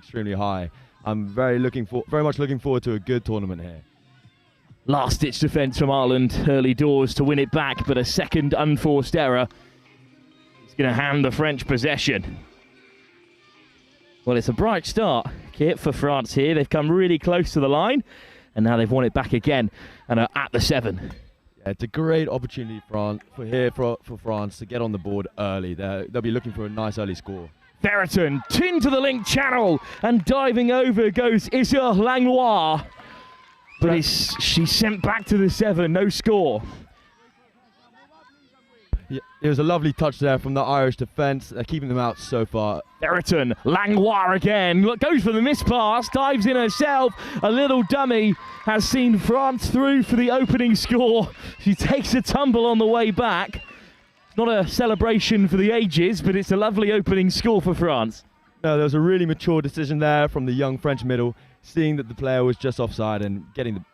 extremely high. I'm very much looking forward to a good tournament here. Last-ditch defence from Ireland, early doors to win it back, but a second unforced error is going to hand the French possession. Well, it's a bright start, Kit, for France here. They've come really close to the line, and now they've won it back again and are at the 7. Yeah, it's a great opportunity for France to get on the board early. They'll be looking for a nice early score. Ferreton, into the link channel, and diving over goes Issa Langlois. But she's sent back to the 7, no score. Yeah, it was a lovely touch there from the Irish defence. They're keeping them out so far. Ferreton, Langlois again, goes for the miss pass, dives in herself. A little dummy has seen France through for the opening score. She takes a tumble on the way back. It's not a celebration for the ages, but it's a lovely opening score for France. No, there was a really mature decision there from the young French middle, seeing that the player was just offside and getting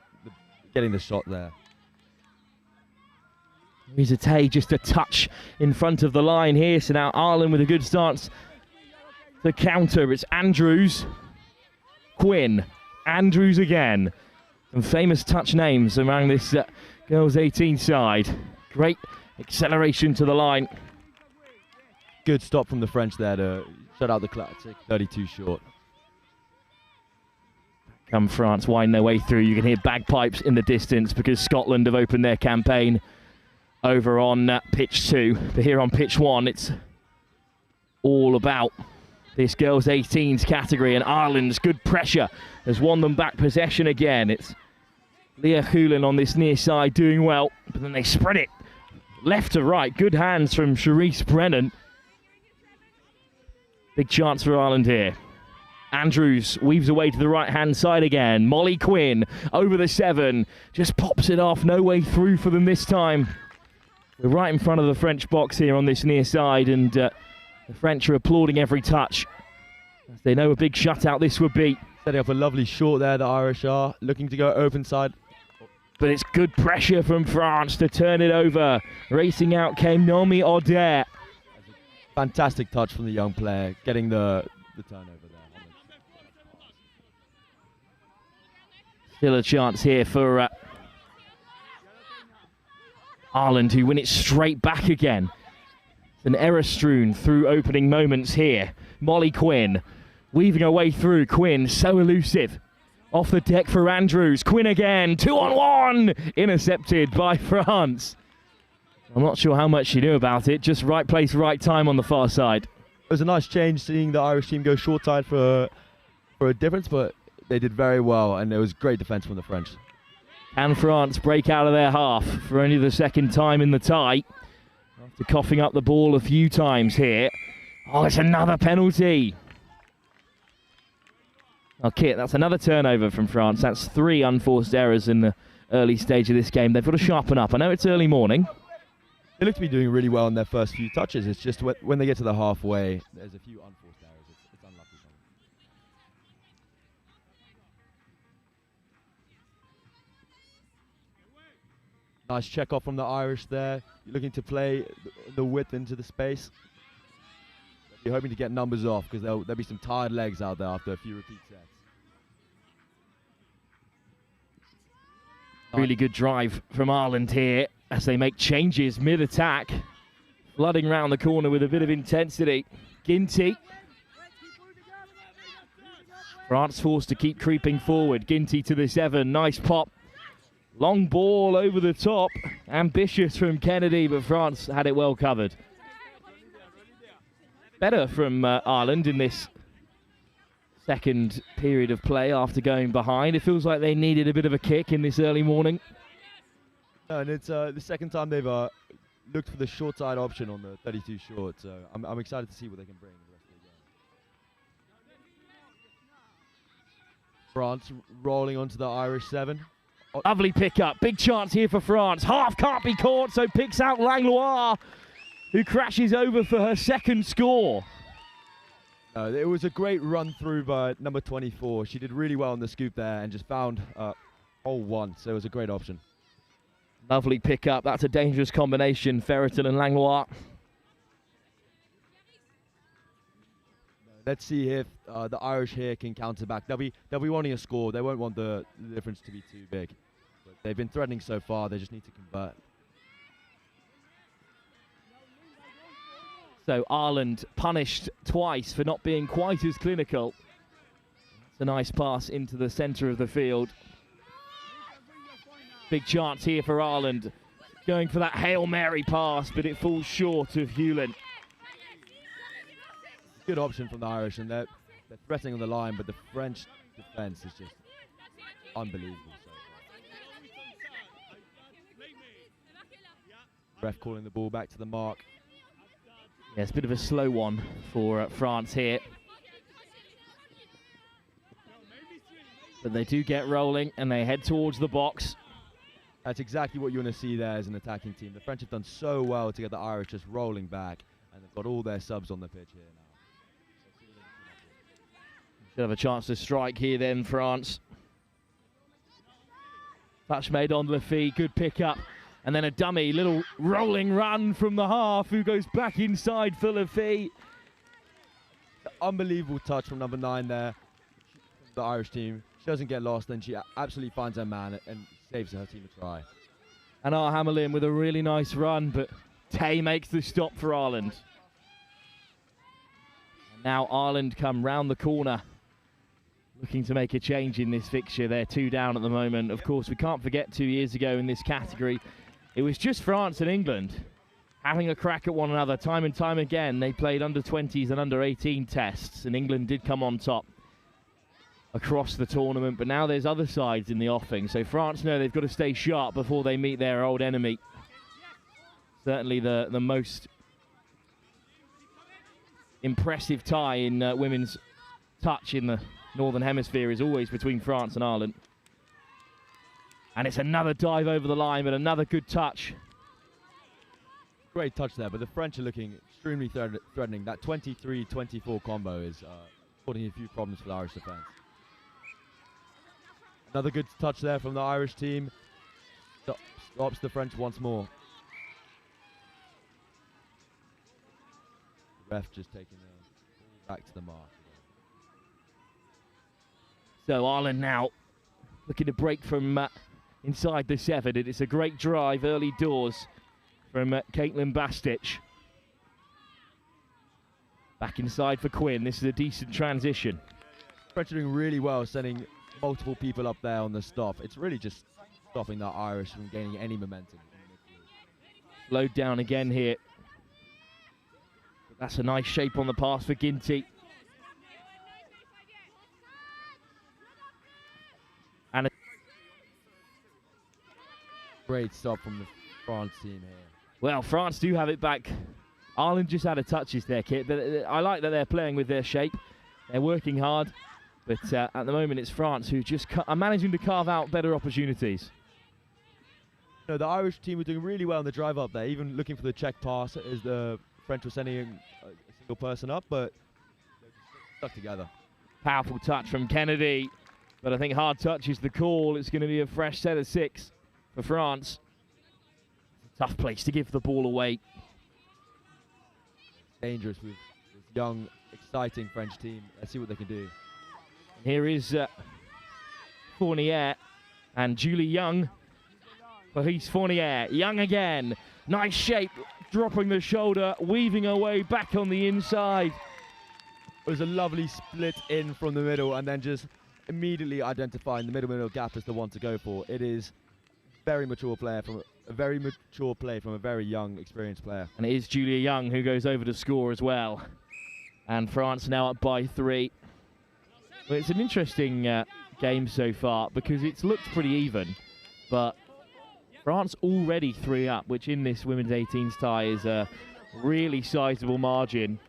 the shot there. Rizete just a touch in front of the line here, so now Ireland with a good stance to counter. It's Andrews, Quinn, Andrews again. Some famous touch names among this girls 18 side. Great acceleration to the line. Good stop from the French there to shut out the classic 32 short. Come France winding their way through. You can hear bagpipes in the distance because Scotland have opened their campaign over on pitch 2. But here on pitch 1, it's all about this girls 18s category, and Ireland's good pressure has won them back possession again. It's Leah Hulin on this near side doing well, but then they spread it left to right. Good hands from Charisse Brennan. Big chance for Ireland here. Andrews weaves away to the right-hand side again. Molly Quinn over the 7. Just pops it off. No way through for them this time. We're right in front of the French box here on this near side, and the French are applauding every touch. As they know a big shutout this would be. Setting up a lovely short there, the Irish are looking to go open side. But it's good pressure from France to turn it over. Racing out came Nomi Audet. Fantastic touch from the young player, getting the turnover there. Still a chance here for Ireland, who win it straight back again. It's an error strewn through opening moments here. Molly Quinn weaving her way through. Quinn, so elusive. Off the deck for Andrews. Quinn again, 2-on-1. Intercepted by France. I'm not sure how much she knew about it. Just right place, right time on the far side. It was a nice change seeing the Irish team go short side for a difference, but they did very well, and it was great defence from the French. Can France break out of their half for only the second time in the tie? After coughing up the ball a few times here. Oh, it's another penalty. Oh, Kit, that's another turnover from France. That's 3 unforced errors in the early stage of this game. They've got to sharpen up. I know it's early morning. They look to be doing really well in their first few touches. It's just when they get to the halfway, there's a few unforced errors. It's unlucky for them. Nice check off from the Irish there. You're looking to play the width into the space. You're hoping to get numbers off because there'll be some tired legs out there after a few repeat sets. Really good drive from Ireland here as they make changes mid-attack. Flooding round the corner with a bit of intensity. Ginty. France forced to keep creeping forward. Ginty to the 7. Nice pop. Long ball over the top. Ambitious from Kennedy, but France had it well covered. Better from Ireland in this second period of play after going behind. It feels like they needed a bit of a kick in this early morning. And it's the second time they've looked for the short side option on the 32 short, so I'm excited to see what they can bring the rest of the game. France rolling onto the Irish 7. Lovely pick-up. Big chance here for France. Half can't be caught, so picks out Langlois, who crashes over for her second score. It was a great run through by number 24. She did really well on the scoop there and just found hole 1, so it was a great option. Lovely pick-up. That's a dangerous combination, Ferreton and Langlois. Let's see if the Irish here can counter back. They'll be wanting a score. They won't want the difference to be too big. But they've been threatening so far. They just need to convert. So Ireland punished twice for not being quite as clinical. It's a nice pass into the centre of the field. Big chance here for Ireland. Going for that Hail Mary pass, but it falls short of Hewlin. Good option from the Irish, and they're threatening on the line, but the French defence is just unbelievable so far. Ref calling the ball back to the mark. Yeah, it's a bit of a slow one for France here. But they do get rolling, and they head towards the box. That's exactly what you want to see there as an attacking team. The French have done so well to get the Irish just rolling back, and they've got all their subs on the pitch here now. Should have a chance to strike here then, France. Touch made on Lafitte, good pick up. And then a dummy, little rolling run from the half, who goes back inside for Lafitte. Unbelievable touch from number 9 there. The Irish team. She doesn't get lost, and she absolutely finds her man and saves her team a try. And Hamlin with a really nice run, but Tay makes the stop for Ireland. And now Ireland come round the corner, looking to make a change in this fixture. They're 2 down at the moment. Of course, we can't forget 2 years ago in this category, it was just France and England having a crack at one another time and time again. They played under-20s and under-18 tests, and England did come on top across the tournament, but now there's other sides in the offing, so France know they've got to stay sharp before they meet their old enemy. Certainly the most impressive tie in women's touch in the Northern Hemisphere is always between France and Ireland. And it's another dive over the line, but another good touch. Great touch there, but the French are looking extremely threatening. That 23-24 combo is causing a few problems for the Irish defence. Another good touch there from the Irish team. Stops the French once more. The ref just taking the ball back to the mark. So Ireland now looking to break from inside the 7. It's a great drive early doors from Caitlin Bastich. Back inside for Quinn. This is a decent transition. French are doing really well, sending multiple people up there on the stop. It's really just stopping the Irish from gaining any momentum. Slowed down again here. But that's a nice shape on the pass for Ginty. And a great stop from the France team here. Well, France do have it back. Ireland just out of touches there, Kit. But I like that they're playing with their shape. They're working hard. But at the moment, it's France who just are managing to carve out better opportunities. No, the Irish team were doing really well in the drive up there, even looking for the check pass as the French were sending a single person up, but they just stuck together. Powerful touch from Kennedy. But I think hard touch is the call. It's going to be a fresh set of 6 for France. Tough place to give the ball away. Dangerous with this young, exciting French team. Let's see what they can do. And here is Fournier and Julie Young. Paris Fournier, Young again. Nice shape, dropping the shoulder, weaving her way back on the inside. It was a lovely split in from the middle and then just immediately identifying the middle gap as the one to go for. It is very mature player from a very mature play from a very young, experienced player. And it is Julia Young who goes over to score as well. And France now up by 3. Well, it's an interesting game so far because it's looked pretty even, but France already 3 up, which in this women's 18s tie is a really sizable margin.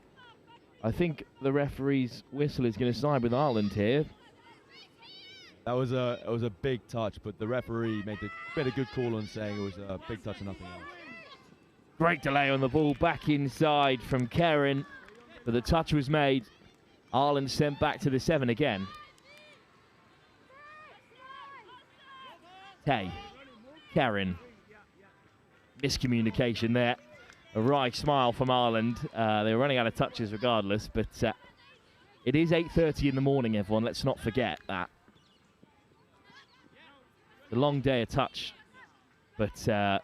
I think the referee's whistle is going to side with Ireland here. That was a big touch, but the referee made a good call on saying it was a big touch and nothing else. Great delay on the ball, back inside from Karen, but the touch was made. Ireland sent back to the 7 again. Tay, Karen, miscommunication there. A wry smile from Ireland. They were running out of touches regardless, but It is 8:30 in the morning, everyone. Let's not forget that. It's a long day of touch, but to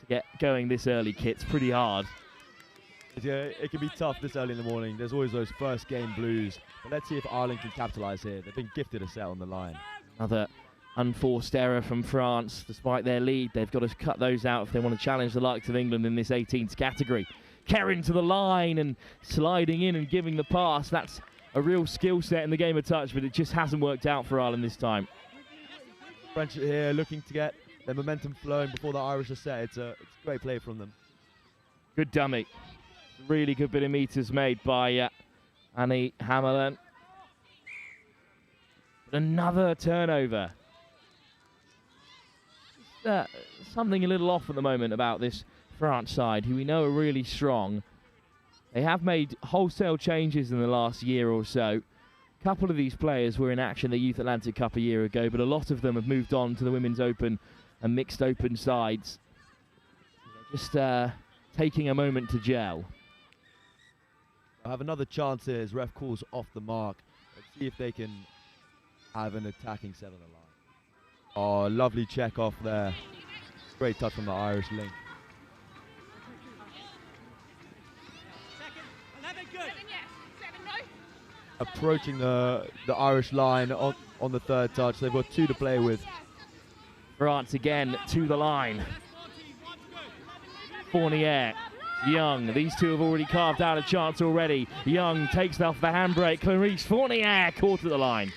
get going this early, Kit's pretty hard. Yeah, it can be tough this early in the morning. There's always those first game blues. But let's see if Ireland can capitalise here. They've been gifted a set on the line. Another unforced error from France. Despite their lead, they've got to cut those out if they want to challenge the likes of England in this 18s category. Kerrin to the line and sliding in and giving the pass. That's a real skill set in the game of touch, but it just hasn't worked out for Ireland this time. French here looking to get their momentum flowing before the Irish are set. It's a great play from them. Good dummy. Really good bit of meters made by Annie Hammerlin. But another turnover. Something a little off at the moment about this France side, who we know are really strong. They have made wholesale changes in the last year or so. A couple of these players were in action at the Youth Atlantic Cup a year ago, but a lot of them have moved on to the Women's Open and Mixed Open sides. Just taking a moment to gel. I have another chance here as ref calls off the mark. Let's see if they can have an attacking set on the line. Oh, lovely check off there. Great touch from the Irish link. Approaching the Irish line on the third touch. They've got 2 to play with. France again to the line. Fournier. Young, these two have already carved out a chance already. Young takes off the handbrake. Clarice Fournier caught at the line.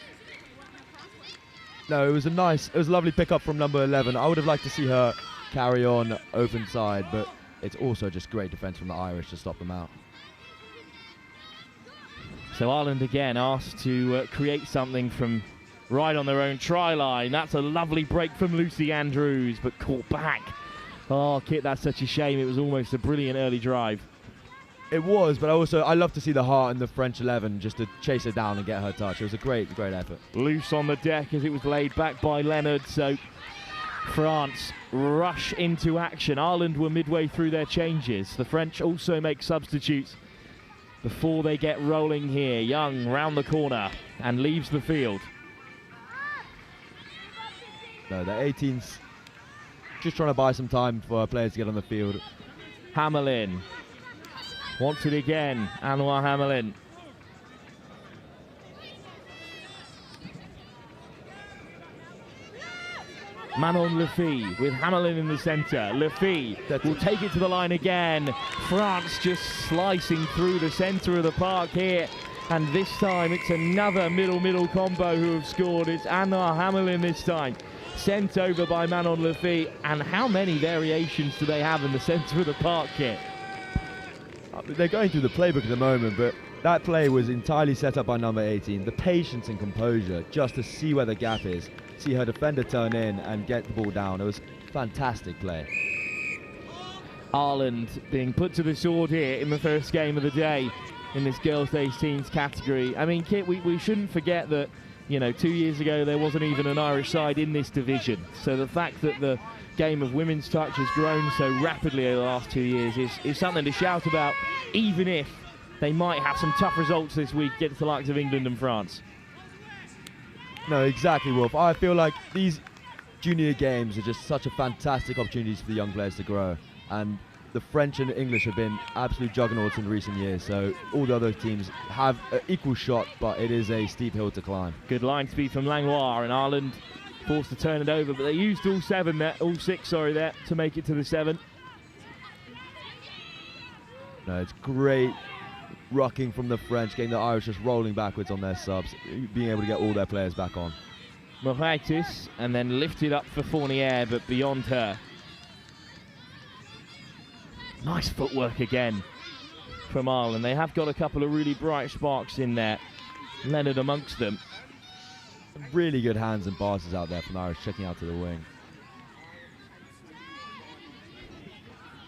No, it was a lovely pickup from number 11. I would have liked to see her carry on open side, but it's also just great defence from the Irish to stop them out. So Ireland again asked to create something from right on their own try line. That's a lovely break from Lucy Andrews, but caught back. Oh, Kit, that's such a shame. It was almost a brilliant early drive. It was, but I love to see the heart in the French 11 just to chase her down and get her touch. It was a great effort. Loose on the deck as it was laid back by Leonard. So France rush into action. Ireland were midway through their changes. The French also make substitutes before they get rolling here. Young round the corner and leaves the field. No, the 18s just trying to buy some time for our players to get on the field. Hammerlin wants it again. Anwar Hammerlin. Manon Lefy with Hammerlin in the centre. Lefy will take it to the line again. France just slicing through the centre of the park here. And this time it's another middle combo who have scored. It's Anwar Hammerlin this time. Sent over by Manon Lefy. And how many variations do they have in the centre of the park here? They're going through the playbook at the moment, but that play was entirely set up by number 18. The patience and composure just to see where the gap is, see her defender turn in and get the ball down. It was fantastic play. Ireland being put to the sword here in the first game of the day in this girls' 18s category. I mean, Kit, we shouldn't forget that, you know, 2 years ago there wasn't even an Irish side in this division. So the fact that the game of women's touch has grown so rapidly over the last 2 years is something to shout about, even if they might have some tough results this week against the likes of England and France. No, exactly, Wolf. I feel like these junior games are just such a fantastic opportunities for the young players to grow. And the French and English have been absolute juggernauts in recent years, so all the other teams have an equal shot, but it is a steep hill to climb. Good line speed from Langlois, and Ireland forced to turn it over, but they used all six there to make it to the 7. No, it's great rucking from the French, getting the Irish just rolling backwards on their subs, being able to get all their players back on. Moraitis, and then lifted up for Fournier, but beyond her. Nice footwork again from Ireland. They have got a couple of really bright sparks in there, Leonard amongst them. Some really good hands and passes out there from the Irish, checking out to the wing.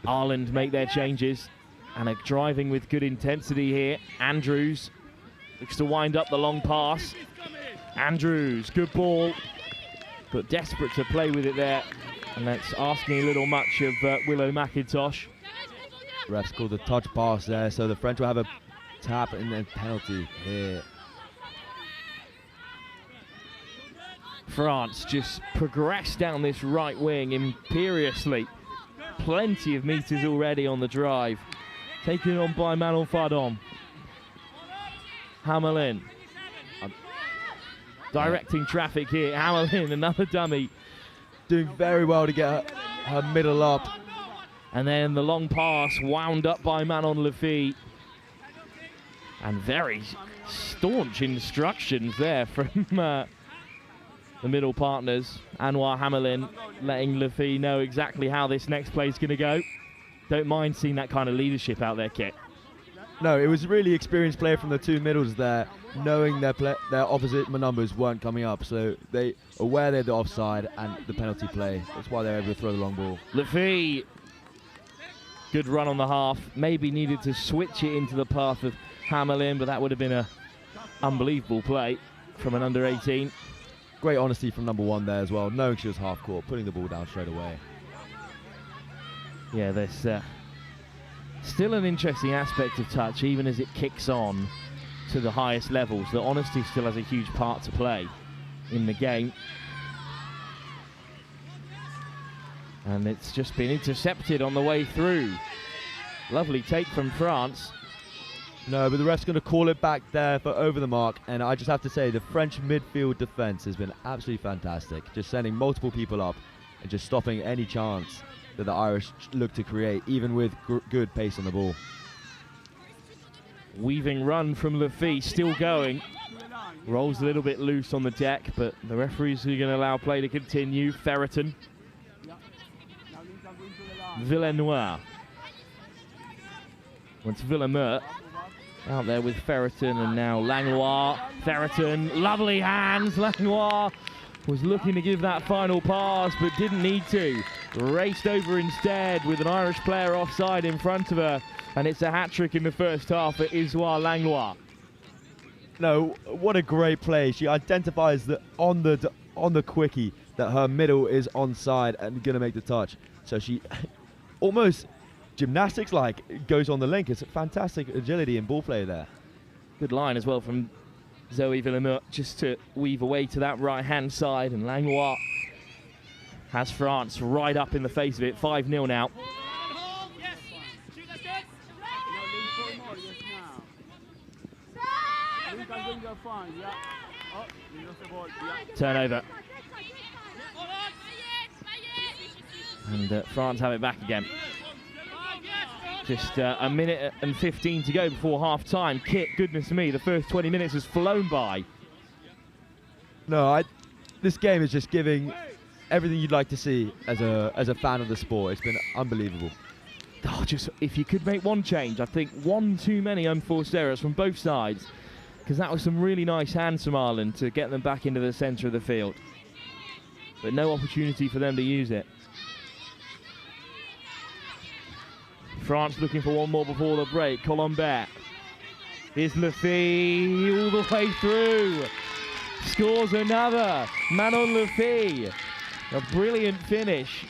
Ireland make their changes and are driving with good intensity here. Andrews looks to wind up the long pass. Andrews, good ball, but desperate to play with it there. And that's asking a little much of Willow McIntosh. Refs called the touch pass there, so the French will have a tap and then penalty here. France just progressed down this right wing imperiously. Plenty of meters already on the drive. Taken on by Manon Fardon. Hamelin. Directing traffic here. Hamelin, another dummy. Doing very well to get her middle up. And then the long pass wound up by Manon Lefy. And very staunch instructions there from the middle partners. Anwar Hamelin letting Lefy know exactly how this next play is going to go. Don't mind seeing that kind of leadership out there, Kit. No, it was really experienced play from the two middles there, knowing their opposite numbers weren't coming up, so they are aware they're the offside and the penalty play. That's why they're able to throw the long ball. Lefy, good run on the half. Maybe needed to switch it into the path of Hamelin, but that would have been a unbelievable play from an under 18. Great honesty from number 1 there as well, knowing she was half court, putting the ball down straight away. Yeah, there's still an interesting aspect of touch, even as it kicks on to the highest levels. The honesty still has a huge part to play in the game. And it's just been intercepted on the way through. Lovely take from France. No, but the ref's going to call it back there for over the mark, and I just have to say the French midfield defence has been absolutely fantastic, just sending multiple people up and just stopping any chance that the Irish look to create, even with good pace on the ball. Weaving run from Lefy, still going. Rolls a little bit loose on the deck, but the referees are going to allow play to continue. Ferreton. Villenoir. Once Villemeur out there with Ferreton, and now Langlois. Ferreton, lovely hands. Langlois was looking to give that final pass, but didn't need to. Raced over instead with an Irish player offside in front of her, and it's a hat-trick in the first half for Isoire Langlois. No, what a great play. She identifies that on the quickie that her middle is onside and going to make the touch. So she almost gymnastics-like goes on the link. It's a fantastic agility and ball play there. Good line as well from Zoe Villemeur, just to weave away to that right-hand side, and Langlois has France right up in the face of it. 5-0 now. Turnover. And France have it back again. Just a minute and 15 to go before half-time. Kit, goodness me, the first 20 minutes has flown by. No, this game is just giving everything you'd like to see as a fan of the sport. It's been unbelievable. Oh, just if you could make one change, I think one too many unforced errors from both sides, because that was some really nice hands from Ireland to get them back into the centre of the field. But no opportunity for them to use it. France looking for one more before the break. Colombert. Here's Lefy all the way through. Scores another. Manon Lefy. A brilliant finish.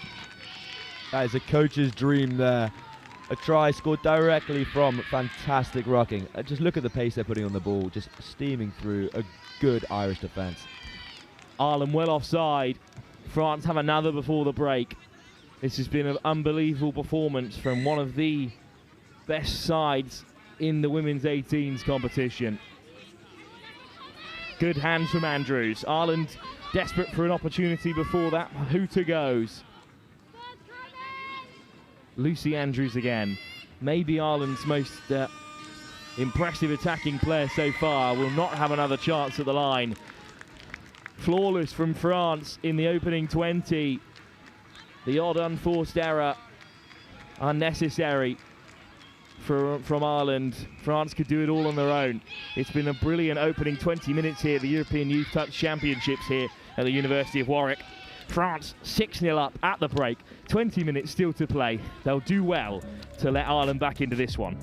That is a coach's dream there. A try scored directly from fantastic rucking. Just look at the pace they're putting on the ball. Just steaming through a good Irish defence. Ireland well offside. France have another before the break. This has been an unbelievable performance from one of the best sides in the women's 18s competition. Good hands from Andrews. Ireland desperate for an opportunity before that. Hooter goes. Lucy Andrews again. Maybe Ireland's most impressive attacking player so far. Will not have another chance at the line. Flawless from France in the opening 20. The odd unforced error, unnecessary from Ireland. France could do it all on their own. It's been a brilliant opening 20 minutes here at the European Youth Touch Championships here at the University of Warwick. France 6-0 up at the break, 20 minutes still to play. They'll do well to let Ireland back into this one.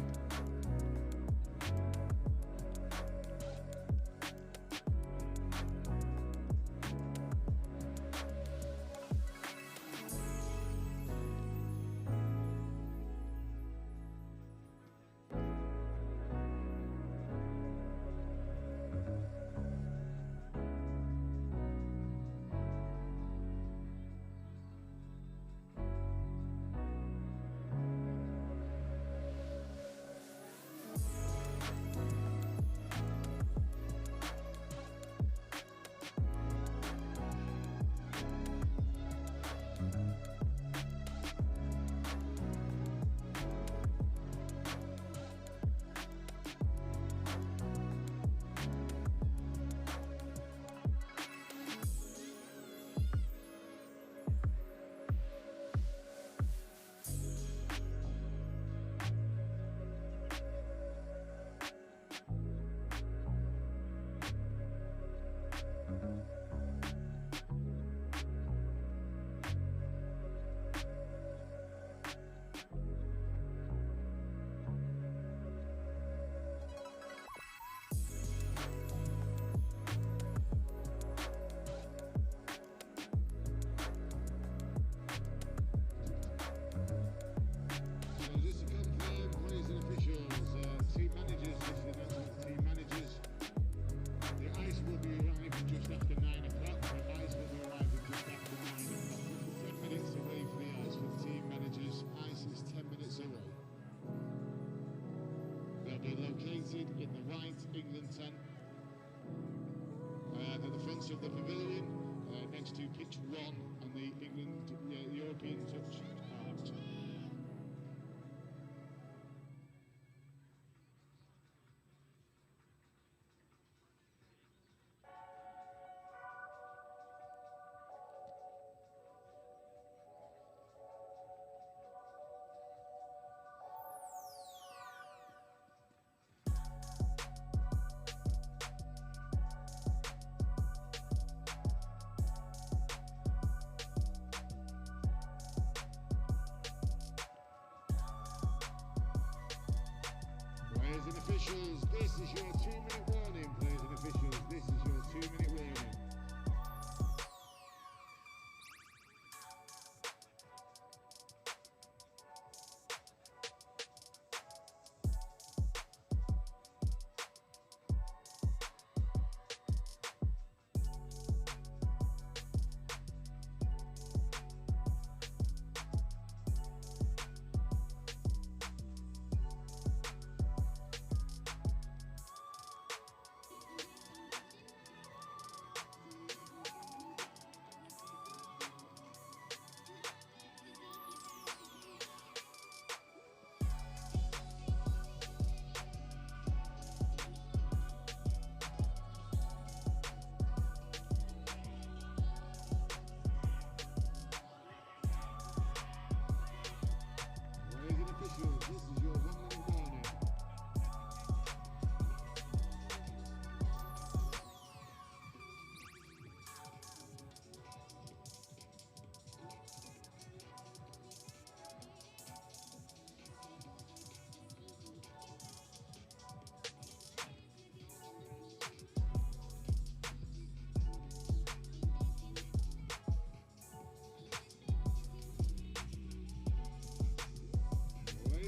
Located in the right England tent at the front of the pavilion, next to pitch 1 on the England European touch part. Players and officials, this is your 2-minute warning. Players and officials, this is your 2-minute warning.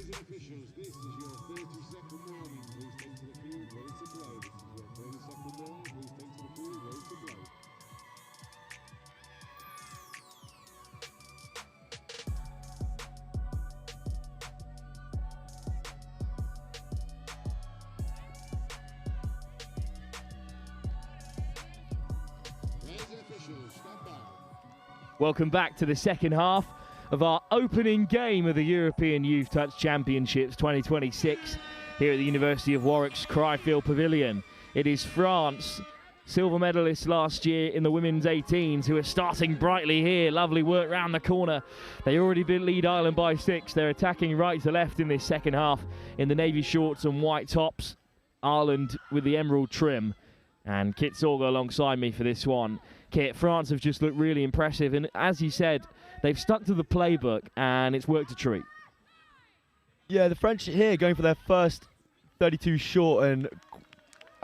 Officials, this is your 30-second warning. Please take to the field, ready to blow. This is your 30-second warning. Please take to the field, ready to blow. Players and officials, stand by. Welcome back to the second half of our opening game of the European Youth Touch Championships 2026 here at the University of Warwick's Cryfield Pavilion. It is France, silver medalists last year in the women's 18s, who are starting brightly here. Lovely work round the corner. They already did lead Ireland by 6. They're attacking right to left in this second half in the navy shorts and white tops. Ireland with the emerald trim. And Kit Sorga alongside me for this one. Kit, France have just looked really impressive, and as you said, they've stuck to the playbook and it's worked a treat. Yeah, the French here going for their first 32 short and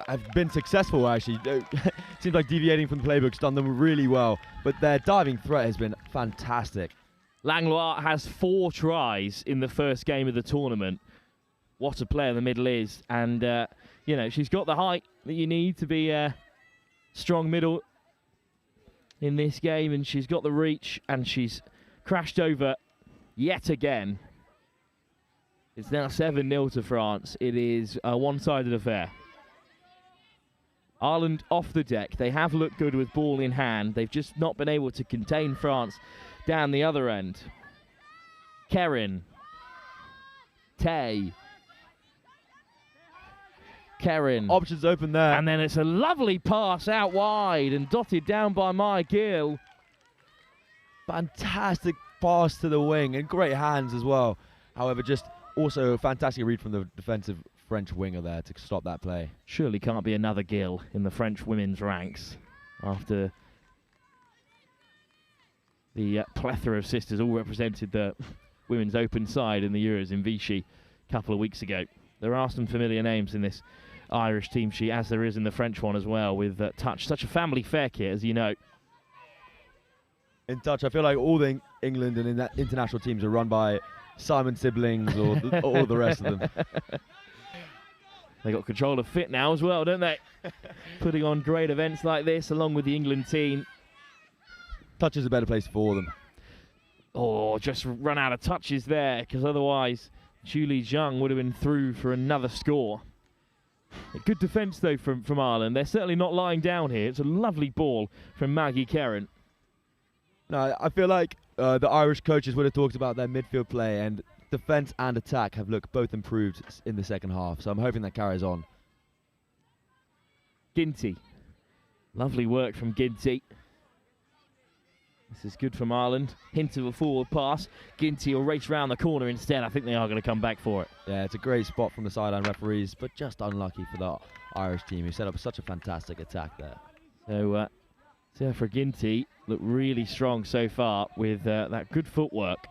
have been successful actually. Seems like deviating from the playbook's done them really well, but their diving threat has been fantastic. Langlois has 4 tries in the first game of the tournament. What a player the middle is, and you know, she's got the height that you need to be a strong middle in this game, and she's got the reach, and she's crashed over yet again. It's now 7-0 to France. It is a one-sided affair. Ireland off the deck. They have looked good with ball in hand. They've just not been able to contain France down the other end. Kerin. Tay. Kerin. Options open there. And then it's a lovely pass out wide and dotted down by Maya Gill. Fantastic pass to the wing and great hands as well. However, just also a fantastic read from the defensive French winger there to stop that play. Surely can't be another Gill in the French women's ranks. after the plethora of sisters all represented the women's open side in the Euros in Vichy a couple of weeks ago. There are some familiar names in this Irish team sheet, as there is in the French one as well, with Touch, such a family fair kit, as you know. In Touch, I feel like all the England and international teams are run by Simon siblings or all the rest of them. They got control of fit now as well, don't they? Putting on great events like this along with the England team. Touch is a better place for them. Oh, just run out of touches there, because otherwise Julie Zhang would have been through for another score. A good defence though from Ireland. They're certainly not lying down here. It's a lovely ball from Maggie Kerrin. No, I feel like the Irish coaches would have talked about their midfield play, and defence and attack have looked both improved in the second half. So I'm hoping that carries on. Ginty. Lovely work from Ginty. This is good from Ireland. Hint of a forward pass. Ginty will race round the corner instead. I think they are going to come back for it. Yeah, it's a great spot from the sideline referees, but just unlucky for the Irish team who set up such a fantastic attack there. So, Zephyr Ginty looked really strong so far with that good footwork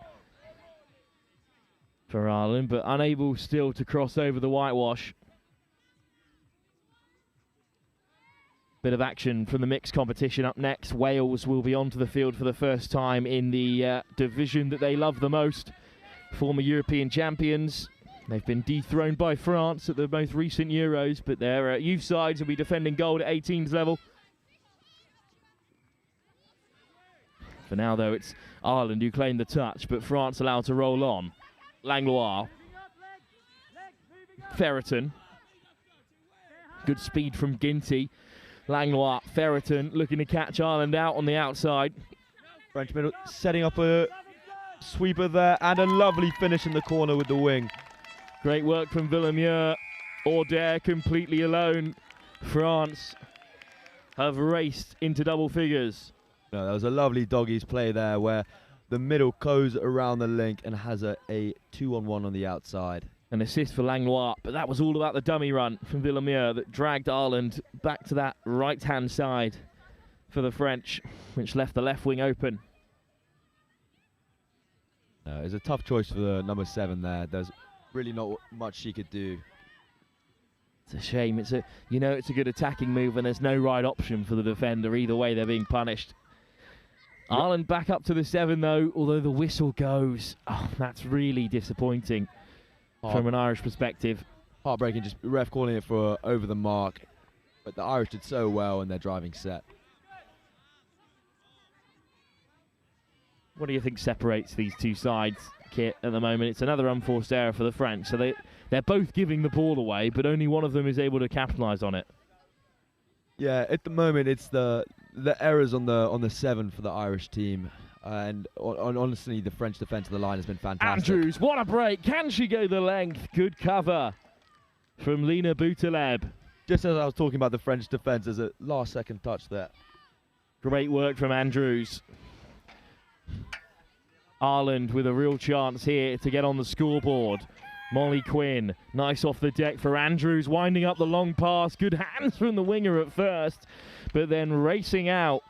for Ireland, but unable still to cross over the whitewash. Bit of action from the mixed competition up next. Wales will be onto the field for the first time in the division that they love the most. Former European champions. They've been dethroned by France at the most recent Euros, but their youth sides will be defending gold at 18s level. For now, though, it's Ireland who claim the touch, but France allowed to roll on. Langlois. Ferreton. Good speed from Ginty. Langlois, Ferreton looking to catch Ireland out on the outside. French middle setting up a sweeper there and a lovely finish in the corner with the wing. Great work from Villemure. Auder completely alone. France have raced into double figures. No, that was a lovely doggies play there where the middle goes around the link and has a 2-on-1 on the outside. An assist for Langlois, but that was all about the dummy run from Villemure that dragged Ireland back to that right-hand side for the French, which left the left wing open. It's a tough choice for the number 7 there. There's really not much she could do. It's a shame. It's a good attacking move, and there's no right option for the defender. Either way, they're being punished. Ireland back up to the 7 though, although the whistle goes. Oh, that's really disappointing. From an Irish perspective. Heartbreaking, just ref calling it for over the mark. But the Irish did so well in their driving set. What do you think separates these two sides, Kit, at the moment? It's another unforced error for the French. So they're both giving the ball away, but only one of them is able to capitalise on it. Yeah, at the moment it's the errors on the 7 for the Irish team. And honestly, the French defence of the line has been fantastic. Andrews, what a break. Can she go the length? Good cover from Lena Bouteleb. Just as I was talking about the French defence, there's a last-second touch there. Great work from Andrews. Ireland with a real chance here to get on the scoreboard. Molly Quinn, nice off the deck for Andrews, winding up the long pass. Good hands from the winger at first, but then racing out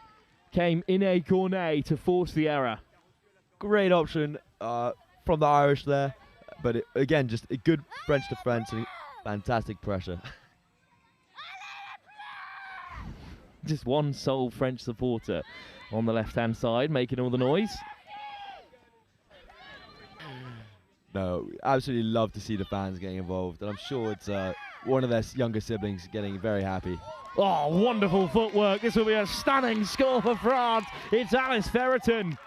came Ine Cornet to force the error. Great option from the Irish there, but again, just a good French defence and fantastic pressure. Just one sole French supporter on the left-hand side, making all the noise. No, absolutely love to see the fans getting involved, and I'm sure it's one of their younger siblings getting very happy. Oh, wonderful footwork. This will be a stunning score for France. It's Alice Ferreton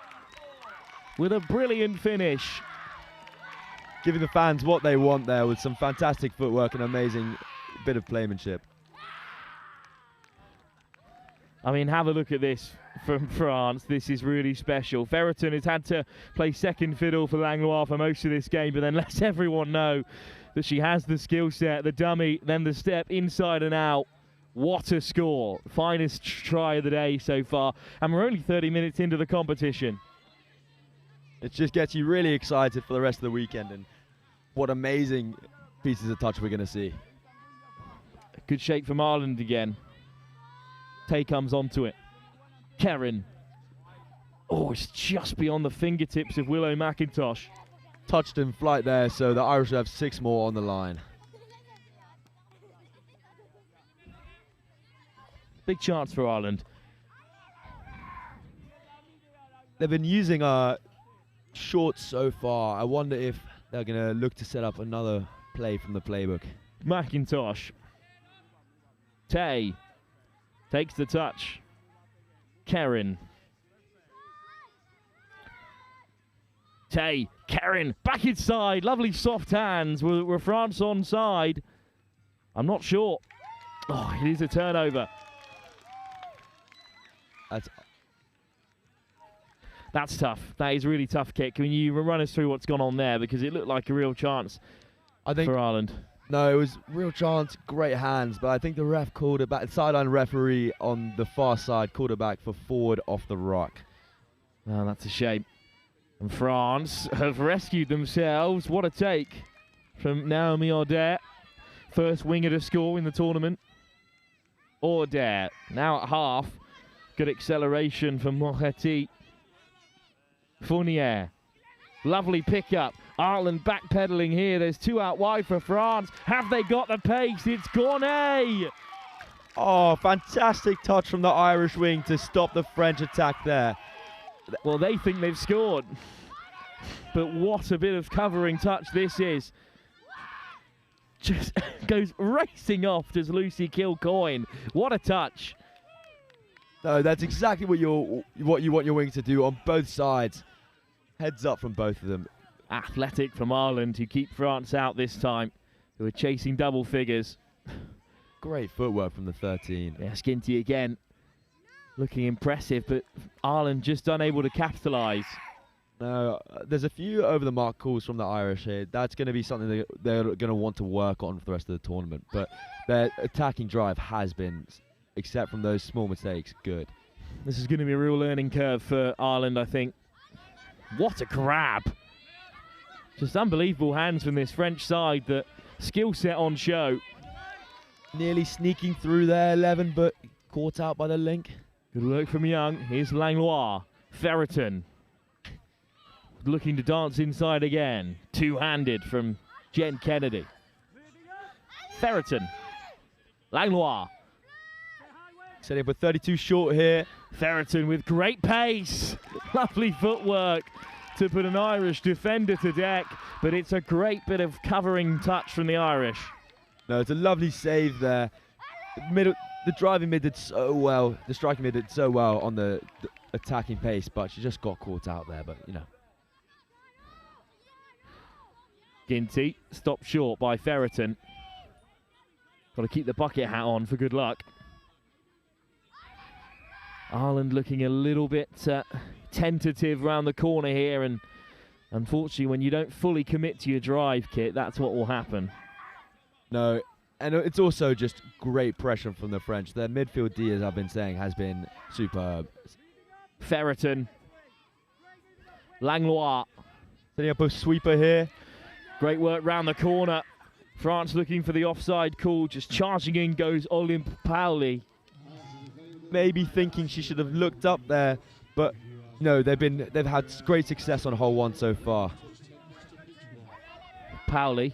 with a brilliant finish. Giving the fans what they want there with some fantastic footwork and amazing bit of playmanship. I mean, have a look at this from France. This is really special. Ferreton has had to play second fiddle for Langlois for most of this game, but then lets everyone know that she has the skill set, the dummy, then the step inside and out. What a score. Finest try of the day so far. And we're only 30 minutes into the competition. It just gets you really excited for the rest of the weekend, and what amazing pieces of touch we're going to see. Good shake from Ireland again. Tay comes onto it. Kerrin. Oh, it's just beyond the fingertips of Willow McIntosh. Touched in flight there, so the Irish have 6 more on the line. Big chance for Ireland. They've been using shorts so far. I wonder if they're going to look to set up another play from the playbook. McIntosh. Tay takes the touch. Kerrin. Tay, Kerrin, back inside. Lovely soft hands. Were France onside? I'm not sure. Oh, it is a turnover. That's tough. That is really tough kick. Can you run us through what's gone on there? Because it looked like a real chance for Ireland. No, it was real chance, great hands, but I think the ref called it back. The sideline referee on the far side called it back for forward off the rock. Oh, that's a shame. And France have rescued themselves. What a take from Naomi Audette. First winger to score in the tournament. Audette now at half. Good acceleration from Moretti. Fournier. Lovely pickup. Ireland backpedaling here. There's 2 out wide for France. Have they got the pace? It's Gournay. Oh, fantastic touch from the Irish wing to stop the French attack there. Well, they think they've scored. But what a bit of covering touch this is. Just goes racing off, does Lucy Kilcoyne. What a touch. No, that's exactly what you want your wing to do on both sides. Heads up from both of them. Athletic from Ireland, who keep France out this time, who are chasing double figures. Great footwork from the 13. Yeah, Skinty again. Looking impressive, but Ireland just unable to capitalise. No, there's a few over-the-mark calls from the Irish here. That's going to be something that they're going to want to work on for the rest of the tournament. But their attacking drive has been, except from those small mistakes, good. This is going to be a real learning curve for Ireland, I think. What a grab. Just unbelievable hands from this French side. The skill set on show. Nearly sneaking through their 11, but caught out by the link. Good work from Young. Here's Langlois. Ferreton. Looking to dance inside again. Two-handed from Jen Kennedy. Ferreton. Langlois. Setting up a 32 short here. Ferreton with great pace. Lovely footwork to put an Irish defender to deck, but it's a great bit of covering touch from the Irish. No, it's a lovely save there. The driving mid did so well. The striking mid did so well on the attacking pace, but she just got caught out there. But, you know. Ginty stopped short by Ferreton. Got to keep the bucket hat on for good luck. Ireland looking a little bit tentative round the corner here, and unfortunately when you don't fully commit to your drive kit, that's what will happen. No, and it's also just great pressure from the French. Their midfield D, as I've been saying, has been superb. Ferreton. Langlois. Setting up a sweeper here. Great work round the corner. France looking for the offside call. Just charging in goes Olympe Pauli. Maybe thinking she should have looked up there, but no, they've had great success on hole 1 so far. Pauli.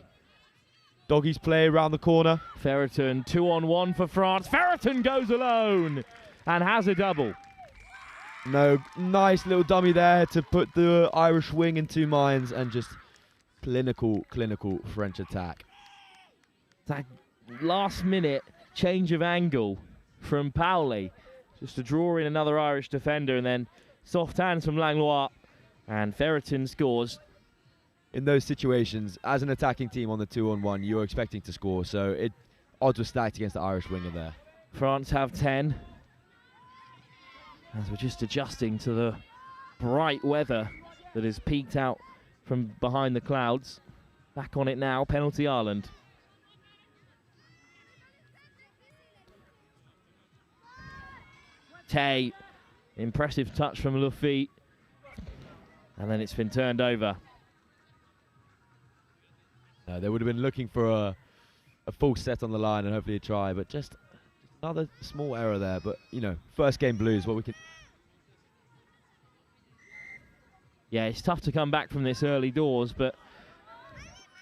Doggies play around the corner. Ferreton 2-on-1 for France. Ferreton goes alone and has a double. No, nice little dummy there to put the Irish wing in 2 minds, and just clinical French attack. That last minute change of angle from Pauli, just to draw in another Irish defender, and then soft hands from Langlois, and Ferreton scores. In those situations, as an attacking team on the 2-on-1, you're expecting to score, so odds were stacked against the Irish winger there. France have 10. As we're just adjusting to the bright weather that has peeked out from behind the clouds. Back on it now, penalty Ireland. Tay, impressive touch from Lafitte, and then it's been turned over. They would have been looking for a full set on the line and hopefully a try, but just another small error there. But, you know, first game blues, what we can Yeah, it's tough to come back from this early doors, but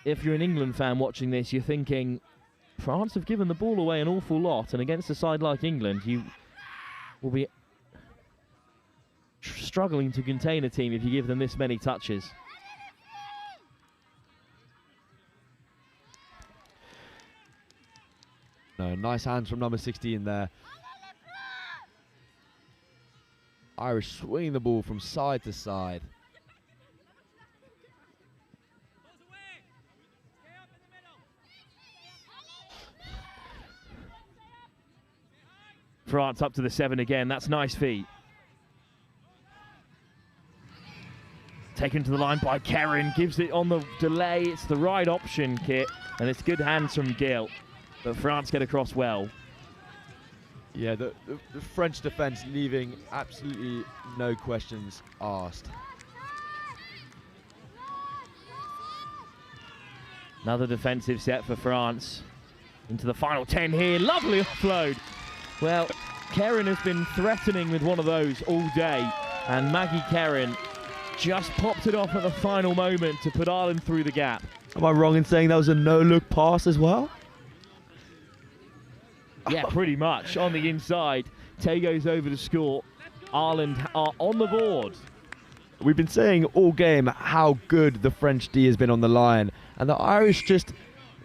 if you're an England fan watching this, you're thinking, France have given the ball away an awful lot, and against a side like England, you will be struggling to contain a team if you give them this many touches. No, nice hands from number 16 there. Irish swinging the ball from side to side. France up to the 7 again. That's nice feet. Taken to the line by Keren. Gives it on the delay. It's the right option, Kit. And it's good hands from Gil. But France get across well. Yeah, the French defence leaving absolutely no questions asked. Another defensive set for France. Into the final 10 here. Lovely offload. Well, Keren has been threatening with one of those all day. And Maggie Keren just popped it off at the final moment to put Ireland through the gap. Am I wrong in saying that was a no-look pass as well? Yeah, pretty much. On the inside, Tay goes over to score. Ireland are on the board. We've been saying all game how good the French D has been on the line, and the Irish just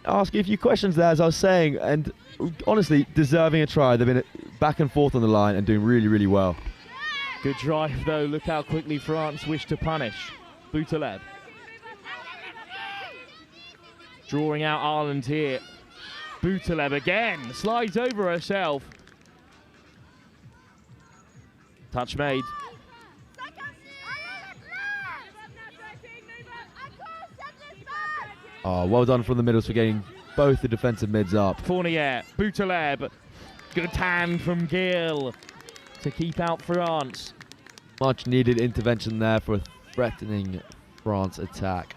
asking a few questions there, as I was saying, and honestly, deserving a try. They've been back and forth on the line and doing really, really well. Good drive, though. Look how quickly France wish to punish. Boutaleb. Drawing out Ireland here. Boutaleb again. Slides over herself. Touch made. Oh, well done from the middles for getting both the defensive mids up. Fournier, Boutaleb. Good hand from Gil to keep out France. Much needed intervention there for a threatening France attack.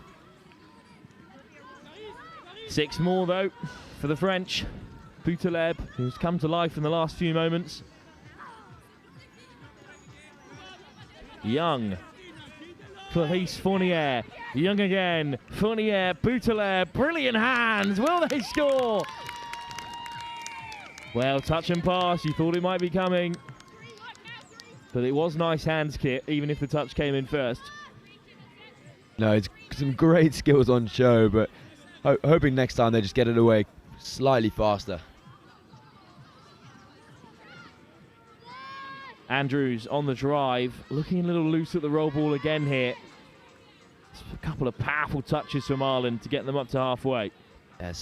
6 more though for the French. Boutaleb, who's come to life in the last few moments. Young. Clarisse Fournier. Young again. Fournier, Boutaleb. Brilliant hands. Will they score? Well, touch and pass. You thought it might be coming. But it was nice hands, Kit, even if the touch came in first. No, it's some great skills on show, but hoping next time they just get it away slightly faster. Andrews on the drive, looking a little loose at the roll ball again here. A couple of powerful touches from Ireland to get them up to halfway. Yeah,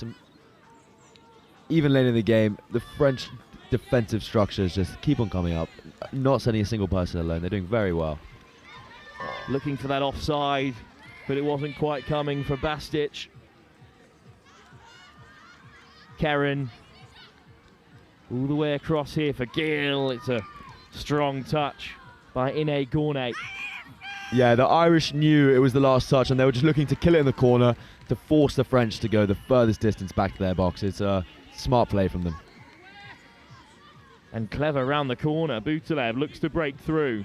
even late in the game, the French defensive structures just keep on coming up. Not sending a single person alone. They're doing very well. Looking for that offside, but it wasn't quite coming for Bastich. Keren. All the way across here for Gil. It's a strong touch by Ine Gournay. Yeah, the Irish knew it was the last touch, and they were just looking to kill it in the corner to force the French to go the furthest distance back to their box. It's a smart play from them. And clever around the corner. Boutaleb looks to break through.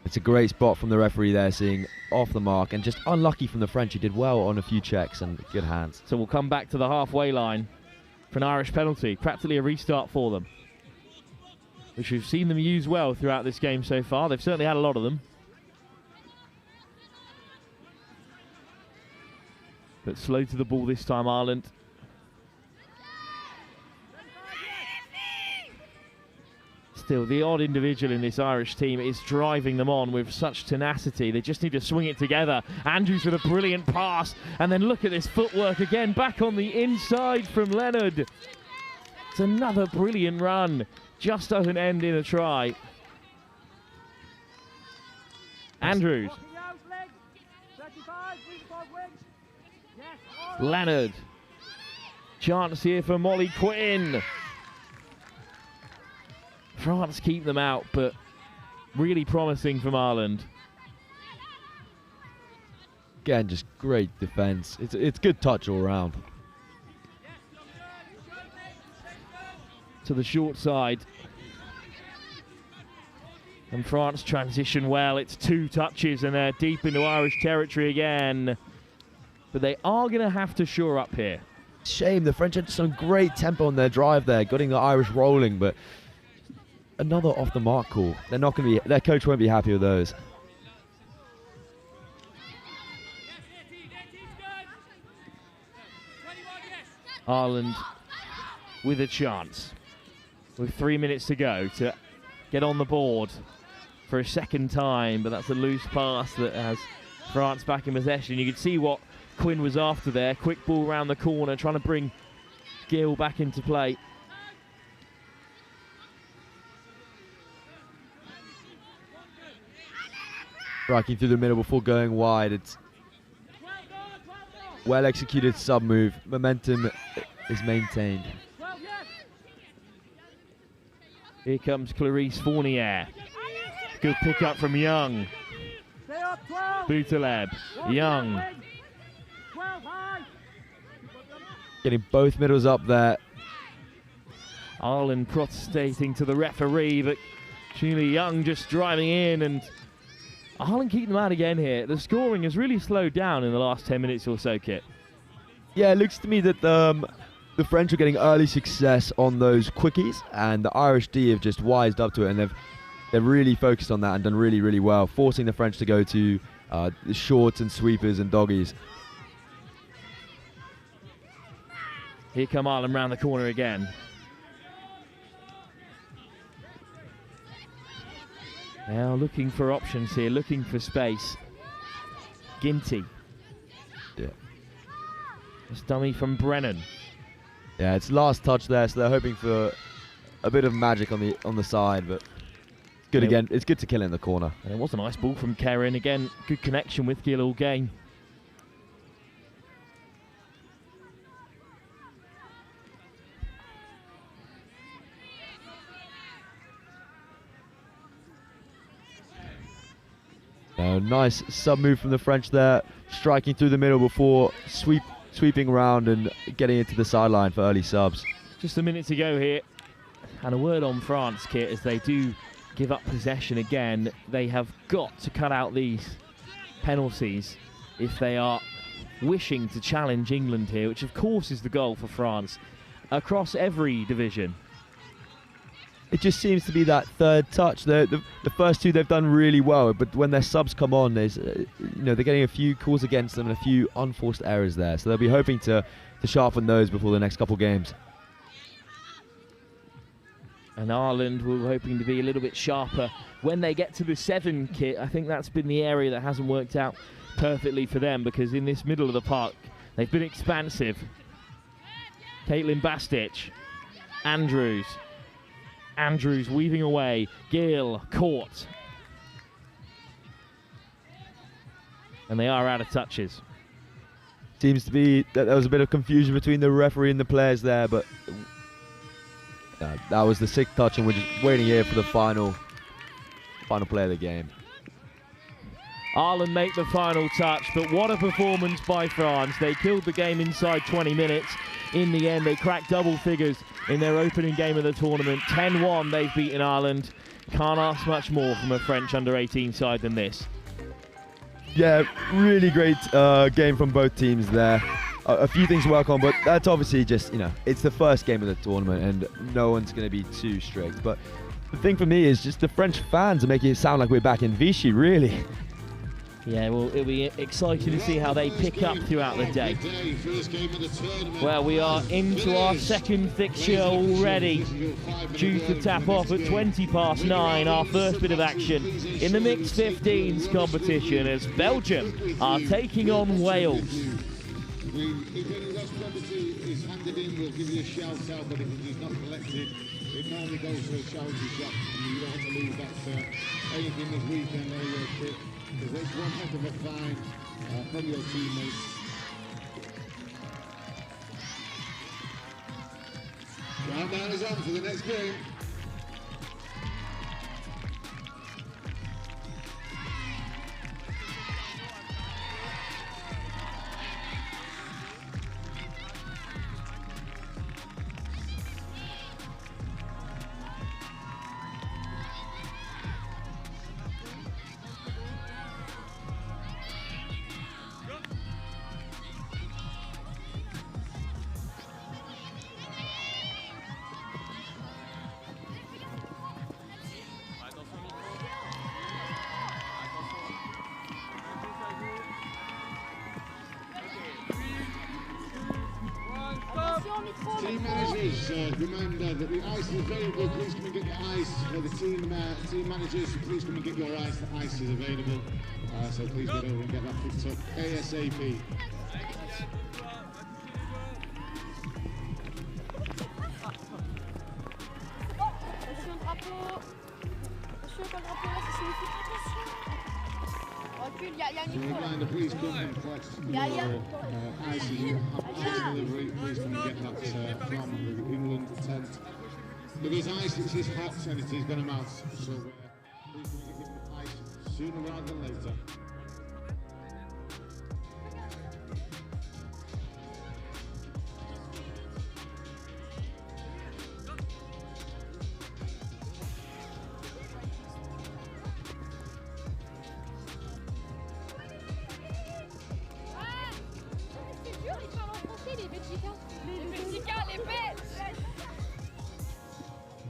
It's a great spot from the referee there, seeing off the mark, and just unlucky from the French, who did well on a few checks and good hands. So we'll come back to the halfway line for an Irish penalty. Practically a restart for them, which we've seen them use well throughout this game so far. They've certainly had a lot of them. But slow to the ball this time, Ireland. Still, the odd individual in this Irish team is driving them on with such tenacity. They just need to swing it together. Andrews with a brilliant pass. And then look at this footwork again. Back on the inside from Leonard. It's another brilliant run. Just doesn't end in a try. Andrews. Leonard. Chance here for Molly Quinn. France keep them out, but really promising from Ireland. Again, just great defence. It's good touch all round. To the short side. And France transition well. It's 2 touches and they're deep into Irish territory again. But they are going to have to shore up here. Shame, the French had some great tempo on their drive there, getting the Irish rolling, but another off the mark call. They're not going to be, their coach won't be happy with those. Ireland with a chance, with 3 minutes to go, to get on the board for a second time, but that's a loose pass that has France back in possession. You can see what Quinn was after there. Quick ball round the corner, trying to bring Gill back into play. Striking through the middle before going wide. It's well executed sub move. Momentum is maintained. Here comes Clarice Fournier. Good pick up from Young. Boutaleb. Young. Getting both middles up there. Ireland protesting to the referee, but Julie Young just driving in, and Ireland keeping them out again here. The scoring has really slowed down in the last 10 minutes or so, Kit. Yeah, it looks to me that the French are getting early success on those quickies, and the Irish D have just wised up to it, and they've really focused on that and done really, really well, forcing the French to go to the shorts and sweepers and doggies. Here come Ireland round the corner again. Now looking for options here, looking for space. Ginty. Yeah. It's dummy from Brennan. Yeah, it's last touch there, so they're hoping for a bit of magic on the side, but it's good again. It's good to kill in the corner. And it was a nice ball from Kerrin. Again, good connection with Gill all game. Nice sub move from the French there, striking through the middle before sweeping around and getting into the sideline for early subs. Just a minute to go here. And a word on France, Kit, as they do give up possession again. They have got to cut out these penalties if they are wishing to challenge England here, which of course is the goal for France across every division. It just seems to be that third touch. The first two they've done really well, but when their subs come on, there's they're getting a few calls against them and a few unforced errors there. So they'll be hoping to sharpen those before the next couple games. And Ireland were hoping to be a little bit sharper when they get to the 7, Kit. I think that's been the area that hasn't worked out perfectly for them, because in this middle of the park, they've been expansive. Caitlin Bastich, Andrews weaving away, Gill caught. And they are out of touches. Seems to be that there was a bit of confusion between the referee and the players there, but that was the 6th touch, and we're just waiting here for the final play of the game. Ireland make the final touch, but what a performance by France. They killed the game inside 20 minutes. In the end, they cracked double figures in their opening game of the tournament. 10-1, they've beaten Ireland. Can't ask much more from a French under-18 side than this. Yeah, really great game from both teams there. A few things to work on, but that's obviously just, it's the first game of the tournament and no one's going to be too strict. But the thing for me is just the French fans are making it sound like we're back in Vichy, really. Yeah, well, it'll be exciting to see how they pick up throughout the day. Well, we are into our second fixture already, due to tap off at 9:20, our first bit of action in the mixed 15s competition as Belgium are taking on Wales. If any less property is handed in, we'll give you a shout out, but if it is not collected, it normally goes to a charity shop, and you don't want to lose that anything this weekend or your trip, because it's one heck of a fine from your teammates. Countdown is on for the next game. Team managers, reminder that the ice is available. Please come and get the ice. For the team managers, please come and get your ice. The ice is available. So please get over and get that picked up ASAP. Reminder, please come and collect your ice as you have delivery. Please come and get that from the England tent. If there's ice, it's just hot and it is going to melt. So please come and get the ice sooner rather than later.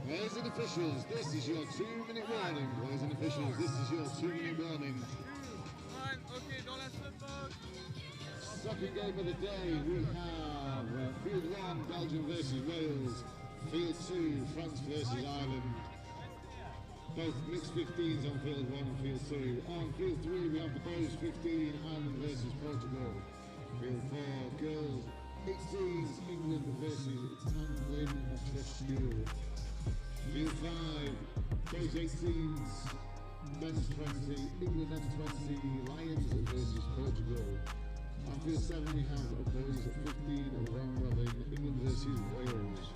Players and officials, this is your 2-minute warning. Players and officials, this is your 2-minute warning. Second game of the day, we have Field 1, Belgium versus Wales. Field 2, France versus Ireland. Both mixed 15s on Field 1 and Field 2. On Field 3, we have the boys 15, Ireland versus Portugal. Field 4, girls 18s, England versus Tangwin Cheshire. Field 5, boys 18s, men's 20, England M20, Lions versus Portugal. On Field 7 we have boys 15, round robin, England versus Wales.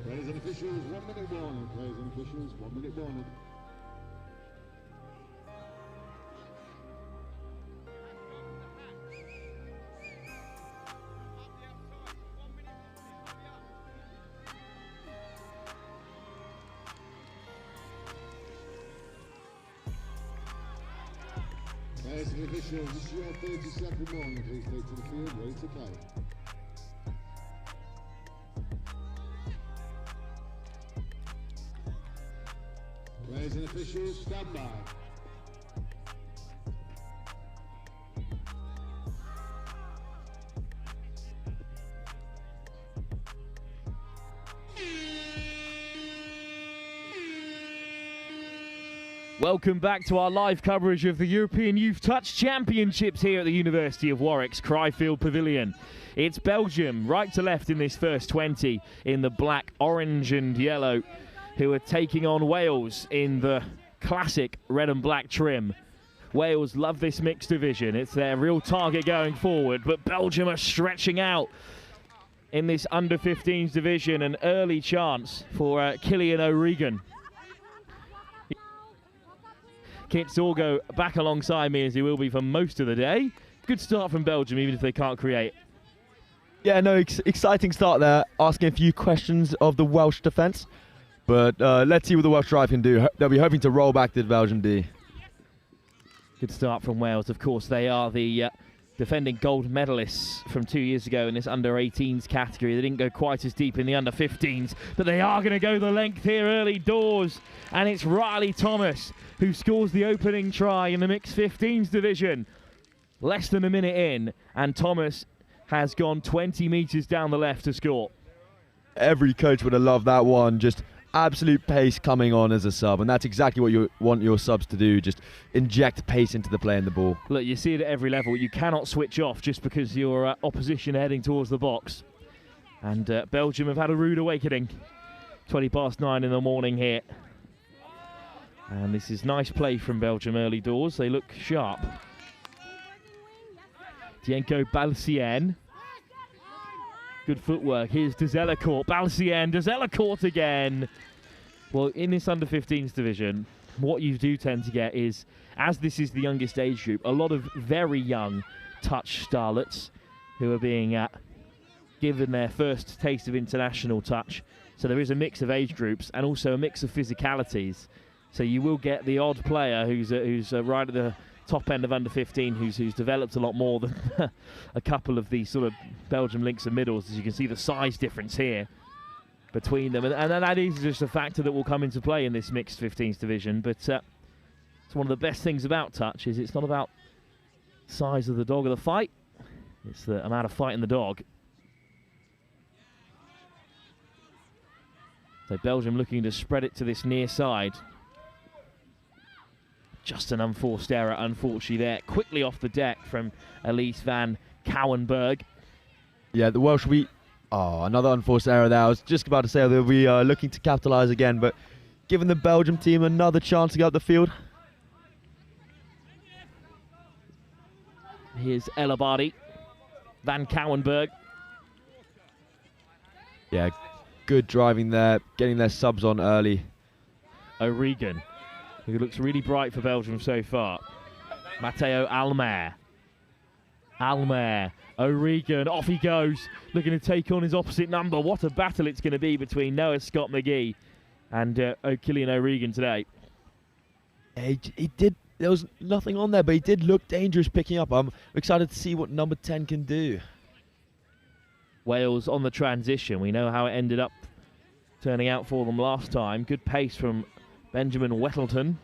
Players and officials, 1-minute warning. Players and officials, 1-minute warning. Players and officials, this is your 30-second warning. Please take to the field, ready to play. Players and officials, stand by. Welcome back to our live coverage of the European Youth Touch Championships here at the University of Warwick's Cryfield Pavilion. It's Belgium, right to left in this first 20 in the black, orange and yellow, who are taking on Wales in the classic red and black trim. Wales love this mixed division. It's their real target going forward, but Belgium are stretching out in this under-15s division. An early chance for Killian O'Regan. Kit Sorgo back alongside me, as he will be for most of the day. Good start from Belgium, even if they can't create. Yeah, no, exciting start there. Asking a few questions of the Welsh defence. But let's see what the Welsh drive can do. They'll be hoping to roll back the Belgian D. Good start from Wales. Of course, they are the defending gold medalists from 2 years ago in this under-18s category. They didn't go quite as deep in the under-15s, but they are going to go the length here early doors. And it's Riley Thomas who scores the opening try in the mixed 15s division. Less than a minute in, and Thomas has gone 20 metres down the left to score. Every coach would have loved that one. Just absolute pace coming on as a sub, and that's exactly what you want your subs to do. Just inject pace into the play and the ball. Look, you see it at every level. You cannot switch off just because your opposition are heading towards the box. And Belgium have had a rude awakening. 9:20 in the morning here. And this is nice play from Belgium early doors. They look sharp. Dienko Balsien. Good footwork. Here's Dezelacourt. Balsien, Dezelacourt again. Well, in this under-15s division, what you do tend to get is, as this is the youngest age group, a lot of very young touch starlets who are being given their first taste of international touch. So there is a mix of age groups and also a mix of physicalities. So you will get the odd player who's right at the top end of under 15, who's developed a lot more than a couple of the sort of Belgium links and middles. As you can see, the size difference here between them, and that is just a factor that will come into play in this mixed 15s division. But it's one of the best things about touch is it's not about size of the dog or the fight, it's the amount of fight in the dog. So Belgium looking to spread it to this near side. Just an unforced error, unfortunately, there. Quickly off the deck from Elise van Kouwenberg. Yeah, the Welsh, another unforced error there. I was just about to say they'll be looking to capitalise again, but giving the Belgium team another chance to go up the field. Here's Elabadi, van Kouwenberg. Yeah, good driving there, getting their subs on early. O'Regan, who looks really bright for Belgium so far. Matteo Almer. O'Regan, off he goes, looking to take on his opposite number. What a battle it's going to be between Noah Scott-McGee and Killian O'Regan today. He did, there was nothing on there, but he did look dangerous picking up. I'm excited to see what number 10 can do. Wales on the transition. We know how it ended up turning out for them last time. Good pace from Benjamin Wettleton.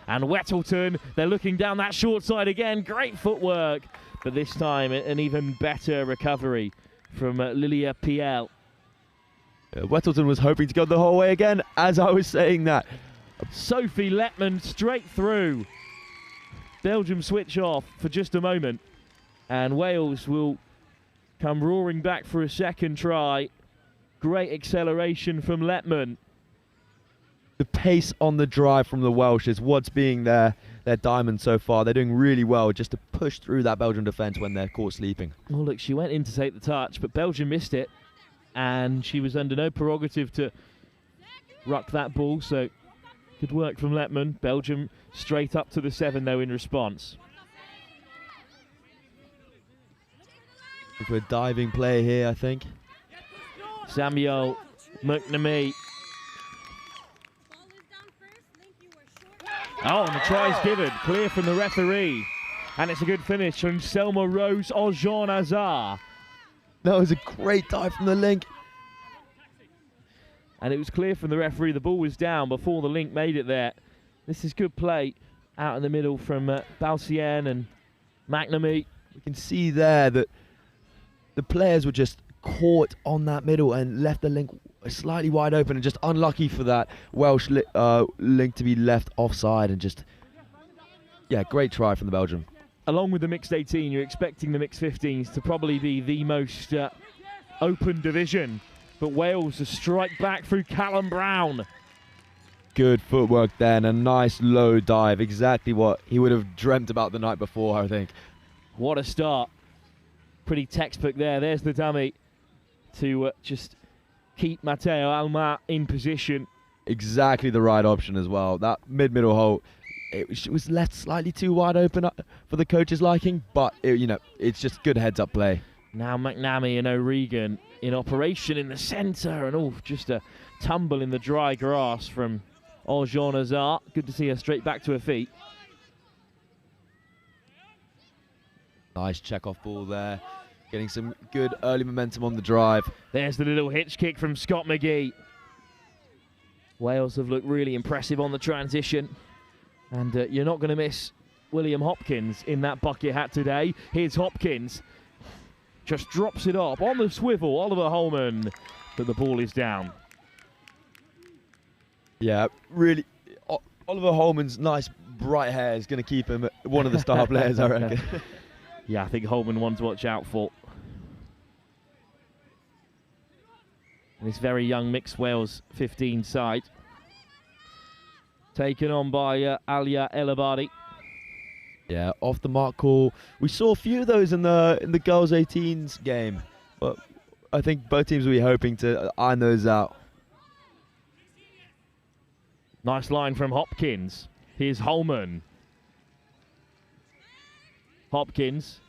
And Wettleton, they're looking down that short side again. Great footwork. But this time, an even better recovery from Lilia Piel. Wettleton was hoping to go the whole way again, as I was saying that. Sophie Letman straight through. Belgium switch off for just a moment. And Wales will come roaring back for a second try. Great acceleration from Letman. The pace on the drive from the Welsh is what's being their diamond so far. They're doing really well just to push through that Belgian defence when they're caught sleeping. Well, look, she went in to take the touch, but Belgium missed it, and she was under no prerogative to ruck that ball, so good work from Letman. Belgium straight up to the 7, though, in response. For a diving play here, I think. Samuel McNamee. Oh, and the try's given. Clear from the referee. And it's a good finish from Selma Rose Ojon Azar. That was a great dive from the link. And it was clear from the referee. The ball was down before the link made it there. This is good play out in the middle from Balsien and McNamee. You can see there that the players were just caught on that middle and left the link slightly wide open, and just unlucky for that Welsh link to be left offside. And just, yeah, great try from the Belgium. Along with the mixed 18, you're expecting the mixed 15s to probably be the most open division. But Wales a strike back through Callum Brown. Good footwork there and a nice low dive. Exactly what he would have dreamt about the night before, I think. What a start. Pretty textbook there. There's the dummy to just keep Matteo Alma in position. Exactly the right option as well. That middle hole, it was left slightly too wide open for the coach's liking, but it's just good heads-up play. Now McNamee and O'Regan in operation in the centre, and just a tumble in the dry grass from Ojon Azar. Good to see her straight back to her feet. Nice check-off ball there. Getting some good early momentum on the drive. There's the little hitch kick from Scott-McGee. Wales have looked really impressive on the transition. And you're not going to miss William Hopkins in that bucket hat today. Here's Hopkins. Just drops it up on the swivel. Oliver Holman. But the ball is down. Yeah, really. Oliver Holman's nice bright hair is going to keep him one of the star players, I reckon. Yeah, I think Holman one to watch out for. And this very young mixed Wales 15 side. Taken on by Alia Elabadi. Yeah, off the mark call. We saw a few of those in the girls 18s game, but I think both teams will be hoping to iron those out. Nice line from Hopkins. Here's Holman. Hopkins.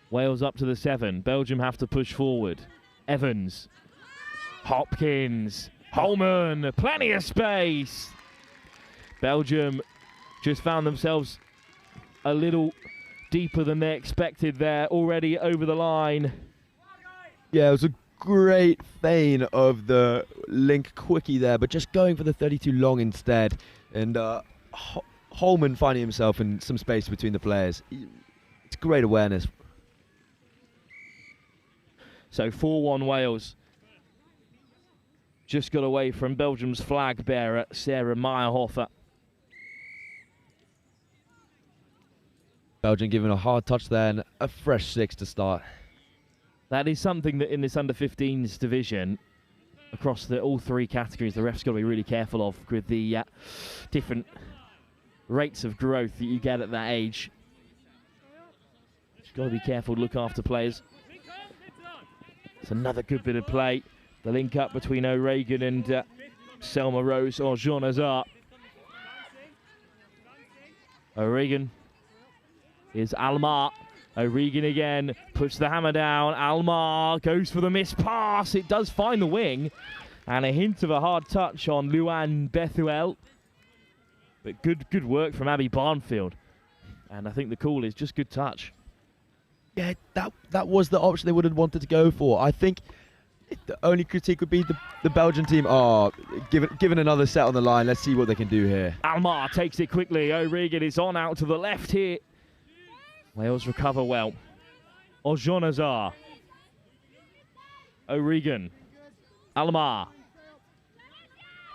Wales up to the 7. Belgium have to push forward. Evans, Hopkins, Holman, plenty of space. Belgium just found themselves a little deeper than they expected there, already over the line. Yeah, it was a great feign of the link quickie there, but just going for the 32 long instead. And Holman finding himself in some space between the players. It's great awareness. So 4-1 Wales. Just got away from Belgium's flag bearer, Sarah Meyerhofer. Belgium giving a hard touch there and a fresh 6 to start. That is something that in this under-15s division, across all three categories, the refs got to be really careful of with the different rates of growth that you get at that age. Just got to be careful to look after players. It's another good bit of play. The link up between O'Regan and Selma Rose or Jean Hazard. O'Regan is Almar. O'Regan again puts the hammer down. Almar goes for the missed pass. It does find the wing. And a hint of a hard touch on Luan Bethuel. But good work from Abby Barnfield. And I think the call is just good touch. Yeah, that was the option they would have wanted to go for. I think the only critique would be the Belgian team. Oh, given another set on the line. Let's see what they can do here. Almar takes it quickly. O'Regan is on out to the left here. Wales recover well. Jean Hazard. O'Regan. Almar.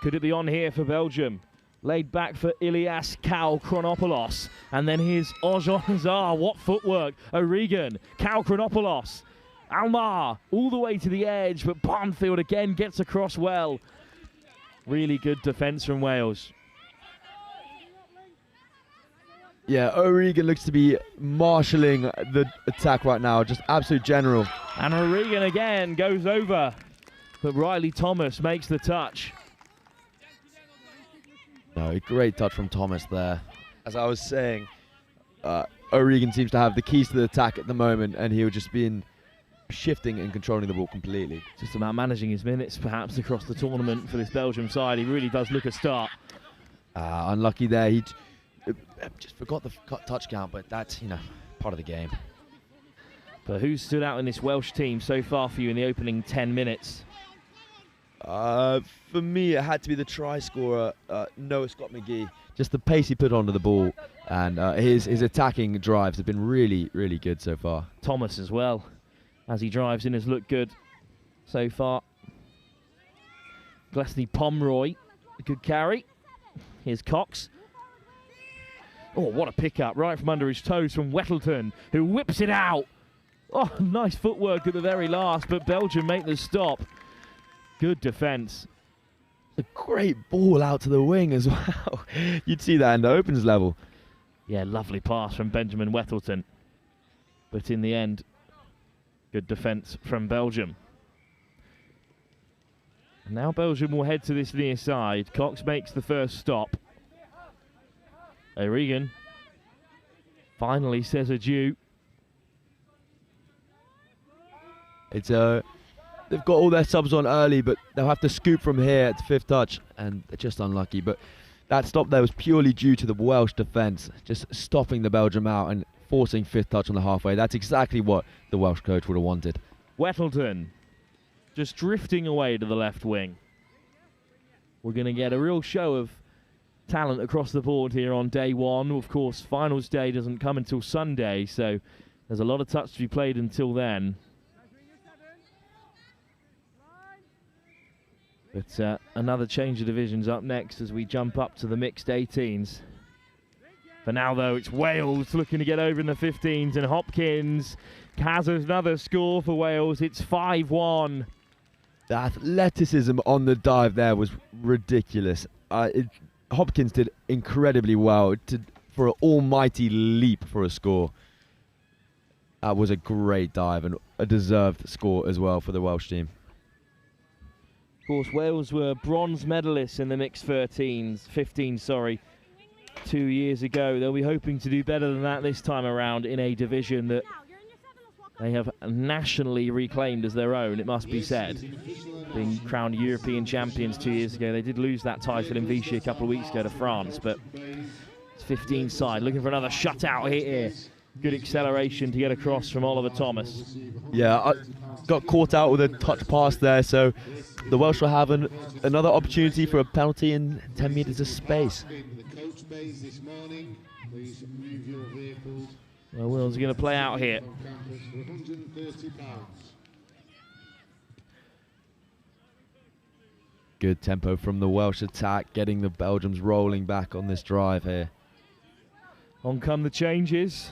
Could it be on here for Belgium? Laid back for Ilias Chronopoulos. And then here's Jean Hazard. What footwork. O'Regan. Chronopoulos. Almar all the way to the edge, but Barnfield again gets across well. Really good defence from Wales. Yeah, O'Regan looks to be marshalling the attack right now, just absolute general. And O'Regan again goes over, but Riley Thomas makes the touch. No, great touch from Thomas there. As I was saying, O'Regan seems to have the keys to the attack at the moment, and he'll just be shifting and controlling the ball completely. Just about managing his minutes perhaps across the tournament for this Belgium side. He really does look a start. Unlucky there. He just forgot the touch count, but that's, part of the game. But who's stood out in this Welsh team so far for you in the opening 10 minutes? For me, it had to be the try scorer, Noah Scott McGee. Just the pace he put onto the ball, and his attacking drives have been really, really good so far. Thomas as well, as he drives in, has looked good so far. Glasney Pomeroy, a good carry. Here's Cox. Oh, what a pickup right from under his toes from Wettleton, who whips it out. Oh, nice footwork at the very last, but Belgium make the stop. Good defence. A great ball out to the wing as well. You'd see that in the opens level. Yeah, lovely pass from Benjamin Wettleton. But in the end, good defence from Belgium. And now Belgium will head to this near side. Cox makes the first stop. O'Regan finally says adieu. It's they've got all their subs on early, but they'll have to scoop from here at the fifth touch, and they're just unlucky. But that stop there was purely due to the Welsh defence, just stopping the Belgium out and forcing fifth touch on the halfway. That's exactly what the Welsh coach would have wanted. Wettleton just drifting away to the left wing. We're going to get a real show of talent across the board here on day one. Of course, finals day doesn't come until Sunday, so there's a lot of touch to be played until then. But another change of divisions up next as we jump up to the mixed 18s. For now, though, it's Wales looking to get over in the 15s, and Hopkins has another score for Wales. It's 5-1. The athleticism on the dive there was ridiculous. Hopkins did incredibly well for an almighty leap for a score. That was a great dive and a deserved score as well for the Welsh team. Of course, Wales were bronze medalists in the mixed 15s, 2 years ago. They'll be hoping to do better than that this time around in a division that they have nationally reclaimed as their own, it must be said. Being crowned European champions 2 years ago. They did lose that title in Vichy a couple of weeks ago to France, but it's 15 side. Looking for another shutout hit here. Good acceleration to get across from Oliver Thomas. Yeah, I got caught out with a touch pass there, so the Welsh will have another opportunity for a penalty in 10 metres of space. Well, Will's going to play out here. Good tempo from the Welsh attack, getting the Belgians rolling back on this drive here. On come the changes.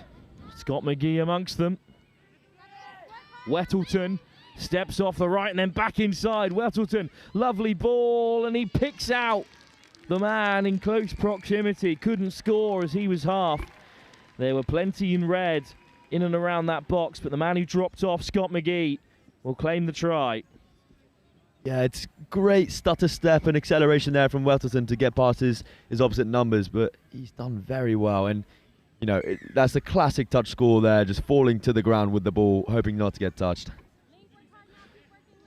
Scott McGee amongst them. Wettleton steps off the right and then back inside. Wettleton, lovely ball, and he picks out the man in close proximity. Couldn't score as he was half. There were plenty in red in and around that box, but the man who dropped off, Scott McGee, will claim the try. Yeah, it's great stutter step and acceleration there from Wettleton to get past his opposite numbers, but he's done very well. And, you know, that's a classic touch score there, just falling to the ground with the ball, hoping not to get touched.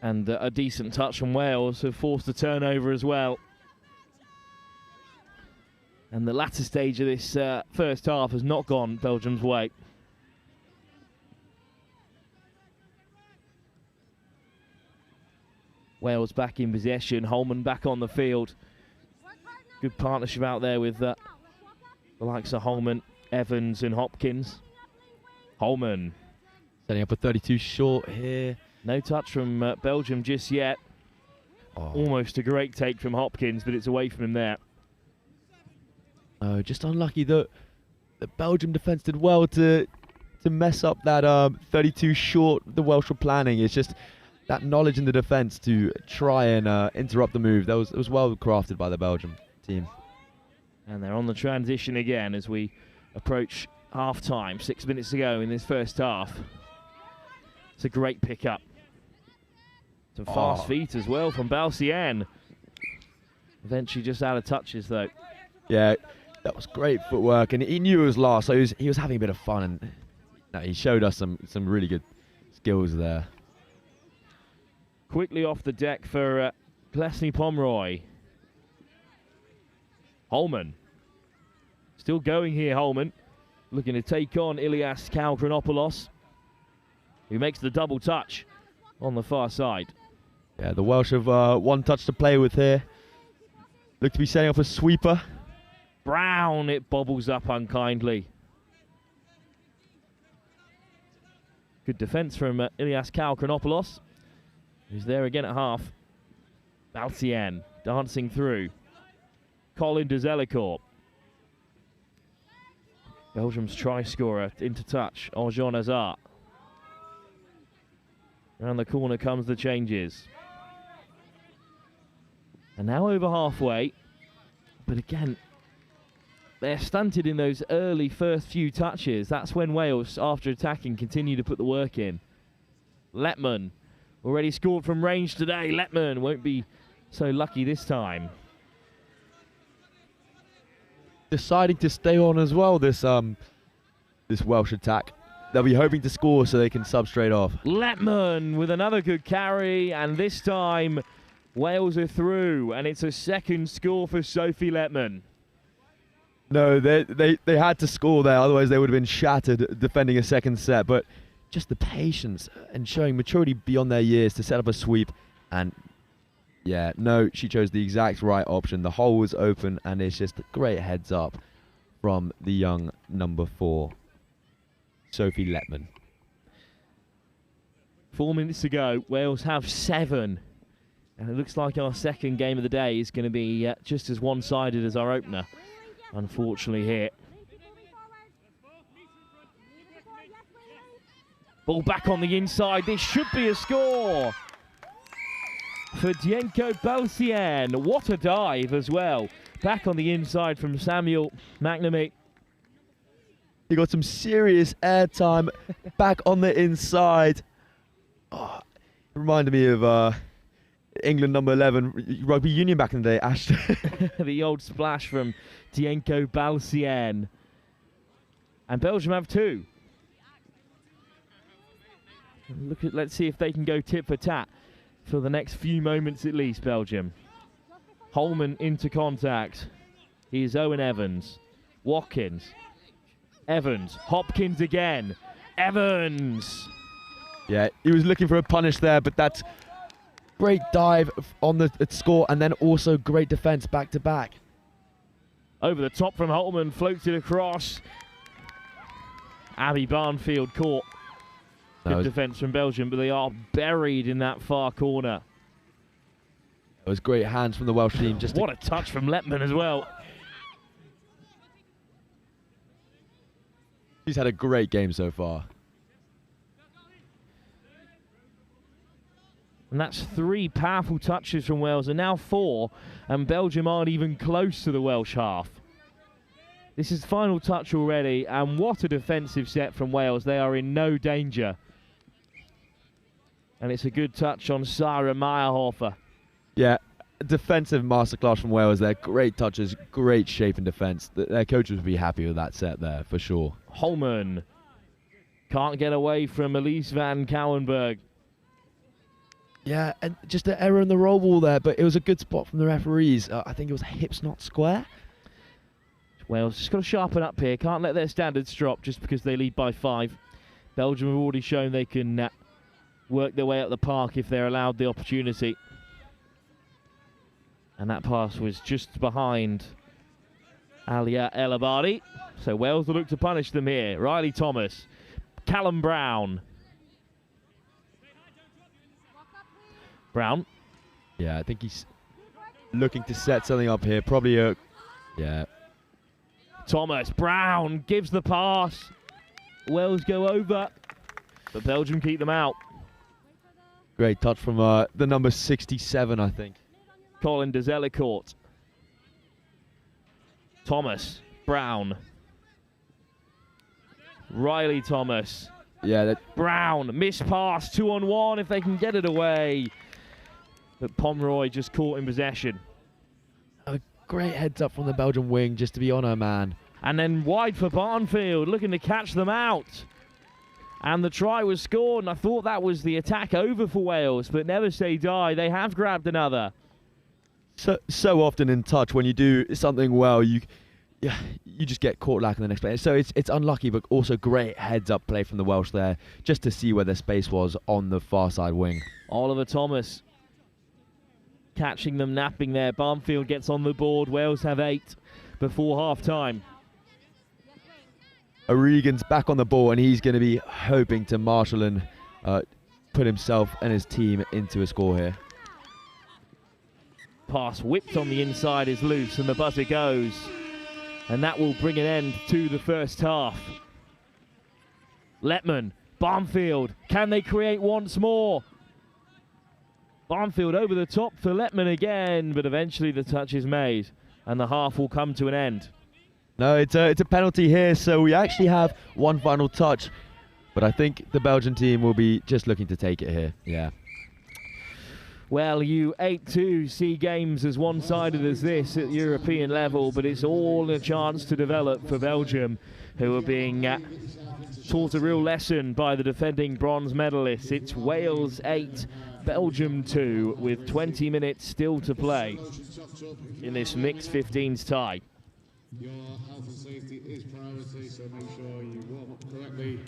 And a decent touch from Wales, who forced a turnover as well. And the latter stage of this first half has not gone Belgium's way. Wales back in possession, Holman back on the field. Good partnership out there with the likes of Holman, Evans and Hopkins. Holman. Setting up a 32 short here. No touch from Belgium just yet. Oh. Almost a great take from Hopkins, but it's away from him there. Oh, just unlucky that the Belgium defence did well to mess up that 32 short the Welsh were planning. It's just that knowledge in the defence to try and interrupt the move. It was well crafted by the Belgium team. And they're on the transition again as we approach half-time. 6 minutes to go in this first half. It's a great pick-up. Some fast feet as well from Balcien. Eventually just out of touches, though. Yeah, that was great footwork, and he knew it was last, so he was having a bit of fun, and no, he showed us some really good skills there. Quickly off the deck for Glesney Pomeroy. Holman. Still going here, Holman. Looking to take on Ilias Kalgranopoulos, who makes the double touch on the far side. Yeah, the Welsh have one touch to play with here. Look to be setting off a sweeper. Brown, it bobbles up unkindly. Good defence from Ilias Kalgranopoulos, who's there again at half. Balcien dancing through. Colin Dezelicourt. Belgium's try scorer into touch. Arjon Hazard. Around the corner comes the changes. And now over halfway. But again, they're stunted in those early first few touches. That's when Wales, after attacking, continue to put the work in. Letman already scored from range today. Letman won't be so lucky this time. Deciding to stay on as well, this Welsh attack. They'll be hoping to score so they can sub straight off. Letman with another good carry, and this time Wales are through, and it's a second score for Sophie Letman. No, they had to score there, otherwise they would have been shattered defending a second set. But just the patience and showing maturity beyond their years to set up a sweep. And yeah, no, she chose the exact right option. The hole was open, and it's just a great heads up from the young number 4, Sophie Letman. 4 minutes to go. Wales have 7. And it looks like our second game of the day is going to be just as one-sided as our opener, unfortunately, here. Ball back on the inside. This should be a score for Dienko Balcien. What a dive as well. Back on the inside from Samuel McNamee. He got some serious airtime back on the inside. Oh, it reminded me of England number 11 rugby union back in the day, Ashton. The old splash from Dienko Balcien. And Belgium have 2. Let's see if they can go tit for tat for the next few moments at least, Belgium. Holman into contact. Here's Owen Evans. Watkins. Evans. Hopkins again. Evans. Yeah, he was looking for a punish there, but that's great dive on the score, and then also great defence back to back. Over the top from Holman, floats it across. Abby Barnfield caught. Good defence from Belgium, but they are buried in that far corner. It was great hands from the Welsh team. What a touch from Letman as well. He's had a great game so far. And that's 3 powerful touches from Wales, and now 4, and Belgium aren't even close to the Welsh half. This is final touch already, and what a defensive set from Wales. They are in no danger. And it's a good touch on Sarah Meyerhofer. Yeah, defensive masterclass from Wales there. Great touches, great shape and defence. Their coaches would be happy with that set there, for sure. Holman can't get away from Elise van Kouwenberg. Yeah, and just an error in the roll ball there, but it was a good spot from the referees. I think it was hips not square. Wales just got to sharpen up here. Can't let their standards drop just because they lead by 5. Belgium have already shown they can work their way up the park if they're allowed the opportunity. And that pass was just behind Alia El Abadi. So Wales will look to punish them here. Riley Thomas, Callum Brown. Brown. Yeah, I think he's looking to set something up here. Probably a... Yeah. Thomas. Brown gives the pass. Wales go over, but Belgium keep them out. Great touch from the number 67, I think. Colin Dezelicourt. Thomas. Brown. Riley Thomas. Yeah, Brown. Missed pass. 2-on-1 if they can get it away. But Pomeroy just caught in possession. a great heads up from the Belgian wing just to be on her man. And then wide for Barnfield, looking to catch them out. And the try was scored, and I thought that was the attack over for Wales, but never say die. They have grabbed another. So often in touch, when you do something well, you just get caught lacking the next play. So it's unlucky, but also great heads-up play from the Welsh there, just to see where their space was on the far side wing. Oliver Thomas catching them napping there. Barnfield gets on the board. Wales have 8 before half-time. O'Regan's back on the ball, and he's going to be hoping to marshal and put himself and his team into a score here. Pass whipped on the inside is loose, and the buzzer goes. And that will bring an end to the first half. Letman, Barnfield, can they create once more? Barnfield over the top for Letman again, but eventually the touch is made, and the half will come to an end. No, it's a penalty here, so we actually have one final touch, but I think the Belgian team will be just looking to take it here. Yeah. Well, you 8-2 see games as one-sided as this at European level, but it's all a chance to develop for Belgium, who are being taught a real lesson by the defending bronze medalists. It's Wales 8, Belgium 2, with 20 minutes still to play in this mixed 15s tie. Your health and safety is priority, so make sure you warm up correctly.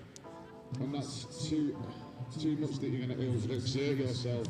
And that's too much that you're going to be able to exert yourself.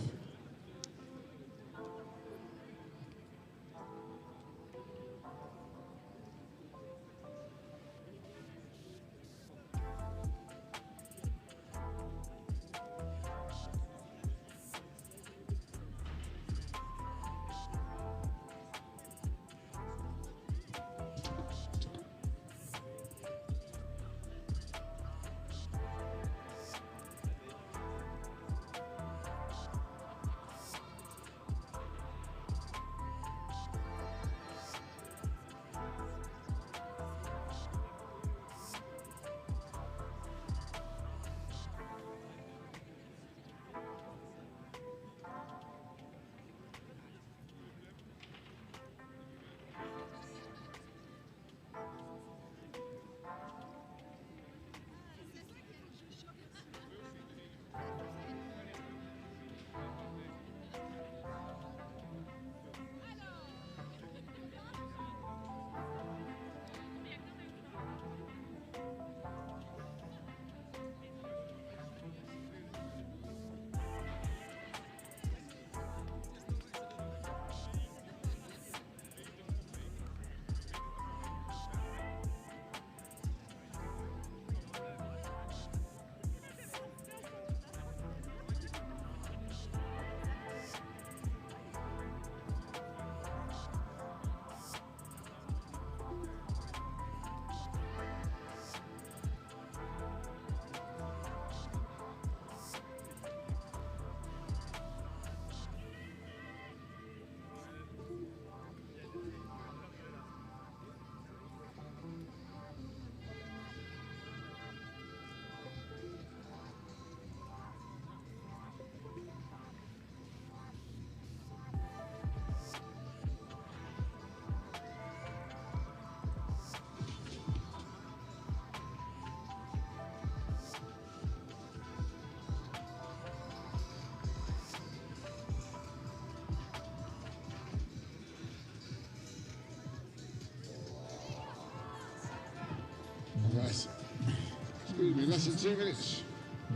Excuse me, less than 2 minutes.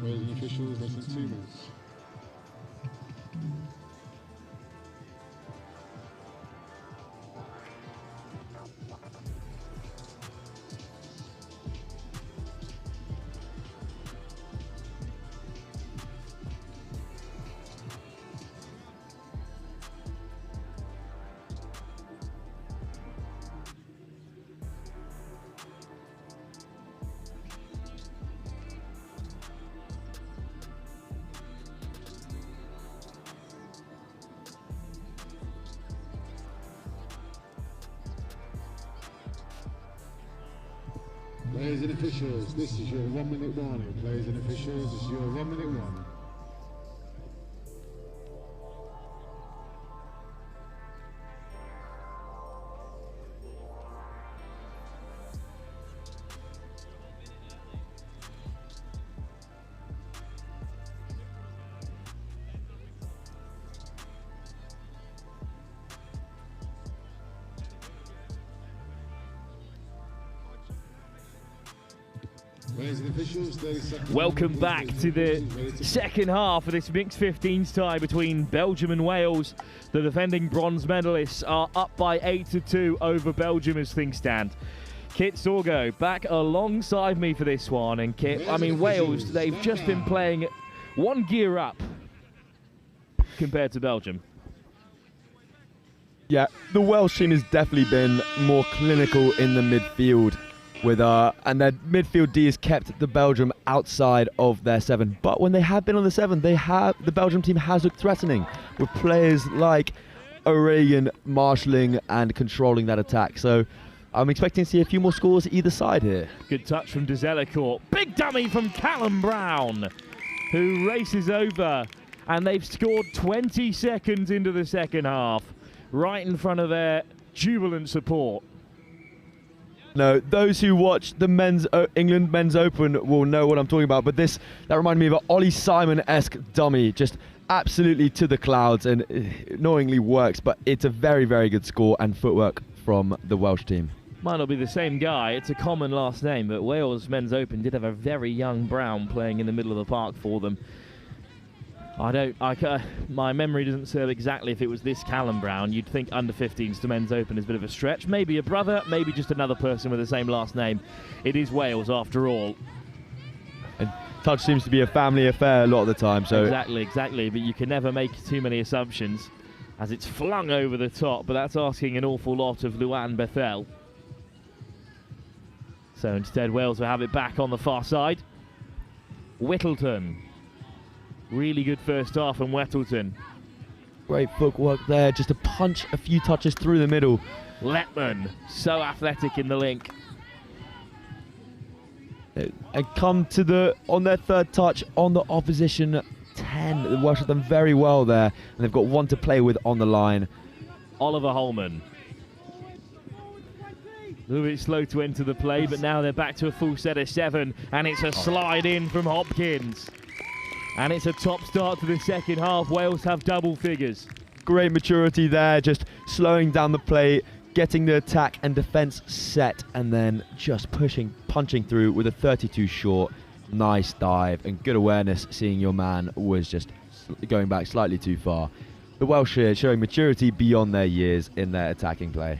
Raising officials, less than 2 minutes. Players and officials, this is your 1 minute warning. Players and officials, this is your 1 minute warning. Welcome back to the second half of this mixed 15s tie between Belgium and Wales. The defending bronze medalists are up by 8-2 over Belgium as things stand. Kit Sorgo back alongside me for this one. And Kit, I mean, Wales, they've just been playing one gear up compared to Belgium. Yeah, the Welsh team has definitely been more clinical in the midfield. And their midfield D has kept the Belgium outside of their 7. But when they have been on the 7, the Belgium team has looked threatening, with players like O'Regan marshalling and controlling that attack. So I'm expecting to see a few more scores either side here. Good touch from Dezelacourt. Big dummy from Callum Brown, who races over. And they've scored 20 seconds into the second half, right in front of their jubilant support. No, those who watch the England Men's Open will know what I'm talking about, but that reminded me of an Ollie Simon-esque dummy, just absolutely to the clouds, and annoyingly works, but it's a very, very good score and footwork from the Welsh team. Might not be the same guy, it's a common last name, but Wales Men's Open did have a very young Brown playing in the middle of the park for them. My memory doesn't serve exactly if it was this Callum Brown. You'd think under 15s to Men's Open is a bit of a stretch. Maybe a brother, maybe just another person with the same last name. It is Wales after all. And touch seems to be a family affair a lot of the time. So Exactly, but you can never make too many assumptions as it's flung over the top, but that's asking an awful lot of Luan Bethel. So instead Wales will have it back on the far side. Whittleton. Really good first half from Wettleton. Great footwork there, just to punch a few touches through the middle. Letman, so athletic in the link. And come to on their third touch on the opposition 10. The Welsh have done very well there, and they've got one to play with on the line. Oliver Holman. A little bit slow to enter the play, but now they're back to a full set of 7, and it's a slide in from Hopkins. And it's a top start to the second half. Wales have double figures. Great maturity there, just slowing down the play, getting the attack and defence set, and then just punching through with a 32 short. Nice dive and good awareness, seeing your man was just going back slightly too far. The Welsh here showing maturity beyond their years in their attacking play.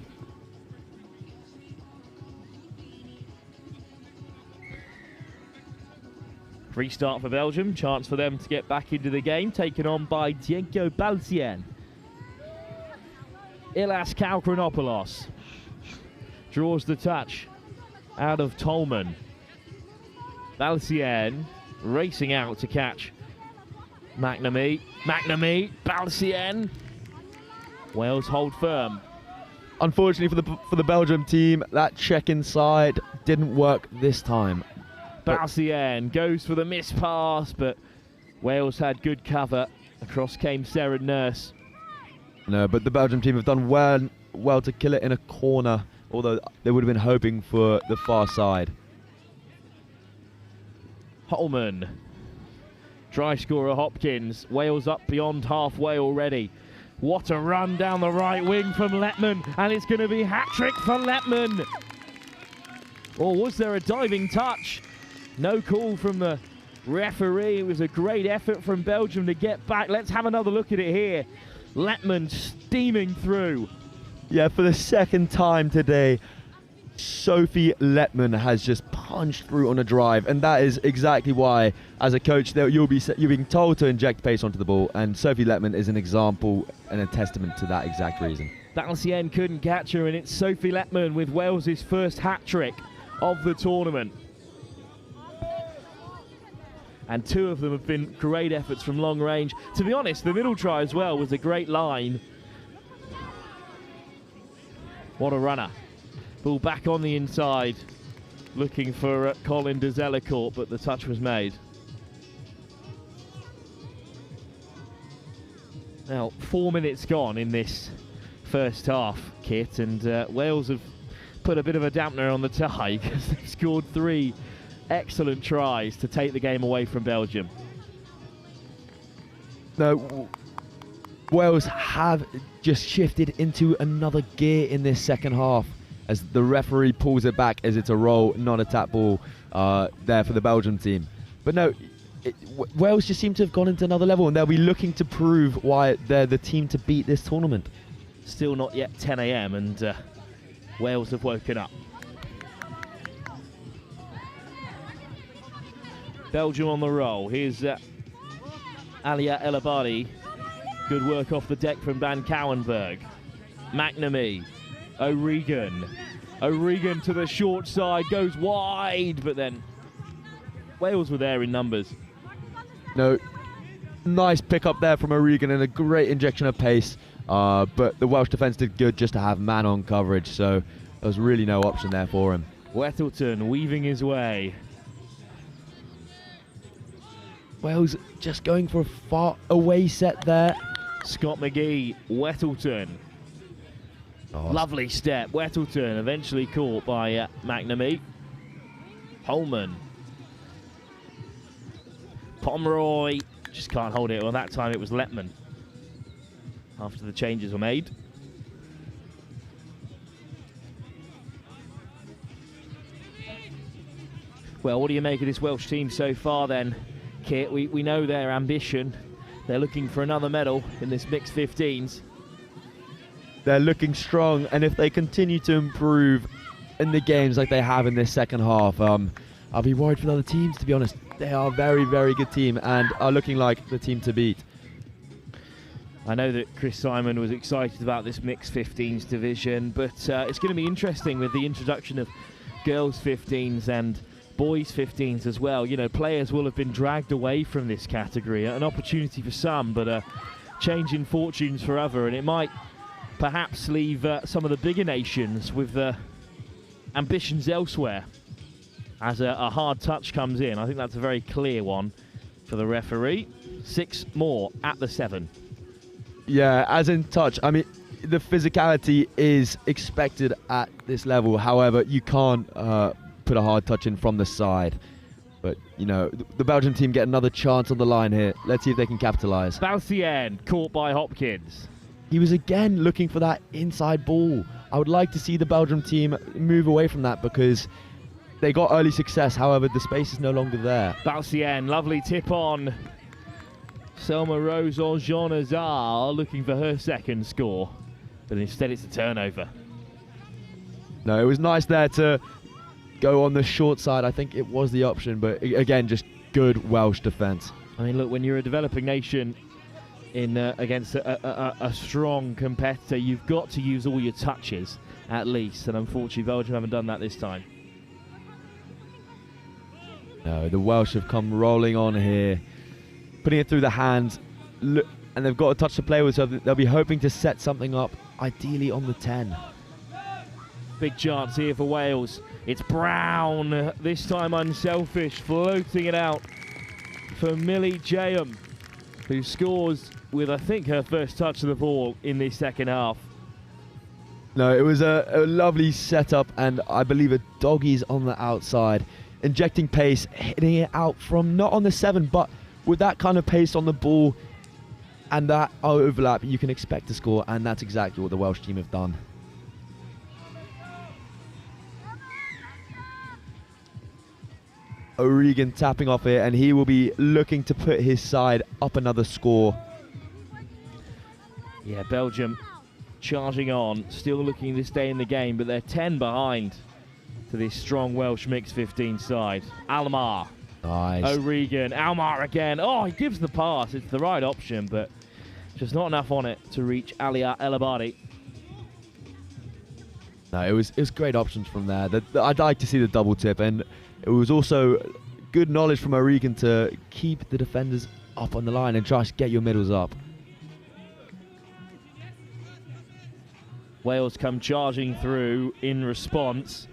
Restart for Belgium, chance for them to get back into the game, taken on by Diego Balcien. Ilas Kalkranopoulos draws the touch out of Tolman. Balcien racing out to catch McNamee, Balcien. Wales hold firm. Unfortunately for the Belgium team, that check inside didn't work this time. Balcien goes for the missed pass, but Wales had good cover. Across came Sarah Nurse. No, but the Belgium team have done well to kill it in a corner, although they would have been hoping for the far side. Holman. Try scorer Hopkins. Wales up beyond halfway already. What a run down the right wing from Letman, and it's going to be hat-trick for Letman. Or was there a diving touch? No call from the referee. It was a great effort from Belgium to get back. Let's have another look at it here. Letman steaming through. Yeah, for the second time today, Sophie Letman has just punched through on a drive, and that is exactly why, as a coach, you're being told to inject pace onto the ball, and Sophie Letman is an example and a testament to that exact reason. Valenciennes couldn't catch her, and it's Sophie Letman with Wales's first hat-trick of the tournament. And two of them have been great efforts from long range. To be honest, the middle try as well was a great line. What a runner. Ball back on the inside, looking for Colin de Zellecourt, but the touch was made. Now, 4 minutes gone in this first half, Kit, and Wales have put a bit of a dampener on the tie because they've scored 3 excellent tries to take the game away from Belgium. No, Wales have just shifted into another gear in this second half as the referee pulls it back as it's a roll, not a tap ball there for the Belgium team. But no, Wales just seem to have gone into another level, and they'll be looking to prove why they're the team to beat this tournament. Still not yet 10 a.m. and Wales have woken up. Belgium on the roll. Here's Alia El Abadi. Good work off the deck from Van Cowenberg. McNamee. O'Regan. O'Regan to the short side, goes wide, but then Wales were there in numbers. No, nice pick up there from O'Regan and a great injection of pace, but the Welsh defence did good just to have man on coverage, so there was really no option there for him. Wettleton weaving his way. Wales just going for a far away set there. Scott McGee, Wettleton. Oh, Lovely step. Wettleton eventually caught by McNamee. Holman. Pomeroy just can't hold it. Well, that time it was Letman after the changes were made. Well, what do you make of this Welsh team so far then, Kit? We know their ambition. They're looking for another medal in this mixed 15s. They're looking strong, and if they continue to improve in the games like they have in this second half, I'll be worried for the other teams, to be honest. They are a very, very good team and are looking like the team to beat. I know that Chris Simon was excited about this mixed 15s division, but it's going to be interesting with the introduction of girls 15s and boys 15s as well. You know, players will have been dragged away from this category. An opportunity for some, but a change in fortunes for other, and it might perhaps leave some of the bigger nations with ambitions elsewhere as a hard touch comes in. I think that's a very clear one for the referee. 6 more at the 7. Yeah, as in touch. I mean, the physicality is expected at this level. However, you can't put a hard touch in from the side. But, you know, the Belgian team get another chance on the line here. Let's see if they can capitalise. Balthien caught by Hopkins. He was again looking for that inside ball. I would like to see the Belgium team move away from that because they got early success. However, the space is no longer there. Balthien, lovely tip on. Selma Rose or Jean Azar looking for her second score, but instead it's a turnover. No, it was nice there to go on the short side. I think it was the option, but again, just good Welsh defence. I mean, look, when you're a developing nation in against a strong competitor, you've got to use all your touches at least, and unfortunately Belgium haven't done that this time. No, the Welsh have come rolling on here, putting it through the hands, and they've got a touch to play with, so they'll be hoping to set something up, ideally on the 10. Big chance here for Wales. It's Brown, this time unselfish, floating it out for Millie Jayham, who scores with, I think, her first touch of the ball in this second half. No, it was a lovely setup, and I believe a doggies on the outside, injecting pace, hitting it out from not on the 7, but with that kind of pace on the ball and that overlap, you can expect to score, and that's exactly what the Welsh team have done. O'Regan tapping off here, and he will be looking to put his side up another score. Yeah, Belgium charging on, still looking to stay in the game, but they're 10 behind to this strong Welsh mixed 15 side. Almar. Nice. O'Regan. Almar again. Oh, he gives the pass. It's the right option, but just not enough on it to reach Alia El Abadi. No, it was great options from there. I'd like to see the double tip, and it was also good knowledge from O'Regan to keep the defenders up on the line and try to get your middles up. Wales come charging through in response.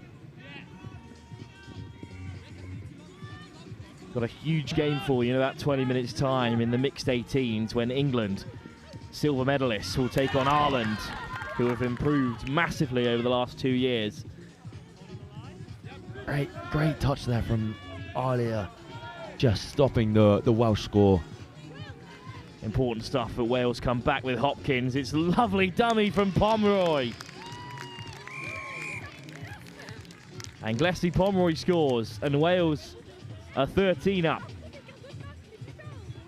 Got a huge game for you in about 20 minutes time in the mixed 18s when England, silver medalists, will take on Ireland, who have improved massively over the last 2 years. Great touch there from Alia, just stopping the Welsh score. Important stuff, but Wales come back with Hopkins. It's a lovely dummy from Pomeroy. And Gillespie Pomeroy scores, and Wales are 13 up.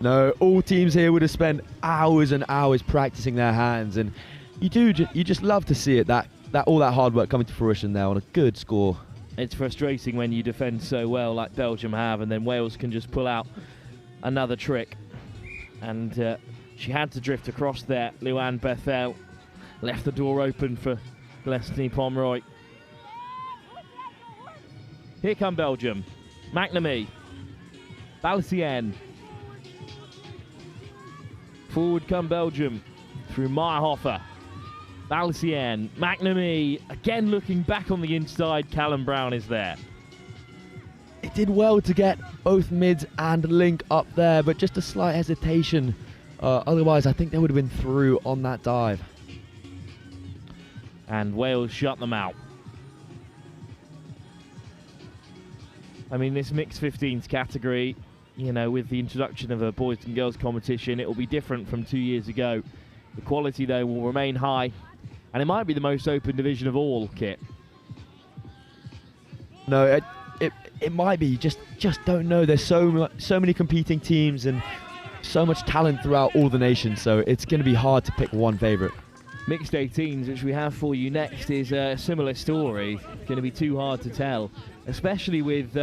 No, all teams here would have spent hours and hours practicing their hands, and you just love to see it, that all that hard work coming to fruition there on a good score. It's frustrating when you defend so well like Belgium have, and then Wales can just pull out another trick. And she had to drift across there. Luann Bethel left the door open for Gillespie Pomeroy. Here come Belgium. McNamee. Balsien. Forward come Belgium through Meyerhofer. Balsien. McNamee again looking back on the inside. Callum Brown is there. It did well to get both mids and Link up there, but just a slight hesitation. Otherwise, I think they would have been through on that dive. And Wales shut them out. I mean, this mixed 15s category, you know, with the introduction of a boys and girls competition, it will be different from 2 years ago. The quality, though, will remain high, and it might be the most open division of all, Kit. No, it might be. Just don't know. There's so many competing teams and so much talent throughout all the nations, so it's going to be hard to pick one favourite. Mixed 18s, which we have for you next, is a similar story. Going to be too hard to tell, especially with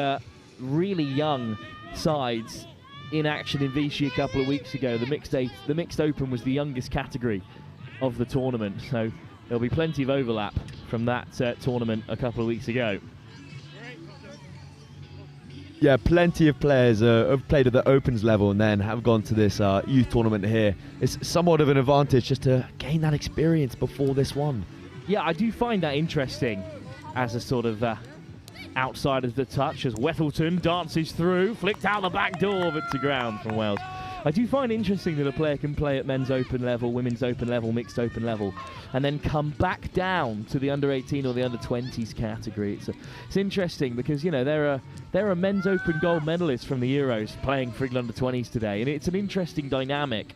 really young sides in action in Vichy a couple of weeks ago. The mixed open was the youngest category of the tournament, so there'll be plenty of overlap from that tournament a couple of weeks ago. Yeah, plenty of players have played at the Opens level and then have gone to this youth tournament here. It's somewhat of an advantage just to gain that experience before this one. Yeah, I do find that interesting as a sort of outside of the touch as Wethington dances through, flicked out the back door but to ground from Wales. I do find it interesting that a player can play at men's open level, women's open level, mixed open level, and then come back down to the under 18 or the under 20s category. It's interesting because, you know, there are men's open gold medalists from the Euros playing for England under 20s today, and it's an interesting dynamic.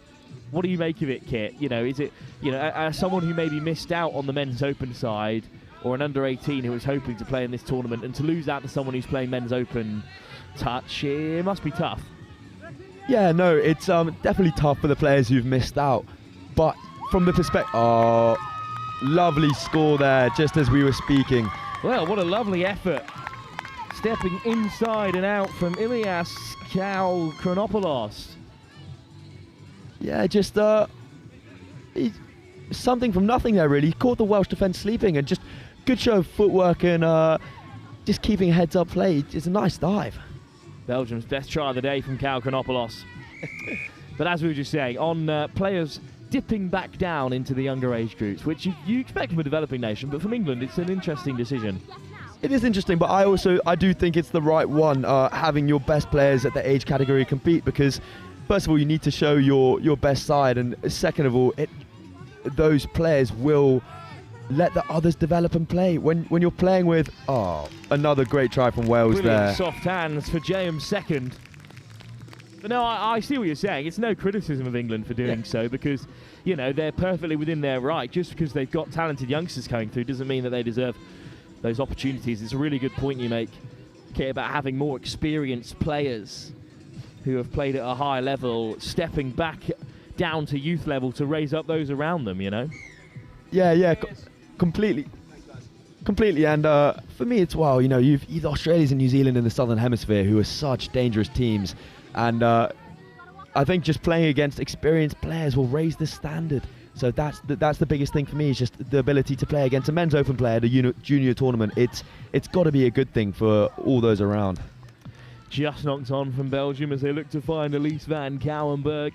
What do you make of it, Kit? You know, is it, you know, as someone who maybe missed out on the men's open side, or an under 18 who was hoping to play in this tournament, and to lose out to someone who's playing men's open touch, it must be tough. Yeah, no, it's definitely tough for the players who've missed out. But from the perspective... Oh, lovely score there, just as we were speaking. Well, what a lovely effort. Stepping inside and out from Ilias Chronopoulos. Yeah, just something from nothing there, really. He caught the Welsh defence sleeping, and just good show of footwork and just keeping heads up play. It's a nice dive. Belgium's best try of the day from Chronopoulos. But as we were just saying, on players dipping back down into the younger age groups, which you expect from a developing nation, but from England, it's an interesting decision. It is interesting, but I do think it's the right one, having your best players at the age category compete, because first of all, you need to show your best side, and second of all, those players will let the others develop and play. When you're playing with... Oh, another great try from Wales. Brilliant there. Soft hands for Jayham's second. But no, I see what you're saying. It's no criticism of England for doing so, because, you know, they're perfectly within their right. Just because they've got talented youngsters coming through doesn't mean that they deserve those opportunities. It's a really good point you make Kit, about having more experienced players who have played at a high level, stepping back down to youth level to raise up those around them, you know? Yeah, completely. And for me, it's you know, you've Australia's and New Zealand in the Southern Hemisphere who are such dangerous teams, and I think just playing against experienced players will raise the standard. So that's the biggest thing for me, is just the ability to play against a men's open player at a junior tournament. It's got to be a good thing for all those around. Just knocked on from Belgium as they look to find Elise van Kouwenberg.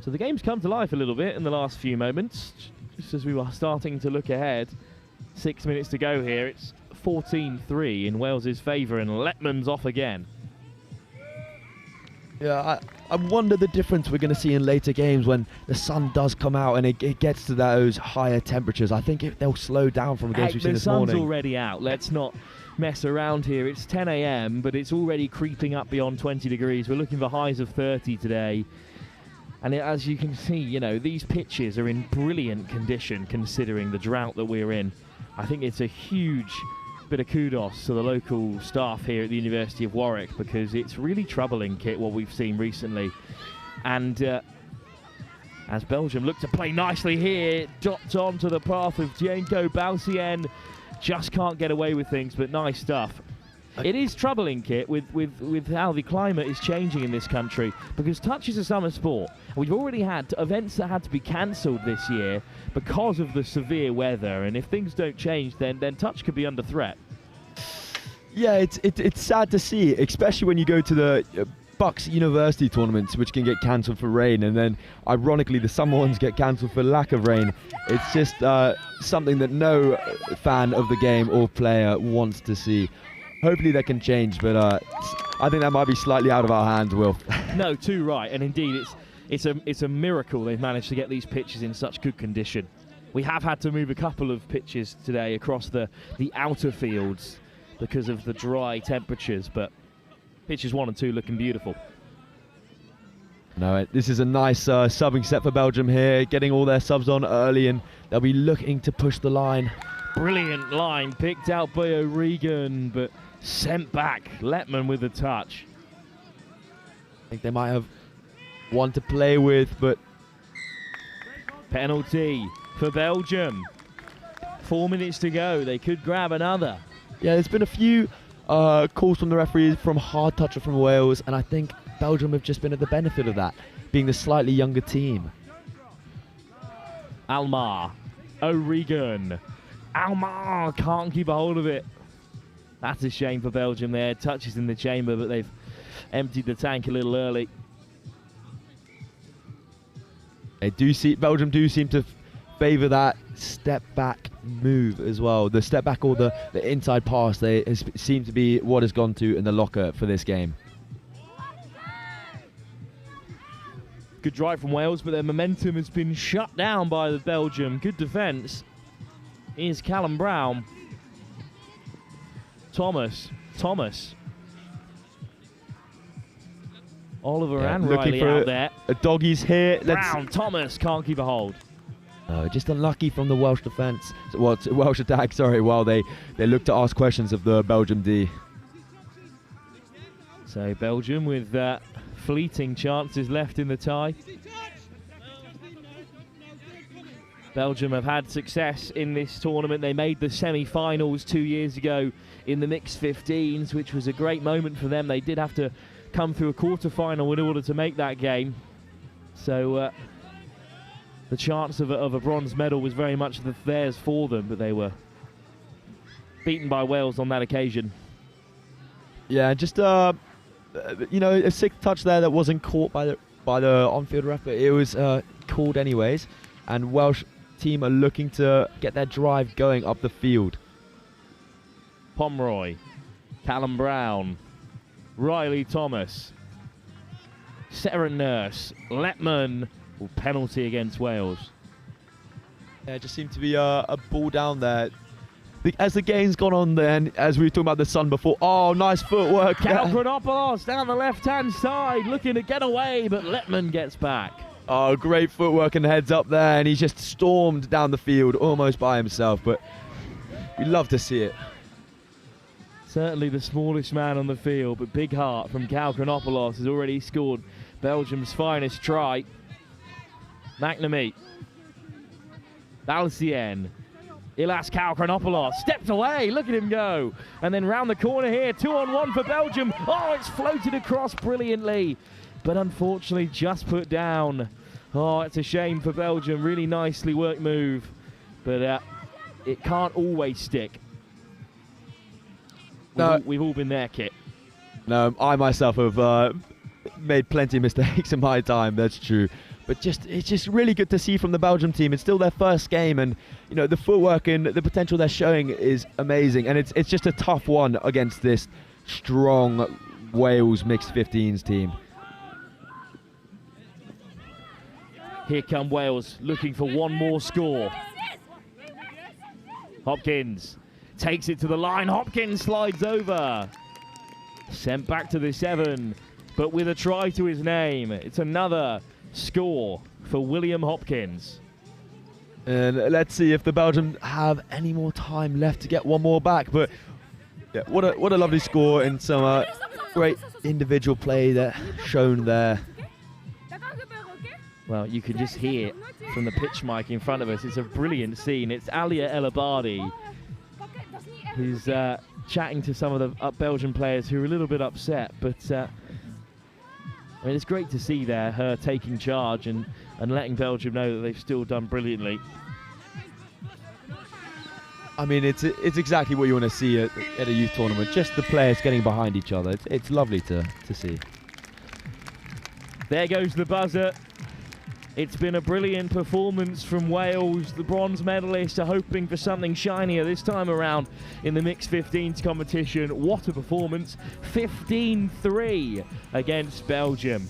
So the game's come to life a little bit in the last few moments, just as we were starting to look ahead. 6 minutes to go here. It's 14-3 in Wales's favour, and Letman's off again. Yeah, I wonder the difference we're going to see in later games when the sun does come out and it gets to those higher temperatures. I think they'll slow down from the games we've seen this morning. The sun's already out. Let's not mess around here. It's 10 a.m, but it's already creeping up beyond 20 degrees. We're looking for highs of 30 today. And as you can see, you know, these pitches are in brilliant condition considering the drought that we're in. I think it's a huge bit of kudos to the local staff here at the University of Warwick, because it's really troubling, Kit, what we've seen recently. And as Belgium look to play nicely here, dots onto the path of Dienko Balsien, just can't get away with things, but nice stuff. It is troubling, Kit, with how the climate is changing in this country, because touch is a summer sport. We've already had events that had to be cancelled this year because of the severe weather, and if things don't change, then touch could be under threat. Yeah, it's sad to see, especially when you go to the Bucks University tournaments, which can get cancelled for rain, and then ironically the summer ones get cancelled for lack of rain. It's just something that no fan of the game or player wants to see. Hopefully that can change, but I think that might be slightly out of our hands, Will. No, too right, and indeed it's a miracle they've managed to get these pitches in such good condition. We have had to move a couple of pitches today across the outer fields because of the dry temperatures, but pitches 1 and 2 looking beautiful. No, this is a nice subbing set for Belgium here, getting all their subs on early, and they'll be looking to push the line. Brilliant line picked out by O'Regan, but sent back. Letman with the touch. I think they might have one to play with, but penalty for Belgium. 4 minutes to go. They could grab another. Yeah, there's been a few calls from the referees from hard toucher from Wales, and I think Belgium have just been at the benefit of that, being the slightly younger team. Almar, O'Regan. Almar can't keep a hold of it. That's a shame for Belgium there. Touches in the chamber, but they've emptied the tank a little early. Belgium do seem to favour that step back move as well. The step back or the inside pass, they seem to be what has gone to in the locker for this game. Good drive from Wales, but their momentum has been shut down by the Belgium. Good defence. Is Callum Brown. Thomas. Oliver and Riley out there. A doggies here. Brown, Thomas can't keep a hold. Just unlucky from the Welsh defence. Well, Welsh attack, sorry, while they look to ask questions of the Belgium D. So Belgium with fleeting chances left in the tie. Belgium have had success in this tournament. They made the semi-finals 2 years ago in the mixed 15s, which was a great moment for them. They did have to come through a quarter-final in order to make that game. So the chance of a bronze medal was very much theirs for them, but they were beaten by Wales on that occasion. Yeah, just a sixth touch there that wasn't caught by the on-field ref, but it was called anyways. And Welsh team are looking to get their drive going up the field. Pomeroy, Callum Brown, Riley Thomas, Sarah Nurse, Letman. Penalty against Wales. Yeah, it just seemed to be a ball down there. As the game's gone on then, as we were talking about the sun before, oh, nice footwork. Kalkranopoulos down the left-hand side, looking to get away, but Letman gets back. Oh, great footwork and heads up there, and he's just stormed down the field almost by himself, but we love to see it. Certainly the smallest man on the field, but big heart from Kalkranopoulos has already scored Belgium's finest try. McNamee. Valcien. Ilas Kalkranopoulos stepped away, look at him go. And then round the corner here, 2-on-1 for Belgium. Oh, it's floated across brilliantly, but unfortunately just put down. Oh, it's a shame for Belgium, really nicely worked move, but it can't always stick. We've all been there, Kit. No, I myself have made plenty of mistakes in my time, that's true. But it's just really good to see from the Belgium team. It's still their first game, and you know the footwork and the potential they're showing is amazing. And it's just a tough one against this strong Wales mixed 15s team. Here come Wales looking for one more score. Hopkins takes it to the line. Hopkins slides over. Sent back to the 7, but with a try to his name. It's another score for William Hopkins. And let's see if the Belgium have any more time left to get one more back. But yeah, what a lovely score and some great individual play that shown there. Well, you can just hear from the pitch mic in front of us. It's a brilliant scene. It's Alia El Abadi who's chatting to some of the Belgian players who are a little bit upset, but I mean, it's great to see there her taking charge and letting Belgium know that they've still done brilliantly. I mean, it's exactly what you want to see at a youth tournament. Just the players getting behind each other. It's lovely to see. There goes the buzzer. It's been a brilliant performance from Wales. The bronze medalists are hoping for something shinier this time around in the mixed 15s competition. What a performance. 15-3 against Belgium.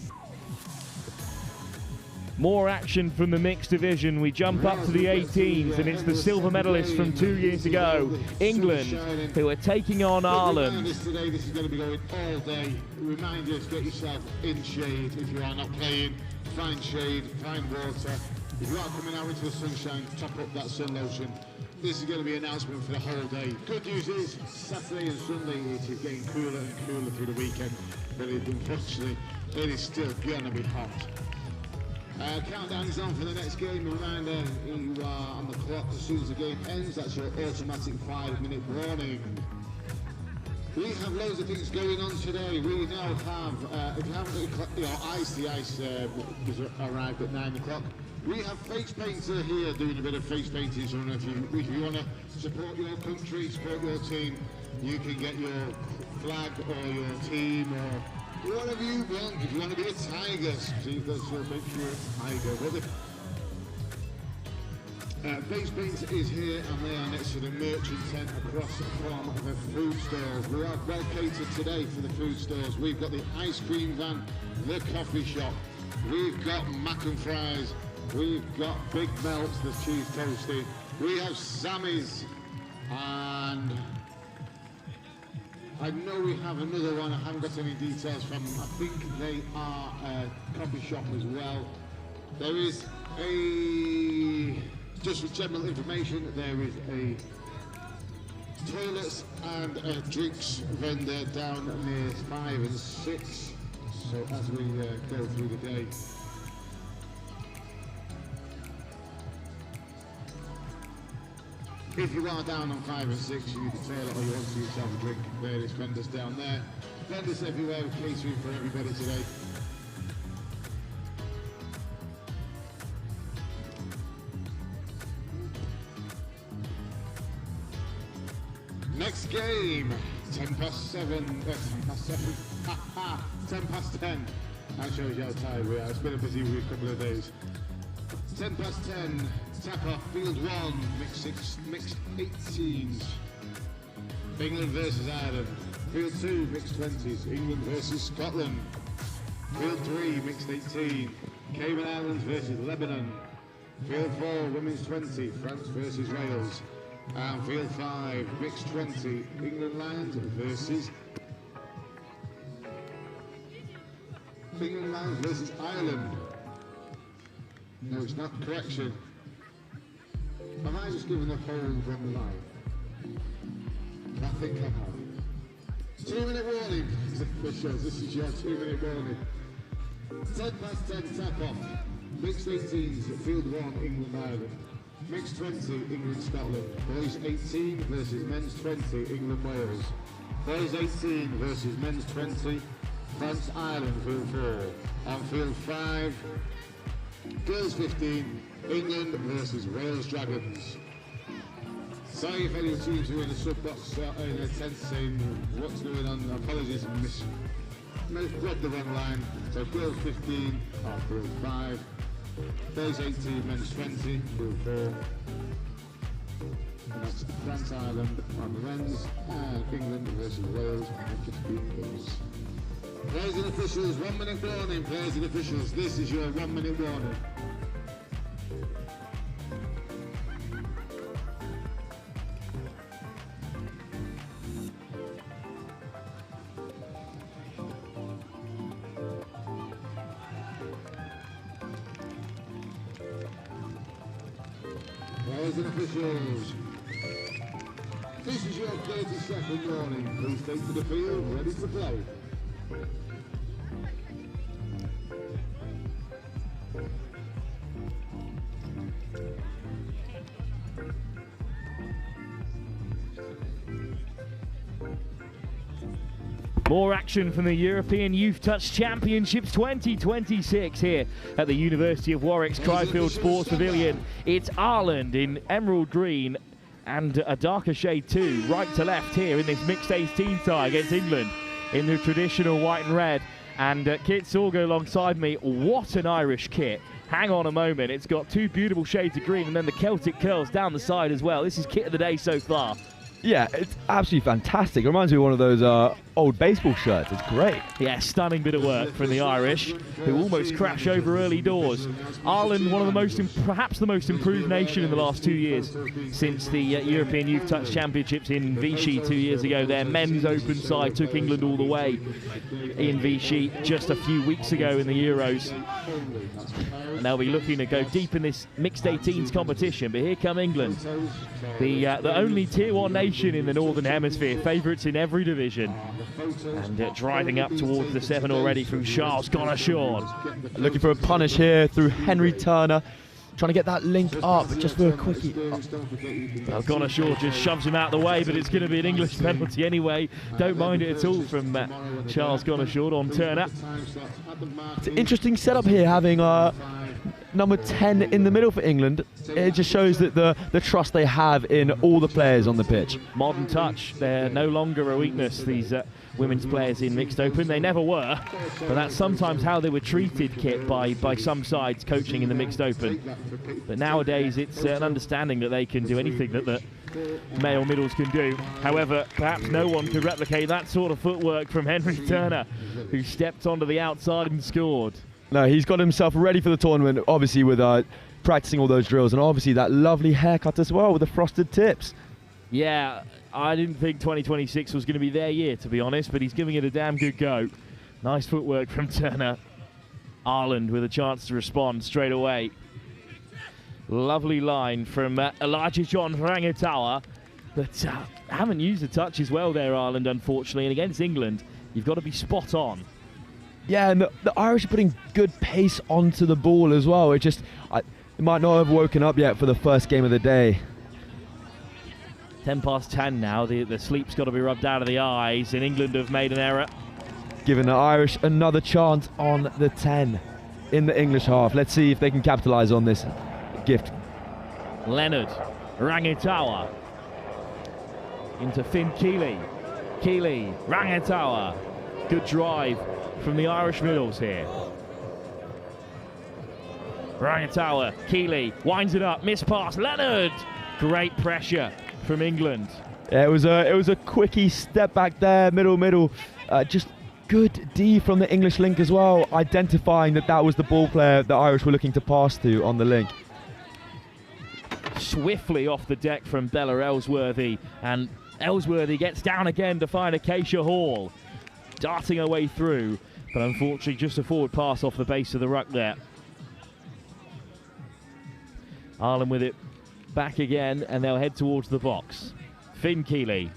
More action from the mixed division. We jump up to the 18s, and it's the silver medalists from 2 years ago, England, who are taking on Ireland. This is going to be going all day. Reminders, get yourself in shade if you are not playing. Find shade, find water. If you are coming out into the sunshine, top up that sun lotion. This is going to be an announcement for the whole day. Good news is, Saturday and Sunday it is getting cooler and cooler through the weekend, but unfortunately it is still going to be hot. Countdown is on for the next game. A reminder, you are on the clock as soon as the game ends. That's your automatic 5-minute warning. We have loads of things going on today. We now have, if you haven't got your ice, the ice was arrived at 9 o'clock. We have face painter here doing a bit of face painting, so if you want to support your country, support your team, you can get your flag or your team or whatever you want. If you want to be a tiger, see, that's what makes you a tiger. Face painter is here, and they are next to the merchant tent across from the food stalls. We are well catered today for the food stalls. We've got the ice cream van, the coffee shop, we've got mac and fries, we've got big melts, the cheese toasted, we have Sammy's, and I know we have another one. I haven't got any details from them. I think they are a coffee shop as well. There is just for general information, there is a toilets and a drinks vendor down near 5 and 6. So as we go through the day. If you are down on 5 and 6, you need a toilet or you want to yourself a drink, various vendors down there. Vendors everywhere, catering for everybody today. Next game, 10 past 7, 10 past 10. That shows you how tired we are. It's been a busy week, couple of days. 10 past 10, tap off, field 1, mixed 18s. England versus Ireland. Field 2, mixed 20s, England versus Scotland. Field 3, mixed 18, Cayman Islands versus Lebanon. Field 4, women's 20, France versus Wales. And field 5, mixed 20, England Lions versus Ireland. No, it's not. Correction. Have I just given the whole run live? I think I have. 2-minute warning. Officials, this is your 2-minute warning. 10 past 10 tap off. Mixed 18s, field 1, England Ireland. Mixed 20, England Scotland. Boys 18 versus men's 20, England Wales. Boys 18 versus men's 20, France Ireland, field 4. And field 5, girls 15, England versus Wales Dragons. Sorry if any teams were in the sub box in a tent saying what's going on. Apologies, misread the wrong line. So girls 15 are field 5, boys 18, men's 20, field 4. And that's France Ireland on the men's and England versus Wales on the 15 girls. Players and officials, 1 minute warning. Players and officials, this is your 1 minute warning. Players and officials, this is your 30-second warning. Please take to the field, ready to play. More action from the European Youth Touch Championships 2026 here at the University of Warwick's Cryfield Sports Pavilion. It's Ireland in emerald green and a darker shade too, right to left here in this mixed 18 tie against England in the traditional white and red. And Kit Sorgo alongside me. What an Irish kit. Hang on a moment, it's got two beautiful shades of green and then the Celtic curls down the side as well. This is kit of the day so far. Yeah, it's absolutely fantastic. It reminds me of one of those old baseball shirts. It's great. Yeah, stunning bit of work from the Irish, who almost crash over early doors. Ireland, one of the most, perhaps the most improved nation in the last 2 years since the European Youth Touch Championships in Vichy 2 years ago. Their men's open side took England all the way in Vichy just a few weeks ago in the Euros. And they'll be looking to go deep in this mixed 18s competition. But here come England, the only Tier 1 nation in the Northern Hemisphere, favourites in every division. And driving up towards the 7 already from Charles Gonachon. Looking for a punish here through Henry Turner. Trying to get that link up just for a quickie. Well, Gonachon just shoves him out of the way, but it's going to be an English penalty anyway. Don't mind it at all from Charles Gonachon on Turner. It's an interesting setup here, having number 10 in the middle for England. It just shows that the trust they have in all the players on the pitch. Modern touch, they're no longer a weakness, these women's players in mixed open. They never were, but that's sometimes how they were treated, Kit, by some sides coaching in the mixed open. But nowadays it's an understanding that they can do anything that the male middles can do. However, perhaps no one could replicate that sort of footwork from Henry Turner, who stepped onto the outside and scored. No, he's got himself ready for the tournament, obviously with practicing all those drills, and obviously that lovely haircut as well with the frosted tips. Yeah, I didn't think 2026 was going to be their year, to be honest, but he's giving it a damn good go. Nice footwork from Turner. Ireland with a chance to respond straight away. Lovely line from Elijah John Rangatawa, but haven't used the touches well there, Ireland, unfortunately, and against England, you've got to be spot on. Yeah, and the Irish are putting good pace onto the ball as well. It just, it might not have woken up yet for the first game of the day. 10 past 10 now, the sleep's got to be rubbed out of the eyes, and England have made an error. Giving the Irish another chance on the 10 in the English half. Let's see if they can capitalise on this gift. Leonard, Rangatawa, into Finn Keeley. Keeley, Rangatawa. Good drive from the Irish middles here. Rangatawa, Keeley, winds it up, miss pass, Leonard! Great pressure from England. Yeah, it was a quickie step back there, middle. Just good D from the English link as well, identifying that was the ball player the Irish were looking to pass to on the link. Swiftly off the deck from Bella Ellsworthy, and Ellsworthy gets down again to find Acacia Hall. Darting her way through, but unfortunately just a forward pass off the base of the ruck there. Ireland with it back again, and they'll head towards the box. Finn Keeley.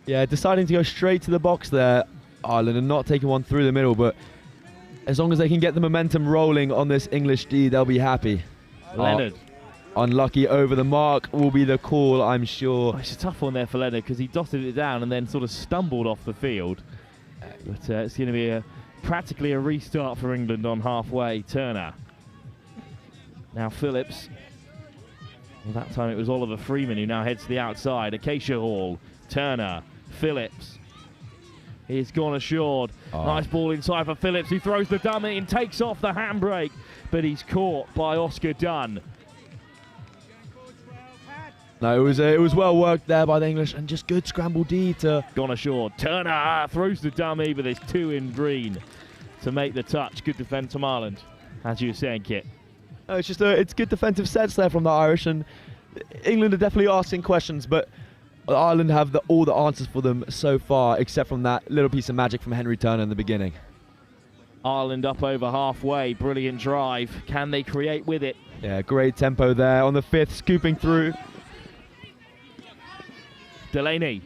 Yeah, deciding to go straight to the box there, Ireland, and not taking one through the middle, but as long as they can get the momentum rolling on this English D, they'll be happy. Leonard. Unlucky over the mark will be the call, I'm sure. Oh, it's a tough one there for Leonard because he dotted it down and then sort of stumbled off the field. But it's going to be practically a restart for England on halfway. Turner. Now Phillips. Well, that time it was Oliver Freeman who now heads to the outside. Acacia Hall. Turner. Phillips. He's gone assured. Oh. Nice ball inside for Phillips. He throws the dummy and takes off the handbrake. But he's caught by Oscar Dunn. No, it was well worked there by the English, and just good scramble D to... Gone ashore. Turner throws the dummy, but there's two in green to make the touch. Good defence from Ireland, as you were saying, Kit. No, it's good defensive sets there from the Irish, and England are definitely asking questions, but Ireland have all the answers for them so far, except from that little piece of magic from Henry Turner in the beginning. Ireland up over halfway. Brilliant drive. Can they create with it? Yeah, great tempo there on the fifth, scooping through. Delaney.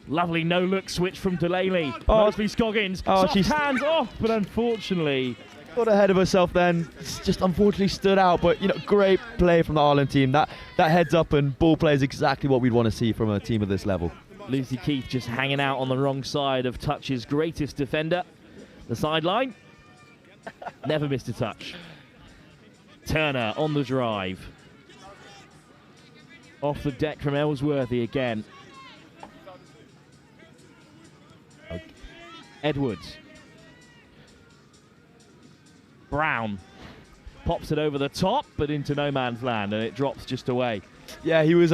Lovely no-look switch from Delaney. Oh. Mosby Scoggins. Oh, Soft hands off, but unfortunately... Got ahead of herself then, just unfortunately stood out, but great play from the Ireland team. That heads up and ball play is exactly what we'd want to see from a team of this level. Lucy Keith just hanging out on the wrong side of Touch's greatest defender. The sideline. Never missed a touch. Turner on the drive. Off the deck from Ellsworthy again. Okay. Edwards. Brown pops it over the top, but into no man's land, and it drops just away. Yeah, he was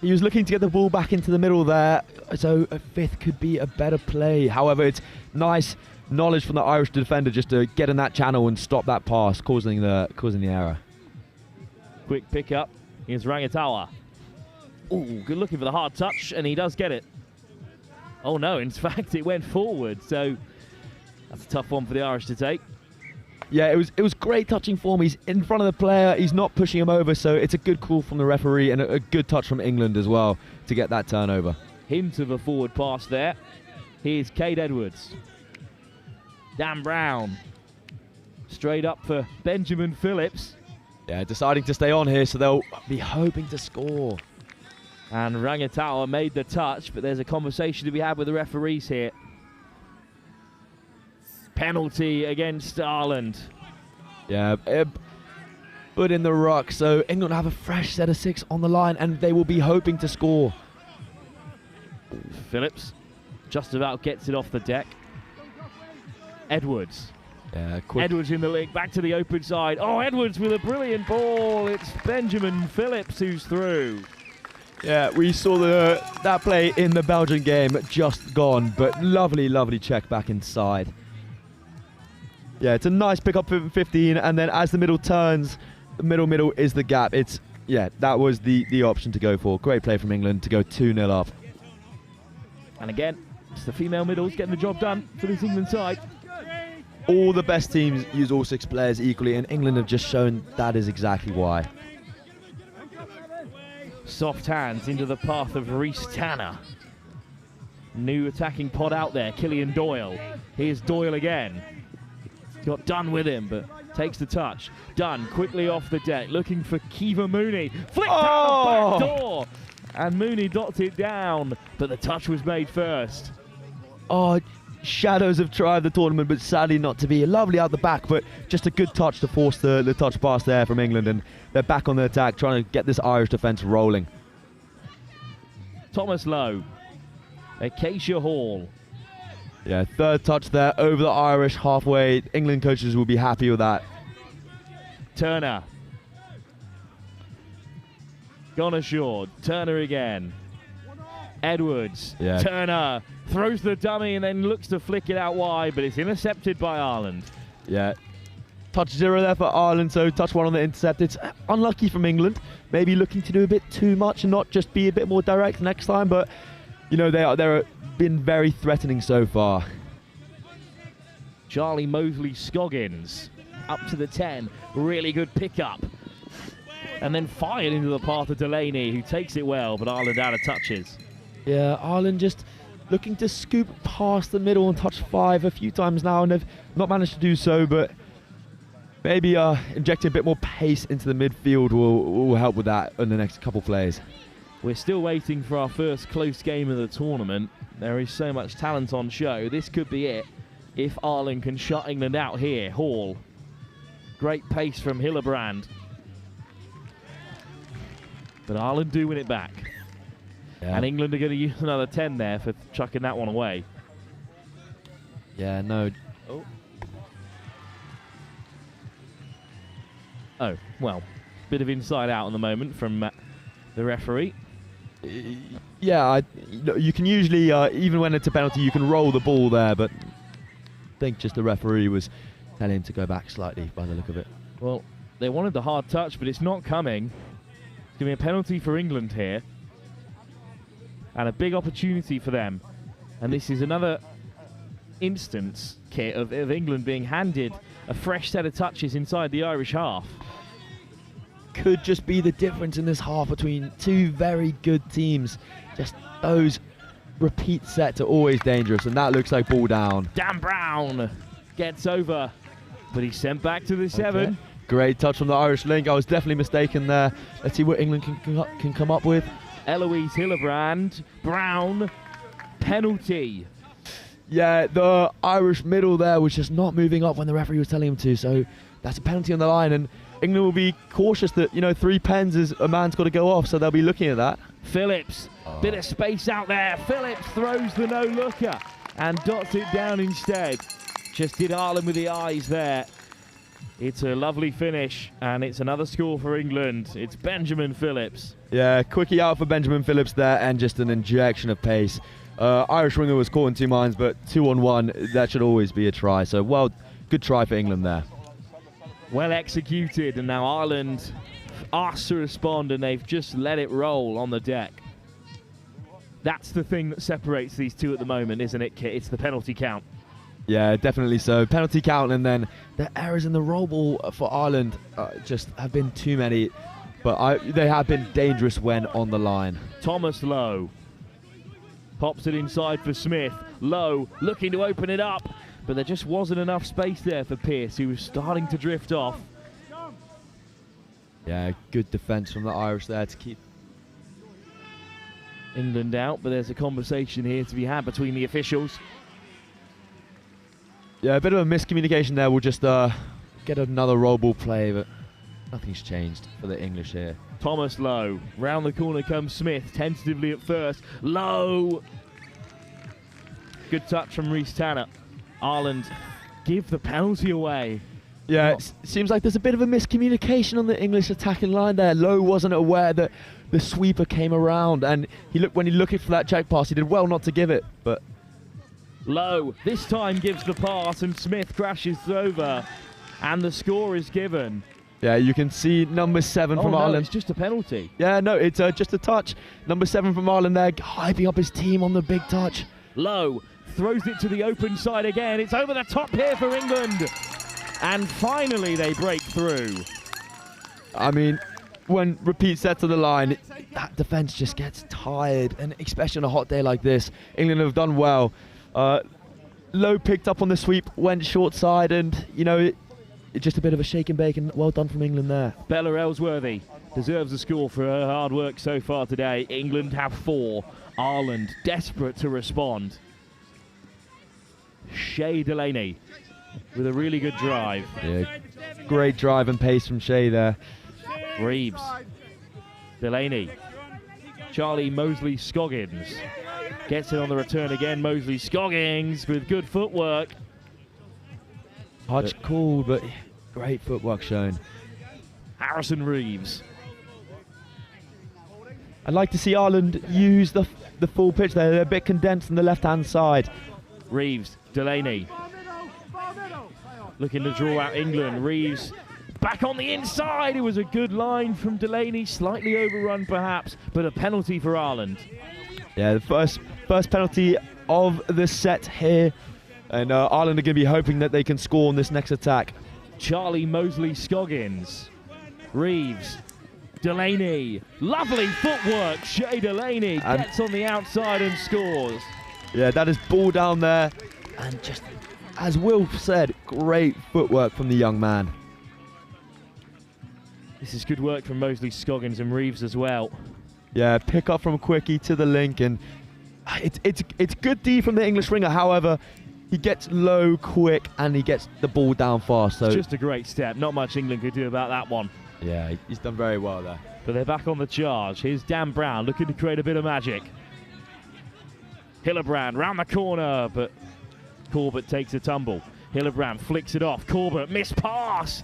looking to get the ball back into the middle there, so a fifth could be a better play. However, it's nice knowledge from the Irish defender just to get in that channel and stop that pass, causing the error. Quick pick up. Here's Rangatawa. Ooh, good looking for the hard touch, and he does get it. Oh no, in fact it went forward, so that's a tough one for the Irish to take. Yeah, it was great touching form. He's in front of the player, he's not pushing him over, so it's a good call from the referee and a good touch from England as well to get that turnover. Hint of a forward pass there. Here's Cade Edwards. Dan Brown. Straight up for Benjamin Phillips. Yeah, deciding to stay on here, so they'll be hoping to score. And Rangatawa made the touch, but there's a conversation to be had with the referees here. Penalty against Ireland. Yeah, put in the ruck, so England have a fresh set of 6 on the line, and they will be hoping to score. Phillips just about gets it off the deck. Edwards. Yeah, quick. Edwards in the link, back to the open side. Oh, Edwards with a brilliant ball. It's Benjamin Phillips who's through. Yeah, we saw that play in the Belgian game just gone, but lovely check back inside. Yeah, it's a nice pick up for 15, and then as the middle turns, the middle is the gap. That was the option to go for. Great play from England to go 2-0 up. And again, it's the female middles getting the job done for this England side. All the best teams use all 6 players equally, and England have just shown that is exactly why. Soft hands into the path of Reece Tanner. New attacking pod out there, Killian Doyle. Here's Doyle again. Got Dunn with him, but takes the touch. Dunn quickly off the deck, looking for Kiva Mooney. Flicked out the back door, and Mooney dots it down, but the touch was made first. Oh, Shadows have tried the tournament, but sadly not to be. Lovely out the back, but just a good touch to force the touch pass there from England, and they're back on the attack, trying to get this Irish defence rolling. Thomas Lowe. Acacia Hall. Yeah, third touch there over the Irish halfway. England coaches will be happy with that. Turner. Gone ashore. Turner again. Edwards. Yeah. Turner throws the dummy and then looks to flick it out wide, but it's intercepted by Ireland. Yeah. Touch 0 there for Ireland, so touch 1 on the intercept. It's unlucky from England. Maybe looking to do a bit too much and not just be a bit more direct next time, but they're been very threatening so far. Charlie Mosley Scoggins up to the 10. Really good pickup. And then fired into the path of Delaney, who takes it well, but Ireland out of touches. Yeah, Ireland just looking to scoop past the middle and touch 5 a few times now, and they've not managed to do so, but maybe injecting a bit more pace into the midfield will help with that in the next couple plays. We're still waiting for our first close game of the tournament. There is so much talent on show. This could be it if Ireland can shut England out here. Hall. Great pace from Hillebrand. But Ireland do win it back. Yeah. And England are going to use another 10 there for chucking that one away. Yeah, no. Oh, well, bit of inside out in the moment from the referee. Yeah, you can usually, even when it's a penalty, you can roll the ball there, but I think just the referee was telling him to go back slightly by the look of it. Well, they wanted the hard touch, but it's not coming. It's going to be a penalty for England here. And a big opportunity for them. And this is another instance, Kit, of England being handed a fresh set of touches inside the Irish half. Could just be the difference in this half between two very good teams. Just those repeat sets are always dangerous, and that looks like ball down. Dan Brown gets over, but he's sent back to the 7. Okay. Great touch from the Irish link. I was definitely mistaken there. Let's see what England can come up with. Eloise Hillebrand, Brown, penalty. Yeah, the Irish middle there was just not moving up when the referee was telling him to, so that's a penalty on the line, and England will be cautious that, 3 pens is a man's got to go off, so they'll be looking at that. Phillips, bit of space out there. Phillips throws the no-looker and dots it down instead. Just did Ireland with the eyes there. It's a lovely finish, and it's another score for England. It's Benjamin Phillips. Yeah, quickie out for Benjamin Phillips there, and just an injection of pace. Irish winger was caught in 2 minds, but 2-on-1, that should always be a try. So, well, good try for England there. Well executed, and now Ireland asked to respond, and they've just let it roll on the deck. That's the thing that separates these two at the moment, isn't it, Kit? It's the penalty count. Yeah, definitely so. Penalty count, and then the errors in the roll ball for Ireland just have been too many, but they have been dangerous when on the line. Thomas Lowe pops it inside for Smith. Lowe looking to open it up, but there just wasn't enough space there for Pearce, who was starting to drift off. Yeah, good defence from the Irish there to keep England out, but there's a conversation here to be had between the officials. Yeah, a bit of a miscommunication there. We'll just get another roll ball play, but nothing's changed for the English here. Thomas Lowe. Round the corner comes Smith, tentatively at first. Lowe. Good touch from Rhys Tanner. Ireland give the penalty away. Yeah, it seems like there's a bit of a miscommunication on the English attacking line there. Lowe wasn't aware that the sweeper came around, and when he looked for that check pass, he did well not to give it, but Lowe this time gives the pass, and Smith crashes over, and the score is given. Yeah, you can see number 7 from Ireland. It's just a penalty. Yeah, no, it's just a touch. Number 7 from Ireland there, hyping up his team on the big touch. Lowe throws it to the open side again. It's over the top here for England. And finally they break through. I mean, when repeat sets to the line, that defence just gets tired, and especially on a hot day like this, England have done well. Lowe picked up on the sweep, went short side, and it's just a bit of a shake and bake, and well done from England there. Bella Ellsworthy deserves a score for her hard work so far today. England have 4. Ireland desperate to respond. Shea Delaney with a really good drive. Yeah, great drive and pace from Shea there. Reeves, Delaney, Charlie Mosley-Scoggins gets it on the return again. Mosley-Scoggins with good footwork. Touch cool, but great footwork shown. Harrison Reeves. I'd like to see Ireland use the full pitch there. They're a bit condensed on the left-hand side. Reeves, Delaney looking to draw out England. Reeves back on the inside. It was a good line from Delaney, slightly overrun perhaps, but a penalty for Ireland. Yeah, the first penalty of the set here, and Ireland are going to be hoping that they can score on this next attack. Charlie Mosley-Scoggins. Reeves Delaney, lovely footwork. Shea Delaney gets on the outside and scores. Yeah, that is ball down there. And just, as Will said, great footwork from the young man. This is good work from Moseley, Scoggins and Reeves as well. Yeah, pick up from Quickie to the link, and it's good D from the English winger. However, he gets low quick and he gets the ball down fast. So it's just a great step. Not much England could do about that one. Yeah, he's done very well there. But they're back on the charge. Here's Dan Brown looking to create a bit of magic. Hillebrand round the corner, but Corbett takes a tumble. Hillebrand flicks it off. Corbett, missed pass.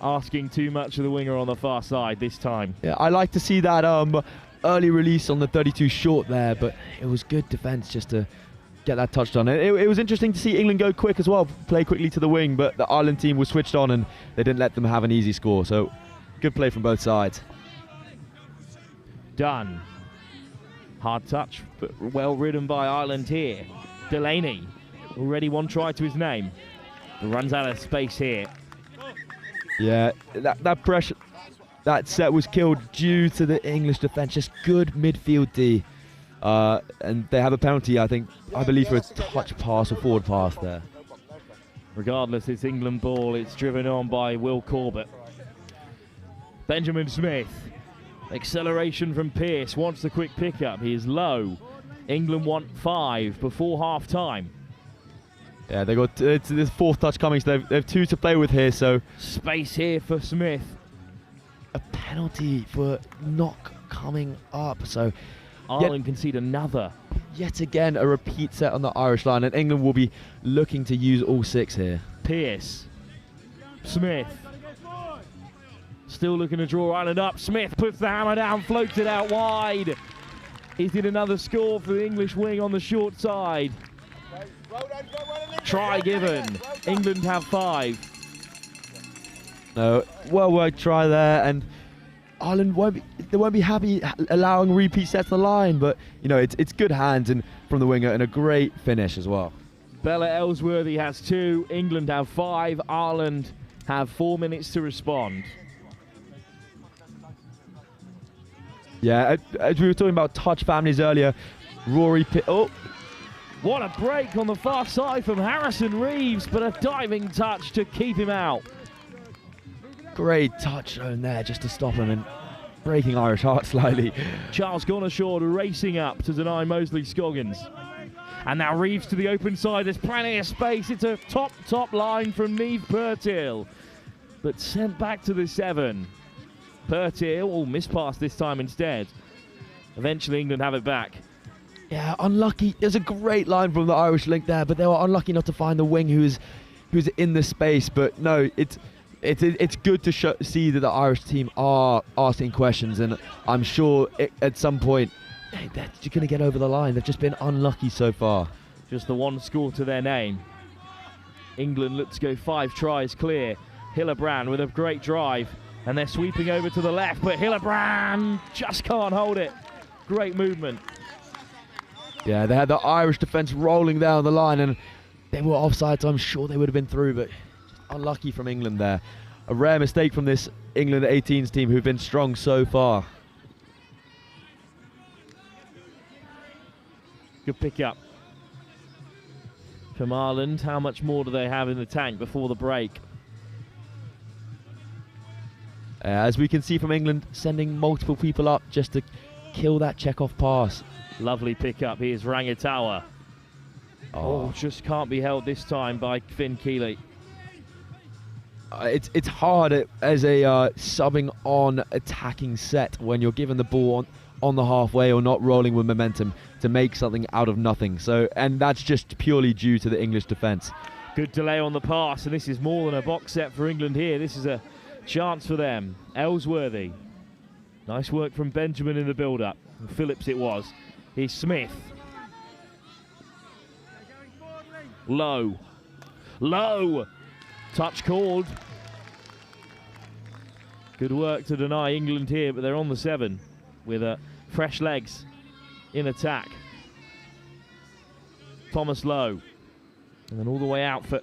Asking too much of the winger on the far side this time. Yeah, I like to see that early release on the 32 short there, but it was good defence just to get that touchdown. It was interesting to see England go quick as well, play quickly to the wing, but the Ireland team was switched on and they didn't let them have an easy score. So good play from both sides. Dunn. Hard touch, but well ridden by Ireland here. Delaney, already one try to his name. Runs out of space here. Yeah, that pressure, that set was killed due to the English defence. Just good midfield D. And they have a penalty, I believe, for a touch pass or forward pass there. Regardless, it's England ball. It's driven on by Will Corbett. Benjamin Smith. Acceleration from Pearce. Wants the quick pickup. He is low. England want 5 before half time. Yeah, they got this fourth touch coming, so they have 2 to play with here. So space here for Smith. A penalty for not coming up. So Ireland concede another. Yet again, a repeat set on the Irish line, and England will be looking to use all 6 here. Pearce. Smith. Still looking to draw Ireland up. Smith puts the hammer down, floats it out wide. He's in another score for the English wing on the short side. Try given. England have 5. No, well worked try there, and Ireland won't be happy allowing repeat sets on the line, but you know it's good hands and from the winger and a great finish as well. Bella Ellsworthy has 2. England have 5. Ireland have 4 minutes to respond. Yeah, as we were talking about touch families earlier, Rory What a break on the far side from Harrison Reeves, but a diving touch to keep him out. Great touch zone there just to stop him and breaking Irish heart slightly. Charles Gonarshaw racing up to deny Moseley Scoggins. And now Reeves to the open side. There's plenty of space. It's a top line from Niamh Purtill, but sent back to the 7. Purtill, missed pass this time instead. Eventually England have it back. Yeah, unlucky. There's a great line from the Irish link there, but they were unlucky not to find the wing who's in the space. But no, it's good to see that the Irish team are asking questions, and I'm sure at some point they're going to get over the line. They've just been unlucky so far. Just the 1 score to their name. England look to go 5 tries clear. Hillebrand with a great drive, and they're sweeping over to the left, but Hillebrand just can't hold it. Great movement. Yeah, they had the Irish defence rolling down the line, and they were offside, so I'm sure they would have been through, but unlucky from England there. A rare mistake from this England 18s team who've been strong so far. Good pick up from Ireland. How much more do they have in the tank before the break? As we can see from England, sending multiple people up just to kill that check-off pass. Lovely pick up. Here's Rangatawa. Just can't be held this time by Finn Keeley. It's hard as a subbing on attacking set when you're given the ball on the halfway or not rolling with momentum to make something out of nothing. And that's just purely due to the English defence. Good delay on the pass, and this is more than a box set for England here. This is a chance for them. Ellsworthy. Nice work from Benjamin in the build-up. Phillips it was. Here's Smith. Low. Touch called. Good work to deny England here, but they're on the 7 with fresh legs in attack. Thomas Lowe. And then all the way out for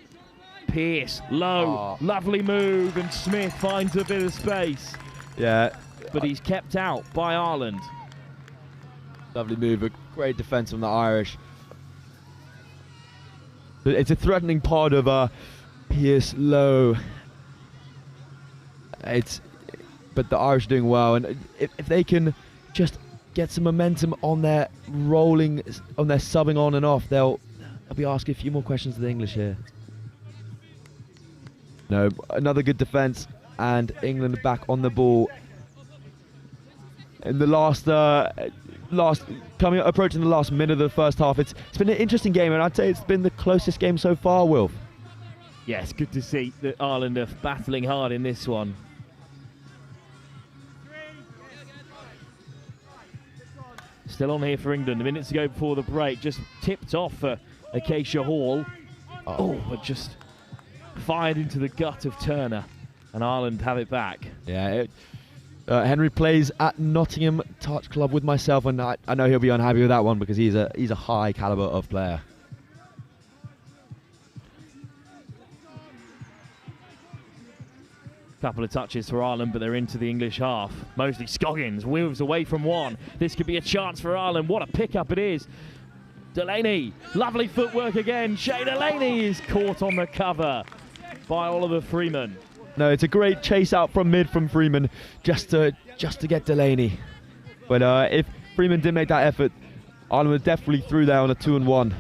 Pearce. Lowe. Lovely move, and Smith finds a bit of space. Yeah, but he's kept out by Ireland. Lovely move, a great defence from the Irish. It's a threatening part of Pierce Low. But the Irish are doing well, and if they can just get some momentum on their rolling, on their subbing on and off, they'll be asking a few more questions to the English here. No, another good defence, and England back on the ball. In the approaching the last minute of the first half, it's been an interesting game, and I'd say it's been the closest game so far, Wilf. Yes, good to see that Ireland are battling hard in this one. Still on here for England. A minute to go before the break. Just tipped off for Acacia Hall. But just fired into the gut of Turner. And Ireland have it back. Yeah, Henry plays at Nottingham Touch Club with myself, and I know he'll be unhappy with that one because he's a high caliber of player. Couple of touches for Ireland, but they're into the English half. Mosley Scoggins moves away from one. This could be a chance for Ireland. What a pickup it is. Delaney, lovely footwork again. Shay Delaney is caught on the cover by Oliver Freeman. No, it's a great chase out from mid from Freeman just to get Delaney. But if Freeman didn't make that effort, Ireland was definitely through there on a 2-on-1.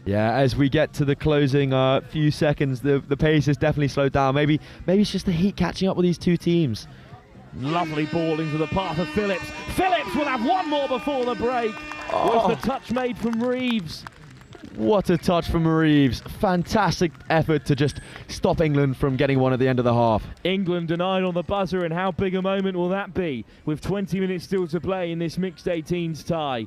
Yeah, as we get to the closing few seconds, the pace has definitely slowed down. Maybe it's just the heat catching up with these two teams. Lovely ball into the path of Phillips. Phillips will have one more before the break. Was the touch made from Reeves? What a touch from Reeves. Fantastic effort to just stop England from getting one at the end of the half. England denied on the buzzer, and how big a moment will that be with 20 minutes still to play in this mixed 18s tie.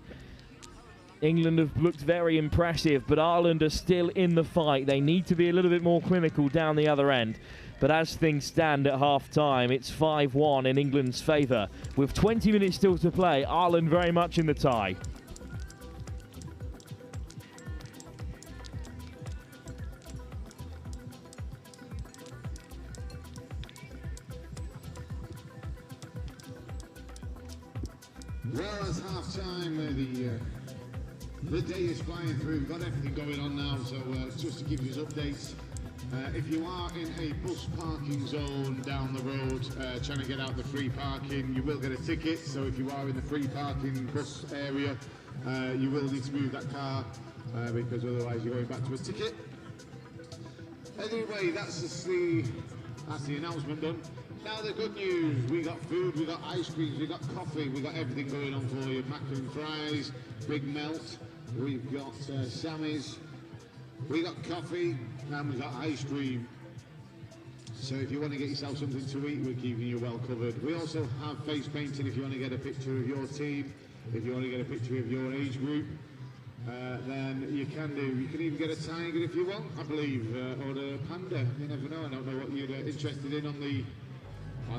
England have looked very impressive, but Ireland are still in the fight. They need to be a little bit more clinical down the other end. But as things stand at half-time, it's 5-1 in England's favour. With 20 minutes still to play, Ireland very much in the tie. Well, it's half-time. The day is flying through. We've got everything going on now, so just to give you updates. If you are in a bus parking zone down the road trying to get out the free parking, you will get a ticket. So if you are in the free parking bus area, you will need to move that car because otherwise you're going back to a ticket. Anyway, that's the announcement done. Now the good news, we got food, we got ice creams, we got coffee, we got everything going on for you. Mac and fries, big melt, we've got Sammy's, we got coffee, and we got ice cream. So if you want to get yourself something to eat, we're keeping you well covered. We also have face painting if you want to get a picture of your team, if you want to get a picture of your age group. Then you can do. You can even get a tiger if you want, I believe, or a panda. You never know. I don't know what you're interested in on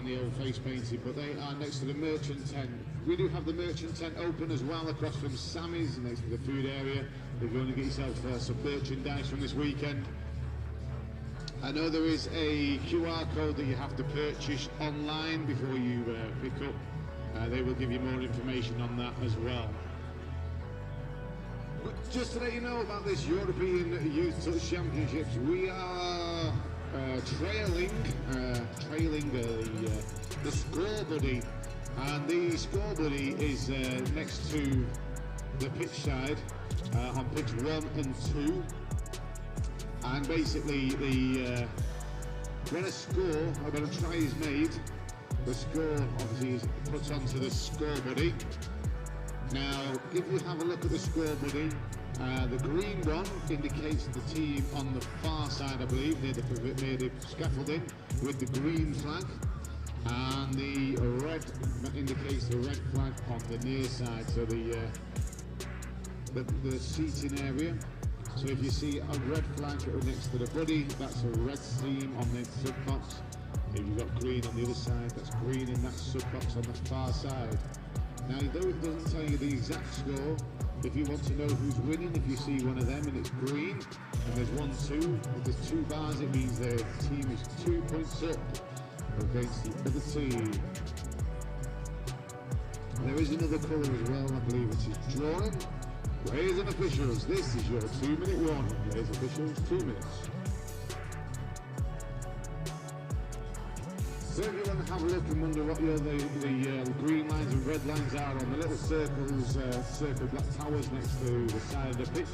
the old face painting, but they are next to the merchant tent. We do have the merchant tent open as well across from Sammy's, next to the food area. If you want to get yourself some merchandise from this weekend. I know there is a QR code that you have to purchase online before you pick up. They will give you more information on that as well. But just to let you know about this European Youth Touch Championships, we are trailing the score buddy, and the score buddy is next to the pitch side on pitch 1 and 2, and basically when a try is made, the score obviously is put onto the score buddy. Now, if you have a look at the score buddy, the green one indicates the team on the far side, I believe, near the scaffolding, with the green flag, and the red indicates the red flag on the near side, so the seating area. So if you see a red flag next to the buddy, that's a red team on the sub-box. If you've got green on the other side, that's green in that sub-box on the far side. Now, though it doesn't tell you the exact score, If you want to know who's winning, if you see one of them and it's green, and there's 1, 2, if there's 2 bars, it means the team is 2 points up against the other team. There is another colour as well, I believe, which is drawing. Players and officials, this is your 2-minute warning. Players and officials, 2 minutes. So if you want to have a look and wonder what the green lines and red lines are on the little circles, circle black towers next to the side of the pitch,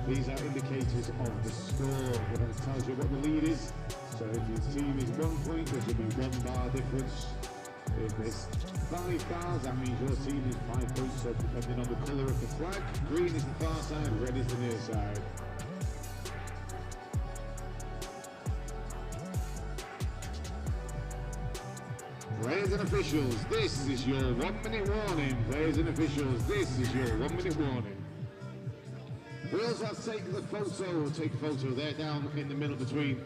these are indicators of the score. That tells you what the lead is. So if your team is 1 point, there should be 1 bar difference. If it's 5 bars, that means your team is 5 points, so depending on the colour of the flag, green is the far side, red is the near side. Players and officials, this is your 1-minute warning. Players and officials, this is your 1-minute warning. We also have to take the photo, we'll take a photo there down in the middle between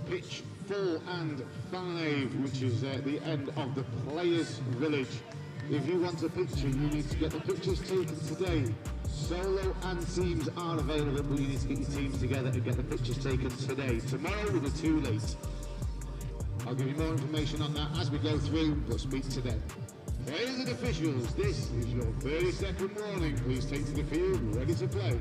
pitch 4 and 5, which is the end of the Players Village. If you want a picture, you need to get the pictures taken today. Solo and teams are available, but you need to get your teams together and get the pictures taken today. Tomorrow will be too late. I'll give you more information on that as we go through, but speak to them. Players and officials, this is your 30-second warning. Please take to the field, ready to play.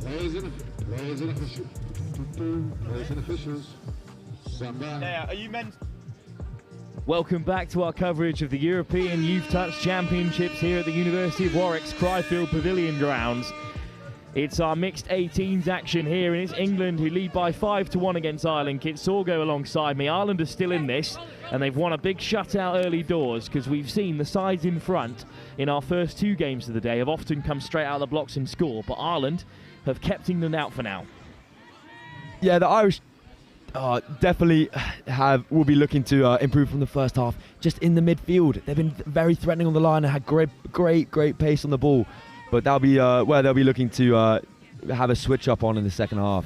Players and officials. Stand by. Yeah, are you meant? Welcome back to our coverage of the European Youth Touch Championships here at the University of Warwick's Cryfield Pavilion grounds. It's our mixed 18s action here, and it's England who lead by 5-1 against Ireland. Kit Sorgo alongside me. Ireland are still in this, and they've won a big shutout early doors, because we've seen the sides in front in our first 2 games of the day have often come straight out of the blocks and score, but Ireland have kept England out for now. Yeah, the Irish definitely will be looking to improve from the first half. Just in the midfield, they've been very threatening on the line and had great pace on the ball. But that'll be where they'll be looking to have a switch up on in the second half.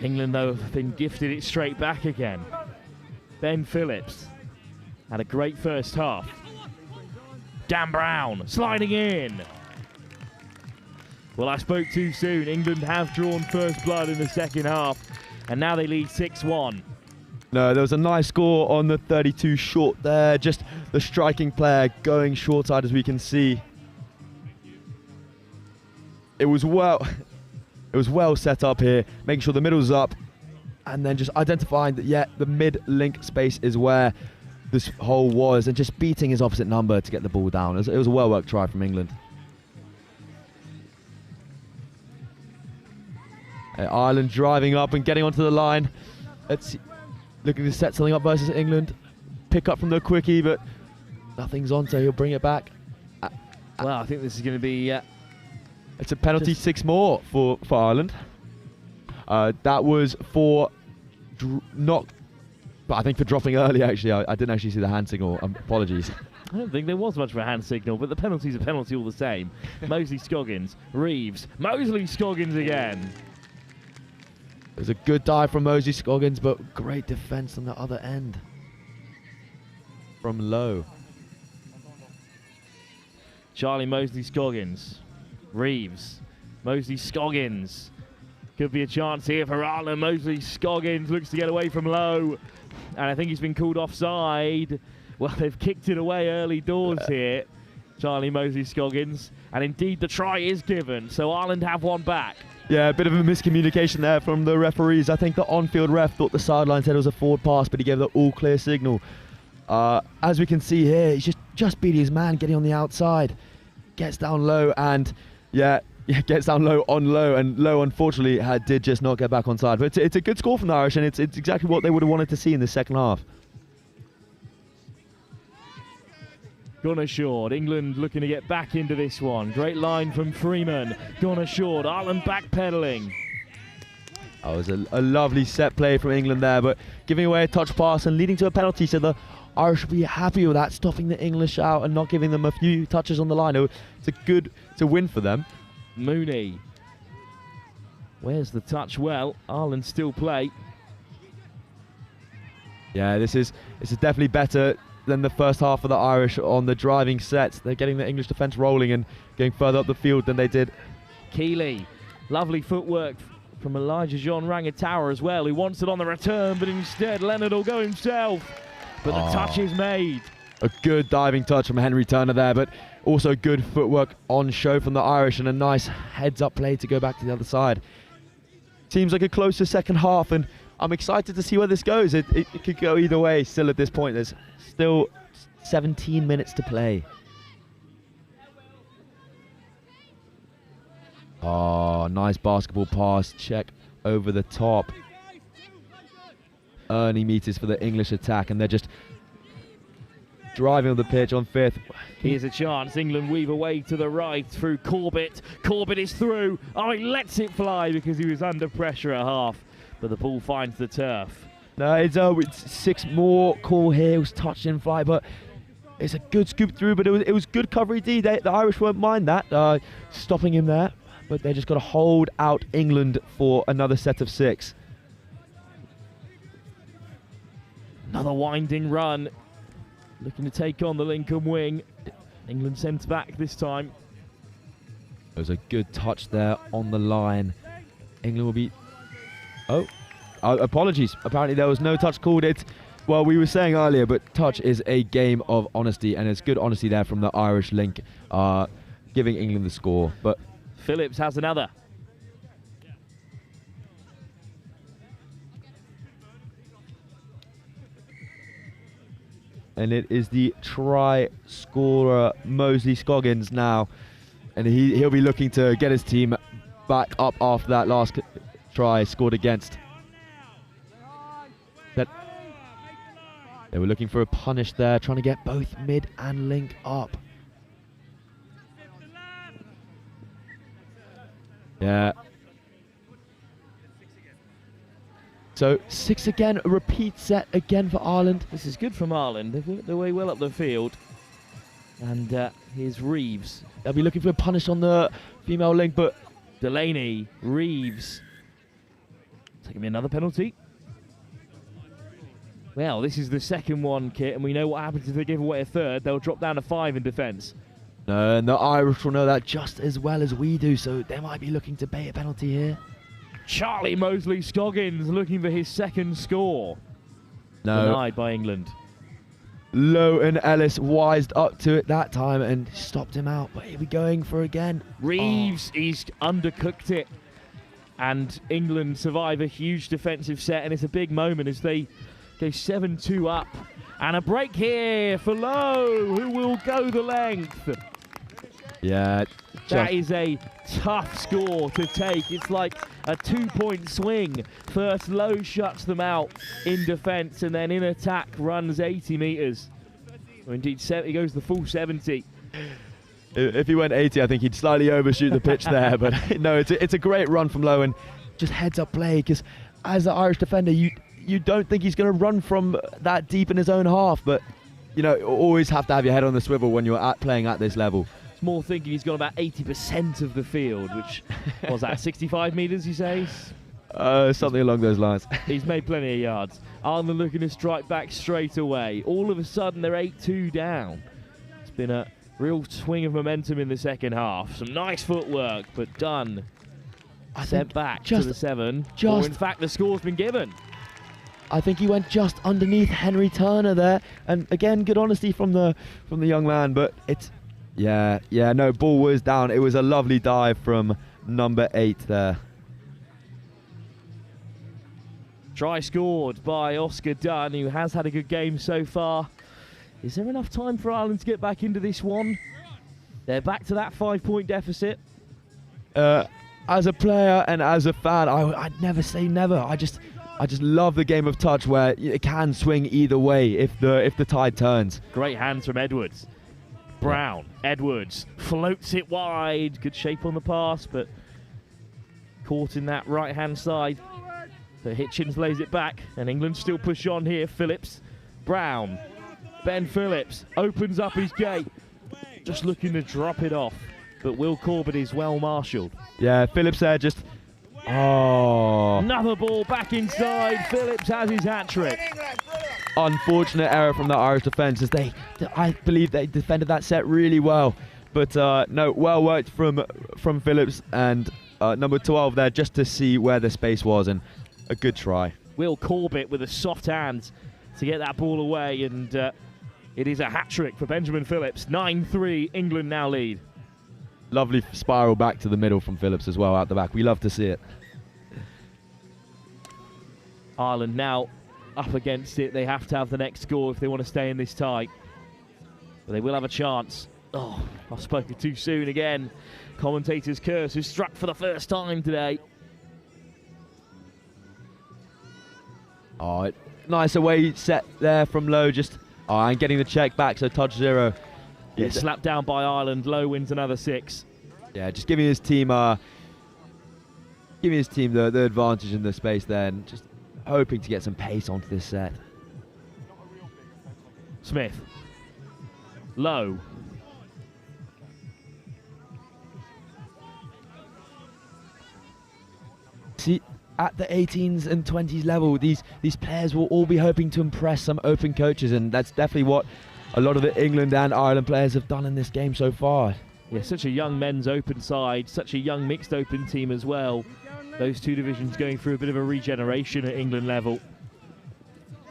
England, though, have been gifted it straight back again. Ben Phillips had a great first half. Dan Brown sliding in. Well, I spoke too soon. England have drawn first blood in the second half, and now they lead 6-1. No, there was a nice score on the 32 short there. Just the striking player going short side, as we can see. It was well set up here, making sure the middle's up, and then just identifying that, the mid-link space is where this hole was, and just beating his opposite number to get the ball down. It was a well-worked try from England. Ireland driving up and getting onto the line. It's looking to set something up versus England. Pick up from the quickie, but nothing's on, so he'll bring it back. Well, I think this is going to be... it's a penalty, 6 more for Ireland. That was for but I think for dropping early, actually. I didn't actually see the hand signal. Apologies. I don't think there was much of a hand signal, but the penalty's a penalty all the same. Mosley Scoggins, Reeves, Mosley Scoggins again. It was a good dive from Mosley Scoggins, but great defence on the other end from Lowe. Charlie Mosley Scoggins, Reeves, Mosley Scoggins. Could be a chance here for Ireland. Mosley Scoggins looks to get away from Lowe, and I think he's been called offside. Well, they've kicked it away early doors here, Charlie Mosley Scoggins, and indeed the try is given, so Ireland have one back. Yeah, a bit of a miscommunication there from the referees. I think the on-field ref thought the sideline said it was a forward pass, but he gave the all-clear signal. As we can see here, he's just beat his man, getting on the outside. Gets down low, and gets down low on Lowe, and Lowe unfortunately did just not get back on side. But it's a good score from the Irish, and it's exactly what they would have wanted to see in the second half. Gone assured. England looking to get back into this one. Great line from Freeman. Gone assured. Ireland backpedaling. That was a lovely set play from England there, but giving away a touch pass and leading to a penalty, so the Irish should be happy with that, stopping the English out and not giving them a few touches on the line. It's a win for them. Mooney. Where's the touch? Well, Ireland still play. Yeah, this is definitely better than the first half of the Irish on the driving sets. They're getting the English defence rolling and going further up the field than they did. Keeley, lovely footwork from Elijah John Rangatawa as well, who wants it on the return, but instead Leonard will go himself. But the touch is made. A good diving touch from Henry Turner there, but also good footwork on show from the Irish and a nice heads-up play to go back to the other side. Seems like a closer second half, and I'm excited to see where this goes. It could go either way still at this point. There's still 17 minutes to play. Oh, nice basketball pass. Check over the top. Earning meters for the English attack, and they're just driving on the pitch on fifth. Here's a chance. England weave away to the right through Corbett. Corbett is through. Oh, he lets it fly because he was under pressure at half. But the ball finds the turf. No, it's 6 more call here. It was touched in flight, but it's a good scoop through. But it was good cover indeed. The Irish won't mind that, stopping him there. But they just got to hold out England for another set of 6. Another winding run. Looking to take on the Lincoln wing. England sent back this time. There was a good touch there on the line. England will be... Oh, apologies. Apparently there was no touch called. Well, we were saying earlier, but touch is a game of honesty, and it's good honesty there from the Irish link, giving England the score. But Phillips has another. And it is the try scorer Mosley Scoggins now, and he'll be looking to get his team back up after that last try scored against. They were looking for a punish there, trying to get both mid and link up. Yeah. So 6 again, a repeat set again for Ireland. This is good from Ireland. They've worked their way well up the field. And here's Reeves. They'll be looking for a punish on the female link, but Delaney, Reeves. Taking me another penalty. Well, this is the second one, Kit, and we know what happens if they give away a third. They'll drop down to 5 in defence. No, and the Irish will know that just as well as we do, so they might be looking to bait a penalty here. Charlie Mosley Scoggins looking for his second score. No. Denied by England. Lowe and Ellis wised up to it that time and stopped him out, but he'll be going for again. Reeves, he's undercooked it. And England survive a huge defensive set, and it's a big moment as they go 7-2 up. And a break here for Lowe, who will go the length. Yeah. That is a tough score to take. It's like a 2-point swing. First, Lowe shuts them out in defence, and then in attack runs 80 metres. Or indeed, he goes the full 70. If he went 80, I think he'd slightly overshoot the pitch there. But no, it's a great run from Lowe, and just heads up play, because as the Irish defender, you don't think he's going to run from that deep in his own half. But, you know, you always have to have your head on the swivel when you're playing at this level. More thinking he's got about 80% of the field, which was that 65 metres, you say? Something along those lines. He's made plenty of yards. Ireland looking to strike back straight away. All of a sudden, they're 8-2 down. It's been a real swing of momentum in the second half. Some nice footwork, but done. Sent back to the 7. Or in fact, the score's been given. I think he went just underneath Henry Turner there, and again, good honesty from the young man. But it's. Yeah, no, ball was down. It was a lovely dive from number 8 there. Try scored by Oscar Dunn, who has had a good game so far. Is there enough time for Ireland to get back into this one? They're back to that 5-point deficit. As a player and as a fan, I'd never say never. I just love the game of touch where it can swing either way if the tide turns. Great hands from Edwards. Brown, Edwards, floats it wide. Good shape on the pass, but caught in that right-hand side. But Hitchens lays it back, and England still push on here. Phillips, Brown, Ben Phillips opens up his gate. Just looking to drop it off. but Will Corbett is well marshalled. Yeah, Phillips there just... Oh. Another ball back inside. Phillips has his hat-trick. Unfortunate error from the Irish defence, as I believe they defended that set really well. But no, well worked from Phillips and number 12 there, just to see where the space was, and a good try. Will Corbett with a soft hand to get that ball away, and it is a hat-trick for Benjamin Phillips. 9-3, England now lead. Lovely spiral back to the middle from Phillips as well, out the back. We love to see it. Ireland now up against it. They have to have the next score if they want to stay in this tie. But they will have a chance. Oh, I've spoken too soon again. Commentator's curse is struck for the first time today. Oh, nice away set there from Lowe. Just and getting the check back, so touch 0. Yeah, slapped down by Ireland. Lowe wins another 6. Yeah, just giving his team the advantage in the space there, and just hoping to get some pace onto this set. Smith. Lowe. See, at the 18s and 20s level, these players will all be hoping to impress some open coaches, and that's definitely what a lot of the England and Ireland players have done in this game so far. Yeah, such a young men's open side, such a young mixed open team as well. Those two divisions going through a bit of a regeneration at England level.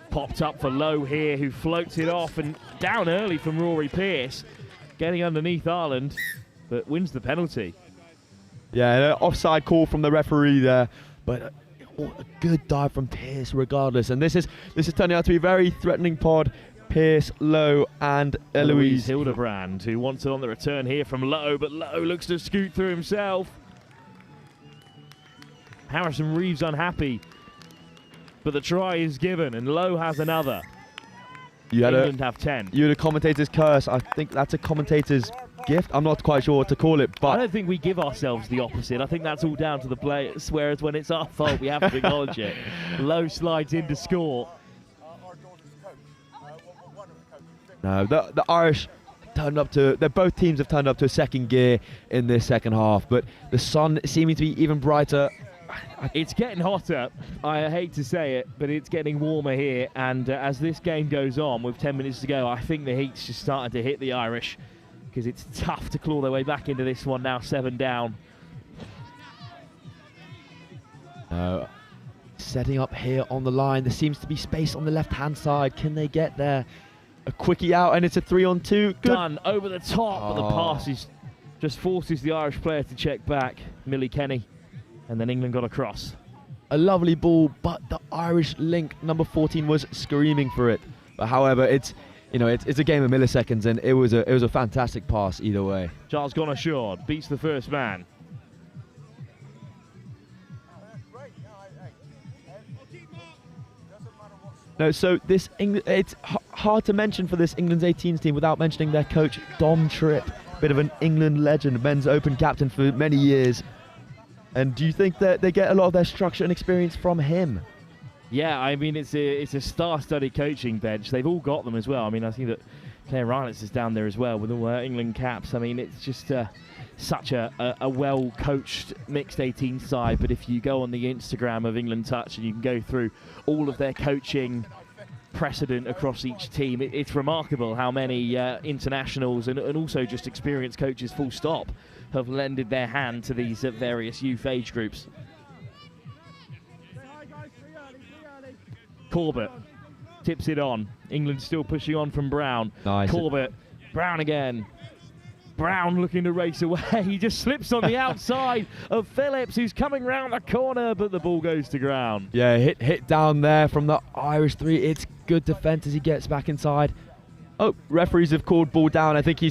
Popped up for Lowe here, who floats it off, and down early from Rory Pearce, getting underneath Ireland, but wins the penalty. Yeah, an offside call from the referee there, but a good dive from Pearce regardless. And this is turning out to be a very threatening pod. Pearce, Lowe and Eloise Hildebrand, who wants it on the return here from Lowe, but Lowe looks to scoot through himself. Harrison Reeves unhappy, but the try is given, and Lowe has another. England have 10. You had a commentator's curse. I think that's a commentator's gift. I'm not quite sure what to call it, but I don't think we give ourselves the opposite. I think that's all down to the players, whereas when it's our fault, we have to acknowledge it. Lowe slides in to score. No, the Irish turned up to... both teams have turned up to a second gear in this second half, but the sun seeming to be even brighter. It's getting hotter. I hate to say it, but it's getting warmer here, and as this game goes on with 10 minutes to go, I think the heat's just starting to hit the Irish, because it's tough to claw their way back into this one now, 7 down. Setting up here on the line. There seems to be space on the left-hand side. Can they get there? A quickie out, and it's a 3-on-2. Good. Done over the top, but the pass just forces the Irish player to check back. Millie Kenny, and then England got across. A lovely ball, but the Irish link, number 14, was screaming for it. But however, it's a game of milliseconds, and it was a fantastic pass either way. Charles gone assured, beats the first man. No, so it's hard to mention for this England's 18s team without mentioning their coach, Dom Tripp. Bit of an England legend, men's open captain for many years. And do you think that they get a lot of their structure and experience from him? Yeah, I mean, it's a star-studded coaching bench. They've all got them as well. I mean, I think that Claire Rylance is down there as well with all her England caps. I mean, it's just such a well-coached mixed 18 side. But if you go on the Instagram of England Touch and you can go through all of their coaching precedent across each team, it's remarkable how many internationals and also just experienced coaches, full stop, have lended their hand to these various youth age groups. Corbett tips it on. England still pushing on from Brown. Nice. Corbett, Brown again. Brown looking to race away. He just slips on the outside of Phillips, who's coming round the corner, but the ball goes to ground. Yeah, hit down there from the Irish 3. It's good defence as he gets back inside. Oh, referees have called ball down. I think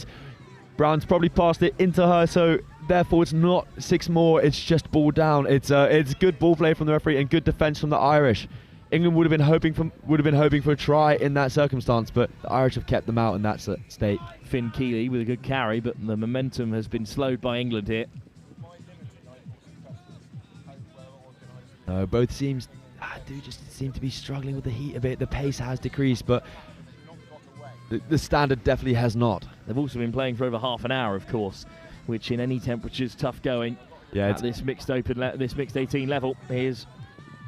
Brown's probably passed it into her, so therefore it's not 6 more. It's just ball down. It's good ball play from the referee and good defence from the Irish. England would have been hoping for a try in that circumstance, but the Irish have kept them out in that state. Finn Keeley with a good carry, but the momentum has been slowed by England here. No, both teams do just seem to be struggling with the heat a bit. The pace has decreased, but the standard definitely has not. They've also been playing for over half an hour, of course. which in any temperature is tough going. Yeah, At this mixed 18 level. Here's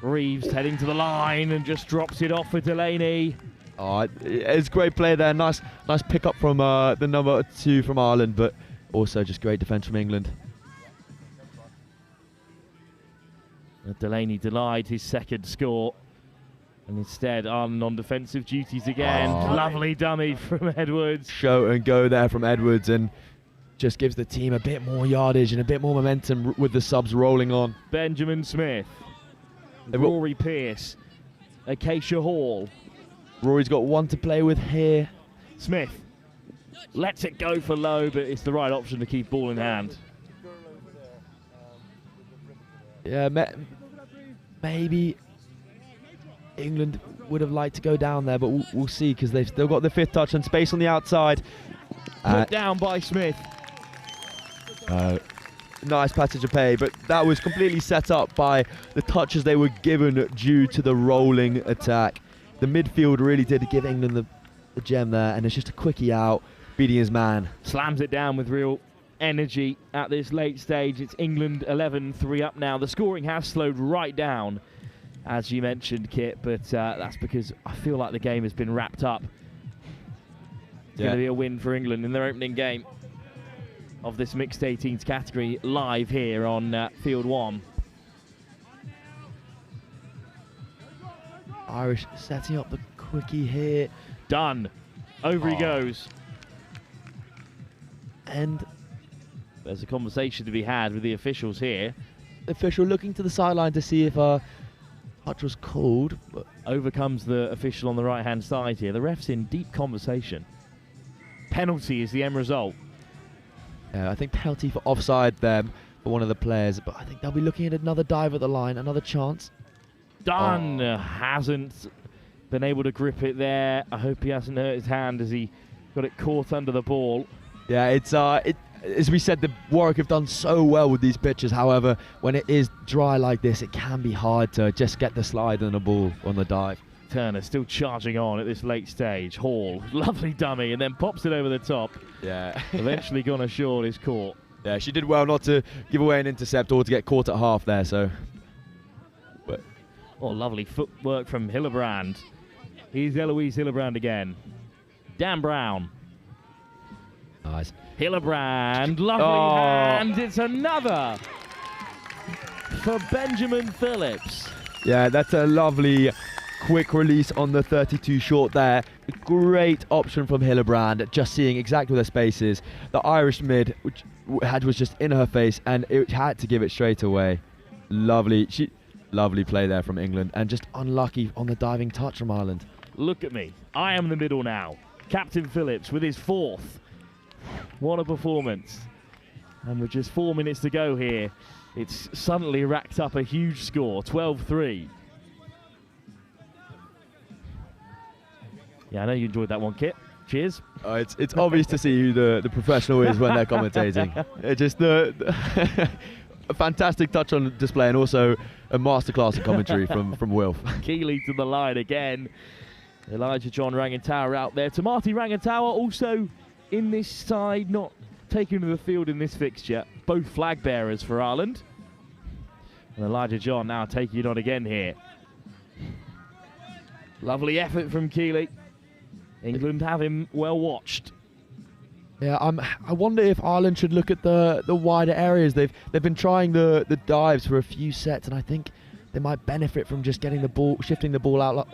Reeves heading to the line and just drops it off for Delaney. Oh, it's great play there. Nice pick up from the number 2 from Ireland, but also just great defence from England. Delaney denied his second score, and instead Ireland on defensive duties again. Oh. Lovely dummy from Edwards. Show and go there from Edwards, and just gives the team a bit more yardage and a bit more momentum with the subs rolling on. Benjamin Smith, Rory Pearce, Acacia Hall. Rory's got one to play with here. Smith lets it go for low, but it's the right option to keep ball in hand. Yeah, maybe England would have liked to go down there, but we'll see, because they've still got the 5th touch and space on the outside. Put down by Smith. Nice passage of play, but that was completely set up by the touches they were given due to the rolling attack. The midfield really did give England the gem there, and it's just a quickie out, beating his man. Slams it down with real energy at this late stage. It's England 11, 3 up now. The scoring has slowed right down, as you mentioned, Kit, but that's because I feel like the game has been wrapped up. It's going to be a win for England in their opening game of this mixed 18s category, live here on Field 1. Irish setting up the quickie here. Done. Over he goes. And there's a conversation to be had with the officials here. The official looking to the sideline to see if touch was called. But over comes the official on the right-hand side here. The ref's in deep conversation. Penalty is the end result. Yeah, I think penalty for offside there for one of the players, but I think they'll be looking at another dive at the line, another chance. Dunn hasn't been able to grip it there. I hope he hasn't hurt his hand as he got it caught under the ball. Yeah, as we said, the Warwick have done so well with these pitches. However, when it is dry like this, it can be hard to just get the slide on the ball on the dive. Turner still charging on at this late stage. Hall, lovely dummy, and then pops it over the top. Yeah. Eventually gone ashore, is caught. Yeah, she did well not to give away an intercept or to get caught at half there, so. But oh, lovely footwork from Hillebrand. Here's Eloise Hillebrand again. Dan Brown. Nice. Hillebrand, lovely hand. It's another for Benjamin Phillips. Yeah, that's a lovely quick release on the 32 short there. A great option from Hillebrand, just seeing exactly where the space is. The Irish mid, which was just in her face, and it had to give it straight away. Lovely play there from England, and just unlucky on the diving touch from Ireland. Look at me. I am the middle now. Captain Phillips with his 4th. What a performance. And with just 4 minutes to go here, it's suddenly racked up a huge score, 12-3. Yeah, I know you enjoyed that one, Kit. Cheers. It's obvious to see who the professional is when they're commentating. It's just a fantastic touch on display, and also a masterclass of commentary from Wilf. Keeley to the line again. Elijah John Rangantower out there. Tamati Rangantower also in this side, not taken to the field in this fixture. Both flag bearers for Ireland. And Elijah John now taking it on again here. Lovely effort from Keeley. England have him well watched. Yeah, I wonder if Ireland should look at the wider areas. They've been trying the dives for a few sets, and I think they might benefit from just getting the ball, shifting the ball out.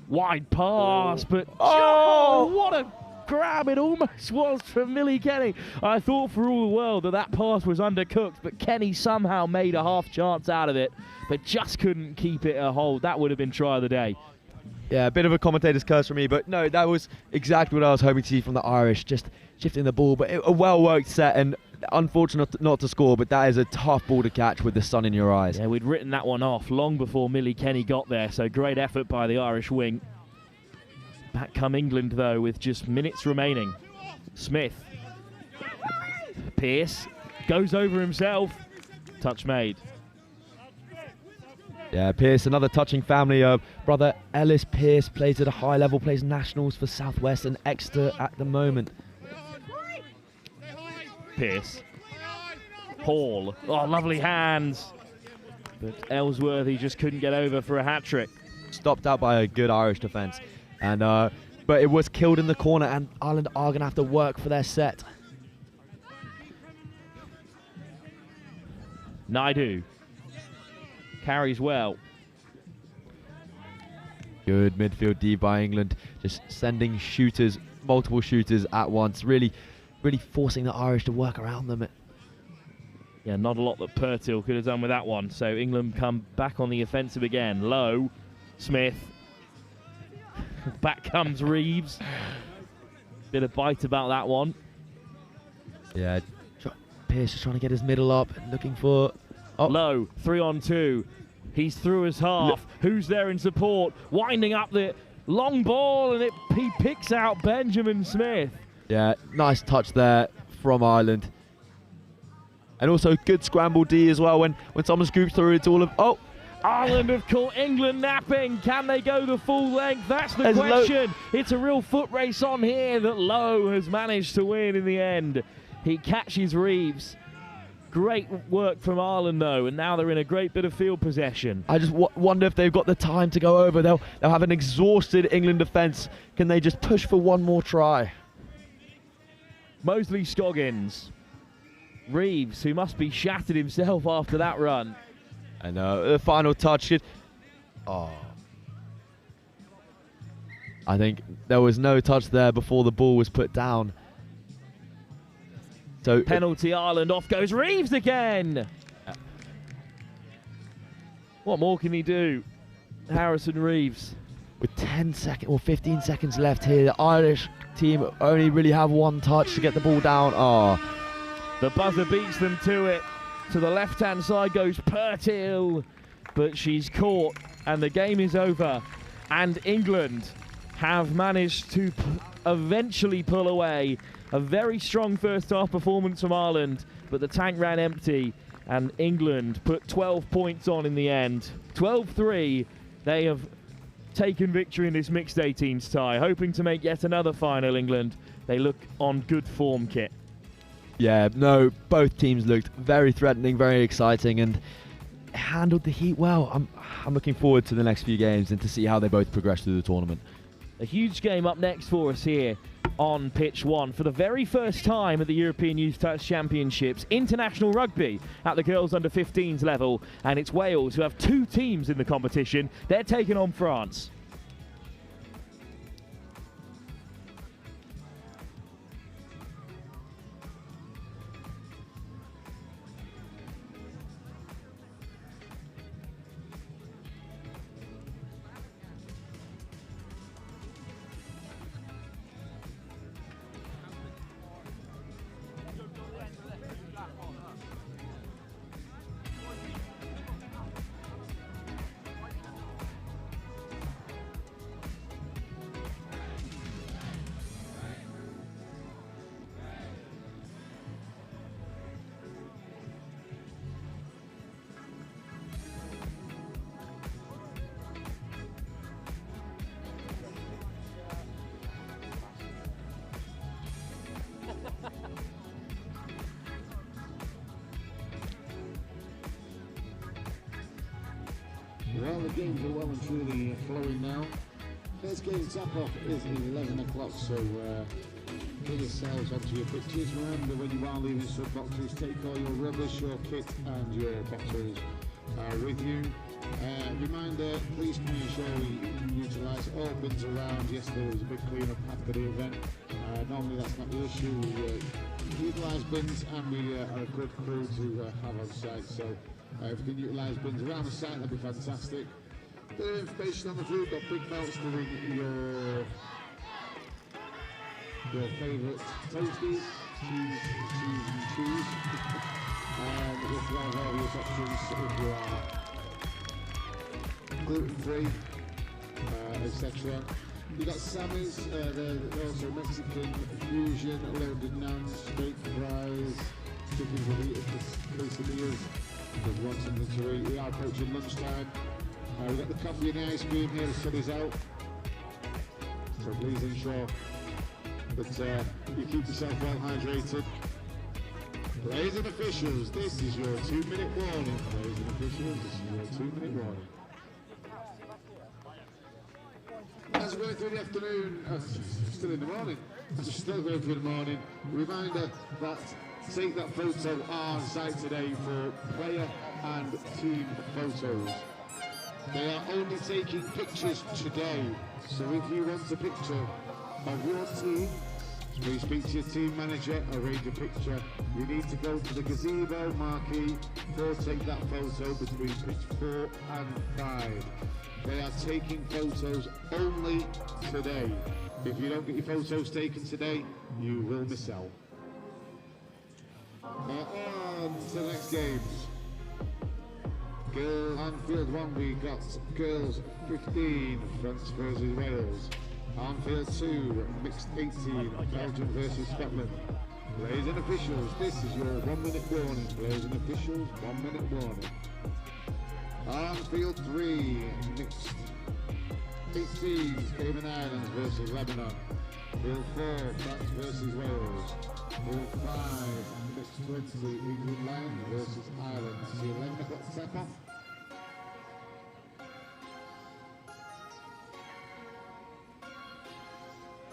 Wide pass, but what a grab it almost was from Millie Kenny. I thought for all the world that pass was undercooked, but Kenny somehow made a half chance out of it, but just couldn't keep it a hold. That would have been try of the day. Yeah, a bit of a commentator's curse for me, but no, that was exactly what I was hoping to see from the Irish, just shifting the ball. But a well-worked set, and unfortunate not to score, but that is a tough ball to catch with the sun in your eyes. Yeah, we'd written that one off long before Millie Kenny got there, so great effort by the Irish wing. Back come England, though, with just minutes remaining. Smith. Pearce goes over himself. Touch made. Yeah, Pearce, another touching family. Brother Ellis Pearce plays at a high level, plays nationals for Southwest and Exeter at the moment. Pearce. Hall. Oh, lovely hands. But Ellsworthy just couldn't get over for a hat-trick. Stopped out by a good Irish defence. And but it was killed in the corner, and Ireland are going to have to work for their set. Naidu carries well. Good midfield D by England, just sending shooters, multiple shooters at once, really forcing the Irish to work around them. Yeah, not a lot that Pertil could have done with that one. So England come back on the offensive again. Low, Smith. Back comes Reeves. Bit of bite about that one. Yeah, Pearce just trying to get his middle up, looking for... Oh. Low, 3-on-2. He's through his half. Who's there in support? Winding up the long ball, and he picks out Benjamin Smith. Yeah, nice touch there from Ireland. And also good scramble D as well. When someone scoops through, it's all of... Oh! Ireland have caught England napping. Can they go the full length? That's the question. It's a real foot race on here that Lowe has managed to win in the end. He catches Reeves. Great work from Ireland, though, and now they're in a great bit of field possession. I just wonder if they've got the time to go over. They'll have an exhausted England defence. Can they just push for one more try? Mosley Scoggins. Reeves, who must be shattered himself after that run. And the final touch. Oh. I think there was no touch there before the ball was put down. So penalty Ireland, off goes Reeves again. What more can he do? Harrison Reeves. With 10 seconds or 15 seconds left here, the Irish team only really have one touch to get the ball down. Oh. The buzzer beats them to it. To the left-hand side goes Pertil, but she's caught, and the game is over. And England have managed to eventually pull away. A very strong first-half performance from Ireland, but the tank ran empty, and England put 12 points on in the end. 12-3, they have taken victory in this mixed 18s tie, hoping to make yet another final, England. They look on good form, Kit. Yeah, no, both teams looked very threatening, very exciting, and handled the heat well. I'm looking forward to the next few games and to see how they both progress through the tournament. A huge game up next for us here on pitch one. For the very first time at the European Youth Touch Championships, international rugby at the girls under 15s level, and it's Wales who have two teams in the competition. They're taking on France. Well, the games are well and truly flowing now. First game tap-off is at 11 o'clock, so get yourselves onto your pitches. Remember, when you are leaving sub-boxes, take all your rubbish, your kit and your boxes with you. Reminder, please can you ensure we utilise all bins around. Yesterday there was a big clean-up after the event. Normally that's not the issue. We utilise bins and we are a good crew to have on site. So if we can utilise bins around the site, that'd be fantastic. Bit of information on the food, got big melts doing your favourite toasties, cheese and cheese. We'll provide various options if you are gluten-free, etc. You got Sammy's, they're also Mexican fusion, loaded naans, steak fries, chicken quesadillas. If you want something to eat, we are approaching lunchtime. We've got the coffee and the ice cream here, the sun is out. So please ensure that you keep yourself well hydrated. Players and officials, this is your 2-minute warning. Players and officials, this is your 2-minute warning. As we're going through the afternoon, still in the morning, still going through the morning, reminder that take that photo on site today for player and team photos. They are only taking pictures today, so if you want a picture of your team, please speak to your team manager, arrange a picture. You need to go to the gazebo marquee or take that photo between pitch 4 and 5. They are taking photos only today. If you don't get your photos taken today, you will miss out. On to the next games. On field 1 we got girls 15, France versus Wales. On field 2, mixed 18, Belgium versus Scotland. Players and officials, this is your 1-minute warning. Players and officials, 1-minute warning. On field 3, mixed 18, Cayman Islands versus Lebanon. Field 4, France versus Wales. Field 5, mixed 20, England Lions versus Ireland. So 11 o'clock to tap off.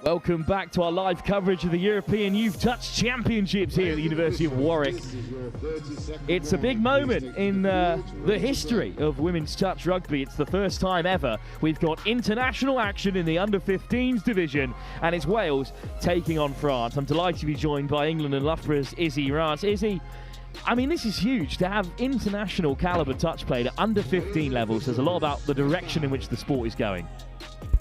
Welcome back to our live coverage of the European Youth Touch Championships here at the University of Warwick. It's a big moment in the history of women's touch rugby. It's the first time ever we've got international action in the under-15s division, and it's Wales taking on France. I'm delighted to be joined by England and Loughborough's Izzy Rance. Izzy, I mean, this is huge. To have international calibre touch played at under-15 levels says a lot about the direction in which the sport is going.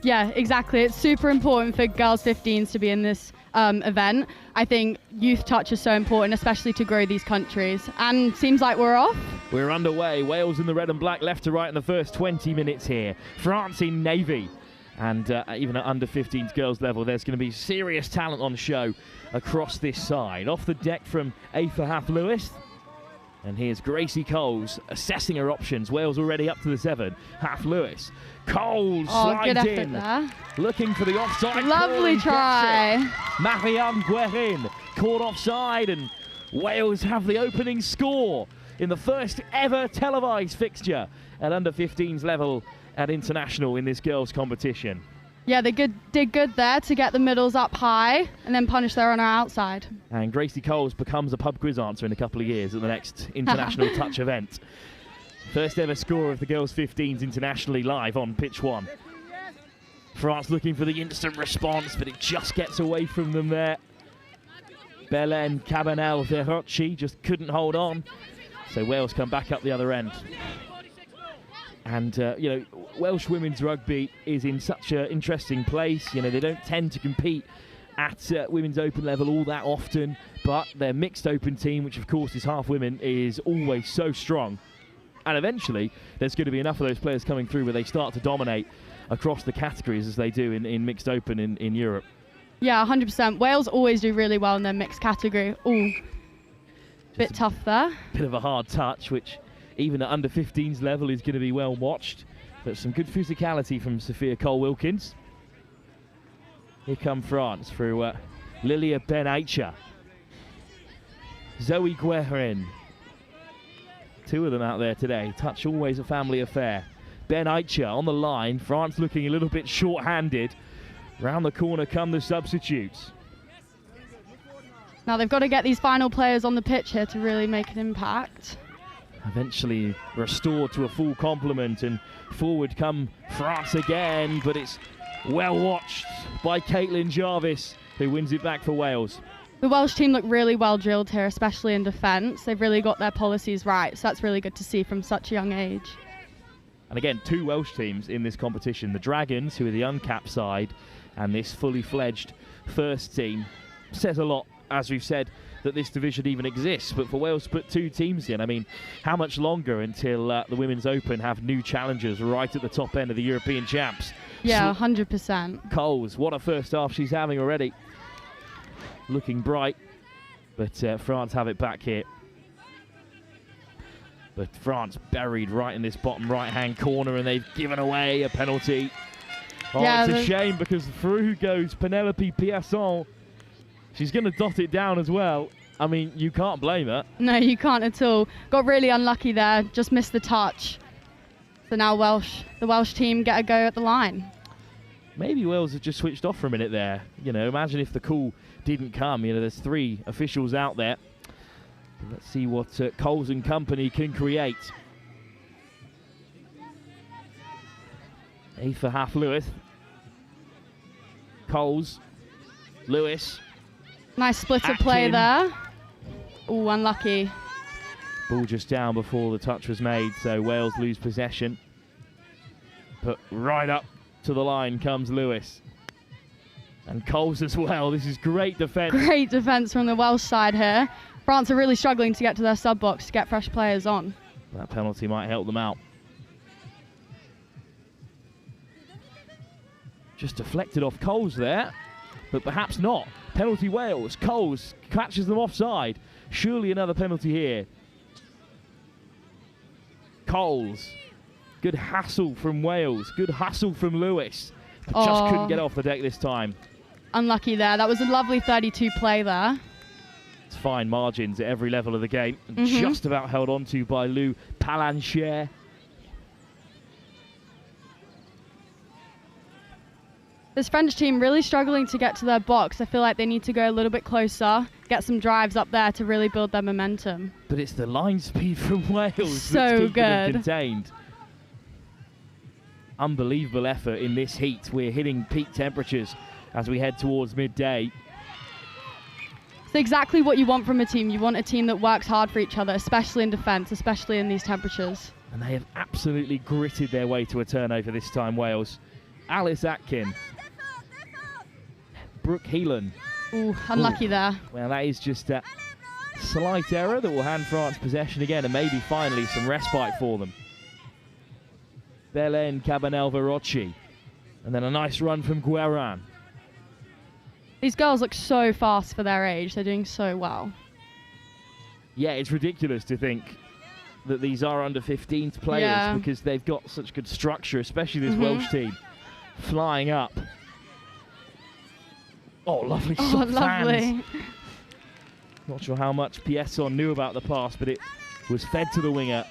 Yeah, exactly. It's super important for girls 15s to be in this event. I think youth touch is so important, especially to grow these countries. And seems like we're off. We're underway. Wales in the red and black, left to right in the first 20 minutes here. France in navy. And even at under-15s girls level, there's going to be serious talent on show across this side. Off the deck from Aoife Half-Lewis. And here's Gracie Coles assessing her options. Wales already up to the 7. Half-Lewis. Coles slides in. There. Looking for the offside. Lovely try. Mariam Guerin caught offside, and Wales have the opening score in the first ever televised fixture at under-15s level at international in this girls' competition. Yeah, they did good there to get the middles up high and then punish their runner outside. And Gracie Coles becomes a pub quiz answer in a couple of years at the next international touch event. First ever score of the girls 15s internationally live on pitch 1. France looking for the instant response, but it just gets away from them there. Belen Cabanel Verrocchi just couldn't hold on. So Wales come back up the other end. And, you know, Welsh women's rugby is in such an interesting place. You know, they don't tend to compete at women's open level all that often, but their mixed open team, which of course is half women, is always so strong. And eventually, there's going to be enough of those players coming through where they start to dominate across the categories as they do in mixed open in Europe. Yeah, 100%. Wales always do really well in their mixed category. Ooh, bit tough there. Bit of a hard touch, which even at under-15s level is going to be well watched. But some good physicality from Sophia Cole-Wilkins. Here come France through Lilia Ben-Aicha. Zoe Guerin. Two of them out there today. Touch always a family affair. Ben-Aicha on the line. France looking a little bit short-handed. Round the corner come the substitutes. Now they've got to get these final players on the pitch here to really make an impact. Eventually restored to a full complement, and forward come France again, but it's well watched by Caitlin Jarvis, who wins it back for Wales. The Welsh team look really well drilled here, especially in defence. They've really got their policies right, so that's really good to see from such a young age. And again, two Welsh teams in this competition. The Dragons, who are the uncapped side, and this fully fledged first team. Says a lot, as we've said, that this division even exists. But for Wales to put two teams in, I mean, how much longer until the Women's Open have new challengers right at the top end of the European champs? Yeah, 100%. Coles, what a first half she's having already. Looking bright, but France have it back here. But France buried right in this bottom right-hand corner, and they've given away a penalty. Oh, yeah, it's a shame, because through goes Penelope Piasson. She's going to dot it down as well. I mean, you can't blame her. No, you can't at all. Got really unlucky there, just missed the touch. So now the Welsh team get a go at the line. Maybe Wales have just switched off for a minute there. You know, imagine if the call didn't come. You know, there's 3 officials out there. Let's see what Coles and company can create. A for half Lewis. Coles. Lewis. Nice split of play there. Ooh, unlucky. Ball just down before the touch was made, so Wales lose possession. But right up to the line comes Lewis. And Coles as well. This is great defence. Great defence from the Welsh side here. France are really struggling to get to their sub box to get fresh players on. That penalty might help them out. Just deflected off Coles there, but perhaps not. Penalty Wales. Coles catches them offside. Surely another penalty here. Coles. Good hassle from Wales. Good hustle from Lewis. But just couldn't get off the deck this time. Unlucky there. That was a lovely 32 play there. It's fine margins at every level of the game. And just about held on to by Lou Palancher. This French team really struggling to get to their box. I feel like they need to go a little bit closer, get some drives up there to really build their momentum. But it's the line speed from Wales So that's keeping them good. contained. Unbelievable effort in this heat. We're hitting peak temperatures as we head towards midday. It's exactly what you want from a team. You want a team that works hard for each other, especially in defence, especially in these temperatures. And they have absolutely gritted their way to a turnover this time, Wales. Alice Atkin. Brooke Heelan. Ooh, unlucky there. Well, that is just a slight error that will hand France possession again and maybe finally some respite for them. Belen Cabanel-Verocci. And then a nice run from Guerin. These girls look so fast for their age. They're doing so well. Yeah, it's ridiculous to think that these are under 15s players because they've got such good structure, especially this Welsh team. Flying up. Oh, lovely soft hands. Not sure how much Piesson knew about the pass, but it was fed to the winger.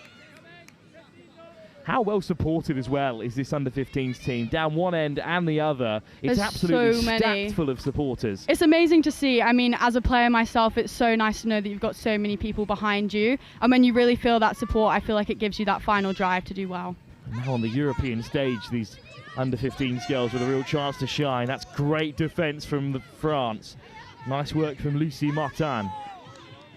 How well supported as well is this under-15s team? Down one end and the other. It's There's absolutely so many. stacked full of supporters. It's amazing to see. I mean, as a player myself, it's so nice to know that you've got so many people behind you. And when you really feel that support, I feel like it gives you that final drive to do well. And now on the European stage, these under-15s girls with a real chance to shine. That's great defence from France. Nice work from Lucie Martin.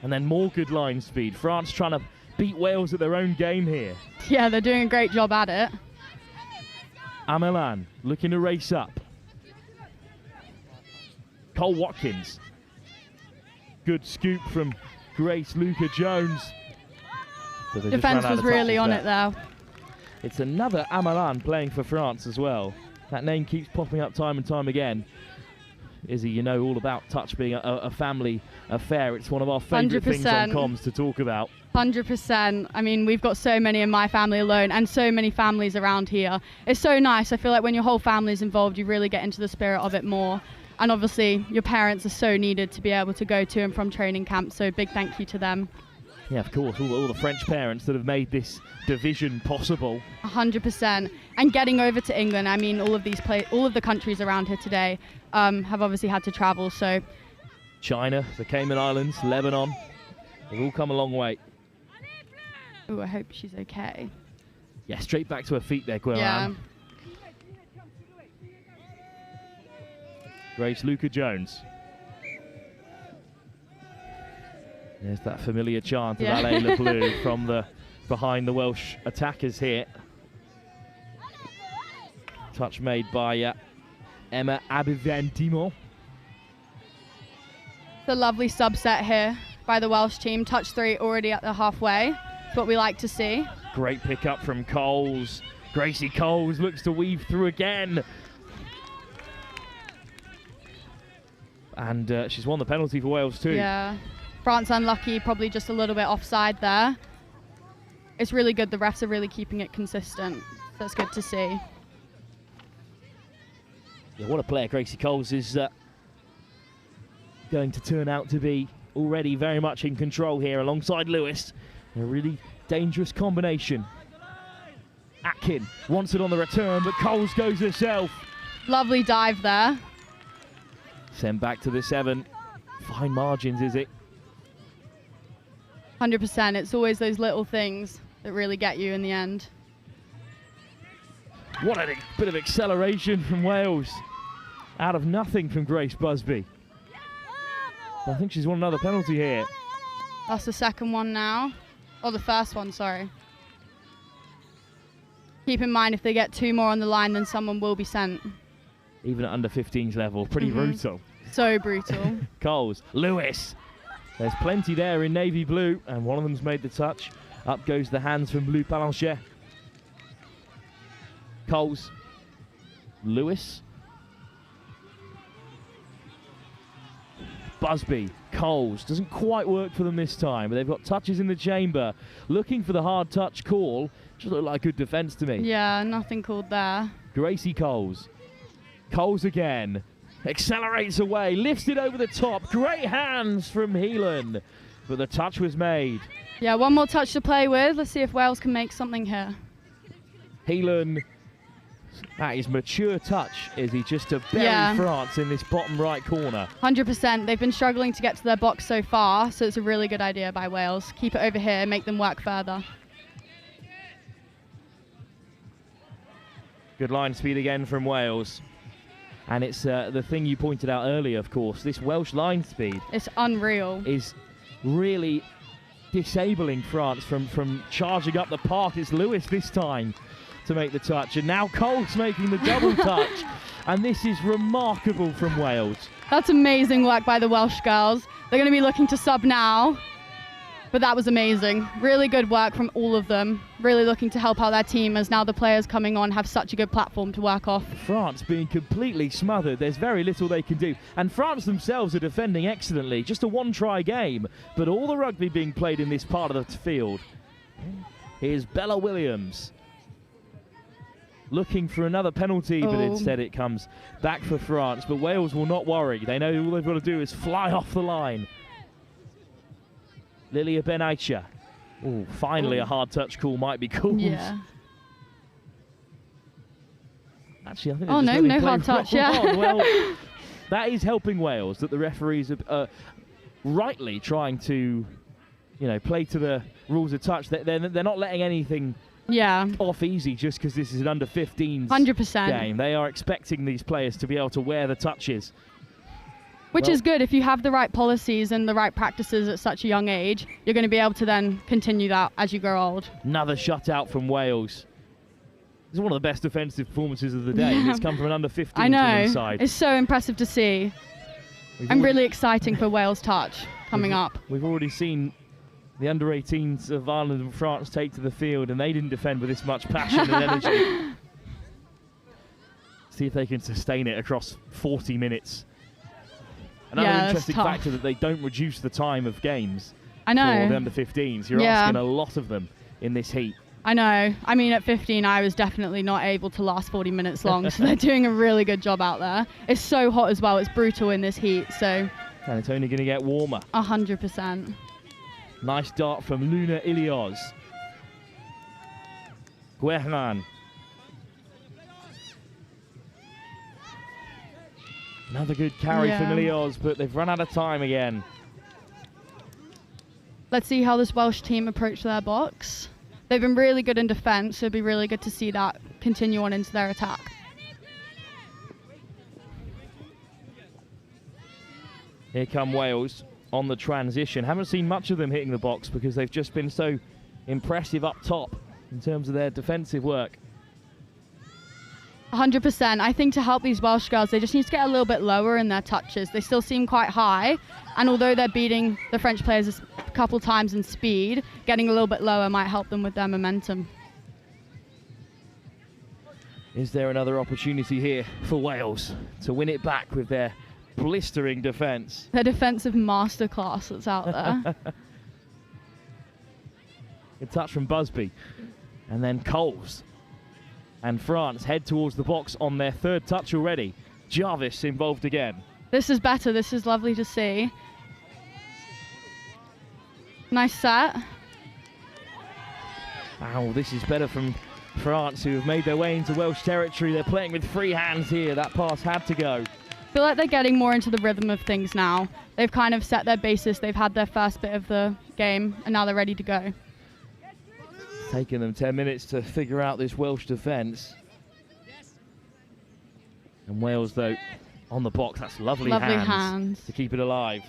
And then more good line speed. France trying to beat Wales at their own game here. Yeah, they're doing a great job at it. Amelan looking to race up. Cole Watkins. Good scoop from Grace Luca-Jones. Defence was really on it there. It's another Amelan playing for France as well. That name keeps popping up time and time again. Izzy, you know all about touch being a family affair. It's one of our favourite things on comms to talk about. 100%. I mean, we've got so many in my family alone and so many families around here. It's so nice. I feel like when your whole family is involved, you really get into the spirit of it more. And obviously, your parents are so needed to be able to go to and from training camp. So big thank you to them. Yeah, of course, all the French parents that have made this division possible. 100%. And getting over to England, I mean, all of the countries around here today have obviously had to travel, so. China, the Cayman Islands, Lebanon, they've all come a long way. Ooh, I hope she's okay. Yeah, straight back to her feet there, Guerin. Yeah. Grace Luca-Jones. There's that familiar chant of Alain Le Bleu from the behind the Welsh attackers here. Touch made by Emma Abivan-Dimon. It's a lovely subset here by the Welsh team. Touch 3 already at the halfway. It's what we like to see. Great pickup from Coles. Gracie Coles looks to weave through again. And she's won the penalty for Wales too. Yeah. France unlucky, probably just a little bit offside there. It's really good. The refs are really keeping it consistent. That's good to see. Yeah, what a player Gracie Coles is going to turn out to be already very much in control here alongside Lewis. A really dangerous combination. Atkin wants it on the return, but Coles goes herself. Lovely dive there. Send back to the 7. Fine margins, is it? 100%. It's always those little things that really get you in the end. What a bit of acceleration from Wales. Out of nothing from Grace Busby. I think she's won another penalty here. That's the second one now. Or the first one, sorry. Keep in mind, if they get 2 more on the line, then someone will be sent. Even at under 15s level, pretty brutal. So brutal. Coles, Lewis. There's plenty there in navy blue, and one of them's made the touch. Up goes the hands from Blue Palancher. Coles, Lewis. Busby, Coles, doesn't quite work for them this time, but they've got touches in the chamber. Looking for the hard touch call. Just looked like good defence to me. Yeah, nothing called there. Gracie Coles. Coles again. Accelerates away, lifts it over the top. Great hands from Heelan, but the touch was made. Yeah, one more touch to play with. Let's see if Wales can make something here. Heelan, that is mature touch, is he, just to bury France in this bottom right corner. 100%. They've been struggling to get to their box so far, so it's a really good idea by Wales. Keep it over here, make them work further. Good line speed again from Wales. And it's the thing you pointed out earlier, of course. This Welsh line speed. It's unreal. Is really disabling France from charging up the park. It's Lewis this time to make the touch. And now Coles making the double touch. And this is remarkable from Wales. That's amazing work by the Welsh girls. They're going to be looking to sub now. But that was amazing. Really good work from all of them. Really looking to help out their team, as now the players coming on have such a good platform to work off. France being completely smothered. There's very little they can do. And France themselves are defending excellently. Just a one-try game, but all the rugby being played in this part of the field. Here's Bella Williams. Looking for another penalty, but instead it comes back for France. But Wales will not worry. They know all they've got to do is fly off the line. Lilia Ben Aisha. Oh, finally a hard touch call might be called. Yeah. Actually, I think no hard touch, yeah. Well, that is helping Wales, that the referees are rightly trying to, play to the rules of touch. They're not letting anything off easy just because this is an under 15s 100% game. They are expecting these players to be able to wear the touches. Which is good. If you have the right policies and the right practices at such a young age, you're going to be able to then continue that as you grow old. Another shutout from Wales. It's one of the best defensive performances of the day. And it's come from an under 15 side. It's so impressive to see. And really exciting for Wales touch coming up. We've already seen the under 18s of Ireland and France take to the field, and they didn't defend with this much passion and energy. See if they can sustain it across 40 minutes. Another interesting factor that they don't reduce the time of games for the under 15s. You're asking a lot of them in this heat. I know. I mean, at 15, I was definitely not able to last 40 minutes long, so they're doing a really good job out there. It's so hot as well. It's brutal in this heat, so... And it's only going to get warmer. 100%. Nice dart from Luna Ilios. Guerran. Another good carry from Ilios, but they've run out of time again. Let's see how this Welsh team approach their box. They've been really good in defence, so it'd be really good to see that continue on into their attack. Here come Wales on the transition. Haven't seen much of them hitting the box because they've just been so impressive up top in terms of their defensive work. 100%. I think to help these Welsh girls, they just need to get a little bit lower in their touches. They still seem quite high, and although they're beating the French players a couple times in speed, getting a little bit lower might help them with their momentum. Is there another opportunity here for Wales to win it back with their blistering defence? Their defensive masterclass that's out there. Good touch from Busby. And then Coles. And France head towards the box on their third touch already. Jarvis involved again. This is better. This is lovely to see. Nice set. Wow, this is better from France, who have made their way into Welsh territory. They're playing with free hands here. That pass had to go. I feel like they're getting more into the rhythm of things now. They've kind of set their basis. They've had their first bit of the game, and now they're ready to go. It's taken them 10 minutes to figure out this Welsh defence. And Wales, though, on the box. That's lovely hands to keep it alive.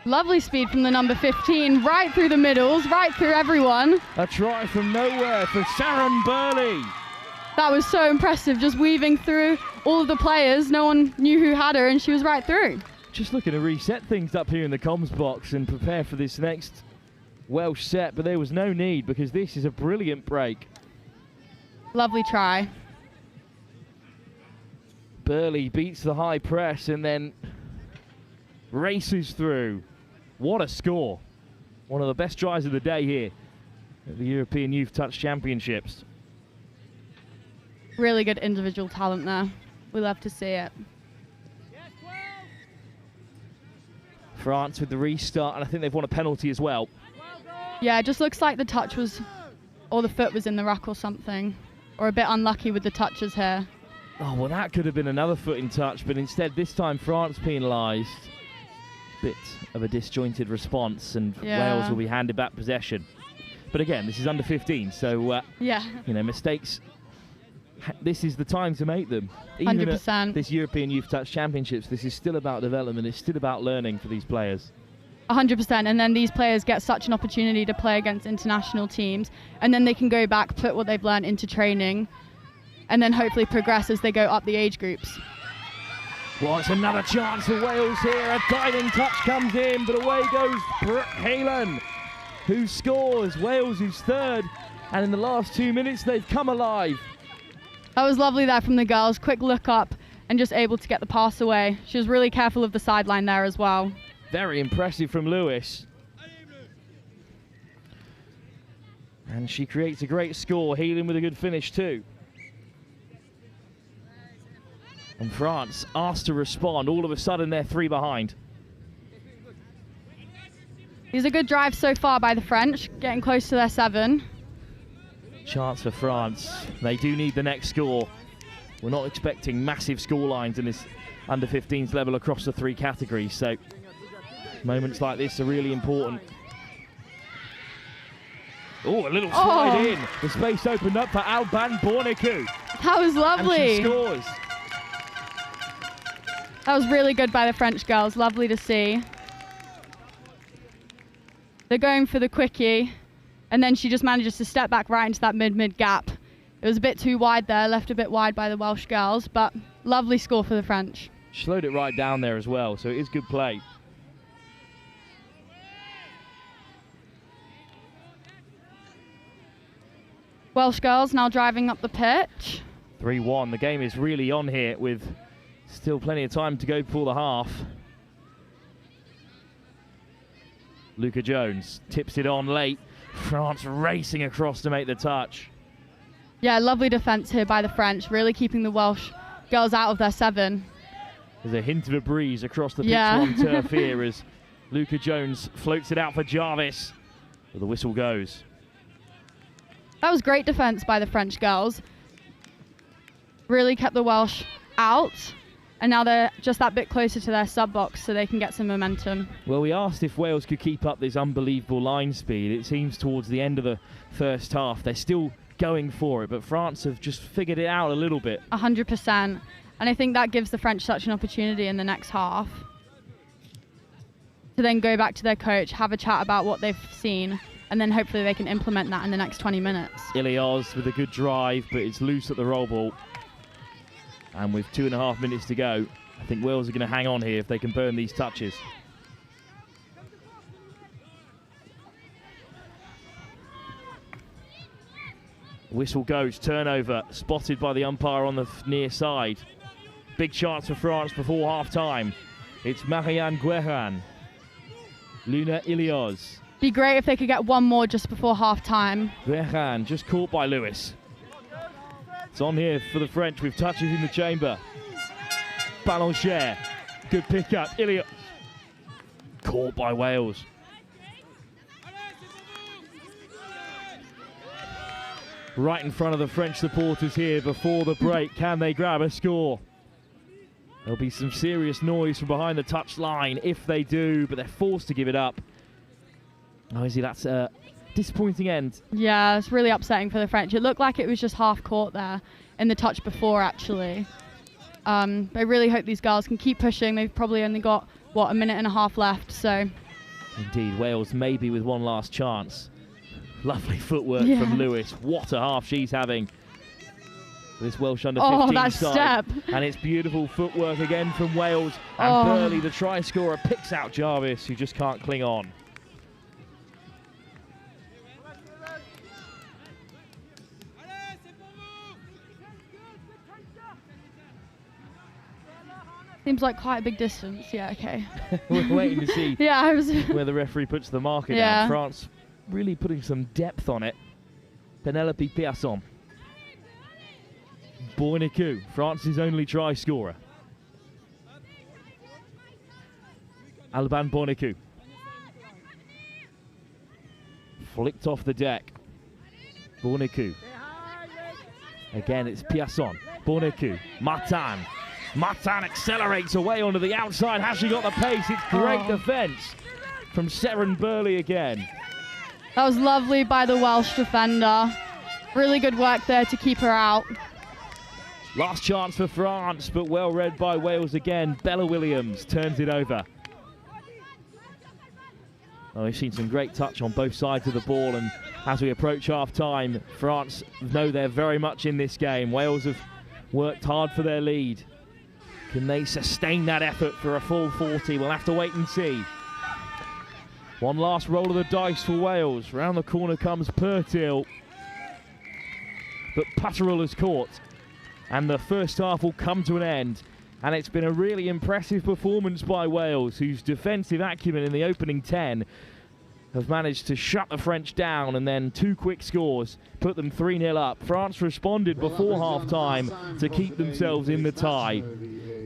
Lovely speed from the number 15, right through the middles, right through everyone. A try from nowhere for Sharon Burley. That was so impressive, just weaving through all of the players. No one knew who had her, and she was right through. Just looking to reset things up here in the comms box and prepare for this next Welsh set, but there was no need because this is a brilliant break. Lovely try. Burley beats the high press and then races through. What a score. One of the best tries of the day here at the European Youth Touch Championships. Really good individual talent there. We love to see it. France with the restart, and I think they've won a penalty as well. Yeah, it just looks like the touch was, or the foot was in the ruck or something. Or a bit unlucky with the touches here. Oh, well, that could have been another foot in touch, but instead this time France penalised. Bit of a disjointed response, and Wales will be handed back possession. But again, this is under 15, so you know, mistakes. This is the time to make them. Even 100%. at this European Youth Touch Championships, this is still about development. It's still about learning for these players. 100%, and then these players get such an opportunity to play against international teams, and then they can go back, put what they've learned into training, and then hopefully progress as they go up the age groups. Well, it's another chance for Wales here. A diving touch comes in, but away goes Brooke Halen, who scores. Wales is third, and in the last 2 minutes, they've come alive. That was lovely there from the girls. Quick look up and just able to get the pass away. She was really careful of the sideline there as well. Very impressive from Lewis. And she creates a great score. Healing with a good finish too. And France asked to respond. All of a sudden, they're 3 behind. These are good drives so far by the French, getting close to their 7. Chance for France. They do need the next score. We're not expecting massive score lines in this under 15s level across the 3 categories, so moments like this are really important. Oh, a little slide in. The space opened up for Alban Borniku. That was lovely. And she scores. That was really good by the French girls. Lovely to see. They're going for the quickie, and then she just manages to step back right into that mid-mid gap. It was a bit too wide there, left a bit wide by the Welsh girls, but lovely score for the French. Slowed it right down there as well, so it is good play. Welsh girls now driving up the pitch. 3-1. The game is really on here with still plenty of time to go before the half. Luca Jones tips it on late. France racing across to make the touch. Yeah, lovely defence here by the French, really keeping the Welsh girls out of their 7. There's a hint of a breeze across the pitch on turf here as Luca Jones floats it out for Jarvis. But the whistle goes. That was great defence by the French girls. Really kept the Welsh out, and now they're just that bit closer to their sub-box so they can get some momentum. Well, we asked if Wales could keep up this unbelievable line speed. It seems towards the end of the first half they're still going for it, but France have just figured it out a little bit. 100%, and I think that gives the French such an opportunity in the next half to then go back to their coach, have a chat about what they've seen, and then hopefully they can implement that in the next 20 minutes. Ilios with a good drive, but it's loose at the roll ball. And with 2.5 minutes to go, I think Wales are going to hang on here if they can burn these touches. Whistle goes, turnover, spotted by the umpire on the near side. Big chance for France before half-time. It's Marianne Guerin, Luna Ilios. Be great if they could get one more just before half-time. Guerin just caught by Lewis. It's on here for the French with touches in the chamber. Balanchère. Good pick up. Ilya. Caught by Wales. Right in front of the French supporters here before the break. Can they grab a score? There'll be some serious noise from behind the touchline if they do, but they're forced to give it up. Oh, Izzy, that's a disappointing end. Yeah, it's really upsetting for the French. It looked like it was just half court there in the touch before, actually. I really hope these girls can keep pushing. They've probably only got, what, a minute and a half left, so. Indeed, Wales maybe with one last chance. Lovely footwork from Lewis. What a half she's having. This Welsh under-15 that side. step. And it's beautiful footwork again from Wales. And Burley, the try scorer, picks out Jarvis, who just can't cling on. Seems like quite a big distance. Yeah, okay. We're waiting to see where the referee puts the marker down. France really putting some depth on it. Penelope Piasson. Bournicou, France's only try scorer. Alban Bournicou. Flicked off the deck. Bournicou. Again, it's Piasson. Bournicou. Martin. Martin accelerates away onto the outside. Has she got the pace? It's great defence from Seren Burley again. That was lovely by the Welsh defender. Really good work there to keep her out. Last chance for France, but well read by Wales again. Bella Williams turns it over. Oh, we've seen some great touch on both sides of the ball, and as we approach half-time, France know they're very much in this game. Wales have worked hard for their lead. Can they sustain that effort for a full 40? We'll have to wait and see. One last roll of the dice for Wales. Round the corner comes Pertil. But Patterell has caught. And the first half will come to an end. And it's been a really impressive performance by Wales, whose defensive acumen in the opening 10 have managed to shut the French down, and then two quick scores put them 3-0 up. France responded before half-time to keep themselves in the tie.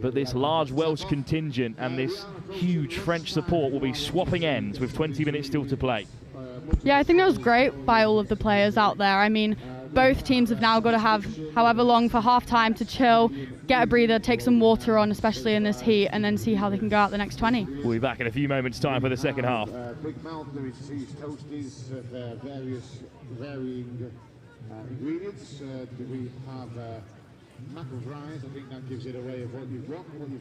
But this large Welsh contingent and this huge French support will be swapping ends with 20 minutes still to play. Yeah, I think that was great by all of the players out there. I mean, both teams have now got to have however long for half-time to chill, get a breather, take some water on, especially in this heat, and then see how they can go out the next 20. We'll be back in a few moments' time for the second half. Big Mouth, there is cheese toasties of various varying ingredients. We have mackerel fries. I think that gives it away of what you've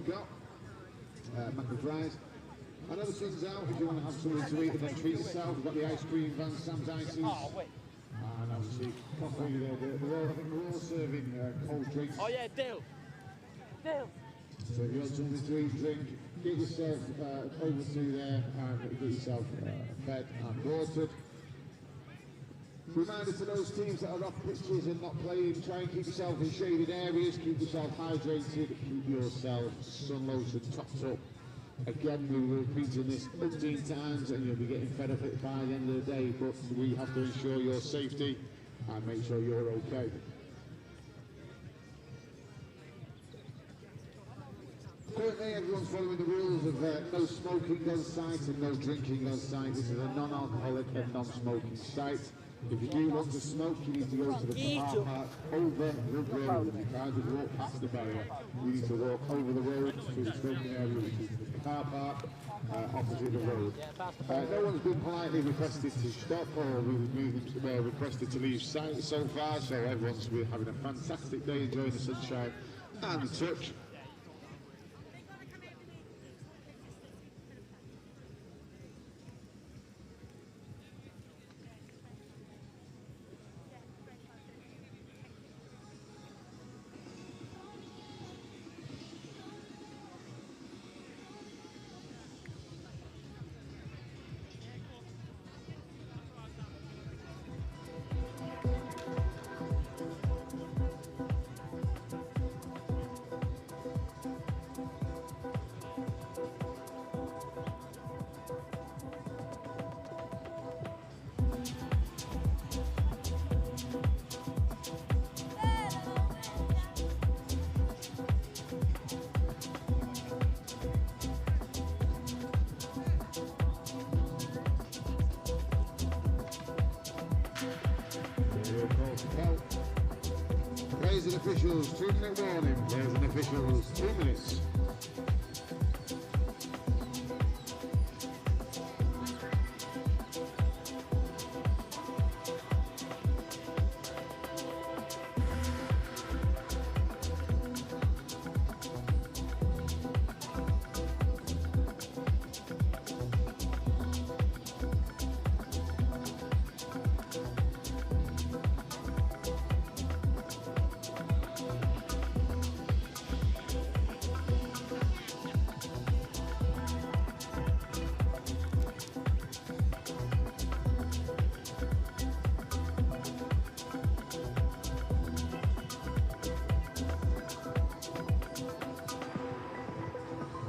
got. Mackerel fries. And other things out, if you want to have something to eat and then treat yourself, we've got the ice cream van, Sam's Ices. And obviously coffee, I think we're all serving cold drinks. Oh yeah, deal. So if you want something to eat, drink, get yourself over to there and get yourself fed and watered. Reminder to those teams that are off pitches and not playing, try and keep yourself in shaded areas, keep yourself hydrated, keep yourself sun lotion topped up. Again, we were repeating this 15 times and you'll be getting fed up it by the end of the day, but we have to ensure your safety and make sure you're okay. Currently, everyone's following the rules of no smoking on site and no drinking on site. This is a non-alcoholic and non-smoking site. If you do want to smoke, you need to go to the car park over the road. You can't just walk past the barrier. You need to walk over the road to the smoking area, which is the car park opposite the road. No one's been politely requested to stop or requested to leave site so far, so everyone's having a fantastic day, enjoying the sunshine and the touch. Players and officials, 2-minute warning. Players and officials, 2 minutes.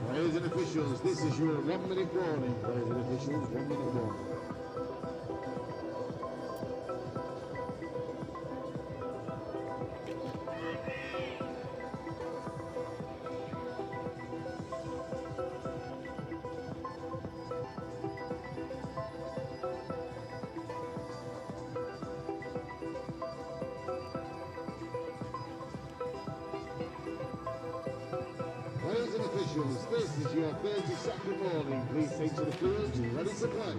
Players and officials, this is your 1-minute warning. Players and officials, 1-minute warning. Players and officials, this is your 30-second warning. Please take to the field, ready to play.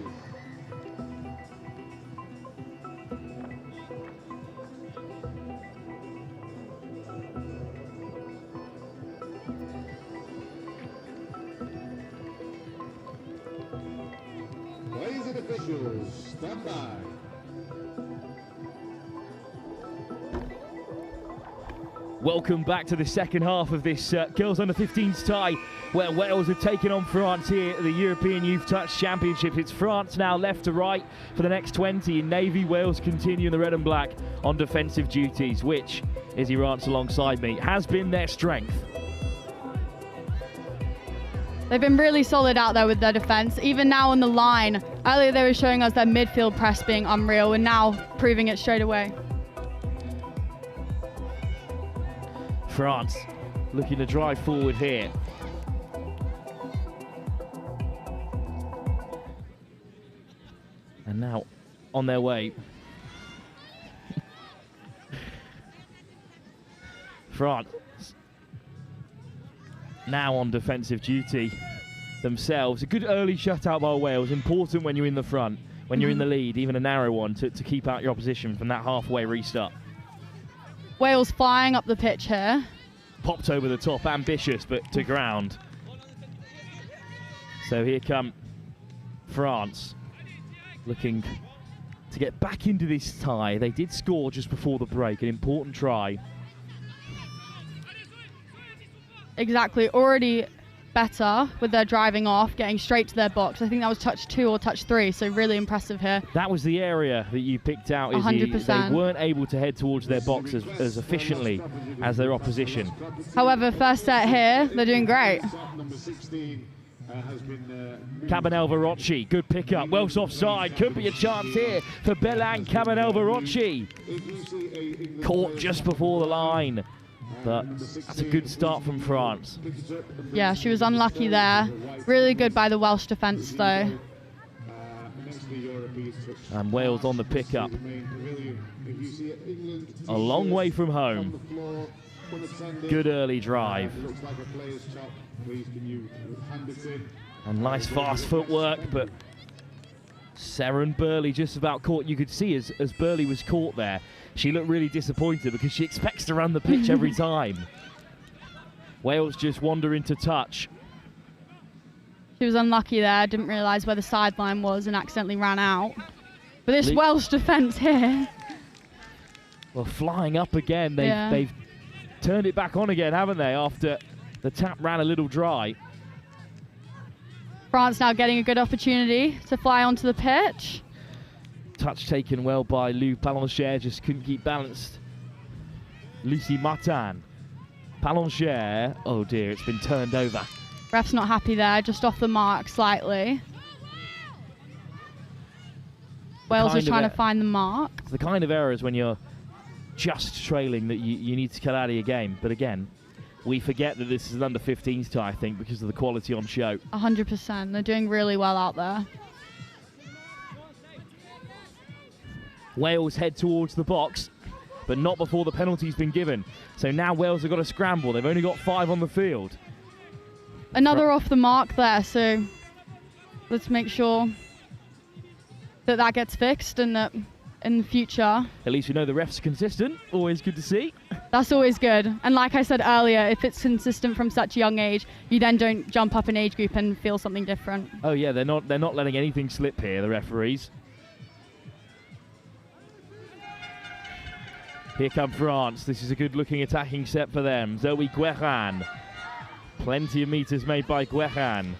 Players and officials, stand by. Welcome back to the second half of this girls under 15s tie, where Wales have taken on France here at the European Youth Touch Championship. It's France now left to right for the next 20 in navy. Wales continue in the red and black on defensive duties, which, Izzy Rance alongside me, has been their strength. They've been really solid out there with their defence. Even now on the line, earlier they were showing us their midfield press being unreal, and now proving it straight away. France looking to drive forward here. And now on their way. France now on defensive duty themselves. A good early shutout by Wales. Important when you're in the front, when you're in the lead, even a narrow one, to keep out your opposition from that halfway restart. Wales flying up the pitch here. Popped over the top, ambitious, but to ground. So here come France, looking to get back into this tie. They did score just before the break, an important try. Exactly, already better with their driving off, getting straight to their box. I think that was touch 2 or touch 3, so really impressive here. That was the area that you picked out, Izzy. 100%. They weren't able to head towards their box as efficiently as their opposition. However, first set here, they're doing great. Cabanel Verocci, good pickup. Welsh offside, could be a chance here for Belan Cabanel Verocci. Caught just before the line. But that's a good start from France. Yeah, she was unlucky there. Really good by the Welsh defence, though. And Wales on the pickup. A long way from home. Good early drive. And nice fast footwork, but Seren Burley just about caught. You could see as Burley was caught there, she looked really disappointed because she expects to run the pitch every time. Wales just wander into touch. She was unlucky there, didn't realise where the sideline was and accidentally ran out. But this Welsh defence here. Well, flying up again. They've turned it back on again, haven't they, after the tap ran a little dry. France now getting a good opportunity to fly onto the pitch. Touch taken well by Lou Palancher, just couldn't keep balanced. Lucy Martin. Palancher, oh dear, it's been turned over. Ref's not happy there, just off the mark slightly. Wales are trying to find the mark. It's the kind of errors when you're just trailing that you need to cut out of your game. But again, we forget that this is an under 15s tie, I think, because of the quality on show. 100%. They're doing really well out there. Wales head towards the box. but not before the penalty's been given. So now Wales have got to scramble. They've only got 5 on the field. Another off the mark there, so let's make sure that gets fixed and that in the future. At least we know the ref's consistent. Always good to see. That's always good. And like I said earlier, if it's consistent from such a young age, you then don't jump up an age group and feel something different. Oh yeah, they're not letting anything slip here, the referees. Here come France. This is a good looking attacking set for them. Zoe Guerin. Plenty of meters made by Guerin.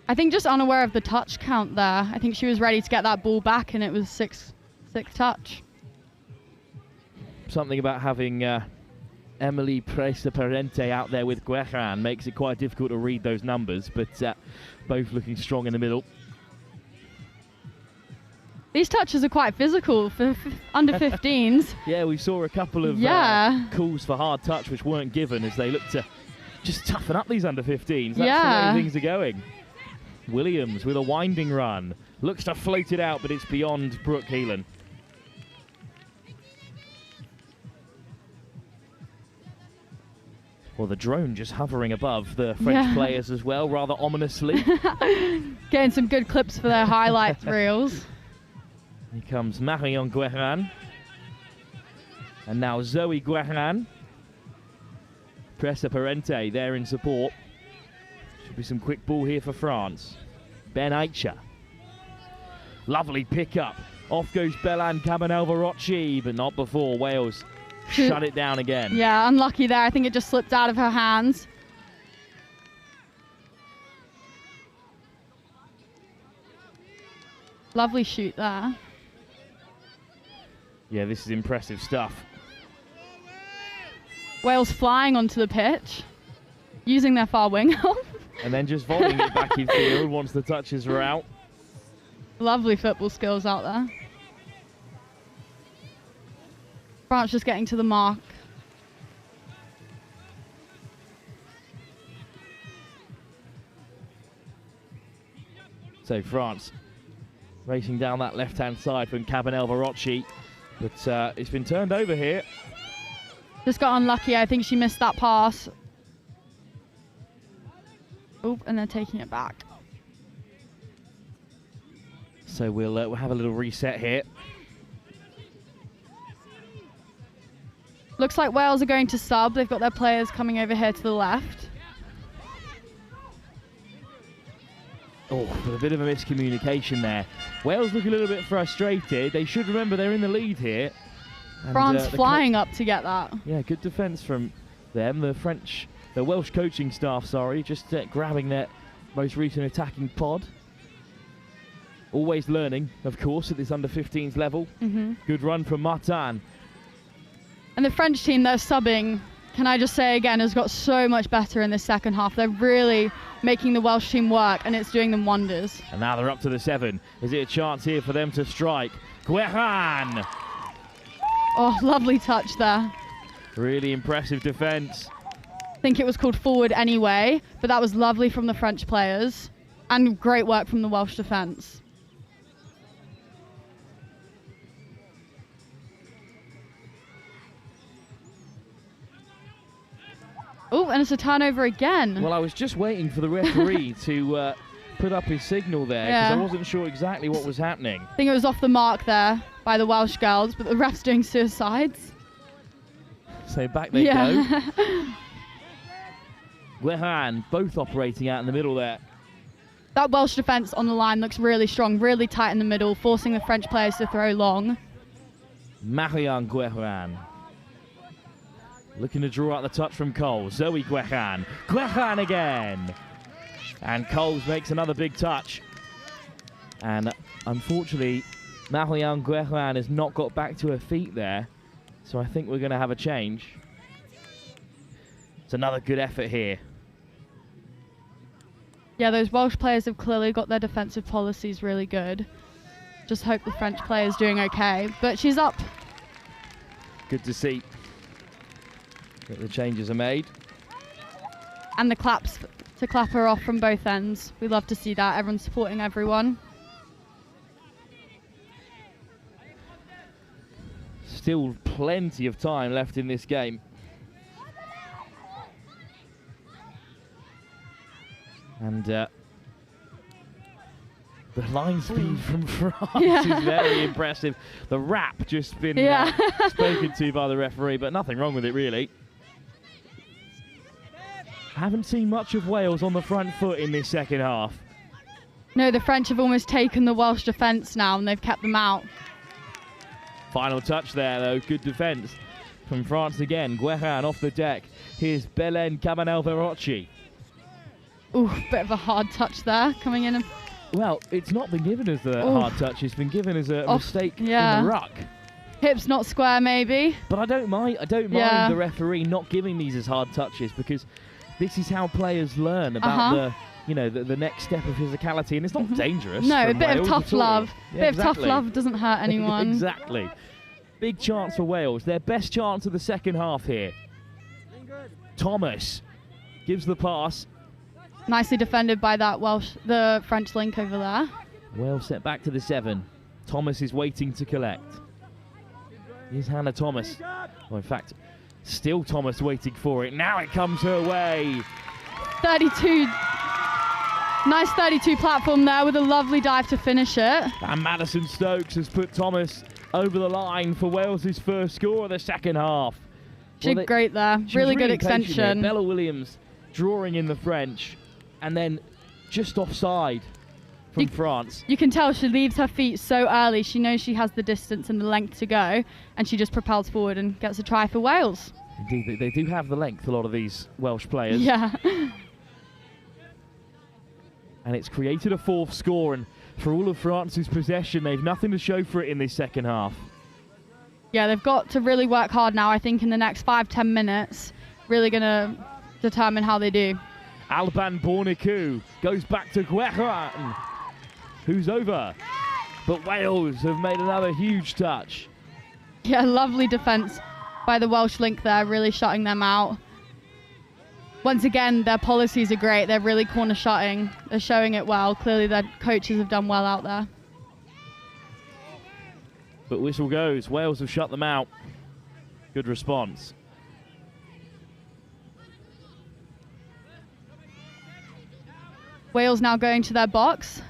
I think just unaware of the touch count there. I think she was ready to get that ball back and it was six touch. Something about having Emily Presa-Parente out there with Guerin makes it quite difficult to read those numbers, but both looking strong in the middle. These touches are quite physical for under 15s. Yeah, we saw a couple of calls for hard touch which weren't given as they looked to just toughen up these under 15s. That's the way things are going. Williams with a winding run. Looks to float it out, but it's beyond Brooke Heelan. Well, the drone just hovering above the French players as well, rather ominously. Getting some good clips for their highlight reels. Here comes Marion Guerin. And now Zoe Guerin. Presa-Parente there in support. Should be some quick ball here for France. Ben Aicha. Lovely pickup. Off goes Belan Cabanel-Verocci, but not before Wales shut it down again. Yeah, unlucky there. I think it just slipped out of her hands. Lovely shoot there. Yeah, this is impressive stuff. Wales flying onto the pitch, using their far wing. And then just volleying it back in field once the touches are out. Lovely football skills out there. France just getting to the mark. So France racing down that left-hand side from Cabanel-Verocci, but it's been turned over here. Just got unlucky. I think she missed that pass. Oop, and they're taking it back. So we'll have a little reset here. Looks like Wales are going to sub. They've got their players coming over here to the left. Oh, a bit of a miscommunication there. Wales look a little bit frustrated. They should remember they're in the lead here. And, France flying up to get that. Yeah, good defence from them. The Welsh coaching staff, just grabbing their most recent attacking pod. Always learning, of course, at this under-15s level. Good run from Martin. And the French team, they're subbing, can I just say again, has got so much better in the second half. They're really making the Welsh team work, and it's doing them wonders. And now they're up to the 7. Is it a chance here for them to strike? Guerin! Oh, lovely touch there. Really impressive defence. I think it was called forward anyway, but that was lovely from the French players. And great work from the Welsh defence. Oh, and it's a turnover again. Well, I was just waiting for the referee to put up his signal there because I wasn't sure exactly what was happening. I think it was off the mark there by the Welsh girls, but the ref's doing suicides. So back they go. Guerin both operating out in the middle there. That Welsh defence on the line looks really strong, really tight in the middle, forcing the French players to throw long. Marion Guerin. Looking to draw out the touch from Coles. Zoe Guerin. Guerin again. And Coles makes another big touch. And unfortunately, Marion Guerin has not got back to her feet there. So I think we're going to have a change. It's another good effort here. Yeah, those Welsh players have clearly got their defensive policies really good. Just hope the French player's doing okay. But she's up. Good to see that the changes are made. And the claps to clap her off from both ends. We love to see that. Everyone's supporting everyone. Still plenty of time left in this game. And the line speed from France is very impressive. The wrap just been spoken to by the referee, but nothing wrong with it really. Haven't seen much of Wales on the front foot in this second half. No, the French have almost taken the Welsh defence now and they've kept them out. Final touch there though, good defence from France again. Guerin off the deck. Here's Belen Cabanel-Verocci. Ooh, bit of a hard touch there coming in. Well, it's not been given as a hard touch, it's been given as a mistake in the ruck. Hips not square maybe. But I don't mind the referee not giving these as hard touches, because this is how players learn about the next step of physicality, and it's not dangerous. No, a bit Wales of tough love. Yeah, bit of tough love doesn't hurt anyone. Exactly. Big chance for Wales. Their best chance of the second half here. Thomas gives the pass. Nicely defended by the French link over there. Wales set back to the 7. Thomas is waiting to collect. Here's Hannah Thomas. Well, in fact, still Thomas waiting for it. Now it comes her way. 32. Nice 32 platform there with a lovely dive to finish it. And Madison Stokes has put Thomas over the line for Wales' first score of the second half. She did great there. Really good extension. Bella Williams drawing in the French, and then just offside from France. You can tell she leaves her feet so early. She knows she has the distance and the length to go, and she just propels forward and gets a try for Wales. Indeed, they do have the length, a lot of these Welsh players. Yeah. And it's created a 4th score, and for all of France's possession, they've nothing to show for it in this second half. Yeah, they've got to really work hard now, I think, in the next 5-10 minutes. Really going to determine how they do. Alban Bournicou goes back to Guerin, who's over. But Wales have made another huge touch. Yeah, lovely defence by the Welsh link there, really shutting them out. Once again, their policies are great. They're really corner shutting. They're showing it well. Clearly, their coaches have done well out there. But whistle goes. Wales have shut them out. Good response. Wales now going to their box.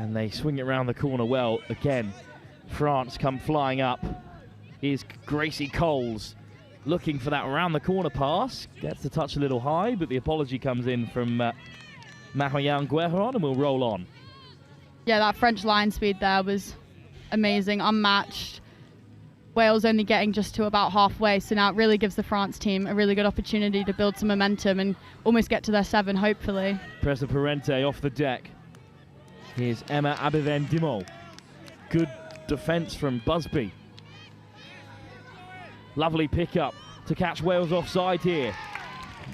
And they swing it around the corner well. Again, France come flying up. Here's Gracie Coles looking for that around the corner pass. Gets the touch a little high, but the apology comes in from Marianne Guerin, and we'll roll on. Yeah, that French line speed there was amazing, unmatched. Wales only getting just to about halfway, so now it really gives the France team a really good opportunity to build some momentum and almost get to their 7, hopefully. Presa Parente off the deck. Here's Emma Abiven-Dimol. Good defence from Busby. Lovely pickup to catch Wales offside here.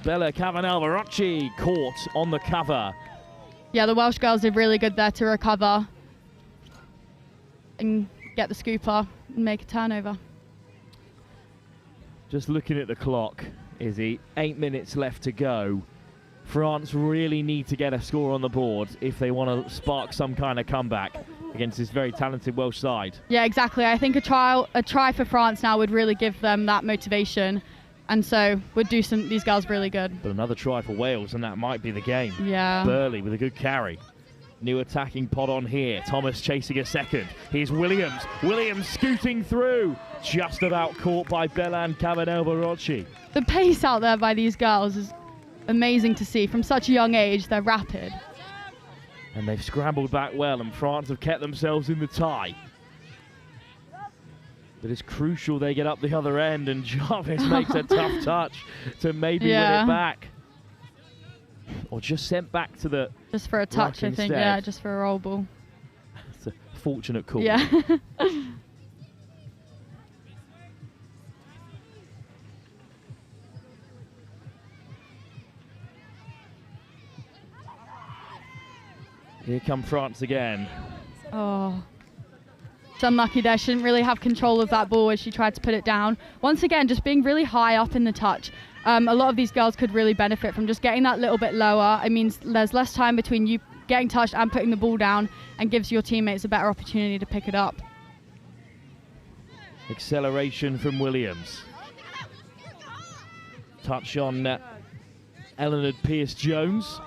Bella Cabanel-Verocci caught on the cover. Yeah, the Welsh girls did really good there to recover and get the scooper and make a turnover. Just looking at the clock, Izzy, 8 minutes left to go. France really need to get a score on the board if they want to spark some kind of comeback against this very talented Welsh side. Yeah, exactly. I think a try for France now would really give them that motivation, and so would do these girls really good. But another try for Wales, and that might be the game. Yeah. Burley with a good carry. New attacking pod on here. Thomas chasing a second. Here's Williams. Williams scooting through. Just about caught by Belen Cabanel-Verocci. The pace out there by these girls is amazing to see. From such a young age, they're rapid. And they've scrambled back well, and France have kept themselves in the tie. But it's crucial they get up the other end, and Jarvis makes a tough touch to maybe win it back. Or just sent back to the just for a touch, I think. Instead. Yeah, just for a roll ball. It's a fortunate call. Yeah. Here come France again. Oh. It's unlucky there. She didn't really have control of that ball as she tried to put it down. Once again, just being really high up in the touch A lot of these girls could really benefit from just getting that little bit lower. It means there's less time between you getting touched and putting the ball down, and gives your teammates a better opportunity to pick it up. Acceleration from Williams. Touch on Eleanor Pierce-Jones.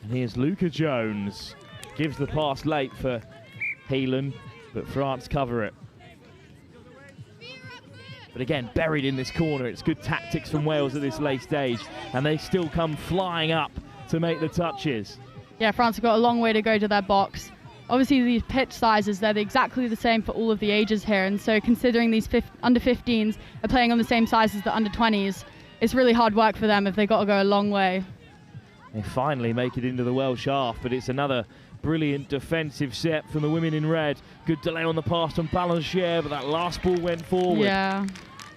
And here's Luca Jones. Gives the pass late for Heelan, but France cover it. But again, buried in this corner. It's good tactics from Wales at this late stage, and they still come flying up to make the touches. Yeah, France have got a long way to go to their box. Obviously, these pitch sizes, they're exactly the same for all of the ages here, and so considering these under 15s are playing on the same size as the under 20s, it's really hard work for them if they've got to go a long way. They finally make it into the Welsh half, but it's another brilliant defensive set from the women in red. Good delay on the pass from Balanchier, but that last ball went forward. Yeah.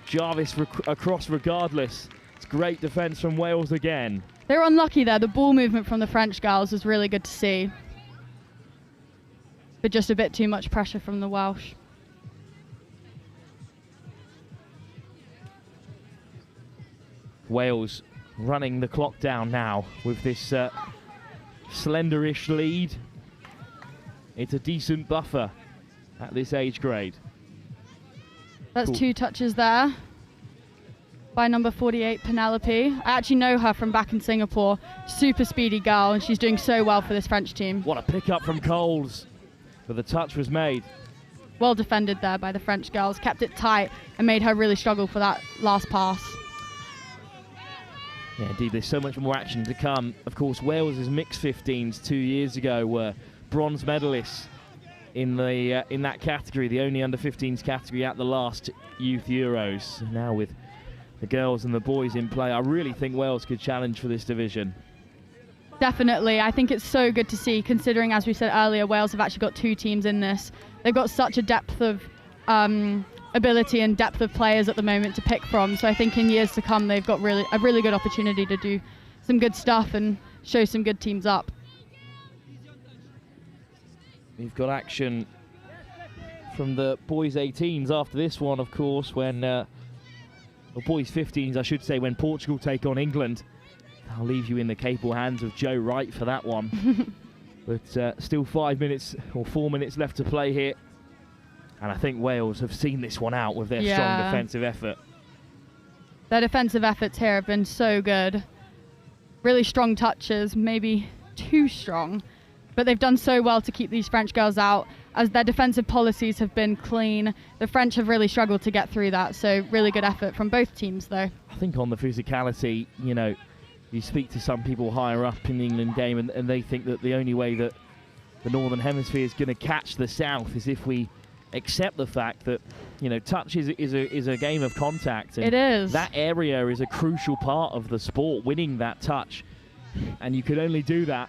Jarvis across regardless. It's great defence from Wales again. They were unlucky there. The ball movement from the French girls was really good to see, but just a bit too much pressure from the Welsh. Wales running the clock down now with this slenderish lead. It's a decent buffer at this age grade. That's Cool. 2 touches there by number 48, Penelope. I actually know her from back in Singapore. Super speedy girl, and she's doing so well for this French team. What a pickup from Coles, but the touch was made. Well defended there by the French girls. Kept it tight and made her really struggle for that last pass. Yeah, indeed, there's so much more action to come. Of course, Wales's mixed 15s 2 years ago were bronze medalists in that category, the only under 15s category at the last Youth Euros. Now with the girls and the boys in play, I really think Wales could challenge for this division. Definitely. I think it's so good to see, considering, as we said earlier, Wales have actually got 2 teams in this. They've got such a depth of ability and depth of players at the moment to pick from. So I think in years to come, they've got a really good opportunity to do some good stuff and show some good teams up. We've got action from the boys 18s after this one, of course, when, or boys 15s, I should say, when Portugal take on England. I'll leave you in the capable hands of Joe Wright for that one. But still 5 minutes or 4 minutes left to play here. And I think Wales have seen this one out with their strong defensive effort. Their defensive efforts here have been so good. Really strong touches, maybe too strong. But they've done so well to keep these French girls out, as their defensive policies have been clean. The French have really struggled to get through that, so really good effort from both teams, though. I think on the physicality, you know, you speak to some people higher up in the England game, and they think that the only way that the Northern Hemisphere is going to catch the South is if we accept the fact that, you know, touch is a game of contact. And it is. That area is a crucial part of the sport, winning that touch. And you can only do that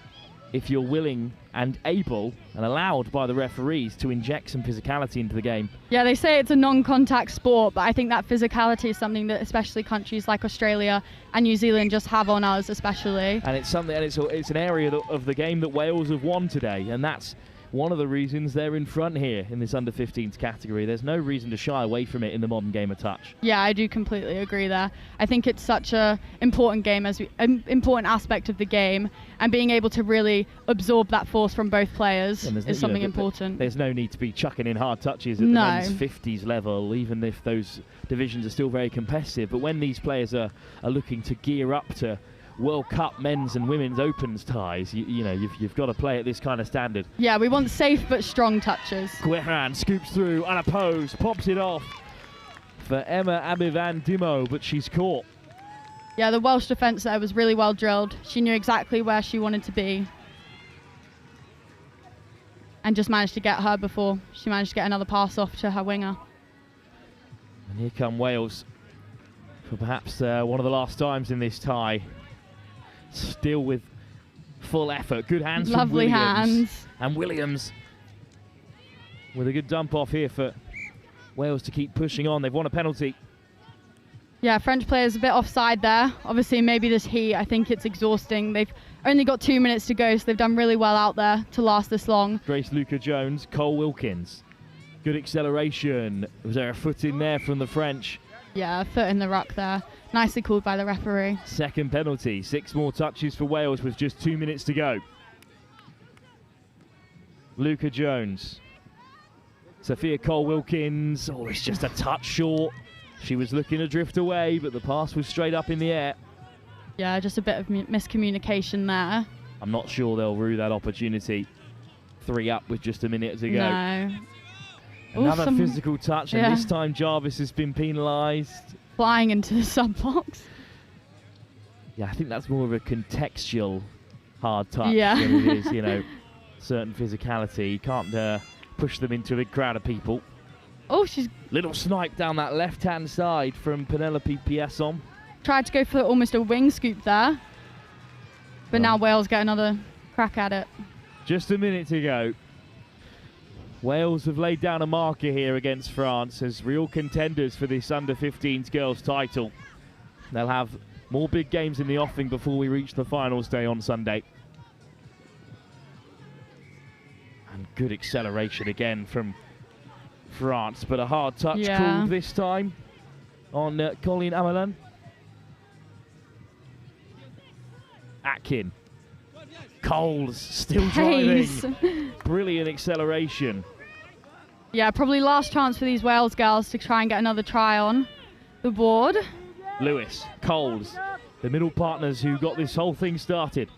if you're willing and able and allowed by the referees to inject some physicality into the game. Yeah, they say it's a non-contact sport, but I think that physicality is something that especially countries like Australia and New Zealand just have on us, especially. And it's something, and it's an area of the game that Wales have won today, and that's one of the reasons they're in front here in this under 15s category. There's no reason to shy away from it in the modern game of touch. Yeah, I do completely agree there. I think it's such a important game, important aspect of the game, and being able to really absorb that force from both players is something important. There's no need to be chucking in hard touches at the men's 50s level, even if those divisions are still very competitive. But when these players are looking to gear up to World Cup men's and women's opens ties, you know, you've got to play at this kind of standard. Yeah, we want safe but strong touches. Guerin scoops through, unopposed, pops it off for Emma Abivan Dimo, but she's caught. Yeah, the Welsh defence there was really well drilled. She knew exactly where she wanted to be, and just managed to get her before she managed to get another pass off to her winger. And here come Wales for perhaps one of the last times in this tie. Still with full effort. Good hands from Williams. Lovely hands. And Williams with a good dump off here for Wales to keep pushing on. They've won a penalty. Yeah, French players a bit offside there. Obviously, maybe this heat, I think it's exhausting. They've only got 2 minutes to go, so they've done really well out there to last this long. Grace Luca-Jones, Cole Wilkins. Good acceleration. Was there a foot in there from the French? Yeah, foot in the ruck there. Nicely called by the referee. Second penalty. 6 more touches for Wales with just 2 minutes to go. Luca Jones. Sophia Cole-Wilkins. Oh, it's just a touch short. She was looking to drift away, but the pass was straight up in the air. Yeah, just a bit of miscommunication there. I'm not sure they'll rue that opportunity. 3 up with just a minute to go. No. Another physical touch, and this time Jarvis has been penalised. Flying into the sub-box. Yeah, I think that's more of a contextual hard touch Yeah. than it is, you know, certain physicality. You can't push them into a big crowd of people. Oh, she's Little snipe down that left-hand side from Penelope Piasson. tried to go for almost a wing scoop there. But now Wales get another crack at it. Just a minute to go. Wales have laid down a marker here against France as real contenders for this under-15s girls title. They'll have more big games in the offing before we reach the finals day on Sunday. And good acceleration again from France, but a hard touch called this time on Colleen Amelin. Atkin. Coles still driving. Brilliant acceleration. Yeah, probably last chance for these Wales girls to try and get another try on the board. Lewis, Coles, the middle partners who got this whole thing started.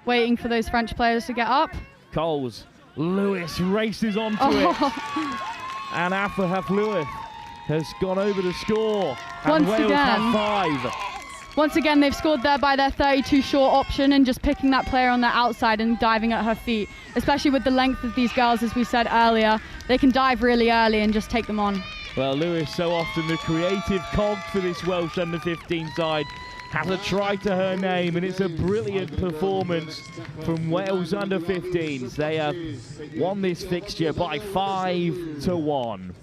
Waiting for those French players to get up. Coles, Lewis races onto it. And Afahaf Lewis has gone over to score. And Once Wales again. have 5. Once again, they've scored there by their 32 short option and just picking that player on the outside and diving at her feet. Especially with the length of these girls, as we said earlier. They can dive really early and just take them on. Well, Lewis, so often the creative cog for this Welsh under-15 side, has a try to her name, and it's a brilliant performance from Wales under-15s. They have won this fixture by 5-1.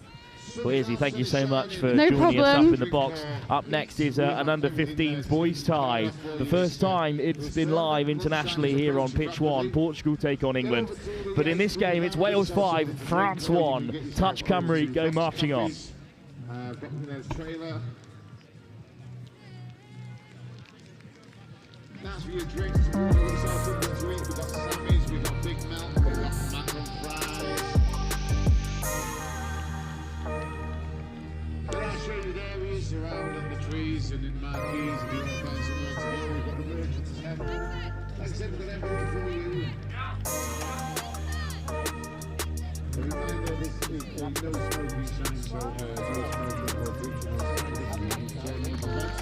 Well, Izzy, thank you so much for joining us up in the box. Up next is an under-15s boys tie. The first time it's been live internationally here on Pitch 1. Portugal take on England. But in this game, it's Wales 5, France 1. Touch Cymru go marching on. That's for your drinks. We've got something to eat. We've got sandwich, we've got Big Milk, we've got macaroni fries. There are shaded areas surrounding the trees and in marquees. If you want to find somewhere to go, we've got the merchants tent. Like I said, we've got everything for you. A reminder, this is a no smoking sign, so no smoking or drinking or smoking.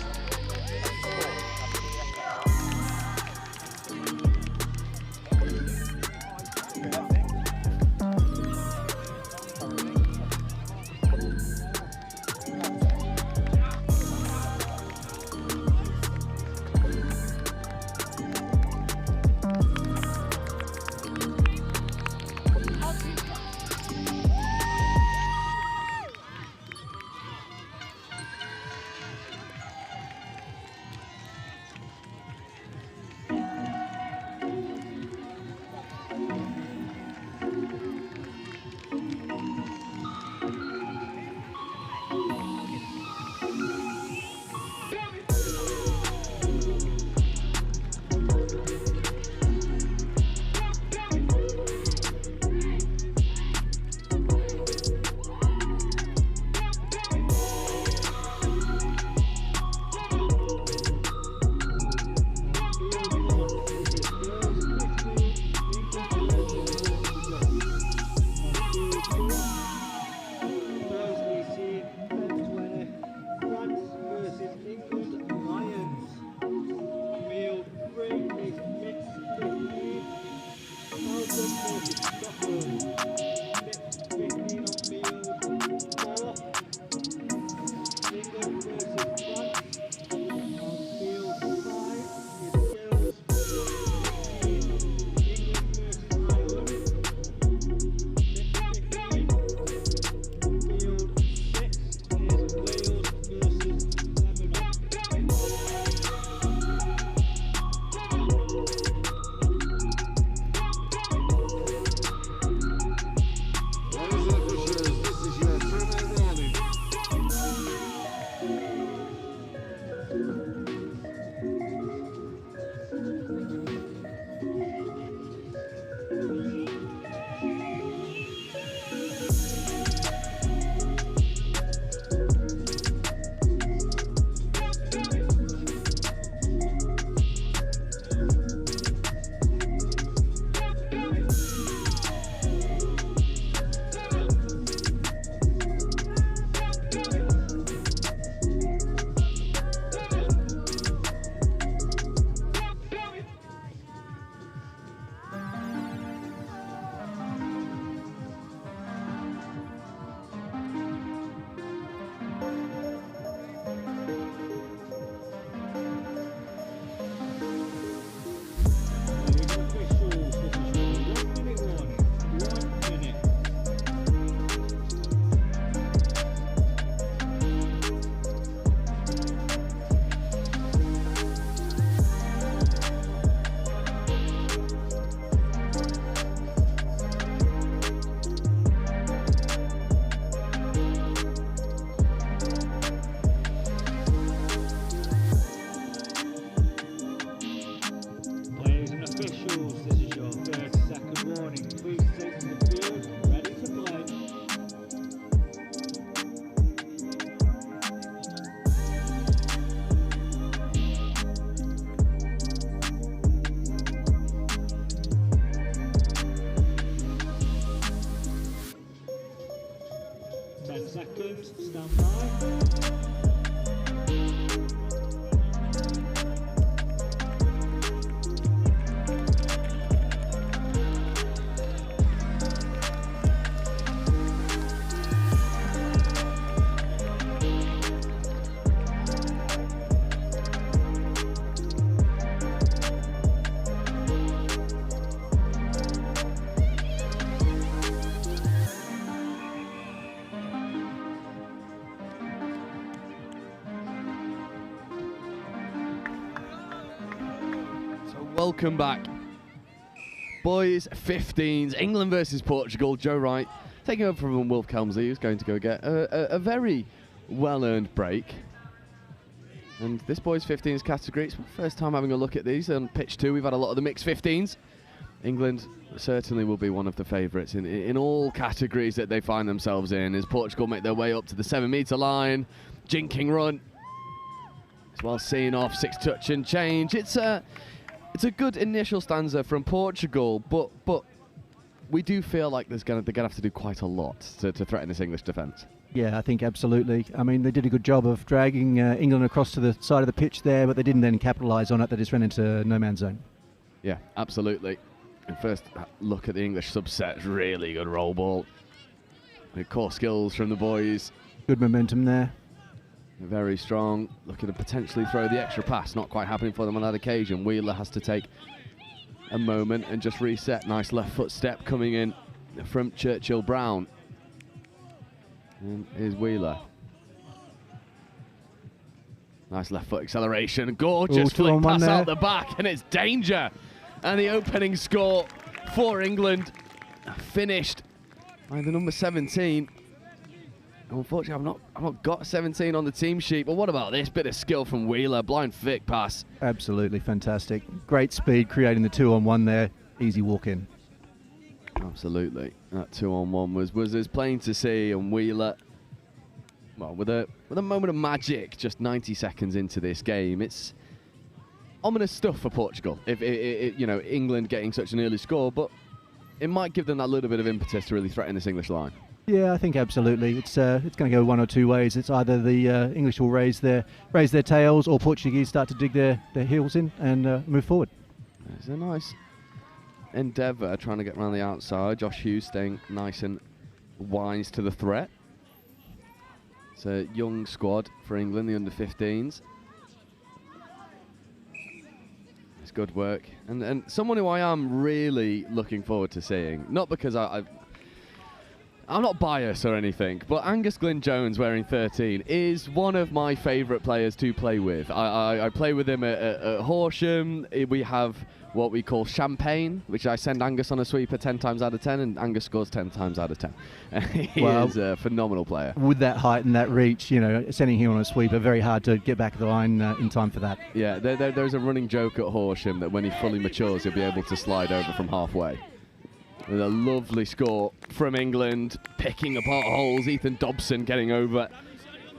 10 seconds, stand by. Welcome back. Boys 15s, England versus Portugal. Joe Wright taking over from Wolf Kelmsley, who's going to go get a very well-earned break. And this boys 15s category, it's my first time having a look at these. On pitch 2, we've had a lot of the mixed 15s. England certainly will be one of the favourites in all categories that they find themselves in, as Portugal make their way up to the 7-metre line. Jinking run. As well seen off, 6 touch and change. It's a good initial stanza from Portugal, but we do feel like they're going to have to do quite a lot to threaten this English defence. Yeah, I think absolutely. I mean, they did a good job of dragging England across to the side of the pitch there, but they didn't then capitalise on it. They just ran into no man's zone. Yeah, absolutely. And first look at the English subset, really good roll ball. The core skills from the boys. Good momentum there. Very strong, looking to potentially throw the extra pass, not quite happening for them on that occasion. Wheeler has to take a moment and just reset. Nice left foot step coming in from Churchill Brown. And here's Wheeler. Nice left foot acceleration, gorgeous flick pass out the back, and it's danger. And the opening score for England finished by the number 17. Unfortunately, I've not got 17 on the team sheet, but what about this bit of skill from Wheeler? Blind flick pass. Absolutely fantastic. Great speed, creating the 2-on-1 there. Easy walk in. Absolutely. That 2-on-1 was as plain to see, and Wheeler, well, with a moment of magic just 90 seconds into this game. It's ominous stuff for Portugal if you know, England getting such an early score, but it might give them that little bit of impetus to really threaten this English line. Yeah, I think absolutely. It's going to go one or two ways. It's either the English will raise their tails, or Portuguese start to dig their heels in and move forward. It's a nice endeavour trying to get around the outside. Josh Hughes staying nice and wise to the threat. It's a young squad for England, the under-15s. It's good work. And someone who I am really looking forward to seeing, not because I'm not biased or anything, but Angus Glyn-Jones wearing 13 is one of my favourite players to play with. I play with him at Horsham. We have what we call champagne, which I send Angus on a sweeper 10 times out of 10, and Angus scores 10 times out of 10. He is a phenomenal player. With that height and that reach, you know, sending him on a sweeper, very hard to get back the line in time for that. Yeah, there's a running joke at Horsham that when he fully matures, he'll be able to slide over from halfway. With a lovely score from England, picking apart holes. Ethan Dobson getting over.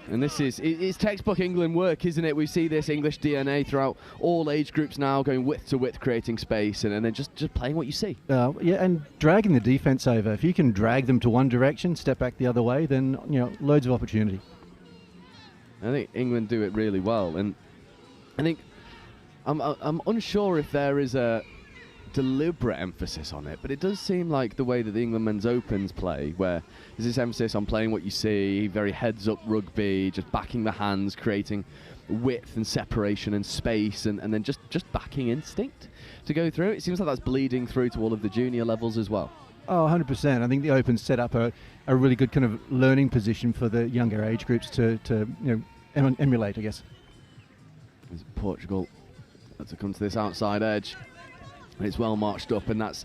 And this is textbook England work, isn't it? We see this English DNA throughout all age groups now, going width to width, creating space, and then just playing what you see. Yeah, and dragging the defence over. If you can drag them to one direction, step back the other way, then, you know, loads of opportunity. I think England do it really well, and I think I'm unsure if there is a deliberate emphasis on it, but it does seem like the way that the England men's opens play, where there's this emphasis on playing what you see, very heads up rugby, just backing the hands, creating width and separation and space, and then just backing instinct to go through. It seems like that's bleeding through to all of the junior levels as well. Oh, 100%. I think the Open set up a really good kind of learning position for the younger age groups to you know, emulate, I guess. As Portugal had to come to this outside edge. It's well marched up, and that's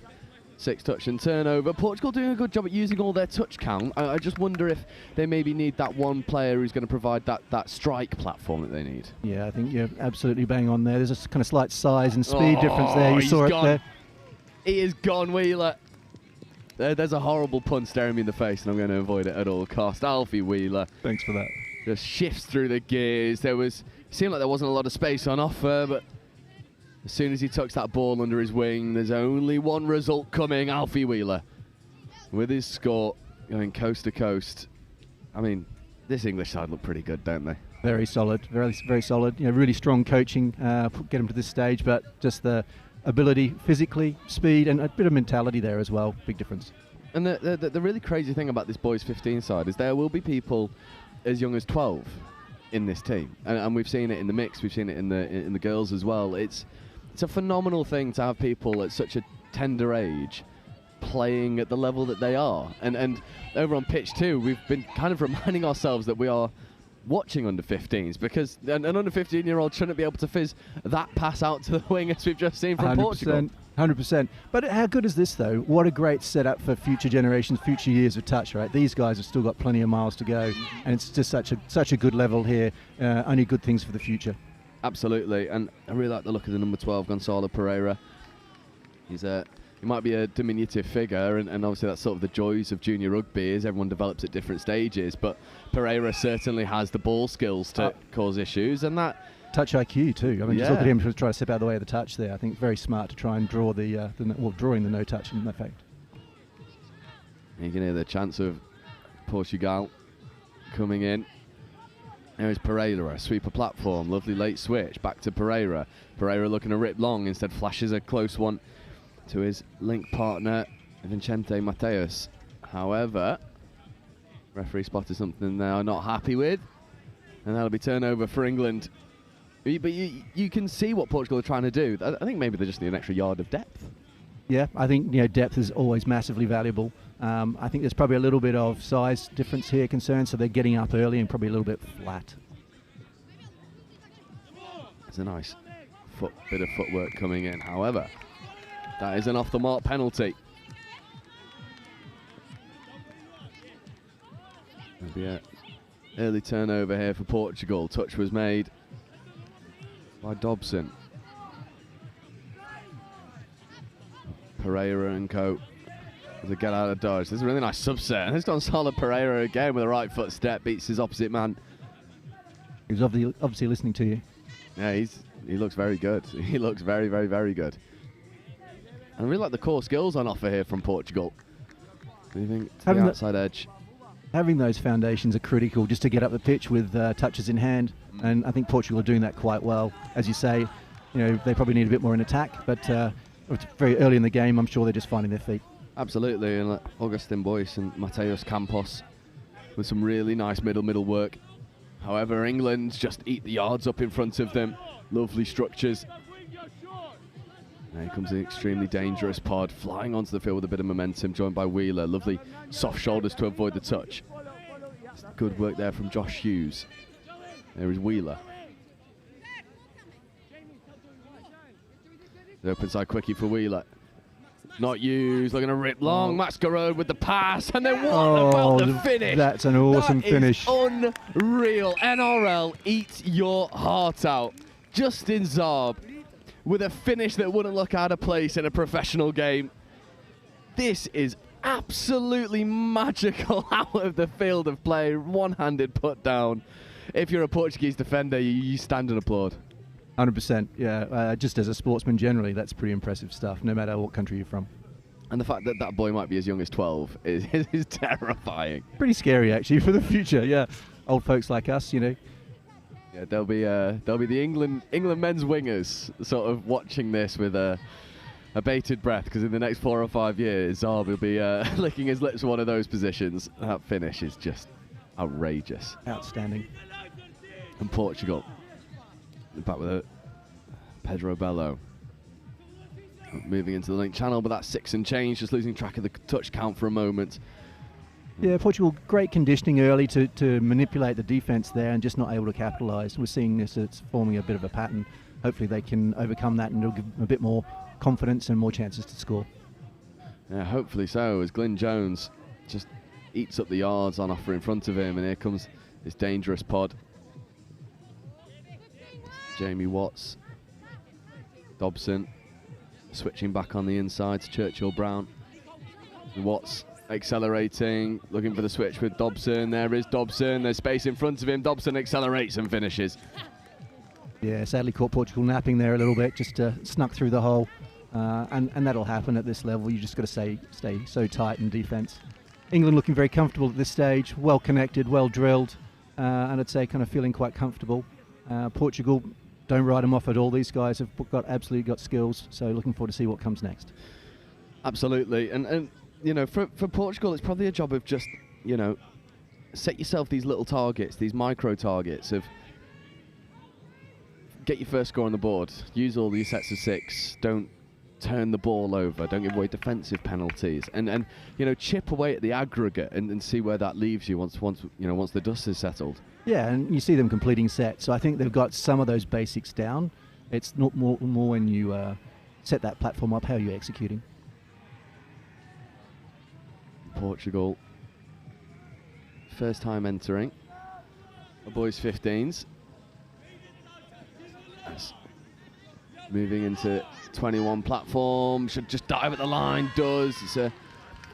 6 touch and turnover. Portugal doing a good job at using all their touch count. I just wonder if they maybe need that one player who's going to provide that strike platform that they need. Yeah, I think you're absolutely bang on there. There's a kind of slight size and speed difference there. You saw it there. He is gone, Wheeler. There's a horrible pun staring me in the face, and I'm going to avoid it at all cost. Alfie Wheeler. Thanks for that. Just shifts through the gears. Seemed like there wasn't a lot of space on offer, but as soon as he tucks that ball under his wing, there's only one result coming. Alfie Wheeler with his score going coast to coast. I mean, this English side look pretty good, don't they? Very solid, very solid. Really strong coaching, get them to this stage, but just the ability, physically, speed, and a bit of mentality there as well. Big difference. And the really crazy thing about this boys 15 side is there will be people as young as 12 in this team, and we've seen it in the mix, we've seen it in the girls as well. It's a phenomenal thing to have people at such a tender age playing at the level that they are. And over on pitch 2, we've been kind of reminding ourselves that we are watching under 15s, because an under 15-year-old shouldn't be able to fizz that pass out to the wing as we've just seen from Portugal. 100%. But how good is this, though? What a great setup for future generations, future years of touch, right? These guys have still got plenty of miles to go, and it's just such a good level here. Only good things for the future. Absolutely, and I really like the look of the number 12, Gonzalo Pereira. He might be a diminutive figure, and obviously that's sort of the joys of junior rugby, is everyone develops at different stages, but Pereira certainly has the ball skills to cause issues, and that touch IQ too. I mean, just look at him try to step out of the way of the touch there. I think very smart to try and draw drawing the no touch in effect. You can hear the chance of Portugal coming in. There is Pereira, sweeper platform, lovely late switch, back to Pereira. Pereira looking to rip long, instead flashes a close one to his link partner, Vicente Mateus. However, referee spotted something they are not happy with, and that'll be turnover for England. But you can see what Portugal are trying to do. I think maybe they just need an extra yard of depth. Yeah, I think depth is always massively valuable. I think there's probably a little bit of size difference here concerned, so they're getting up early and probably a little bit flat. It's a nice bit of footwork coming in. However, that is an off-the-mark penalty. There'll be an early turnover here for Portugal. Touch was made by Dobson. Pereira and co. As they get out of dodge. This is a really nice subset. And it's Gonzalo Pereira again with a right foot step. Beats his opposite man. He was obviously listening to you. Yeah, he looks very good. He looks very, very, very good. And I really like the core skills on offer here from Portugal. Moving to the outside edge. Having those foundations are critical just to get up the pitch with touches in hand. And I think Portugal are doing that quite well. As you say, they probably need a bit more in attack, but it's very early in the game. I'm sure they're just finding their feet. Absolutely, and Augustin Boyce and Mateus Campos with some really nice middle work. However, England just eat the yards up in front of them. Lovely structures. There comes the extremely dangerous pod, flying onto the field with a bit of momentum, joined by Wheeler. Lovely soft shoulders to avoid the touch. Good work there from Josh Hughes. There is Wheeler. The open side quickie for Wheeler. Not used, looking to rip long. Masquerade with the pass, and then what about the finish? That's an awesome finish. Unreal. NRL, eat your heart out. Justin Zarb with a finish that wouldn't look out of place in a professional game. This is absolutely magical out of the field of play. One-handed put down. If you're a Portuguese defender, you stand and applaud. 100%, yeah. Just as a sportsman generally, that's pretty impressive stuff, no matter what country you're from. And the fact that that boy might be as young as 12 is terrifying. Pretty scary, actually, for the future, yeah. Old folks like us, Yeah, there'll be the England men's wingers sort of watching this with a bated breath, because in the next 4 or 5 years, Zarb will be licking his lips in one of those positions. That finish is just outrageous. Outstanding. And Portugal back with a Pedro Bello moving into the link channel, but that's 6 and change, just losing track of the touch count for a moment. Yeah, Portugal, great conditioning early to manipulate the defence there and just not able to capitalise. We're seeing this, it's forming a bit of a pattern. Hopefully they can overcome that and it'll give them a bit more confidence and more chances to score. Yeah, hopefully so, as Glyn Jones just eats up the yards on offer in front of him, and here comes this dangerous pod. Jamie Watts, Dobson switching back on the inside to Churchill Brown. Watts accelerating, looking for the switch with Dobson. There is Dobson, there's space in front of him. Dobson accelerates and finishes. Yeah, sadly caught Portugal napping there a little bit, just snuck through the hole. And that'll happen at this level. You just got to stay so tight in defence. England looking very comfortable at this stage, well connected, well drilled, and I'd say kind of feeling quite comfortable. Portugal, don't write them off at all. These guys have absolutely got skills, so looking forward to see what comes next. Absolutely, and you know, for Portugal, it's probably a job of just, you know, set yourself these little targets, these micro targets of get your first score on the board, use all these sets of 6, don't turn the ball over, don't give away defensive penalties, and you know, chip away at the aggregate and see where that leaves you once the dust is settled. Yeah, and you see them completing sets, so I think they've got some of those basics down. It's not more when you set that platform up, how you're executing. Portugal, first time entering the boys 15s. Yes. Moving into 21 platform, should just dive at the line, does. It's a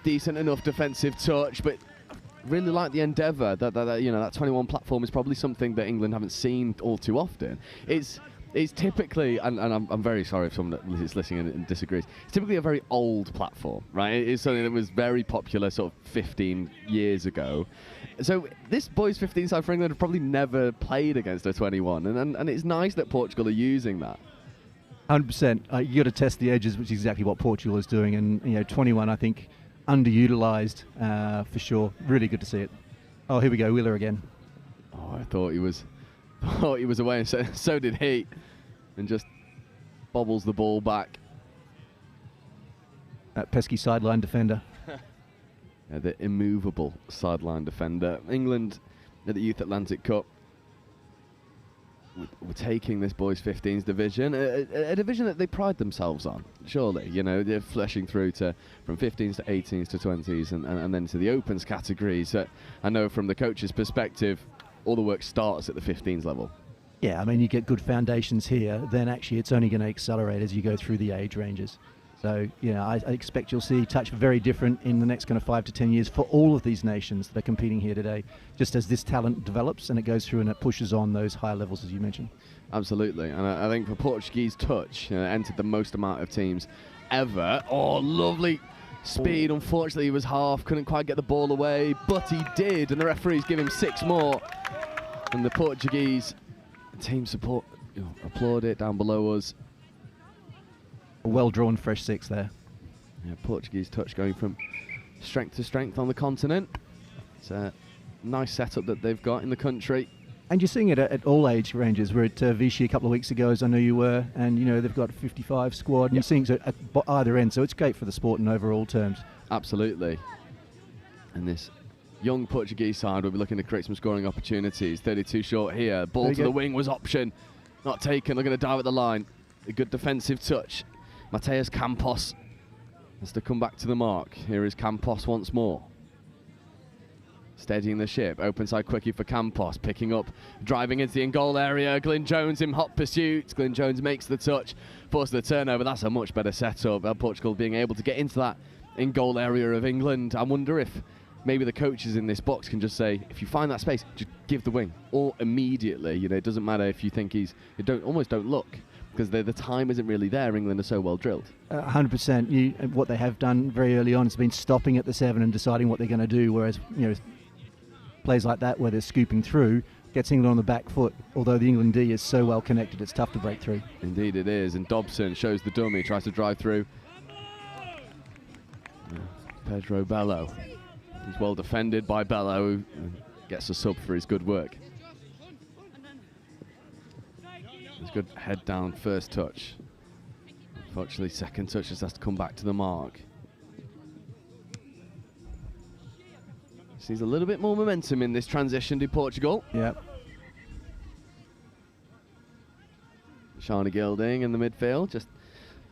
decent enough defensive touch, but really like the endeavour that you know, that 21 platform is probably something that England haven't seen all too often. It's typically, and I'm very sorry if someone is listening and disagrees, it's typically a very old platform, right? It's something that was very popular sort of 15 years ago. So this boys 15 side for England have probably never played against a 21, and it's nice that Portugal are using that. 100%. You got to test the edges, which is exactly what Portugal is doing, and you know, 21 I think underutilised for sure. Really good to see it. Oh, here we go, Wheeler again. Oh, I thought he was away, and so did he, and just bobbles the ball back. That pesky sideline defender. Yeah, the immovable sideline defender. England at the Youth Atlantic Cup, we're taking this boys 15s division, a division that they pride themselves on, surely. You know, they're fleshing through from 15s to 18s to 20s and then to the opens categories. I know from the coach's perspective, all the work starts at the 15s level. Yeah, I mean, you get good foundations here, then actually it's only going to accelerate as you go through the age ranges. So, you know, I expect you'll see touch very different in the next kind of 5 to 10 years for all of these nations that are competing here today, just as this talent develops and it goes through and it pushes on those higher levels, as you mentioned. Absolutely, and I think for Portuguese touch, entered the most amount of teams ever. Oh, lovely speed. Unfortunately, he was half, couldn't quite get the ball away, but he did, and the referees give him 6 more. And the Portuguese team support applaud it down below us. A well-drawn fresh 6 there. Yeah, Portuguese touch going from strength to strength on the continent. It's a nice setup that they've got in the country. And you're seeing it at all age ranges. We're at Vichy a couple of weeks ago, as I know you were, and you know they've got a 55 squad, and you're seeing it at either end, so it's great for the sport in overall terms. Absolutely. And this young Portuguese side will be looking to create some scoring opportunities. 32 short here. Ball to the wing was option. Not taken. They're going to dive at the line. A good defensive touch. Mateus Campos has to come back to the mark. Here is Campos once more. Steadying the ship. Open side quickie for Campos. Picking up, driving into the in-goal area. Glyn Jones in hot pursuit. Glyn Jones makes the touch. Forces the turnover. That's a much better setup. Portugal being able to get into that in-goal area of England. I wonder if maybe the coaches in this box can just say, if you find that space, just give the wing. Or immediately. You know, it doesn't matter if you think almost don't look. Because the time isn't really there. England are so well drilled. 100%. What they have done very early on has been stopping at the 7 and deciding what they're going to do. Whereas, you know, plays like that where they're scooping through gets England on the back foot. Although the England D is so well connected, it's tough to break through. Indeed, it is. And Dobson shows the dummy, tries to drive through. Pedro Bello. He's well defended by Bello, who gets a sub for his good work. It's good head down first touch. Unfortunately, second touch just has to come back to the mark. Sees a little bit more momentum in this transition to Portugal. Yep. Shani Gilding in the midfield, just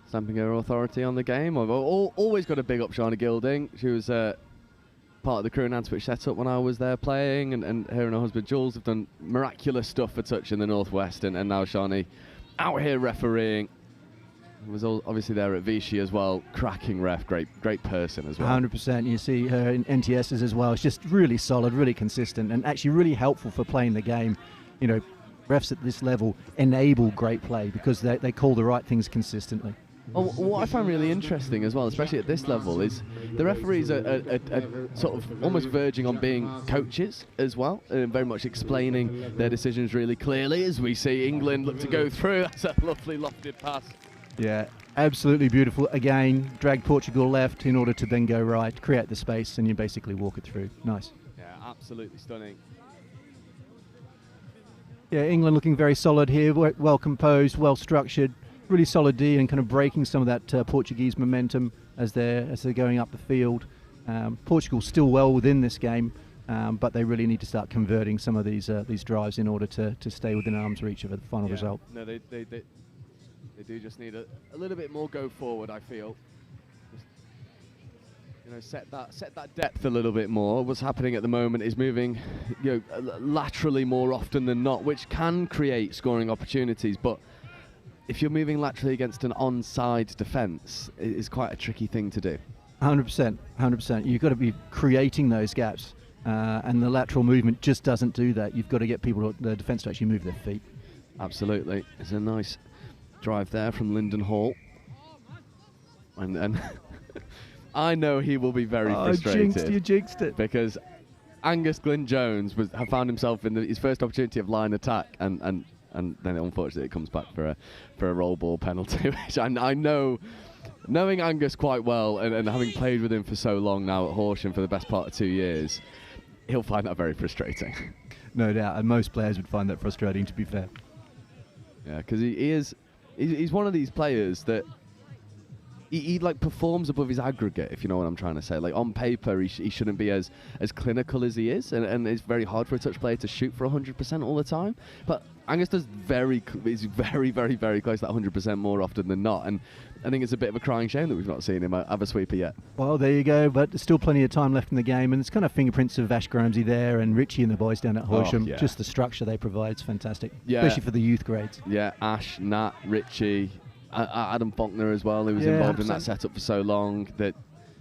stamping her authority on the game. I've always got to big up Shani Gilding. She was part of the crew in Antwich setup when I was there playing, and her and her husband Jules have done miraculous stuff for touch in the Northwest, and now Shani out here refereeing. Was obviously there at Vichy as well. Cracking ref, great person as well. 100%. You see her in NTSs as well. It's just really solid, really consistent, and actually really helpful for playing the game. You know, refs at this level enable great play because they call the right things consistently. Well, what I find really interesting as well, especially at this level, is the referees are sort of almost verging on being coaches as well, and very much explaining their decisions really clearly as we see England look to go through. That's a lovely lofted pass. Yeah, absolutely beautiful. Again, drag Portugal left in order to then go right, create the space, and you basically walk it through. Nice. Yeah, absolutely stunning. Yeah, England looking very solid here, well composed, well structured, really solid D, and kind of breaking some of that Portuguese momentum as they're going up the field. Portugal still well within this game, but they really need to start converting some of these drives in order to stay within arm's reach of the final result. No, they do just need a little bit more go forward, I feel. Just, set that depth a little bit more. What's happening at the moment is moving, laterally more often than not, which can create scoring opportunities. But if you're moving laterally against an onside defence, it is quite a tricky thing to do. 100%, 100%. You've got to be creating those gaps, and the lateral movement just doesn't do that. You've got to get the defence to actually move their feet. Absolutely. It's a nice drive there from Lyndon Hall. And I know he will be very frustrated. You jinxed it. Because Angus Glyn Jones have found himself in his first opportunity of line attack, and then unfortunately it comes back for a roll ball penalty, which I know, knowing Angus quite well and having played with him for so long now at Horsham for the best part of 2 years, he'll find that very frustrating. No doubt, and most players would find that frustrating, to be fair. Yeah, because he's one of these players that he like performs above his aggregate, if you know what I'm trying to say. Like on paper, he shouldn't be as clinical as he is, and it's very hard for a touch player to shoot for 100% all the time. But Angus does he's very, very, very close to that 100% more often than not, and I think it's a bit of a crying shame that we've not seen him have a sweeper yet. Well, there you go, but there's still plenty of time left in the game, and it's kind of fingerprints of Ash Gramsey there and Richie and the boys down at Horsham. Yeah. Just the structure they provide is fantastic, Yeah. especially for the youth grades. Yeah, Ash, Nat, Richie, Adam Faulkner as well, who was involved in that setup for so long. That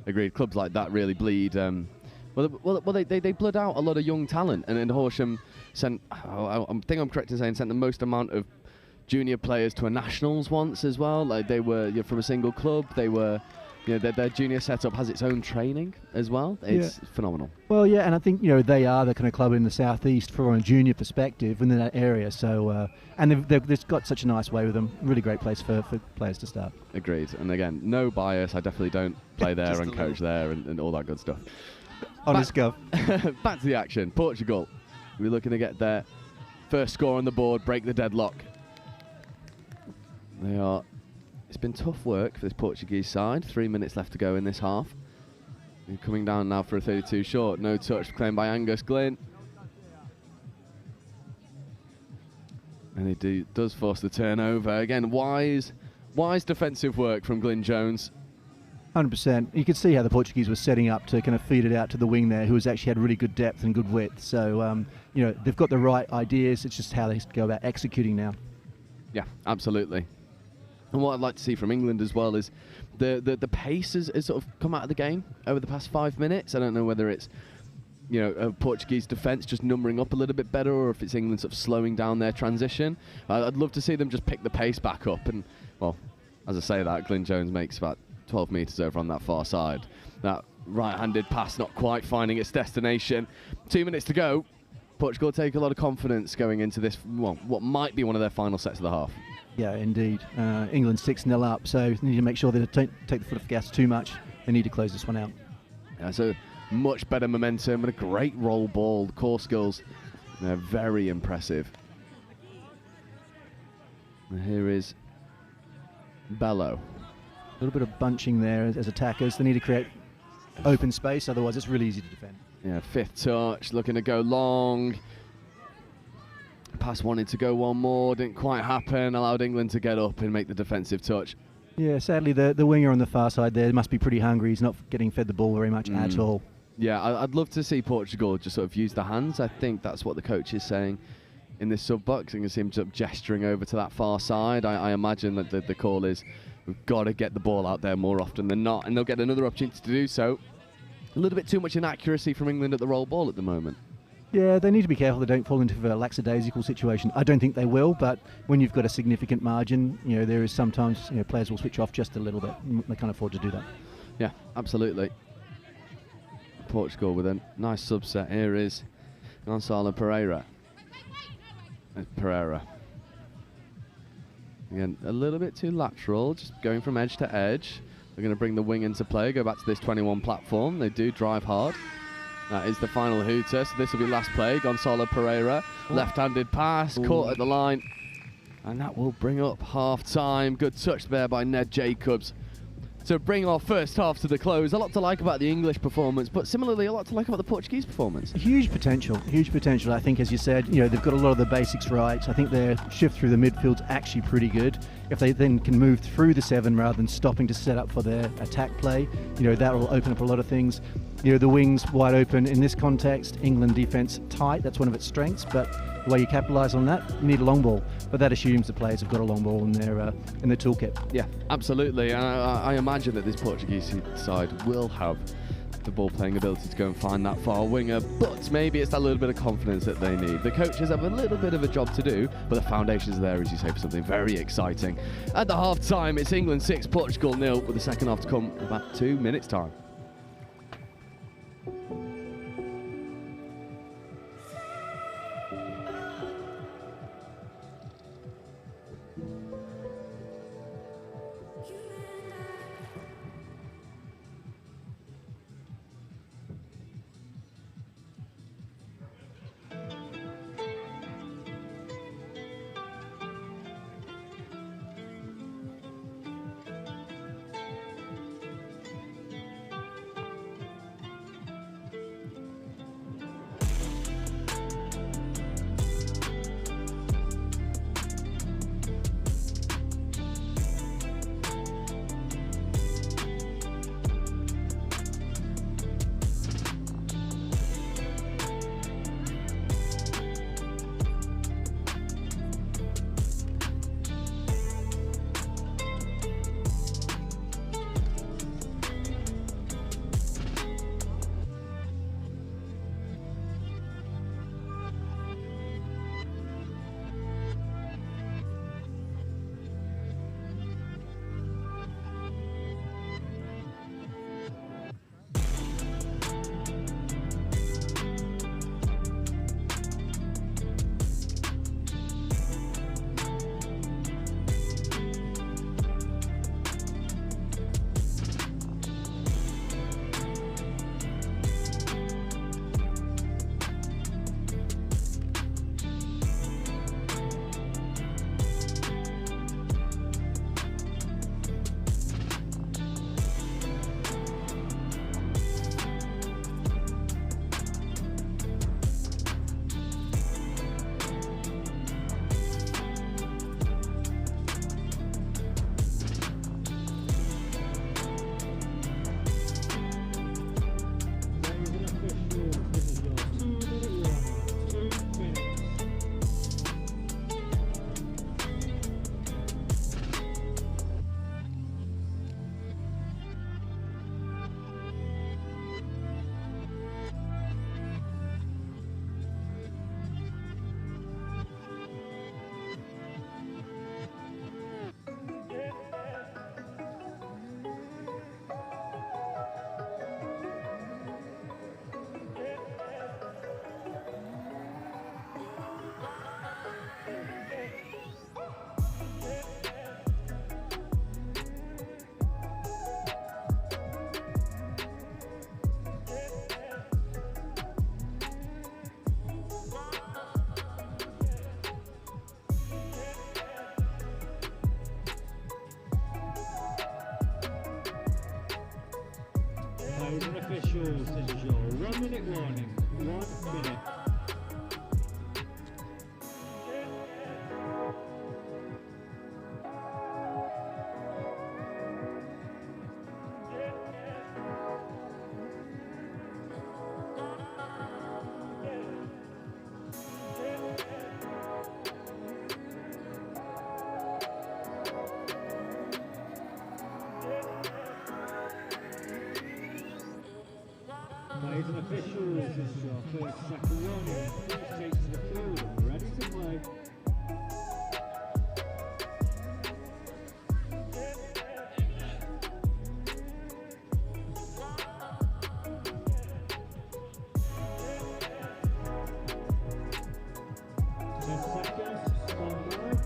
agreed. Clubs like that really bleed. They blood out a lot of young talent, and Horsham sent. I think I'm correct in saying sent the most amount of junior players to a nationals once as well. Like they were from a single club. They were. Their junior setup has its own training as well. It's phenomenal. Well, yeah, and I think they are the kind of club in the southeast from a junior perspective within that area. So, and they've got such a nice way with them. Really great place for players to start. Agreed. And again, no bias. I definitely don't play there and coach there and all that good stuff. Honest Gov. Back to the action. Portugal. We're looking to get their first score on the board, break the deadlock. It's been tough work for this Portuguese side. 3 minutes left to go in this half. And coming down now for a 32 short. No touch claimed by Angus Glyn. And he does force the turnover. Again, wise defensive work from Glyn Jones. 100%. You could see how the Portuguese were setting up to kind of feed it out to the wing there, who has actually had really good depth and good width. So, they've got the right ideas. It's just how they go about executing now. Yeah, absolutely. And what I'd like to see from England as well is the pace has sort of come out of the game over the past 5 minutes. I don't know whether it's a Portuguese defence just numbering up a little bit better, or if it's England sort of slowing down their transition. I'd love to see them just pick the pace back up. And, well, as I say that, Glyn Jones makes about 12 metres over on that far side. That right-handed pass not quite finding its destination. 2 minutes to go. Portugal take a lot of confidence going into this, what might be one of their final sets of the half. Yeah, indeed. England 6-0 up, so they need to make sure they don't take the foot off the gas too much. They need to close this one out. Yeah, so much better momentum and a great roll ball. The core skills, they're very impressive. And here is Bello. A little bit of bunching there as attackers. They need to create open space, otherwise it's really easy to defend. Yeah, fifth touch, looking to go long. Pass wanted to go one more, didn't quite happen. Allowed England to get up and make the defensive touch. Yeah, sadly the winger on the far side there must be pretty hungry. He's not getting fed the ball very much at all. Yeah, I'd love to see Portugal just sort of use the hands. I think that's what the coach is saying in this sub-box. You can see him sort of gesturing over to that far side. I imagine that the call is we've got to get the ball out there more often than not, and they'll get another opportunity to do so. A little bit too much inaccuracy from England at the roll ball at the moment. Yeah, they need to be careful they don't fall into a lackadaisical situation. I don't think they will, but when you've got a significant margin, there is sometimes players will switch off just a little bit. They can't afford to do that. Yeah, absolutely. Portugal with a nice subset here is Gonçalo Pereira. Pereira. Again, a little bit too lateral, just going from edge to edge. They're going to bring the wing into play, go back to this 21 platform. They do drive hard. That is the final hooter, so this will be last play. Gonçalo Pereira, left-handed pass, caught at the line. And that will bring up half-time. Good touch there by Ned Jacobs to bring our first half to the close. A lot to like about the English performance, but similarly a lot to like about the Portuguese performance. Huge potential. I think, as you said, they've got a lot of the basics right. I think their shift through the midfield's actually pretty good. If they then can move through the 7 rather than stopping to set up for their attack play, that will open up a lot of things. The wings wide open in this context. England defence tight. That's one of its strengths, but the way you capitalise on that, you need a long ball. But that assumes the players have got a long ball in their toolkit. Yeah, absolutely. I imagine that this Portuguese side will have the ball-playing ability to go and find that far winger, but maybe it's that little bit of confidence that they need. The coaches have a little bit of a job to do, but the foundation's there, as you say, for something very exciting. At the half-time, it's England 6, Portugal 0, with the second half to come in about 2 minutes' time. Officials, this is your 1 minute warning. 1 minute. Ladies and officials, this is your 30-second warning. Please take to the field and ready to play. 10 seconds, stand by.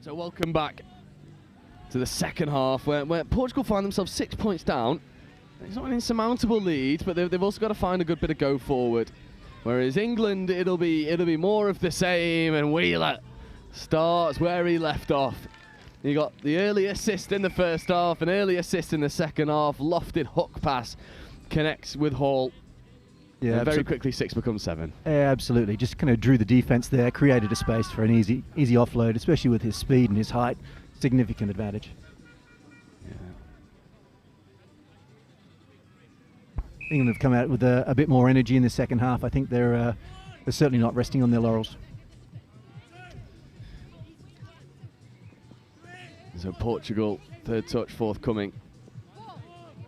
So welcome back to the second half, where Portugal find themselves 6 points down. It's not an insurmountable lead, but they've also got to find a good bit of go forward. Whereas England, it'll be more of the same, and Wheeler starts where he left off. You got the early assist in the first half, an early assist in the second half, lofted hook pass connects with Hall. Yeah, and very quickly 6 becomes 7. Yeah, absolutely. Just kind of drew the defence there, created a space for an easy offload, especially with his speed and his height. Significant advantage. Yeah. England have come out with a bit more energy in the second half. I think they're certainly not resting on their laurels. So Portugal, third touch forthcoming.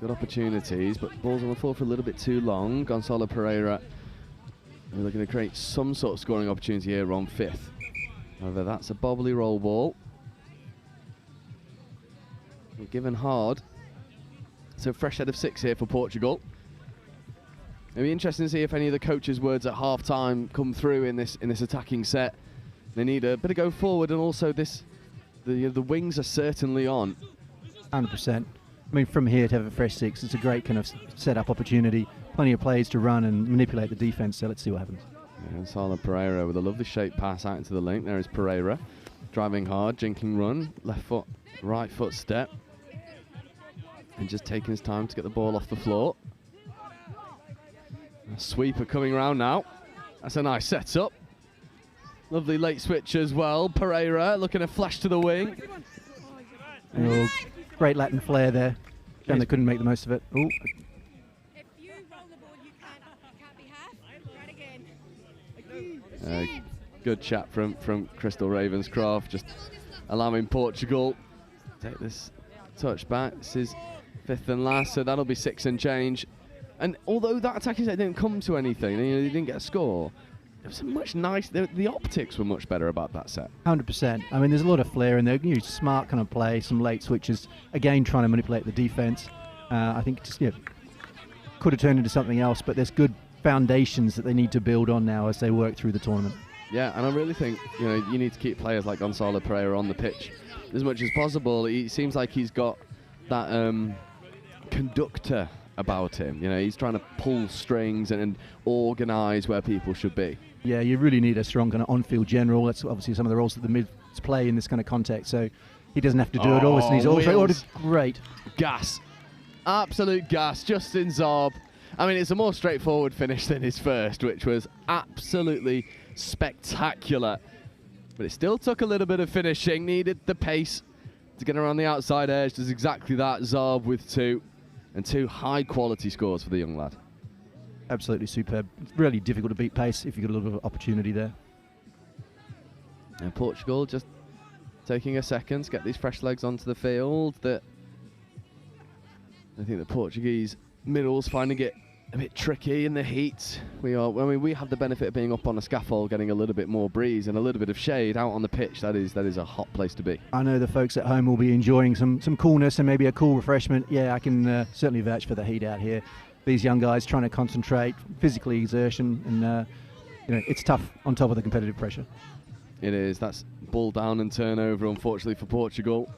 Good opportunities, but balls on the floor for a little bit too long. Gonzalo Pereira, we're looking to create some sort of scoring opportunity here on 5th. However, that's a bobbly roll ball. We're given hard. So fresh head of 6 here for Portugal. It'll be interesting to see if any of the coaches' words at half-time come through in this attacking set. They need a bit of go forward, and also the wings are certainly on. 100%. I mean, from here to have a fresh 6, it's a great kind of set-up opportunity. Plenty of plays to run and manipulate the defence, so let's see what happens. Yeah, Gonzalo Pereira with a lovely shape pass out into the link. There is Pereira, driving hard, jinking run, left foot, right foot step. And just taking his time to get the ball off the floor. A sweeper coming around now. That's a nice setup. Lovely late switch as well. Pereira looking to flash to the wing. Oh, great Latin flair there. And they couldn't make the most of it. Ooh. If you roll the ball, you can't be half. Right again. Good chat from Crystal Ravenscroft, just allowing Portugal to take this touch back. This is 5th and last, so that'll be 6 and change. And although that attacking set didn't come to anything, they didn't get a score, it was a much nice. The optics were much better about that set. 100%. I mean, there's a lot of flair in there. Smart kind of play, some late switches. Again, trying to manipulate the defence. I think just could have turned into something else, but there's good foundations that they need to build on now as they work through the tournament. Yeah, and I really think you need to keep players like Gonzalo Pereira on the pitch as much as possible. He seems like he's got that conductor about him. He's trying to pull strings and organise where people should be. Yeah, you really need a strong kind of on-field general. That's obviously some of the roles that the mids play in this kind of context. So he doesn't have to do it all. And he's also great. Gas. Absolute gas. Justin Zarb. I mean, it's a more straightforward finish than his first, which was absolutely spectacular. But it still took a little bit of finishing. Needed the pace to get around the outside edge. Does exactly that. Zarb with 2. And 2 high-quality scores for the young lad. Absolutely superb. It's really difficult to beat pace if you've got a little bit of opportunity there. And Portugal just taking a second to get these fresh legs onto the field. I think the Portuguese middles finding it a bit tricky in the heat. We have the benefit of being up on a scaffold, getting a little bit more breeze and a little bit of shade. Out on the pitch, that is a hot place to be. I know the folks at home will be enjoying some coolness and maybe a cool refreshment. Yeah, I can certainly vouch for the heat out here. These young guys trying to concentrate, physical exertion, and it's tough on top of the competitive pressure. It is. That's ball down and turnover, unfortunately, for Portugal.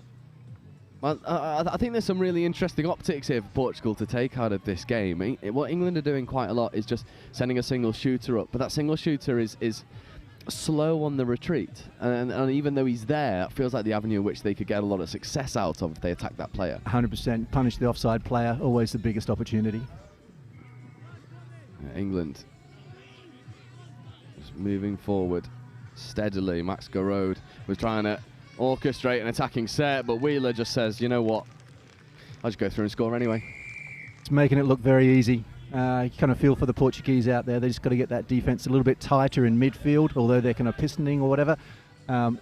Well, I think there's some really interesting optics here for Portugal to take out of this game. What England are doing quite a lot is just sending a single shooter up, but that single shooter is slow on the retreat. And even though he's there, it feels like the avenue in which they could get a lot of success out of if they attack that player. 100% punish the offside player, always the biggest opportunity. England just moving forward steadily. Max Garode was trying to orchestrate an attacking set, but Wheeler just says, you know what, I'll just go through and score anyway. It's making it look very easy. You kind of feel for the Portuguese out there. They just got to get that defence a little bit tighter in midfield, although they're kind of pistoning or whatever.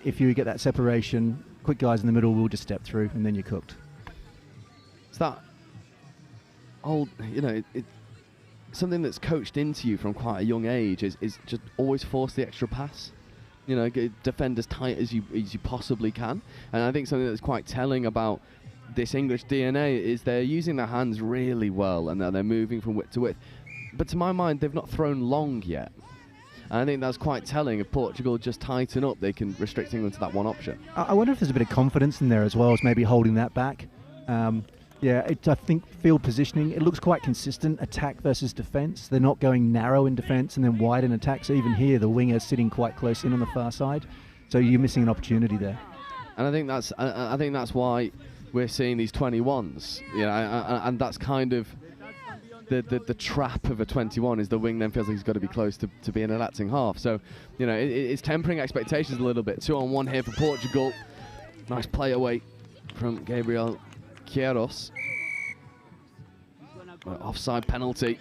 If you get that separation, quick guys in the middle will just step through, and then you're cooked. It's that old, you know, something that's coached into you from quite a young age is just always force the extra pass. You know, defend as tight as you possibly can. And I think something that's quite telling about this English DNA is they're using their hands really well, and they're moving from width to width. But to my mind, they've not thrown long yet. And I think that's quite telling. If Portugal just tighten up, they can restrict England to that one option. I wonder if there's a bit of confidence in there as well as maybe holding that back. I think field positioning, it looks quite consistent, attack versus defence. They're not going narrow in defence and then wide in attack. So even here, the winger's sitting quite close in on the far side. So you're missing an opportunity there. And I think that's why we're seeing these 21s. You know, and that's kind of the trap of a 21 is the wing then feels like he's got to be close to being an acting half. So, you know, it's tempering expectations a little bit. 2-on-1 here for Portugal. Nice play away from Gabriel Queiroz. Offside penalty.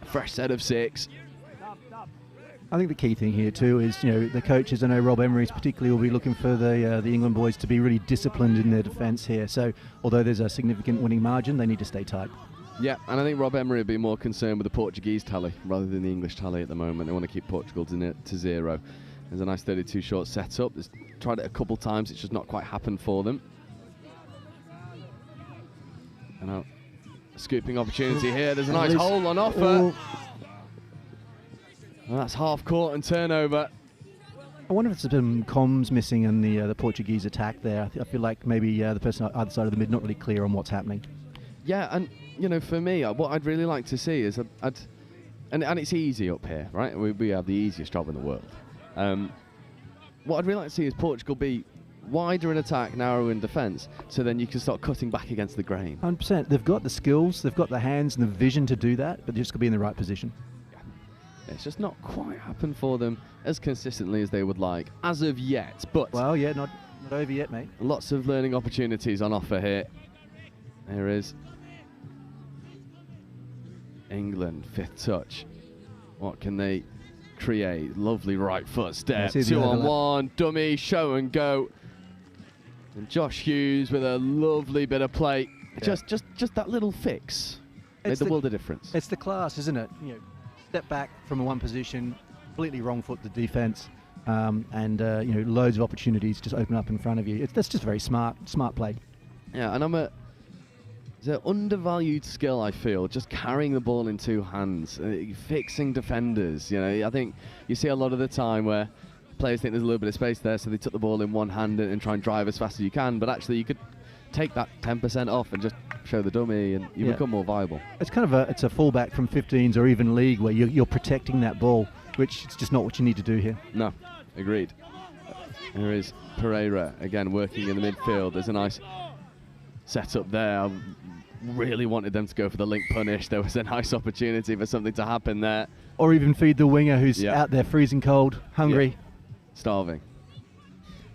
Fresh set of 6. I think the key thing here too is, you know, the coaches, I know Rob Emery's particularly will be looking for the England boys to be really disciplined in their defence here. So although there's a significant winning margin, they need to stay tight. Yeah, and I think Rob Emery would be more concerned with the Portuguese tally rather than the English tally at the moment. They want to keep Portugal to 0. There's a nice 32 short setup. They've tried it a couple times, it's just not quite happened for them. And a scooping opportunity here. There's a nice hole on offer. Well, that's half court and turnover. I wonder if there's some comms missing in the Portuguese attack there. I feel like maybe the person on either side of the mid not really clear on what's happening. Yeah, and you know, for me, what I'd really like to see is and it's easy up here, right? We have the easiest job in the world. What I'd really like to see is Portugal be wider in attack, narrow in defence, so then you can start cutting back against the grain. 100%. They've got the skills, they've got the hands and the vision to do that, but they've just got to be in the right position. It's just not quite happened for them as consistently as they would like, as of yet. But well, yeah, not over yet, mate. Lots of learning opportunities on offer here. There is England, 5th touch. What can they create? Lovely right foot step, 2-on-1, dummy, show and go. And Josh Hughes with a lovely bit of play. Yeah. Just that little fix made the world of difference. It's the class, isn't it? You know, step back from one position, completely wrong foot the defence, and you know, loads of opportunities just open up in front of you. That's just very smart play. Yeah, and it's an undervalued skill, I feel, just carrying the ball in 2 hands, fixing defenders. You know, I think you see a lot of the time where players think there's a little bit of space there, so they took the ball in one hand and try and drive as fast as you can, but actually you could take that 10% off and just show the dummy and you become more viable. It's kind of it's a fallback from 15s or even league where you're protecting that ball, which is just not what you need to do here. No, agreed. There is Pereira again working in the midfield. There's a nice setup there. I really wanted them to go for the link punish. There was a nice opportunity for something to happen there. Or even feed the winger who's out there freezing cold, hungry. Starving.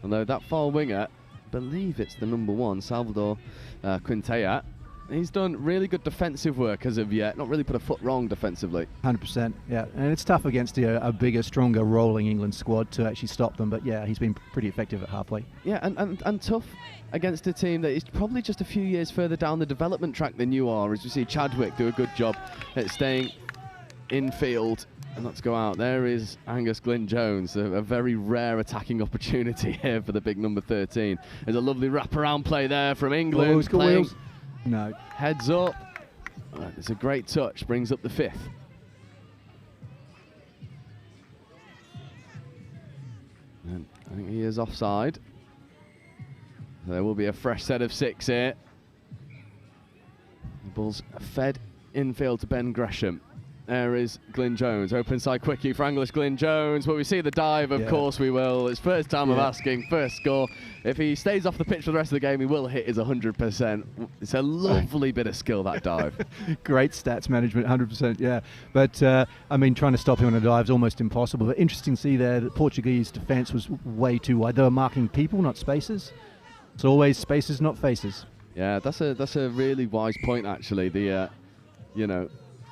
Although that far winger, I believe it's the number 1, Salvador Quintella. He's done really good defensive work as of yet, not really put a foot wrong defensively. 100%, yeah. And it's tough against a bigger, stronger, rolling England squad to actually stop them, but yeah, he's been pretty effective at halfway. Yeah, and tough against a team that is probably just a few years further down the development track than you are, as we see Chadwick do a good job at staying in field. And let's go out. There is Angus Glyn-Jones, a very rare attacking opportunity here for the big number 13. There's a lovely wraparound play there from England. Wheels. No. Heads up. It's a great touch, brings up the 5th. And I think he is offside. There will be a fresh set of 6 here. The ball's fed infield to Ben Gresham. There is Glyn Jones, open side quickie for Anglish Glyn Jones, but we see the dive, of course we will. It's first time of asking, first score. If he stays off the pitch for the rest of the game, he will hit his 100%. It's a lovely bit of skill, that dive. Great stats management, 100%, yeah. But, I mean, trying to stop him on a dive is almost impossible. But interesting to see there that Portuguese defence was way too wide. They were marking people, not spaces. It's always spaces, not faces. Yeah, that's a really wise point, actually. The, you know,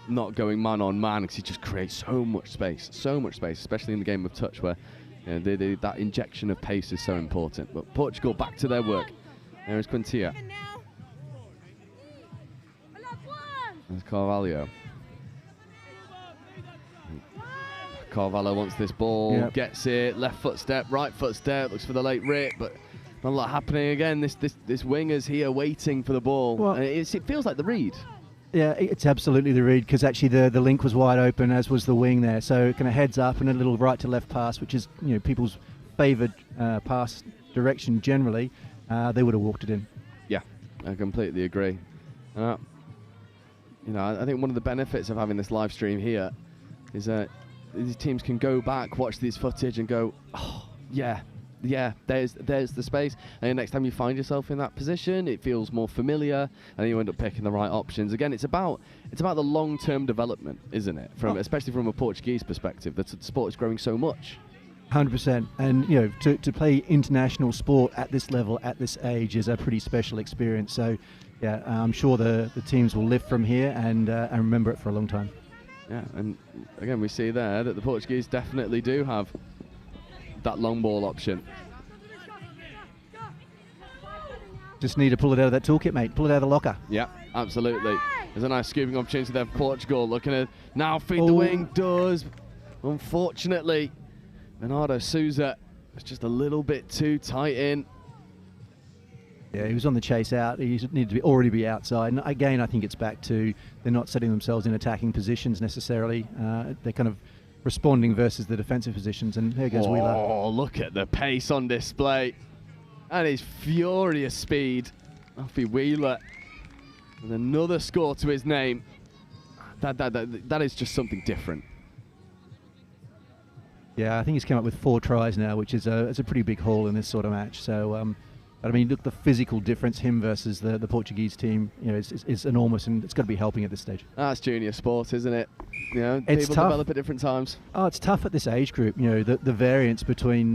not going man on man, because he just creates so much space, especially in the game of touch, where that injection of pace is so important. But Portugal back to their work. There is Quintia. There's Carvalho. Carvalho wants this ball, gets it, left foot step, right foot step, looks for the late rip, but not a lot happening again. This winger's here waiting for the ball. Well, it feels like the read. Yeah, it's absolutely the read, because actually the link was wide open, as was the wing there. So kind of heads up and a little right to left pass, which is people's favoured pass direction generally. They would have walked it in. Yeah, I completely agree. I think one of the benefits of having this live stream here is that these teams can go back, watch this footage, and go, oh yeah, there's the space. And the next time you find yourself in that position, it feels more familiar, and you end up picking the right options. Again, it's about the long-term development, isn't it? Especially from a Portuguese perspective, the sport is growing so much. 100%, and to play international sport at this level, at this age, is a pretty special experience. So, yeah, I'm sure the teams will live from here and remember it for a long time. Yeah, and again, we see there that the Portuguese definitely do have that long ball option. Just need to pull it out of that toolkit, mate. Pull it out of the locker. Yeah, absolutely. There's a nice scooping opportunity there for Portugal. Looking to now feed the wing. Does. Unfortunately, Bernardo Souza was just a little bit too tight in. Yeah, he was on the chase out. He needed to already be outside. And again, I think it's back to they're not setting themselves in attacking positions necessarily. They're kind of responding versus the defensive positions. And here goes Wheeler. Oh, look at the pace on display. And his furious speed. Alfie Wheeler with another score to his name. That is just something different. Yeah, I think he's come up with 4 tries now, which is a pretty big haul in this sort of match. So, I mean, look, the physical difference, him versus the Portuguese team, is enormous, and it's got to be helping at this stage. That's junior sport, isn't it? It's people tough. Develop at different times. Oh, it's tough at this age group. The variance between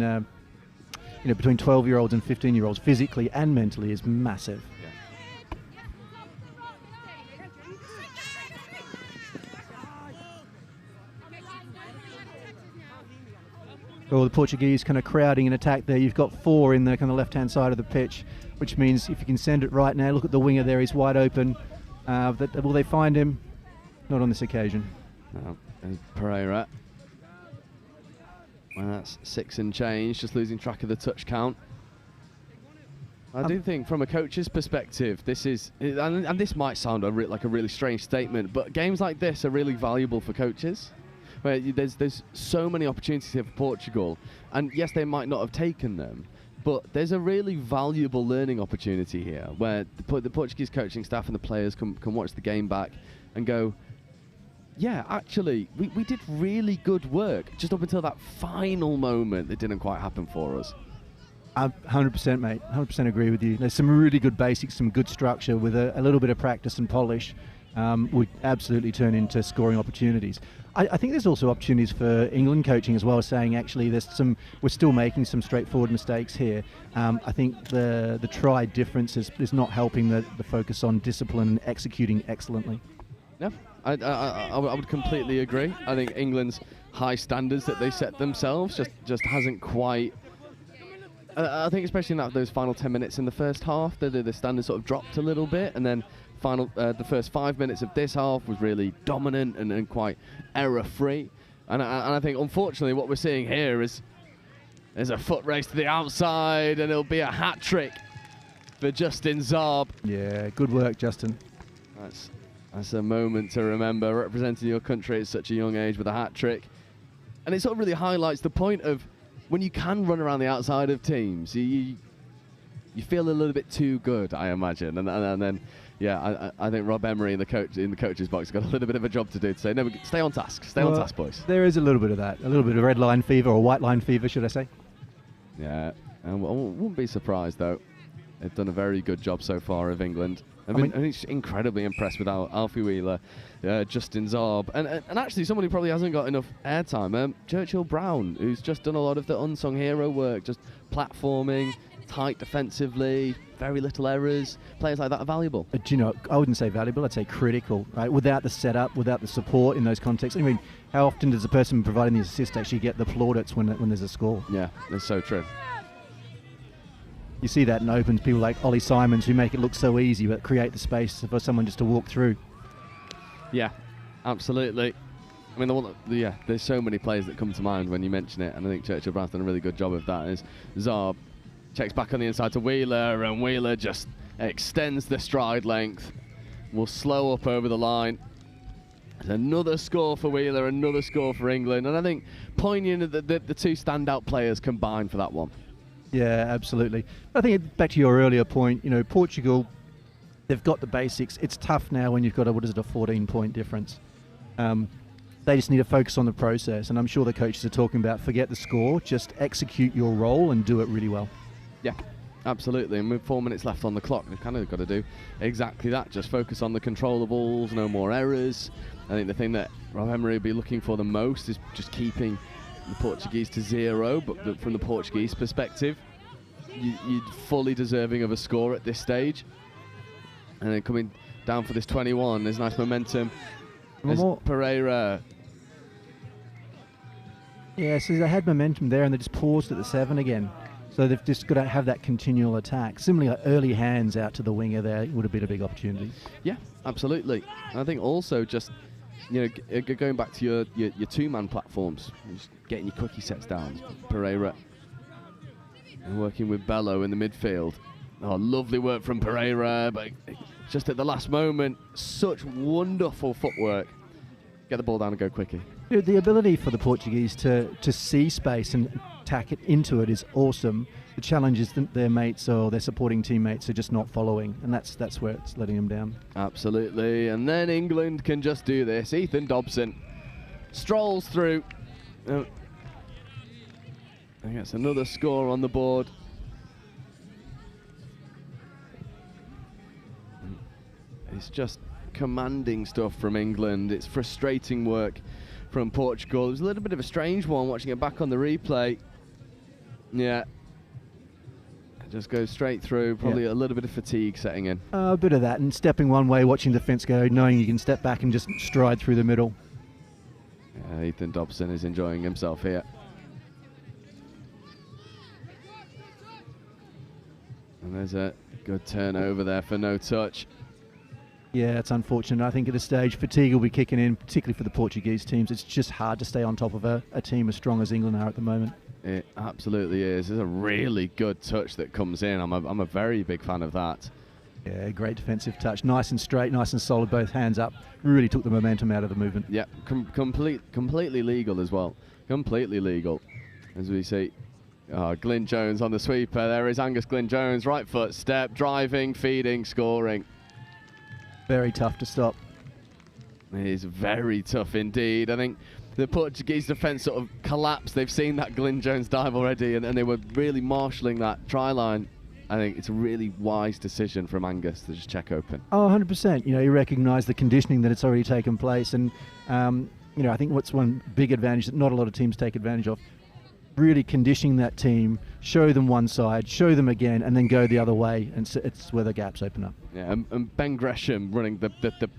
between 12-year-olds and 15-year-olds physically and mentally is massive. Well, the Portuguese kind of crowding an attack there. You've got 4 in the kind of left-hand side of the pitch, which means if you can send it right now, look at the winger there, he's wide open. Will they find him? Not on this occasion. No, there's Pereira. Well, that's 6 and change, just losing track of the touch count. I do think from a coach's perspective, this is, and this might sound like a really strange statement, but games like this are really valuable for coaches. Where there's so many opportunities here for Portugal, and yes, they might not have taken them, but there's a really valuable learning opportunity here where the Portuguese coaching staff and the players can watch the game back and go, yeah, actually, we did really good work just up until that final moment that didn't quite happen for us. 100%, mate. 100% agree with you. There's some really good basics, some good structure with a little bit of practice and polish. Would absolutely turn into scoring opportunities. I think there's also opportunities for England coaching as well, saying actually we're still making some straightforward mistakes here. I think the try difference is not helping the focus on discipline and executing excellently. Yeah, I would completely agree. I think England's high standards that they set themselves just hasn't quite. I think especially in those final 10 minutes in the first half, the standards sort of dropped a little bit, and then the first 5 minutes of this half was really dominant and quite error-free. And I think, unfortunately, what we're seeing here is there's a foot race to the outside, and it'll be a hat-trick for Justin Zarb. Yeah, good work, Justin. That's a moment to remember, representing your country at such a young age with a hat-trick. And it sort of really highlights the point of when you can run around the outside of teams, you feel a little bit too good, I imagine, and then yeah, I think Rob Emery in the coach's box got a little bit of a job to do to say, no, stay on task, on task, boys. There is a little bit of that, a little bit of red line fever, or white line fever, should I say? Yeah, and I wouldn't be surprised though. They've done a very good job so far of England. I'm incredibly impressed with Alfie Wheeler, Justin Zarb, and actually someone who probably hasn't got enough airtime, Churchill Brown, who's just done a lot of the unsung hero work, just platforming, tight defensively, very little errors. Players like that are valuable. Do you know, I wouldn't say valuable, I'd say critical, right? Without the setup, without the support in those contexts. I mean, how often does the person providing the assist actually get the plaudits when there's a score? Yeah, that's so true. You see that in opens, people like Ollie Simons who make it look so easy but create the space for someone just to walk through. Yeah, absolutely. I mean, there's so many players that come to mind when you mention it, and I think Churchill Brown's done a really good job of that. Is Zarb checks back on the inside to Wheeler, and Wheeler just extends the stride length, will slow up over the line. There's another score for Wheeler, another score for England, and I think poignant that the two standout players combined for that one. Yeah, absolutely. I think back to your earlier point, Portugal, they've got the basics. It's tough now when you've got a 14-point difference. They just need to focus on the process, and I'm sure the coaches are talking about forget the score, just execute your role and do it really well. Yeah, absolutely. And with 4 minutes left on the clock, they've kind of got to do exactly that. Just focus on the controllables, no more errors. I think the thing that Rob Emery will be looking for the most is just keeping the Portuguese to 0, but from the Portuguese perspective, you're fully deserving of a score at this stage. And then coming down for this 21, there's nice momentum. There's Pereira. Yeah, so they had momentum there and they just paused at the 7 again. So they've just got to have that continual attack. Similarly, early hands out to the winger there would have been a big opportunity. Yeah, absolutely. And I think also just, going back to your two-man platforms, just getting your quickie sets down. Pereira and working with Bello in the midfield. Oh, lovely work from Pereira, but just at the last moment, such wonderful footwork. Get the ball down and go quickie. The ability for the Portuguese to see space and tack it into it is awesome. The challenge is that their mates or their supporting teammates are just not following, and that's where it's letting them down. Absolutely, and then England can just do this. Ethan Dobson strolls through. And gets another score on the board. It's just commanding stuff from England. It's frustrating work from Portugal. It was a little bit of a strange one watching it back on the replay. Yeah. It just goes straight through. Probably a little bit of fatigue setting in. A bit of that, and stepping one way, watching the defence go, knowing you can step back and just stride through the middle. Yeah, Ethan Dobson is enjoying himself here. And there's a good turnover there for no touch. Yeah, it's unfortunate. I think at this stage, fatigue will be kicking in, particularly for the Portuguese teams. It's just hard to stay on top of a team as strong as England are at the moment. It absolutely is. There's a really good touch that comes in. I'm a very big fan of that. Yeah, great defensive touch. Nice and straight, nice and solid, both hands up. Really took the momentum out of the movement. Yeah, completely legal as well. Completely legal. As we see, Glyn Jones on the sweeper. There is Angus Glyn Jones, right foot step, driving, feeding, scoring. Very tough to stop. It is very tough indeed. I think the Portuguese defence sort of collapsed. They've seen that Glyn Jones dive already, and they were really marshalling that try line. I think it's a really wise decision from Angus to just check open. Oh, 100%. You recognise the conditioning that it's already taken place, and I think what's one big advantage that not a lot of teams take advantage of, really conditioning that team, show them one side, show them again, and then go the other way, and so it's where the gaps open up. Yeah, and Ben Gresham running the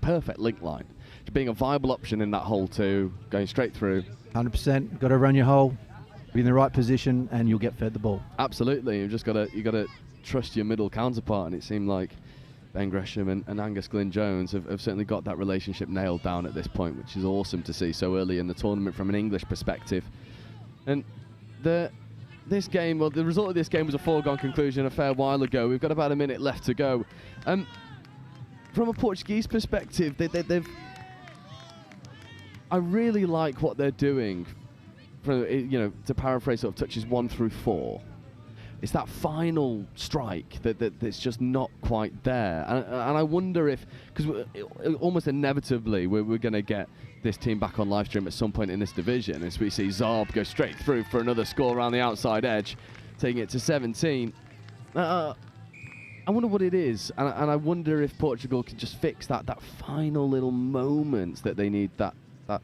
perfect link line, being a viable option in that hole too, going straight through. 100%. Got to run your hole, be in the right position, and you'll get fed the ball. Absolutely. You got to trust your middle counterpart, and it seemed like Ben Gresham and Angus Glyn Jones have certainly got that relationship nailed down at this point, which is awesome to see so early in the tournament from an English perspective. And the result of this game was a foregone conclusion a fair while ago. We've got about a minute left to go. From a Portuguese perspective, I really like what they're doing. To paraphrase sort of touches 1 through 4. it's that final strike that's just not quite there. And I wonder if, because almost inevitably we're going to get this team back on live stream at some point in this division, as we see Zarb go straight through for another score around the outside edge, taking it to 17. I wonder what it is, and I wonder if Portugal can just fix that final little moments that they need, that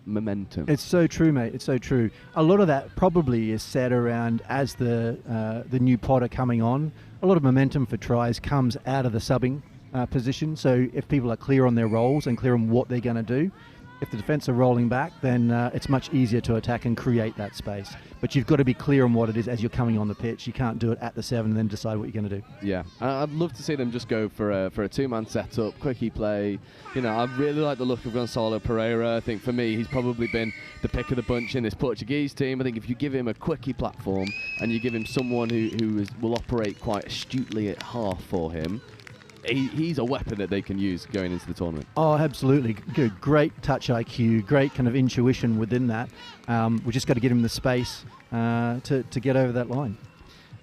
momentum. It's so true, mate. It's so true. A lot of that probably is set around as the new pod are coming on. A lot of momentum for tries comes out of the subbing position. So if people are clear on their roles and clear on what they're going to do, if the defence are rolling back, then it's much easier to attack and create that space. But you've got to be clear on what it is as you're coming on the pitch. You can't do it at the 7 and then decide what you're going to do. Yeah, I'd love to see them just go for a two-man setup, quickie play. You know, I really like the look of Gonçalo Pereira. I think for me, he's probably been the pick of the bunch in this Portuguese team. I think if you give him a quickie platform and you give him someone who will operate quite astutely at half for him, he's a weapon that they can use going into the tournament. Oh, absolutely. Good. Great touch IQ, great kind of intuition within that. We just got to get him the space to get over that line.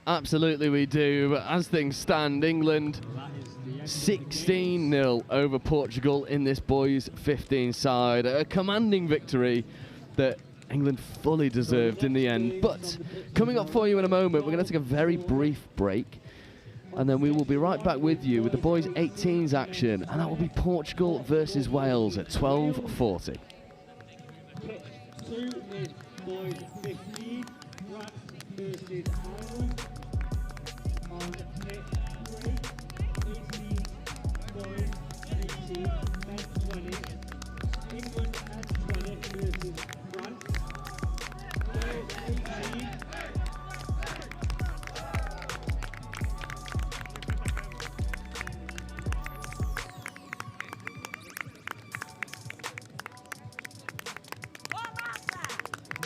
Absolutely we do. But as things stand, England 16-0 over Portugal in this boys 15 side. A commanding victory that England fully deserved in the end. But coming up for you in a moment, we're going to take a very brief break. And then we will be right back with you with the boys 18s action, and that will be Portugal versus Wales at 12:40. Pitch 2 is boys 15, France versus Ireland. On pitch 3, 18 boys, 18 men 20. England at 20 versus France. Boys 18.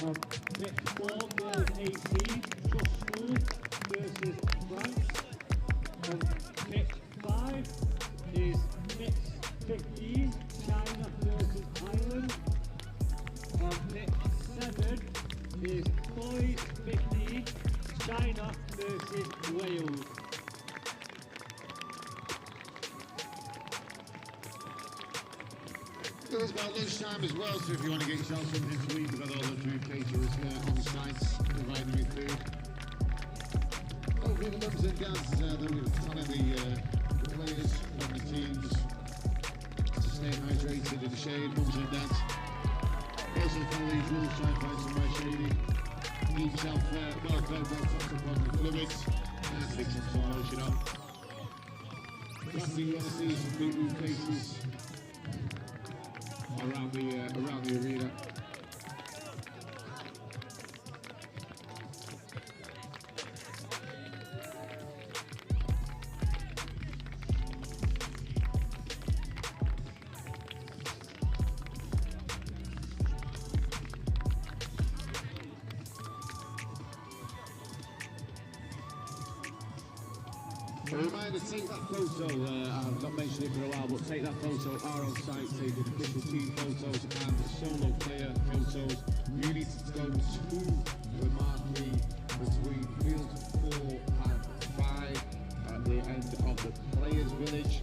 On pitch 4, girls 18, Trust School versus France. On pitch 5 is mixed 15, China versus Ireland. On pitch 7 is boys 15, China versus Wales. It's about lunchtime as well, so if you want to get yourself something to eat, we've got all the food caterers on site providing you food. Hopefully the mums and dads that we're telling the players and the teams to stay hydrated in the shade, mums and dads. Also follow these rules, try and find somewhere shady. Keep yourself well fed, well topped up on the fluids, and stick some lotion on. Last thing you want to see is some big roof cases around the arena. A reminder, take that photo, I've not mentioned it for a while, but take that photo, are on site, take official team photos and solo player photos. You need to go to the marquee between fields 4 and 5 at the end of the players village.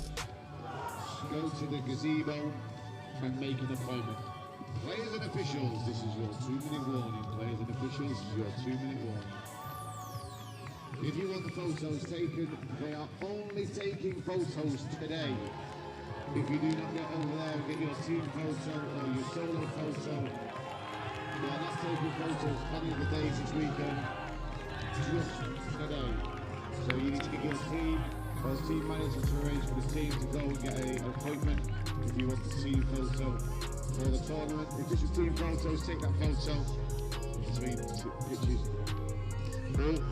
Go to the gazebo and make an appointment. Players and officials, this is your 2-minute warning. Players and officials, this is your 2-minute warning. If you want the photos taken, they are only taking photos today. If you do not get over there and get your team photo or your solo photo, they are not taking photos any of the days this weekend, just today. So you need to get your team, or team manager to arrange for the team to go and get an appointment if you want the team photo for the tournament. If it's your team photos, take that photo between pitches 4 and 5.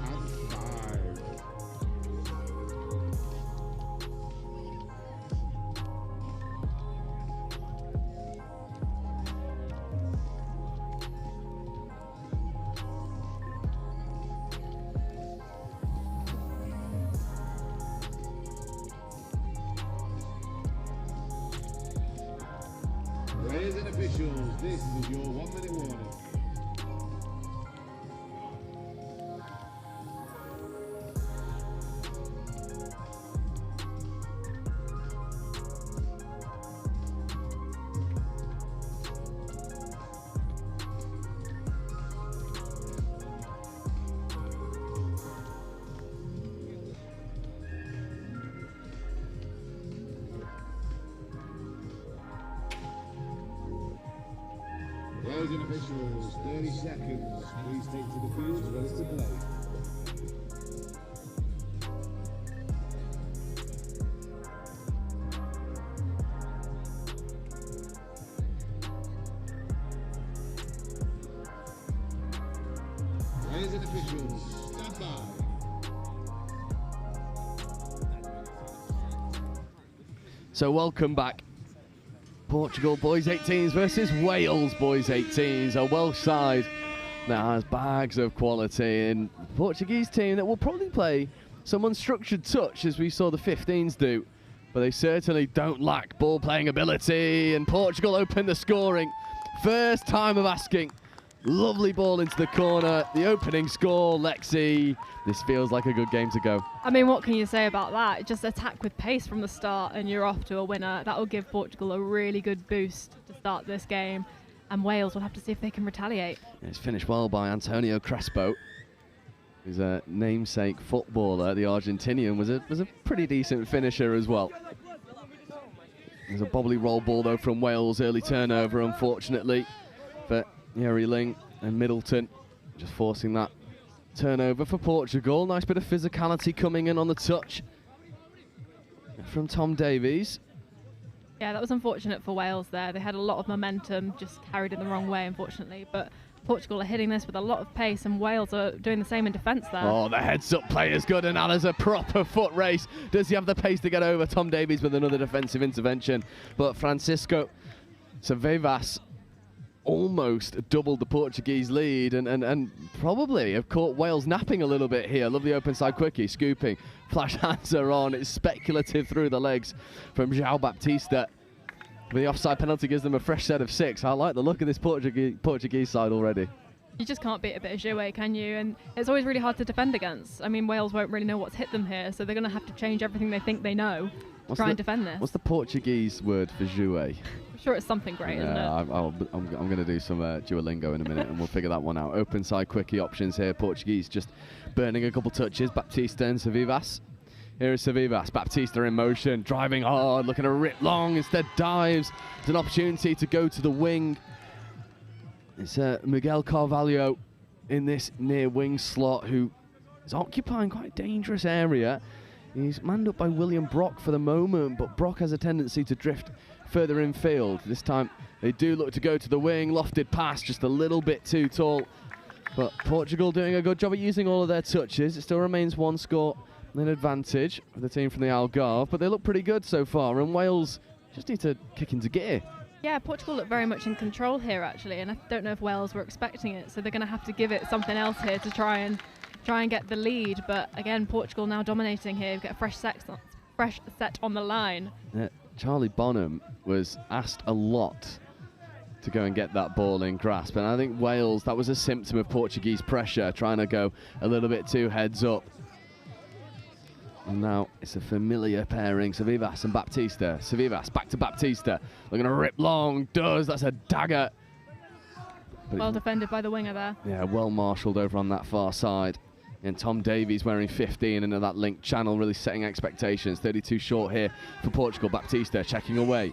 Players and officials, this is your 1-minute warning. Players and officials, 30 seconds. Please take to the field, ready to play. Players and officials, stand by. So welcome back. Portugal boys 18s versus Wales boys 18s. A Welsh side that has bags of quality, and the Portuguese team that will probably play some unstructured touch as we saw the 15s do, but they certainly don't lack ball playing ability, and Portugal open the scoring. First time of asking. Lovely ball into the corner. The opening score, Lexi. This feels like a good game to go. I mean, what can you say about that? Just attack with pace from the start and you're off to a winner. That will give Portugal a really good boost to start this game. And Wales will have to see if they can retaliate. It's finished well by Antonio Crespo. He's a namesake footballer. The Argentinian was a pretty decent finisher as well. There's a bobbly roll ball though from Wales. Early turnover, unfortunately. But Yeri Ling and Middleton just forcing that turnover for Portugal. Nice bit of physicality coming in on the touch from Tom Davies. Yeah, that was unfortunate for Wales there. They had a lot of momentum, just carried it the wrong way, unfortunately. But Portugal are hitting this with a lot of pace, and Wales are doing the same in defence there. Oh, the heads-up play is good, and now there's a proper foot race. Does he have the pace to get over? Tom Davies with another defensive intervention. But Francisco Savevas almost doubled the Portuguese lead and probably have caught Wales napping a little bit here. Lovely open side quickie, scooping. Flash hands are on. It's speculative through the legs from João Baptista. But the offside penalty gives them a fresh set of 6. I like the look of this Portuguese side already. You just can't beat a bit of jouet, can you? And it's always really hard to defend against. I mean, Wales won't really know what's hit them here, so they're going to have to change everything they think they know to try and defend this. What's the Portuguese word for jouet? I'm sure it's something great, isn't it? I'm going to do some Duolingo in a minute and we'll figure that one out. Open side quickie options here. Portuguese just burning a couple touches. Baptista and Savivas. Here is Savivas. Baptista in motion, driving hard, looking to rip long, instead dives. It's an opportunity to go to the wing. It's Miguel Carvalho in this near wing slot who is occupying quite a dangerous area. He's manned up by William Brock for the moment, but Brock has a tendency to drift further infield. This time they do look to go to the wing. Lofted pass, just a little bit too tall. But Portugal doing a good job at using all of their touches. It still remains one score an advantage for the team from the Algarve, but they look pretty good so far, and Wales just need to kick into gear. Yeah, Portugal look very much in control here, actually, and I don't know if Wales were expecting it, so they're going to have to give it something else here to try and get the lead. But again, Portugal now dominating here, get a fresh set on the line. Charlie Bonham was asked a lot to go and get that ball in grasp, and I think Wales, that was a symptom of Portuguese pressure, trying to go a little bit too heads up. And now it's a familiar pairing, Savivas and Baptista. Savivas back to Baptista. They're going to rip long. That's a dagger. But well defended by the winger there. Yeah, well marshalled over on that far side. And Tom Davies wearing 15 into that linked channel, really setting expectations. 32 short here for Portugal. Baptista checking away.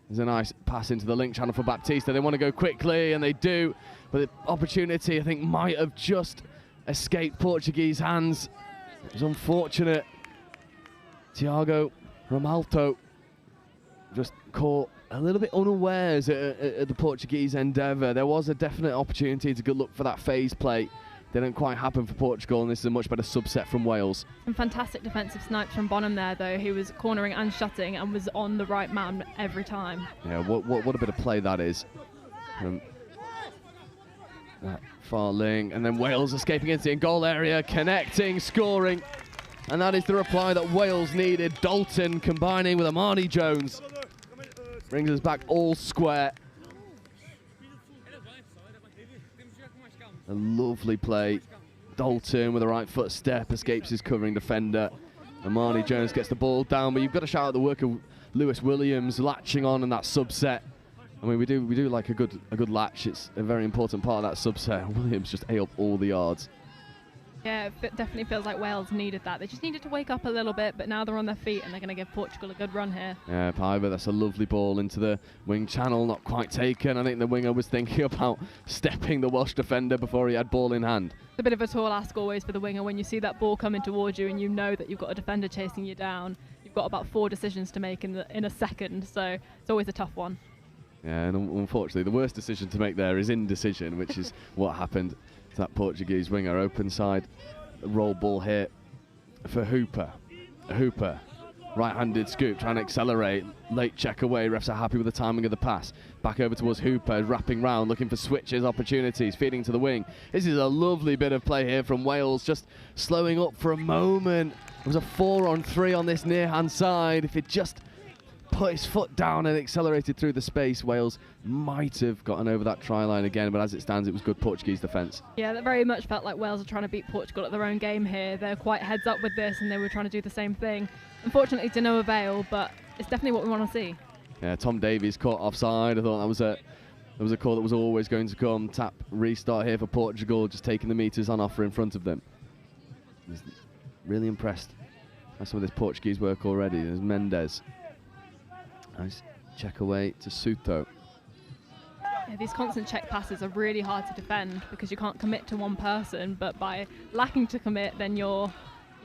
There's a nice pass into the link channel for Baptista. They want to go quickly, and they do. But the opportunity, I think, might have just escaped Portuguese hands. It was unfortunate. Thiago Ramalto just caught a little bit unawares at the Portuguese endeavour. There was a definite opportunity to go look for that phase play. Didn't quite happen for Portugal, and this is a much better subset from Wales. Some fantastic defensive snipes from Bonham there, though. He was cornering and shutting and was on the right man every time. Yeah, what a bit of play that is. That far link, and then Wales escaping into the goal area, connecting, scoring, and that is the reply that Wales needed. Dalton combining with Amani Jones brings us back all square. A lovely play. Dalton with the right foot step escapes his covering defender. Amani Jones gets the ball down, but you've got to shout out the work of Lewis Williams latching on in that subset. I mean, we do like a good latch. It's a very important part of that subset. Williams just ate up all the yards. Yeah, it definitely feels like Wales needed that. They just needed to wake up a little bit, but now they're on their feet and they're going to give Portugal a good run here. Yeah, Piver, that's a lovely ball into the wing channel, not quite taken. I think the winger was thinking about stepping the Welsh defender before he had ball in hand. It's a bit of a tall ask always for the winger when you see that ball coming towards you and you know that you've got a defender chasing you down. You've got about 4 decisions to make in a second, so it's always a tough one. Yeah, and unfortunately, the worst decision to make there is indecision, which is what happened to that Portuguese winger. Open side roll ball here for Hooper. Hooper, right-handed scoop, trying to accelerate. Late check away. Refs are happy with the timing of the pass. Back over towards Hooper, wrapping round, looking for switches, opportunities, feeding to the wing. This is a lovely bit of play here from Wales, just slowing up for a moment. It was a 4-on-3 on this near-hand side. If it just put his foot down and accelerated through the space, Wales might have gotten over that try line again, but as it stands, it was good Portuguese defence. Yeah, that very much felt like Wales are trying to beat Portugal at their own game here. They're quite heads up with this and they were trying to do the same thing. Unfortunately, to no avail, but it's definitely what we want to see. Yeah, Tom Davies caught offside. I thought that was a call that was always going to come. Tap restart here for Portugal, just taking the metres on offer in front of them. He's really impressed by some of this Portuguese work already. There's Mendes. Nice check away to Suto. Yeah, these constant check passes are really hard to defend because you can't commit to one person, but by lacking to commit, then you're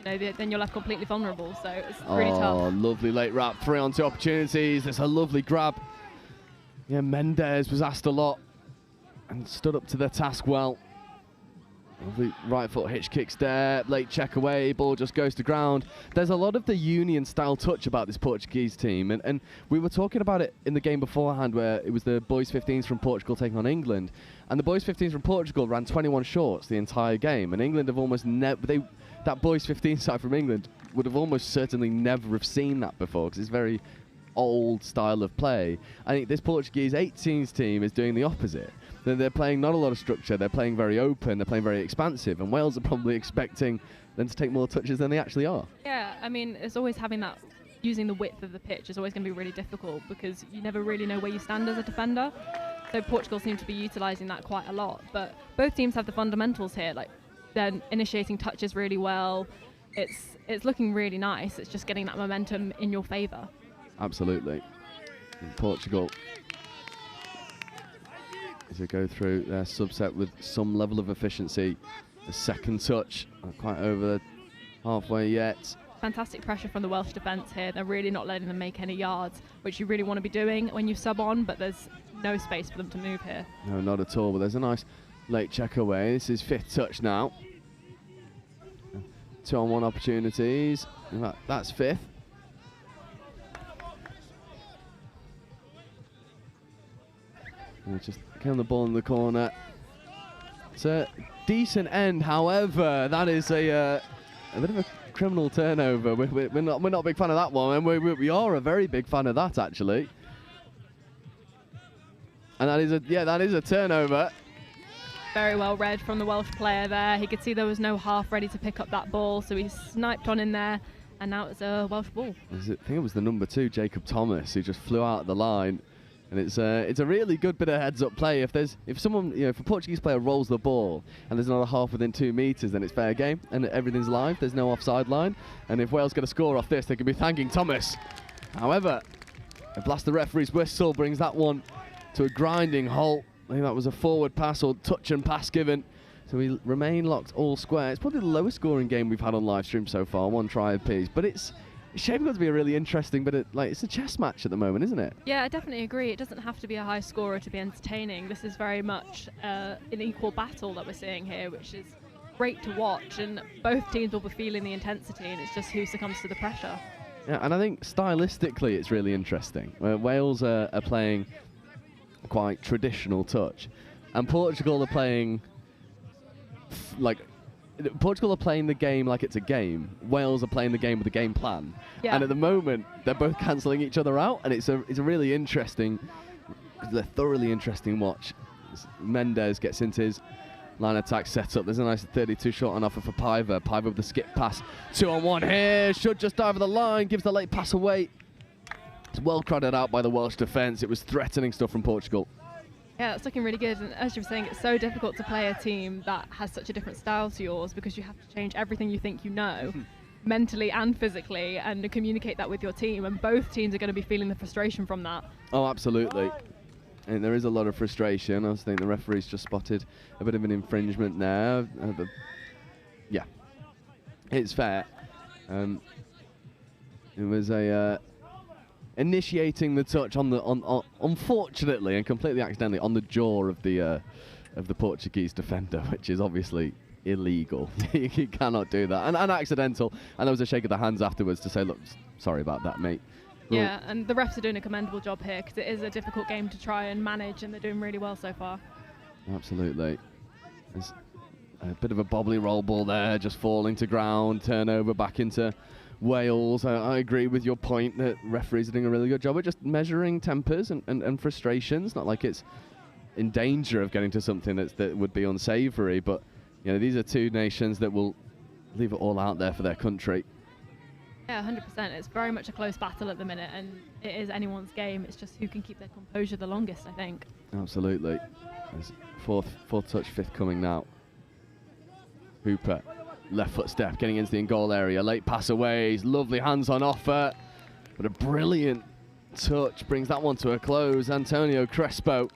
left completely vulnerable. So it's really tough. Oh, lovely late wrap, 3-on-2 opportunities. There's a lovely grab. Yeah, Mendes was asked a lot and stood up to the task well. Lovely right foot hitch kicks there, late check away, ball just goes to ground. There's a lot of the union style touch about this Portuguese team, and we were talking about it in the game beforehand where it was the boys 15s from Portugal taking on England, and the boys 15s from Portugal ran 21 shorts the entire game, and England have almost that boys 15 side from England would have almost certainly never have seen that before because it's very old style of play. I think this Portuguese 18s team is doing the opposite. They're playing not a lot of structure, they're playing very open, they're playing very expansive, and Wales are probably expecting them to take more touches than they actually are. Yeah, I mean, it's always having that, using the width of the pitch is always going to be really difficult because you never really know where you stand as a defender. So Portugal seem to be utilising that quite a lot, but both teams have the fundamentals here, like they're initiating touches really well. It's looking really nice, it's just getting that momentum in your favour. Absolutely. And Portugal as they go through their subset with some level of efficiency. The second touch, not quite over the halfway yet. Fantastic pressure from the Welsh defence here. They're really not letting them make any yards, which you really want to be doing when you sub on, but there's no space for them to move here. No, not at all, but there's a nice late check away. This is 5th touch now. 2-on-1 opportunities. That's 5th. Just killing the ball in the corner. It's a decent end, however, that is a bit of a criminal turnover. We're not a big fan of that one, and we are a very big fan of that actually. And that is a turnover. Very well read from the Welsh player there. He could see there was no half ready to pick up that ball, so he sniped on in there, and now it's a Welsh ball. I think it was the number 2, Jacob Thomas, who just flew out the line. And it's a really good bit of heads-up play. If someone, if a Portuguese player rolls the ball and there's another half within 2 metres, then it's fair game and everything's live. There's no offside line. And if Wales get a score off this, they could be thanking Thomas. However, a blast the referee's whistle brings that one to a grinding halt. I think that was a forward pass or touch and pass given. So we remain locked all square. It's probably the lowest scoring game we've had on live stream so far, 1 try apiece. But it's shaping up to be a really interesting, but it's a chess match at the moment, isn't it? Yeah, I definitely agree. It doesn't have to be a high scorer to be entertaining. This is very much an equal battle that we're seeing here, which is great to watch, and both teams will be feeling the intensity, and it's just who succumbs to the pressure. Yeah, and I think stylistically it's really interesting. Wales are playing quite traditional touch, and Portugal are playing Portugal are playing the game like it's a game. Wales are playing the game with a game plan. Yeah. And at the moment, they're both cancelling each other out, and it's a really interesting, thoroughly interesting watch. Mendes gets into his line attack setup. There's a nice 32 shot on offer for Piver. Piver with the skip pass. 2-on-1 here. Should just dive the line. Gives the late pass away. It's well crowded out by the Welsh defence. It was threatening stuff from Portugal. Yeah, it's looking really good. And as you were saying, it's so difficult to play a team that has such a different style to yours because you have to change everything you think you know, mentally and physically, and communicate that with your team. And both teams are going to be feeling the frustration from that. Oh, absolutely. And there is a lot of frustration. I think the referee's just spotted a bit of an infringement there. Yeah, it's fair. It was a initiating the touch on unfortunately and completely accidentally on the jaw of the Portuguese defender, which is obviously illegal. You cannot do that, and accidental. And there was a shake of the hands afterwards to say, look, sorry about that, mate. Yeah, and the refs are doing a commendable job here because it is a difficult game to try and manage, and they're doing really well so far. Absolutely. There's a bit of a bobbly roll ball there, just falling to ground, turnover back into Wales. I agree with your point that referees are doing a really good job of just measuring tempers and frustrations. Not like it's in danger of getting to something that would be unsavoury, but you know, these are two nations that will leave it all out there for their country. Yeah, 100%. It's very much a close battle at the minute, and it is anyone's game. It's just who can keep their composure the longest, I think. Absolutely. There's fourth touch, fifth coming now. Hooper, left foot step, getting into the in-goal area. Late pass away. He's lovely hands on offer, but a brilliant touch brings that one to a close. Antonio Crespo.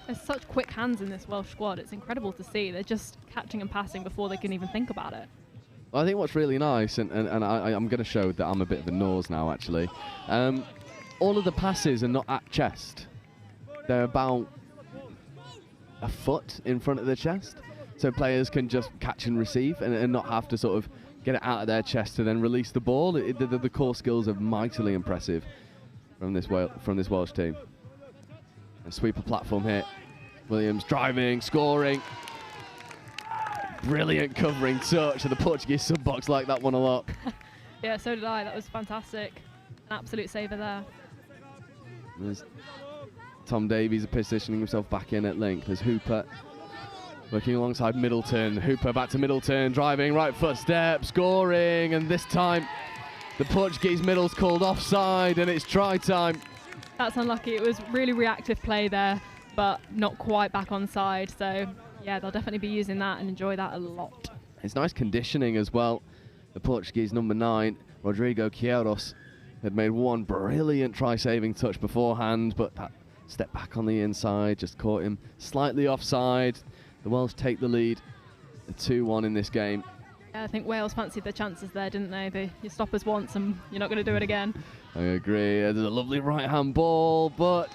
There's such quick hands in this Welsh squad. It's incredible to see. They're just catching and passing before they can even think about it. I think what's really nice, and I'm going to show that I'm a bit of a nose now, actually. All of the passes are not at chest. They're about a foot in front of the chest. So players can just catch and receive and not have to sort of get it out of their chest to then release the ball. The core skills are mightily impressive from this Welsh team. A sweeper platform here. Williams driving, scoring. Brilliant covering touch, and the Portuguese sub-box like that one a lot. Yeah, so did I. That was fantastic. An absolute saver there. There's Tom Davies positioning himself back in at length. There's Hooper working alongside Middleton. Hooper back to Middleton, driving, right foot step, scoring, and this time the Portuguese middle's called offside, and it's try time. That's unlucky. It was really reactive play there, but not quite back on side, so yeah, they'll definitely be using that and enjoy that a lot. It's nice conditioning as well. The Portuguese number 9, Rodrigo Queiroz, had made one brilliant try-saving touch beforehand, but that step back on the inside just caught him slightly offside. The Welsh take the lead, 2-1 in this game. Yeah, I think Wales fancied their chances there, didn't they? You stop us once and you're not going to do it again. I agree. There's a lovely right-hand ball, but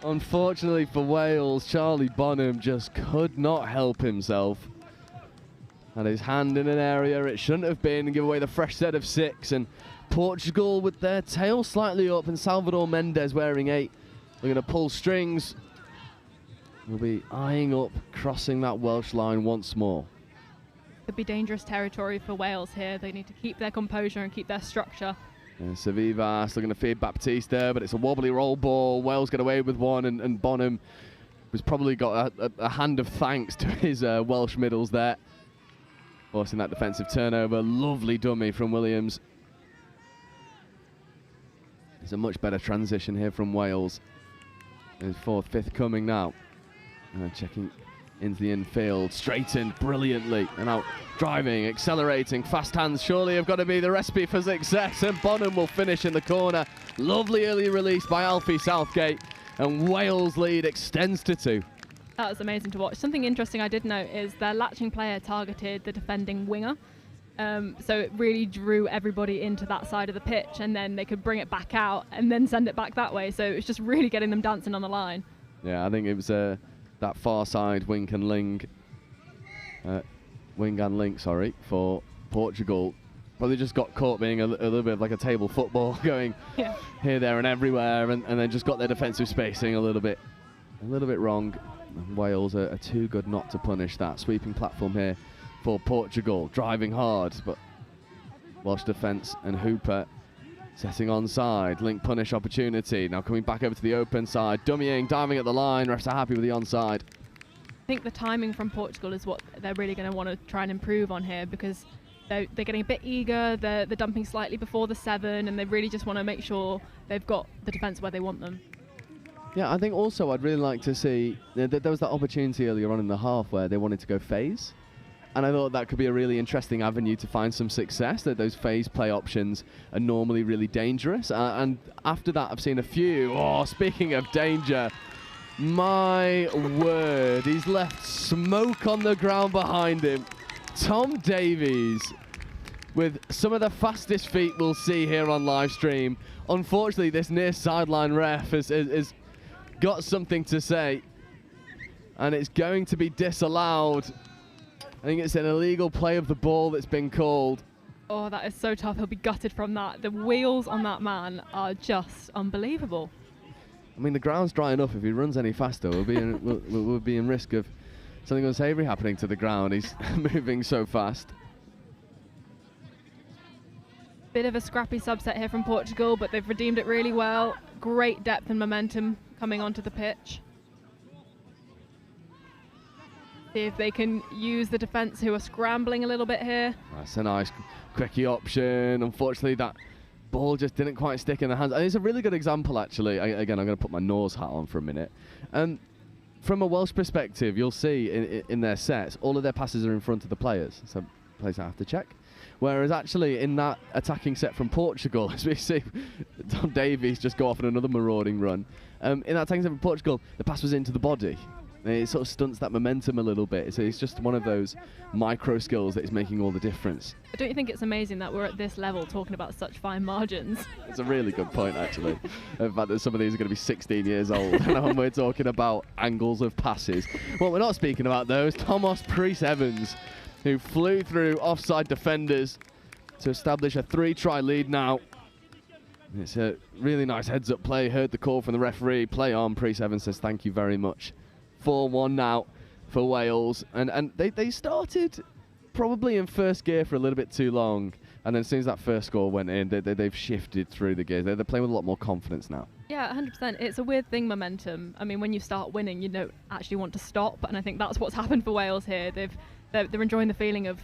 unfortunately for Wales, Charlie Bonham just could not help himself. Had his hand in an area it shouldn't have been and give away the fresh set of 6. And Portugal with their tail slightly up, and Salvador Mendes wearing 8. They're going to pull strings. We'll be eyeing up crossing that Welsh line once more. Could be dangerous territory for Wales here. They need to keep their composure and keep their structure. Savivas looking to feed Baptista, but it's a wobbly roll ball. Wales get away with one, and Bonham has probably got a hand of thanks to his Welsh middles there. Forcing that defensive turnover. Lovely dummy from Williams. It's a much better transition here from Wales. There's 4th, 5th coming now. Checking into the infield, straightened brilliantly, and out driving, accelerating, fast hands surely have got to be the recipe for success, and Bonham will finish in the corner. Lovely early release by Alfie Southgate, and Wales' lead extends to 2. That was amazing to watch. Something interesting I did note is their latching player targeted the defending winger, so it really drew everybody into that side of the pitch, and then they could bring it back out and then send it back that way, so it was just really getting them dancing on the line. Yeah, I think it was that far side wing and link, for Portugal. Probably just got caught being a little bit of like a table football going here, there, and everywhere, and then just got their defensive spacing a little bit wrong. And Wales are too good not to punish that. Sweeping platform here for Portugal, driving hard, but Welsh defence and Hooper setting onside. Link punish opportunity. Now coming back over to the open side. Dummying, diving at the line. Refs are happy with the onside. I think the timing from Portugal is what they're really going to want to try and improve on here, because they're getting a bit eager. They're dumping slightly before the 7, and they really just want to make sure they've got the defence where they want them. Yeah, I think also I'd really like to see, there was that opportunity earlier on in the half where they wanted to go phase. And I thought that could be a really interesting avenue to find some success, that those phase play options are normally really dangerous. And after that, I've seen a few. Oh, speaking of danger, my word, he's left smoke on the ground behind him. Tom Davies with some of the fastest feet we'll see here on live stream. Unfortunately, this near sideline ref has got something to say, and it's going to be disallowed. I think it's an illegal play of the ball that's been called. Oh, that is so tough. He'll be gutted from that. The wheels on that man are just unbelievable. I mean, the ground's dry enough. If he runs any faster, we'll be in risk of something unsavory happening to the ground. He's moving so fast. Bit of a scrappy subset here from Portugal, but they've redeemed it really well. Great depth and momentum coming onto the pitch. See if they can use the defence, who are scrambling a little bit here. That's a nice quickie option. Unfortunately, that ball just didn't quite stick in the hands. And it's a really good example, actually. Again, I'm going to put my Norse hat on for a minute. From a Welsh perspective, you'll see in their sets, all of their passes are in front of the players. So players have to check. Whereas actually in that attacking set from Portugal, as we see Tom Davies just go off on another marauding run, in that attacking set from Portugal, the pass was into the body. It sort of stunts that momentum a little bit. So it's just one of those micro skills that is making all the difference. Don't you think it's amazing that we're at this level talking about such fine margins? It's a really good point, actually. In fact, that some of these are going to be 16 years old, and we're talking about angles of passes. What we're not speaking about, though, is Tomas Priest-Evans, who flew through offside defenders to establish a 3-try lead now. It's a really nice heads-up play. Heard the call from the referee. Play on. Priest-Evans says thank you very much. 4-1 now for Wales. And they started probably in first gear for a little bit too long. And then as soon as that first score went in, they've shifted through the gears. They're playing with a lot more confidence now. Yeah, 100%. It's a weird thing, momentum. I mean, when you start winning, you don't actually want to stop. And I think that's what's happened for Wales here. They're enjoying the feeling of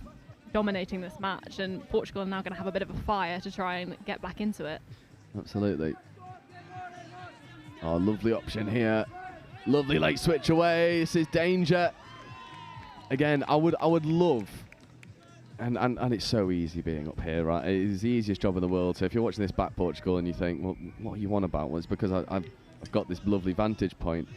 dominating this match. And Portugal are now going to have a bit of a fire to try and get back into it. Absolutely. Oh, lovely option here. Lovely late switch away. This is danger. Again, I would love, and it's so easy being up here, right? It is the easiest job in the world. So if you're watching this back, Portugal, and you think, well, what are you on about? Well, it's because I've got this lovely vantage point.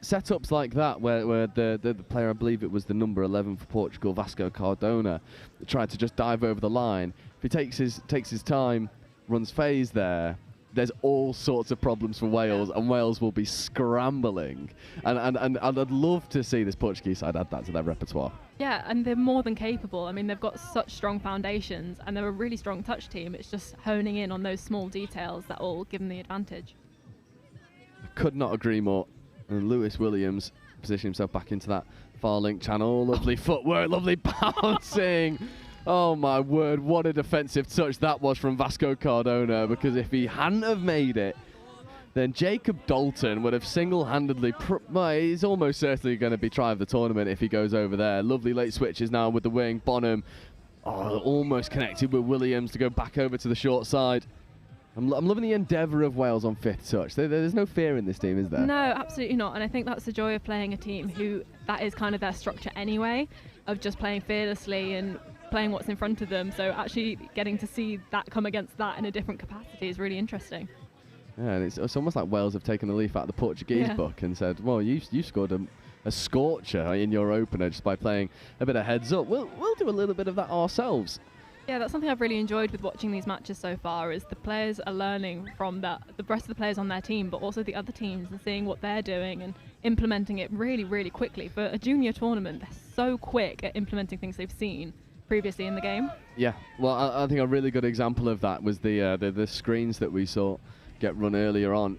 Setups like that, where the player, I believe it was the number 11 for Portugal, Vasco Cardona, tried to just dive over the line. If he takes his time, runs phase there, there's all sorts of problems for Wales, and Wales will be scrambling. And I'd love to see this Portuguese side add that to their repertoire. Yeah, and they're more than capable. I mean, they've got such strong foundations, and they're a really strong touch team. It's just honing in on those small details that will give them the advantage. I could not agree more. And Lewis Williams positioning himself back into that far link channel. Lovely footwork, lovely bouncing. Oh my word, what a defensive touch that was from Vasco Cardona, because if he hadn't have made it, then Jacob Dalton would have single-handedly, he's almost certainly going to be try of the tournament if he goes over there. Lovely late switches now with the wing. Bonham, almost connected with Williams to go back over to the short side. I'm loving the endeavour of Wales on fifth touch. There's no fear in this team, is there? No, absolutely not. And I think that's the joy of playing a team who, that is kind of their structure anyway, of just playing fearlessly and playing what's in front of them. So actually getting to see that come against that in a different capacity is really interesting. Yeah, and it's almost like Wales have taken a leaf out of the Portuguese book and said, well, you scored a scorcher in your opener just by playing a bit of heads up. We'll do a little bit of that ourselves. Yeah, that's something I've really enjoyed with watching these matches so far, is the players are learning from the rest of the players on their team, but also the other teams, and seeing what they're doing and implementing it really, really quickly. For a junior tournament, they're so quick at implementing things they've seen previously in the game. Yeah, well, I think a really good example of that was the screens that we saw get run earlier on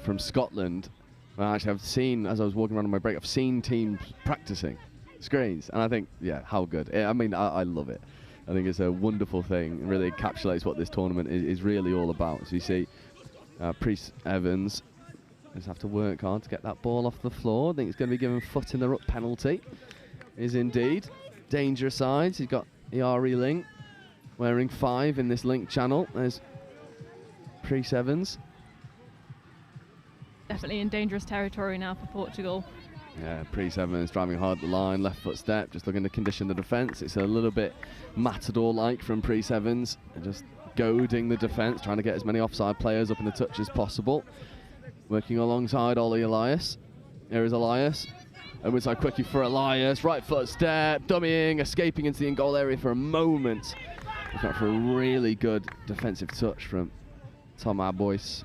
from Scotland. Actually, I've seen, as I was walking around on my break, I've seen teams practicing screens, and I think, yeah, how good. I mean, I love it. I think it's a wonderful thing. It really encapsulates what this tournament is really all about. So you see Priest-Evans just have to work hard to get that ball off the floor. I think it's going to be given foot in the ruck penalty. Is indeed. Danger sides. He's got Iari Link wearing 5 in this link channel. There's Priest-Evans. definitely in dangerous territory now for Portugal. Yeah, Pre-7's driving hard at the line, left foot step, just looking to condition the defence. It's a little bit Matador-like from Pre-7's, just goading the defence, trying to get as many offside players up in the touch as possible. Working alongside Ollie Elias. Here is Elias. Opens side quickly for Elias, right foot step, dummying, escaping into the in-goal area for a moment. Looking for a really good defensive touch from Tom Arbois.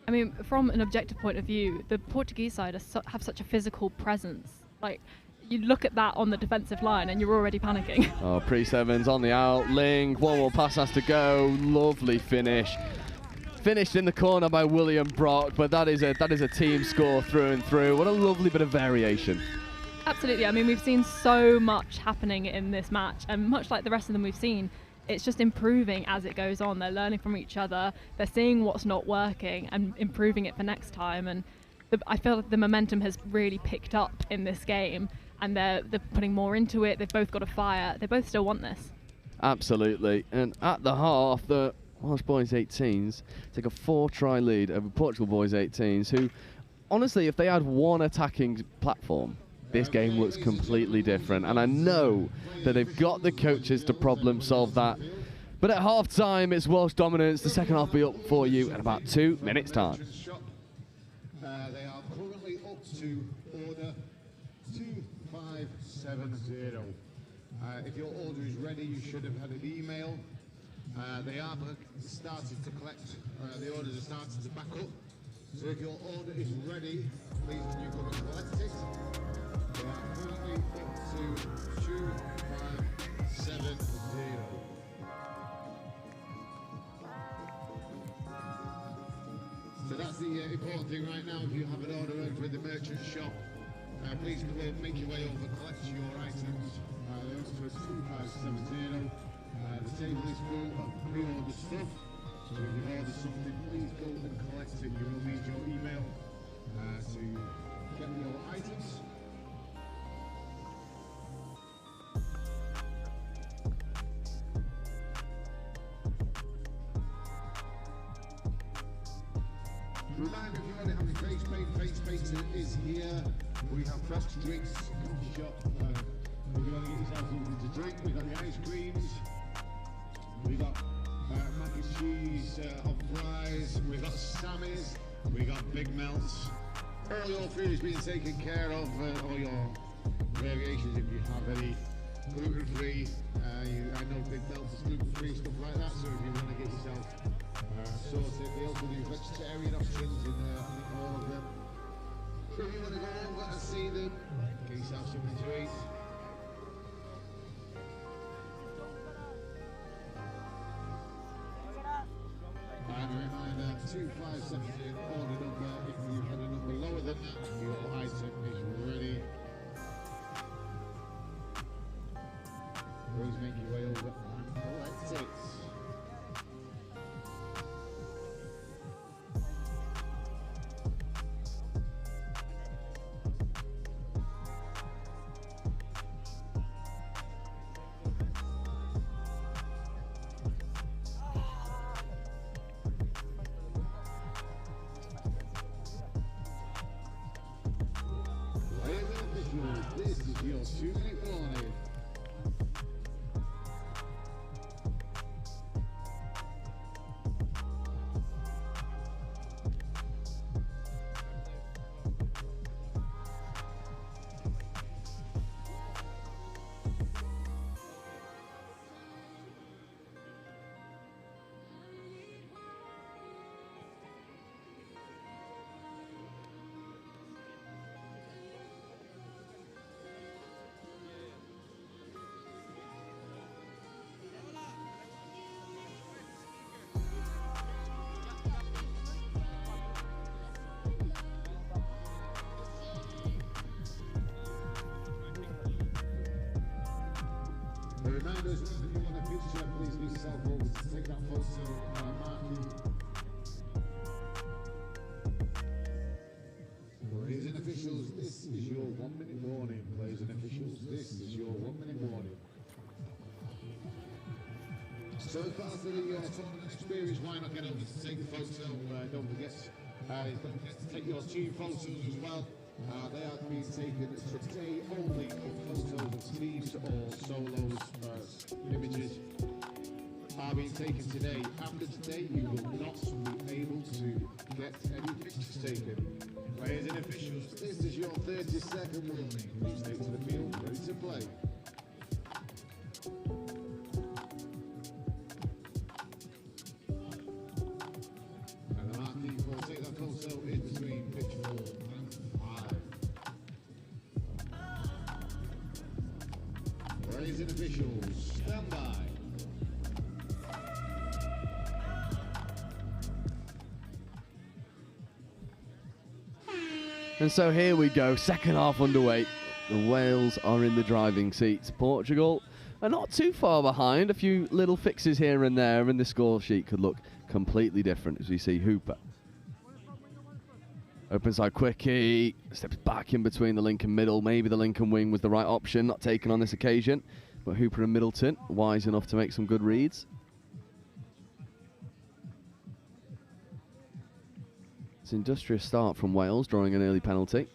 I mean, from an objective point of view, the Portuguese side have such a physical presence. Like, you look at that on the defensive line and you're already panicking. Oh, Pre-7's on the out, Ling, one more pass has to go, lovely finish. Finished in the corner by William Brock, but that is a team score through and through. What a lovely bit of variation. Absolutely. I mean, we've seen so much happening in this match, and much like the rest of them we've seen, it's just improving as it goes on. They're learning from each other, they're seeing what's not working and improving it for next time. And I feel like the momentum has really picked up in this game, and they're putting more into it. They've both got a fire. They both still want this. Absolutely. And at the half, the Welsh boys 18s take a 4-try lead over Portugal boys 18s, who, honestly, if they had one attacking platform, this game looks completely different. And I know that they've got the coaches to problem solve that. But at half time, it's Welsh dominance. The second half will be up for you in about 2 minutes' time. They are currently up to order 2570. If your order is ready, you should have had an email. They are starting to collect, the orders are starting to back up. So if your order is ready, please can you come and collect it. They are currently up to 2570. So that's the important thing right now. If you have an order over in the merchant shop, please come in, make your way over, collect your items. They're up to 2570. The table is full of pre-ordered stuff, so if you've ordered something, please go and collect it. You will need your email to get your items. Reminder, if you already have your face paint is here. We have fresh drinks in the shop. If you want to get yourself something to drink, we've got the ice creams. We've got mac and cheese on fries, we've got Sammy's, we've got Big Melts. All your food is being taken care of, all your variations if you have any gluten-free. I know Big Melts is gluten-free, stuff like that, so if you want to get yourself sorted, they also do vegetarian options in all of them. So if you want to go over and see them, get yourself something to eat. And a reminder, 2570 order number. If you've had a number lower than that, your item is ready. Please make your way over and collect it. This is your 2-minute warning. Reminders, if you want a picture, please give yourself over to take that photo marking. Players and officials, this is your 1-minute warning. Players and officials, this is your 1-minute warning. So as part of your tournament experience, why not get over to take the photo? Don't forget Take your team photos as well. They are being taken today only. Photos of teams or solos, images are being taken today. After today, you will not be able to get any pictures taken. Players and officials, this is your 30-second warning. Please take to the field, ready to play. And the marquee will take that photo in between pitch 4 and 5. Players and officials, stand by. And so here we go, second half underway. The Wales are in the driving seats. Portugal are not too far behind. A few little fixes here and there, and the score sheet could look completely different as we see Hooper. Opens side quickie, steps back in between the Lincoln middle. Maybe the Lincoln wing was the right option, not taken on this occasion. But Hooper and Middleton, wise enough to make some good reads. It's an industrious start from Wales, drawing an early penalty.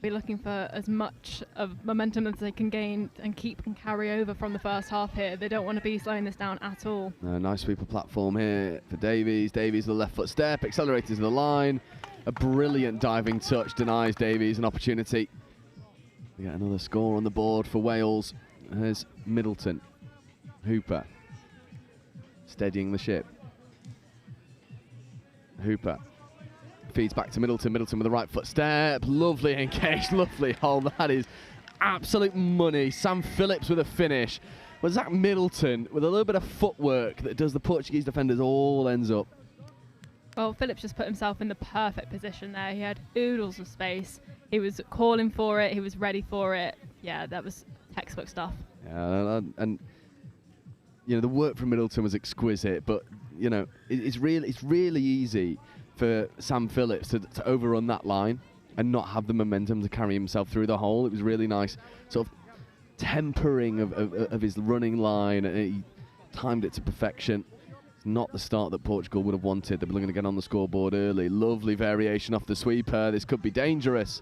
Be looking for as much of momentum as they can gain and keep and carry over from the first half here. They don't want to be slowing this down at all. Nice sweeper platform here for Davies. Davies the left foot step, accelerates to the line. A brilliant diving touch denies Davies an opportunity. We get another score on the board for Wales. There's Middleton. Hooper steadying the ship. Hooper feeds back to Middleton. Middleton with the right foot step. Lovely engaged, lovely hole. That is absolute money. Sam Phillips with a finish. But Zach Middleton with a little bit of footwork that does the Portuguese defenders all ends up. Well, Phillips just put himself in the perfect position there. He had oodles of space. He was calling for it. He was ready for it. Yeah, that was textbook stuff. Yeah, and you know, the work from Middleton was exquisite, but you know, it's really easy for Sam Phillips to overrun that line and not have the momentum to carry himself through the hole. It was really nice sort of tempering of his running line, and he timed it to perfection. It's not the start that Portugal would have wanted. They were going to get on the scoreboard early. Lovely variation off the sweeper. This could be dangerous.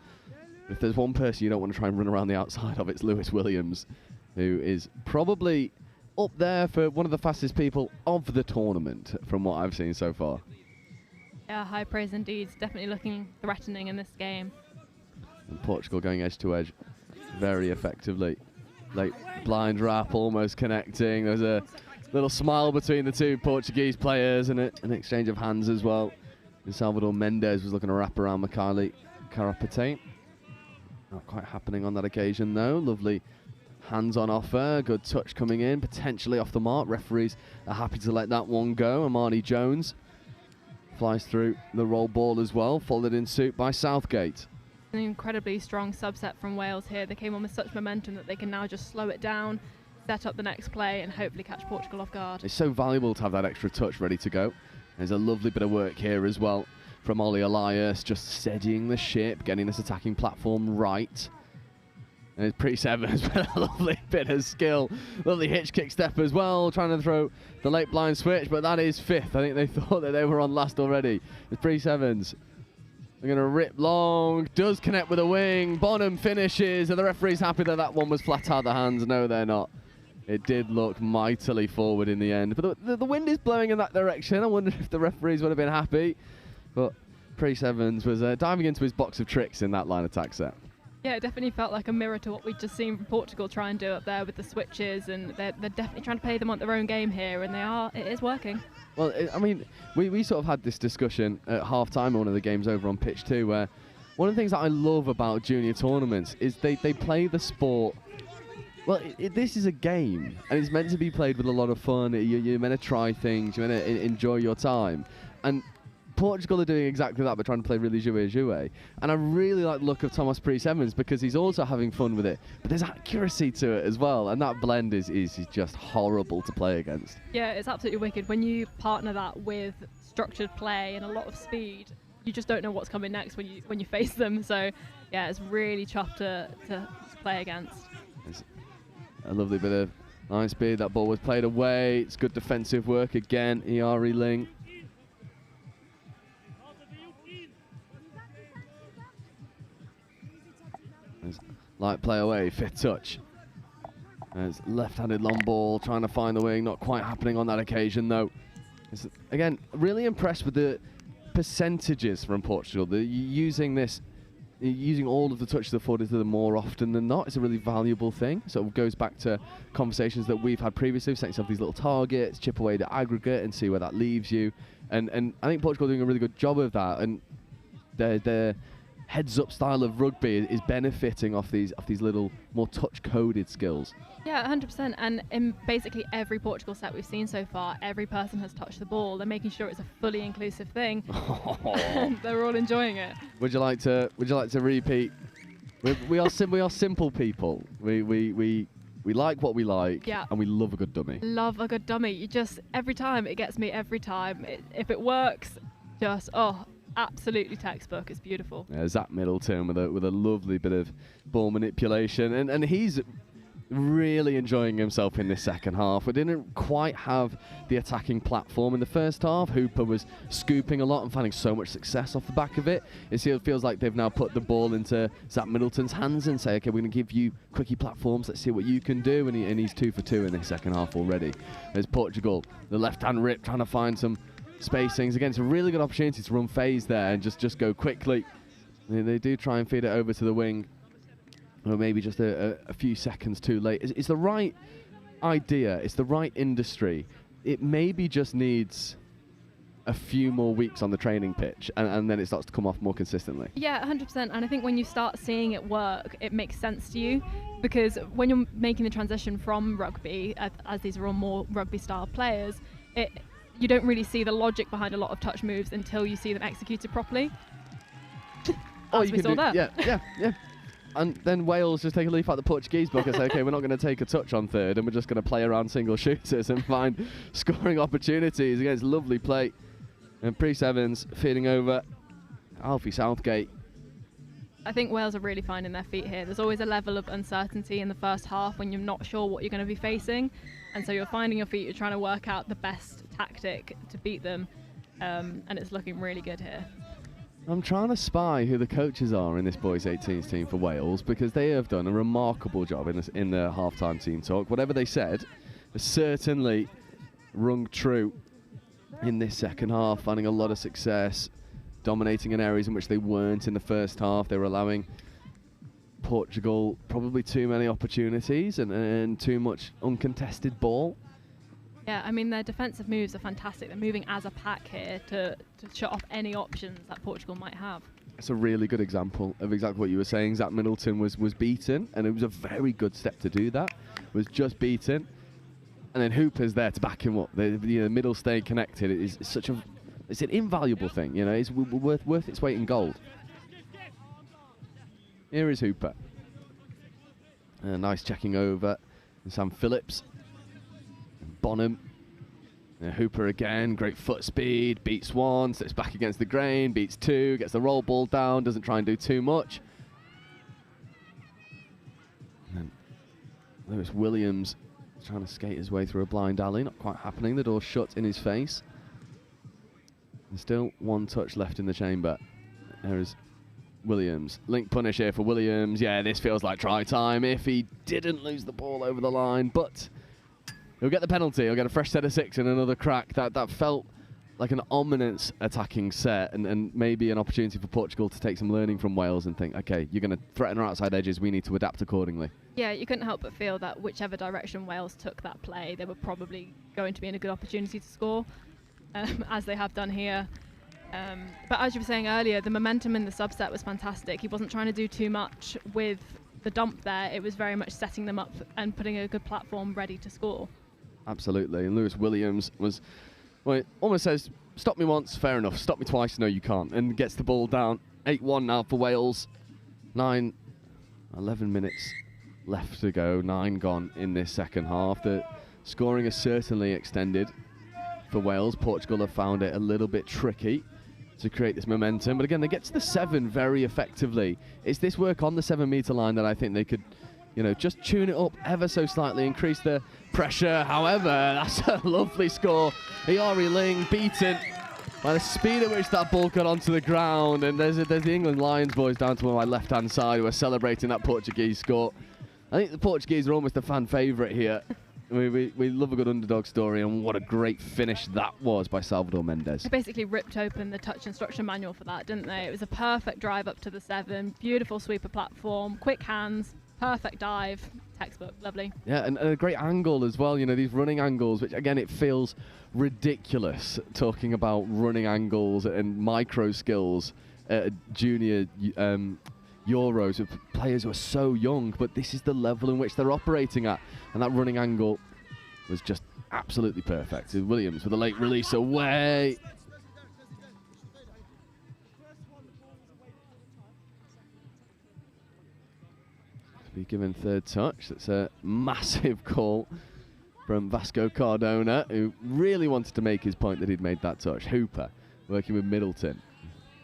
If there's one person you don't want to try and run around the outside of, it's Lewis Williams, who is probably up there for one of the fastest people of the tournament from what I've seen so far. Yeah, high praise indeed. Definitely looking threatening in this game. And Portugal going edge to edge very effectively. Late blind wrap almost connecting. There's a little smile between the two Portuguese players and an exchange of hands as well. And Salvador Mendes was looking to wrap around Mikhaili Karapete. Not quite happening on that occasion though. Lovely hands on offer, good touch coming in, potentially off the mark. Referees are happy to let that one go. Amani Jones flies through the roll ball as well, followed in suit by Southgate. An incredibly strong subset from Wales here. They came on with such momentum that they can now just slow it down, set up the next play and hopefully catch Portugal off guard. It's so valuable to have that extra touch ready to go. There's a lovely bit of work here as well from Ollie Elias, just steadying the ship, getting this attacking platform right. And it's Priest Evans with a lovely bit of skill. Lovely hitch kick step as well, trying to throw the late blind switch, but that is fifth. I think they thought that they were on last already. It's Priest Evans. They're going to rip long, does connect with a wing. Bonham finishes, and the referee's happy that that one was flat out the hands. No, they're not. It did look mightily forward in the end. But the wind is blowing in that direction. I wonder if the referees would have been happy. But Priest Evans was diving into his box of tricks in that line attack set. Yeah, it definitely felt like a mirror to what we'd just seen from Portugal try and do up there with the switches, and they're definitely trying to play them on their own game here, and it is working. Well, I mean, we sort of had this discussion at half-time in one of the games over on pitch 2, where one of the things that I love about junior tournaments is they play the sport. Well, this is a game, and it's meant to be played with a lot of fun. You're meant to try things, you're meant to enjoy your time. And Portugal are doing exactly that, but trying to play really jouer. And I really like the look of Thomas Priest Evans because he's also having fun with it. But there's accuracy to it as well, and that blend is just horrible to play against. Yeah, it's absolutely wicked. When you partner that with structured play and a lot of speed, you just don't know what's coming next when you face them. So, yeah, it's really tough to play against. It's a lovely bit of line speed. That ball was played away. It's good defensive work again, Iari Ling. There's light play away, fifth touch. There's left-handed long ball, trying to find the wing, not quite happening on that occasion though. Again, really impressed with the percentages from Portugal. They're using all of the touches afforded to them more often than not. It's a really valuable thing. So it goes back to conversations that we've had previously. Set yourself these little targets, chip away the aggregate and see where that leaves you. And I think Portugal are doing a really good job of that. And their heads-up style of rugby is benefiting off these little more touch-coded skills. Yeah, 100%. And in basically every Portugal set we've seen so far, every person has touched the ball. They're making sure it's a fully inclusive thing. They're all enjoying it. Would you like to repeat? We are simple people. We like what we like, yeah, and we love a good dummy. Love a good dummy. Every time it gets me. Every time, if it works, absolutely textbook. It's beautiful. Yeah, Zach Middleton with a lovely bit of ball manipulation, and he's really enjoying himself in this second half. We didn't quite have the attacking platform in the first half. Hooper was scooping a lot and finding so much success off the back of it. It feels like they've now put the ball into Zach Middleton's hands and say, okay, we're going to give you quickie platforms. Let's see what you can do. And he's 2 for 2 in the second half already. There's Portugal, the left-hand rip, trying to find some spacings. Again, it's a really good opportunity to run phase there and just go quickly. They do try and feed it over to the wing, or maybe just a few seconds too late. It's the right idea. It's the right industry. It maybe just needs a few more weeks on the training pitch, and then it starts to come off more consistently. Yeah, 100%. And I think when you start seeing it work, it makes sense to you, because when you're making the transition from rugby, as these are all more rugby-style players, you don't really see the logic behind a lot of touch moves until you see them executed properly. As we saw there. Yeah. And then Wales just take a leaf out the Portuguese book and say, okay, we're not going to take a touch on third, and we're just going to play around single shooters and find scoring opportunities. Again, it's lovely play. And Priest Evans feeding over Alfie Southgate. I think Wales are really finding their feet here. There's always a level of uncertainty in the first half when you're not sure what you're going to be facing. And so you're finding your feet, you're trying to work out the best tactic to beat them. And it's looking really good here. I'm trying to spy who the coaches are in this boys 18s team for Wales, because they have done a remarkable job in the half-time team talk. Whatever they said has certainly rung true in this second half, finding a lot of success, dominating in areas in which they weren't in the first half. They were allowing Portugal probably too many opportunities and too much uncontested ball. Yeah, I mean, their defensive moves are fantastic. They're moving as a pack here to shut off any options that Portugal might have. It's a really good example of exactly what you were saying. Zach Middleton was beaten, and it was a very good step to do that. Was just beaten, and then Hooper's there to back him up. The middle staying connected is it's an invaluable thing. It's worth its weight in gold. Here is Hooper. Nice checking over. And Sam Phillips. Bonham. Hooper again, great foot speed, beats one, slips back against the grain, beats two, gets the roll ball down, doesn't try and do too much. And then Lewis Williams trying to skate his way through a blind alley, not quite happening, the door shut in his face. And still one touch left in the chamber. There is Williams. Link punish here for Williams. Yeah, this feels like try time if he didn't lose the ball over the line, but he'll get the penalty. He'll get a fresh set of 6 and another crack. That felt like an ominous attacking set, and maybe an opportunity for Portugal to take some learning from Wales and think, okay, you're going to threaten our outside edges. We need to adapt accordingly. Yeah, you couldn't help but feel that whichever direction Wales took that play, they were probably going to be in a good opportunity to score, as they have done here. But as you were saying earlier, the momentum in the subset was fantastic. He wasn't trying to do too much with the dump there. It was very much setting them up and putting a good platform ready to score. Absolutely. And Lewis Williams was, well, it almost says, stop me once, fair enough. Stop me twice, no you can't. And gets the ball down. 8-1 now for Wales. 11 minutes left to go. 9 gone in this second half. The scoring is certainly extended for Wales. Portugal have found it a little bit tricky to create this momentum. But again, they get to the 7 very effectively. It's this work on the 7-metre line that I think they could, just tune it up ever so slightly, increase the pressure. However, that's a lovely score. Iori Ling beaten by the speed at which that ball got onto the ground. And there's the England Lions boys down to my left-hand side who are celebrating that Portuguese score. I think the Portuguese are almost a fan favourite here. We love a good underdog story, and what a great finish that was by Salvador Mendes. They basically ripped open the touch instruction manual for that, didn't they? It was a perfect drive up to the 7, beautiful sweeper platform, quick hands, perfect dive, textbook, lovely. Yeah, and a great angle as well, you know, these running angles, which again, it feels ridiculous talking about running angles and micro skills at junior Euros with players who are so young, but this is the level in which they're operating at, and that running angle was just absolutely perfect. Williams with a late release away. To be given third touch. That's a massive call from Vasco Cardona, who really wanted to make his point that he'd made that touch. Hooper working with Middleton.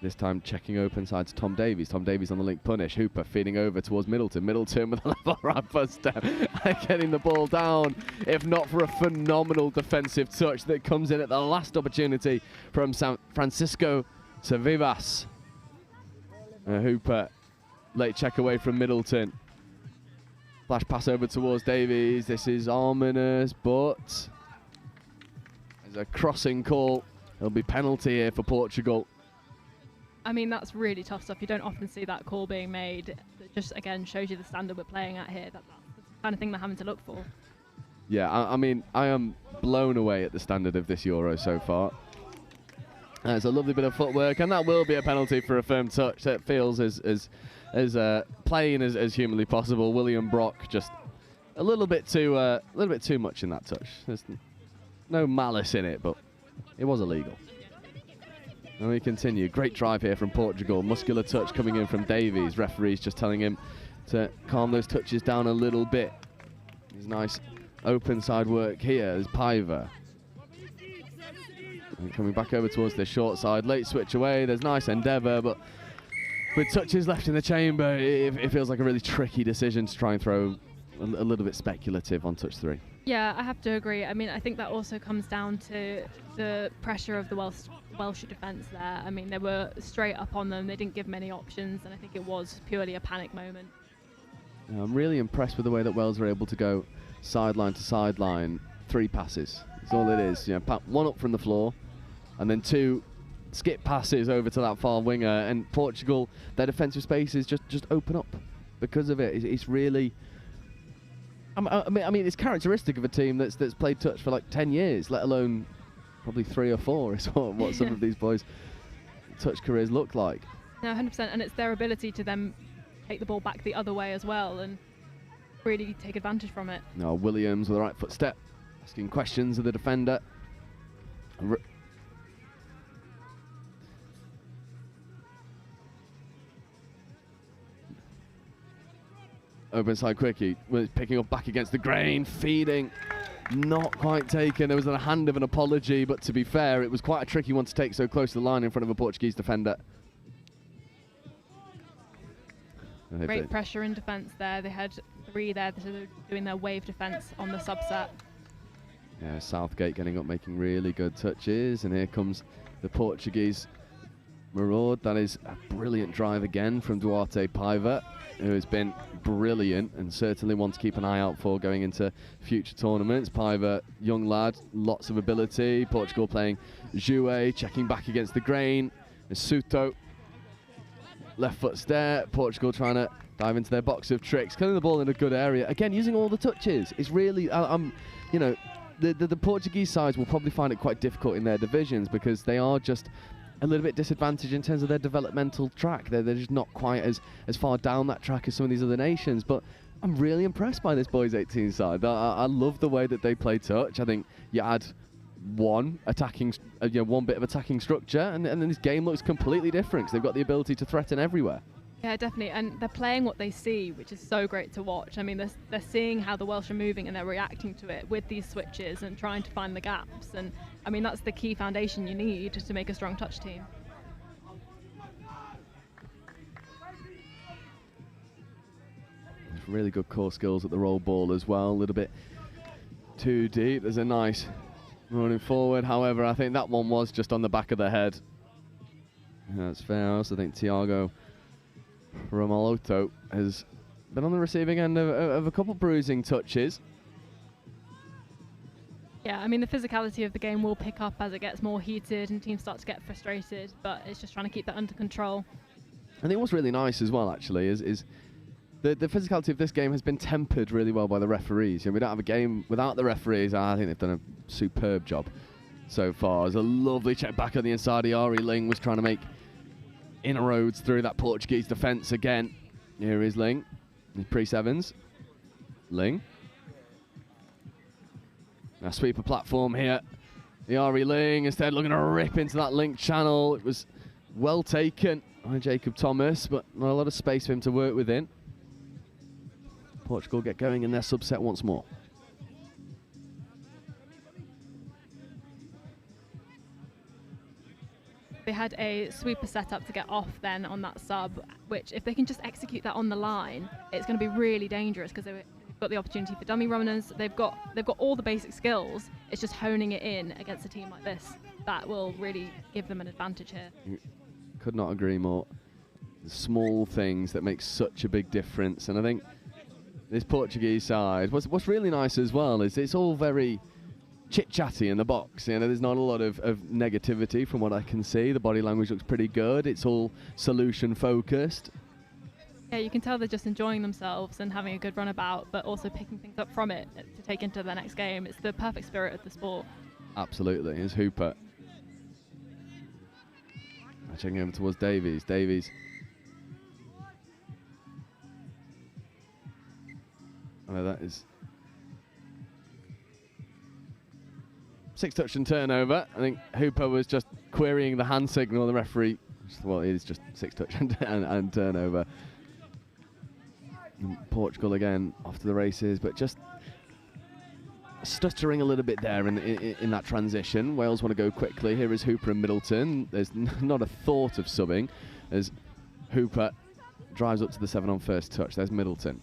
This time checking open side to Tom Davies. Tom Davies on the link punish. Hooper feeding over towards Middleton. Middleton with a level right first step. Getting the ball down, if not for a phenomenal defensive touch that comes in at the last opportunity from Francisco Sevivas. Hooper, late check away from Middleton. Flash pass over towards Davies. This is ominous, but there's a crossing call. There'll be penalty here for Portugal. I mean, that's really tough stuff. You don't often see that call being made. It just, again, shows you the standard we're playing at here. That's the kind of thing they're having to look for. Yeah, I mean, I am blown away at the standard of this Euro so far. It's a lovely bit of footwork, and that will be a penalty for a firm touch. That feels as plain as humanly possible. William Brock just a little bit too much in that touch. There's no malice in it, but it was illegal. And we continue. Great drive here from Portugal. Muscular touch coming in from Davies. Referee's just telling him to calm those touches down a little bit. There's nice open side work here as Paiva. And coming back over towards the short side. Late switch away. There's nice endeavour, but with touches left in the chamber, it feels like a really tricky decision to try and throw a little bit speculative on touch 3. Yeah, I have to agree. I mean, I think that also comes down to the pressure of the Welsh defence there. I mean, they were straight up on them. They didn't give many options, and I think it was purely a panic moment. Yeah, I'm really impressed with the way that Wales were able to go sideline to sideline, 3 passes. That's all it is. You know, 1 up from the floor, and then 2 skip passes over to that far winger. And Portugal, their defensive spaces just open up because of it. It's really. I mean, it's characteristic of a team that's played touch for like 10 years, let alone probably 3 or 4 is what some of these boys' touch careers look like. No, 100%, and it's their ability to then take the ball back the other way as well and really take advantage from it. Now Williams with the right foot step, asking questions of the defender. Open side quickie, was picking up back against the grain, feeding, not quite taken. There was a hand of an apology, but to be fair, it was quite a tricky one to take so close to the line in front of a Portuguese defender. Great pressure in defence there. They had 3 there, so they're doing their wave defence on the subset. Yeah, Southgate getting up, making really good touches, and here comes the Portuguese maraud. That is a brilliant drive again from Duarte Paiva, who has been brilliant and certainly one to keep an eye out for going into future tournaments. Paiva, young lad, lots of ability. Portugal playing Jouet, checking back against the grain. Suto, left foot stare. Portugal trying to dive into their box of tricks, killing the ball in a good area. Again, using all the touches. It's really, you know, the Portuguese sides will probably find it quite difficult in their divisions because they are just a little bit disadvantaged in terms of their developmental track. They're just not quite as far down that track as some of these other nations. But I'm really impressed by this boys 18 side. I love the way that they play touch. I think you add one bit of attacking structure, and then this game looks completely different because they've got the ability to threaten everywhere. Yeah, definitely, and they're playing what they see, which is so great to watch. I mean, they're seeing how the Welsh are moving and they're reacting to it with these switches and trying to find the gaps. And I mean, that's the key foundation you need to make a strong touch team. There's really good core skills at the roll ball as well. A little bit too deep. There's a nice running forward. However, I think that one was just on the back of the head. Yeah, that's fair. I also think Thiago Romaloto has been on the receiving end of a couple bruising touches. Yeah, I mean, the physicality of the game will pick up as it gets more heated and teams start to get frustrated, but it's just trying to keep that under control. I think what's really nice as well, actually, is the physicality of this game has been tempered really well by the referees. You know, we don't have a game without the referees. I think they've done a superb job so far. There's a lovely check back on the inside. Ari Ling was trying to make inroads through that Portuguese defence again. Here is Ling. He's pre-sevens. Ling. Now sweeper platform here. The Ari Ling instead looking to rip into that link channel. It was well taken by Jacob Thomas, but not a lot of space for him to work within. Portugal get going in their subset once more. They had a sweeper set up to get off then on that sub, which if they can just execute that on the line, it's going to be really dangerous because they've got the opportunity for dummy runners. They've got all the basic skills. It's just honing it in against a team like this that will really give them an advantage here. Could not agree more. The small things that make such a big difference, and I think this Portuguese side, what's really nice as well is it's all very chit-chatty in the box. You know, there's not a lot of negativity from what I can see. The body language looks pretty good. It's all solution-focused. Yeah, you can tell they're just enjoying themselves and having a good runabout, but also picking things up from it to take into the next game. It's the perfect spirit of the sport. Absolutely. Here's Hooper. Checking over towards Davies. Davies. Oh, that is 6-touch and turnover. I think Hooper was just querying the hand signal. The referee, well, it is just 6-touch and turnover. And Portugal again off to the races, but just stuttering a little bit there in that transition. Wales want to go quickly. Here is Hooper and Middleton. There's not a thought of subbing as Hooper drives up to the 7 on first touch. There's Middleton.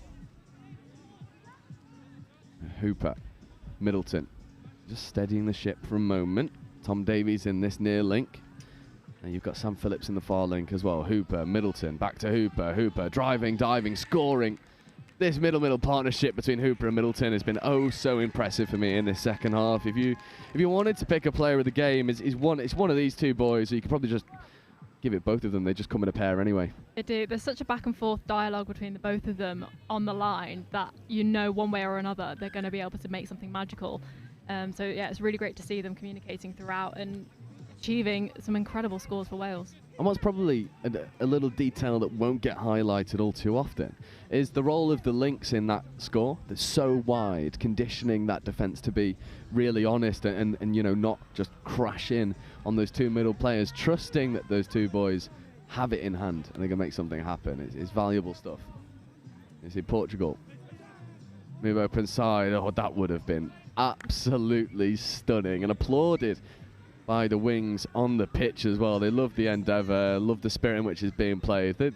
Hooper, Middleton, just steadying the ship for a moment. Tom Davies in this near link. And you've got Sam Phillips in the far link as well. Hooper, Middleton, back to Hooper. Hooper driving, diving, scoring. This middle partnership between Hooper and Middleton has been oh so impressive for me in this second half. If you wanted to pick a player of the game, it's one of these two boys. So you could probably just give it both of them. They just come in a pair anyway. They do. There's such a back and forth dialogue between the both of them on the line that you know one way or another they're going to be able to make something magical. So yeah, it's really great to see them communicating throughout and achieving some incredible scores for Wales. And what's probably a little detail that won't get highlighted all too often is the role of the links in that score. That's so wide, conditioning that defence to be really honest and you know, not just crash in on those two middle players, trusting that those two boys have it in hand and they can make something happen. It's valuable stuff. You see Portugal move open side. Oh, that would have been absolutely stunning and applauded by the wings on the pitch as well. They love the endeavour, love the spirit in which it's being played. The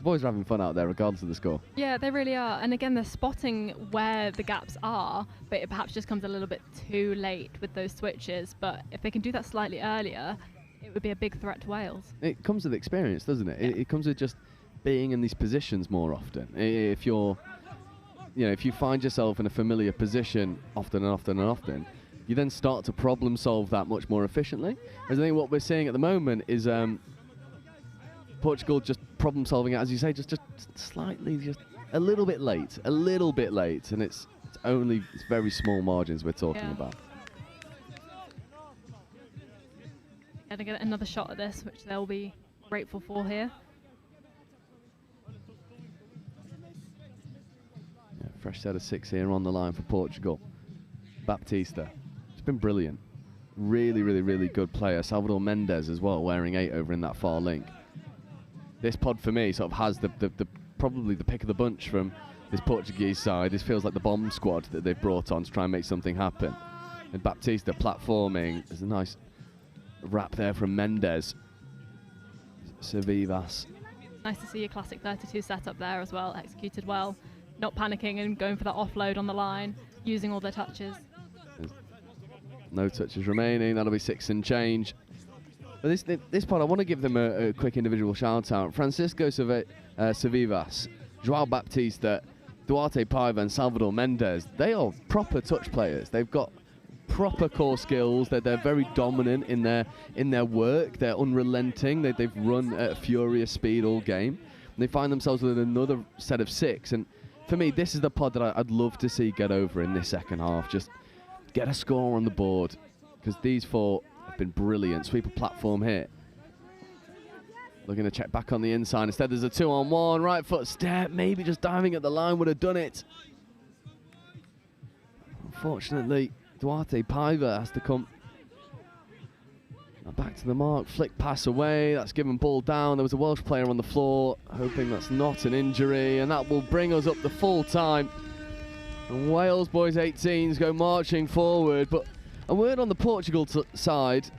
boys are having fun out there regardless of the score. Yeah, they really are. And again, they're spotting where the gaps are, but it perhaps just comes a little bit too late with those switches. But if they can do that slightly earlier, it would be a big threat to Wales. It comes with experience, doesn't it? Yeah. It comes with just being in these positions more often. If you're, you know, if you find yourself in a familiar position often and often and often, you then start to problem solve that much more efficiently. Whereas I think what we're seeing at the moment is Portugal just problem solving it, as you say, just slightly, just a little bit late, and it's very small margins we're talking about. Yeah, to get another shot at this, which they'll be grateful for here. Yeah, fresh set of 6 here on the line for Portugal. Baptista. It's been brilliant. Really, really, really good player. Salvador Mendes as well, wearing 8 over in that far link. This pod for me sort of has the probably the pick of the bunch from this Portuguese side. This feels like the bomb squad that they've brought on to try and make something happen. And Baptista platforming. There's a nice wrap there from Mendes. Sevivas. Nice to see a classic 32 setup there as well, executed well. Not panicking and going for that offload on the line, using all their touches. No touches remaining. That'll be 6 and change. But this part, I want to give them a quick individual shout out. Francisco Savivas, Joao Baptista, Duarte Paiva and Salvador Mendez. They are proper touch players. They've got proper core skills. They're very dominant in their work. They're unrelenting. They've run at a furious speed all game. And they find themselves with another set of 6. And for me, this is the pod that I'd love to see get over in this second half. Just get a score on the board, because these 4 have been brilliant. Sweeper platform here. Looking to check back on the inside. Instead, there's a 2-on-1. Right foot step. Maybe just diving at the line would have done it. Unfortunately, Duarte Paiva has to come back to the mark. Flick pass away. That's given ball down. There was a Welsh player on the floor. Hoping that's not an injury. And that will bring us up the full time. And Wales boys 18s go marching forward. But a word on the Portugal side.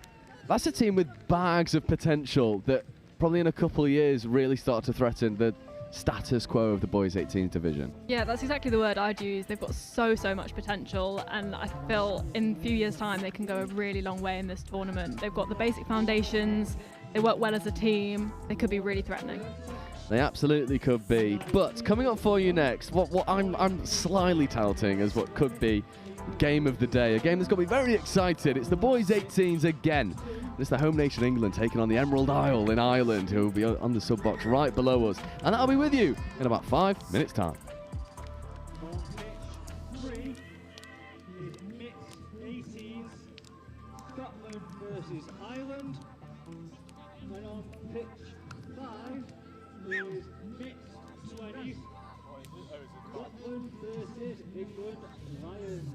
That's a team with bags of potential that probably in a couple of years really start to threaten the status quo of the boys 18s division. Yeah, that's exactly the word I'd use. They've got so much potential, and I feel in a few years' time they can go a really long way in this tournament. They've got the basic foundations, they work well as a team, they could be really threatening. They absolutely could be. But coming up for you next, what I'm slyly touting as what could be game of the day, a game that's got me very excited. It's the boys 18s again. It's the home nation England taking on the Emerald Isle in Ireland, who will be on the sub box right below us. And that'll be with you in about 5 minutes' time. On pitch 3 is mixed 18s, Scotland versus Ireland. And on pitch 5 is mixed 20s, Scotland versus England Lions.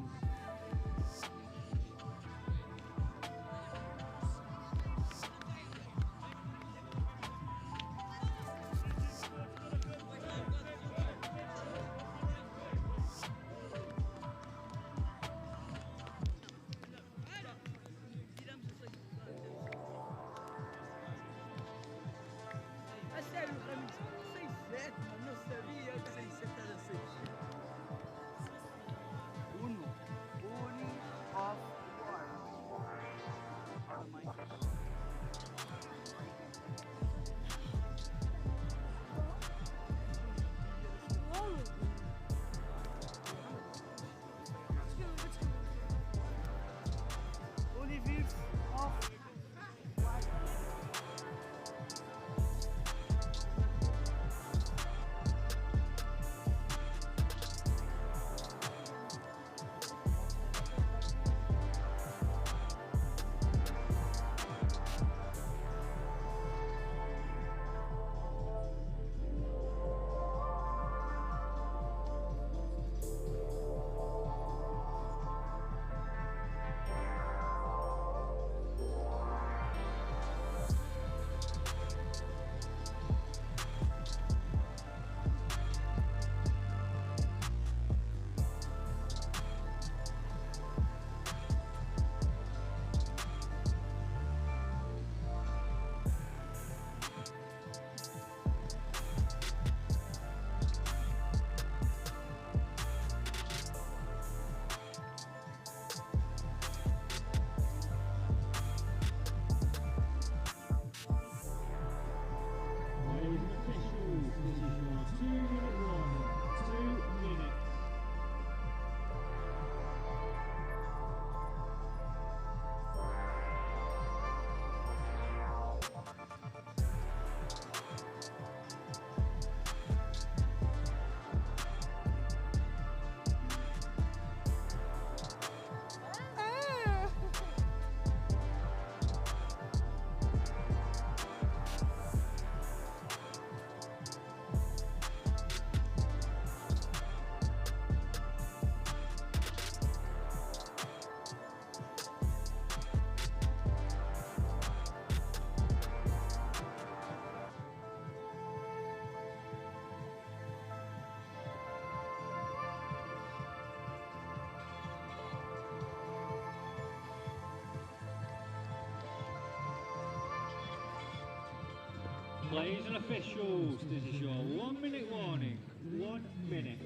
Players and officials, this is your 1 minute warning. 1 minute.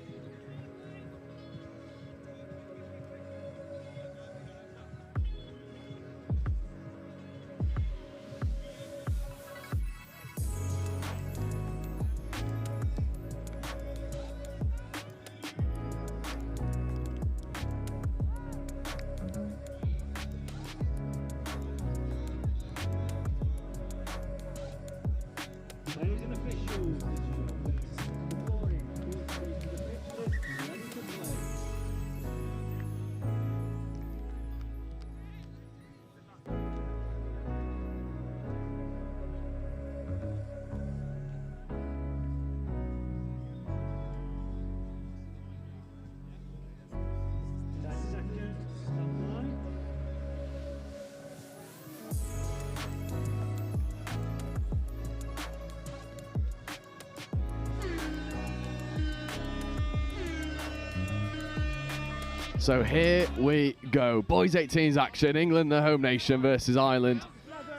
So here we go. Boys 18s action. England, the home nation, versus Ireland,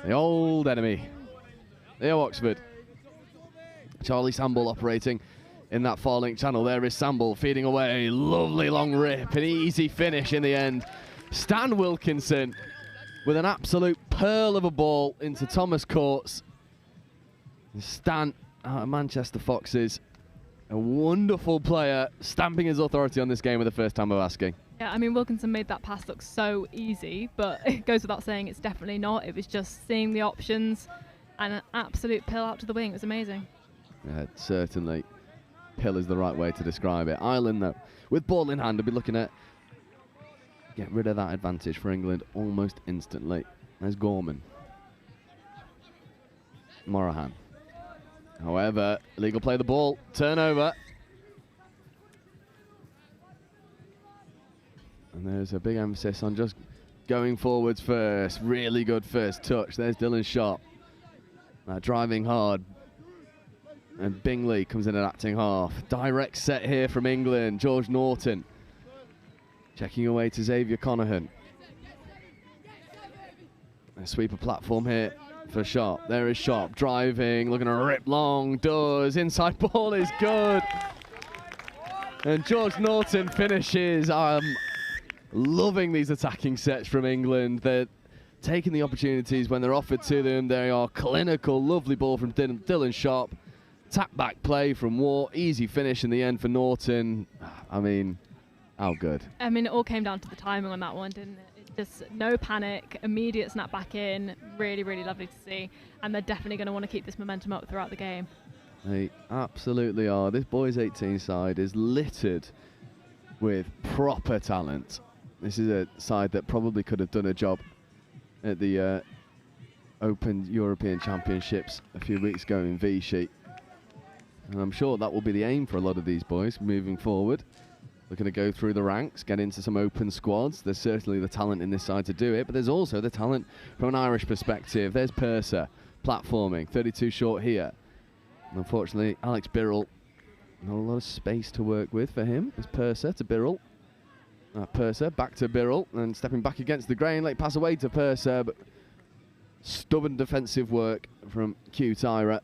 the old enemy. Theo Oxford. Charlie Samble operating in that far link channel. There is Samble feeding away. Lovely long rip. An easy finish in the end. Stan Wilkinson with an absolute pearl of a ball into Thomas Courts. Stan out of Manchester Foxes. A wonderful player, stamping his authority on this game for the first time of asking. Yeah, I mean, Wilkinson made that pass look so easy, but it goes without saying it's definitely not. It was just seeing the options and an absolute pill out to the wing. It was amazing. Yeah, certainly. Pill is the right way to describe it. Ireland, though, with ball in hand, will be looking at get rid of that advantage for England almost instantly. There's Gorman. Morahan. However, illegal play the ball. Turnover. And there's a big emphasis on just going forwards first. Really good first touch. There's Dylan Sharp. Driving hard. And Bingley comes in at acting half. Direct set here from England. George Norton. Checking away to Xavier Conahan. A sweeper platform here for Sharp. There is Sharp driving, looking to rip long, does. Inside ball is good. And George Norton finishes. Loving these attacking sets from England. They're taking the opportunities when they're offered to them. They are clinical. Lovely ball from Dylan Sharp. Tap back play from Waugh. Easy finish in the end for Norton. I mean, how good. I mean, it all came down to the timing on that one, didn't it? Just no panic, immediate snap back in. Really, really lovely to see. And they're definitely going to want to keep this momentum up throughout the game. They absolutely are. This boys 18 side is littered with proper talent. This is a side that probably could have done a job at the Open European Championships a few weeks ago in Vichy. And I'm sure that will be the aim for a lot of these boys moving forward. Looking to go through the ranks, get into some open squads. There's certainly the talent in this side to do it, but there's also the talent from an Irish perspective. There's Purser, platforming, 32 short here. And unfortunately, Alex Birrell, not a lot of space to work with for him. It's Purser to Birrell. Purser back to Birrell, and stepping back against the grain, late pass away to Purser, but stubborn defensive work from Q Tyra.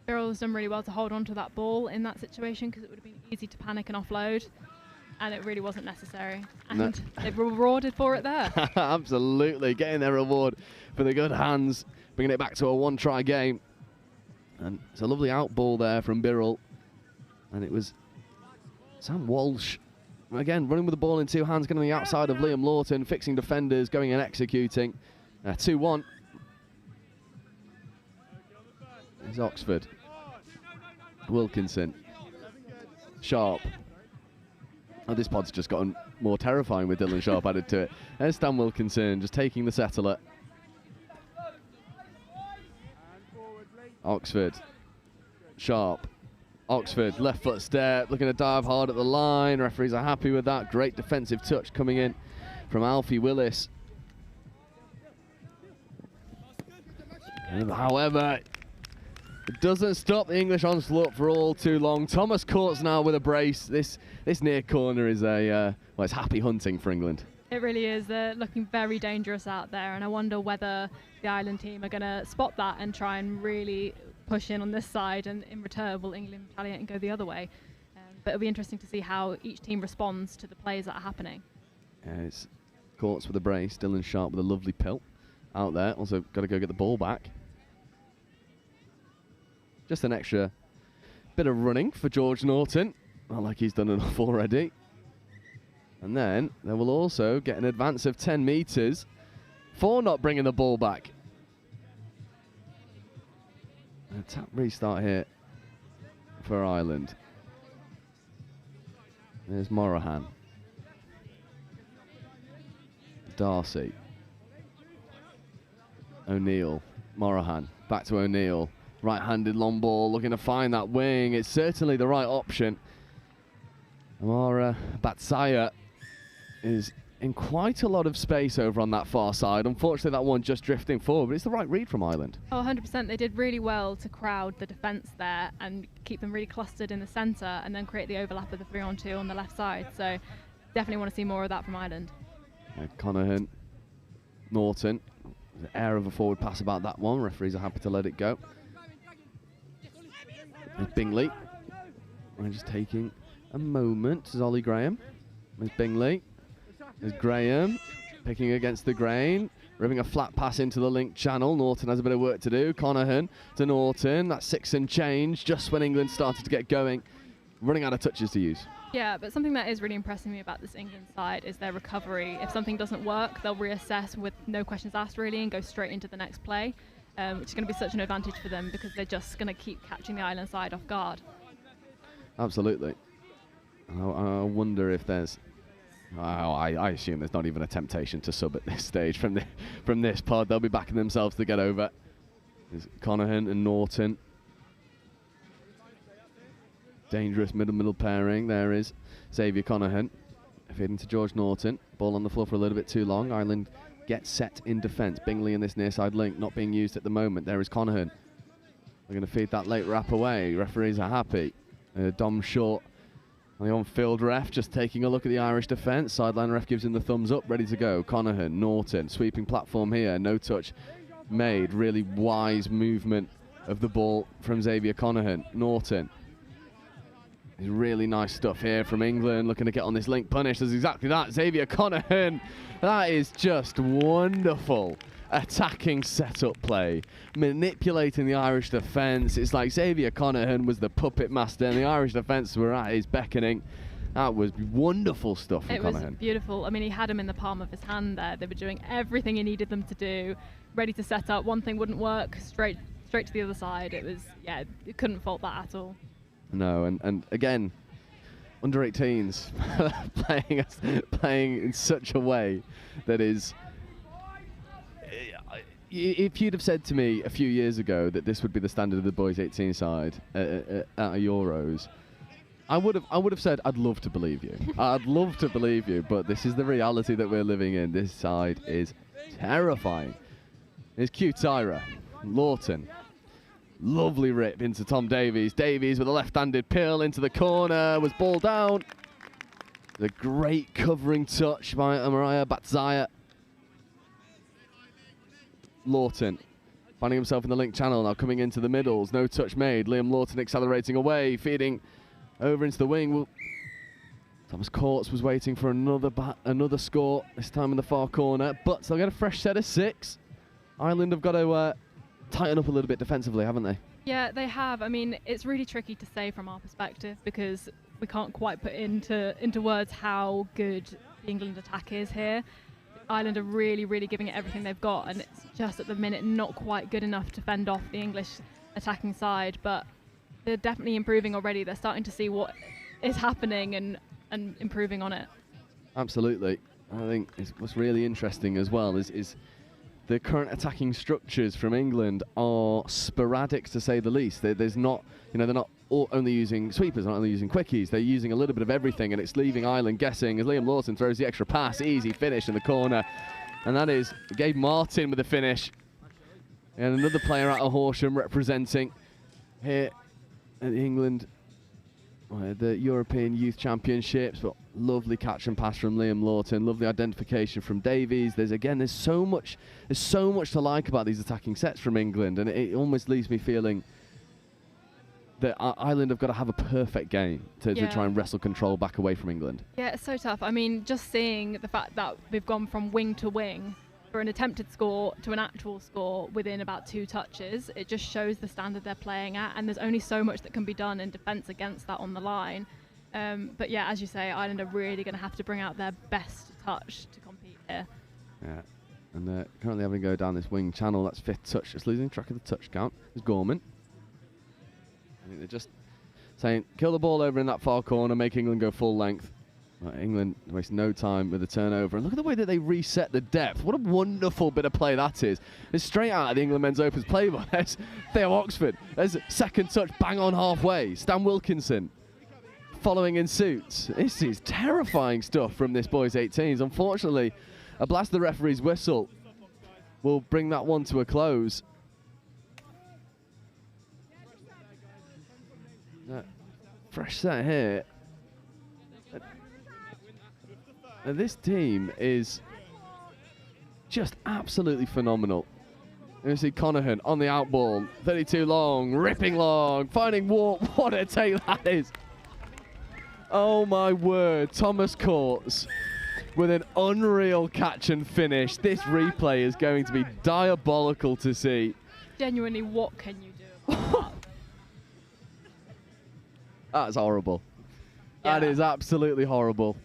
Birrell has done really well to hold on to that ball in that situation because it would have been easy to panic and offload, and it really wasn't necessary. And they've rewarded for it there. Absolutely, getting their reward for the good hands, bringing it back to a one-try game. And it's a lovely out ball there from Birrell, and it was Sam Walsh, again, running with the ball in two hands, getting on the outside of Liam Lawton, fixing defenders, going and executing. 2-1. It's Oxford. Wilkinson. Sharp. Oh, this pod's just gotten more terrifying with Dylan Sharp added to it. There's Stan Wilkinson just taking the settler. Oxford. Sharp. Oxford, left foot step, looking to dive hard at the line. Referees are happy with that. Great defensive touch coming in from Alfie Willis. However, it doesn't stop the English onslaught for all too long. Thomas Courts now with a brace. This near corner is well, it's happy hunting for England. It really is. They're looking very dangerous out there, and I wonder whether the Ireland team are going to spot that and try and really push in on this side, and in return will England retaliate and go the other way. But it'll be interesting to see how each team responds to the plays that are happening. It's Courts with a brace, Dylan Sharp with a lovely pill out there. Also got to go get the ball back. Just an extra bit of running for George Norton. Not like he's done enough already. And then they will also get an advance of 10 metres for not bringing the ball back. A tap restart here for Ireland. There's Morahan. Darcy. O'Neill. Morahan. Back to O'Neill. Right-handed long ball, looking to find that wing. It's certainly the right option. Amara Batsaya is in quite a lot of space over on that far side. Unfortunately, that one just drifting forward, but it's the right read from Ireland. Oh, 100%. They did really well to crowd the defence there and keep them really clustered in the centre and then create the overlap of the 3-on-2 on the left side. So definitely want to see more of that from Ireland. Conahan, Norton, the air of a forward pass about that one. Referees are happy to let it go. There's Bingley. We're just taking a moment. There's Ollie Graham. There's Bingley. There's Graham picking against the grain. Ripping a flat pass into the link channel. Norton has a bit of work to do. Conahan to Norton. That's 6 and change just when England started to get going. Running out of touches to use. Yeah, but something that is really impressing me about this England side is their recovery. If something doesn't work, they'll reassess with no questions asked really and go straight into the next play, which is going to be such an advantage for them because they're just going to keep catching the Ireland side off guard. Absolutely. I wonder if there's... I assume there's not even a temptation to sub at this stage from this pod. They'll be backing themselves to get over. There's Conahan and Norton. Dangerous middle pairing. There is Xavier Conahan feeding to George Norton. Ball on the floor for a little bit too long. Ireland gets set in defence. Bingley in this near side link not being used at the moment. There is Conahan. We're going to feed that late wrap away. Referees are happy. Dom Short, the on-field ref, just taking a look at the Irish defence. Sideline ref gives him the thumbs up, ready to go. Conahan, Norton, sweeping platform here. No touch made. Really wise movement of the ball from Xavier Conahan. Norton. Really nice stuff here from England, looking to get on this link punish. There's exactly that. Xavier Conahan. That is just wonderful attacking setup play, manipulating the Irish defence. It's like Xavier Conahan was the puppet master and the Irish defence were at his beckoning. That was wonderful stuff from Conahan. It was beautiful. I mean, he had him in the palm of his hand there. They were doing everything he needed them to do, ready to set up. One thing wouldn't work, straight to the other side. It was, yeah, you couldn't fault that at all. No, and again, under 18s playing in such a way that is... If you'd have said to me a few years ago that this would be the standard of the boys 18 side at a Euros, I would have said I'd love to believe you. I'd love to believe you, but this is the reality that we're living in. This side is terrifying. It's cute Tyra, Lawton. Lovely rip into Tom Davies. Davies with a left-handed pill into the corner. Was ball down. The great covering touch by Amariah Batzaya. Lawton finding himself in the link channel now, coming into the middles. No touch made. Liam Lawton accelerating away, feeding over into the wing. Thomas Courts was waiting for another score, this time in the far corner, but they'll get a fresh set of 6. Ireland have got to tighten up a little bit defensively, haven't they? Yeah, they have. I mean, it's really tricky to say from our perspective because we can't quite put into words how good the England attack is here. Ireland are really, really giving it everything they've got, and it's just at the minute not quite good enough to fend off the English attacking side, but they're definitely improving already. They're starting to see what is happening and improving on it. Absolutely. I think what's really interesting as well is the current attacking structures from England are sporadic, to say the least. There's not, they're not only using sweepers, not only using quickies. They're using a little bit of everything, and it's leaving Ireland guessing as Liam Lawson throws the extra pass. Easy finish in the corner, and that is Gabe Martin with the finish. And another player out of Horsham representing here at England, the European Youth Championships. But lovely catch and pass from Liam Lawton, lovely identification from Davies. There's so much to like about these attacking sets from England, and it almost leaves me feeling that Ireland have got to have a perfect game to try and wrestle control back away from England. Yeah, it's so tough. I mean, just seeing the fact that we've gone from wing to wing for an attempted score to an actual score within about 2 touches, it just shows the standard they're playing at, and there's only so much that can be done in defence against that on the line. But yeah, as you say, Ireland are really going to have to bring out their best touch to compete here. Yeah, and they're currently having to go down this wing channel. That's 5th touch. It's losing track of the touch count. There's Gorman. I think they're just saying, kill the ball over in that far corner, make England go full length. England waste no time with the turnover. And look at the way that they reset the depth. What a wonderful bit of play that is. It's straight out of the England Men's Opens playbook. There's Theo Oxford. There's second touch, bang on halfway. Stan Wilkinson following in suit. This is terrifying stuff from this boys 18s. Unfortunately, a blast of the referee's whistle will bring that one to a close. Fresh set here. And this team is just absolutely phenomenal. You see Conahan on the out ball, 32 long, ripping long, finding Warp. What a take that is. Oh my word, Thomas Courts with an unreal catch and finish. This replay is going to be diabolical to see. Genuinely, what can you do about that? That's horrible. Yeah. That is absolutely horrible.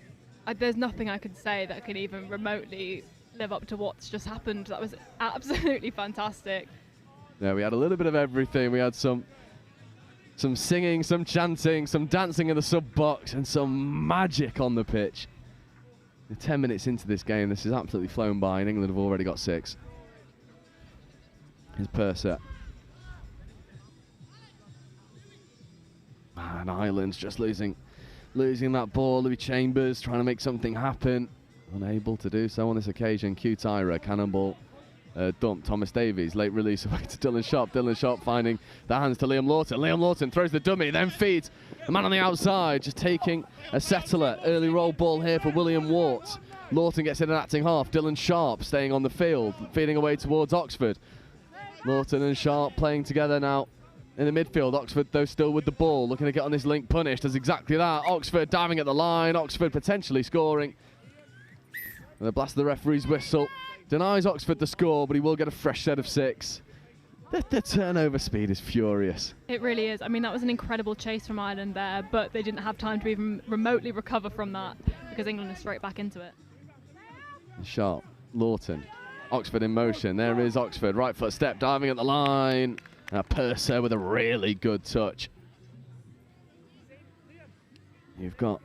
There's nothing I could say that can even remotely live up to what's just happened. That was absolutely fantastic. Yeah, we had a little bit of everything. We had some singing, some chanting, some dancing in the sub box, and some magic on the pitch. 10 minutes into this game, this is absolutely flown by, and England have already got 6. Here's Purser. And Ireland's just losing that ball. Louis Chambers trying to make something happen. Unable to do so on this occasion. Q Tyra, cannonball, dump. Thomas Davies, late release away to Dylan Sharp. Dylan Sharp finding the hands to Liam Lawton. Liam Lawton throws the dummy, then feeds the man on the outside, just taking a settler. Early roll ball here for William Wart. Lawton gets in an acting half. Dylan Sharp staying on the field, feeding away towards Oxford. Lawton and Sharp playing together now in the midfield. Oxford, though, still with the ball, looking to get on this link punish. Does exactly that. Oxford diving at the line. Oxford potentially scoring. And the blast of the referee's whistle denies Oxford the score, but he will get a fresh set of 6. The turnover speed is furious. It really is. I mean, that was an incredible chase from Ireland there, but they didn't have time to even remotely recover from that because England is straight back into it. Sharp, Lawton, Oxford in motion. There is Oxford, right foot step, diving at the line. Purser with a really good touch. You've got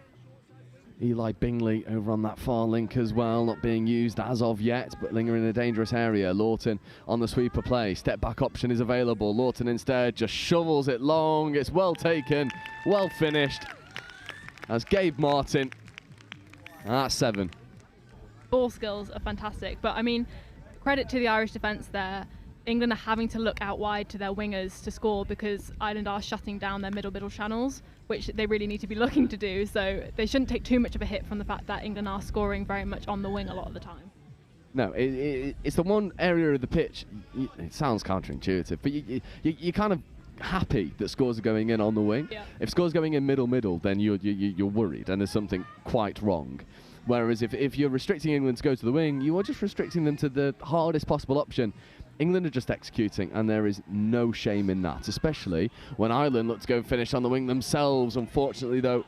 Eli Bingley over on that far link as well, not being used as of yet, but lingering in a dangerous area. Lawton on the sweeper play. Step back option is available. Lawton instead just shovels it long. It's well taken, well finished. As Gabe Martin. And that's 7. Ball skills are fantastic, but I mean, credit to the Irish defence there. England are having to look out wide to their wingers to score because Ireland are shutting down their middle channels, which they really need to be looking to do. So they shouldn't take too much of a hit from the fact that England are scoring very much on the wing a lot of the time. No, it's the one area of the pitch, it sounds counterintuitive, but you're kind of happy that scores are going in on the wing. Yeah. If scores going in middle, then you're worried and there's something quite wrong. Whereas if you're restricting England to go to the wing, you are just restricting them to the hardest possible option. England are just executing, and there is no shame in that, especially when Ireland look to go and finish on the wing themselves. Unfortunately, though,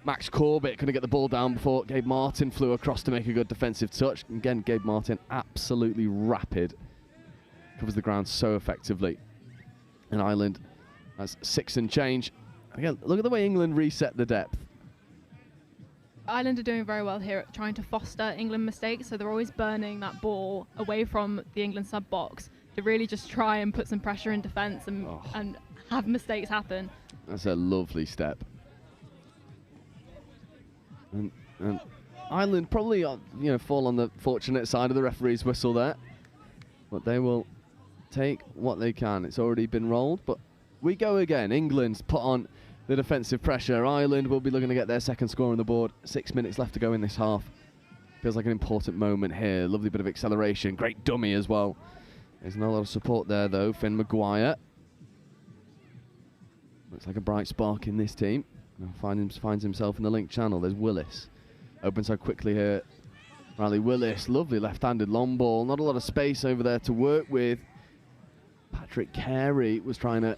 Max Corbett couldn't get the ball down before Gabe Martin flew across to make a good defensive touch. Again, Gabe Martin, absolutely rapid. Covers the ground so effectively. And Ireland has 6 and change. Again, look at the way England reset the depth. Ireland are doing very well here at trying to foster England mistakes, so they're always burning that ball away from the England sub box to really just try and put some pressure in defence and have mistakes happen. That's a lovely step. And Ireland probably fall on the fortunate side of the referee's whistle there, but they will take what they can. It's already been rolled, but we go again. England's put on the defensive pressure. Ireland will be looking to get their second score on the board. 6 minutes left to go in this half. Feels like an important moment here. Lovely bit of acceleration. Great dummy as well. There's not a lot of support there, though. Finn Maguire. Looks like a bright spark in this team. Finds himself in the link channel. There's Willis. Opens so quickly here. Riley Willis. Lovely left-handed long ball. Not a lot of space over there to work with. Patrick Carey was trying to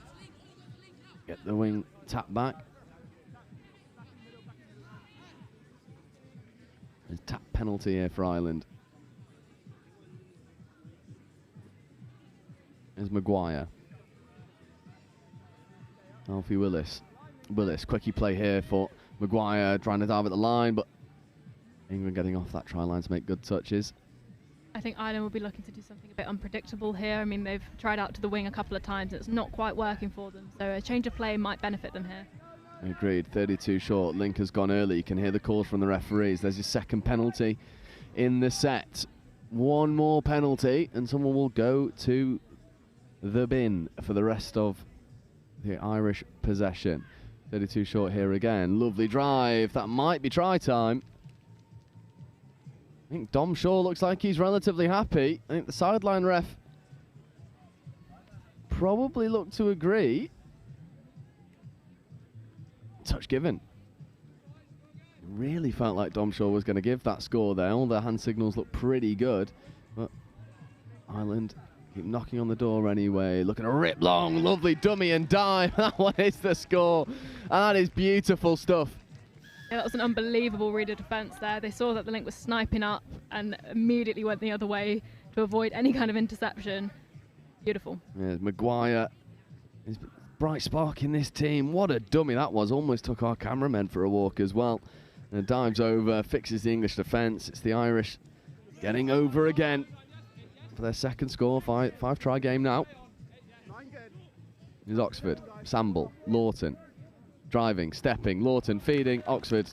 get the wing tap back. There's tap penalty here for Ireland. There's Maguire. Alfie Willis. Quickie play here for Maguire, trying to dive at the line, but England getting off that try line to make good touches. I think Ireland will be looking to do something a bit unpredictable here. I mean, they've tried out to the wing a couple of times. It's not quite working for them. So a change of play might benefit them here. Agreed. 32 short. Link has gone early. You can hear the calls from the referees. There's your second penalty in the set. One more penalty and someone will go to the bin for the rest of the Irish possession. 32 short here again. Lovely drive. That might be try time. think Dom Shaw looks like he's relatively happy. I think the sideline ref probably looked to agree. Touch given. Really felt like Dom Shaw was going to give that score there. All the hand signals look pretty good. But Ireland keep knocking on the door anyway. Looking a rip long, lovely dummy and dive. That one is the score. And that is beautiful stuff. Yeah, that was an unbelievable read of defence there. They saw that the link was sniping up and immediately went the other way to avoid any kind of interception. Beautiful. Yeah, Maguire is bright spark in this team. What a dummy that was. Almost took our cameramen for a walk as well. And dives over, fixes the English defence. It's the Irish getting over again for their second score. Five try game now. Here's Oxford, Samble, Lawton. Driving, stepping, Lawton feeding, Oxford.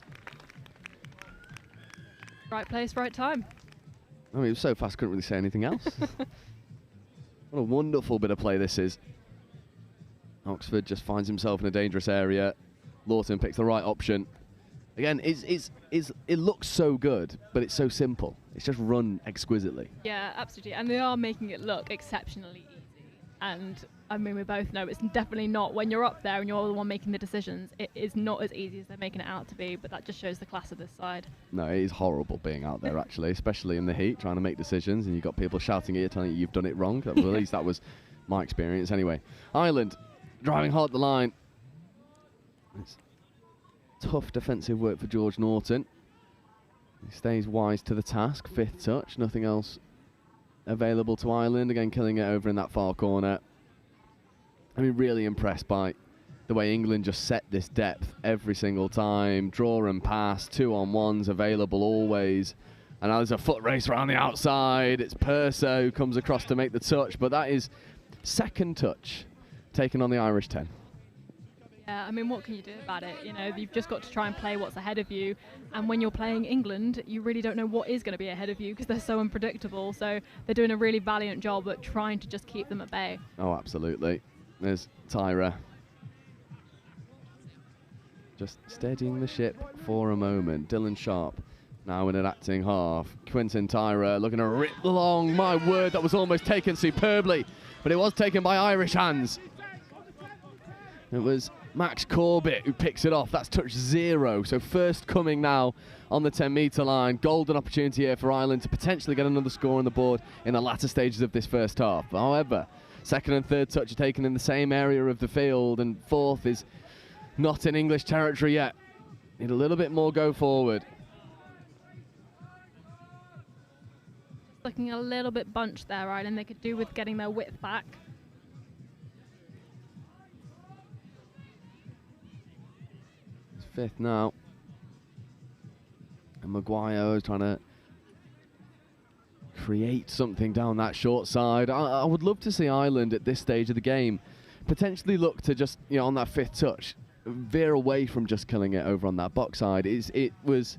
Right place, right time. I mean, it was so fast, couldn't really say anything else. What a wonderful bit of play this is. Oxford just finds himself in a dangerous area. Lawton picks the right option. Again, it looks so good, but it's so simple. It's just run exquisitely. Yeah, absolutely. And they are making it look exceptionally easy. And I mean, we both know it's definitely not. When you're up there and you're the one making the decisions, it is not as easy as they're making it out to be, but that just shows the class of this side. No, it is horrible being out there, actually, especially in the heat, trying to make decisions, and you've got people shouting at you, telling you you've done it wrong. Well, at least that was my experience anyway. Ireland driving hard the line. It's tough defensive work for George Norton. He stays wise to the task. Fifth touch, nothing else available to Ireland. Again, killing it over in that far corner. I mean, really impressed by the way England just set this depth every single time. Draw and pass, 2-on-1s available always. And now there's a foot race around the outside. It's Purser who comes across to make the touch, but that is second touch taken on the Irish 10. Yeah, I mean, what can you do about it? You know, you've just got to try and play what's ahead of you. And when you're playing England, you really don't know what is going to be ahead of you because they're so unpredictable. So they're doing a really valiant job at trying to just keep them at bay. Oh, absolutely. There's Tyra. Just steadying the ship for a moment. Dylan Sharp now in an acting half. Quinton Tyra looking to rip along. My word, that was almost taken superbly. But it was taken by Irish hands. It was Max Corbett who picks it off. That's touch 0. So first coming now on the 10-metre line. Golden opportunity here for Ireland to potentially get another score on the board in the latter stages of this first half. However, second and third touch are taken in the same area of the field, and fourth is not in English territory yet. Need a little bit more go forward. Looking a little bit bunched there, Ireland. They could do with getting their width back. Fifth now. And Maguire is trying to create something down that short side. I would love to see Ireland at this stage of the game potentially look to just, you know, on that fifth touch, veer away from just killing it over on that box side. It was,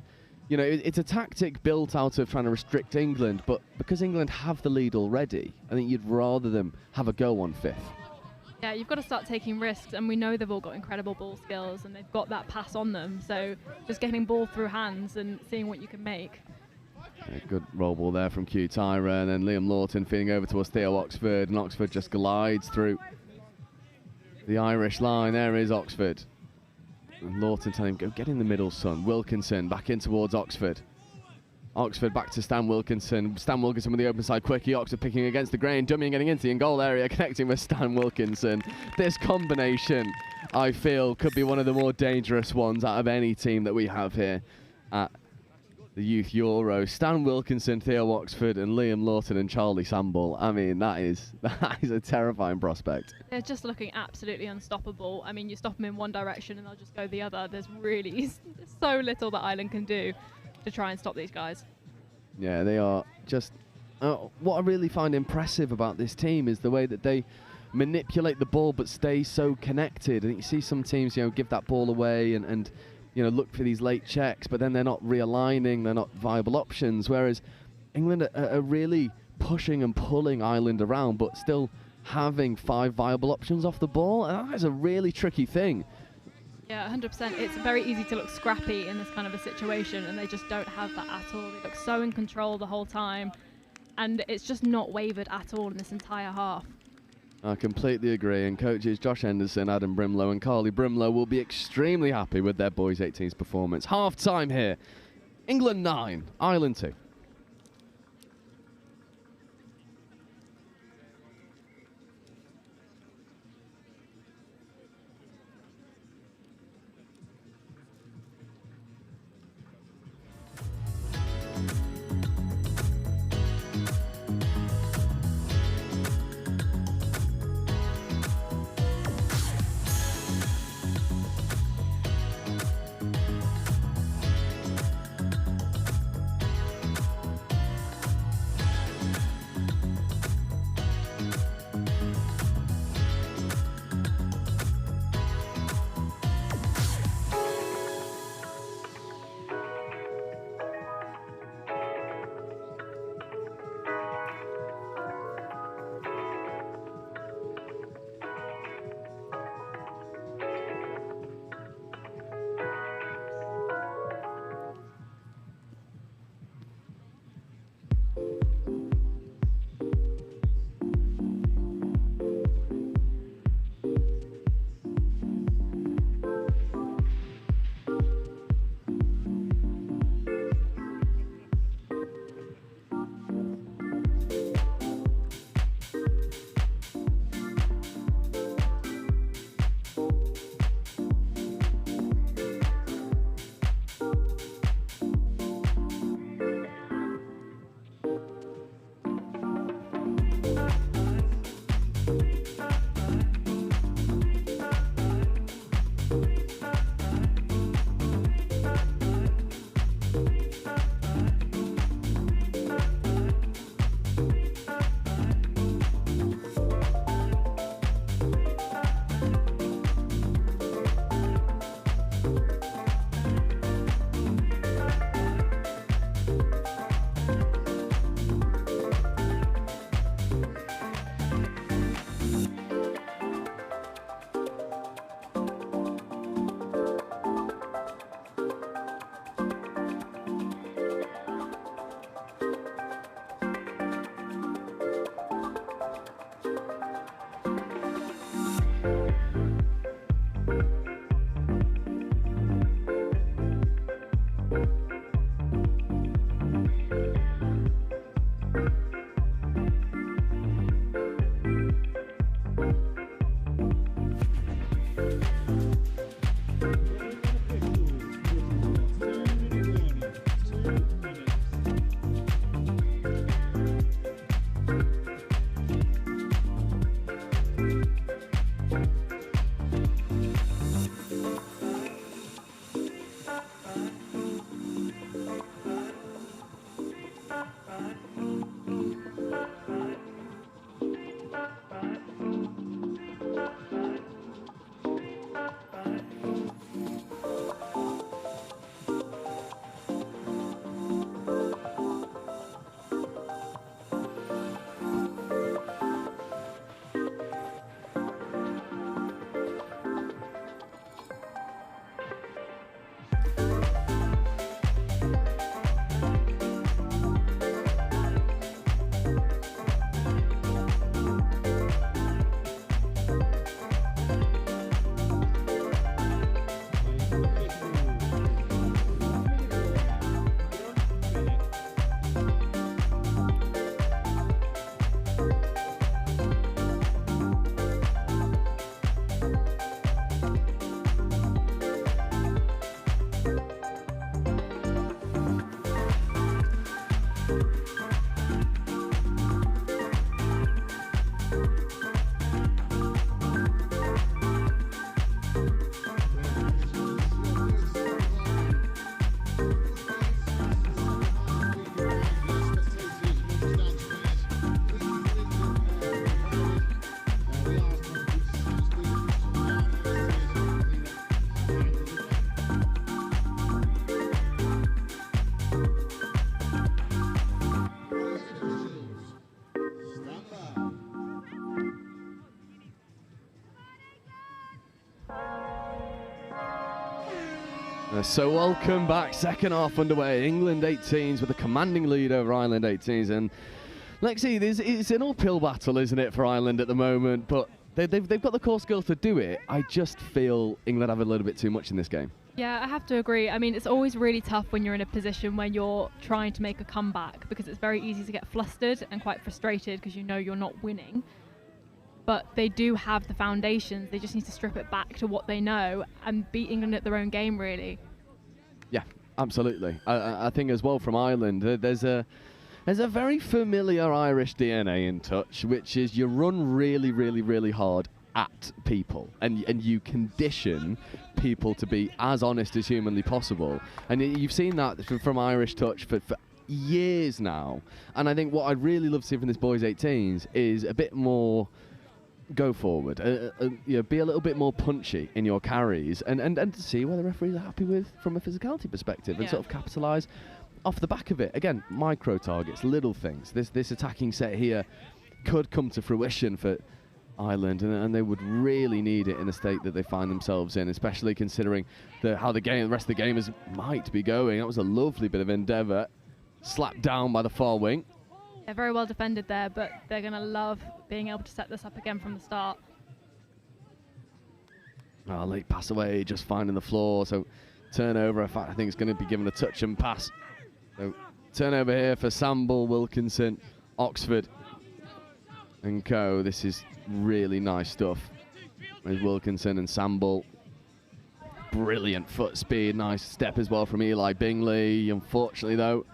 you know, it's a tactic built out of trying to restrict England, but because England have the lead already, I think you'd rather them have a go on fifth. Yeah, you've got to start taking risks, and we know they've all got incredible ball skills and they've got that pass on them, so just getting ball through hands and seeing what you can make. Yeah, good roll ball there from Q Tyra, and then Liam Lawton feeding over towards Theo Oxford, and Oxford just glides through the Irish line. There is Oxford. And Lawton telling him, go get in the middle, son. Wilkinson back in towards Oxford. Oxford back to Stan Wilkinson. Stan Wilkinson with the open side quickie. Oxford picking against the grain, dummying, getting into the in-goal area, connecting with Stan Wilkinson. This combination, I feel, could be one of the more dangerous ones out of any team that we have here at the Youth Euro. Stan Wilkinson, Theo Oxford, and Liam Lawton and Charlie Samble. I mean, that is a terrifying prospect. They're just looking absolutely unstoppable. I mean, you stop them in one direction and they'll just go the other. There's really so little that Ireland can do to try and stop these guys. Yeah, they are just... what I really find impressive about this team is the way that they manipulate the ball but stay so connected. And you see some teams, you know, give that ball away and you know, look for these late checks, but then they're not realigning, they're not viable options, whereas England are really pushing and pulling Ireland around, but still having 5 viable options off the ball. And that is a really tricky thing. Yeah, 100%. It's very easy to look scrappy in this kind of a situation, and they just don't have that at all. They look so in control the whole time, and it's just not wavered at all in this entire half. I completely agree, and coaches Josh Henderson, Adam Brimlow and Carly Brimlow will be extremely happy with their boys 18's performance. Half time here. England 9, Ireland 2. So welcome back, second half underway. England 18s with a commanding lead over Ireland 18s. And Lexi, it's an uphill battle, isn't it, for Ireland at the moment? But they've got the core skills to do it. I just feel England have a little bit too much in this game. Yeah, I have to agree. I mean, it's always really tough when you're in a position where you're trying to make a comeback, because it's very easy to get flustered and quite frustrated because you know you're not winning. But they do have the foundations. They just need to strip it back to what they know and beat England at their own game, really. Yeah, absolutely. I think as well from Ireland, there's a very familiar Irish DNA in touch, which is you run really, really, really hard at people, and you condition people to be as honest as humanly possible. And you've seen that from Irish touch for years now. And I think what I'd really love to see from this boys 18s is a bit more go forward, be a little bit more punchy in your carries, and to see where the referees are happy with from a physicality perspective, and sort of capitalise off the back of it. Again, micro targets, little things. This attacking set here could come to fruition for Ireland, and they would really need it in the state that they find themselves in, especially considering how the rest of the game might be going. That was a lovely bit of endeavour, slapped down by the far wing. They're very well defended there, but they're going to love being able to set this up again from the start. Late pass away, just finding the floor. So turnover, in fact, I think it's going to be given a touch and pass. So turnover here for Samble, Wilkinson, Oxford and co. This is really nice stuff. There's Wilkinson and Samble. Brilliant foot speed, nice step as well from Eli Bingley. Unfortunately, though,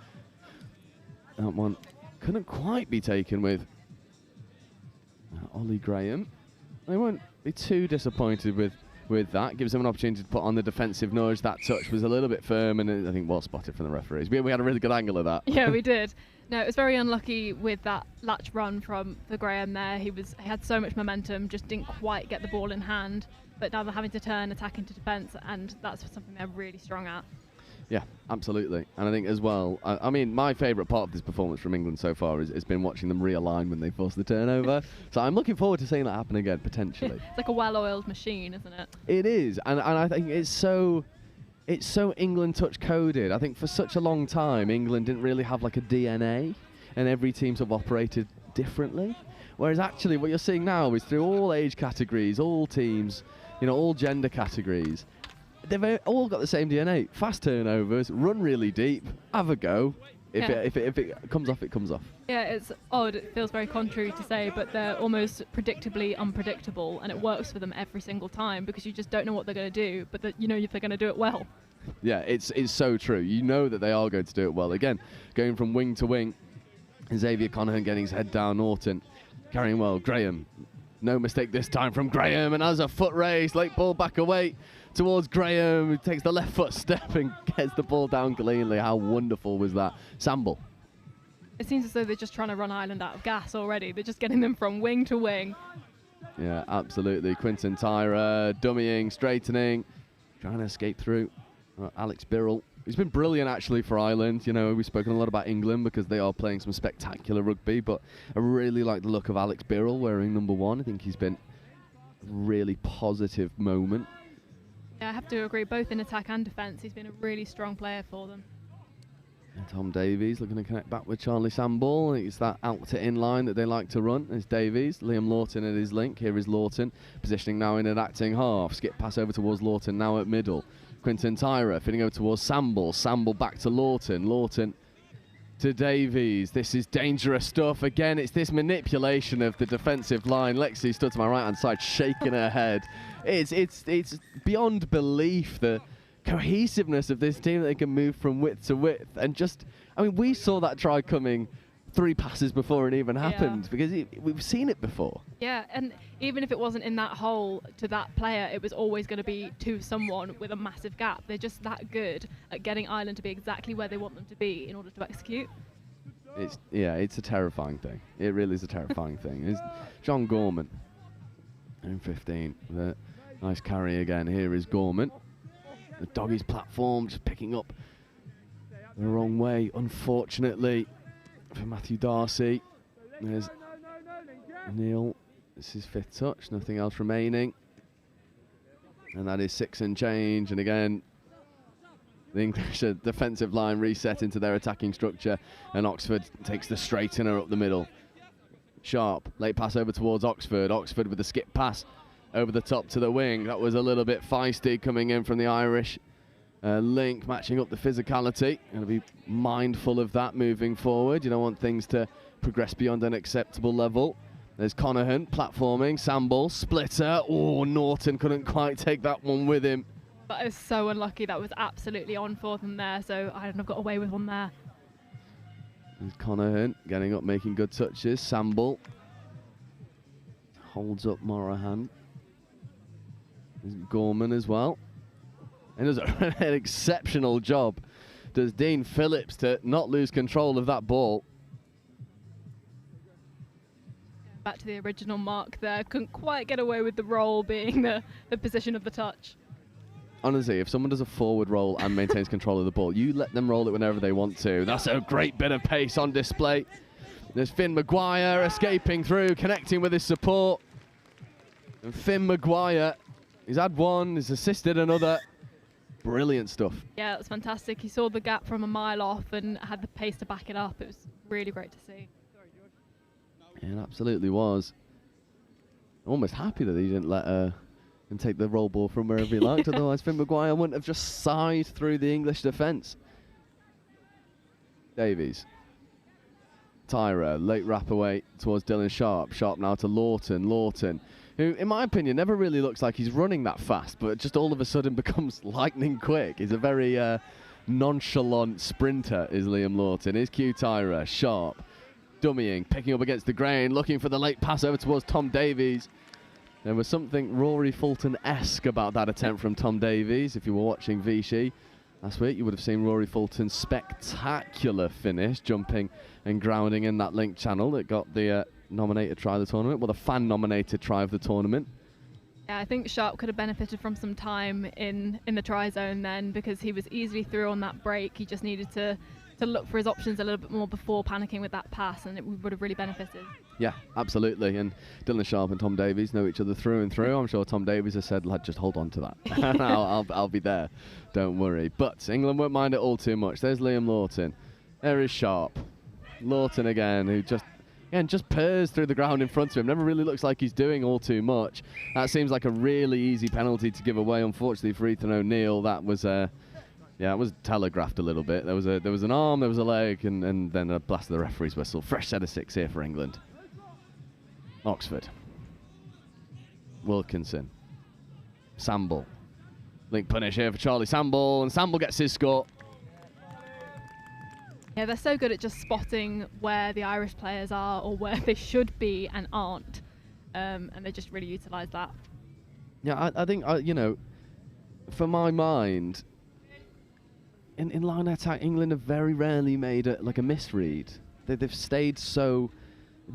that one couldn't quite be taken with Ollie Graham. They won't be too disappointed with that. Gives them an opportunity to put on the defensive nudge. That touch was a little bit firm, and I think well spotted from the referees. We had a really good angle of that. Yeah, we did. No, it was very unlucky with that latch run from the Graham there. He had so much momentum, just didn't quite get the ball in hand. But now they're having to turn attack into defence, and that's something they're really strong at. Yeah, absolutely. And I think as well, I mean, my favourite part of this performance from England so far has been watching them realign when they force the turnover. So I'm looking forward to seeing that happen again, potentially. It's like a well-oiled machine, isn't it? It is. And I think it's so England touch coded. I think for such a long time, England didn't really have like a DNA, and every team sort of operated differently. Whereas actually what you're seeing now is through all age categories, all teams, all gender categories, they've all got the same DNA. Fast turnovers, run really deep, have a go. If it comes off, it comes off. Yeah, it's odd. It feels very contrary to say, but they're almost predictably unpredictable, and it works for them every single time because you just don't know what they're going to do, but they're going to do it well. Yeah, it's so true. You know that they are going to do it well. Again, going from wing to wing, Xavier Conahan getting his head down, Norton carrying well. Graham, no mistake this time from Graham, and as a foot race, late ball back away towards Graham, who takes the left foot step and gets the ball down cleanly. How wonderful was that? Samble. It seems as though they're just trying to run Ireland out of gas already. They're just getting them from wing to wing. Yeah, absolutely. Quinton Tyra, dummying, straightening, trying to escape through. Alex Birrell. He's been brilliant, actually, for Ireland. We've spoken a lot about England because they are playing some spectacular rugby, but I really like the look of Alex Birrell wearing number 1. I think he's been a really positive moment. Yeah, I have to agree. Both in attack and defence, he's been a really strong player for them. And Tom Davies looking to connect back with Charlie Samble. It's that out to in line that they like to run. It's Davies. Liam Lawton at his link. Here is Lawton. Positioning now in an acting half. Skip pass over towards Lawton now at middle. Quinton Tyra fitting over towards Samble. Samble back to Lawton. Lawton to Davies. This is dangerous stuff. Again, it's this manipulation of the defensive line. Lexi stood to my right-hand side, shaking her head. It's beyond belief, the cohesiveness of this team, that they can move from width to width. And we saw that try coming 3 passes before it even happened, because we've seen it before. Yeah, and even if it wasn't in that hole to that player, it was always going to be to someone with a massive gap. They're just that good at getting Ireland to be exactly where they want them to be in order to execute. It's a terrifying thing. It really is a terrifying thing. It's John Gorman in 15. The nice carry again. Here is Gorman. The doggies platform just picking up the wrong way, unfortunately, for Matthew Darcy. There's Neil. This is 5th touch, nothing else remaining. And that is 6 and change. And again, The English defensive line reset into their attacking structure, and Oxford takes the straightener up the middle. Sharp, late pass over towards Oxford. Oxford with the skip pass over the top to the wing. That was a little bit feisty coming in from the Irish. Link matching up the physicality. Going to be mindful of that moving forward. You don't want things to progress beyond an acceptable level. There's Conahan platforming, Sambal, splitter. Oh, Norton couldn't quite take that one with him. That is so unlucky. That was absolutely on for them there, so Ireland have got away with one there. There's Conahan getting up, making good touches. Sambal holds up Morahan. There's Gorman as well. And does an exceptional job, does Dean Phillips, to not lose control of that ball. Back to the original mark there. Couldn't quite get away with the roll being the position of the touch. Honestly, if someone does a forward roll and maintains control of the ball, you let them roll it whenever they want to. That's a great bit of pace on display. There's Finn Maguire escaping through, connecting with his support. And Finn Maguire, he's had one, he's assisted another. Brilliant stuff. Yeah, that's fantastic. He saw the gap from a mile off and had the pace to back it up. It was really great to see. Yeah, it absolutely was. Almost happy that he didn't let him take the roll ball from wherever he liked. Otherwise, Finn Maguire wouldn't have just sighed through the English defence. Davies. Tyra, late wrap away towards Dylan Sharp. Sharp now to Lawton. Lawton, who, in my opinion, never really looks like he's running that fast, but just all of a sudden becomes lightning quick. He's a very nonchalant sprinter, is Liam Lawton. Here's Q Tyra. Sharp, dummying, picking up against the grain, looking for the late pass over towards Tom Davies. There was something Rory Fulton-esque about that attempt from Tom Davies. If you were watching Vichy last week, you would have seen Rory Fulton's spectacular finish, jumping and grounding in that link channel that got the nominated try of the tournament, well, the fan-nominated try of the tournament. Yeah, I think Sharp could have benefited from some time in the try zone then, because he was easily through on that break. He just needed to look for his options a little bit more before panicking with that pass, and it would have really benefited. Yeah, absolutely. And Dylan Sharp and Tom Davies know each other through and through. I'm sure Tom Davies has said, lad, just hold on to that. I'll be there. Don't worry. But England won't mind it all too much. There's Liam Lawton. There is Sharp. Lawton again, who just purrs through the ground in front of him. Never really looks like he's doing all too much. That seems like a really easy penalty to give away. Unfortunately for Ethan O'Neill, that was yeah, it was telegraphed a little bit. There was an arm, there was a leg, and then a blast of the referee's whistle. Fresh set of 6 here for England. Oxford. Wilkinson. Sambal. Link punish here for Charlie Sambal, and Sambal gets his score. Yeah, they're so good at just spotting where the Irish players are or where they should be and aren't, and they just really utilise that. Yeah, I think, you know, for my mind, in line attack, England have very rarely made a misread. They've stayed so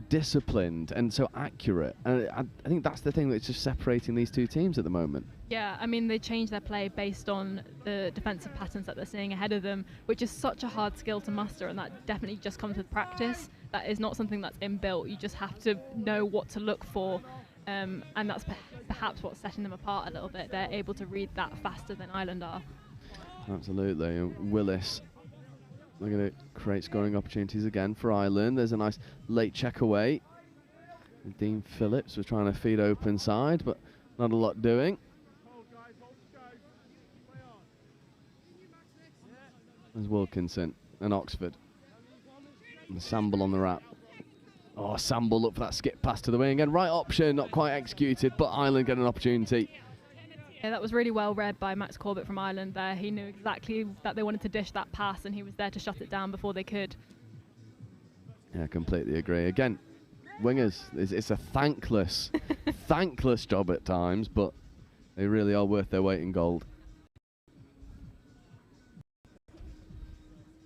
disciplined and so accurate, and I think that's the thing that's just separating these two teams at the moment. Yeah, I mean, they change their play based on the defensive patterns that they're seeing ahead of them, which is such a hard skill to muster, and that definitely just comes with practice. That is not something that's inbuilt. You just have to know what to look for, and that's perhaps what's setting them apart a little bit. They're able to read that faster than Ireland are. Absolutely. Willis, they're going to create scoring opportunities again for Ireland. There's a nice late check away. Dean Phillips was trying to feed open side, but not a lot doing. There's Wilkinson and Oxford. And Sambal on the wrap. Oh, Sambal looked for that skip pass to the wing. And right option, not quite executed, but Ireland get an opportunity. Yeah, that was really well read by Max Corbett from Ireland there. He knew exactly that they wanted to dish that pass, and he was there to shut it down before they could. Yeah, completely agree. Again, wingers, it's a thankless, thankless job at times, but they really are worth their weight in gold.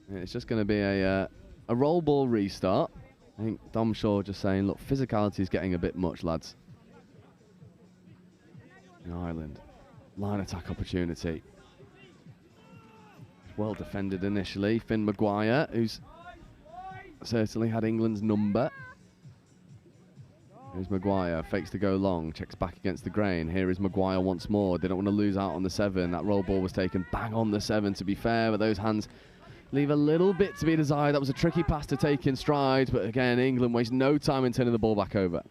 Yeah, it's just going to be a roll ball restart. I think Dom Shaw just saying, look, physicality is getting a bit much, lads. In Ireland. Line attack opportunity. Well defended initially. Finn Maguire, who's certainly had England's number. Here's Maguire, fakes to go long, checks back against the grain. Here is Maguire once more. They don't want to lose out on the 7. That roll ball was taken bang on the 7, to be fair, but those hands leave a little bit to be desired. That was a tricky pass to take in stride, but again, England waste no time in turning the ball back over.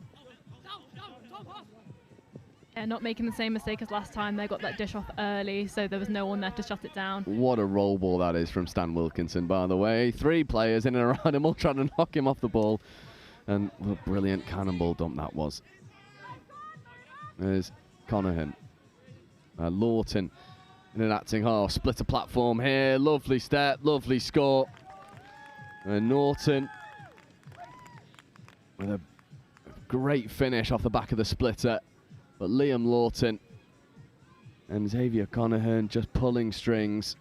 Yeah, not making the same mistake as last time. They got that dish off early, so there was no one there to shut it down. What a roll ball that is from Stan Wilkinson, by the way. 3 players in and around him, all trying to knock him off the ball. And what a brilliant cannonball dump that was. There's Conahan. Lawton in an acting half. Split a platform here. Lovely step, lovely score. And Norton with a great finish off the back of the splitter. But Liam Lawton and Xavier Conahan just pulling strings.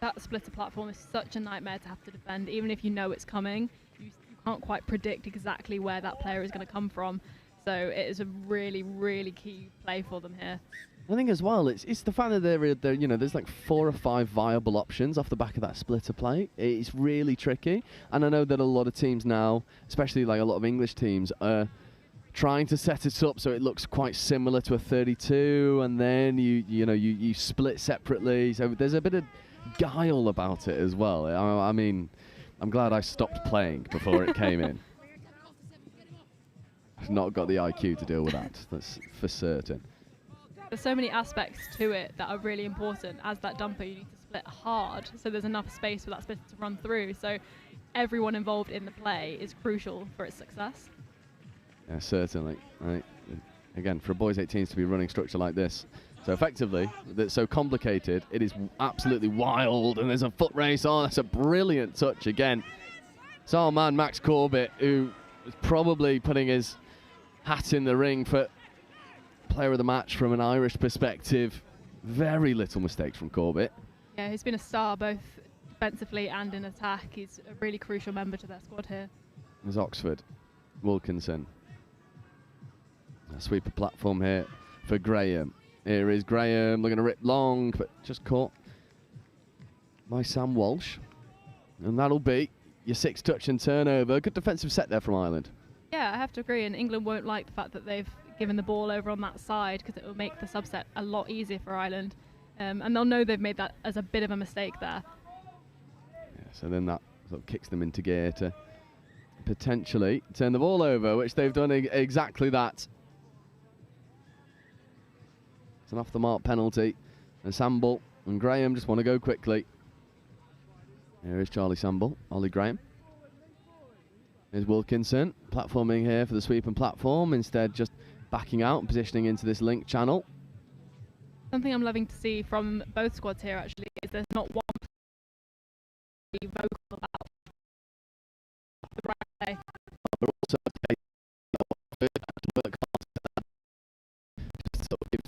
That splitter platform is such a nightmare to have to defend. Even if you know it's coming, you can't quite predict exactly where that player is going to come from. So it is a really, really key play for them here. I think as well, it's the fact that they're you know, there's like 4 or 5 viable options off the back of that splitter play. It's really tricky, and I know that a lot of teams now, especially like a lot of English teams, are trying to set it up so it looks quite similar to a 32, and then you split separately. So there's a bit of guile about it as well. I mean, I'm glad I stopped playing before it came in. I've not got the IQ to deal with that. That's for certain. There's so many aspects to it that are really important. As that dumper, you need to split hard, so there's enough space for that splitter to run through. So everyone involved in the play is crucial for its success. Yeah, certainly. Again, for a boys 18s to be running structure like this, so effectively, that's so complicated, it is absolutely wild, and there's a foot race on. That's a brilliant touch again. It's our man Max Corbett, who is probably putting his hat in the ring for player of the match from an Irish perspective. Very little mistakes from Corbett. Yeah, he's been a star both defensively and in attack. He's a really crucial member to their squad here. There's Oxford. Wilkinson. A sweeper platform here for Graham. Here is Graham looking to rip long, but just caught by Sam Walsh. And that'll be your 6 touch and turnover. Good defensive set there from Ireland. Yeah, I have to agree, and England won't like the fact that they've given the ball over on that side, because it will make the subset a lot easier for Ireland. And they'll know they've made that as a bit of a mistake there. Yeah, so then that sort of kicks them into gear to potentially turn the ball over, which they've done exactly that. It's an off-the-mark penalty. And Samble and Graham just want to go quickly. Here is Charlie Samble, Ollie Graham. Here's Wilkinson, platforming here for the sweep and platform, instead just backing out and positioning into this link channel. Something I'm loving to see from both squads here actually is there's not one player vocal about the right play. But also work hard. Just sort of give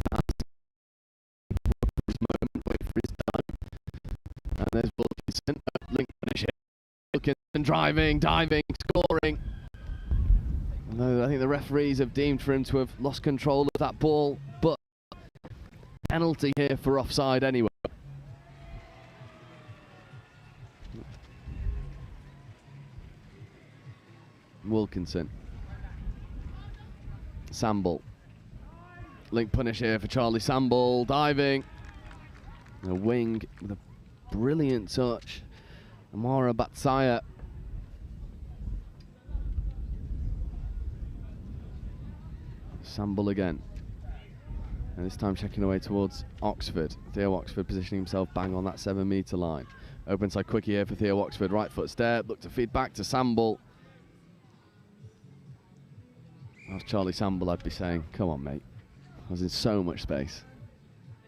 his moment, wait for his time. And there's Wilkinson, link finish here. Wilkinson driving, diving, scoring. Although I think the referees have deemed for him to have lost control of that ball, but penalty here for offside anyway. Wilkinson. Samble. Link punish here for Charlie Samble, diving. A wing with a brilliant touch. Amara Batsaya. Samble again. And this time checking away towards Oxford. Theo Oxford positioning himself bang on that 7 metre line. Open side quickie here for Theo Oxford. Right foot step. Look to feed back to Samble. That's Charlie Samble, I'd be saying, come on, mate. I was in so much space.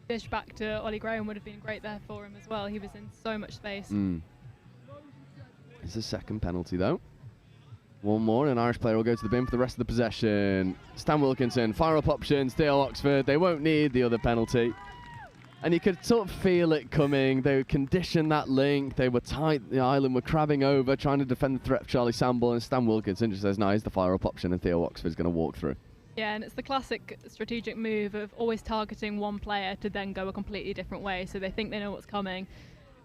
Dish back to Ollie Graham would have been great there for him as well. He was in so much space. It's the second penalty, though. One more, and an Irish player will go to the bin for the rest of the possession. Stan Wilkinson, fire-up options, Theo Oxford. They won't need the other penalty. And you could sort of feel it coming. They would condition that link. They were tight. The Ireland were crabbing over, trying to defend the threat of Charlie Samble, and Stan Wilkinson just says, no, here's the fire-up option, and Theo Oxford's going to walk through. Yeah, and it's the classic strategic move of always targeting one player to then go a completely different way. So they think they know what's coming,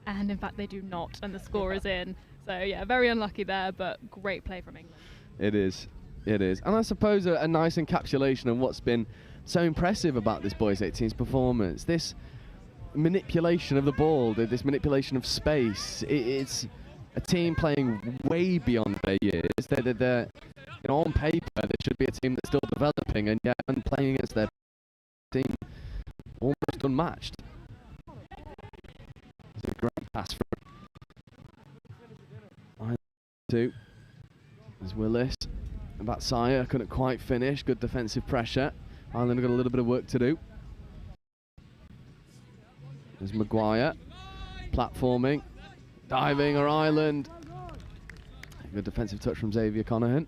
and in fact they do not, and the score is in. So yeah, very unlucky there, but great play from England. It is. It is. And I suppose a nice encapsulation of what's been so impressive about this boys 18's performance. This manipulation of the ball, this manipulation of space. It's a team playing way beyond their years. They're on paper, they should be a team that's still developing, and yet when playing against their team, almost unmatched. It's a great pass from 2. There's Willis. Batsaya couldn't quite finish. Good defensive pressure. Ireland have got a little bit of work to do. There's Maguire. Platforming. Diving or Ireland. Good defensive touch from Xavier Conahan.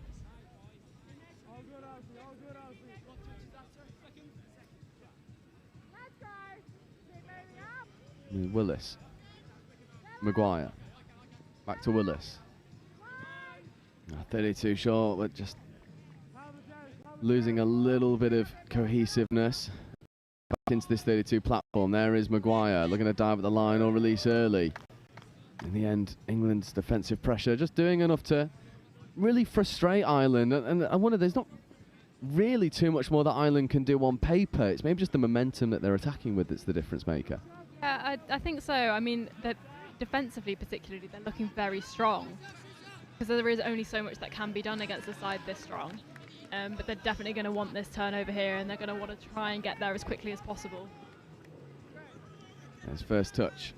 Willis. Maguire. Back to Willis. 32 short, but just losing a little bit of cohesiveness. Back into this 32 platform. There is Maguire looking to dive at the line or release early. In the end, England's defensive pressure just doing enough to really frustrate Ireland. And I wonder, there's not really too much more that Ireland can do on paper. It's maybe just the momentum that they're attacking with that's the difference maker. Yeah, I think so. I mean, defensively particularly, they're looking very strong. Because there is only so much that can be done against a side this strong. But they're definitely going to want this turnover here, and they're going to want to try and get there as quickly as possible. There's first touch.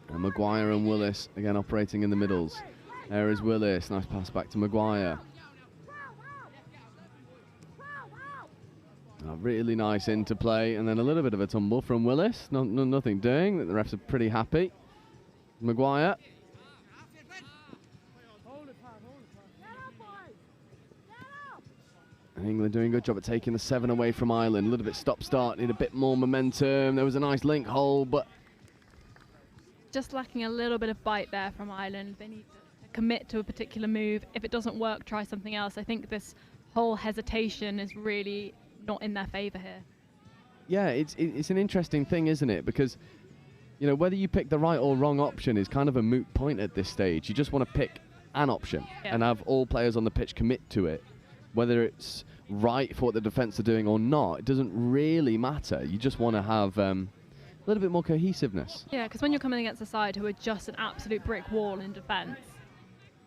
And Maguire and Willis again operating in the middles. There is Willis. Nice pass back to Maguire. Really nice interplay, and then a little bit of a tumble from Willis. Nothing doing. The refs are pretty happy. Maguire. And England doing a good job at taking the 7 away from Ireland. A little bit stop-start, need a bit more momentum. There was a nice link hole, but just lacking a little bit of bite there from Ireland. They need to commit to a particular move. If it doesn't work, try something else. I think this whole hesitation is really not in their favour here. Yeah, it's an interesting thing, isn't it? Because, you know, whether you pick the right or wrong option is kind of a moot point at this stage. You just want to pick an option and have all players on the pitch commit to it. Whether it's right for what the defence are doing or not, it doesn't really matter. You just want to have a little bit more cohesiveness. Yeah, because when you're coming against a side who are just an absolute brick wall in defence,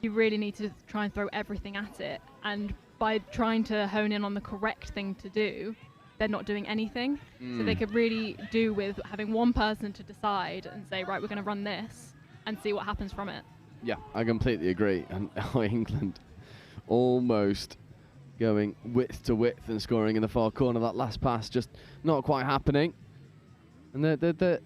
you really need to try and throw everything at it. And by trying to hone in on the correct thing to do, they're not doing anything. So they could really do with having one person to decide and say, right, we're going to run this and see what happens from it. Yeah, I completely agree. And England almost going width to width and scoring in the far corner. That last pass just not quite happening. And the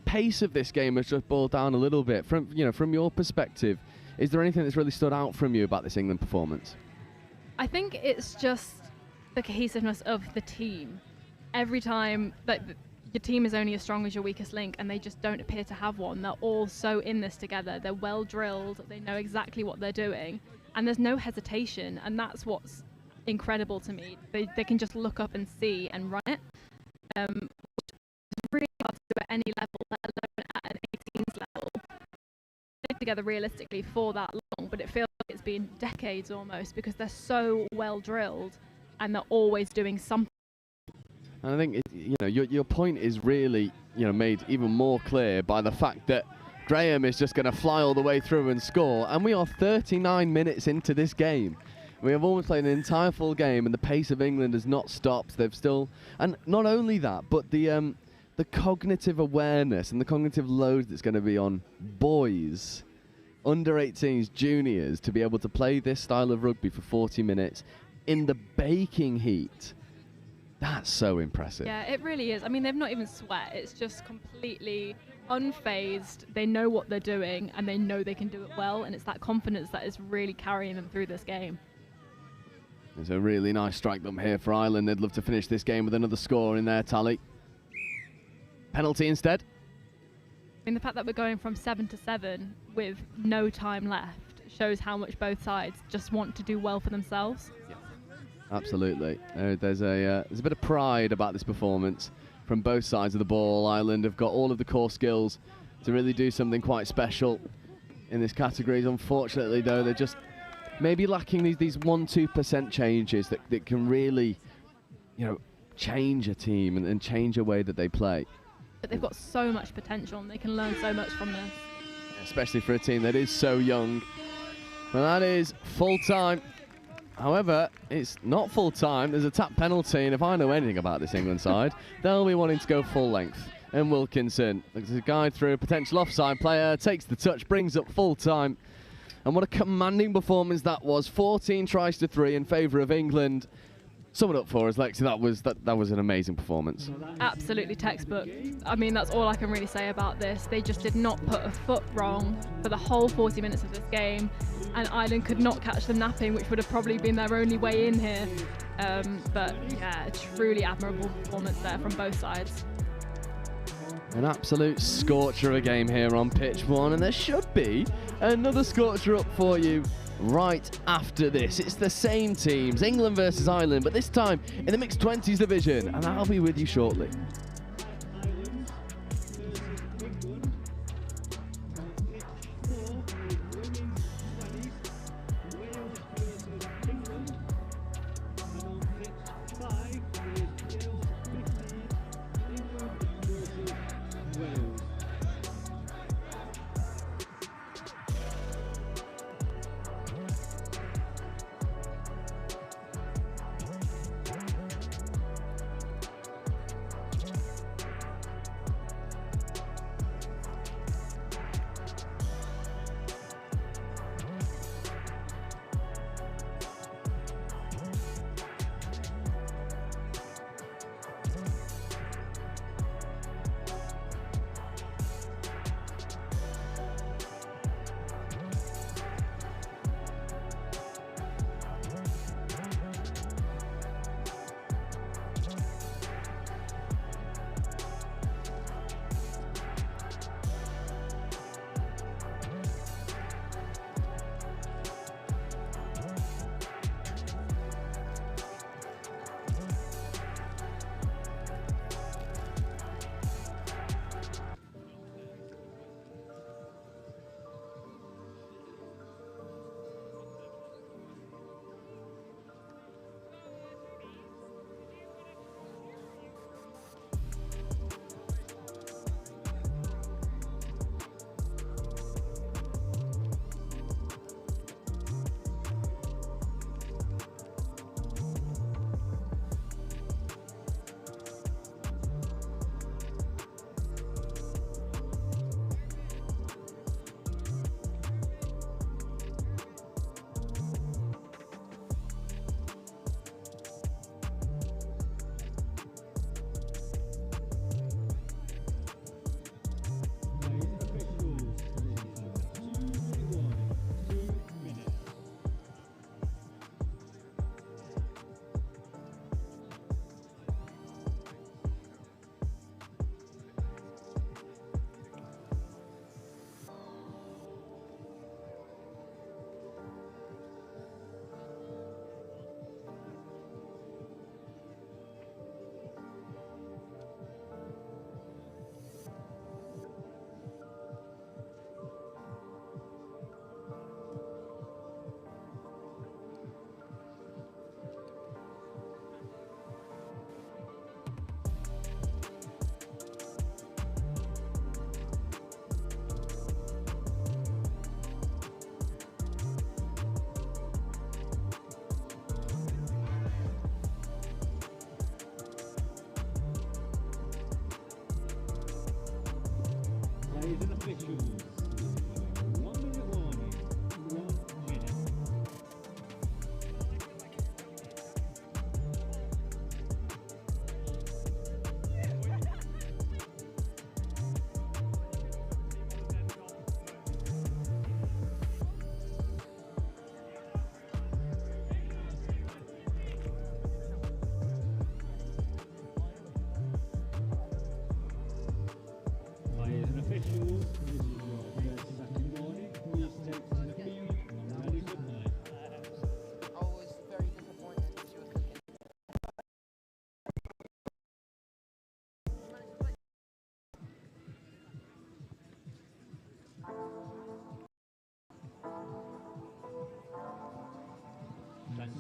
pace of this game has just boiled down a little bit. From your perspective, is there anything that's really stood out from you about this England performance? I think it's just the cohesiveness of the team. Every time that your team is only as strong as your weakest link, and they just don't appear to have one. They're all so in this together. They're well drilled. They know exactly what they're doing. And there's no hesitation, and that's what's incredible to me. They can just look up and see and run it. Which is really hard to do at any level, let alone at an 18s level. They've been together realistically for that long, but it feels like it's been decades almost, because they're so well drilled and they're always doing something. And I think your point is really made even more clear by the fact that Graham is just going to fly all the way through and score, and we are 39 minutes into this game. We have almost played an entire full game, and the pace of England has not stopped. They've still, and not only that, but the cognitive awareness and the cognitive load that's going to be on boys, under 18s, juniors, to be able to play this style of rugby for 40 minutes in the baking heat. That's so impressive. Yeah, it really is. I mean, they've not even sweat. It's just completely unfazed. They know what they're doing, and they know they can do it well, and it's that confidence that is really carrying them through this game. There's a really nice strike bump here for Ireland. They'd love to finish this game with another score in their tally. Penalty instead. I mean, the fact that we're going from 7-7 with no time left shows how much both sides just want to do well for themselves. Yeah. Absolutely. There's a bit of pride about this performance from both sides of the ball. Ireland have got all of the core skills to really do something quite special in this category. Unfortunately, though, they're just maybe lacking these 1-2% changes that can really, change a team and change a way that they play. But they've got so much potential and they can learn so much from this. Especially for a team that is so young. Well, that is full time. However, it's not full time. There's a tap penalty, and if I know anything about this England side, they'll be wanting to go full length. And Wilkinson looks to guide through a potential offside player, takes the touch, brings up full time. And what a commanding performance that was. 14 tries to 3 in favour of England. Sum it up for us, Lexi. That was an amazing performance. Absolutely textbook. I mean, that's all I can really say about this. They just did not put a foot wrong for the whole 40 minutes of this game, and Ireland could not catch them napping, which would have probably been their only way in here. But yeah, a truly admirable performance there from both sides. An absolute scorcher of a game here on pitch 1, and there should be another scorcher up for you right after this. It's the same teams, England versus Ireland, but this time in the mixed 20s division, and I'll be with you shortly. Players and officials. 1 minute warning. 1 minute. Players and officials. This is your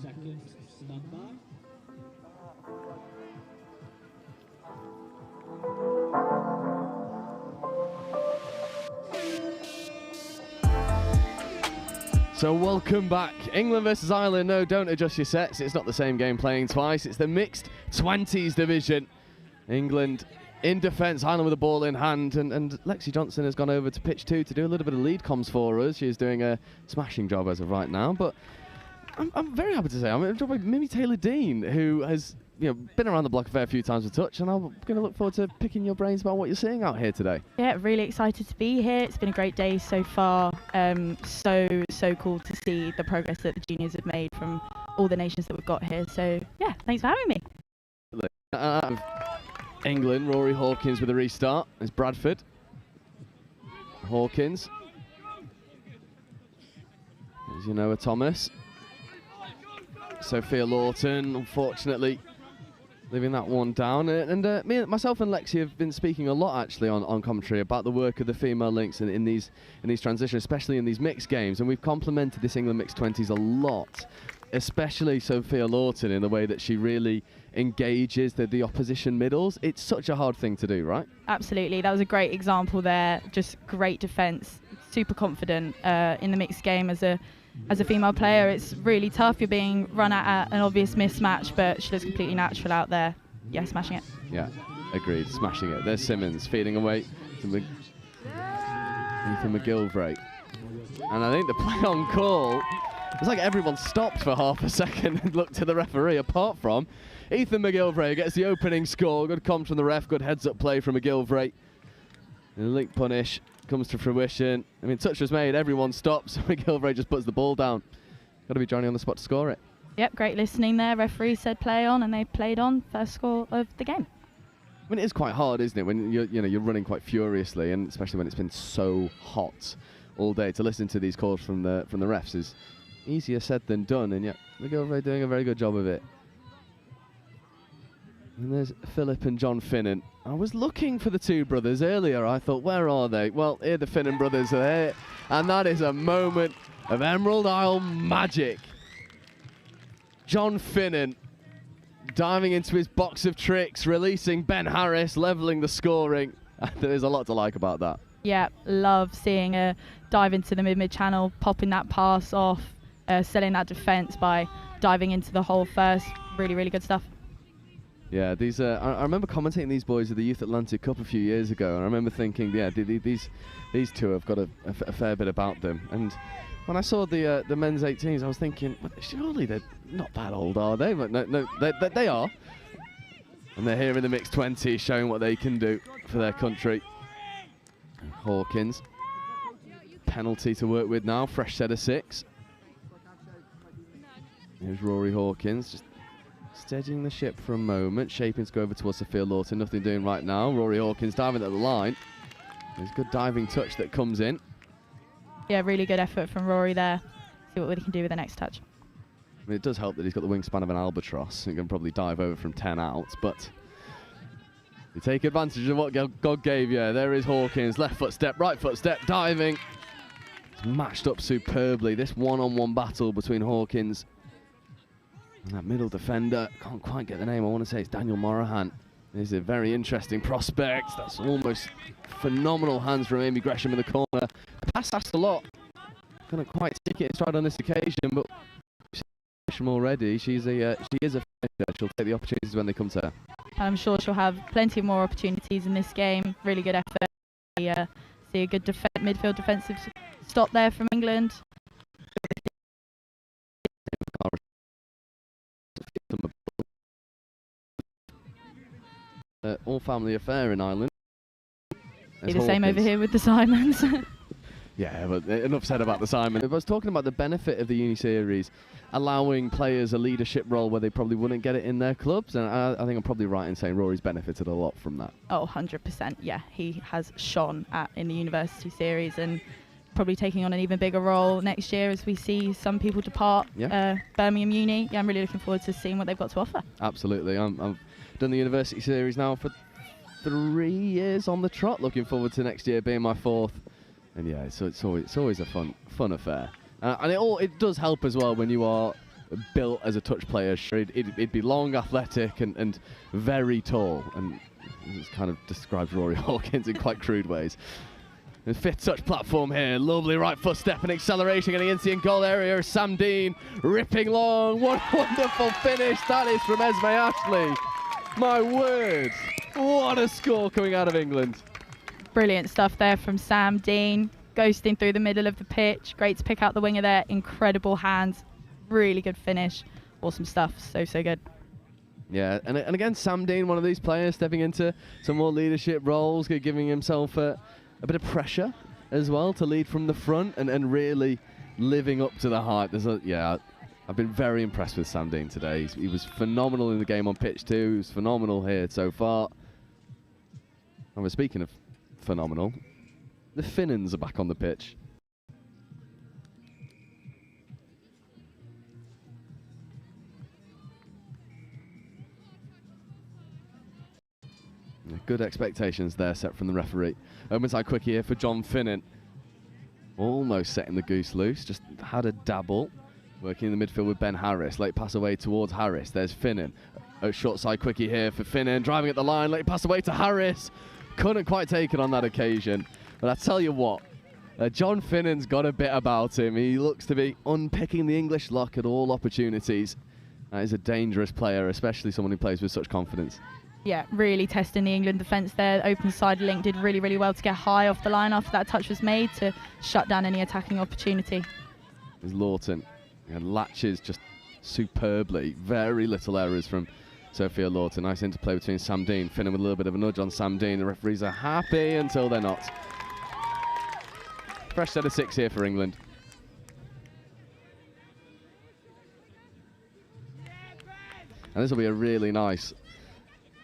seconds, stand by. So welcome back. England versus Ireland. No, don't adjust your sets. It's not the same game playing twice. It's the mixed 20s division. England in defence, Ireland with the ball in hand. And Lexi Johnson has gone over to pitch 2 to do a little bit of lead comms for us. She's doing a smashing job as of right now. But I'm very happy to say I'm joined by Mimi Taylor-Dean, who has been around the block a fair few times with touch, and I'm going to look forward to picking your brains about what you're seeing out here today. Yeah, really excited to be here. It's been a great day so far. So cool to see the progress that the juniors have made from all the nations that we've got here. So yeah, thanks for having me. England, Rory Hawkins with a restart. It's Bradford. Hawkins. As you know, Thomas. Sophia Lawton, unfortunately, leaving that one down. Myself and Lexi have been speaking a lot actually on commentary about the work of the female links in these transitions, especially in these mixed games, and we've complimented this England mixed 20s a lot, especially Sophia Lawton in the way that she really engages the opposition middles. It's such a hard thing to do, right? Absolutely, that was a great example there. Just great defence, super confident in the mixed game as a female player. It's really tough. You're being run at an obvious mismatch, but she looks completely natural out there. Yeah, smashing it. Yeah, agreed. Smashing it. There's Simmons feeding away to Ethan McGilvray. And I think the play on call, it's like everyone stopped for half a second and looked to the referee, apart from Ethan McGilvray gets the opening score. Good comms from the ref, good heads-up play from McGilvray. And the link punish comes to fruition. I mean, touch was made, everyone stops. McGilvray just puts the ball down. Got to be Johnny on the spot to score it. Yep, great listening there. Referee said play on, and they played on. First score of the game. I mean, it is quite hard, isn't it, when you're running quite furiously, and especially when it's been so hot all day. To listen to these calls from the refs is easier said than done, and yet McGilvray doing a very good job of it. And there's Philip and John Finnan. I was looking for the two brothers earlier. I thought, where are they? Well, here the Finnan brothers are here. And that is a moment of Emerald Isle magic. John Finnan diving into his box of tricks, releasing Ben Harris, levelling the scoring. There's a lot to like about that. Yeah, love seeing a dive into the mid channel, popping that pass off, selling that defence by diving into the hole first. Really, really good stuff. Yeah, these. I remember commentating these boys at the Youth Atlantic Cup a few years ago, and I remember thinking, yeah, these two have got a fair bit about them. And when I saw the men's 18s, I was thinking, well, surely they're not that old, are they? But no, they are. And they're here in the mixed 20s, showing what they can do for their country. Hawkins, penalty to work with now. Fresh set of 6. Here's Rory Hawkins, just steadying the ship for a moment, shaping to go over towards Sophia Lawton. Nothing doing right now. Rory Hawkins diving at the line. There's good diving touch that comes in. Yeah, really good effort from Rory there. See what we can do with the next touch. I mean, it does help that he's got the wingspan of an albatross. He can probably dive over from 10 out, but you take advantage of what God gave you. There is Hawkins, left foot step, right foot step, diving. It's matched up superbly. This one-on-one battle between Hawkins and that middle defender, can't quite get the name. I want to say it's Daniel Morahan. He's a very interesting prospect. That's almost phenomenal hands from Amy Gresham in the corner. The pass asked a lot. Couldn't quite stick it in stride on this occasion, but Gresham already, she is a finisher. She'll take the opportunities when they come to her. I'm sure she'll have plenty more opportunities in this game. Really good effort. See a good midfield defensive stop there from England. All family affair in Ireland. Be the same over here with the Simons. Yeah, but enough said about the Simons. I was talking about the benefit of the Uni Series, allowing players a leadership role where they probably wouldn't get it in their clubs, and I think I'm probably right in saying Rory's benefited a lot from that. Oh, 100%. Yeah, he has shone in the University Series, and probably taking on an even bigger role next year as we see some people depart Birmingham Uni. Yeah, I'm really looking forward to seeing what they've got to offer. Absolutely. I've done the University Series now for 3 years on the trot. Looking forward to next year being my 4th. And yeah, so it's always a fun affair. And it does help as well when you are built as a touch player. He'd be long, athletic, and very tall. And this kind of describes Rory Hawkins in quite crude ways. The 5th touch platform here. Lovely right foot step and acceleration getting into the goal area. Sam Dean ripping long. What a wonderful finish that is from Esme Ashley. My word. What a score coming out of England. Brilliant stuff there from Sam Dean. Ghosting through the middle of the pitch. Great to pick out the winger there. Incredible hands. Really good finish. Awesome stuff. So good. Yeah, and again, Sam Dean, one of these players stepping into some more leadership roles, giving himself a bit of pressure as well to lead from the front and really living up to the hype. I've been very impressed with Sam Dean today. He was phenomenal in the game on pitch 2. He was phenomenal here so far. And we're speaking of phenomenal, the Finnans are back on the pitch. Good expectations there set from the referee. Onside quick here for John Finnan. Almost setting the goose loose, just had a dabble. Working in the midfield with Ben Harris. Late pass away towards Harris. There's Finnan. Short side quickie here for Finnan. Driving at the line. Late pass away to Harris. Couldn't quite take it on that occasion. But I tell you what, John Finnan's got a bit about him. He looks to be unpicking the English lock at all opportunities. That is a dangerous player, especially someone who plays with such confidence. Yeah, really testing the England defence there. Open side link did really well to get high off the line after that touch was made to shut down any attacking opportunity. There's Lawton. And latches just superbly. Very little errors from Sophia Lawton. Nice interplay between Sam Dean. Finnan with a little bit of a nudge on Sam Dean. The referees are happy until they're not. Fresh set of 6 here for England. And this will be a really nice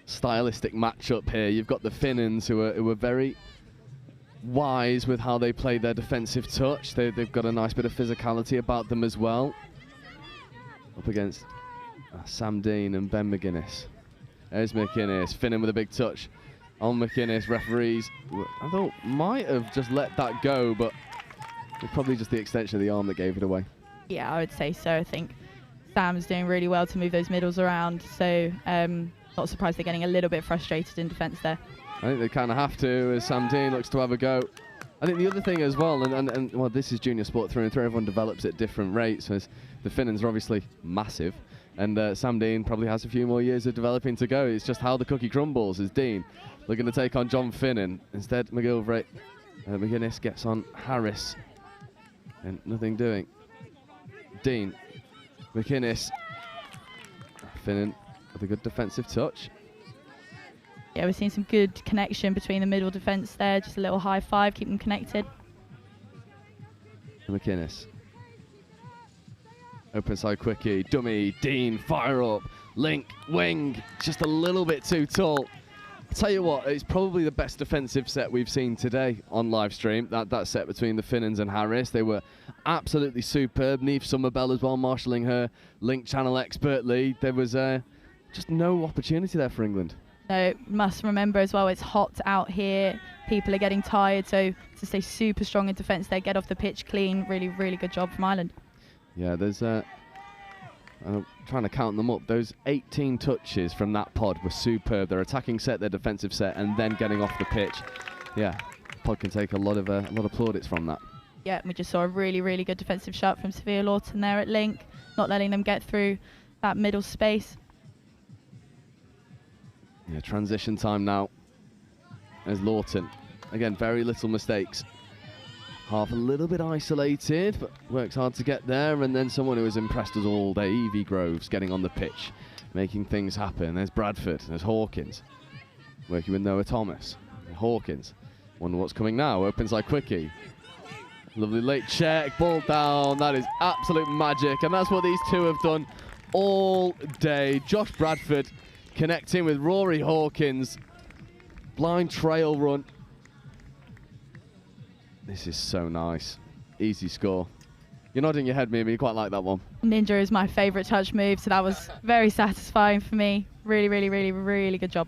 stylistic matchup here. You've got the Finnans who are very wise with how they play their defensive touch. They've got a nice bit of physicality about them as well. Up against Sam Dean and Ben McGuinness. There's McInnes. Finnan with a big touch on McInnes. Referees, I thought, might have just let that go, but it's probably just the extension of the arm that gave it away. Yeah, I would say so. I think Sam's doing really well to move those middles around, so not surprised they're getting a little bit frustrated in defence there. I think they kind of have to, as Sam Dean looks to have a go. I think the other thing as well, and well, this is junior sport through and through, everyone develops at different rates. As the Finnans are obviously massive, and Sam Dean probably has a few more years of developing to go. It's just how the cookie crumbles. As Dean looking to take on John Finnan. Instead, McGuinness gets on Harris, and nothing doing. Dean, McInnes, Finnan with a good defensive touch. Yeah, we're seeing some good connection between the middle defence there. Just a little high five, keep them connected. McInnes. Open side quickie, dummy, Dean, fire up, link, wing, just a little bit too tall. I'll tell you what, it's probably the best defensive set we've seen today on live stream. That set between the Finnans and Harris. They were absolutely superb. Neve Summerbell as well, marshalling her link channel expertly. There was just no opportunity there for England. No, must remember as well, it's hot out here. People are getting tired, so to stay super strong in defence there, get off the pitch clean. Really good job from Ireland. Yeah, there's I'm trying to count them up. Those 18 touches from that pod were superb. Their attacking set, their defensive set, and then getting off the pitch. Yeah, pod can take a lot of plaudits from that. Yeah, we just saw a really good defensive shot from Sophia Lawton there at link, not letting them get through that middle space. Yeah, transition time now. There's Lawton. Again, very little mistakes. Half a little bit isolated, but works hard to get there. And then someone who has impressed us all day, Evie Groves, getting on the pitch, making things happen. There's Bradford, there's Hawkins, working with Noah Thomas. Hawkins, wonder what's coming now, opens like quickie. Lovely late check, ball down, that is absolute magic. And that's what these two have done all day. Josh Bradford connecting with Rory Hawkins. Blind trail run. This is so nice. Easy score. You're nodding your head, Mimi. You quite like that one. Ninja is my favourite touch move, so that was very satisfying for me. Really good job.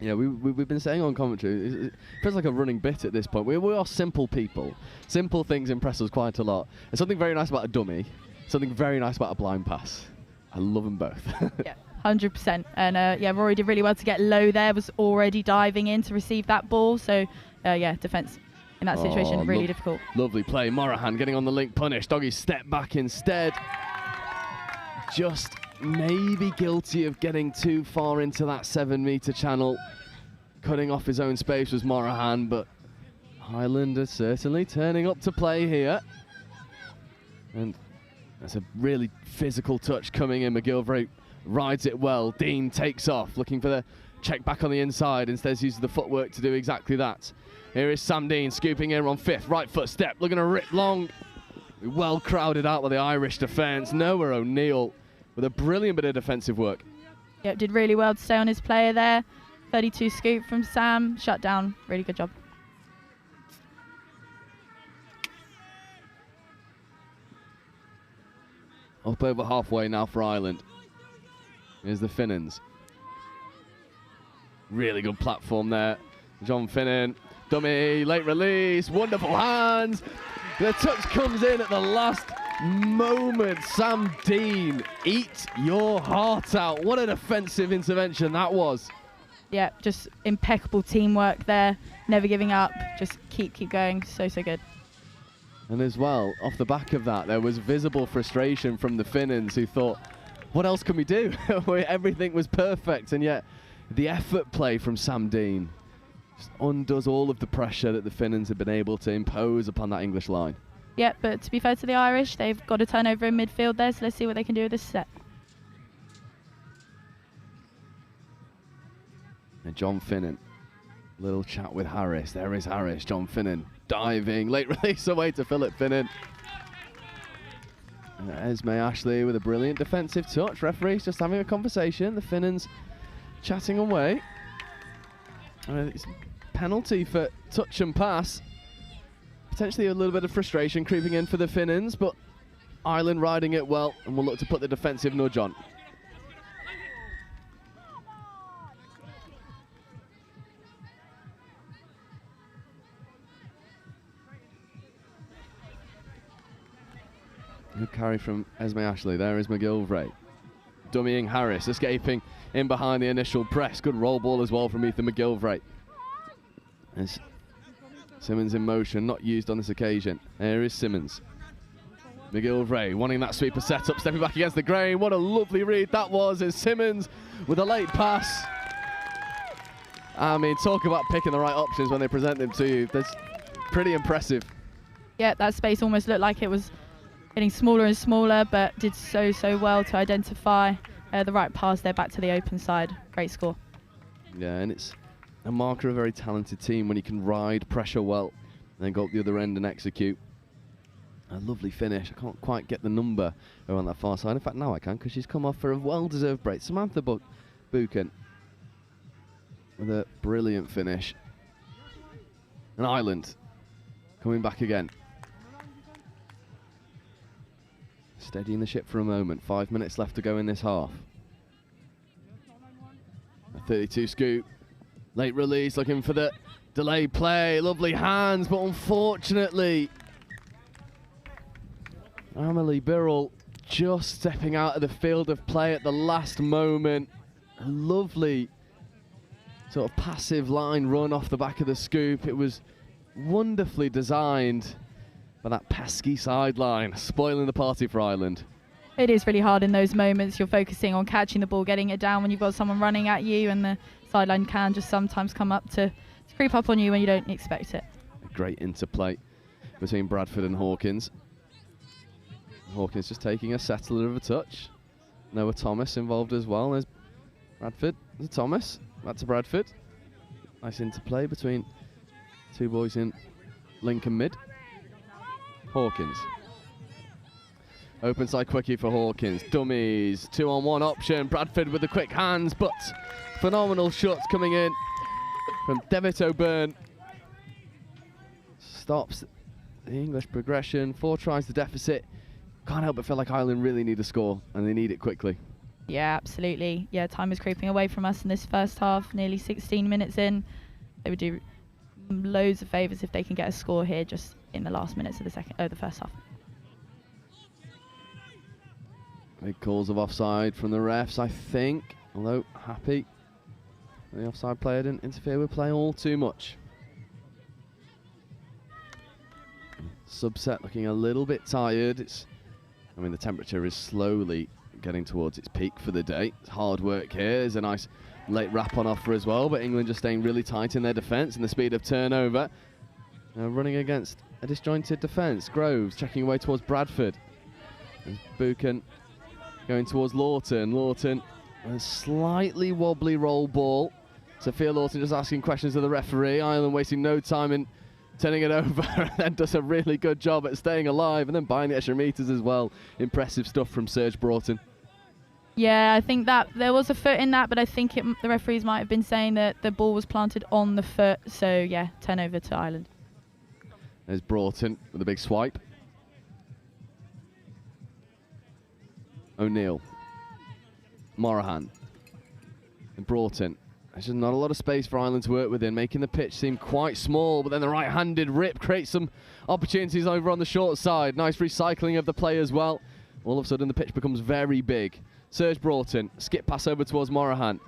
Yeah, we've been saying on commentary, it feels like a running bit at this point. We are simple people. Simple things impress us quite a lot. There's something very nice about a dummy. something very nice about a blind pass. I love them both. Yeah, 100%. And yeah, Rory did really well to get low there, was already diving in to receive that ball. So yeah, defence in that situation, really difficult. Lovely play. Morahan getting on the link punish. Doggy step back instead. Just maybe guilty of getting too far into that 7-metre channel. Cutting off his own space was Morahan, but Highland are certainly turning up to play here. And there's a really physical touch coming in. McGilvray rides it well. Dean takes off, looking for the check back on the inside. Instead, uses the footwork to do exactly that. Here is Sam Dean scooping in on 5th. Right foot step, looking to rip long. Well crowded out by the Irish defence. Noah O'Neill with a brilliant bit of defensive work. Yep, did really well to stay on his player there. 32 scoop from Sam, shut down. Really good job. Up over halfway now for Ireland. Here's the Finnans. Really good platform there. John Finnan, dummy, late release, wonderful hands. The touch comes in at the last moment. Sam Dean, eat your heart out. What a defensive intervention that was. Yeah, just impeccable teamwork there. Never giving up, just keep going. So good. And as well, off the back of that, there was visible frustration from the Finnans who thought, what else can we do? Everything was perfect, and yet the effort play from Sam Dean just undoes all of the pressure that the Finnans have been able to impose upon that English line. Yeah, but to be fair to the Irish, they've got a turnover in midfield there, so let's see what they can do with this set. And John Finnan, little chat with Harris. There is Harris, John Finnan. Diving, late release away to Philip Finnan. Esme Ashley with a brilliant defensive touch. Referee's just having a conversation. The Finnans chatting away. It's penalty for touch and pass. Potentially a little bit of frustration creeping in for the Finnans, but Ireland riding it well and will look to put the defensive nudge on. Good carry from Esme Ashley. There is McGilvray. Dummying Harris, escaping in behind the initial press. Good roll ball as well from Ethan McGilvray. As Simmons in motion, not used on this occasion. There is Simmons. McGilvray wanting that sweeper setup, stepping back against the grain. What a lovely read that was. Is Simmons with a late pass. I mean, talk about picking the right options when they present them to you. That's pretty impressive. Yeah, that space almost looked like it was getting smaller and smaller, but did so well to identify the right pass there back to the open side. Great score. Yeah, and it's a marker of a very talented team when you can ride pressure well and then go up the other end and execute. A lovely finish. I can't quite get the number around that far side. In fact, now I can, because she's come off for a well-deserved break. Samantha Buchan with a brilliant finish. And Ireland coming back again. Steadying the ship for a moment. 5 minutes left to go in this half. A 32 scoop. Late release, looking for the delayed play. Lovely hands, but unfortunately, Amelie Birrell just stepping out of the field of play at the last moment. A lovely sort of passive line run off the back of the scoop. It was wonderfully designed, but that pesky sideline spoiling the party for Ireland. It is really hard in those moments. You're focusing on catching the ball, getting it down when you've got someone running at you, and the sideline can just sometimes come up to creep up on you when you don't expect it. A great interplay between Bradford and Hawkins. Hawkins just taking a settler of a touch. Noah Thomas involved as well. There's Bradford, there's Thomas, back to Bradford. Nice interplay between two boys in Lincoln mid. Hawkins. Open side quickie for Hawkins. Dummies, 2-on-1 option. Bradford with the quick hands, but phenomenal shots coming in from Devitt O'Byrne. Stops the English progression. 4 tries to deficit. Can't help but feel like Ireland really need a score, and they need it quickly. Yeah, absolutely. Yeah, time is creeping away from us in this first half. Nearly 16 minutes in. They would do loads of favours if they can get a score here just in the last minutes of the first half. Big calls of offside from the refs, I think. Although, happy the offside player didn't interfere with play all too much. Subset looking a little bit tired. I mean, the temperature is slowly getting towards its peak for the day. It's hard work here. There's a nice late wrap on offer as well, but England just staying really tight in their defence and the speed of turnover. Running against a disjointed defence. Groves checking away towards Bradford. There's Buchan going towards Lawton. Lawton, a slightly wobbly roll ball. Sophia Lawton just asking questions of the referee. Ireland wasting no time in turning it over and then does a really good job at staying alive and then buying the extra metres as well. Impressive stuff from Serge Broughton. Yeah, I think that there was a foot in that, but I think the referees might have been saying that the ball was planted on the foot. So, yeah, turnover to Ireland. There's Broughton with a big swipe. O'Neill. Morahan. And Broughton. There's just not a lot of space for Ireland to work within, making the pitch seem quite small, but then the right-handed rip creates some opportunities over on the short side. Nice recycling of the play as well. All of a sudden the pitch becomes very big. Serge Broughton, skip pass over towards Morahan.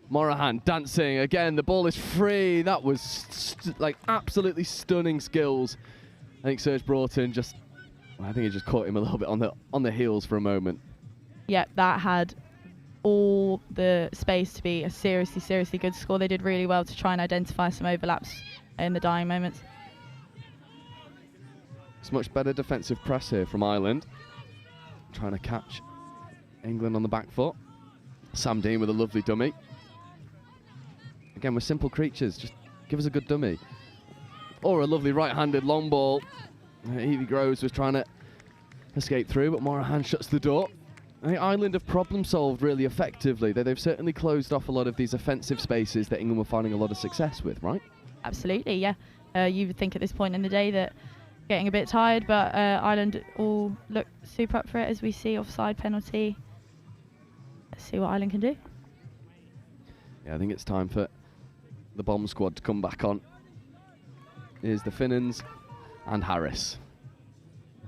Morahan dancing again, the ball is free. That was like absolutely stunning skills. I think Serge Broughton I think he just caught him a little bit on the heels for a moment. Yeah, that had all the space to be a seriously good score. They did really well to try and identify some overlaps in the dying moments. It's much better defensive press here from Ireland. Trying to catch England on the back foot. Sam Dean with a lovely dummy. Again, we're simple creatures. Just give us a good dummy. Or a lovely right-handed long ball. Evie Groves was trying to escape through, but Morahan shuts the door. I think Ireland have problem-solved really effectively. They've certainly closed off a lot of these offensive spaces that England were finding a lot of success with, right? Absolutely, yeah. You would think at this point in the day that getting a bit tired, but Ireland all look super up for it as we see offside penalty. Let's see what Ireland can do. Yeah, I think it's time for the bomb squad to come back on. Here's the Finnans and Harris.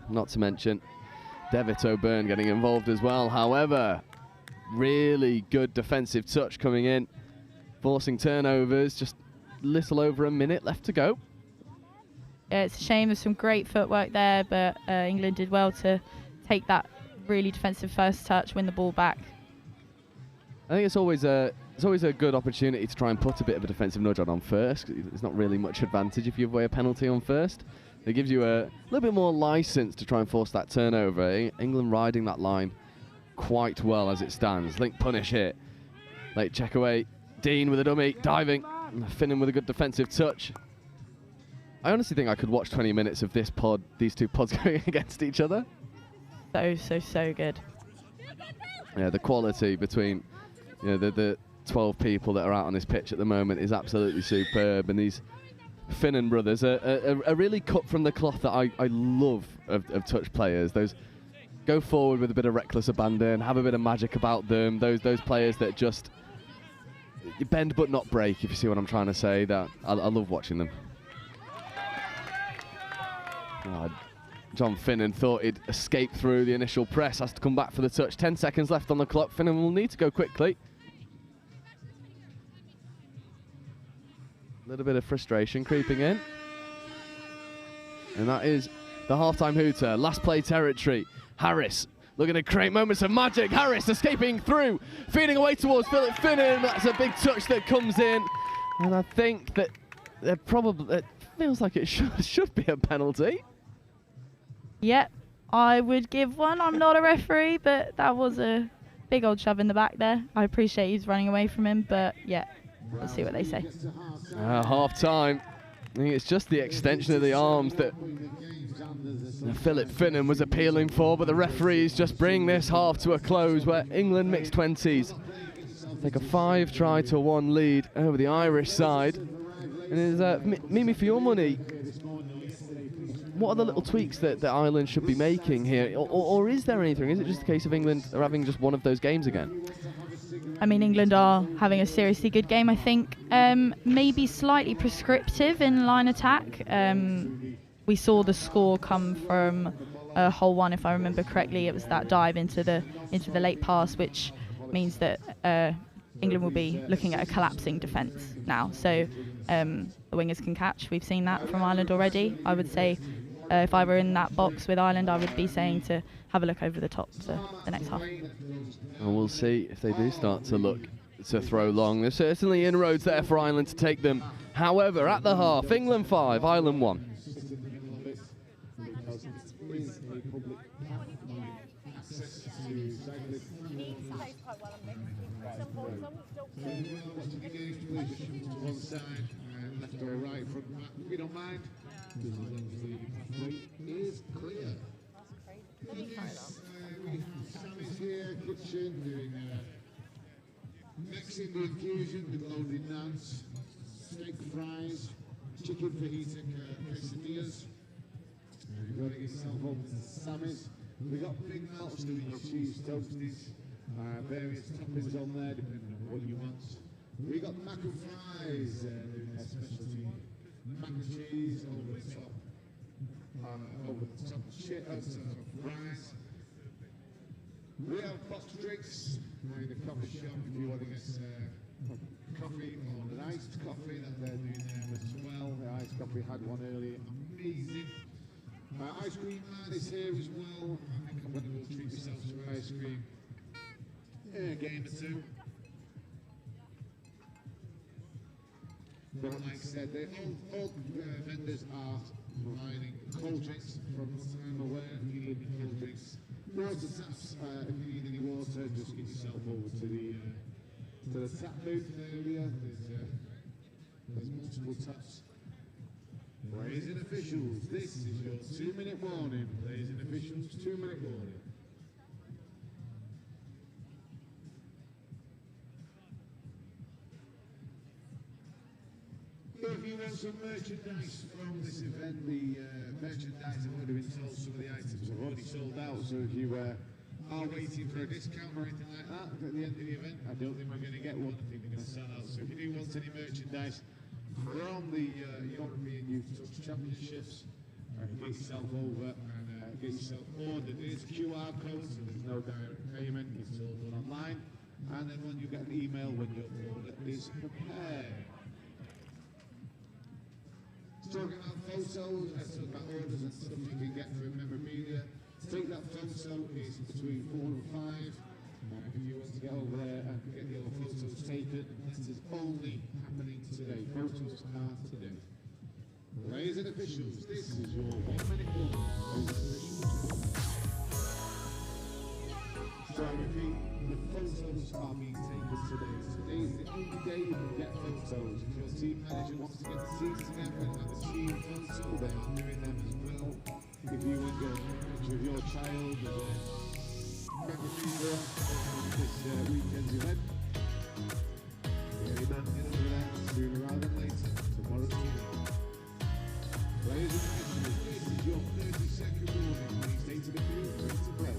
Not to mention Devitt O'Byrne getting involved as well. However, really good defensive touch coming in, forcing turnovers. Just little over a minute left to go. Yeah, it's a shame. There's some great footwork there, but England did well to take that really defensive first touch, win the ball back. I think it's always a good opportunity to try and put a bit of a defensive nudge on first. There's not really much advantage if you give away a penalty on first. It gives you a little bit more license to try and force that turnover. England riding that line quite well as it stands. Link punish here. Late check away. Dean with a dummy, diving. Finnan with a good defensive touch. I honestly think I could watch 20 minutes of these two pods going against each other. So good. Yeah, the quality between the 12 people that are out on this pitch at the moment is absolutely superb, and these Finnan brothers are really cut from the cloth that I love of touch players. Those go forward with a bit of reckless abandon, have a bit of magic about them. Those players that just bend but not break, if you see what I'm trying to say. That I love watching them. John Finnan thought he'd escape through the initial press, has to come back for the touch. 10 seconds left on the clock. Finnan will need to go quickly. A little bit of frustration creeping in. And that is the halftime hooter. Last play territory. Harris looking to create moments of magic. Harris escaping through, feeding away towards Philip Finnan. That's a big touch that comes in. And I think that it feels like it should be a penalty. Yep, I would give one. I'm not a referee, but that was a big old shove in the back there. I appreciate he's running away from him, but yeah, let's see what they say. Half time. I think it's just the extension of the arms that Philip Finnan was appealing for, but the referees just bring this half to a close where England mixed 20s take a 5-1 lead over the Irish side. And it's Mimi, for your money, what are the little tweaks that Ireland should be making here? Or is there anything? Is it just a case of England are having just one of those games again? I mean, England are having a seriously good game, I think. Maybe slightly prescriptive in line attack. We saw the score come from hole 1, if I remember correctly. It was that dive into the late pass, which means that England will be looking at a collapsing defence now. So the wingers can catch. We've seen that from Ireland already. I would say if I were in that box with Ireland, I would be saying to have a look over the top for the next half. And we'll see if they do start to look to throw long. There's certainly inroads there for Ireland to take them. However, at the half, England 5, Ireland 1. One side, left or right, front back, if you don't mind. The is clear. Sammy's here, kitchen, doing Mexican infusion with loaded naans, steak fries, chicken fajita quesadillas. You've got to get yourself over to Sammy's. We've got big melts doing your cheese toasties, various toppings on there depending on what you want. We got mac and fries, doing their specialty mac and cheese over the top fries. We have box drinks in the coffee shop if you want to get coffee or an iced coffee that they're doing there as well. The iced coffee had one earlier, amazing. Ice cream man is here as well. I think I'm going to go treat myself to ice cream. A game or two. But like I said, all vendors are providing cold drinks from what I'm aware. If you need cold drinks, water taps. If you need any water, just get yourself over to the tap booth area. There's multiple taps. Ladies and officials, this is your 2-minute warning. Ladies and officials, 2-minute warning. If you want some merchandise from this event, the merchandise, I've already been told some of the items have already sold out, so if you are waiting for a discount or anything like that at the end of the event, I don't think we're going to get one. I think they're going to sell out. So if you do want any merchandise from the European Youth Touch Championships, get yourself over and get yourself ordered. There's QR codes, so there's no direct payment, it's all done online. And then when you get an email when your order is prepared. Talking about photos, let's talk about orders and stuff you can get for memorabilia. Take that photo, it's between 4 and 5. If you want to get over there and get your photos taken, this is only happening today. Photos are today. Ladies and officials, this is your 1-minute warning. So I repeat, the photos are being taken today. Today is the only day you can get photos. If your team manager wants to get the team together and have a team photo, they are doing them as well. If you want to get a picture of your child as a memorabilia on this weekend's event, get it over there sooner rather than later. Tomorrow's evening. Ladies and officials, this is your 30-second warning. Please stay to the field, ready to play.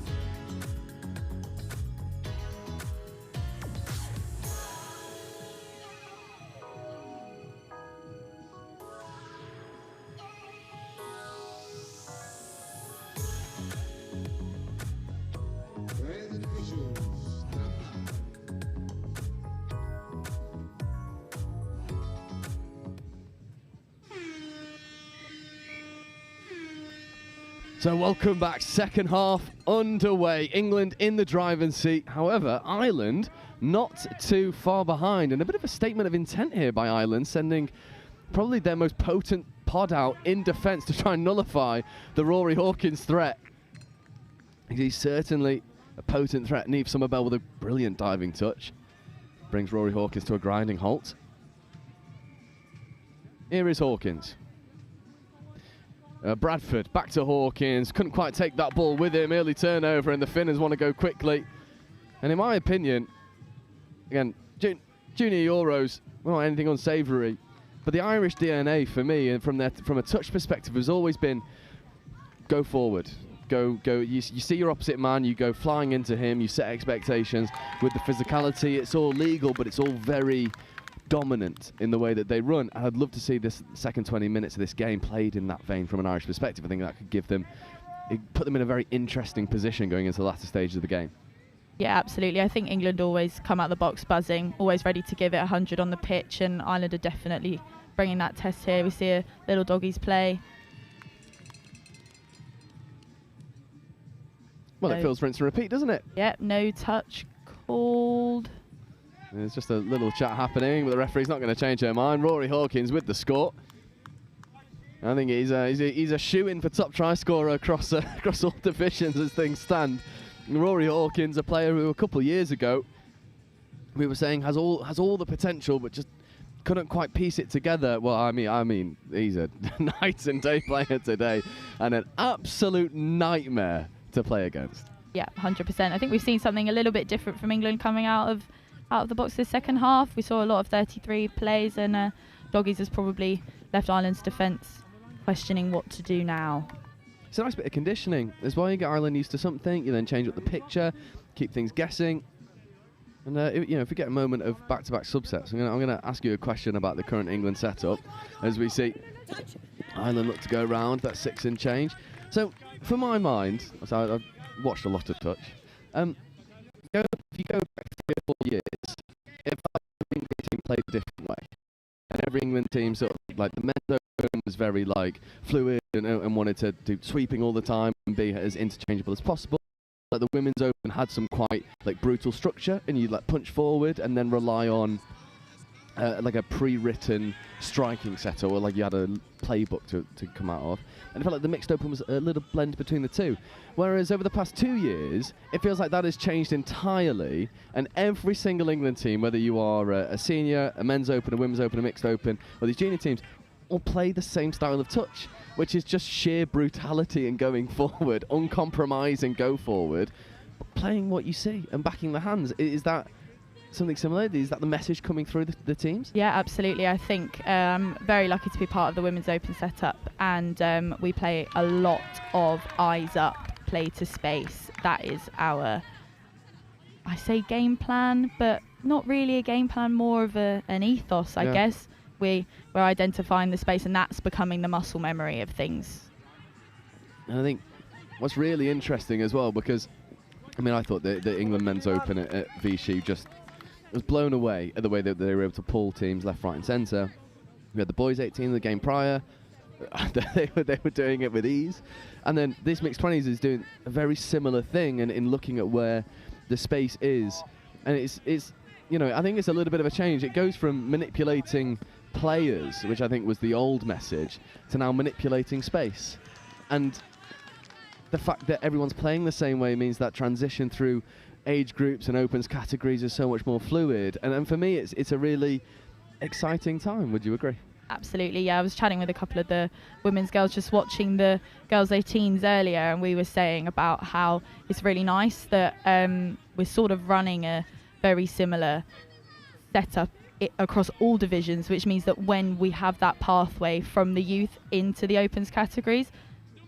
So welcome back, second half underway. England in the driving seat. However, Ireland not too far behind. And a bit of a statement of intent here by Ireland, sending probably their most potent pod out in defence to try and nullify the Rory Hawkins threat. He's certainly a potent threat. Niamh Somerville with a brilliant diving touch. Brings Rory Hawkins to a grinding halt. Here is Hawkins. Bradford back to Hawkins, couldn't quite take that ball with him, early turnover, and the Finners want to go quickly. And in my opinion, again, junior Euros, well, anything unsavoury, but the Irish DNA for me, and from a touch perspective, has always been go forward. Go. You see your opposite man, you go flying into him, you set expectations. With the physicality, it's all legal, but it's all very dominant in the way that they run. And I'd love to see this second 20 minutes of this game played in that vein from an Irish perspective. I think that could give them it put them in a very interesting position going into the latter stage of the game. Yeah, absolutely. I think England always come out the box buzzing, always ready to give it 100 on the pitch, and Ireland are definitely bringing that test here. We see a little doggies play. Well, it feels rinse and repeat, doesn't it? Yep, no touch called. There's just a little chat happening, but the referee's not going to change her mind. Rory Hawkins with the score. I think he's a shoe-in for top try scorer across all divisions as things stand. Rory Hawkins, a player who a couple of years ago we were saying has all the potential, but just couldn't quite piece it together. Well, I mean, he's a night and day player today, and an absolute nightmare to play against. Yeah, 100%. I think we've seen something a little bit different from England coming out of the box this second half. We saw a lot of 33 plays, and doggies has probably left Ireland's defence questioning what to do now. It's a nice bit of conditioning as well. You get Ireland used to something, you then change up the picture, keep things guessing. And if we get a moment of back-to-back subsets, I'm going to ask you a question about the current England setup as we see Ireland look to go round that 6 and change. So, for my mind, so I've watched a lot of touch. If you go back 3 or 4 years, if every England team played a different way, and every England team sort of like the men's open was very like fluid and wanted to do sweeping all the time and be as interchangeable as possible. Like the women's open had some quite like brutal structure, and you like punch forward and then rely on like a pre-written striking set, or like you had a playbook to come out of. And it felt like the mixed open was a little blend between the two. Whereas over the past 2 years, it feels like that has changed entirely, and every single England team, whether you are a senior, a men's open, a women's open, a mixed open, or these junior teams, all play the same style of touch, which is just sheer brutality and going forward, uncompromising go forward, but playing what you see and backing the hands. Is that something similar? Is that the message coming through the teams? Yeah, absolutely. I think very lucky to be part of the Women's Open setup, and we play a lot of eyes up, play to space. That is our, I say game plan, but not really a game plan, more of an ethos, I guess. We're identifying the space, and that's becoming the muscle memory of things. And I think what's really interesting as well, because I thought the England Men's Open at Vichy just was blown away at the way that they were able to pull teams left, right and centre. We had the boys 18 the game prior. they were doing it with ease. And then this mixed 20s is doing a very similar thing, and in looking at where the space is. And it's I think it's a little bit of a change. It goes from manipulating players, which I think was the old message, to now manipulating space. And the fact that everyone's playing the same way means that transition through age groups and opens categories is so much more fluid. And for me, it's a really exciting time. Would you agree? Absolutely, yeah. I was chatting with a couple of the women's girls, just watching the girls 18s earlier, and we were saying about how it's really nice that we're sort of running a very similar setup across all divisions, which means that when we have that pathway from the youth into the opens categories,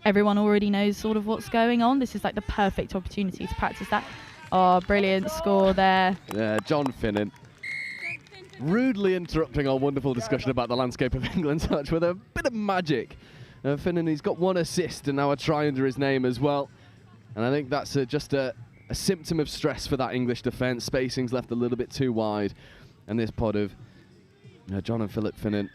everyone already knows sort of what's going on. This is like the perfect opportunity to practice that. Oh, brilliant score there. Yeah, John Finnan rudely interrupting our wonderful discussion about the landscape of England's touch with a bit of magic. Finnan, he's got 1 assist and now a try under his name as well. And I think that's just a symptom of stress for that English defence. Spacing's left a little bit too wide. And this pod of John and Philip Finnan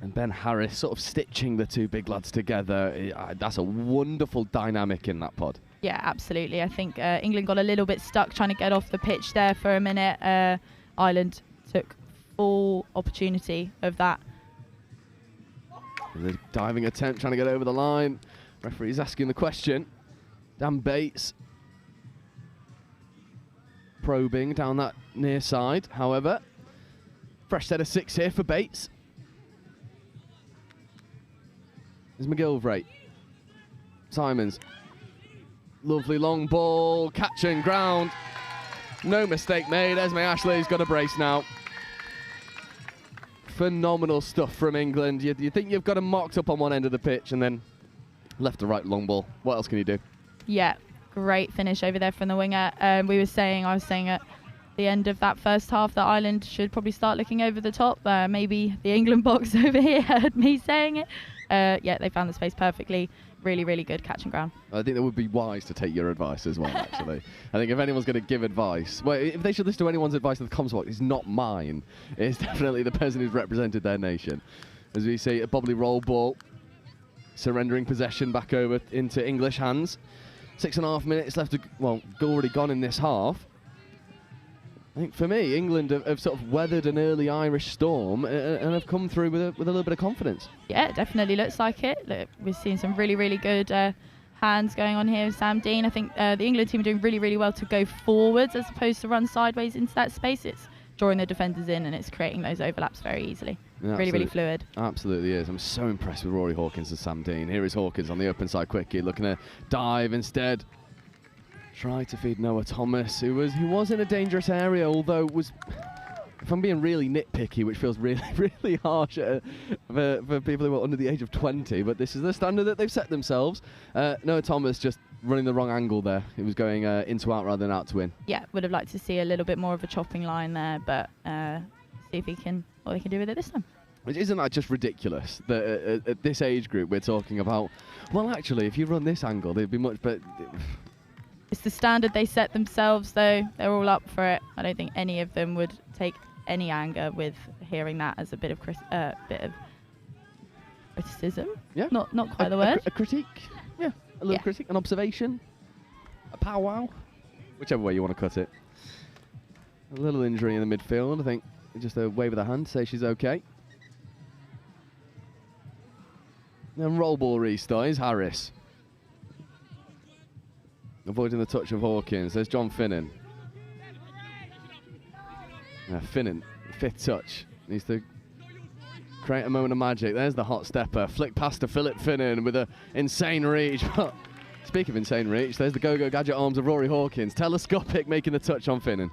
and Ben Harris sort of stitching the two big lads together. That's a wonderful dynamic in that pod. Yeah, absolutely. I think England got a little bit stuck trying to get off the pitch there for a minute. Ireland took full opportunity of that. The diving attempt, trying to get over the line. Referee's asking the question. Dan Bates probing down that near side. However, fresh set of 6 here for Bates. There's McGilvray. Simons. Lovely long ball, catch and ground. No mistake made. Esme Ashley's got a brace now. Phenomenal stuff from England. You think you've got them mocked up on one end of the pitch, and then left to right long ball. What else can you do? Yeah, great finish over there from the winger. I was saying at the end of that first half that Ireland should probably start looking over the top. Maybe the England box over here heard me saying it. Yeah, they found the space perfectly. really, really good catch and ground. I think that would be wise to take your advice as well, actually. I think if anyone's going to give advice, well, if they should listen to anyone's advice in the comms box, it's not mine. It's definitely the person who's represented their nation. As we see a bobbly roll ball, surrendering possession back over into English hands. 6.5 minutes left to, already gone in this half. I think for me, England have sort of weathered an early Irish storm and have come through with a little bit of confidence. Yeah, it definitely looks like it. Look, we're seeing some really, really good hands going on here with Sam Dean. I think the England team are doing really, really well to go forwards as opposed to run sideways into that space. It's drawing the defenders in and it's creating those overlaps very easily. Yeah, really, really fluid. Absolutely is. I'm so impressed with Rory Hawkins and Sam Dean. Here is Hawkins on the open side quickly, looking to dive instead. Try to feed Noah Thomas, who was in a dangerous area, although was, if I'm being really nitpicky, which feels really, really harsh for people who are under the age of 20, but this is the standard that they've set themselves. Noah Thomas just running the wrong angle there. He was going into out rather than out to in. Yeah, would have liked to see a little bit more of a chopping line there, but see if what they can do with it this time. Isn't that just ridiculous that at this age group we're talking about, well, actually, if you run this angle, they'd be much better. It's the standard they set themselves, though. They're all up for it. I don't think any of them would take any anger with hearing that as a bit of criticism. Yeah. Not quite the word. A critique. Yeah. A little critique, an observation, a powwow, whichever way you want to cut it. A little injury in the midfield. I think just a wave of the hand, say she's okay. And roll ball restart is Harris. Avoiding the touch of Hawkins. There's John Finnan. Finnan, fifth touch. Needs to create a moment of magic. There's the hot stepper. Flick past to Philip Finnan with an insane reach. Speak of insane reach, there's the go-go gadget arms of Rory Hawkins. Telescopic making the touch on Finnan.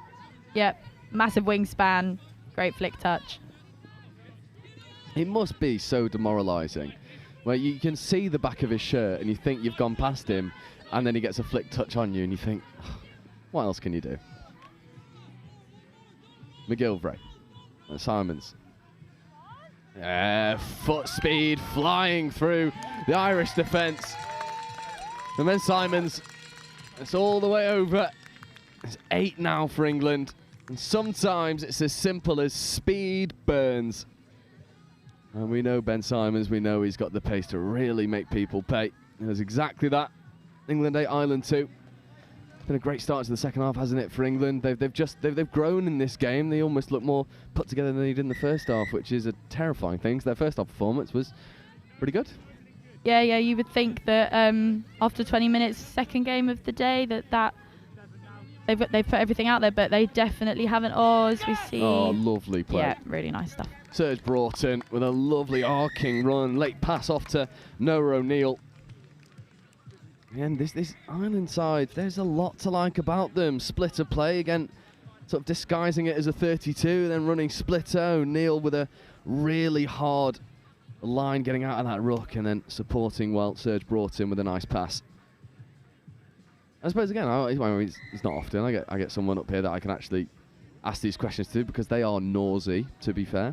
Yep, massive wingspan. Great flick touch. It must be so demoralising, where you can see the back of his shirt and you think you've gone past him, and then he gets a flick touch on you and you think, what else can you do? McGilvray. Simons. Foot speed flying through the Irish defence. And then Simons. It's all the way over. It's 8 now for England. And sometimes it's as simple as speed burns. And we know Ben Simons, we know he's got the pace to really make people pay. There's exactly that. England 8, Ireland 2. It's been a great start to the second half, hasn't it, for England? They've grown in this game. They almost look more put together than they did in the first half, which is a terrifying thing. Their first half performance was pretty good. Yeah, you would think that after 20 minutes, second game of the day, that they've put everything out there, but they definitely haven't. Oh, as we see. Oh, lovely play. Yeah, really nice stuff. Serge Broughton with a lovely arcing run. Late pass off to Noah O'Neill. And this Ireland side, there's a lot to like about them. Splitter play, again, sort of disguising it as a 32, then running splitter. O'Neill with a really hard line getting out of that ruck, and then supporting well Serge Broughton with a nice pass. I suppose, again, it's not often I get someone up here that I can actually ask these questions to, because they are nosy, to be fair.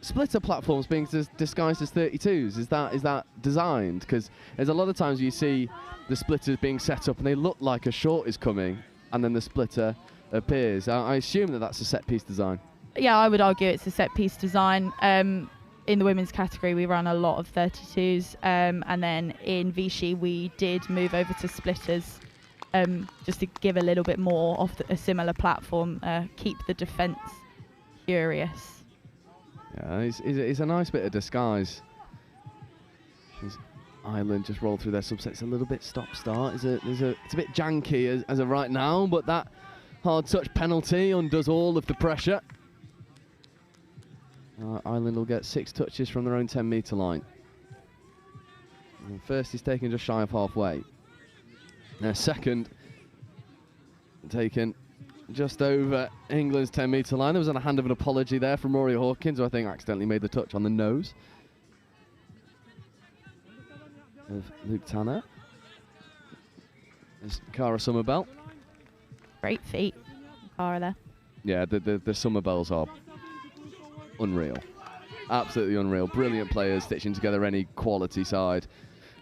Splitter platforms being disguised as 32s, is that designed? Because there's a lot of times you see the splitters being set up and they look like a short is coming, and then the splitter appears. I assume that that's a set piece design. Yeah, I would argue it's a set piece design. In the women's category, we run a lot of 32s, and then in Vichy we did move over to splitters, just to give a little bit more of a similar platform, keep the defence curious. Yeah, it's a nice bit of disguise. Ireland just rolled through their subsets a little bit stop-start. It's a bit janky as of right now, but that hard touch penalty undoes all of the pressure. Ireland will get 6 touches from their own 10-metre line. And first is taken just shy of halfway. Now second taken just over England's 10-metre line. There was a hand of an apology there from Rory Hawkins, who I think accidentally made the touch on the nose of Luke Tanner. There's Cara Summerbell. Great feet, Cara there. Yeah, the Summerbells are unreal. Absolutely unreal. Brilliant players stitching together any quality side.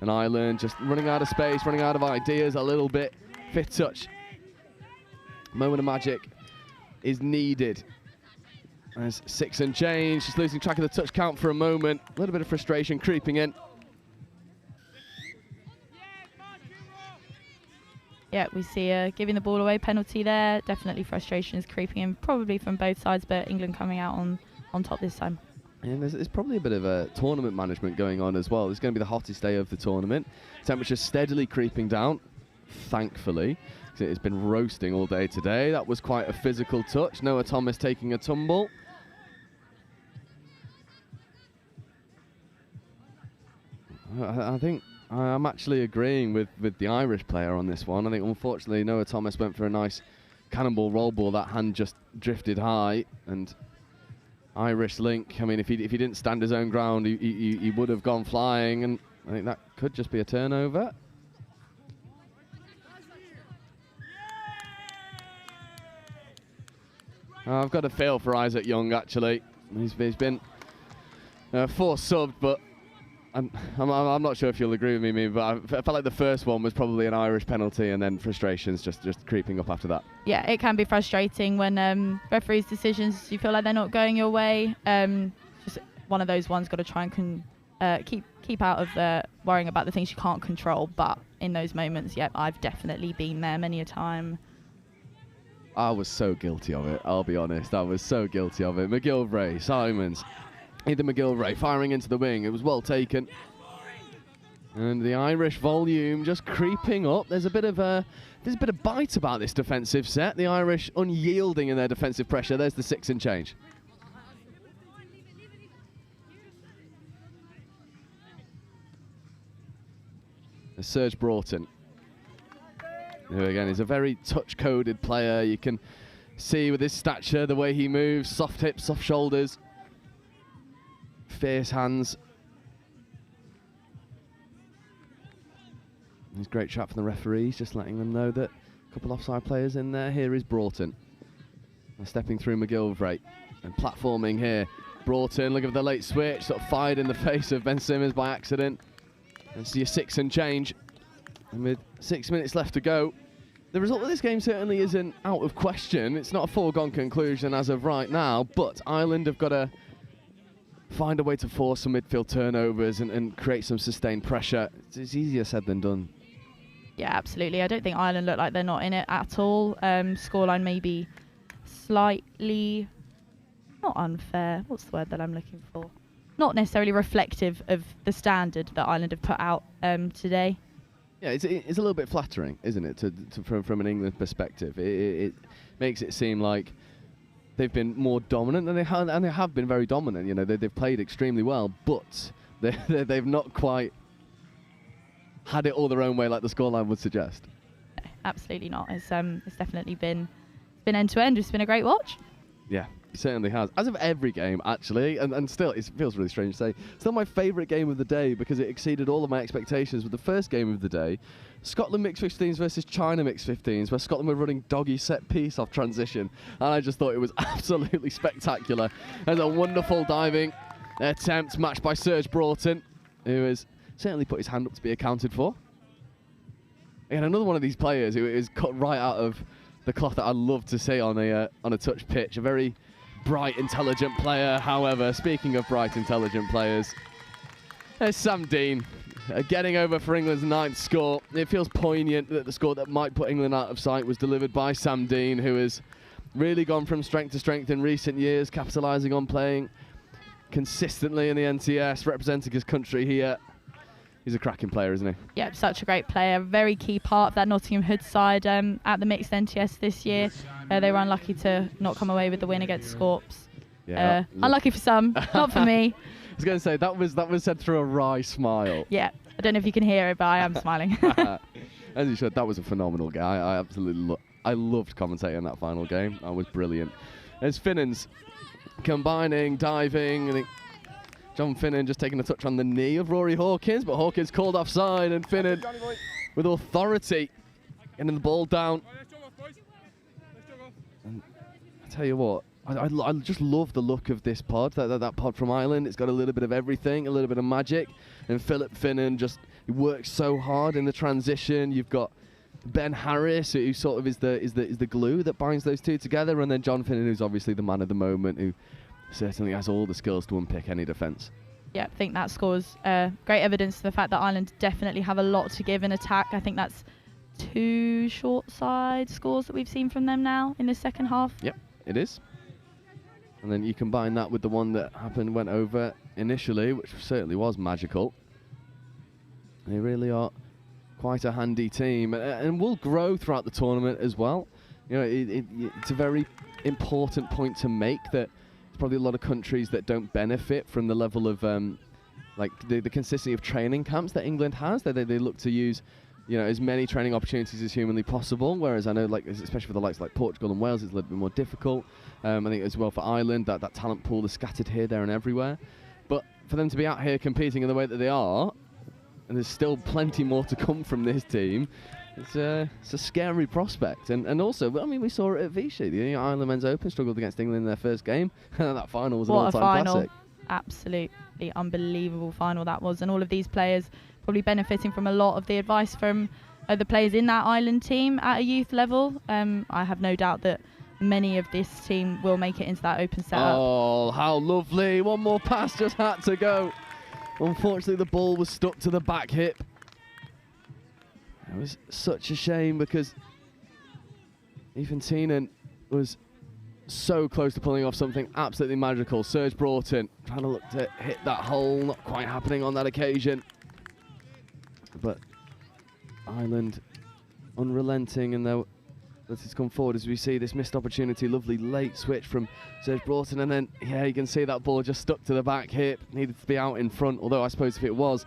And Ireland just running out of space, running out of ideas a little bit. Fifth touch. Moment of magic is needed. There's 6 and change. Just losing track of the touch count for a moment. A little bit of frustration creeping in. Yeah, we see giving the ball away penalty there. Definitely frustration is creeping in, probably from both sides, but England coming out on top this time. And there's probably a bit of a tournament management going on as well. It's going to be the hottest day of the tournament. Temperature steadily creeping down, thankfully. It's been roasting all day today. That was quite a physical touch. Noah Thomas taking a tumble. I think I'm actually agreeing with the Irish player on this one. I think, unfortunately, Noah Thomas went for a nice cannonball roll ball. That hand just drifted high. And Irish link, I mean, if he didn't stand his own ground, he would have gone flying. And I think that could just be a turnover. I've got a feel for Isaac Young, actually. He's been forced subbed, but I'm not sure if you'll agree with me, but I felt like the first one was probably an Irish penalty, and then frustrations just creeping up after that. Yeah, it can be frustrating when referees' decisions, you feel like they're not going your way. Just one of those ones, got to try and keep out of worrying about the things you can't control. But in those moments, yep, I've definitely been there many a time. I was so guilty of it, I'll be honest. I was so guilty of it. McGilvray, Simons, Ethan McGilvray firing into the wing. It was well taken. And the Irish volume just creeping up. There's a bit of bite about this defensive set. The Irish unyielding in their defensive pressure. There's the 6 and change. There's Serge Broughton, who again is a very touch-coded player. You can see with his stature, the way he moves, soft hips, soft shoulders, fierce hands. He's a great chat from the referees, just letting them know that a couple offside players in there. Here is Broughton. Stepping through McGilvray and platforming here. Broughton, look at the late switch, sort of fired in the face of Ben Simmons by accident. And see a 6 and change. And with 6 minutes left to go, the result of this game certainly isn't out of question. It's not a foregone conclusion as of right now, but Ireland have got to find a way to force some midfield turnovers and create some sustained pressure. It's easier said than done. Yeah, absolutely. I don't think Ireland look like they're not in it at all. Scoreline maybe slightly, not unfair, what's the word that I'm looking for? Not necessarily reflective of the standard that Ireland have put out today. Yeah, it's a little bit flattering, isn't it, from an England perspective. It makes it seem like they've been more dominant, and they have been very dominant. You know, they've played extremely well, but they've not quite had it all their own way like the scoreline would suggest. No, absolutely not. It's definitely been end to end. It's been a great watch. Yeah, it certainly has. As of every game, actually, and still, it feels really strange to say, still my favourite game of the day because it exceeded all of my expectations with the first game of the day, Scotland mixed 15s versus China mixed 15s, where Scotland were running doggy set piece off transition, and I just thought it was absolutely spectacular. There's a wonderful diving attempt matched by Serge Broughton, who has certainly put his hand up to be accounted for. And another one of these players who is cut right out of the cloth that I love to see on a touch pitch. A very bright, intelligent player. However, speaking of bright, intelligent players, there's Sam Dean getting over for England's 9th score. It feels poignant that the score that might put England out of sight was delivered by Sam Dean, who has really gone from strength to strength in recent years, capitalising on playing consistently in the NTS, representing his country here. He's a cracking player, isn't he? Yeah, such a great player. Very key part of that Nottingham Hood side at the mixed NTS this year. They were unlucky to not come away with the win against Scorps. Yeah. Unlucky for some, not for me. I was going to say, that was said through a wry smile. Yeah, I don't know if you can hear it, but I am smiling. As you said, that was a phenomenal game. I absolutely I loved commentating that final game. That was brilliant. There's Finnans combining, diving, and John Finnan just taking a touch on the knee of Rory Hawkins, but Hawkins called offside, and Finnan with authority getting the ball down. And I tell you what, I just love the look of this pod, that pod from Ireland. It's got a little bit of everything, a little bit of magic. And Philip Finnan he works so hard in the transition. You've got Ben Harris, who sort of is the glue that binds those two together, and then John Finnan, who's obviously the man of the moment, who certainly has all the skills to unpick any defence. Yeah, I think that scores great evidence to the fact that Ireland definitely have a lot to give in attack. I think that's 2 short side scores that we've seen from them now in the second half. Yep, it is. And then you combine that with the one that went over initially, which certainly was magical. They really are quite a handy team, and will grow throughout the tournament as well. You know, it's a very important point to make that there's probably a lot of countries that don't benefit from the level of like the consistency of training camps that England has. They look to use, you know, as many training opportunities as humanly possible, whereas I know, like, especially for the likes like Portugal and Wales, it's a little bit more difficult. I think as well for Ireland, that talent pool is scattered here, there and everywhere. But for them to be out here competing in the way that they are, and there's still plenty more to come from this team, it's a scary prospect. And also, I mean, we saw it at Vichy. The Ireland Men's Open struggled against England in their first game, and that final was an all-time classic. Absolutely unbelievable final that was, and all of these players probably benefiting from a lot of the advice from the players in that Ireland team at a youth level. I have no doubt that many of this team will make it into that open setup. Oh, how lovely. One more pass just had to go. Unfortunately, the ball was stuck to the back hip. It was such a shame because Ethan Teenan was so close to pulling off something absolutely magical. Serge Broughton trying to look to hit that hole, not quite happening on that occasion. But Ireland unrelenting, and they'll let it come forward as we see this missed opportunity. Lovely late switch from Serge Broughton, and then, yeah, you can see that ball just stuck to the back hip. Needed to be out in front, although I suppose if it was,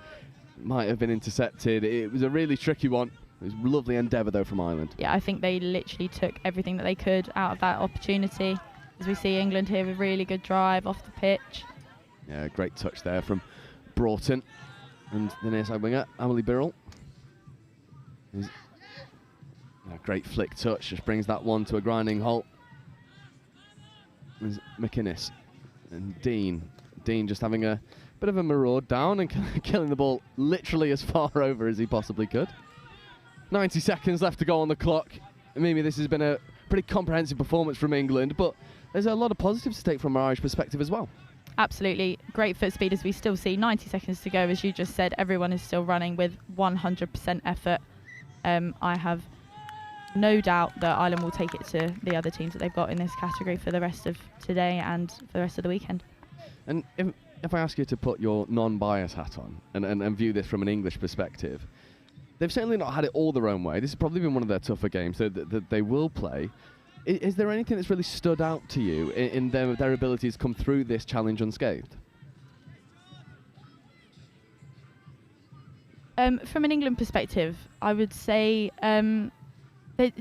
it might have been intercepted. It was a really tricky one. It was a lovely endeavour, though, from Ireland. Yeah, I think they literally took everything that they could out of that opportunity. As we see England here with really good drive off the pitch. Yeah, great touch there from Broughton. And the near side winger, Amelie Birrell. A great flick touch, just brings that one to a grinding halt. There's McInnes and Dean. Dean just having a bit of a maraud down and killing the ball literally as far over as he possibly could. 90 seconds left to go on the clock. Maybe this has been a pretty comprehensive performance from England, but there's a lot of positives to take from our Irish perspective as well. Absolutely. Great foot speed as we still see 90 seconds to go. As you just said, everyone is still running with 100% effort. I have no doubt that Ireland will take it to the other teams that they've got in this category for the rest of today and for the rest of the weekend. And if I ask you to put your non-bias hat on and view this from an English perspective, they've certainly not had it all their own way. This has probably been one of their tougher games that they will play. Is there anything that's really stood out to you in their abilities to come through this challenge unscathed? From an England perspective, I would say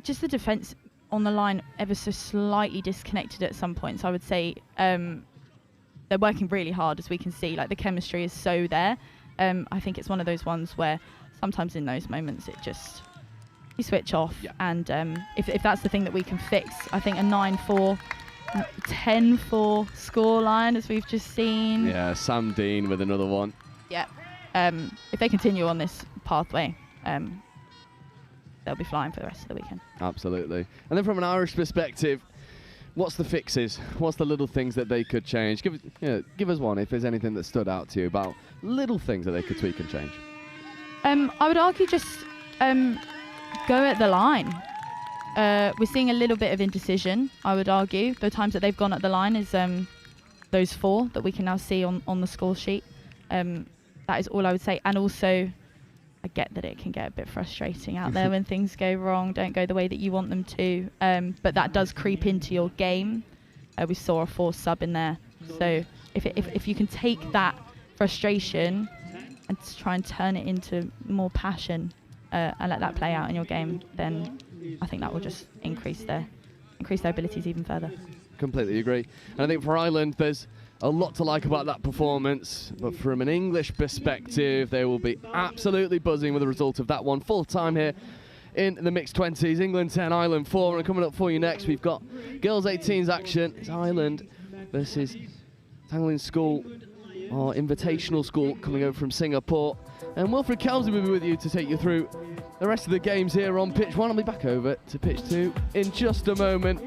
just the defence on the line ever so slightly disconnected at some points. I would say they're working really hard, as we can see. Like, the chemistry is so there. I think it's one of those ones where sometimes in those moments it just, you switch off. Yeah. And if that's the thing that we can fix, I think a 9-4, 10-4 scoreline, as we've just seen. Yeah, Sam Dean with another one. Yeah. If they continue on this pathway, they'll be flying for the rest of the weekend. Absolutely. And then from an Irish perspective, what's the fixes? What's the little things that they could change? Give us one if there's anything that stood out to you about little things that they could tweak and change. I would argue just go at the line. We're seeing a little bit of indecision, I would argue. The times that they've gone at the line is those 4 that we can now see on the score sheet. That is all I would say. And also, I get that it can get a bit frustrating out there when things go wrong, don't go the way that you want them to. But that does creep into your game. We saw a 4 sub in there. So if you can take that frustration and try and turn it into more passion and let that play out in your game, then I think that will just increase their abilities even further. Completely agree. And I think for Ireland, there's a lot to like about that performance, but from an English perspective, they will be absolutely buzzing with the result of that one. Full time here in the mixed 20s. England 10, Ireland 4. And coming up for you next, we've got girls 18s action. It's Ireland versus Tanglin School, or Invitational School, coming over from Singapore. And Wilfred Kelmsley will be with you to take you through the rest of the games here on pitch 1. I'll be back over to pitch 2 in just a moment.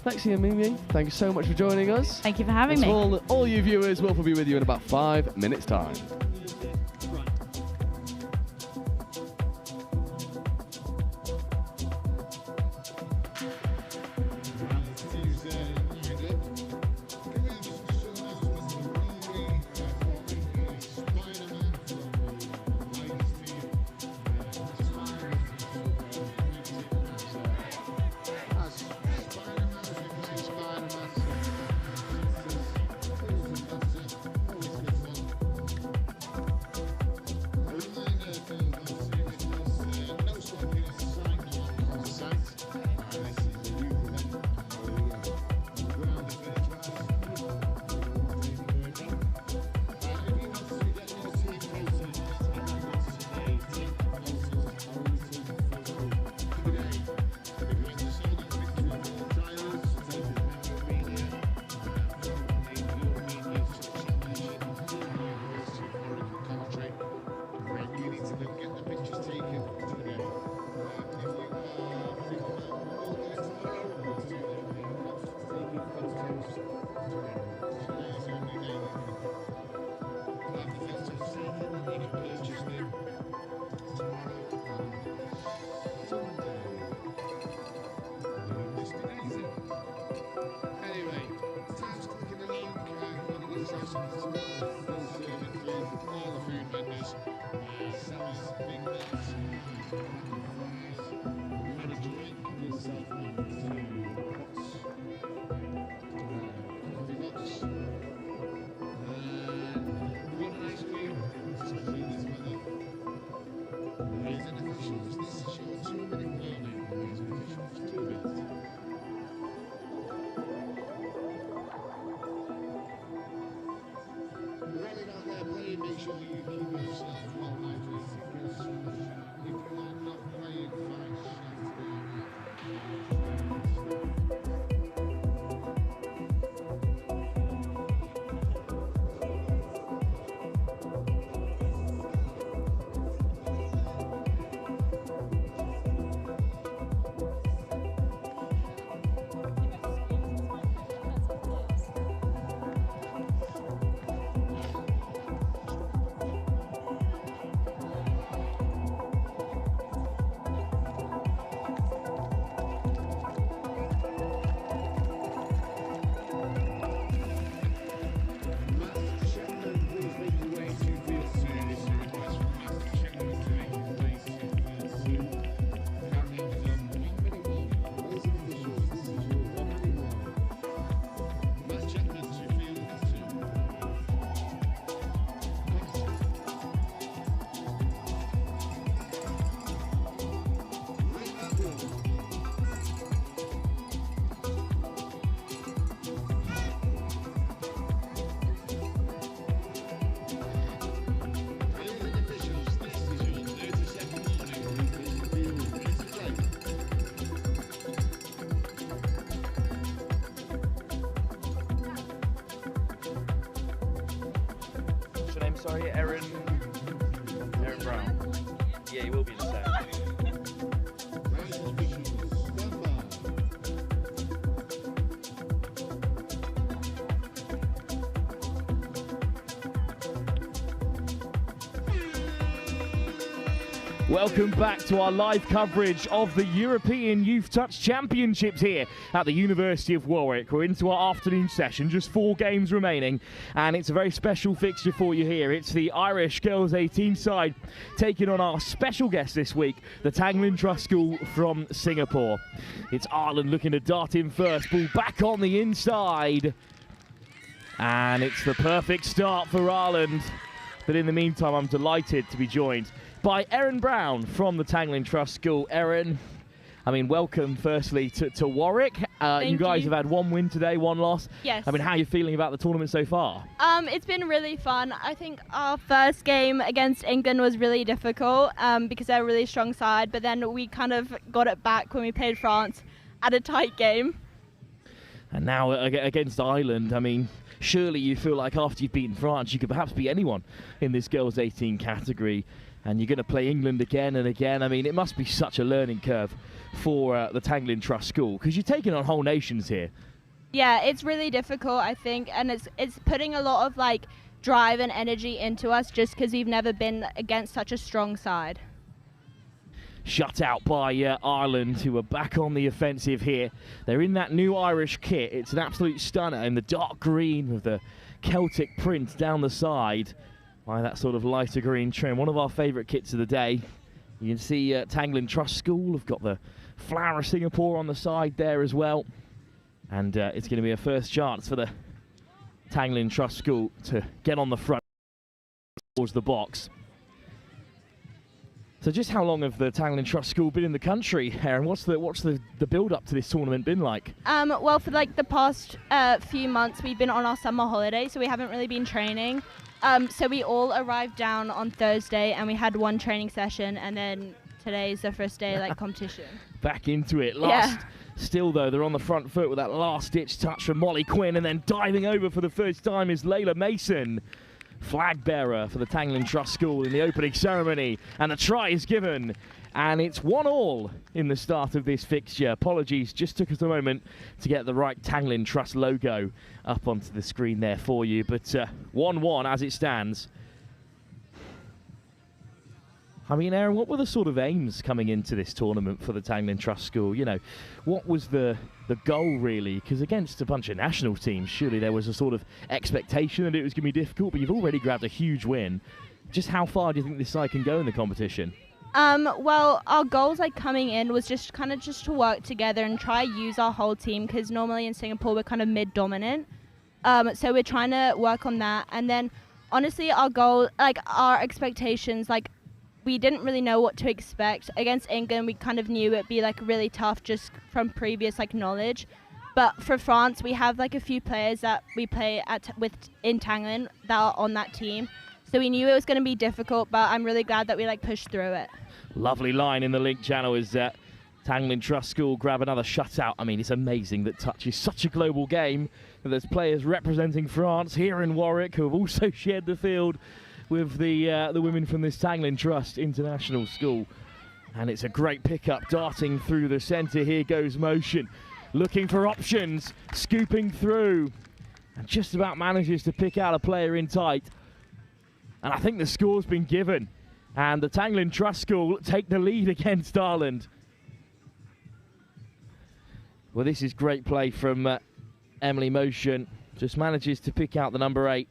Lexi and Mimi, thank you so much for joining us. Thank you for having me. All you viewers, Wilf will be with you in about 5 minutes' time. Sorry, Aaron Brown. Yeah, he will be in the set. Welcome back to our live coverage of the European Youth Touch Championships here at the University of Warwick. We're into our afternoon session, just 4 games remaining, and it's a very special fixture for you here. It's the Irish Girls 18 side taking on our special guest this week, the Tanglin Trust School from Singapore. It's Ireland looking to dart in first, ball back on the inside, and it's the perfect start for Ireland. But in the meantime, I'm delighted to be joined by Erin Brown from the Tanglin Trust School. Erin, I mean, welcome firstly to Warwick. You guys have had one win today, one loss. Yes. I mean, how are you feeling about the tournament so far? It's been really fun. I think our first game against England was really difficult because they're a really strong side, but then we kind of got it back when we played France at a tight game. And now against Ireland, I mean, surely you feel like after you've beaten France, you could perhaps beat anyone in this girls 18 category. And you're going to play England again and again. I mean, it must be such a learning curve for the Tanglin Trust School, because you're taking on whole nations here. Yeah, it's really difficult, I think, and it's putting a lot of like drive and energy into us just because we've never been against such a strong side. Shut out by Ireland, who are back on the offensive here. They're in that new Irish kit. It's an absolute stunner in the dark green with the Celtic print down the side by that sort of lighter green trim. One of our favourite kits of the day. You can see Tanglin Trust School have got the Flower of Singapore on the side there as well. And it's going to be a first chance for the Tanglin Trust School to get on the front towards the box. So just how long have the Tanglin Trust School been in the country, Erin? What's the build-up to this tournament been like? Well, for like the past few months, we've been on our summer holiday, so we haven't really been training. So we all arrived down on Thursday, and we had one training session, and then today's the first day like competition. Back into it. Still, though, they're on the front foot with that last-ditch touch from Molly Quinn, and then diving over for the first time is Layla Mason, flag bearer for the Tanglin Trust School in the opening ceremony, and the try is given. And it's 1-1 in the start of this fixture. Apologies, just took us a moment to get the right Tanglin Trust logo up onto the screen there for you. But 1-1 as it stands. I mean, Erin, what were the sort of aims coming into this tournament for the Tanglin Trust School? You know, what was the goal really? Because against a bunch of national teams, surely there was a sort of expectation that it was going to be difficult, but you've already grabbed a huge win. Just how far do you think this side can go in the competition? Well, our goals like coming in was just to work together and try use our whole team, because normally in Singapore we're kind of mid-dominant. So we're trying to work on that. And then honestly, our goal, like our expectations, like we didn't really know what to expect. Against England, we kind of knew it'd be like really tough just from previous like knowledge. But for France, we have like a few players that we play in Tanglin that are on that team. So we knew it was going to be difficult, but I'm really glad that we like pushed through it. Lovely line in the link channel as Tanglin Trust School grab another shutout. I mean, it's amazing that touch is such a global game. There's players representing France here in Warwick who have also shared the field with the women from this Tanglin Trust International School. And it's a great pickup, darting through the centre. Here goes Motion, looking for options, scooping through, and just about manages to pick out a player in tight. And I think the score's been given. And the Tanglin Trust School take the lead against Ireland. Well, this is great play from Emily Motion. Just manages to pick out the number 8.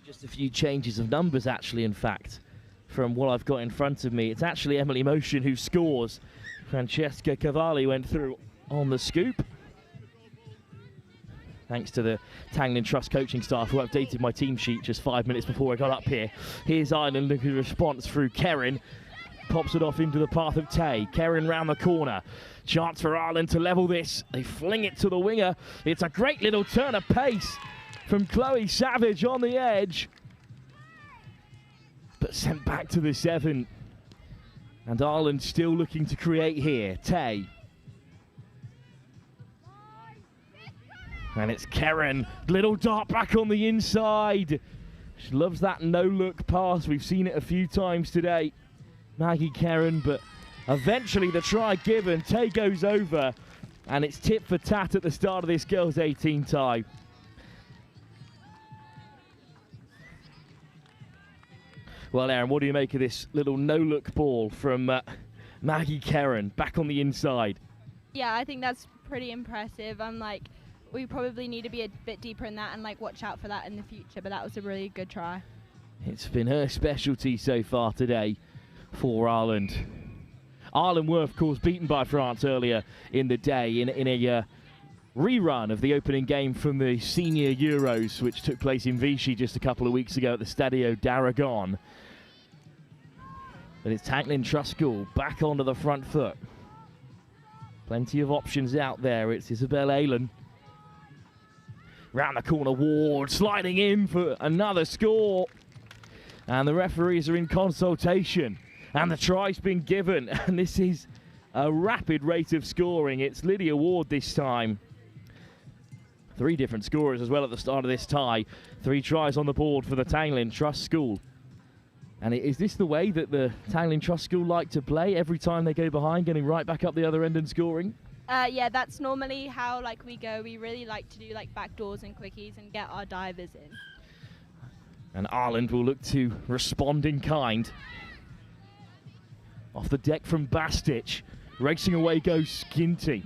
Just a few changes of numbers, actually, in fact, from what I've got in front of me. It's actually Emily Motion who scores. Francesca Cavalli went through on the scoop. Thanks to the Tanglin Trust coaching staff who updated my team sheet just 5 minutes before I got up here. Here's Ireland looking at a response through Kerrin. Pops it off into the path of Tay. Kerrin round the corner. Chance for Ireland to level this. They fling it to the winger. It's a great little turn of pace from Chloe Savage on the edge. But sent back to the 7. And Ireland still looking to create here. Tay. And it's Kerrin, little dart back on the inside. She loves that no-look pass. We've seen it a few times today. Maggie Kerrin, but eventually the try given. Tay goes over, and it's tit for tat at the start of this girls 18 tie. Well, Erin, what do you make of this little no-look ball from Maggie Kerrin back on the inside? Yeah, I think that's pretty impressive. We probably need to be a bit deeper in that and like watch out for that in the future, but that was a really good try. It's been her specialty so far today for Ireland. Ireland were, of course, beaten by France earlier in the day in a rerun of the opening game from the Senior Euros, which took place in Vichy just a couple of weeks ago at the Stadio d'Aragon. But it's Tanglin Trust School back onto the front foot. Plenty of options out there. It's Isabel Aylan. Round the corner, Ward sliding in for another score. And the referees are in consultation. And the try's been given. And this is a rapid rate of scoring. It's Lydia Ward this time. 3 different scorers as well at the start of this tie. 3 tries on the board for the Tanglin Trust School. And is this the way that the Tanglin Trust School like to play? Every time they go behind, getting right back up the other end and scoring? Yeah, that's normally how we go. We really like to do backdoors and quickies and get our divers in. And Ireland will look to respond in kind. Off the deck from Bastich. Racing away goes Ginty.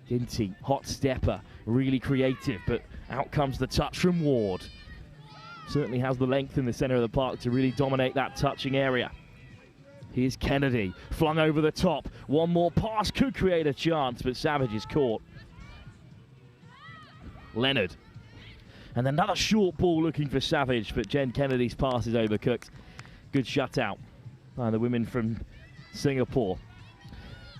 Ginty, hot stepper, really creative, but out comes the touch from Ward. Certainly has the length in the centre of the park to really dominate that touching area. Here's Kennedy, flung over the top. One more pass could create a chance, but Savage is caught. Leonard. And another short ball looking for Savage, but Jen Kennedy's pass is overcooked. Good shutout by the women from Singapore.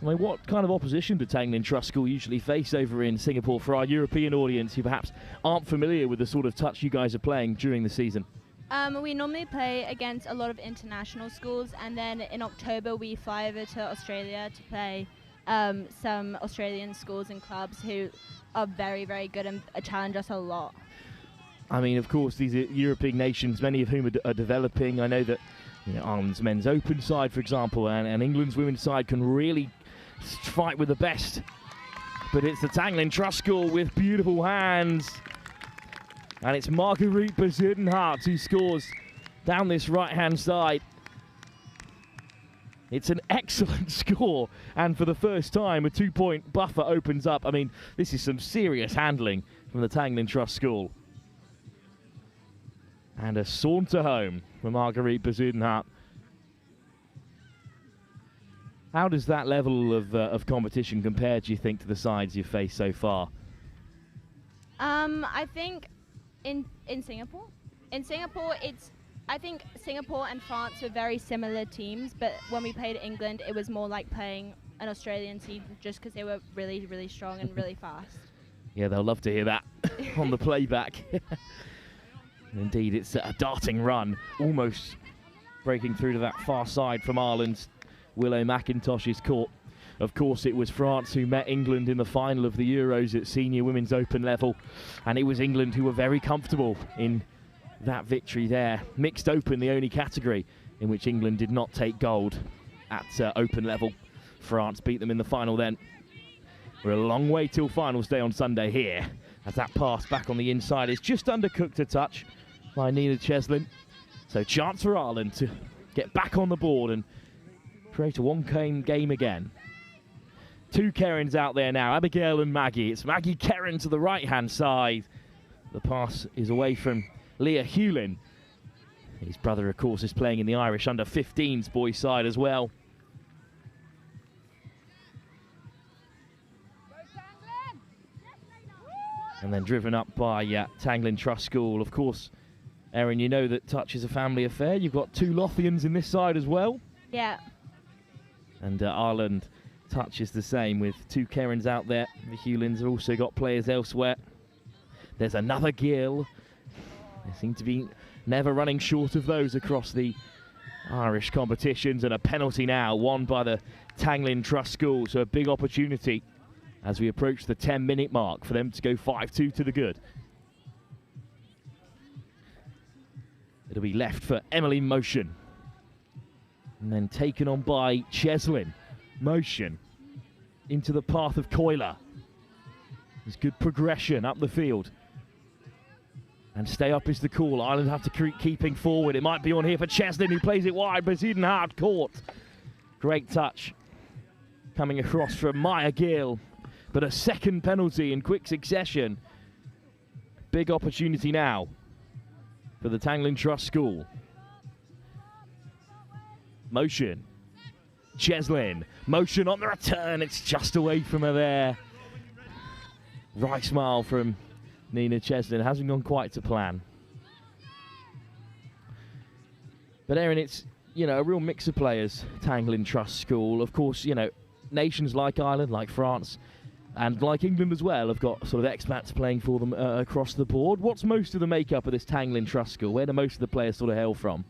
I mean, what kind of opposition do Tanglin Trust School usually face over in Singapore for our European audience who perhaps aren't familiar with the sort of touch you guys are playing during the season? We normally play against a lot of international schools, and then in October we fly over to Australia to play some Australian schools and clubs who are very, very good and challenge us a lot. I mean, of course, these are European nations, many of whom are developing. I know that Ireland's men's open side, for example, and England's women's side can really fight with the best. But it's the Tanglin Trust School with beautiful hands. And it's Marguerite Bezuidenhart who scores down this right-hand side. It's an excellent score, and for the first time, a 2-point buffer opens up. I mean, this is some serious handling from the Tanglin Trust School. And a saunter home for Marguerite Bezuidenhart. How does that level of competition compare, do you think, to the sides you've faced so far? I think in Singapore, I think Singapore and France were very similar teams, but when we played England, it was more like playing an Australian team just because they were really, really strong and really fast. Yeah, they'll love to hear that on the playback. Indeed, it's a darting run, almost breaking through to that far side from Ireland's Willow McIntosh's court. Of course, it was France who met England in the final of the Euros at senior women's open level, and it was England who were very comfortable in that victory there. Mixed open, the only category in which England did not take gold at open level. France beat them in the final then. We're a long way till finals day on Sunday here, as that pass back on the inside is just undercooked a touch by Nina Cheslin. So chance for Ireland to get back on the board and create a one-game again. 2 Kerrins out there now, Abigail and Maggie. It's Maggie Kerrin to the right-hand side. The pass is away from Leah Hewlin. His brother, of course, is playing in the Irish under-15s boys side as well. And then driven up by Tanglin Trust School. Of course, Erin, you know that touch is a family affair. You've got 2 Lothians in this side as well. Yeah. And Ireland touch is the same with 2 Kerrins out there. The Hewlins have also got players elsewhere. There's another Gill. They seem to be never running short of those across the Irish competitions. And a penalty now, won by the Tanglin Trust School. So a big opportunity as we approach the 10-minute mark for them to go 5-2 to the good. It'll be left for Emily Motion. And then taken on by Cheslin. Motion into the path of Coiler. There's good progression up the field. And stay up is the call. Ireland have to keep keeping forward. It might be on here for Cheslin, who plays it wide, but Bezuidenhart caught. Great touch. Coming across from Maya Gill. But a second penalty in quick succession. Big opportunity now for the Tanglin Trust School. Motion. Cheslin. Motion on the return. It's just away from her there. Right smile from Nina Cheslin. Hasn't gone quite to plan. But Erin, it's you know, a real mix of players, Tanglin Trust School. Of course, you know, nations like Ireland, like France, and like England as well have got sort of expats playing for them across the board. What's most of the makeup of this Tanglin Trust School? Where do most of the players sort of hail from?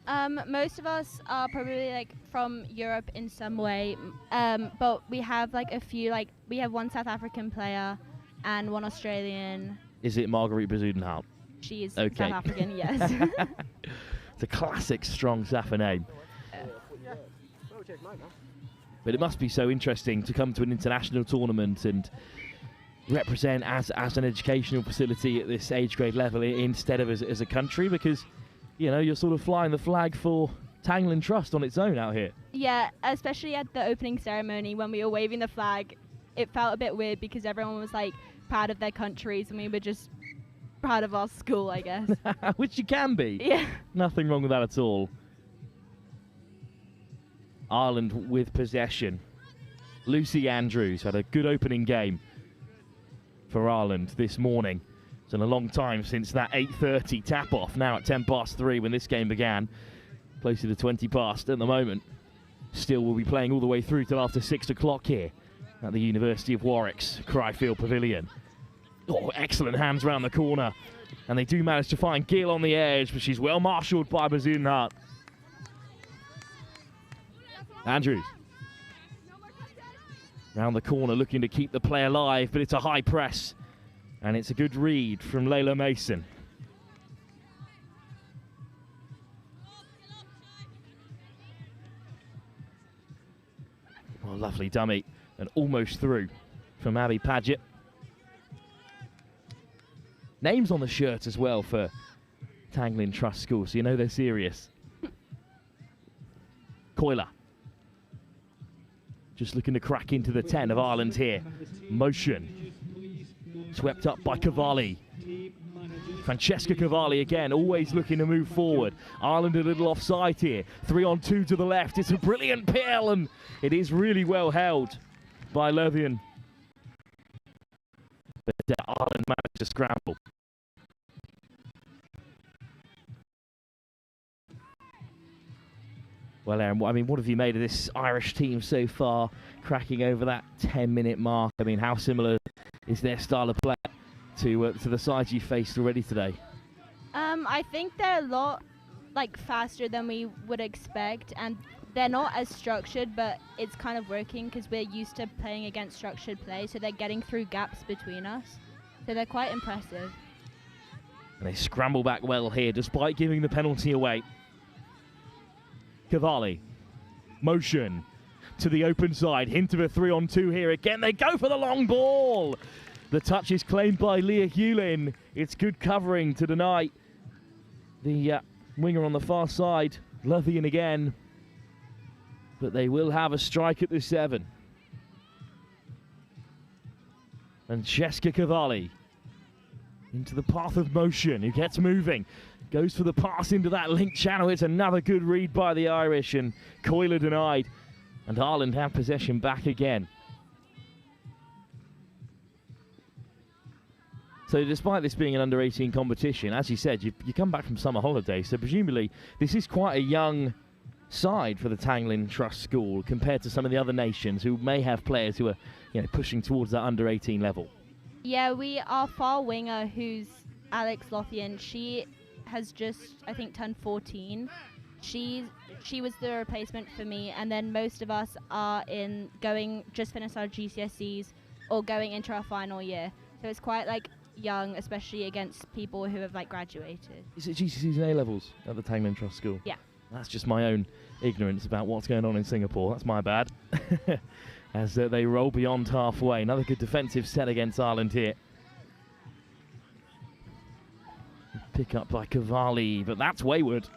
Most of us are probably like from Europe in some way, but we have like a few, like we have one South African player and one Australian. Is it Marguerite Bezuidenhout? She is Okay. South African, yes. It's a classic strong Safa name. But it must be so interesting to come to an international tournament and represent as an educational facility at this age grade level instead of as a country, because, you know, you're sort of flying the flag for Tanglin Trust on its own out here. Yeah, especially at the opening ceremony when we were waving the flag, it felt a bit weird because everyone was like proud of their countries and we were just proud of our school, I guess. Which you can be. Yeah. Nothing wrong with that at all. Ireland with possession. Lucy Andrews had a good opening game for Ireland this morning. It's been a long time since that 8:30 tap-off, now at 3 when this game began. Closer to 20 past at the moment. Still will be playing all the way through till after 6 o'clock here at the University of Warwick's Cryfield Pavilion. Oh, excellent hands round the corner. And they do manage to find Gill on the edge, but she's well marshalled by Bezuidenhout. Andrews. Round the corner looking to keep the play alive, but it's a high press. And it's a good read from Layla Mason. Oh, lovely dummy. And almost through from Abby Paget. Names on the shirt as well for Tanglin Trust School, so you know they're serious. Coiler. Just looking to crack into the 10 of Ireland here. Motion. Swept up by Cavalli. Francesca Cavalli again, always looking to move forward. Ireland a little offside here. 3-on-2 to the left. It's a brilliant peel, and it is really well held by Lothian. But Ireland managed to scramble. Well, Aaron, I mean, what have you made of this Irish team so far, cracking over that 10-minute mark? I mean, how similar is their style of play to the sides you faced already today? I think they're a lot like faster than we would expect, and they're not as structured, but it's kind of working because we're used to playing against structured play, so they're getting through gaps between us. So they're quite impressive. And they scramble back well here, despite giving the penalty away. Cavalli, motion to the open side, hint of a 3-on-2 here again. They go for the long ball. The touch is claimed by Leah Hewlin. It's good covering to deny the winger on the far side. Lothian again, but they will have a strike at the 7. And Jessica Cavalli into the path of motion, who gets moving. Goes for the pass into that link channel. It's another good read by the Irish, and Coiler denied. And Ireland have possession back again. So despite this being an under-18 competition, as you said, you come back from summer holiday, so presumably this is quite a young side for the Tanglin Trust School compared to some of the other nations who may have players who are, you know, pushing towards that under-18 level. Yeah, our far winger, who's Alex Lothian, she has just, I think, turned 14. She was the replacement for me, and then most of us are just finished our GCSEs or going into our final year. So it's quite like young, especially against people who have like graduated. Is it GCSEs and A-levels at the Tanglin Trust School? Yeah. That's just my own ignorance about what's going on in Singapore. That's my bad. As they roll beyond halfway. Another good defensive set against Ireland here. Pick up by Cavalli, but that's wayward.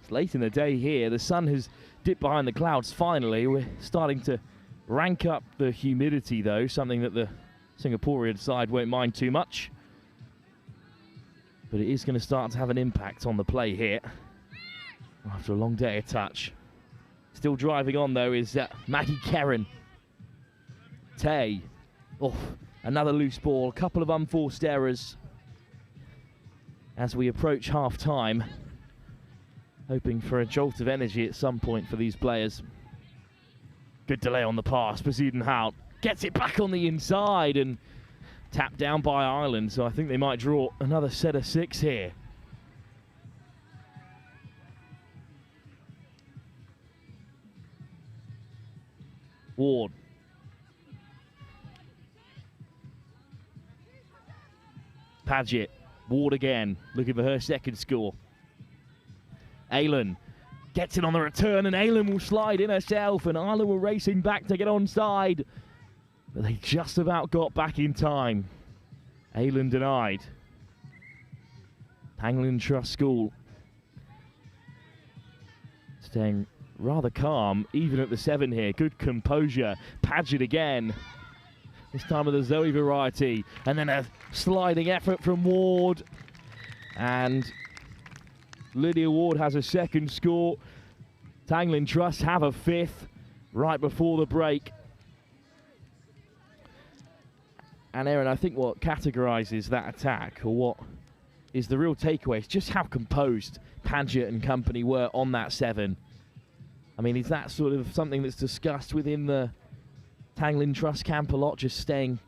It's late in the day here. The sun has dipped behind the clouds finally. We're starting to rank up the humidity though, something that the Singaporean side won't mind too much. But it is going to start to have an impact on the play here after a long day of touch. Still driving on though is Maggie Kerrin. Tay. Oh, another loose ball, a couple of unforced errors as we approach half-time. hoping for a jolt of energy at some point for these players. Good delay on the pass. Bezuidenhout gets it back on the inside and tapped down by Ireland, so I think they might draw another set of 6 here. Ward. Paget. Ward again, looking for her second score. Aylan gets it on the return, and Aylan will slide in herself, and Ireland were racing back to get onside. But they just about got back in time. Aylan denied. Tanglin Trust School staying rather calm, even at the 7 here. Good composure. Paget again. This time with the Zoe variety. And then a sliding effort from Ward. And Lydia Ward has a second score. Tanglin Trust have a 5th right before the break. And Aaron, I think what categorises that attack, or what is the real takeaway, is just how composed Paget and company were on that 7. I mean, is that sort of something that's discussed within the Tanglin Trust camp a lot, just staying,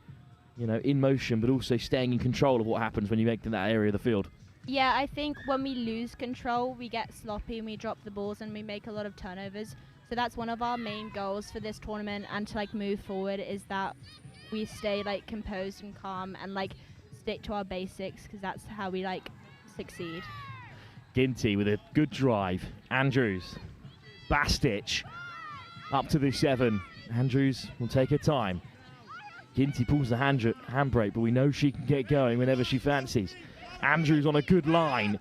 you know, in motion, but also staying in control of what happens when you make to that area of the field? Yeah, I think when we lose control, we get sloppy and we drop the balls and we make a lot of turnovers. So that's one of our main goals for this tournament, and to like move forward, is that we stay like composed and calm and like stick to our basics, because that's how we like succeed. Ginty with a good drive. Andrews. Bastich up to the 7. Andrews will take her time. Ginty pulls the handbrake, but we know she can get going whenever she fancies. Andrews on a good line.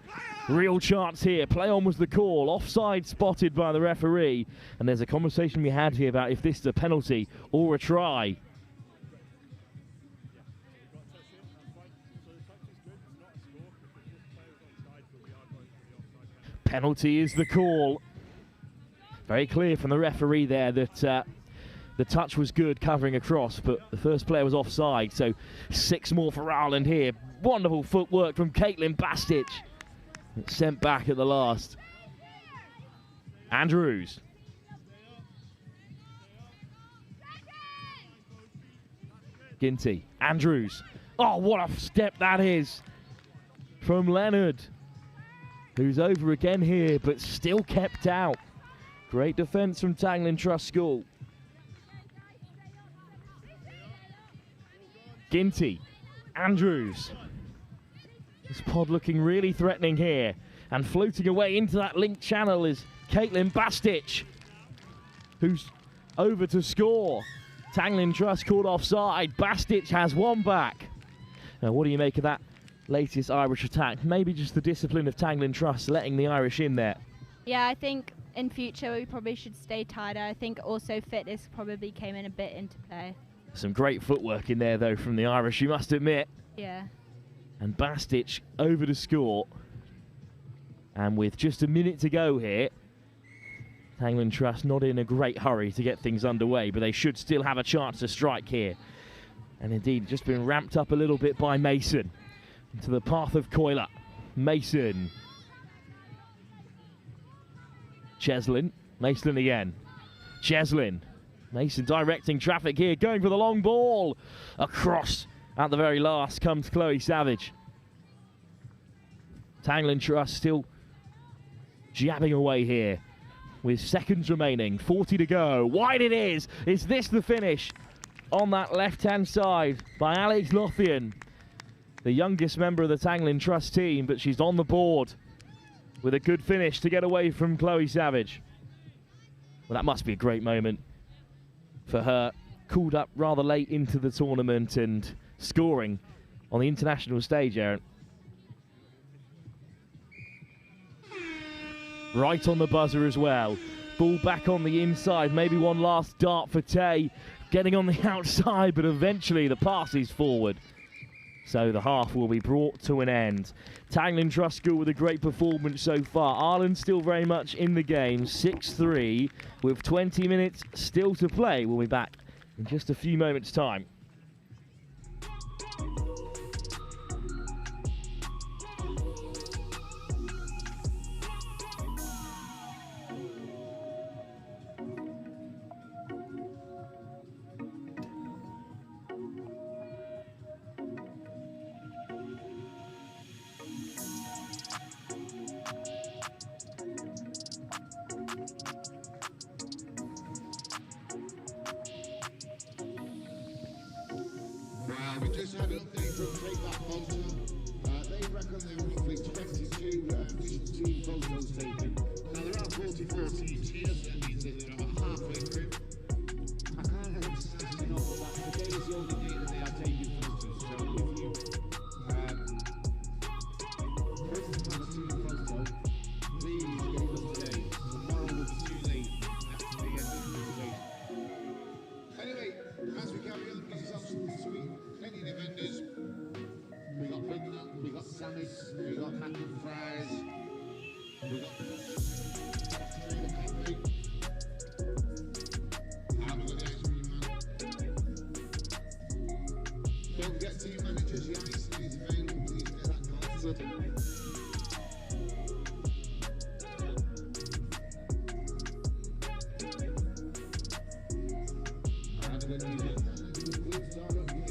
Real chance here. Play on was the call. Offside spotted by the referee. And there's a conversation we had here about if this is a penalty or a try. Penalty is the call. Very clear from the referee there that the touch was good covering across, but the first player was offside, so 6 more for Ireland here. Wonderful footwork from Caitlin Bastich. It's sent back at the last. Andrews. Ginty. Andrews. Oh, what a step that is from Leonard, who's over again here, but still kept out. Great defence from Tanglin Trust School. Ginty. Andrews. This pod looking really threatening here. And floating away into that linked channel is Caitlin Bastich, who's over to score. Tanglin Trust called offside. Bastich has one back. Now, what do you make of that latest Irish attack? Maybe just the discipline of Tanglin Trust letting the Irish in there. Yeah, I think in future we probably should stay tighter. I think also fitness probably came in a bit into play. Some great footwork in there, though, from the Irish, you must admit. Yeah. And Bastich over to score. And with just a minute to go here, Tanglin Trust not in a great hurry to get things underway, but they should still have a chance to strike here. And indeed, just been ramped up a little bit by Mason. Into the path of Coiler. Mason. Cheslin. Mason again. Cheslin. Mason directing traffic here, going for the long ball. Across at the very last comes Chloe Savage. Tanglin Trust still jabbing away here with seconds remaining, 40 to go. Wide it is. Is this the finish on that left-hand side by Alex Lothian, the youngest member of the Tanglin Trust team, but she's on the board with a good finish to get away from Chloe Savage. Well, that must be a great moment for her. Called up rather late into the tournament and scoring on the international stage, Aaron. Right on the buzzer as well. Ball back on the inside. Maybe one last dart for Tay. Getting on the outside, but eventually the pass is forward. So the half will be brought to an end. Tanglin Trust School with a great performance so far. Ireland still very much in the game, 6-3, with 20 minutes still to play. We'll be back in just a few moments' time. We just had an update from Take That Photo. They reckon there were roughly 22 team photos taken. Now there are 44 teams here, so that means that they're about halfway through. I can't emphasize enough that today is the only day that they are taking photos. So if you want to have a team photo, please get it done today. Tomorrow will be too late after the end of the day. Anyway, as we carry on, this is absolutely sweet. Many of the vendors. We got Bigna, we got Sammy's, we got mac and fries, we got the coffee, and we got the ice cream man. Don't forget team managers, your ice is available, please get that collected. And we're going to get good start up here.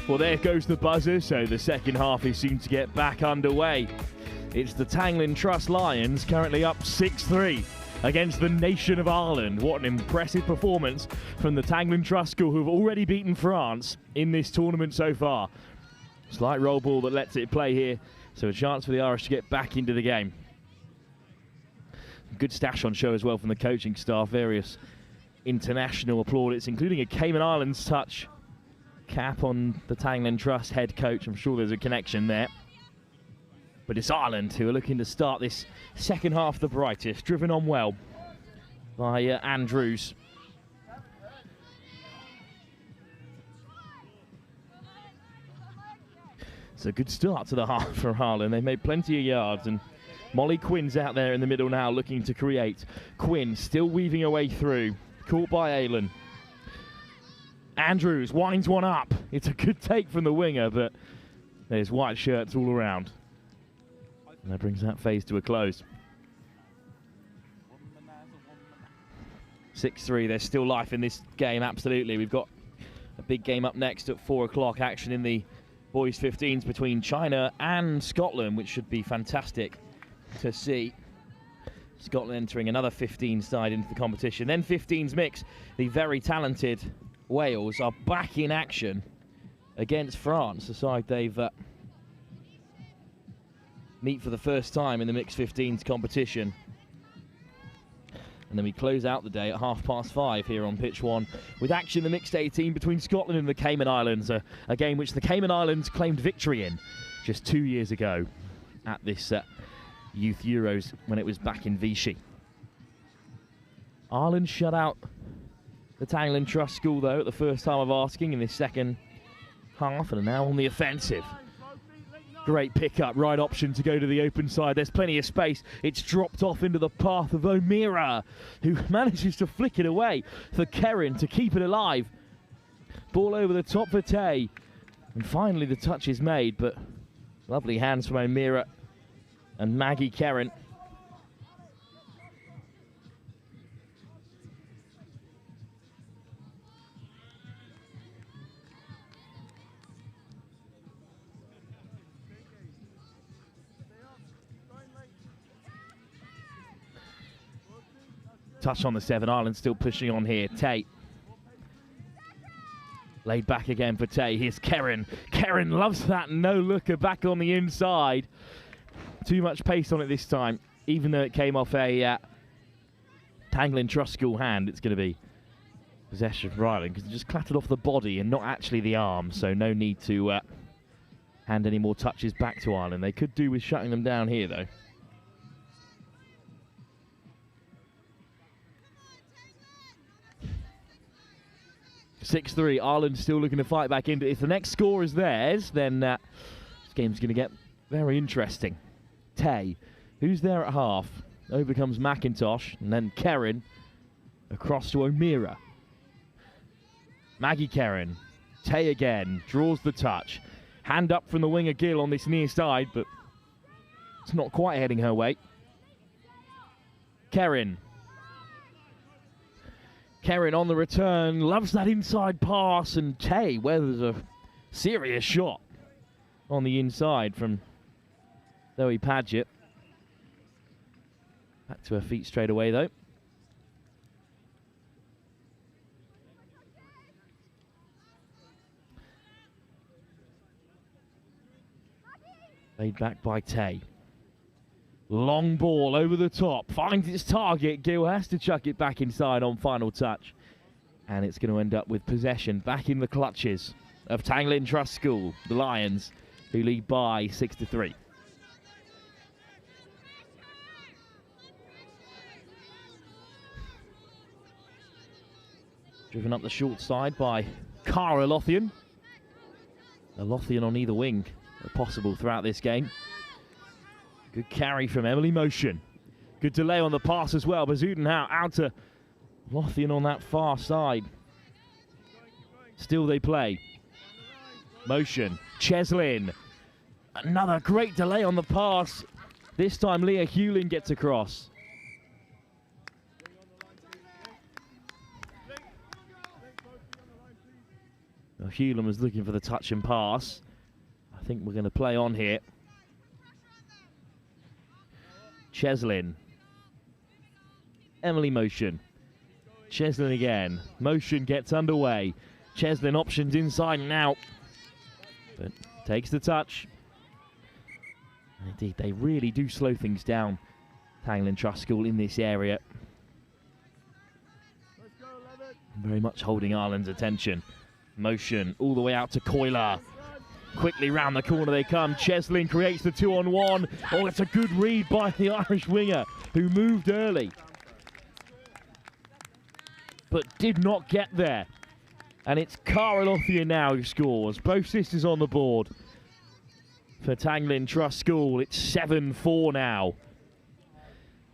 Well, there goes the buzzer, so the second half is soon to get back underway. It's the Tanglin Trust Lions currently up 6-3 against the nation of Ireland. What an impressive performance from the Tanglin Trust School, who have already beaten France in this tournament so far. Slight roll ball that lets it play here, so a chance for the Irish to get back into the game. Good stash on show as well from the coaching staff, various international plaudits, including a Cayman Islands touch cap on the Tanglin Trust head coach. I'm sure there's a connection there. But it's Ireland who are looking to start this second half the brightest, driven on well by Andrews. It's a good start to the half for Ireland. They made plenty of yards and Molly Quinn's out there in the middle now looking to create. Quinn still weaving her way through. Caught by Aylan. Andrews winds one up. It's a good take from the winger, but there's white shirts all around. And that brings that phase to a close. 6-3, there's still life in this game, absolutely. We've got a big game up next at 4 o'clock, action in the boys 15s between China and Scotland, which should be fantastic to see. Scotland entering another 15 side into the competition. Then 15s mix, the very talented Wales are back in action against France, the side they've meet for the first time in the mixed 15s competition. And then we close out the day at 5:30 here on pitch 1 with action in the mixed 18 between Scotland and the Cayman Islands, a game which the Cayman Islands claimed victory in just 2 years ago at this Youth Euros when it was back in Vichy. Ireland shut out the Tanglen Trust School though at the first time of asking in this second half, and are now on the offensive. Great pick-up, right option to go to the open side. There's plenty of space. It's dropped off into the path of O'Meara, who manages to flick it away for Kerrin to keep it alive. Ball over the top for Tay. And finally the touch is made, but lovely hands from O'Meara and Maggie Kerrin. Touch on the 7, Ireland still pushing on here. Tay. Laid back again for Tay. Here's Kerrin. Kerrin loves that no-looker back on the inside. Too much pace on it this time. Even though it came off a Tanglen Trust School hand, it's going to be possession for Ireland because it just clattered off the body and not actually the arm. So no need to hand any more touches back to Ireland. They could do with shutting them down here, though. 6-3, Ireland still looking to fight back into it. If the next score is theirs, then this game's going to get very interesting. Tay, who's there at half? Over comes McIntosh, and then Kerrin across to O'Meara. Maggie Kerrin, Tay again, draws the touch. Hand up from the winger Gill on this near side, but it's not quite heading her way. Kerrin. Kerrin on the return, loves that inside pass, and Tay weathers a serious shot on the inside from Zoe Padgett. Back to her feet straight away, though. Laid back by Tay. Long ball over the top, finds its target. Gill has to chuck it back inside on final touch. And it's going to end up with possession back in the clutches of Tanglen Trust School, the Lions, who lead by 6-3. Driven up the short side by Cara Lothian. A Lothian on either wing are possible throughout this game. Good carry from Emily Motion. Good delay on the pass as well. Bazudenhout out to Lothian on that far side. Still they play. Motion. Cheslin. Another great delay on the pass. This time Leah Hewlin gets across. Well, Hewlin was looking for the touch and pass. I think we're going to play on here. Cheslin. Emily Motion. Cheslin again. Motion gets underway. Cheslin options inside and out. But takes the touch. And indeed, they really do slow things down. Tanglen Trust School in this area. Very much holding Ireland's attention. Motion all the way out to Coiler. Quickly round the corner they come. Cheslin creates the 2-on-1. Oh, it's a good read by the Irish winger who moved early, but did not get there. And it's Cara Lothian now who scores. Both sisters on the board for Tanglen Trust School. It's 7-4 now.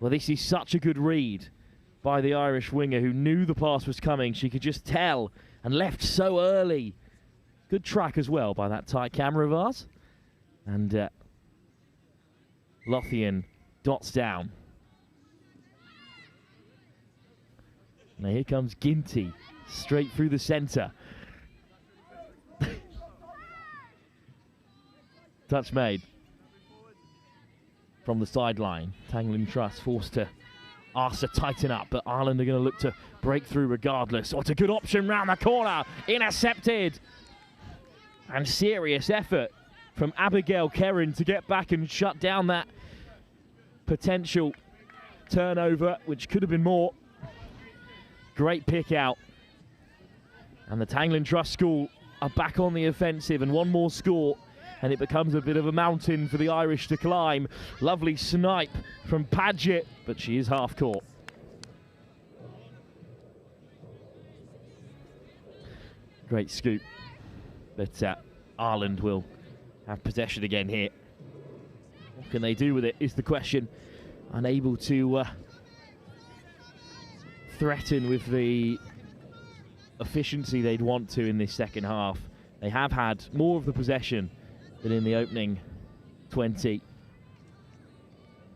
Well, this is such a good read by the Irish winger who knew the pass was coming. She could just tell and left so early. Good track as well by that tight camera of ours. And Lothian dots down. Now here comes Ginty, straight through the centre. Touch made from the sideline. Tanglin Trust forced to ask to tighten up, but Ireland are going to look to break through regardless. Oh, it's a good option round the corner. Intercepted. And serious effort from Abigail Kerrin to get back and shut down that potential turnover, which could have been more. Great pick out. And the Tanglin Trust School are back on the offensive, and one more score and it becomes a bit of a mountain for the Irish to climb. Lovely snipe from Padgett, but she is half court. Great scoop. But Ireland will have possession again here. What can they do with it is the question. Unable to threaten with the efficiency they'd want to in this second half. They have had more of the possession than in the opening 20.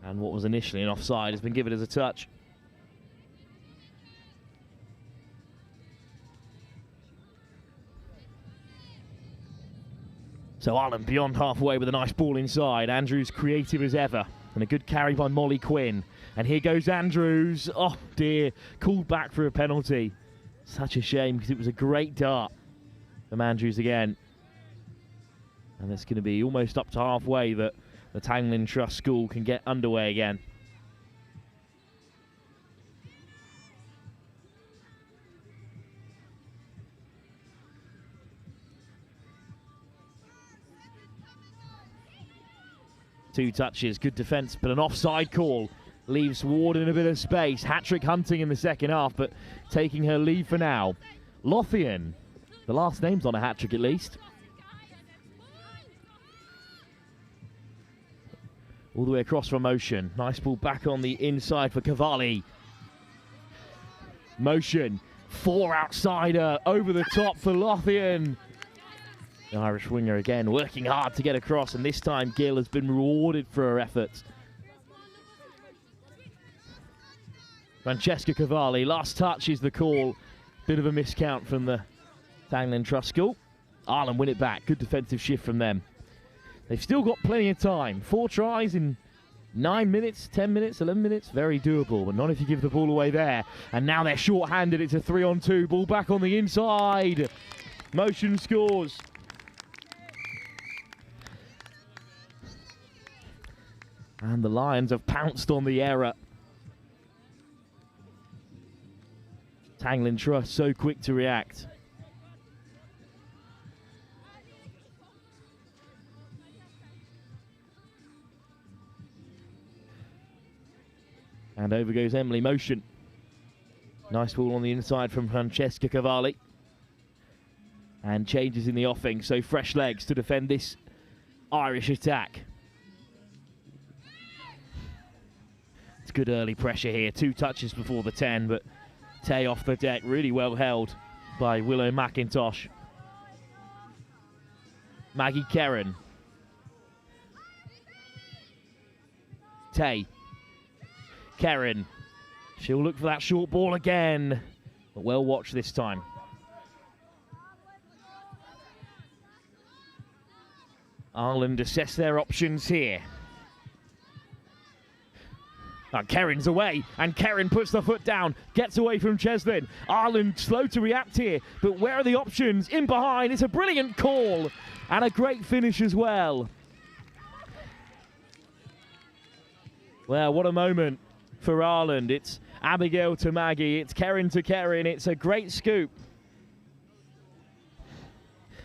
And what was initially an offside has been given as a touch. So Ireland beyond halfway with a nice ball inside. Andrews creative as ever. And a good carry by Molly Quinn. And here goes Andrews. Oh dear, called back for a penalty. Such a shame because it was a great dart from Andrews again. And it's going to be almost up to halfway that the Tanglin Trust School can get underway again. Two touches, good defence, but an offside call leaves Ward in a bit of space. Hat-trick hunting in the second half, but taking her lead for now. Lothian, the last name's on a hat-trick at least. All the way across from Motion. Nice ball back on the inside for Cavalli. Motion, four outsider, over the top for Lothian. The Irish winger again working hard to get across, and this time Gill has been rewarded for her efforts. Francesca Cavalli, last touch is the call. Bit of a miscount from the Tanglin Trust School. Ireland win it back. Good defensive shift from them. They've still got plenty of time. 4 tries in 9 minutes, 10 minutes, 11 minutes. Very doable, but not if you give the ball away there. And now they're short-handed. It's a 3-on-2. Ball back on the inside. Motion scores. And the Lions have pounced on the error. Tanglin Trust so quick to react. And over goes Emily Motion. Nice ball on the inside from Francesca Cavalli. And changes in the offing, so fresh legs to defend this Irish attack. It's good early pressure here. 2 touches before the 10, but Tay off the deck, really well held by Willow McIntosh. Maggie Kerrin. Tay. Kerrin. She'll look for that short ball again, but well watched this time. Ireland assess their options here. Kerrin's away, and Kerrin puts the foot down, gets away from Cheslin. Ireland slow to react here, but where are the options? In behind, it's a brilliant call, and a great finish as well. Well, what a moment for Ireland. It's Abigail to Maggie, it's Kerrin to Kerrin, it's a great scoop.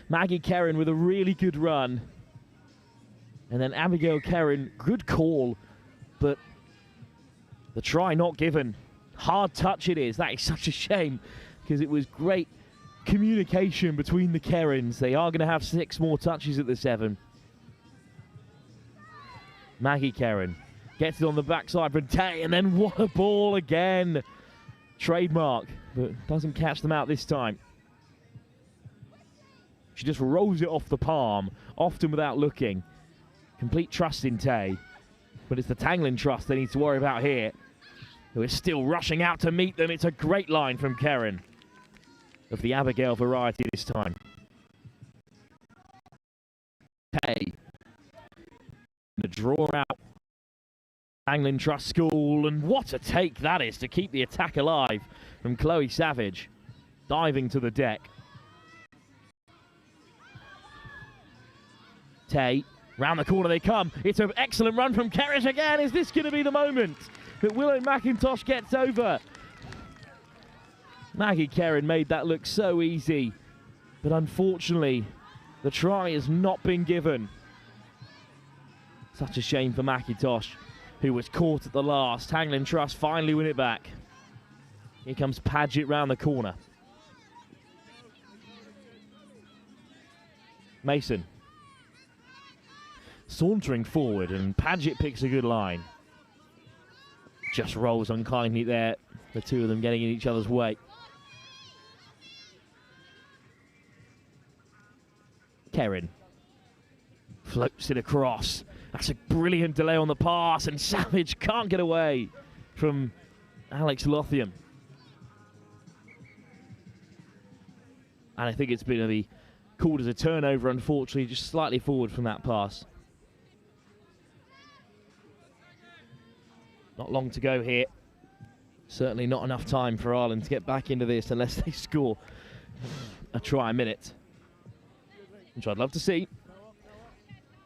Maggie Kerrin with a really good run. And then Abigail Kerrin, good call, but the try not given. Hard touch it is. That is such a shame because it was great communication between the Kerrins. They are going to have 6 more touches at the 7. Maggie Kerrin Gets it on the backside from Tay, and then what a ball again. Trademark, but doesn't catch them out this time. She just rolls it off the palm, often without looking. Complete trust in Tay, but it's the Tanglin Trust they need to worry about here, who is still rushing out to meet them. It's a great line from Keren, of the Abigail variety this time. Tay, the draw out. Tanglin Trust School, and what a take that is to keep the attack alive from Chloe Savage, diving to the deck. Tay, round the corner they come. It's an excellent run from Kerrish again. Is this going to be the moment that Willow McIntosh gets over? Maggie Keren made that look so easy, but unfortunately, the try has not been given. Such a shame for McIntosh, who was caught at the last. Tanglin Trust finally win it back. Here comes Paget round the corner. Mason sauntering forward, and Paget picks a good line. Just rolls unkindly there, the two of them getting in each other's way. Keren floats it across. That's a brilliant delay on the pass, and Savage can't get away from Alex Lothian. And I think it's going to be called as a turnover, unfortunately, just slightly forward from that pass. Not long to go here. Certainly not enough time for Ireland to get back into this unless they score a try a minute, which I'd love to see.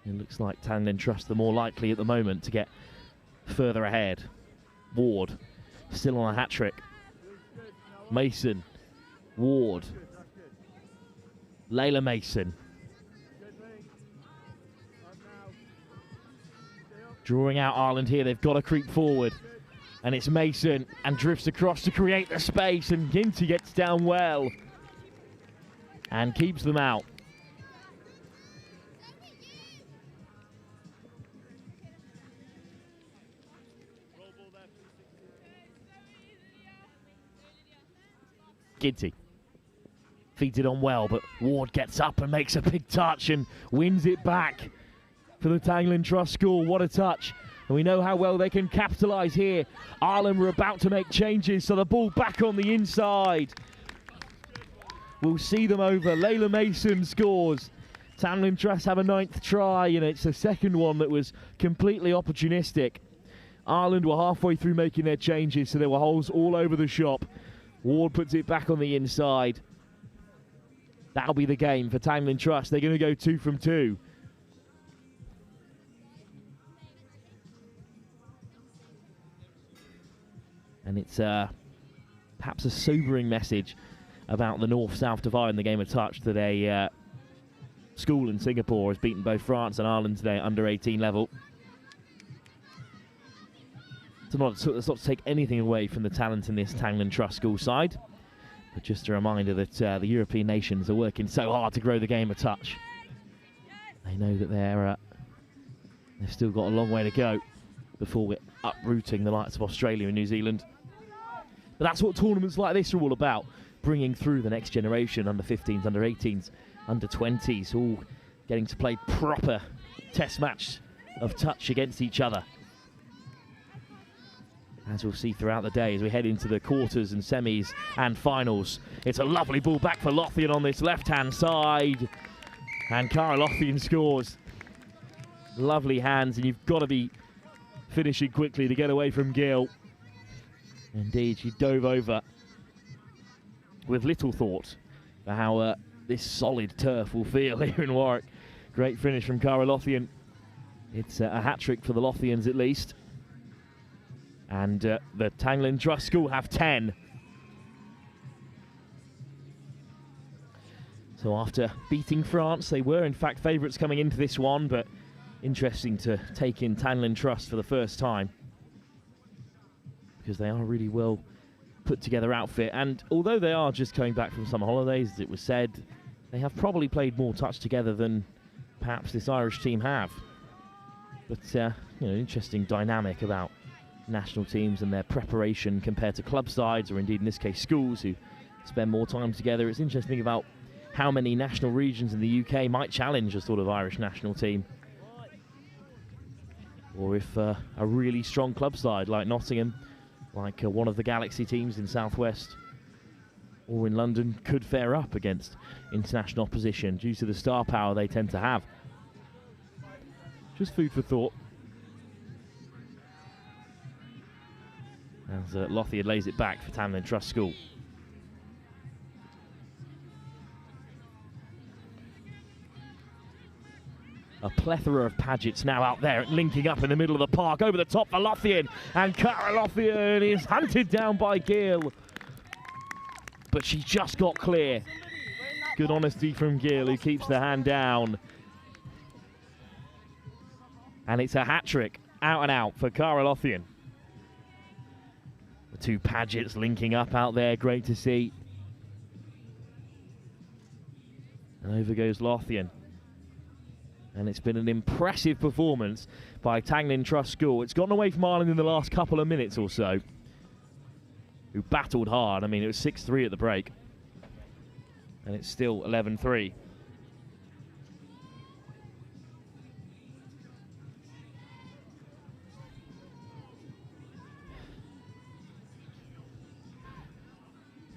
It looks like Tanglin Trust the more likely at the moment to get further ahead. Ward still on a hat-trick. Mason, Ward, Layla Mason. Drawing out Ireland here, they've got to creep forward. And it's Mason, and drifts across to create the space, and Ginty gets down well and keeps them out. Ginty feeds it on well, but Ward gets up and makes a big touch and wins it back for the Tanglin Trust School. What a touch. And we know how well they can capitalise here. Ireland were about to make changes, so the ball back on the inside. We'll see them over. Layla Mason scores. Tanglin Trust have a 9th try, and it's the second one that was completely opportunistic. Ireland were halfway through making their changes, so there were holes all over the shop. Ward puts it back on the inside. That'll be the game for Tanglin Trust. They're going to go 2 from 2. And it's perhaps a sobering message about the North-South divide in the game of touch that a school in Singapore has beaten both France and Ireland today at under 18 level. It's not to take anything away from the talent in this Tanglin Trust School side, but just a reminder that the European nations are working so hard to grow the game of touch. They know that they've still got a long way to go before we're uprooting the likes of Australia and New Zealand. But that's what tournaments like this are all about, bringing through the next generation, under 15s, under 18s, under 20s, all getting to play proper test match of touch against each other. As we'll see throughout the day as we head into the quarters and semis and finals. It's a lovely ball back for Lothian on this left-hand side. And Cara Lothian scores. Lovely hands, and you've got to be finishing quickly to get away from Gill. Indeed, she dove over with little thought for how this solid turf will feel here in Warwick. Great finish from Cara Lothian. It's a hat-trick for the Lothians at least. And the Tanglin Trust School have 10. So after beating France, they were in fact favourites coming into this one, but interesting to take in Tanglin Trust for the first time, because they are a really well put together outfit. And although they are just coming back from summer holidays, as it was said, they have probably played more touch together than perhaps this Irish team have. But, interesting dynamic about national teams and their preparation compared to club sides, or indeed in this case schools, who spend more time together. It's interesting about how many national regions in the UK might challenge a sort of Irish national team. Or if a really strong club side like Nottingham, like one of the Galaxy teams in Southwest or in London, could fare up against international opposition due to the star power they tend to have. Just food for thought. As Lothian lays it back for Tamlin Trust School. A plethora of Padgetts now out there, linking up in the middle of the park, over the top for Lothian, and Cara Lothian is hunted down by Gill. But she just got clear. Good honesty from Gill, who keeps the hand down. And it's a hat-trick, out and out for Cara Lothian. The two Padgetts linking up out there, great to see. And over goes Lothian. And it's been an impressive performance by Tanglin Trust School. It's gotten away from Ireland in the last couple of minutes or so, who battled hard. I mean, it was 6-3 at the break. And it's still 11-3.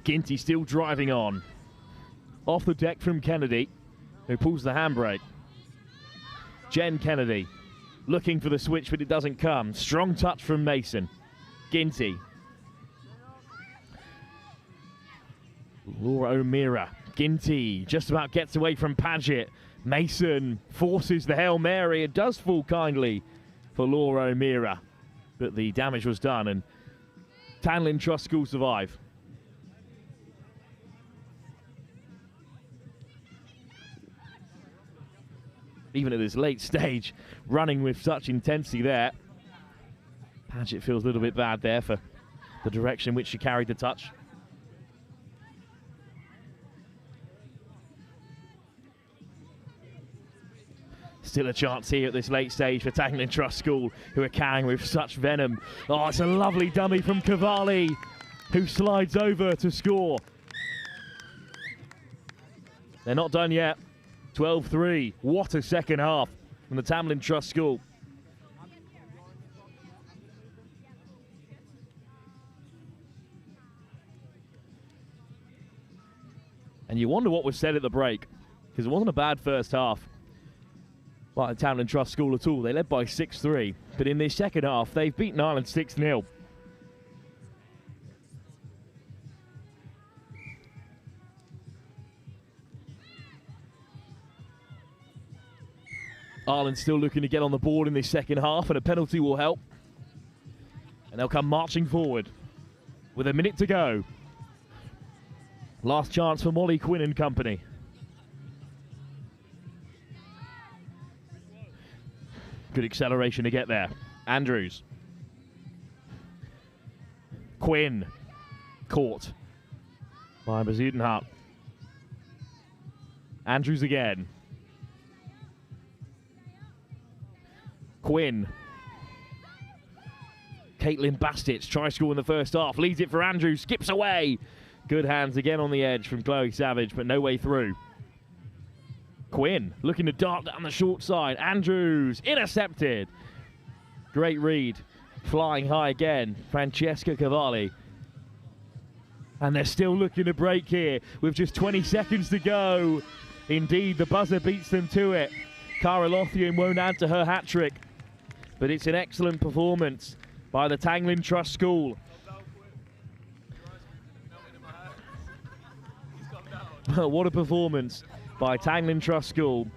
Ginty still driving on. Off the deck from Kennedy, who pulls the handbrake. Jen Kennedy looking for the switch, but it doesn't come. Strong touch from Mason. Ginty. Laura O'Meara. Ginty just about gets away from Padgett. Mason forces the Hail Mary. It does fall kindly for Laura O'Meara, but the damage was done, and Tanlin Trust School survive. Even at this late stage, running with such intensity there. Padgett feels a little bit bad there for the direction in which she carried the touch. Still a chance here at this late stage for Tanglin Trust School, who are carrying with such venom. Oh, it's a lovely dummy from Cavalli, who slides over to score. They're not done yet. 12-3. What a second half from the Tamlin Trust School. And you wonder what was said at the break, because it wasn't a bad first half by the Tamlin Trust School at all. They led by 6-3, but in this second half, they've beaten Ireland 6-0. Ireland still looking to get on the board in this second half, and a penalty will help. And they'll come marching forward with a minute to go. Last chance for Molly Quinn and company. Good acceleration to get there. Andrews. Quinn. Caught by Bazutenhart. Andrews again. Quinn. Caitlin Bastich tries to score in the first half. Leads it for Andrews. Skips away. Good hands again on the edge from Chloe Savage, but no way through. Quinn looking to dart down the short side. Andrews intercepted. Great read. Flying high again. Francesca Cavalli. And they're still looking to break here with just 20 seconds to go. Indeed, the buzzer beats them to it. Cara Lothian won't add to her hat-trick, but it's an excellent performance by the Tanglin Trust School. What a performance by Tanglin Trust School,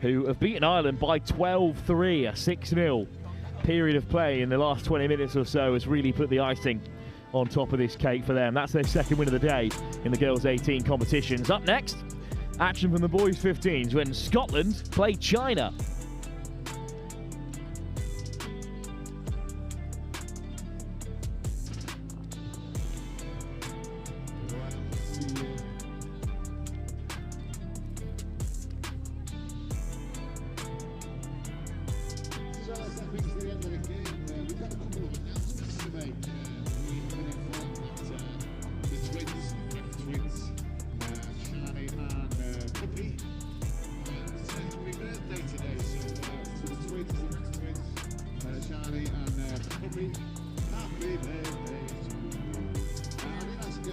who have beaten Ireland by 12-3, a 6-0 period of play in the last 20 minutes or so has really put the icing on top of this cake for them. That's their second win of the day in the girls 18 competitions. Up next, action from the boys 15s when Scotland play China. Happy birthday to you. I did ask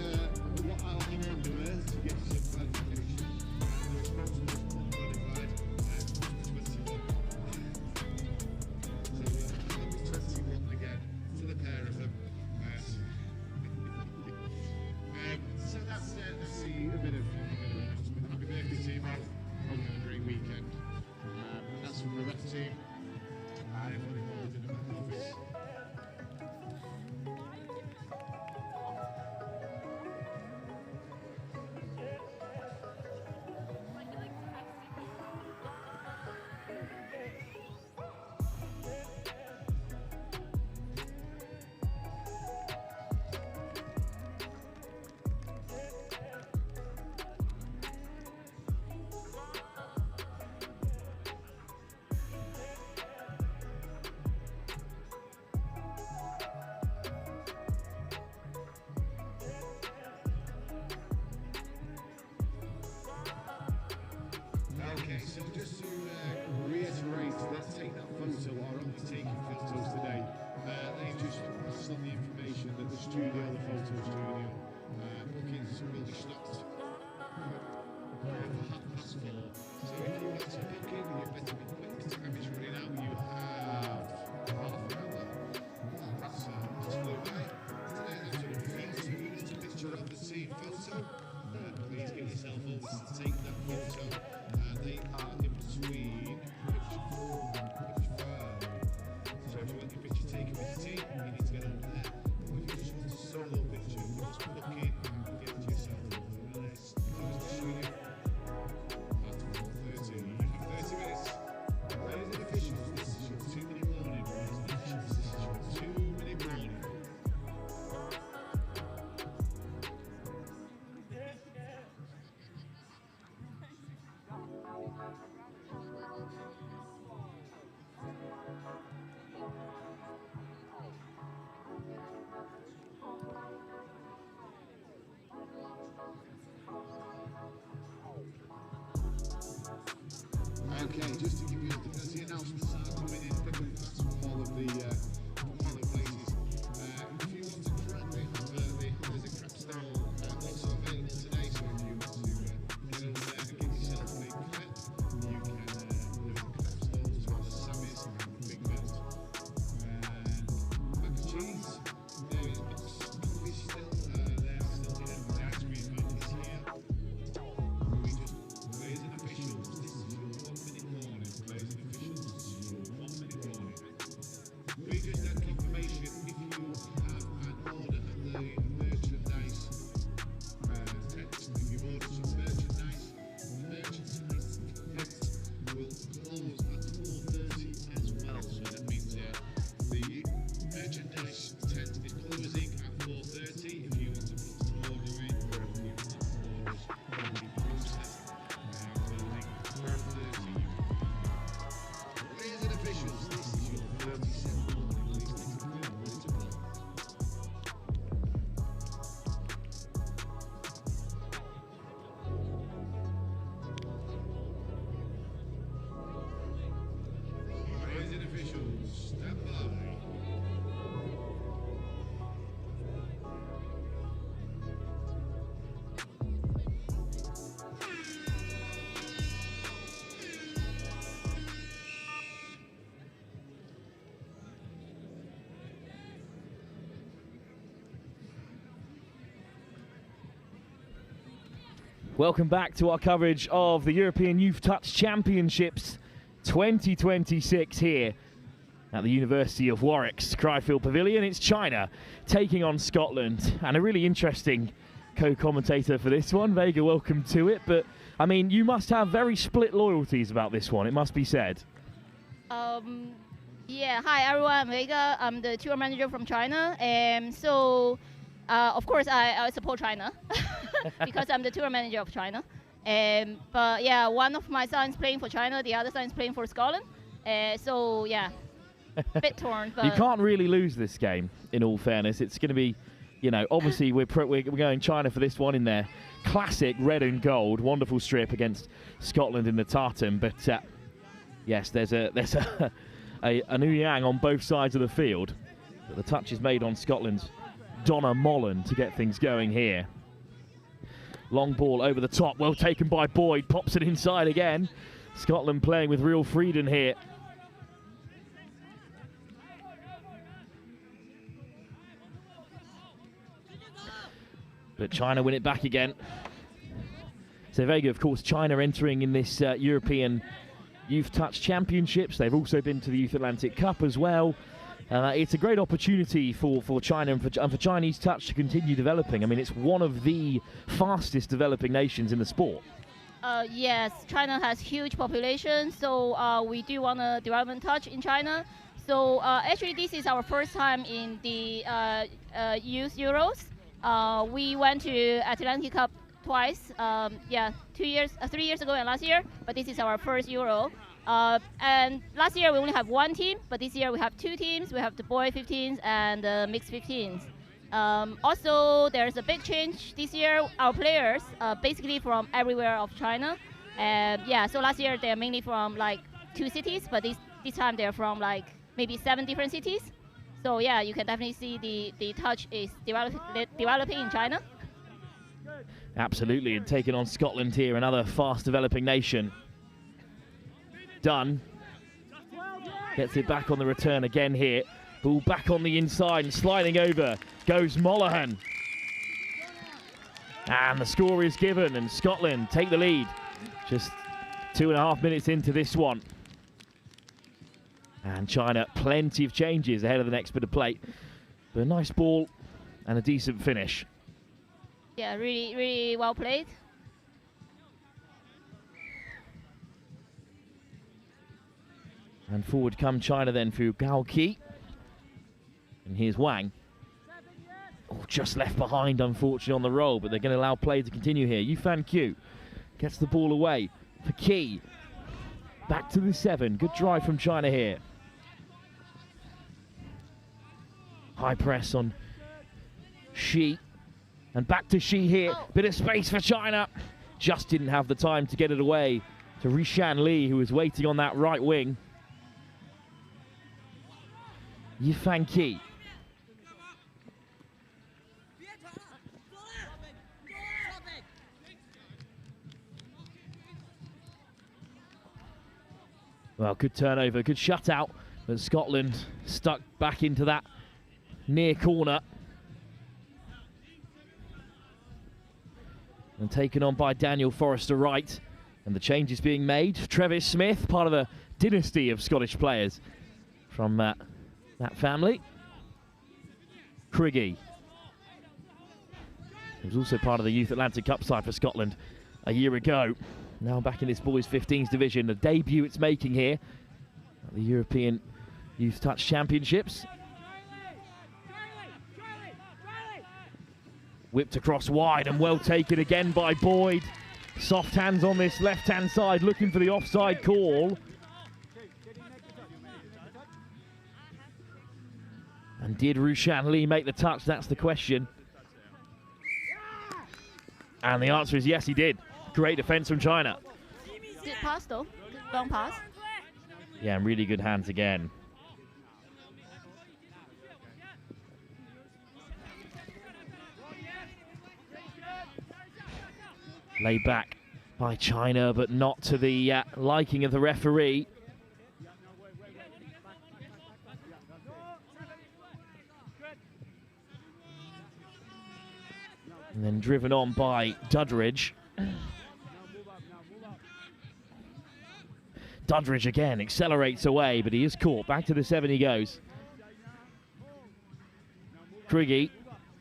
what I'll do to get some clarification. The response was unqualified. So 21 again to the pair of them. So that's a bit of happy birthday team. Hope you have a great weekend. And that's from the ref team. And everyone involved in the back office. Okay, so just to reiterate, let's take that photo, or are only taking photos today. They just passed on the information that the studio, the photo studio, bookings will be stopped for 4:30. So if you want to book in, you better be quick. Time is running out. You have half an hour. That's flew by. That's a picture of the team photo. Please get yourself over to take that photo. They are in between picture 4 and picture 5. So if you want your picture taken with the team, you need to get over there. If you just want a solo picture, you just book in and get yourself over there. Close the studio at 4:30. You have 30 minutes. Ladies and officials, this is your 2-minute warning. Ladies and officials, this is your 2-minute warning. Okay, just to give you the announcements are coming in thick and fast from all of the places. If you want to grab it, there's a crab style also available today, so if you want to get over there and get yourself a crab, you can there's a crab stalls as well as Sammy's and the Big Melt. Mac and cheese, there is box coffee still, they are still here, the ice cream man is here. We just, ladies and officials, this is your 1-minute warning. Ladies and officials, this is your 1-minute warning. We just had confirmation if you have an order at the merchandise tent, if you've ordered some merchandise, the merchandise tent will close at 4:30 as well. So that means the merchandise tent is closing at 4:30. If you want to put an order in, or if you want orders to be processed, closing at 4:30. Ladies and officials, this is your 37th warning. Please take a good ready to go. Ladies and officials, stand by. Welcome back to our coverage of the European Youth Touch Championships 2026 here at the University of Warwick's Cryfield Pavilion. It's China taking on Scotland, and a really interesting co-commentator for this one. Vega, welcome to it. But, I mean, you must have very split loyalties about this one, it must be said. Yeah, hi everyone, I'm Vega. I'm the tour manager from China. Of course, I support China because I'm the tour manager of China. But yeah, one of my sons playing for China, the other son is playing for Scotland. So yeah, bit torn. But you can't really lose this game, in all fairness. It's going to be, you know, obviously we're going China for this one in their classic red and gold, wonderful strip against Scotland in the tartan. But yes, there's a New Yang on both sides of the field. But the touch is made on Scotland's Donna Mollen to get things going here. Long ball over the top, well taken by Boyd, pops it inside again. Scotland playing with real freedom here. But China win it back again. So very good, of course, China entering in this European Youth Touch Championships. They've also been to the Youth Atlantic Cup as well. It's a great opportunity for China and for Chinese touch to continue developing. I mean, it's one of the fastest developing nations in the sport. Yes, China has huge population, so we do want to development touch in China. So actually, this is our first time in the Youth Euros. We went to Atlantic Cup twice. 3 years ago and last year, but this is our first Euro. And last year we only have one team, but this year we have two teams. We have the boy 15s and the mixed 15s. Also, there's a big change this year. Our players basically from everywhere of China. So last year they're mainly from like 2 cities, but this time they're from like maybe 7 different cities. So yeah, you can definitely see the touch is developing in China. Absolutely, and taking on Scotland here, another fast developing nation. Dunn gets it back on the return again here. Ball back on the inside and sliding over goes Mollohan. And the score is given and Scotland take the lead. Just 2.5 minutes into this one. And China, plenty of changes ahead of the next bit of play. But a nice ball and a decent finish. Yeah, really, really well played. And forward come China then through Gao Qi. And here's Wang. Oh, just left behind, unfortunately, on the roll, but they're going to allow play to continue here. Yufan Q gets the ball away for Qi. Back to the 7. Good drive from China here. High press on Shi. And back to Shi here. Bit of space for China. Just didn't have the time to get it away to Rishan Li, who was waiting on that right wing. Yifan Qi. Well, good turnover, good shutout, but Scotland stuck back into that near corner. And taken on by Daniel Forrester Wright. And the change is being made. Travis Smith, part of a dynasty of Scottish players from that family. Craigie. He was also part of the Youth Atlantic Cup side for Scotland a year ago. Now back in this boys 15s division. The debut it's making here at the European Youth Touch Championships. Whipped across wide and well taken again by Boyd. Soft hands on this left-hand side, looking for the offside call. And did Rushan Lee make the touch? That's the question. And the answer is yes, he did. Great defense from China. Good pass though, good long pass. Yeah, and really good hands again. Laid back by China, but not to the liking of the referee. And then driven on by Duddridge. Duddridge again accelerates away, but he is caught. Back to the 7 he goes. Craigie,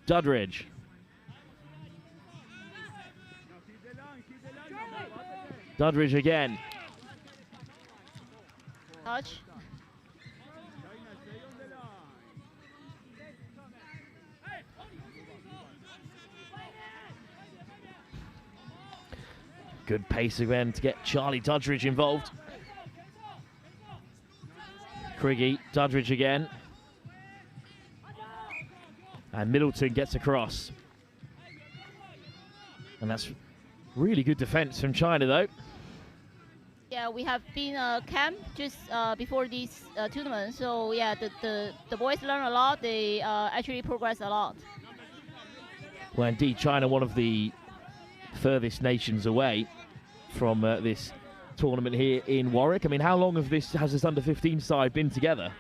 Duddridge. Duddridge again. Touch. Good pace again to get Charlie Duddridge involved. Craigie, Duddridge again. And Middleton gets across. And that's really good defence from China though. Yeah, we have been camp just before this tournament. So yeah, the boys learn a lot. They actually progress a lot. Well, indeed, China, one of the furthest nations away from this tournament here in Warwick. I mean, how long has this under-15 side been together?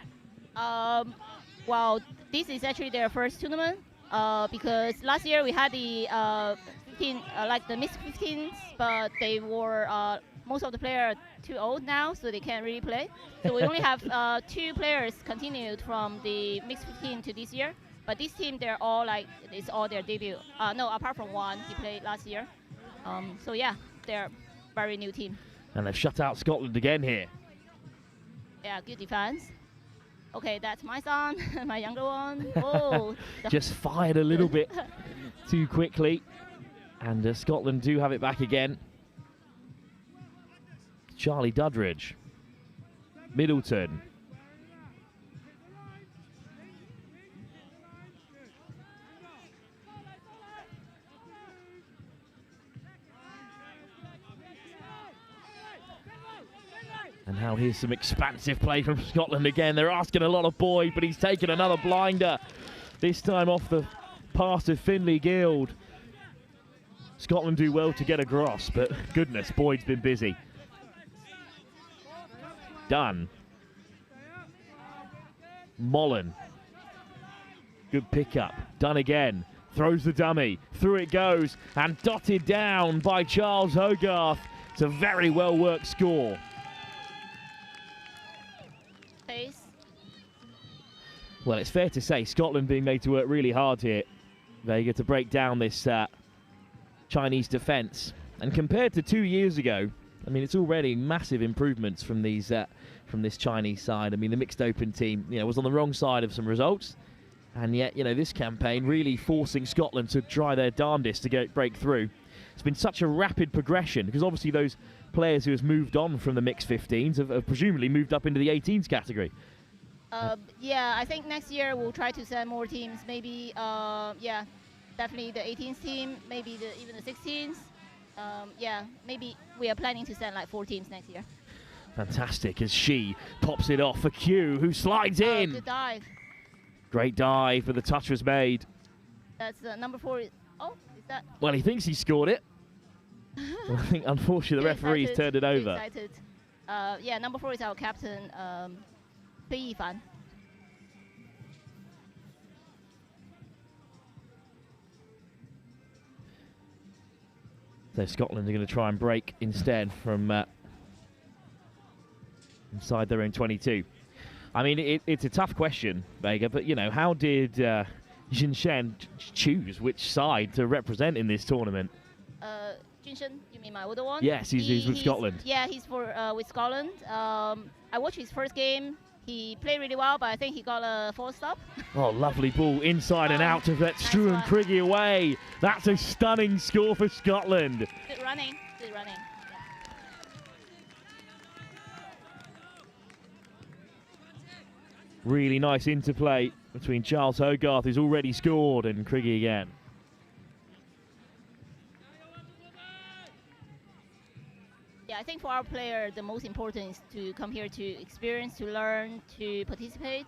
Well, this is actually their first tournament because last year we had the 15, like the mixed 15s, but they were most of the players too old now, so they can't really play. So we only have 2 players continued from the mixed 15 to this year. But this team, they're all like, it's all their debut. No, apart from one, he played last year. So yeah, they're a very new team. And they've shut out Scotland again here. Yeah, good defense. Okay, that's my son, my younger one. Oh, just fired a little bit too quickly. And Scotland do have it back again. Charlie Duddridge. Middleton. And now here's some expansive play from Scotland again. They're asking a lot of Boyd, but he's taken another blinder. This time off the pass of Finlay Guild. Scotland do well to get across, but goodness, Boyd's been busy. Done. Mollen. Good pickup. Done again. Throws the dummy. Through it goes. And dotted down by Charles Hogarth. It's a very well worked score. Pace. Well, it's fair to say Scotland being made to work really hard here, Vega, to break down this Chinese defence. And compared to 2 years ago, I mean, it's already massive improvements from these from this Chinese side. I mean, the mixed open team, was on the wrong side of some results, and yet, this campaign really forcing Scotland to try their darndest to break through. It's been such a rapid progression because obviously those players who have moved on from the mixed 15s have presumably moved up into the 18s category. Yeah, I think next year we'll try to send more teams. Maybe, yeah, definitely the 18s team, maybe even the 16s. Yeah, maybe we are planning to send like 4 teams next year. Fantastic as she pops it off for Q, who slides in. Good dive. Great dive, but the touch was made. That's number 4. Oh, is that? Well, he thinks he scored it. Well, I think, unfortunately, the referee's turned it over. Excited. Yeah, number 4 is our captain, Hui Yifan. So Scotland are going to try and break instead from inside their own 22. I mean, it's a tough question, Vega, but, how did Jin Shen choose which side to represent in this tournament? Jin Shen, you mean my older one? Yes, he's with Scotland. Yeah, he's with Scotland. I watched his first game. He played really well, but I think he got a false stop. Oh, lovely ball inside and out of that. Struan Craigie away. That's a stunning score for Scotland. Good running. Good running. Really nice interplay between Charles Hogarth, who's already scored, and Craigie again. Yeah, I think for our player, the most important is to come here to experience, to learn, to participate.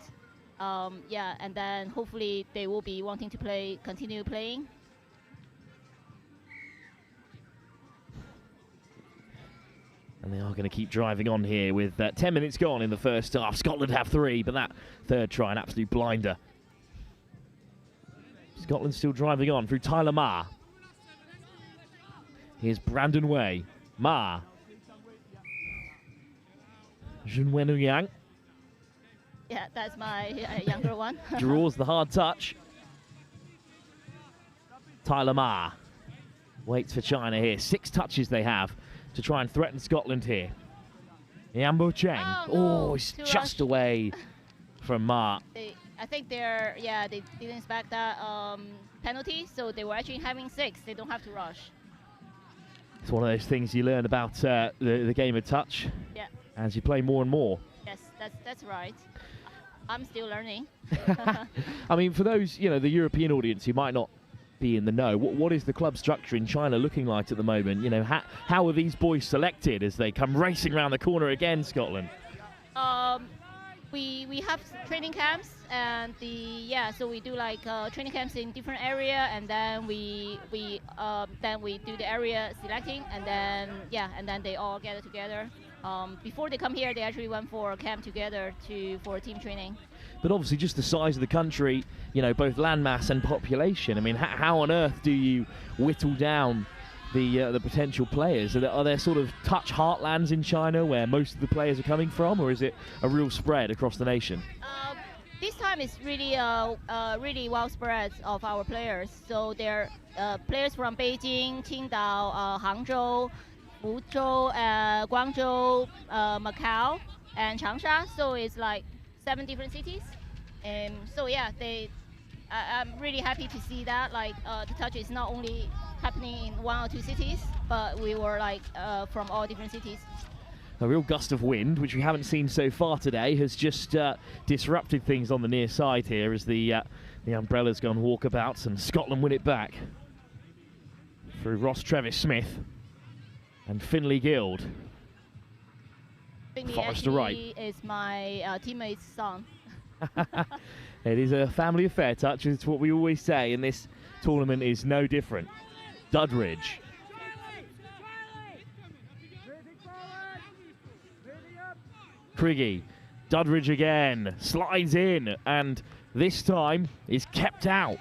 Yeah, and then hopefully they will be wanting to continue playing. And they are going to keep driving on here with 10 minutes gone in the first half. Scotland have 3, but that third try, an absolute blinder. Scotland still driving on through Tyler Ma. Here's Brandon Way. Ma. Junwen Yang. Yeah, that's my younger one. Draws the hard touch. Tyler Ma waits for China here. 6 touches they have to try and threaten Scotland here. Yambo Cheng. Oh, it's just away from Ma. I think they didn't expect that penalty, so they were actually having 6. They don't have to rush. It's one of those things you learn about the game of touch as you play more and more. Yes, that's right. I'm still learning. I mean, for those, the European audience who might not be in the know. What is the club structure in China looking like at the moment? You know, how are these boys selected as they come racing around the corner again, Scotland? We have training camps, and so we do like training camps in different area, and then we do the area selecting, and then they all gather together. Before they come here, they actually went for a camp together for team training. But obviously, just the size of the country, you know, both landmass and population. I mean, how on earth do you whittle down the potential players? Are there sort of touch heartlands in China where most of the players are coming from, or is it a real spread across the nation? This time it's really really well spread of our players. So there are players from Beijing, Qingdao, Hangzhou, Fuzhou, Guangzhou, Macau, and Changsha. So it's like 7 different cities. So yeah, I'm really happy to see that. Like the touch is not only happening in 1 or 2 cities, but we were like from all different cities. A real gust of wind, which we haven't seen so far today, has just disrupted things on the near side here as the umbrella's gone walkabouts and Scotland win it back through Ross Travis-Smith and Finlay Guild. Finlay Forrester Wright is my teammate's son. It is a family affair, Touch. It's what we always say, and this tournament is no different. Duddridge. Criggy. Duddridge again. Slides in, and this time is kept out.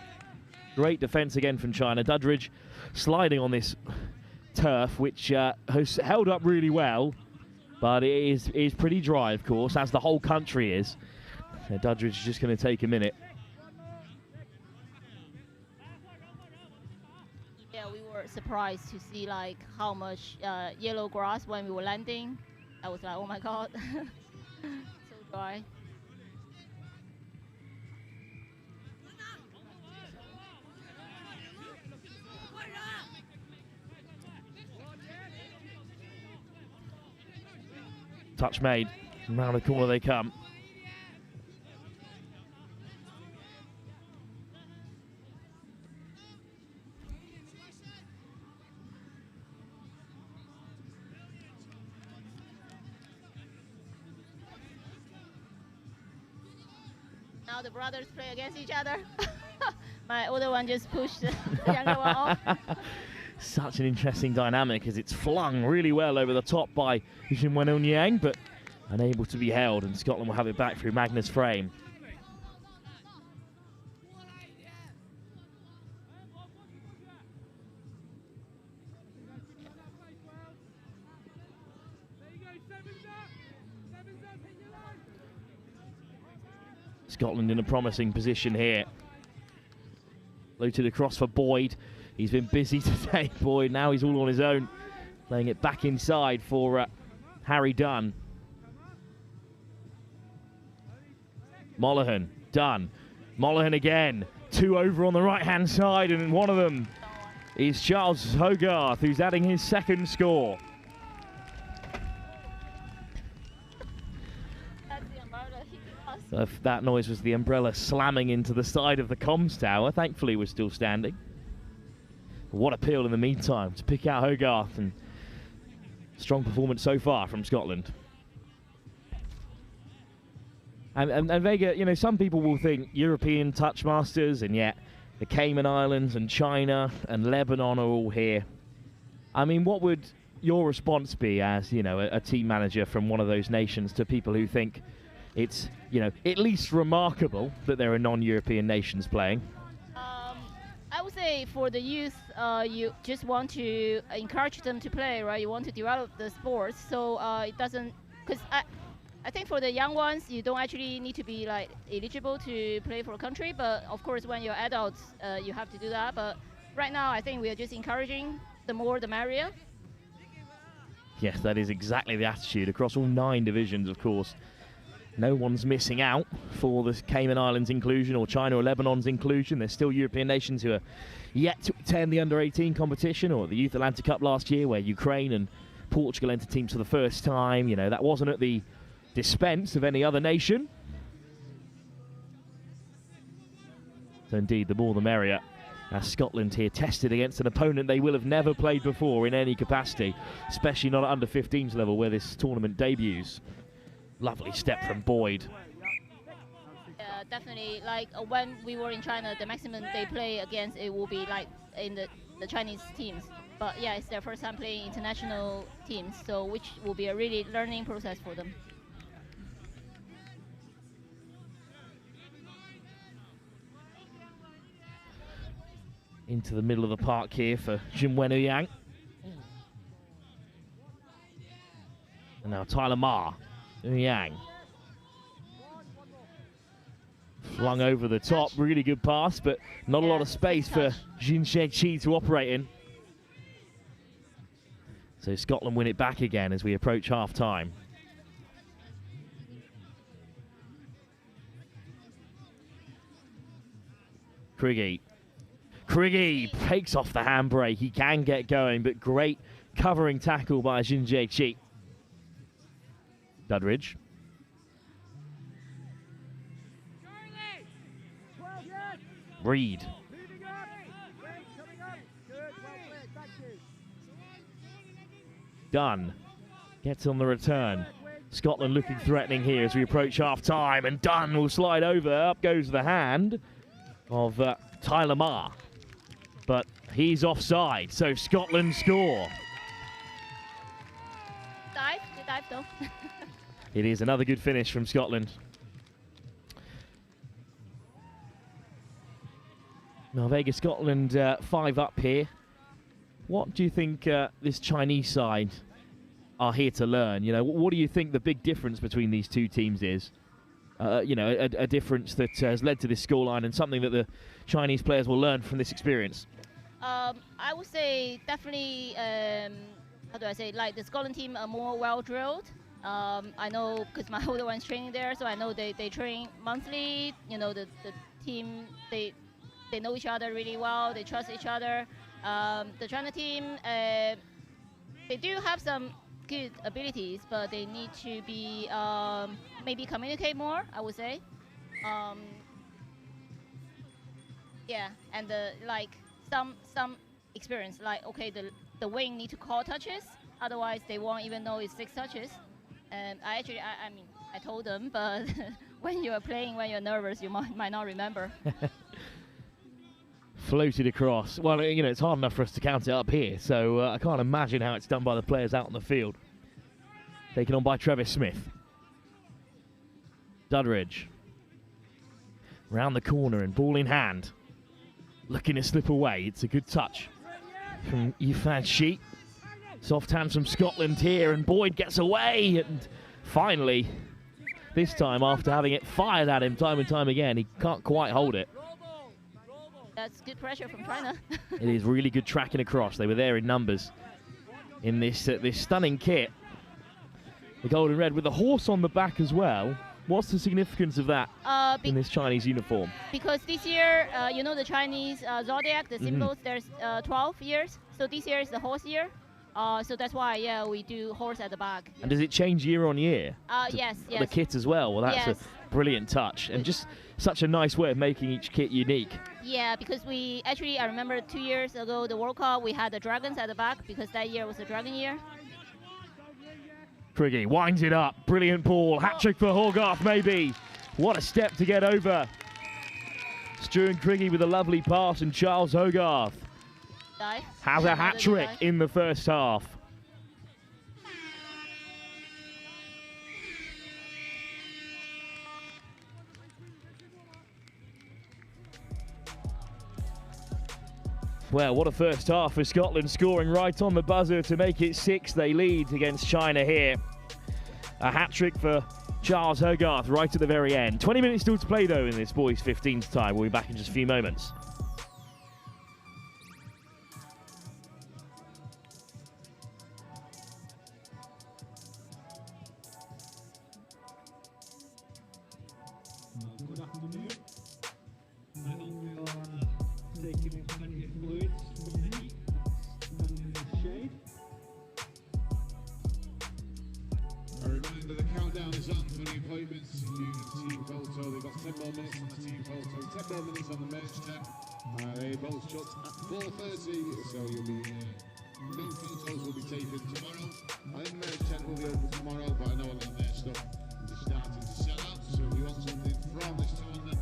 Great defence again from China. Duddridge sliding on this turf, which has held up really well, but it is pretty dry, of course, as the whole country is. So Duddridge is just going to take a minute. Yeah, we were surprised to see like how much yellow grass when we were landing. I was like, oh my god, so dry. Touch made. Round the corner they come. Now the brothers play against each other. My older one just pushed the younger one off. Such an interesting dynamic as it's flung really well over the top by Xin Wenonyang, but unable to be held, and Scotland will have it back through Magnus Frame. Scotland in a promising position here. Floated across for Boyd. He's been busy today, Boyd. Now he's all on his own. Playing it back inside for Harry Dunn. Mollohan, Dunn. Mollohan again. 2 over on the right-hand side, and one of them is Charles Hogarth, who's adding his 2nd score. That noise was the umbrella slamming into the side of the comms tower. Thankfully, we're still standing. What a peel in the meantime to pick out Hogarth, and strong performance so far from Scotland. And Vega, you know, some people will think European touch masters, and yet the Cayman Islands and China and Lebanon are all here. I mean, what would your response be as, you know, a team manager from one of those nations to people who think it's, you know, at least remarkable that there are non-European nations playing? I would say for the youth, you just want to encourage them to play, right? You want to develop the sports, so it doesn't, because I think for the young ones, you don't actually need to be like eligible to play for a country, but of course when you're adults, you have to do that. But right now, I think we are just encouraging, the more the merrier. Yes, that is exactly the attitude across all 9 divisions, of course. No one's missing out for the Cayman Islands inclusion or China or Lebanon's inclusion. There's still European nations who are yet to attend the under-18 competition, or the Youth Atlantic Cup last year where Ukraine and Portugal entered teams for the first time. You know, that wasn't at the dispense of any other nation. So indeed, the more the merrier. As Scotland here tested against an opponent they will have never played before in any capacity, especially not at under 15s level where this tournament debuts. Lovely step from Boyd. Yeah, definitely. Like when we were in China, the maximum they play against it will be like in the Chinese teams. But yeah, it's their first time playing international teams, so which will be a really learning process for them. Into the middle of the park here for Jinwen Yang. And now Tyler Ma. Yang. Flung over the top. Really good pass, but not a lot of space for Jin She to operate in. So Scotland win it back again as we approach half-time. Craigie. Craigie takes off the handbrake. He can get going, but great covering tackle by Jin Chi. Dudridge. Reed. Dunn gets on the return. Scotland looking threatening here as we approach half-time, and Dunn will slide over. Up goes the hand of Tyler Ma. But he's offside, so Scotland score. Good dive though. It is another good finish from Scotland. Norvega, Scotland 5 up here. What do you think this Chinese side are here to learn? You know, what do you think the big difference between these two teams is? You know, a difference that has led to this scoreline and something that the Chinese players will learn from this experience. I would say definitely, how do I say, like the Scotland team are more well drilled. I know because my older one's training there, so I know they train monthly. You know, the team, they know each other really well, they trust each other. The China team, they do have some good abilities, but they need to be maybe communicate more, I would say. Yeah, and like some experience, like okay, the wing need to call touches, otherwise they won't even know it's 6 touches. And I mean, I told them, but when you are playing, when you're nervous, you might not remember. Floated across. Well, you know, it's hard enough for us to count it up here, so I can't imagine how it's done by the players out on the field. Taken on by Travis Smith. Dudridge. Round the corner and ball in hand. Looking to slip away. It's a good touch from Yifan Shi. Soft hands from Scotland here, and Boyd gets away. And finally, this time after having it fired at him time and time again, he can't quite hold it. That's good pressure from China. It is really good tracking across. They were there in numbers in this this stunning kit. The gold and red with the horse on the back as well. What's the significance of that in this Chinese uniform? Because this year, you know, the Chinese zodiac, the symbols, there's 12 years. So this year is the horse year. So that's why, yeah, we do horse at the back. And does it change year on year? Yes. The kit as well. Well, that's a brilliant touch, and just such a nice way of making each kit unique. Yeah, because we actually, I remember 2 years ago, the World Cup, we had the dragons at the back because that year was the dragon year. Craigie winds it up. Brilliant ball. Hat-trick for Hogarth, maybe. What a step to get over. Stuart Craigie with a lovely pass, and Charles Hogarth has a hat-trick in the first half. Well, what a first half for Scotland, scoring right on the buzzer to make it 6. They lead against China here. A hat-trick for Charles Hogarth right at the very end. 20 minutes still to play, though, in this boys' 15th time. We'll be back in just a few moments. Good afternoon. I hope you are taking plenty of fluids from the heat and in the shade. A reminder, the countdown is on for the appointments team photo. They've got 10 more minutes on the team photo, 10 more minutes on the men's tent. They both shot at 4:30, so you'll be no photos will be taken tomorrow. I think the men's tent will be open tomorrow, but I know a lot of their stuff is starting to sell out. So if you want something from this tournament,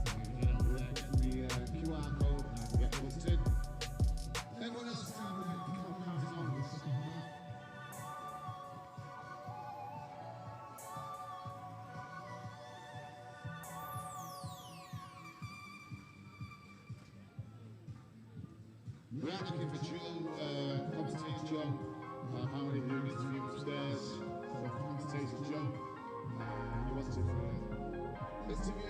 you can get over there, get the QR code, and get booked in. Everyone else is trying to come on this. We are looking for Joe, commentator Joe. How many of you are interviewing upstairs? So commentator Joe. You want to interview?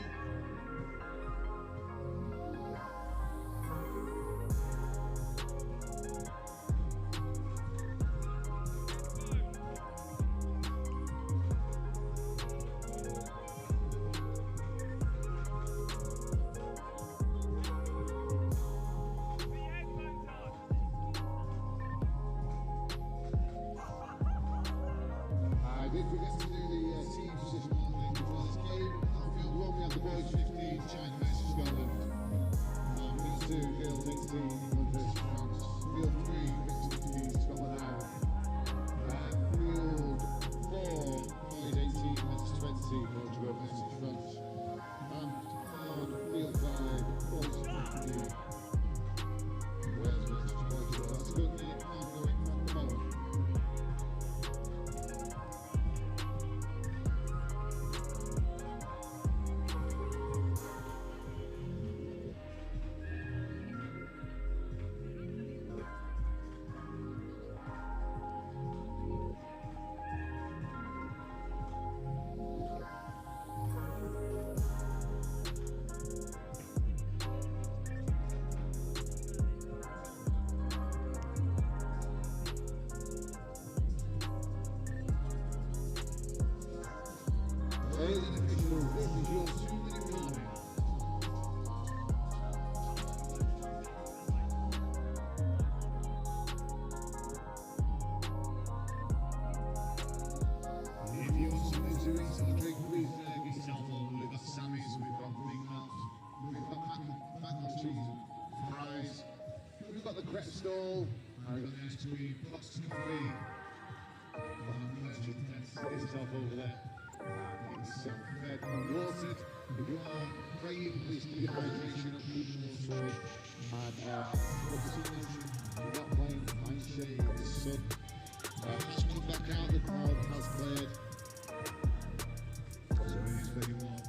I did forget to do the team position modelling before this game. Field 1 we have the boys 15, China versus Scotland. Field 2, Field 18, England versus France. Field 3, mixed 15, Scotland Ireland. Field 4, boys 18 versus 20, Portugal versus France. And Field 5, boys 15, Wales versus Portugal. That's a good game ongoing at the moment. Ladies and officials, this is your 2-minute warning. If you want something to eat or drink, please get yourself over. We've got Sammy's, we've got Big Mouth, we've got mac and cheese, fries, we've got the crepe stall, we've got the ice cream, box coffee. Get yourself over there. Get yourself fed and watered. If you are praying, please keep your hydration up, keep your water. And put the sun lotion. You're not playing fine shade in the sun. Just come back out, the crowd has cleared. So it is very warm.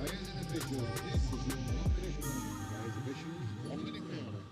Ladies and officials, this is your 1-minute warning. Ladies and officials, 1-minute warning.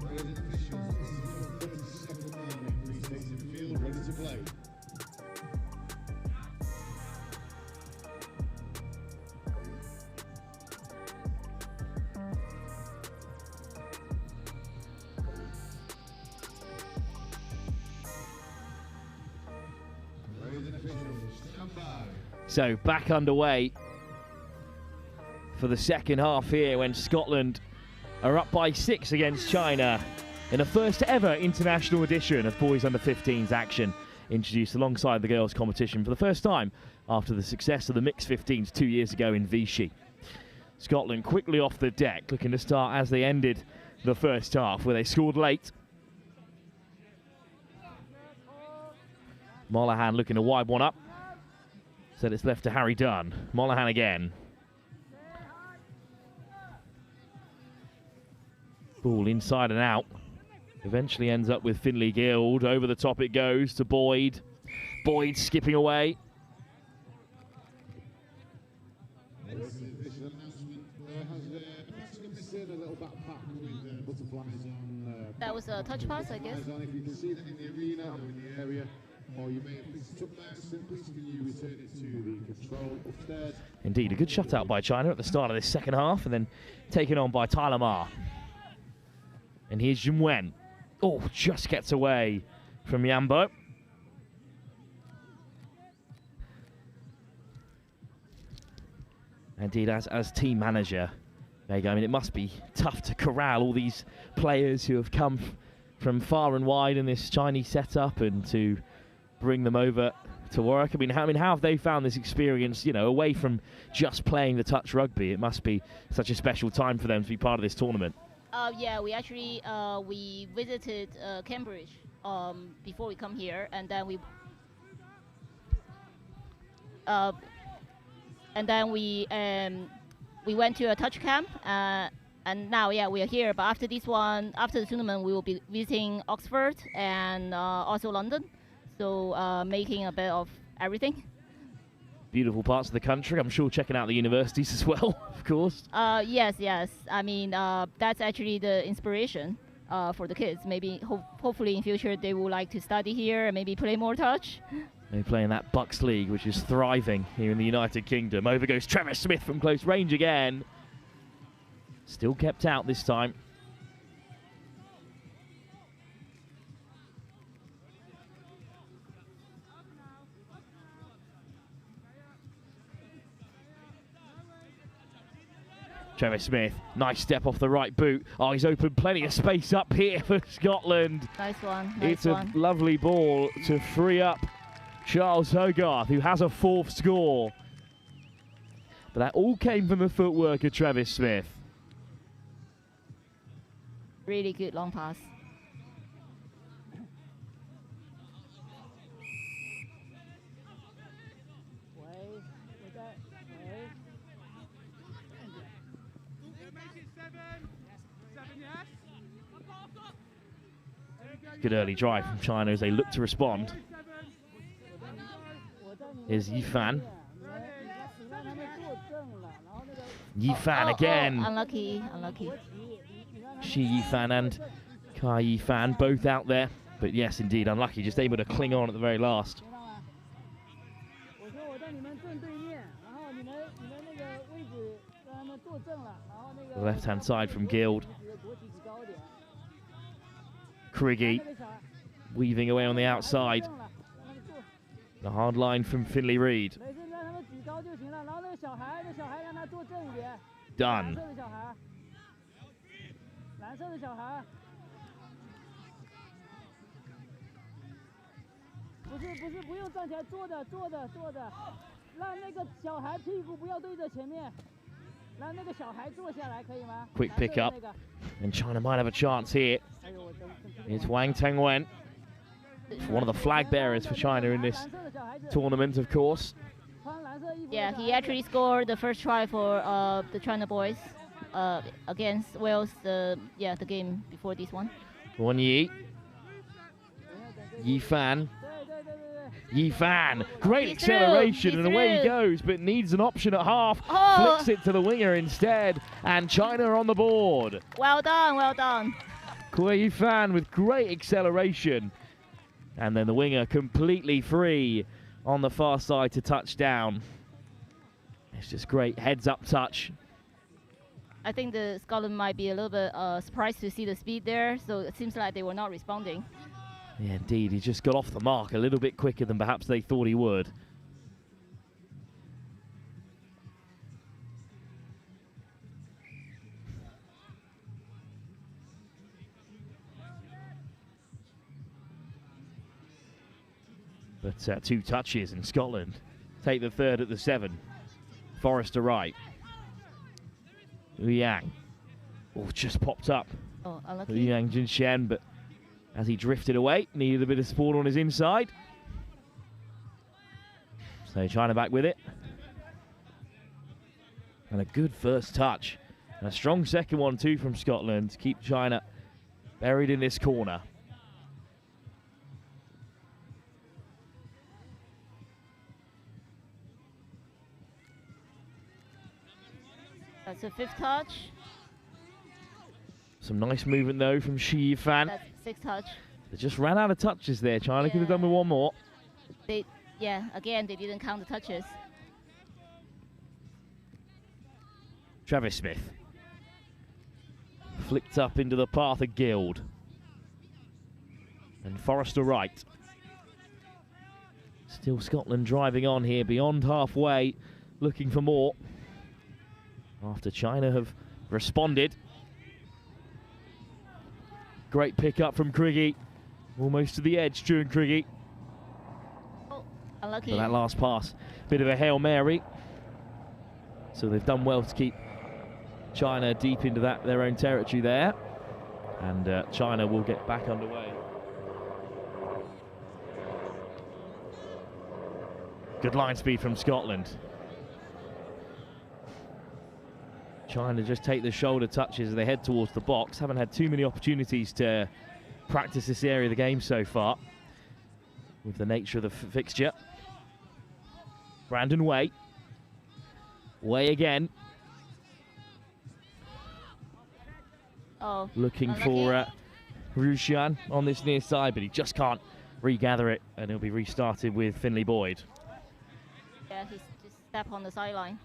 Ladies and officials, this is your 32nd warning. Please stay to the field, ready to play. Ladies and officials, stand by. So back underway for the second half here when Scotland are up by 6 against China in a first ever international edition of Boys Under 15s action, introduced alongside the girls competition for the first time after the success of the mixed 15s 2 years ago in Vichy. Scotland quickly off the deck, looking to start as they ended the first half, where they scored late. Mollahan looking to wide one up. So it's left to Harry Dunn. Mollahan again. Ball inside and out. Eventually ends up with Finley Guild. Over the top it goes to Boyd. Boyd skipping away. A little backpack with butterflies on That was a touch pass, I guess. If you can see that in the arena or in the area, or you may have mistook that, simply can you return it to the control upstairs? Indeed, a good shutout by China at the start of this second half, and then taken on by Tyler Ma. And here's Jun Wen. Oh, just gets away from Yambo. Indeed, as team manager, there you go. I mean, it must be tough to corral all these players who have come from far and wide in this Chinese setup and to bring them over to work. I mean, how have they found this experience, you know, away from just playing the touch rugby? It must be such a special time for them to be part of this tournament. Yeah, we actually we visited Cambridge before we come here, and then we went to a touch camp, and now we are here. But after this one, after the tournament, we will be visiting Oxford and also London, so making a bit of everything. Beautiful parts of the country. I'm sure checking out the universities as well, of course. Yes. I mean, that's actually the inspiration for the kids. Maybe, hopefully in future, they will like to study here and maybe play more touch. They play in that Bucks League, which is thriving here in the United Kingdom. Over goes Travis Smith from close range again. Still kept out this time. Travis Smith, nice step off the right boot. Oh, he's opened plenty of space up here for Scotland. Nice one. It's a lovely ball to free up Charles Hogarth, who has a 4th score. But that all came from the footwork of Travis Smith. Really good long pass. Good early drive from China as they look to respond. Here's Yifan. Yifan again. Unlucky. Shi Yifan and Kai Yifan both out there. But yes, indeed, unlucky. Just able to cling on at the very last. The left-hand side from Guild. Criggy weaving away on the outside. The hard line from Finley Reid. Done. Quick pick up, and China might have a chance here. It's Wang Tengwen, one of the flag bearers for China in this tournament, of course. Yeah, he actually scored the first try for the China boys against Wales. The game before this one. Wan Yi. Yifan, great acceleration, and away he goes, but needs an option at half. Flicks it to the winger instead, and China on the board. Well done. Kui Yifan with great acceleration, and then the winger completely free on the far side to touch down. It's just great heads-up touch. I think the Scotland might be a little bit surprised to see the speed there, so it seems like they were not responding. Yeah, indeed, he just got off the mark a little bit quicker than perhaps they thought he would. But 2 touches in Scotland. Take the third at the 7. Forrester right. Yang. Oh, just popped up. Oh, unlucky. Yang Jinshen, but as he drifted away, needed a bit of support on his inside. So China back with it. And a good first touch. And a strong second one too from Scotland to keep China buried in this corner. That's a 5th touch. Some nice movement though from Shi Yifan. That's 6 touch. They just ran out of touches there. China could have done with one more. Again, they didn't count the touches. Travis Smith. Flicked up into the path of Guild. And Forrester Wright. Still Scotland driving on here beyond halfway, looking for more. After China have responded. Great pick up from Criggy. Almost to the edge, Stuart Criggy. Oh, unlucky. For that last pass. Bit of a Hail Mary. So they've done well to keep China deep into their own territory there. And China will get back underway. Good line speed from Scotland. China just take the shoulder touches as they head towards the box. Haven't had too many opportunities to practice this area of the game so far with the nature of the fixture. Brandon Way. Way again. Oh, looking unlucky. for Rushan on this near side, but he just can't regather it, and he'll be restarted with Finley Boyd. Yeah, he's just stepped on the sideline.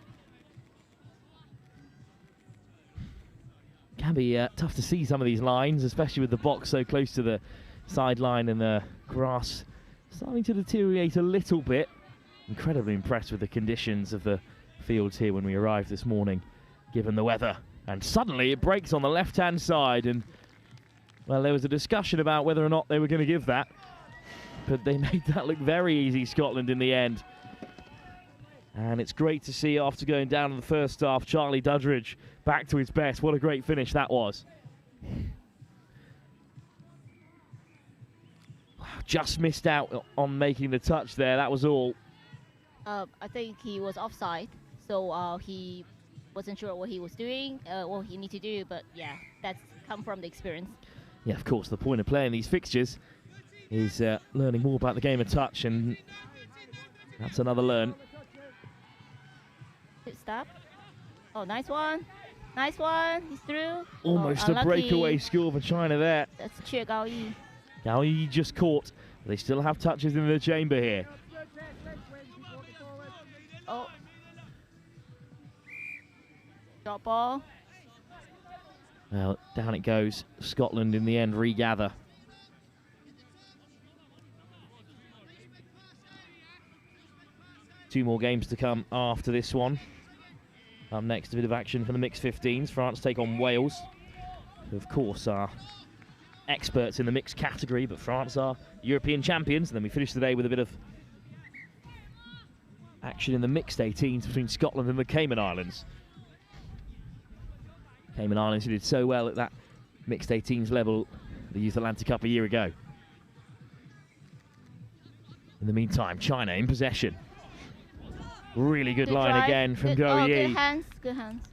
Can be tough to see some of these lines, especially with the box so close to the sideline and the grass starting to deteriorate a little bit. Incredibly impressed with the conditions of the fields here when we arrived this morning, given the weather. And suddenly it breaks on the left-hand side, and well, there was a discussion about whether or not they were going to give that, but they made that look very easy, Scotland, in the end. And it's great to see, after going down in the first half, Charlie Dudridge back to his best. What a great finish that was. Just missed out on making the touch there, that was all. I think he was offside, so he wasn't sure what he was doing, what he needed to do, but yeah, that's come from the experience. Yeah, of course, the point of playing these fixtures is learning more about the game of touch, and that's another learn. Good stop. Oh, nice one. Nice one. He's through. Almost a breakaway score for China there. That's Xue Gaoyi. Gaoyi just caught. They still have touches in the chamber here. Oh. Drop ball. Well, down it goes. Scotland in the end regather. Two more games to come after this one. Up next, a bit of action for the mixed 15s. France take on Wales, who of course are experts in the mixed category, but France are European champions. And then we finish the day with a bit of action in the mixed 18s between Scotland and the Cayman Islands. Cayman Islands, who did so well at that mixed 18s level, the Youth Atlantic Cup a year ago. In the meantime, China in possession. Really good line drive. again from Go Oh, Yi. good hands, good hands.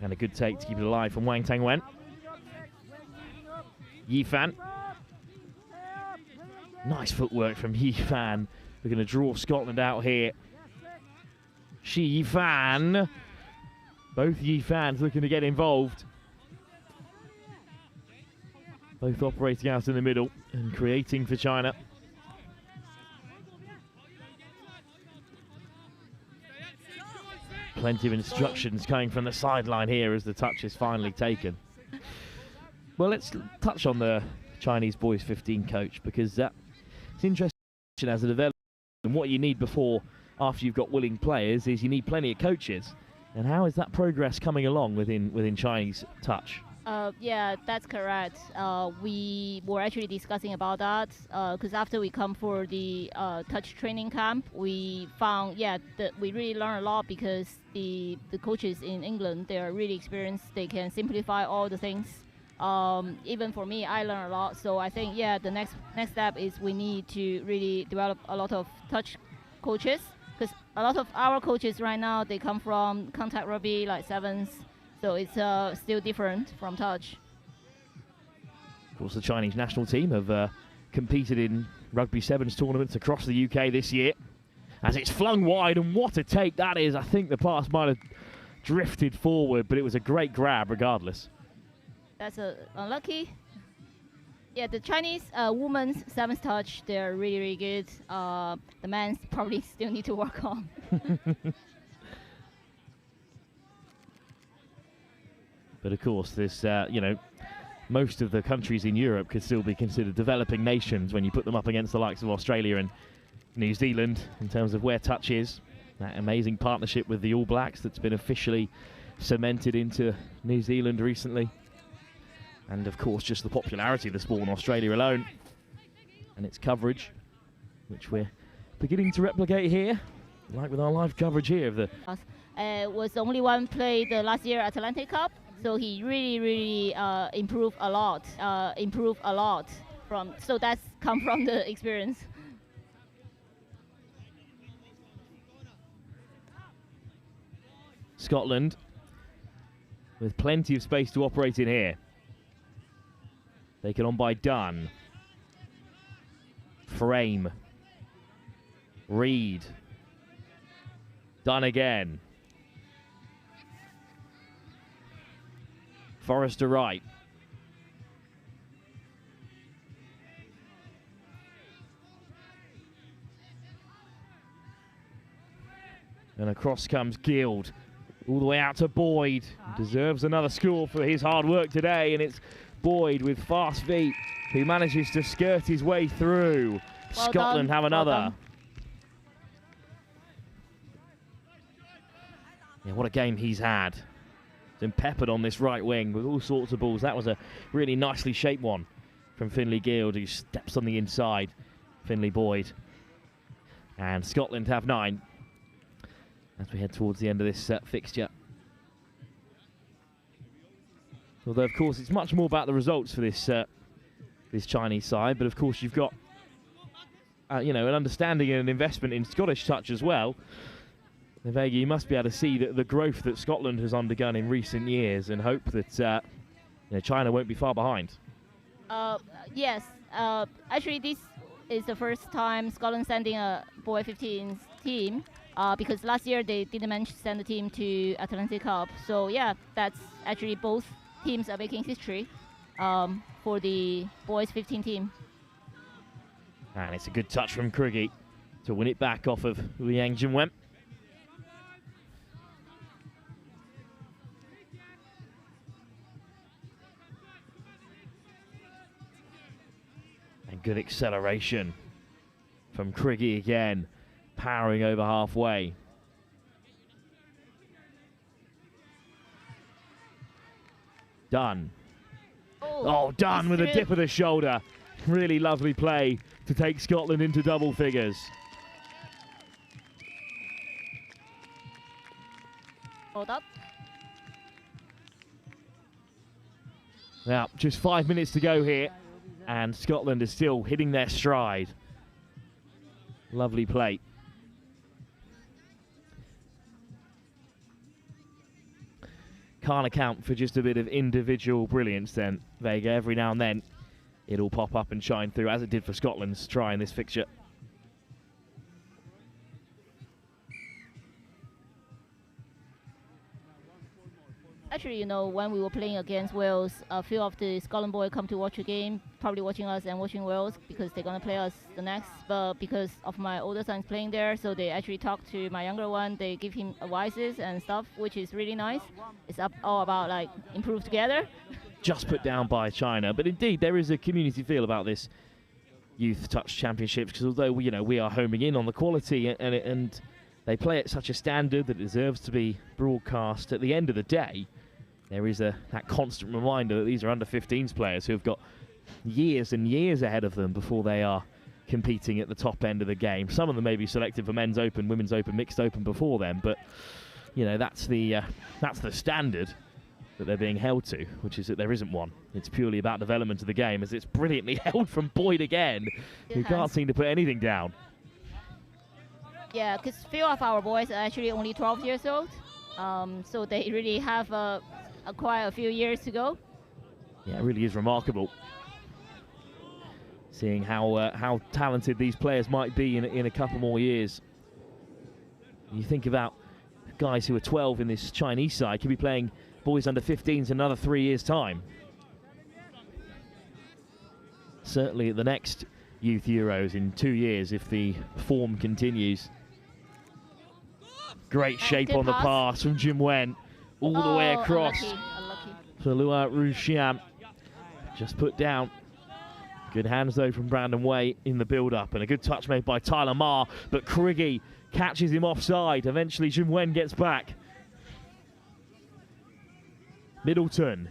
And a good take to keep it alive from Wang Tangwen. Yifan. Nice footwork from Yifan. We're going to draw Scotland out here. Shi Yifan. Both Yifans looking to get involved. Both operating out in the middle and creating for China. Plenty of instructions coming from the sideline here as the touch is finally taken. Well, let's touch on the Chinese boys 15 coach, because it's interesting as a developer, and what you need after you've got willing players is you need plenty of coaches. And how is that progress coming along within Chinese touch? Yeah, that's correct. We were actually discussing about that because after we come for the touch training camp, we found that we really learn a lot, because the coaches in England, they are really experienced. They can simplify all the things. Even for me, I learn a lot. So I think the next step is we need to really develop a lot of touch coaches, because a lot of our coaches right now, they come from contact rugby, like sevens. So it's still different from touch. Of course, the Chinese national team have competed in rugby sevens tournaments across the UK this year. As it's flung wide, and what a take that is. I think the pass might have drifted forward, but it was a great grab regardless. That's unlucky. Yeah, the Chinese women's seventh touch, they're really, really good. The men's probably still need to work on. But of course, this, you know, most of the countries in Europe could still be considered developing nations when you put them up against the likes of Australia and New Zealand in terms of where touch is. That amazing partnership with the All Blacks that's been officially cemented into New Zealand recently. And of course, just the popularity of the sport in Australia alone and its coverage, which we're beginning to replicate here, like with our live coverage here of the... Was the only one played the last year Atlantic Cup, so he really improved a lot. So that's come from the experience. Scotland with plenty of space to operate in here. Taken on by Dunn. Frame. Reed. Dunn again. Forrester right. And across comes Guild. All the way out to Boyd. Deserves another score for his hard work today, and it's Boyd with fast feet who manages to skirt his way through. Well Scotland done. have another. Well yeah, what a game he's had. Been peppered on this right wing with all sorts of balls. That was a really nicely shaped one from Finlay Guild, who steps on the inside. Finlay Boyd. And Scotland have 9 as we head towards the end of this fixture. Although, of course, it's much more about the results for this this Chinese side. But, of course, you've got, you know, an understanding and an investment in Scottish touch as well. Vega, you must be able to see the growth that Scotland has undergone in recent years and hope that you know, China won't be far behind. Yes. Actually, this is the first time Scotland sending a boy 15s team. Because last year they didn't manage to send the team to Atlantic Cup. So yeah, that's actually both teams are making history for the boys 15 team. And it's a good touch from Craigie to win it back off of Liang Jinwen. And good acceleration from Craigie again, powering over halfway. Dunn. Oh, Dunn with a dip of the shoulder. Really lovely play to take Scotland into double figures. Hold up. Now, just 5 minutes to go here, and Scotland is still hitting their stride. Lovely play. Can't account for just a bit of individual brilliance then, Vega. Every now and then it'll pop up and shine through, as it did for Scotland's try in this fixture. Actually, you know, when we were playing against Wales, a few of the Scotland boys come to watch the game, probably watching us and watching Wales because they're going to play us the next. But because of my older son's playing there, so they actually talk to my younger one. They give him advices and stuff, which is really nice. It's all about, like, improve together. Just put down by China. But indeed, there is a community feel about this Youth Touch Championships, because although we are homing in on the quality and they play at such a standard that it deserves to be broadcast, at the end of the day, there is that constant reminder that these are under-15s players who have got years and years ahead of them before they are competing at the top end of the game. Some of them may be selected for men's open, women's open, mixed open before them, but you know, that's the standard that they're being held to, which is that there isn't one. It's purely about development of the game, as it's brilliantly held from Boyd again, who can't seem to put anything down. Yeah, because few of our boys are actually only 12 years old, so they really have quite a few years to go. Yeah, it really is remarkable seeing how talented these players might be in a couple more years. You think about guys who are 12 in this Chinese side could be playing boys under 15s in another 3 years' time. Certainly at the next Youth Euros in 2 years if the form continues. Great shape on the pass from Jim Wen. All the way across. Unlucky. So Lua Rushian just put down. Good hands though from Brandon Way in the build-up, and a good touch made by Tyler Ma, but Criggy catches him offside. Eventually Jim Wen gets back. Middleton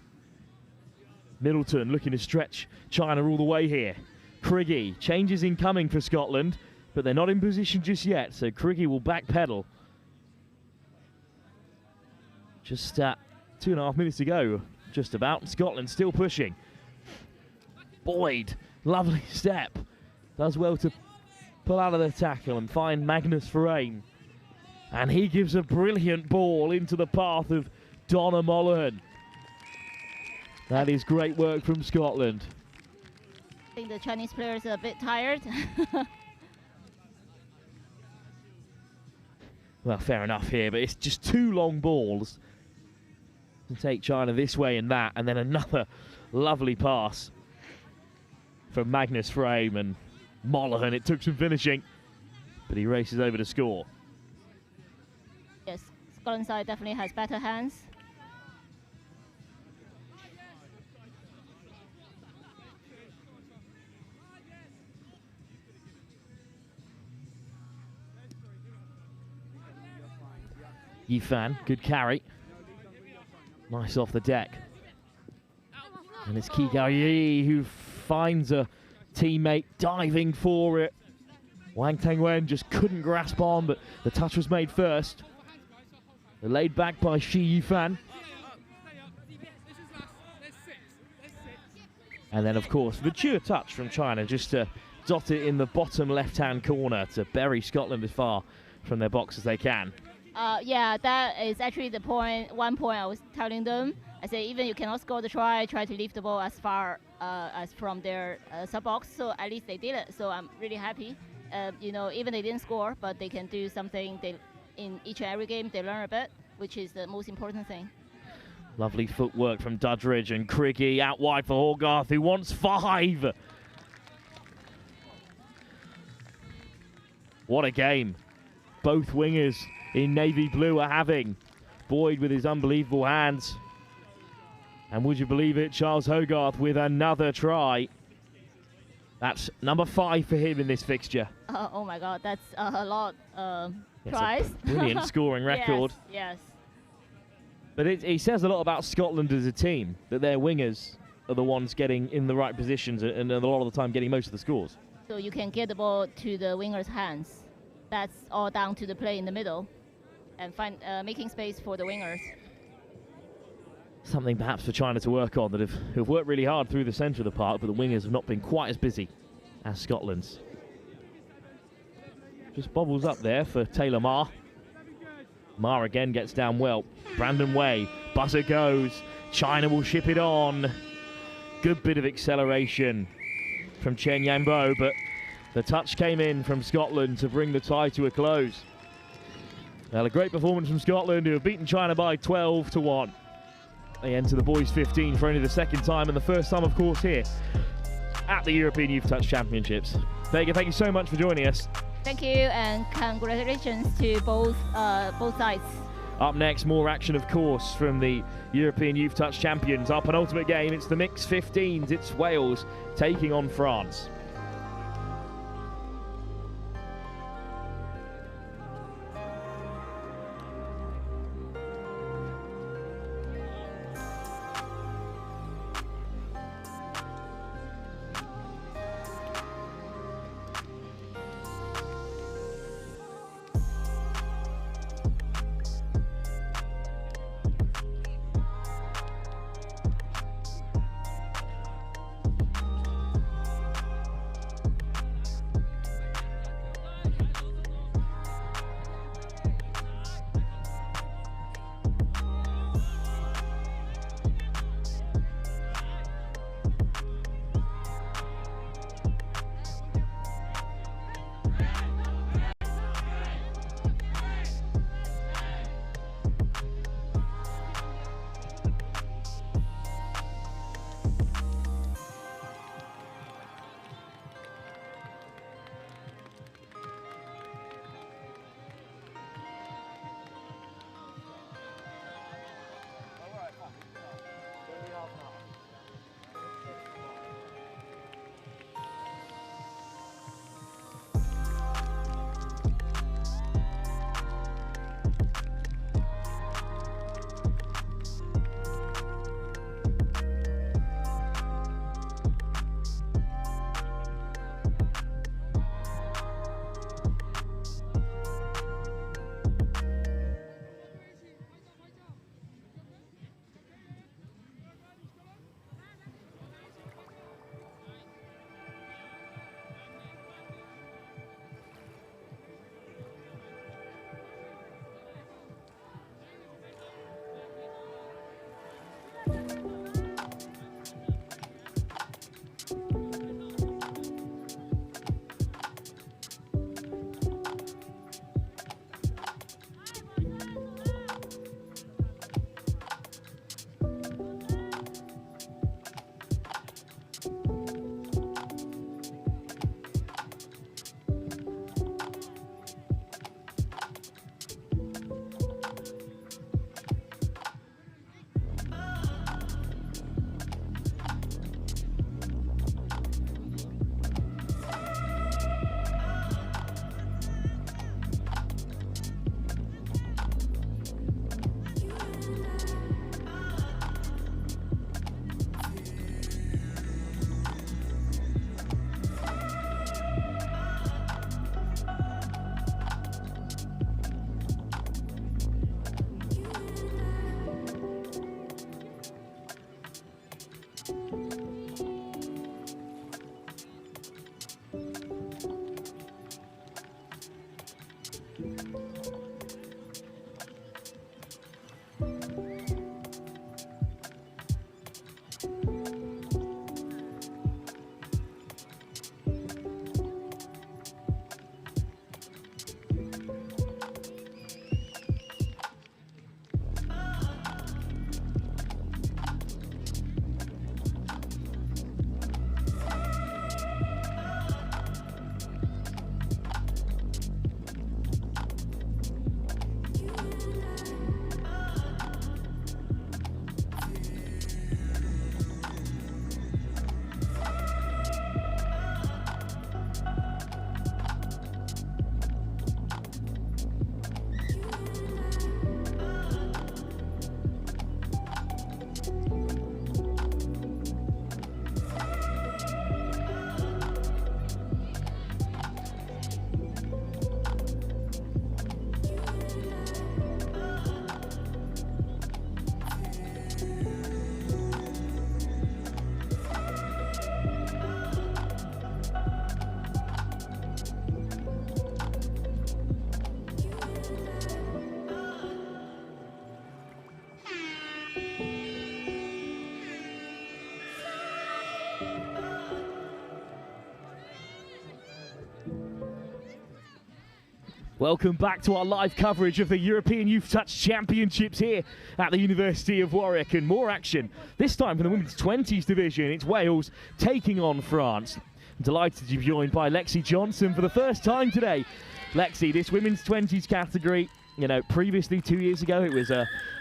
looking to stretch China all the way here. Criggy, changes incoming for Scotland, but they're not in position just yet, so Criggy will backpedal. Just 2.5 minutes to go, just about. Scotland still pushing. Boyd, lovely step. Does well to pull out of the tackle and find Magnus Ferrain. And he gives a brilliant ball into the path of Donna Mollohan. That is great work from Scotland. I think the Chinese players are a bit tired. Well, fair enough here, but it's just 2 long balls to take China this way and that, and then another lovely pass from Magnus Frame and Mollohan. It took some finishing, but he races over to score. Yes, Scotland side definitely has better hands. Yifan, good carry. Nice off the deck. And it's Ki Gao Yi who finds a teammate diving for it. Wang Tengwen just couldn't grasp on, but the touch was made first. They're laid back by Shi Yifan. And then, of course, mature touch from China just to dot it in the bottom left-hand corner to bury Scotland as far from their box as they can. Yeah, that is actually the point. One point I was telling them. I said, even you cannot score the try to leave the ball as far as from their sub-box. So at least they did it. So I'm really happy. You know, even they didn't score, but they can do something. In each and every game, they learn a bit, which is the most important thing. Lovely footwork from Dudridge, and Criggy out wide for Hogarth, who wants 5. What a game. Both wingers in navy blue are having. Boyd with his unbelievable hands. And would you believe it, Charles Hogarth with another try. That's number 5 for him in this fixture. Oh my God, that's a lot tries. Brilliant scoring record. Yes. But it says a lot about Scotland as a team, that their wingers are the ones getting in the right positions and a lot of the time getting most of the scores. So you can get the ball to the winger's hands. That's all down to the play in the middle and making space for the wingers. Something perhaps for China to work on, that have worked really hard through the centre of the park, but the wingers have not been quite as busy as Scotland's. Just bobbles up there for Taylor Ma. Ma again gets down well. Brandon Way, buzzer goes. China will ship it on. Good bit of acceleration from Chen Yangbo, but the touch came in from Scotland to bring the tie to a close. Well, a great performance from Scotland, who have beaten China by 12-1. They enter the boys 15 for only the second time, and the first time, of course, here at the European Youth Touch Championships. Vega, thank you so much for joining us. Thank you, and congratulations to both sides. Up next, more action, of course, from the European Youth Touch Champions. Our penultimate game, it's the mixed 15s. It's Wales taking on France. Welcome back to our live coverage of the European Youth Touch Championships here at the University of Warwick, and more action, this time from the Women's 20s division. It's Wales taking on France. I'm delighted to be joined by Lexi Johnson for the first time today. Lexi, this Women's 20s category, you know, previously 2 years ago it was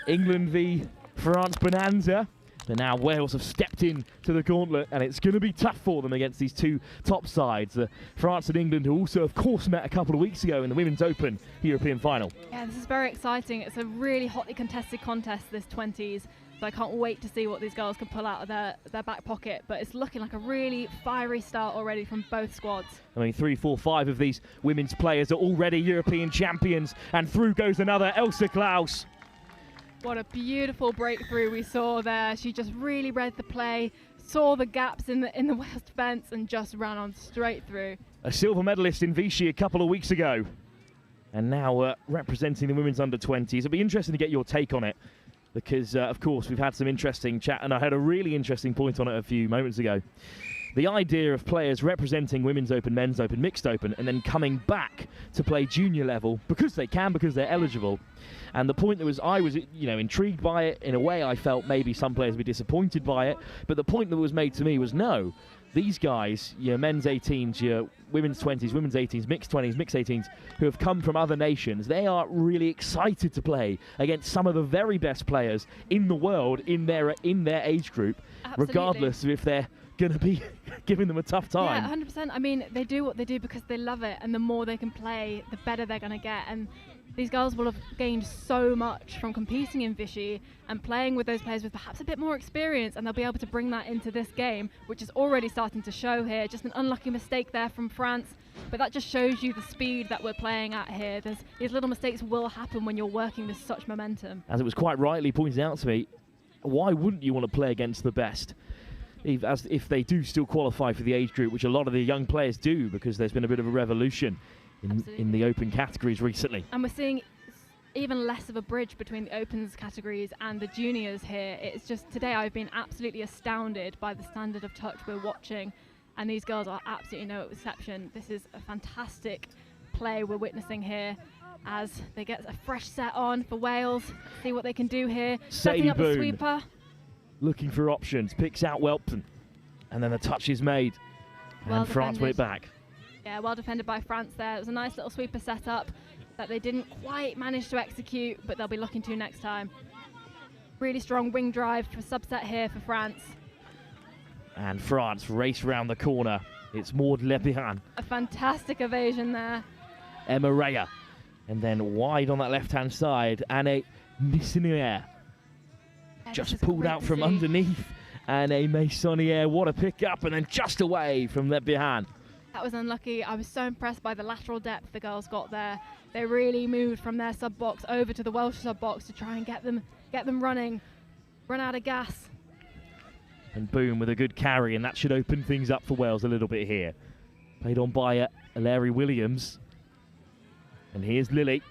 England v France bonanza. But now Wales have stepped in to the gauntlet, and it's going to be tough for them against these two top sides. France and England, who also, of course, met a couple of weeks ago in the Women's Open European final. Yeah, this is very exciting. It's a really hotly contested contest, this 20s. So I can't wait to see what these girls can pull out of their back pocket. But it's looking like a really fiery start already from both squads. I mean, 3, 4, 5 of these women's players are already European champions. And through goes another, Elsa Klaus. What a beautiful breakthrough we saw there. She just really read the play, saw the gaps in the Wales defence, and just ran on straight through. A silver medalist in Vichy a couple of weeks ago, and now representing the women's under-20s. It'll be interesting to get your take on it, because, of course, we've had some interesting chat, and I had a really interesting point on it a few moments ago. The idea of players representing Women's Open, Men's Open, Mixed Open, and then coming back to play junior level because they can, because they're eligible. And the point that I was intrigued by it. In a way, I felt maybe some players would be disappointed by it. But the point that was made to me was, no, these guys, your men's 18s, your women's 20s, women's 18s, mixed 20s, mixed 18s, who have come from other nations, they are really excited to play against some of the very best players in the world in their age group, Absolutely. Regardless of if they're going to be giving them a tough time. Yeah, 100%. I mean, they do what they do because they love it, and the more they can play, the better they're going to get. And these girls will have gained so much from competing in Vichy and playing with those players with perhaps a bit more experience, and they'll be able to bring that into this game, which is already starting to show here. Just an unlucky mistake there from France, but that just shows you the speed that we're playing at here. These little mistakes will happen when you're working with such momentum. As it was quite rightly pointed out to me, why wouldn't you want to play against the best? If they do still qualify for the age group, which a lot of the young players do, because there's been a bit of a revolution in the open categories recently. And we're seeing even less of a bridge between the opens categories and the juniors here. It's just today I've been absolutely astounded by the standard of touch we're watching, and these girls are absolutely no exception. This is a fantastic play we're witnessing here as they get a fresh set on for Wales. See what they can do here. Setting up a sweeper. Looking for options, picks out Welpton, and then the touch is made, and France went back. Yeah, well defended by France there. It was a nice little sweeper set up that they didn't quite manage to execute, but they'll be looking to next time. Really strong wing drive for subset here for France. And France race around the corner. It's Maud Lepihan. A fantastic evasion there. Emma Raya. And then wide on that left-hand side, Anne Messonnier. Just pulled out from underneath. Anne Messonnier, what a pick up, and then just away from Lepihan. That was unlucky. I was so impressed by the lateral depth the girls got there. They really moved from their sub-box over to the Welsh sub-box to try and get them running, run out of gas. And boom, with a good carry, and that should open things up for Wales a little bit here. Played on by Larry Williams. And here's Lily.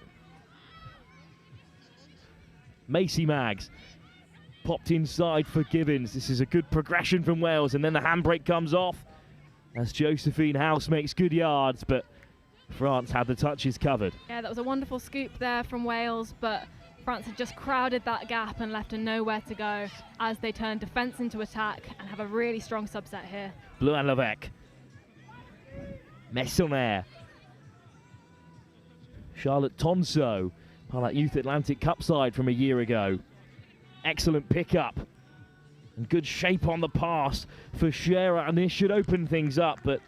Macy Maggs popped inside for Gibbons. This is a good progression from Wales, and then the handbrake comes off as Josephine House makes good yards, but France had the touches covered. Yeah, that was a wonderful scoop there from Wales, but France had just crowded that gap and left her nowhere to go as they turned defence into attack and have a really strong subset here. Blouin-Levesque. Messonnier. Charlotte Tonso, part of that Youth Atlantic Cup side from a year ago. Excellent pickup and good shape on the pass for Scherer, and this should open things up, but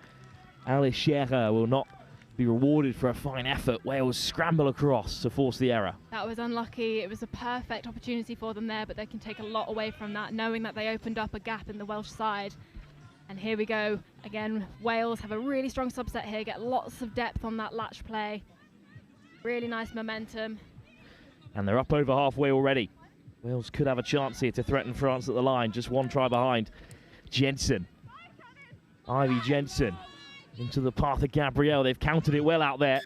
Alice Scherer will not be rewarded for a fine effort. Wales scramble across to force the error. That was unlucky. It was a perfect opportunity for them there, but they can take a lot away from that, knowing that they opened up a gap in the Welsh side. And here we go. Again, Wales have a really strong subset here, get lots of depth on that latch play. Really nice momentum. And they're up over halfway already. Wales could have a chance here to threaten France at the line. Just one try behind. Jensen. Ivy Jensen into the path of Gabrielle. They've counted it well out there.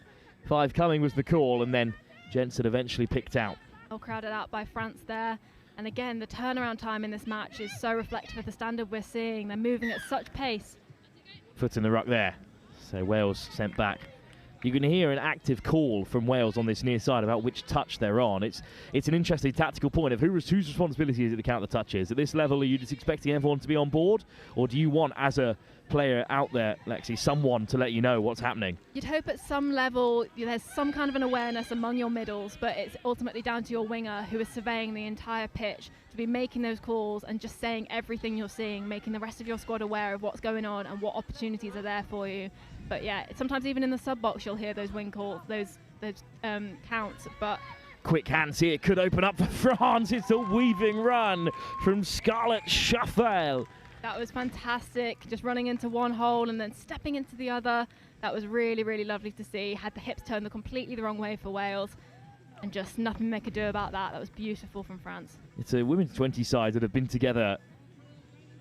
5 coming was the call, and then Jensen eventually picked out. All crowded out by France there. And again, the turnaround time in this match is so reflective of the standard we're seeing. They're moving at such pace. Foot in the ruck there. So Wales sent back. You can hear an active call from Wales on this near side about which touch they're on. It's an interesting tactical point of whose responsibility is it to count the touches. At this level, are you just expecting everyone to be on board? Or do you want, as a player out there, Lexi, someone to let you know what's happening? You'd hope at some level there's some kind of an awareness among your middles, but it's ultimately down to your winger who is surveying the entire pitch to be making those calls and just saying everything you're seeing, making the rest of your squad aware of what's going on and what opportunities are there for you. But yeah, sometimes even in the sub box you'll hear those wing calls, those counts. But quick hands here could open up for France. It's a weaving run from Scarlett Shuffale. That was fantastic, just running into one hole and then stepping into the other. That was really, really lovely to see. Had the hips turned completely the wrong way for Wales, and just nothing they could do about that. That was beautiful from France. It's a women's 20 side that have been together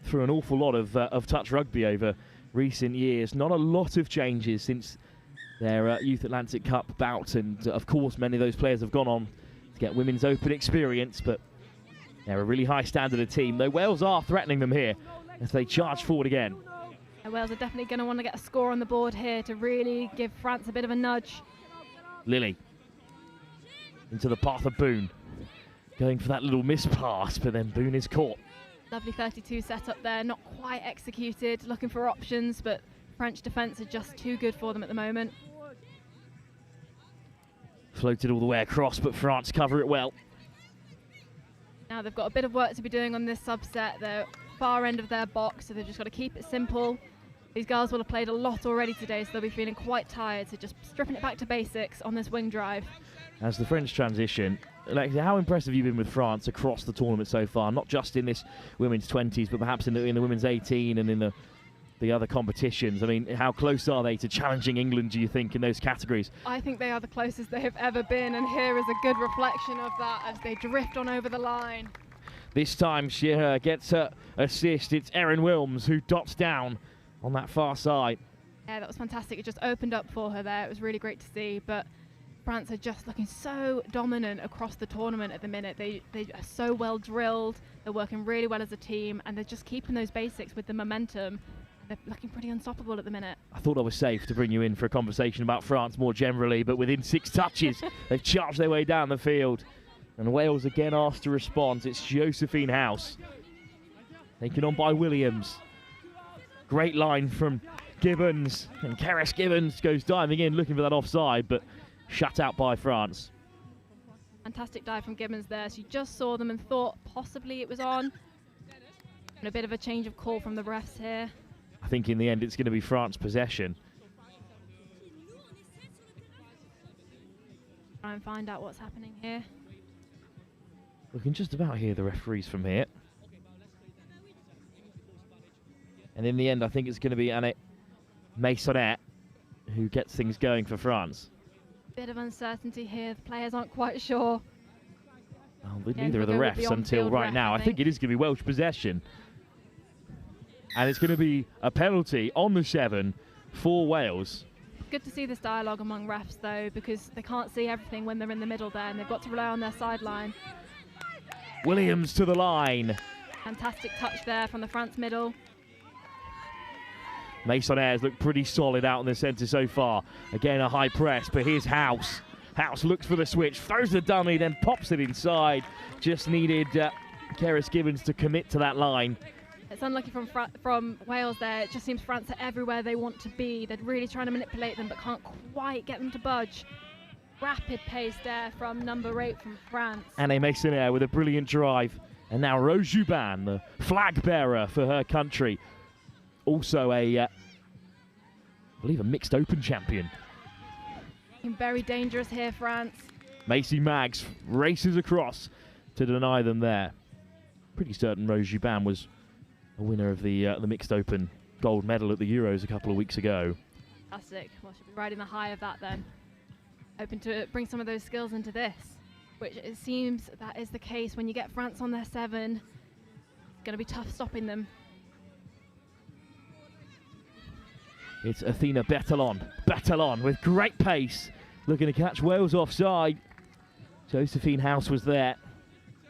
through an awful lot of touch rugby over recent years. Not a lot of changes since their Youth Atlantic Cup bout, and of course many of those players have gone on to get Women's Open experience, but they're a really high standard of team, though Wales are threatening them here as they charge forward again. And Wales are definitely going to want to get a score on the board here to really give France a bit of a nudge. Lily into the path of Boone, going for that little miss pass, but then Boone is caught. Lovely 32 set up there, not quite executed, looking for options, but French defence are just too good for them at the moment. Floated all the way across, but France cover it well. Now they've got a bit of work to be doing on this subset. They're far end of their box, so they've just got to keep it simple. These girls will have played a lot already today, so they'll be feeling quite tired, so just stripping it back to basics on this wing drive. As the French transition, Alexia, how impressive have you been with France across the tournament so far? Not just in this women's 20s, but perhaps in the women's 18 and in the other competitions. I mean, how close are they to challenging England, do you think, in those categories? I think they are the closest they have ever been, and here is a good reflection of that as they drift on over the line. This time she gets her assist. It's Erin Wilms who dots down on that far side. Yeah, that was fantastic. It just opened up for her there. It was really great to see, but France are just looking so dominant across the tournament at the minute. They are so well drilled. They're working really well as a team, and they're just keeping those basics with the momentum. They're looking pretty unstoppable at the minute. I thought I was safe to bring you in for a conversation about France more generally, but within 6 touches, they've charged their way down the field. And Wales again asked to respond. It's Josephine House, taken on by Williams. Great line from Gibbons, and Keris Gibbons goes diving in looking for that offside, but shut out by France. Fantastic dive from Gibbons there. She just saw them and thought possibly it was on. And a bit of a change of call from the refs here. I think in the end it's going to be France possession. Try and find out what's happening here. We can just about hear the referees from here. And in the end, I think it's going to be Annette Maisonnet who gets things going for France. Bit of uncertainty here. The players aren't quite sure. Well, neither are the refs until right now. I think it is going to be Welsh possession. And it's going to be a penalty on the 7 for Wales. Good to see this dialogue among refs, though, because they can't see everything when they're in the middle there, and they've got to rely on their sideline. Williams to the line. Fantastic touch there from the France middle. Maisonnet has looked pretty solid out in the centre so far. Again, a high press, but here's House. House looks for the switch, throws the dummy, then pops it inside. Just needed Keris Gibbons to commit to that line. It's unlucky from Wales there. It just seems France are everywhere they want to be. They're really trying to manipulate them, but can't quite get them to budge. Rapid pace there from number 8 from France. Anne Maisonnet with a brilliant drive. And now Rose Juban, the flag bearer for her country. Also I believe a mixed open champion. Very dangerous here, France. Macy Maggs races across to deny them there. Pretty certain Rose Juban was a winner of the mixed open gold medal at the Euros a couple of weeks ago. Fantastic. Well, she'll be riding the high of that then. Hoping to bring some of those skills into this, which it seems that is the case when you get France on their 7. It's going to be tough stopping them. It's Athena Bettelon with great pace, looking to catch Wales offside. Josephine House was there.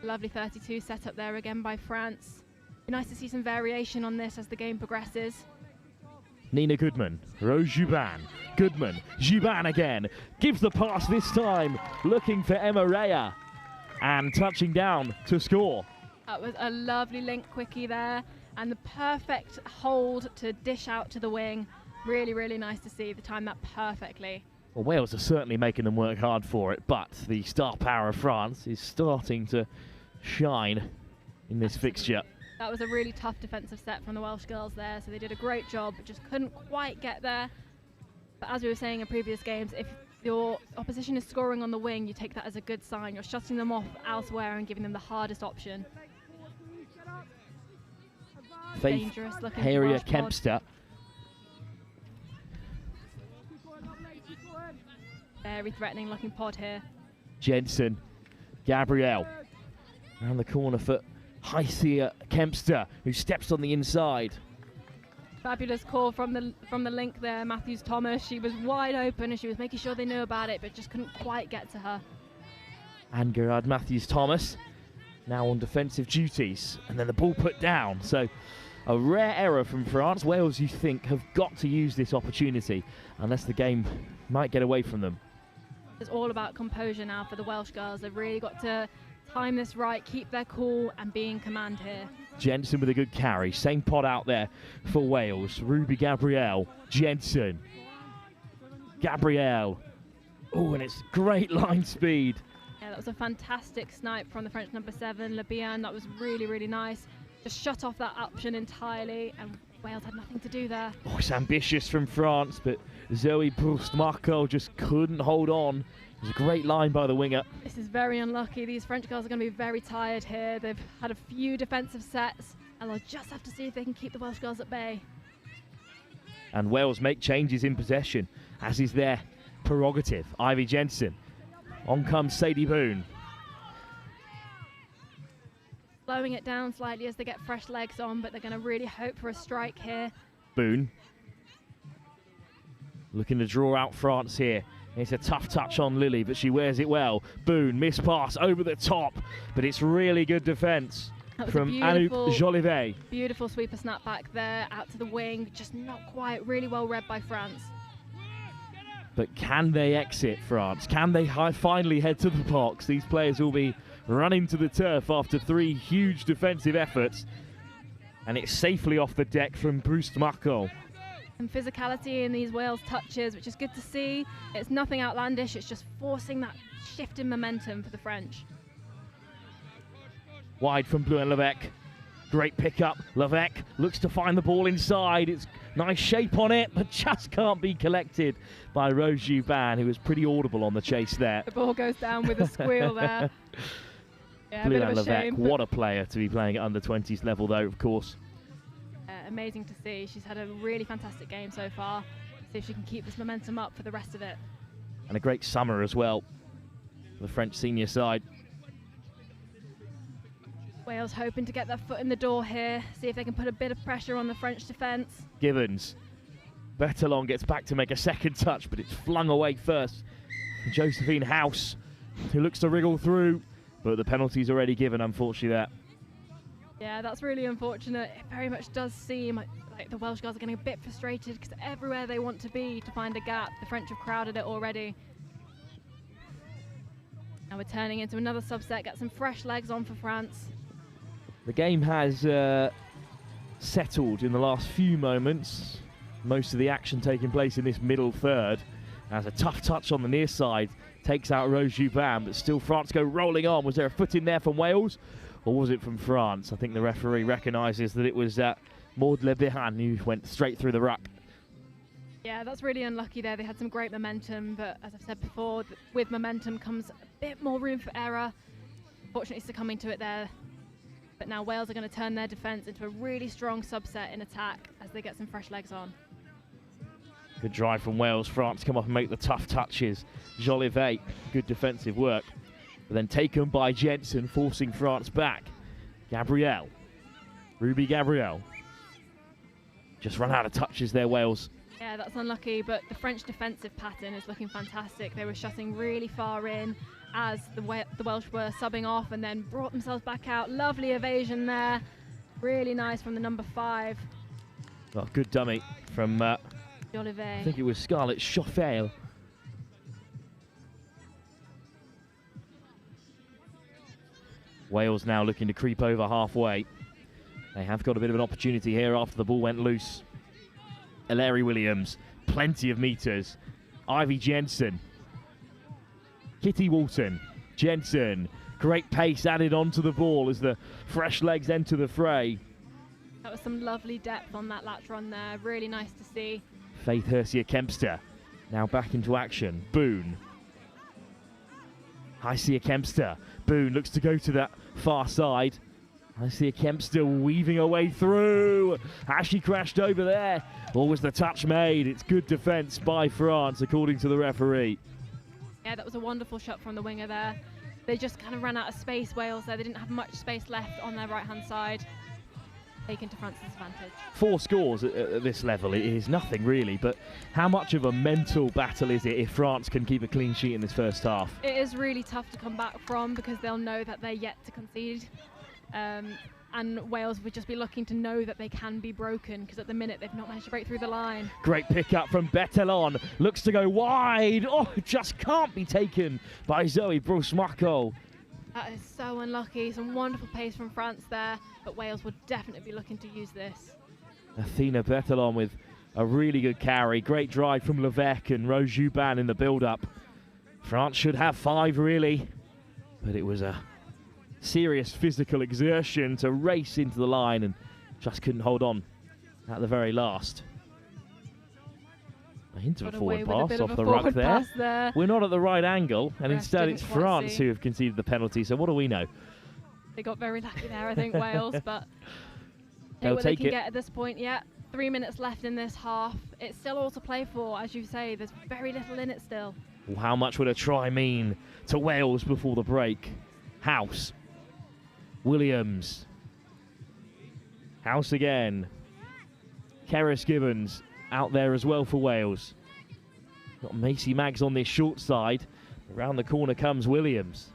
Lovely 32 set up there again by France. Be nice to see some variation on this as the game progresses. Nina Goodman, Rose Juban, Goodman, Juban again, gives the pass this time, looking for Emma Rea, and touching down to score. That was a lovely link quickie there, and the perfect hold to dish out to the wing. Really, really nice to see. They timed that perfectly. Well, Wales are certainly making them work hard for it, but the star power of France is starting to shine in this fixture. That was a really tough defensive set from the Welsh girls there, so they did a great job, but just couldn't quite get there. But as we were saying in previous games, if your opposition is scoring on the wing, you take that as a good sign. You're shutting them off elsewhere and giving them the hardest option. Faith Dangerous looking Harrier Welsh pod. Kempster. Very threatening looking pod here. Jensen, Gabrielle, around the corner for Heisia Kempster, who steps on the inside. Fabulous call from the link there, Matthews Thomas. She was wide open and she was making sure they knew about it, but just couldn't quite get to her. And Gerard Matthews Thomas now on defensive duties, and then the ball put down. So a rare error from France. Wales, you think, have got to use this opportunity, unless the game might get away from them. It's all about composure now for the Welsh girls. They've really got to time this right, keep their cool, and be in command here. Jensen with a good carry. Same pod out there for Wales. Ruby Gabrielle. Jensen. Gabrielle. Oh, and it's great line speed. Yeah, that was a fantastic snipe from the French number 7, Le Bien. That was really, really nice. Just shut off that option entirely, and Wales had nothing to do there. Oh, it's ambitious from France, but Zoe Brust-Marco just couldn't hold on. It was a great line by the winger. This is very unlucky. These French girls are going to be very tired here. They've had a few defensive sets, and they'll just have to see if they can keep the Welsh girls at bay. And Wales make changes in possession, as is their prerogative. Ivy Jensen. On comes Sadie Boone. Slowing it down slightly as they get fresh legs on, but they're going to really hope for a strike here. Boone. Looking to draw out France here. It's a tough touch on Lily, but she wears it well. Boone, miss pass over the top, but it's really good defence from Anouk Jolivet. Beautiful sweeper snap back there, out to the wing, just not quite, really well read by France. But can they exit France? Can they finally head to the box? These players will be running to the turf after 3 huge defensive efforts, and it's safely off the deck from Brust-Marco. And physicality in these Wales touches, which is good to see. It's nothing outlandish, it's just forcing that shift in momentum for the French. Wide from Bluen Levesque. Great pickup. Levesque looks to find the ball inside. It's nice shape on it, but just can't be collected by Rose Juban, who was pretty audible on the chase there. The ball goes down with a squeal there. Yeah, a bit of a Levesque, shame. what a player to be playing at under 20s level, though, of course. Amazing to see. She's had a really fantastic game so far. See if she can keep this momentum up for the rest of it. And a great summer as well for the French senior side. Wales hoping to get their foot in the door here, see if they can put a bit of pressure on the French defence. Givens. Berthelon gets back to make a second touch, but it's flung away first. Josephine House, who looks to wriggle through, but the penalty's already given, unfortunately, there. Yeah, that's really unfortunate. It very much does seem like the Welsh girls are getting a bit frustrated because everywhere they want to be to find a gap, the French have crowded it already. Now we're turning into another subset, get some fresh legs on for France. The game has settled in the last few moments. Most of the action taking place in this middle third. As a tough touch on the near side takes out Rose Juban, but still France go rolling on. Was there a foot in there from Wales, or was it from France? I think the referee recognises that it was Maud Le Bihan who went straight through the ruck. Yeah, that's really unlucky there. They had some great momentum, but as I've said before, with momentum comes a bit more room for error. Fortunately succumbing to it there. But now Wales are going to turn their defence into a really strong subset in attack as they get some fresh legs on. Good drive from Wales. France come up and make the tough touches. Jolivet, good defensive work. But then taken by Jensen, forcing France back. Gabrielle. Ruby Gabrielle. Just run out of touches there, Wales. Yeah, that's unlucky, but the French defensive pattern is looking fantastic. They were shutting really far in as the Welsh were subbing off and then brought themselves back out. Lovely evasion there. Really nice from the number 5. Well, good dummy from Jolivet. I think it was Scarlett Chauffeur. Wales now looking to creep over halfway. They have got a bit of an opportunity here after the ball went loose. Larry Williams, plenty of meters. Ivy Jensen. Kitty Walton. Jensen. Great pace added onto the ball as the fresh legs enter the fray. That was some lovely depth on that latch run there. Really nice to see. Faith Hersia-Kempster now back into action. Boone. Hersia-Kempster. Boone looks to go to that far side. Hersia-Kempster weaving her way through. As she crashed over there. Or was the touch made? It's good defence by France, according to the referee. Yeah, that was a wonderful shot from the winger there. They just kind of ran out of space, Wales, there. They didn't have much space left on their right-hand side. Taken to France's advantage. 4 scores at this level, it is nothing really, but how much of a mental battle is it if France can keep a clean sheet in this first half? It is really tough to come back from because they'll know that they're yet to concede. And Wales would just be looking to know that they can be broken because at the minute they've not managed to break through the line. Great pick up from Bettelon. Looks to go wide. Oh, it just can't be taken by Zoe Brusmarco. That is so unlucky. Some wonderful pace from France there, but Wales would definitely be looking to use this. Athena Bettelon with a really good carry. Great drive from Levesque and Rose Juban in the build-up. France should have 5 really, but it was a serious physical exertion to race into the line and just couldn't hold on at the very last. A hint of a forward pass off the ruck there. We're not at the right angle, and instead it's France who have conceded the penalty, so what do we know? They got very lucky there, I think, Wales, but they'll what they can get at this point. Yeah, 3 minutes left in this half. It's still all to play for, as you say. There's very little in it still. Well, how much would a try mean to Wales before the break? House. Williams. House again. Keris Gibbons out there as well for Wales. Got Macy Maggs on this short side. Around the corner comes Williams.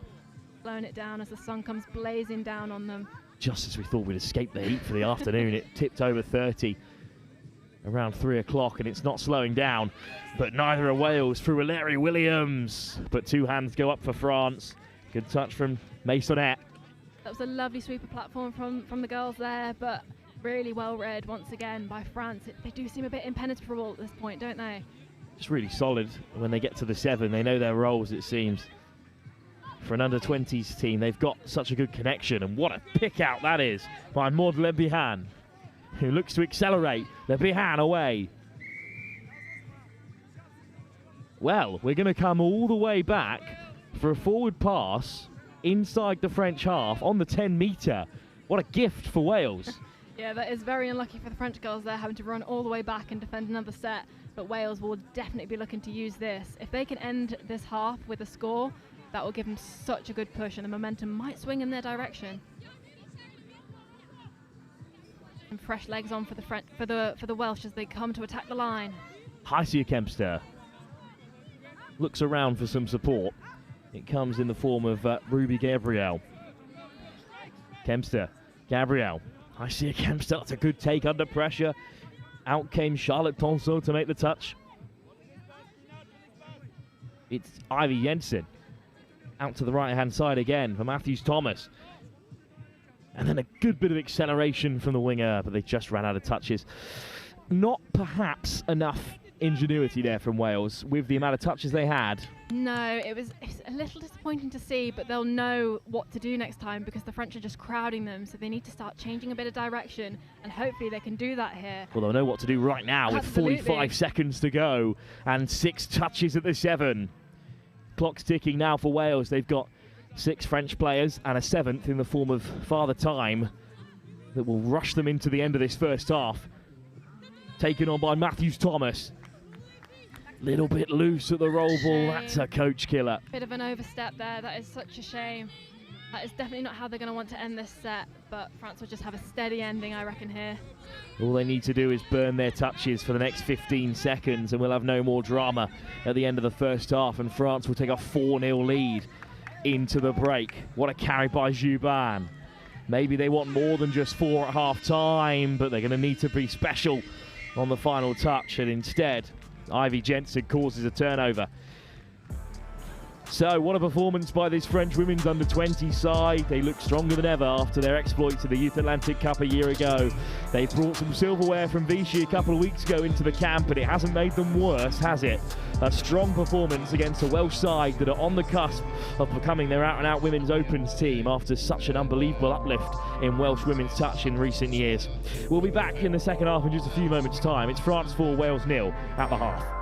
Blowing it down as the sun comes blazing down on them. Just as we thought we'd escape the heat for the afternoon, it tipped over 30 around 3 o'clock, and it's not slowing down. But neither are Wales through Larry Williams. But 2 hands go up for France. Good touch from Maisonette. That was a lovely sweeper platform from the girls there, but really well read once again by France. They do seem a bit impenetrable at this point, don't they? Just really solid when they get to the 7. They know their roles, it seems. For an under-20s team, they've got such a good connection, and what a pick out that is by Maud Le Bihan, who looks to accelerate. Le Bihan away. Well, we're going to come all the way back for a forward pass inside the French half on the 10-metre. What a gift for Wales. Yeah, that is very unlucky for the French girls. They're having to run all the way back and defend another set, but Wales will definitely be looking to use this. If they can end this half with a score, that will give them such a good push, and the momentum might swing in their direction. And fresh legs on for the Welsh as they come to attack the line. Hersia-Kempster looks around for some support. It comes in the form of Ruby Gabriel. Kempster, Gabriel. Hersia-Kempster, that's a good take under pressure. Out came Charlotte Tonso to make the touch. It's Ivy Jensen. Out to the right-hand side again for Matthews Thomas. And then a good bit of acceleration from the winger, but they just ran out of touches. Not perhaps enough ingenuity there from Wales with the amount of touches they had. No, it's a little disappointing to see, but they'll know what to do next time because the French are just crowding them, so they need to start changing a bit of direction, and hopefully they can do that here. Well, they'll know what to do right now. Absolutely. With 45 seconds to go and 6 touches at the 7. Clock's ticking now for Wales. They've got 6 French players and a 7th in the form of Father Time that will rush them into the end of this first half. Taken on by Matthews Thomas. Little bit loose at the roll ball. That's a coach killer. Bit of an overstep there. That is such a shame. That is definitely not how they're going to want to end this set, but France will just have a steady ending, I reckon, here. All they need to do is burn their touches for the next 15 seconds, and we'll have no more drama at the end of the first half, and France will take a 4-0 lead into the break. What a carry by Juban. Maybe they want more than just 4 at half-time, but they're going to need to be special on the final touch, and instead Ivy Jensen causes a turnover. So what a performance by this French women's under-20 side. They look stronger than ever after their exploits at the Youth Atlantic Cup a year ago. They brought some silverware from Vichy a couple of weeks ago into the camp, and it hasn't made them worse, has it? A strong performance against a Welsh side that are on the cusp of becoming their out-and-out women's opens team after such an unbelievable uplift in Welsh women's touch in recent years. We'll be back in the second half in just a few moments' time. It's France 4, Wales 0 at the half.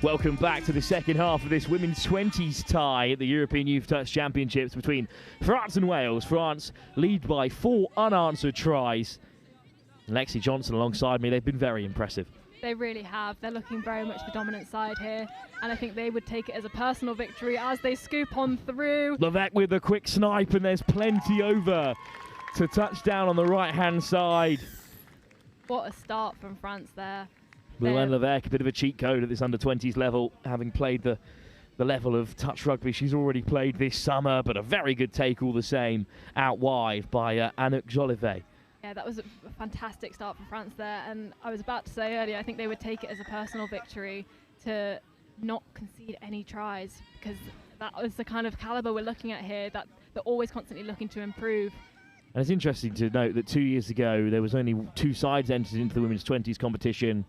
Welcome back to the second half of this women's 20s tie at the European Youth Touch Championships between France and Wales. France lead by 4 unanswered tries. Lexi Johnson alongside me, they've been very impressive. They really have. They're looking very much the dominant side here, and I think they would take it as a personal victory as they scoop on through. Levesque with a quick snipe, and there's plenty over to touchdown on the right-hand side. What a start from France there. Luann Levesque, a bit of a cheat code at this under-20s level, having played the level of touch rugby she's already played this summer, but a very good take all the same, out wide by Anouk Jolivet. Yeah, that was a fantastic start from France there, and I was about to say earlier, I think they would take it as a personal victory to not concede any tries, because that was the kind of calibre we're looking at here, that they're always constantly looking to improve. And it's interesting to note that 2 years ago there was only 2 sides entered into the women's 20s competition.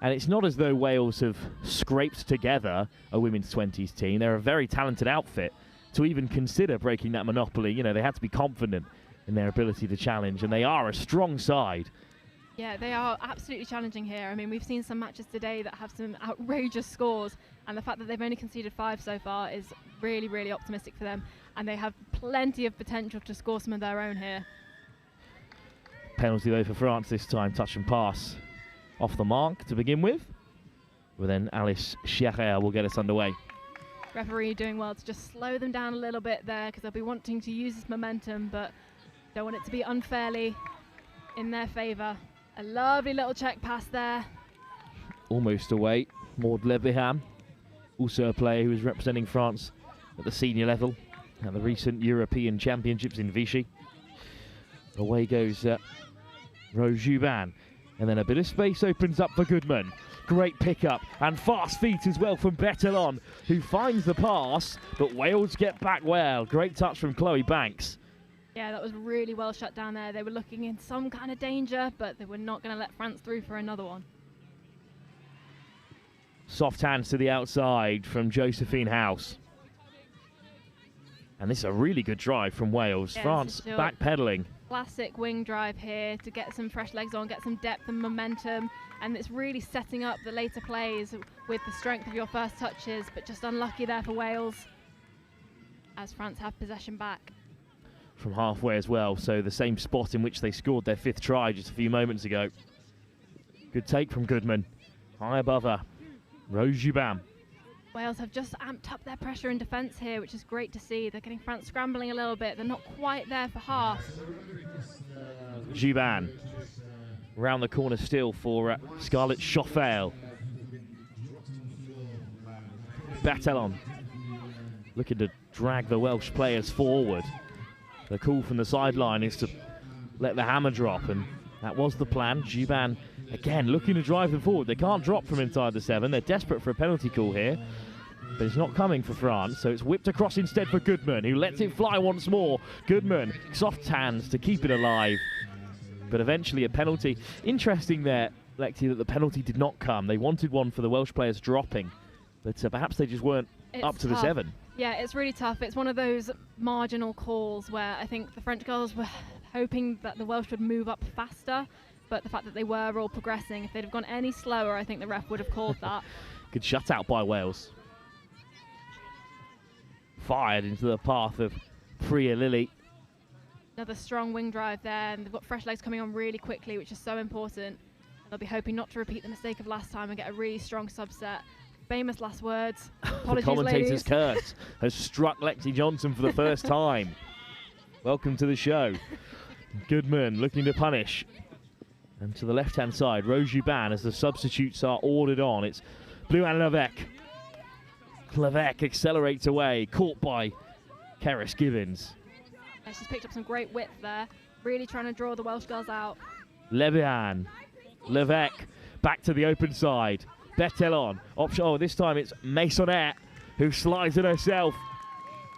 And it's not as though Wales have scraped together a women's 20s team. They're a very talented outfit to even consider breaking that monopoly. You know, they had to be confident in their ability to challenge, and they are a strong side. Yeah, they are absolutely challenging here. I mean, we've seen some matches today that have some outrageous scores, and the fact that they've only conceded 5 so far is really, really optimistic for them, and they have plenty of potential to score some of their own here. Penalty though for France this time, touch and pass off the mark to begin with. But then Alice Scherrer will get us underway. Referee doing well to just slow them down a little bit there, because they'll be wanting to use this momentum, but don't want it to be unfairly in their favour. A lovely little check pass there. Almost away. Maud Lebihan, also a player who is representing France at the senior level at the recent European Championships in Vichy. Away goes Rose Jubin. And then a bit of space opens up for Goodman. Great pickup and fast feet as well from Bettelon, who finds the pass, but Wales get back well. Great touch from Chloe Banks. Yeah, that was really well shut down there. They were looking in some kind of danger, but they were not going to let France through for another one. Soft hands to the outside from Josephine House. And this is a really good drive from Wales. Yeah, France backpedaling. Classic wing drive here to get some fresh legs on, get some depth and momentum, and it's really setting up the later plays with the strength of your first touches, but just unlucky there for Wales as France have possession back. From halfway as well, so the same spot in which they scored their 5th try just a few moments ago. Good take from Goodman. High above her. Rose Jubin. Wales have just amped up their pressure in defence here, which is great to see. They're getting France scrambling a little bit. They're not quite there for half. Jubin. Round the corner still for Scarlett Chauffel. Bettelon. Looking to drag the Welsh players forward. The call from the sideline is to let the hammer drop, and that was the plan. Jubin again looking to drive them forward. They can't drop from inside the 7. They're desperate for a penalty call here, but it's not coming for France, so it's whipped across instead for Goodman, who lets it fly once more. Goodman, soft hands to keep it alive, but eventually a penalty. Interesting there, Lexi, that the penalty did not come. They wanted one for the Welsh players dropping, but perhaps they just weren't up to the 7. Yeah, it's really tough. It's one of those marginal calls where I think the French girls were hoping that the Welsh would move up faster, but the fact that they were all progressing, if they'd have gone any slower, I think the ref would have called that. Good shutout by Wales. Fired into the path of Priya Lilly. Another strong wing drive there, and they've got fresh legs coming on really quickly, which is so important. They'll be hoping not to repeat the mistake of last time and get a really strong subset. Famous last words. Apologies, the commentator's ladies. curse has struck Lexi Johnson for the first time. Welcome to the show. Goodman looking to punish. And to the left-hand side, Rose Jubin as the substitutes are ordered on. It's Luann Levesque. Levesque accelerates away, caught by Keris Gibbons. Yeah, she's picked up some great width there, really trying to draw the Welsh girls out. Lebihan. Levesque back to the open side. Bettelon, option. Oh, this time it's Maisonette who slides it herself.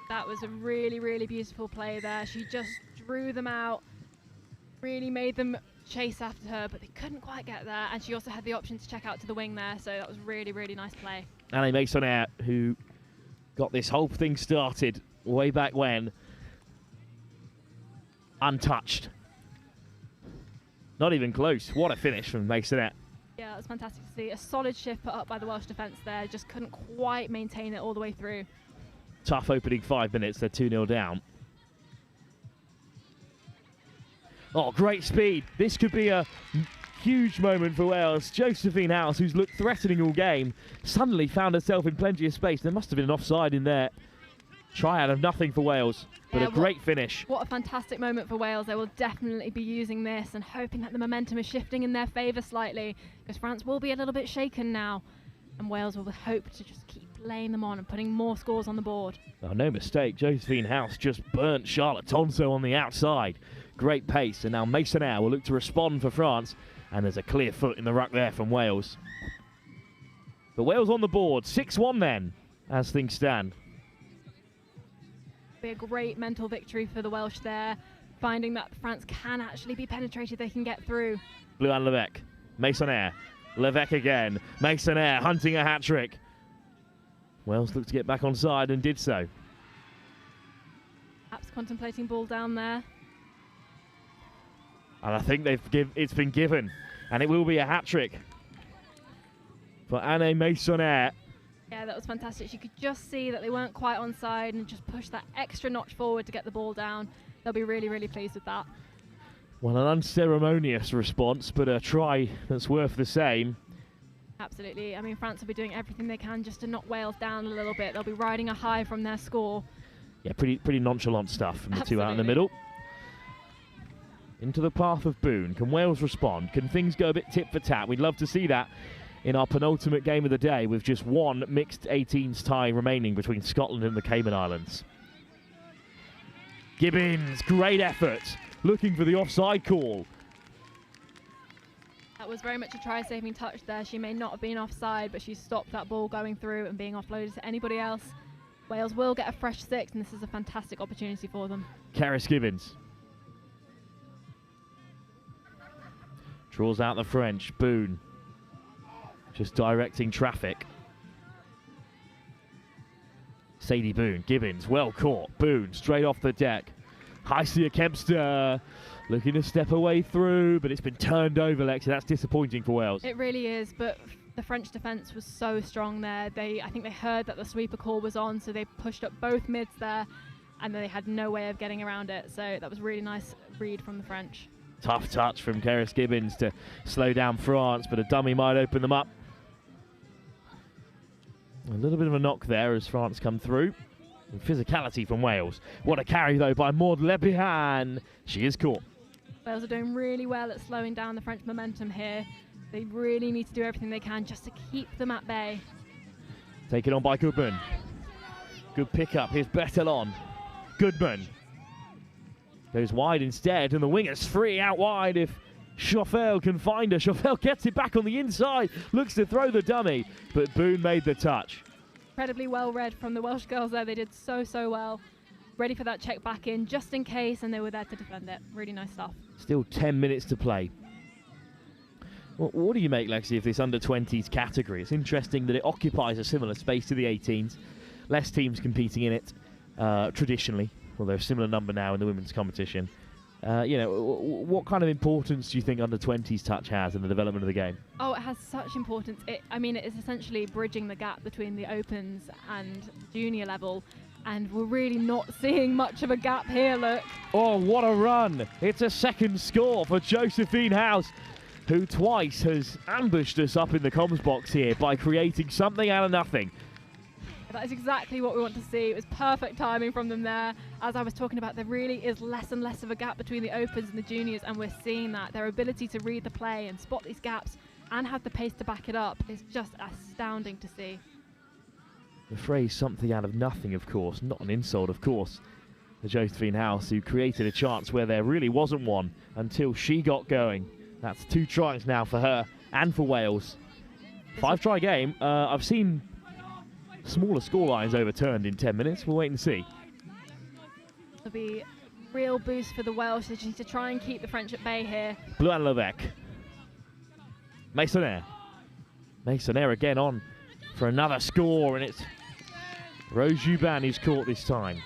That was a really, really beautiful play there. She just drew them out, really made them chase after her, but they couldn't quite get there. And she also had the option to check out to the wing there, so that was really, really nice play. Annie Maisonette, who got this whole thing started way back when, untouched. Not even close. What a finish from Maisonette. Yeah, that was fantastic to see. A solid shift put up by the Welsh defence there. Just couldn't quite maintain it all the way through. Tough opening 5 minutes. They're 2-0 down. Oh, great speed. This could be a huge moment for Wales. Josephine House, who's looked threatening all game, suddenly found herself in plenty of space. There must have been an offside in there. Try out of nothing for Wales, but a great finish. What a fantastic moment for Wales. They will definitely be using this and hoping that the momentum is shifting in their favour slightly, because France will be a little bit shaken now, and Wales will hope to just keep laying them on and putting more scores on the board. Oh, no mistake, Josephine House just burnt Charlotte Tonso on the outside. Great pace, and now Mason Air will look to respond for France, and there's a clear foot in the ruck there from Wales. But Wales on the board, 6-1 then, as things stand. Be a great mental victory for the Welsh there, finding that France can actually be penetrated, they can get through. Blue and Levesque, Mason Air, Levesque again, Mason Air hunting a hat-trick. Wales looked to get back on side and did so. Perhaps contemplating ball down there. And I think it's been given, and it will be a hat-trick for Anne Mason Air. Yeah, that was fantastic. You could just see that they weren't quite on side and just pushed that extra notch forward to get the ball down. They'll be really, really pleased with that. Well, an unceremonious response, but a try that's worth the same. Absolutely. I mean, France will be doing everything they can just to knock Wales down a little bit. They'll be riding a high from their score. Yeah, pretty nonchalant stuff from the Absolutely. two out in the middle. Into the path of Boone. Can Wales respond? Can things go a bit tit for tat? We'd love to see that in our penultimate game of the day, with just one mixed 18s tie remaining between Scotland and the Cayman Islands. Gibbons, great effort, looking for the offside call. That was very much a try-saving touch there. She may not have been offside, but she stopped that ball going through and being offloaded to anybody else. Wales will get a fresh 6, and this is a fantastic opportunity for them. Karis Gibbons draws out the French. Boone just directing traffic. Sadie Boone, Gibbons, well caught. Boone straight off the deck. Heisia Kempster looking to step away through, but it's been turned over, Lexi. That's disappointing for Wales. It really is, but the French defence was so strong there. I think they heard that the sweeper call was on, so they pushed up both mids there, and they had no way of getting around it. So that was a really nice read from the French. Tough touch from Karis Gibbons to slow down France, but a dummy might open them up. A little bit of a knock there as France come through. And physicality from Wales. What a carry, though, by Maud Lebihan. She is caught. Wales are doing really well at slowing down the French momentum here. They really need to do everything they can just to keep them at bay. Taken on by Goodman. Good pickup. Here's Bettelon. Goodman goes wide instead, and the winger's free out wide if Chauffel can find her. Chauffel gets it back on the inside, looks to throw the dummy, but Boone made the touch. Incredibly well read from the Welsh girls there. They did so well. Ready for that check back in just in case, and they were there to defend it. Really nice stuff. Still 10 minutes to play. What do you make, Lexi, of this under-20s category? It's interesting that it occupies a similar space to the 18s. Less teams competing in it traditionally, although a similar number now in the women's competition. What kind of importance do you think under-20s touch has in the development of the game? Oh, it has such importance. It is essentially bridging the gap between the Opens and junior level, and we're really not seeing much of a gap here, look. Oh, what a run! It's a second score for Josephine House, who twice has ambushed us up in the comms box here by creating something out of nothing. That is exactly what we want to see. It was perfect timing from them there. As I was talking about, there really is less and less of a gap between the Opens and the juniors, and we're seeing that. Their ability to read the play and spot these gaps and have the pace to back it up is just astounding to see. The phrase something out of nothing, of course, not an insult, of course, to Josephine House, who created a chance where there really wasn't one until she got going. That's 2 tries now for her and for Wales. 5-try game. I've seen smaller scorelines overturned in 10 minutes. We'll wait and see. There'll be real boost for the Welsh. They just need to try and keep the French at bay here. Bleu and Levesque. Mason Air again on for another score, and it's Rose Juban who's caught this time.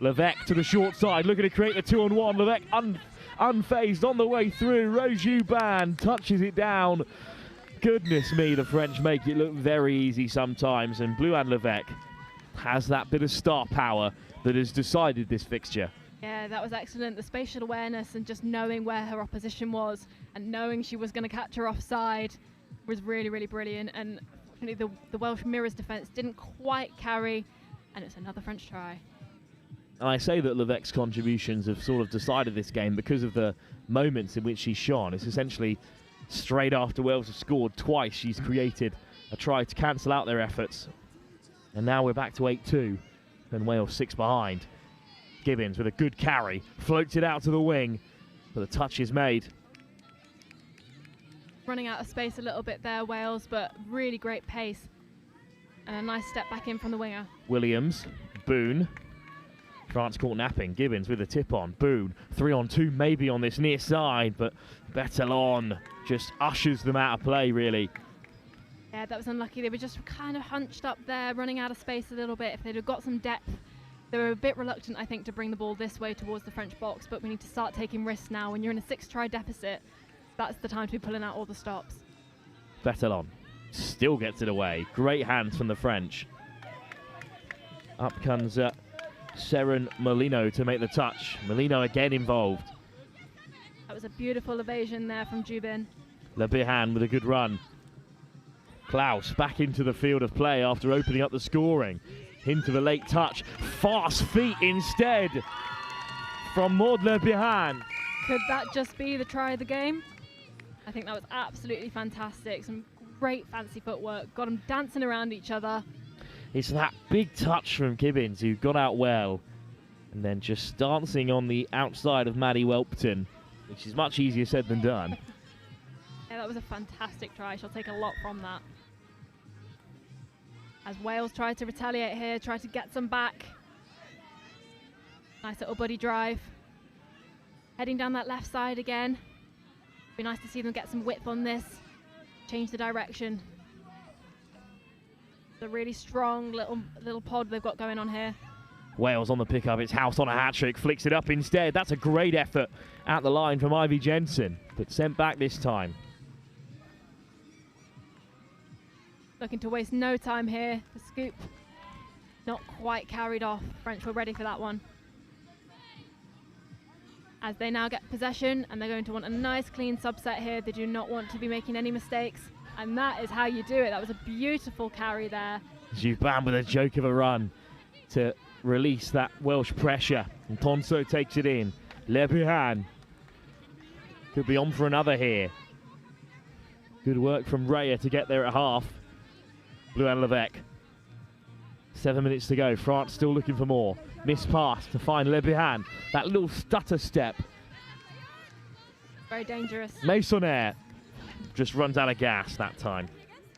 Levesque to the short side, looking to create a 2-on-1. Levesque unfazed on the way through. Rose Juban touches it down, Goodness me, the French make it look very easy sometimes, and Blue Anne Levesque has that bit of star power that has decided this fixture. Yeah, that was excellent. The spatial awareness and just knowing where her opposition was and knowing she was going to catch her offside was really, really brilliant. And fortunately, the Welsh Mirrors defence didn't quite carry, and it's another French try. And I say that Levesque's contributions have sort of decided this game because of the moments in which she's shone. It's essentially straight after Wales have scored twice, she's created a try to cancel out their efforts. And now we're back to 8-2, and Wales 6 behind. Gibbons with a good carry, floats it out to the wing, but the touch is made. Running out of space a little bit there, Wales, but really great pace. And a nice step back in from the winger. Williams, Boone. France caught napping. Gibbons with a tip on. Boone, 3-on-2 maybe on this near side, but Bettelon just ushers them out of play, really. Yeah, that was unlucky. They were just kind of hunched up there, running out of space a little bit. If they'd have got some depth, they were a bit reluctant, I think, to bring the ball this way towards the French box, but we need to start taking risks now. When you're in a 6-try deficit, that's the time to be pulling out all the stops. Bettelon still gets it away. Great hands from the French. Up comes Seren Molino to make the touch. Molino again involved. That was a beautiful evasion there from Jubin. Le Bihan with a good run. Klaus back into the field of play after opening up the scoring. Into the late touch. Fast feet instead from Maud Le Bihan. Could that just be the try of the game? I think that was absolutely fantastic. Some great fancy footwork. Got them dancing around each other. It's that big touch from Gibbons who got out well. And then just dancing on the outside of Maddie Welpton, which is much easier said than done. Yeah, that was a fantastic try. She'll take a lot from that. As Wales try to retaliate here, try to get some back. Nice little buddy drive. Heading down that left side again. Be nice to see them get some width on this. Change the direction. It's a really strong little pod they've got going on here. Wales on the pickup. It's House on a hat-trick. Flicks it up instead. That's a great effort at the line from Ivy Jensen, but sent back this time. Looking to waste no time here. The scoop not quite carried off. French were ready for that one. As they now get possession, and they're going to want a nice clean subset here. They do not want to be making any mistakes, and that is how you do it. That was a beautiful carry there. Jubin with a joke of a run to release that Welsh pressure, and Ponso takes it in. Le Bihan could be on for another here. Good work from Raya to get there at half. Blue Anne Levesque. 7 minutes to go. France still looking for more. Missed pass to find Le Bihan. That little stutter step. Very dangerous. Maisonnaire just runs out of gas that time.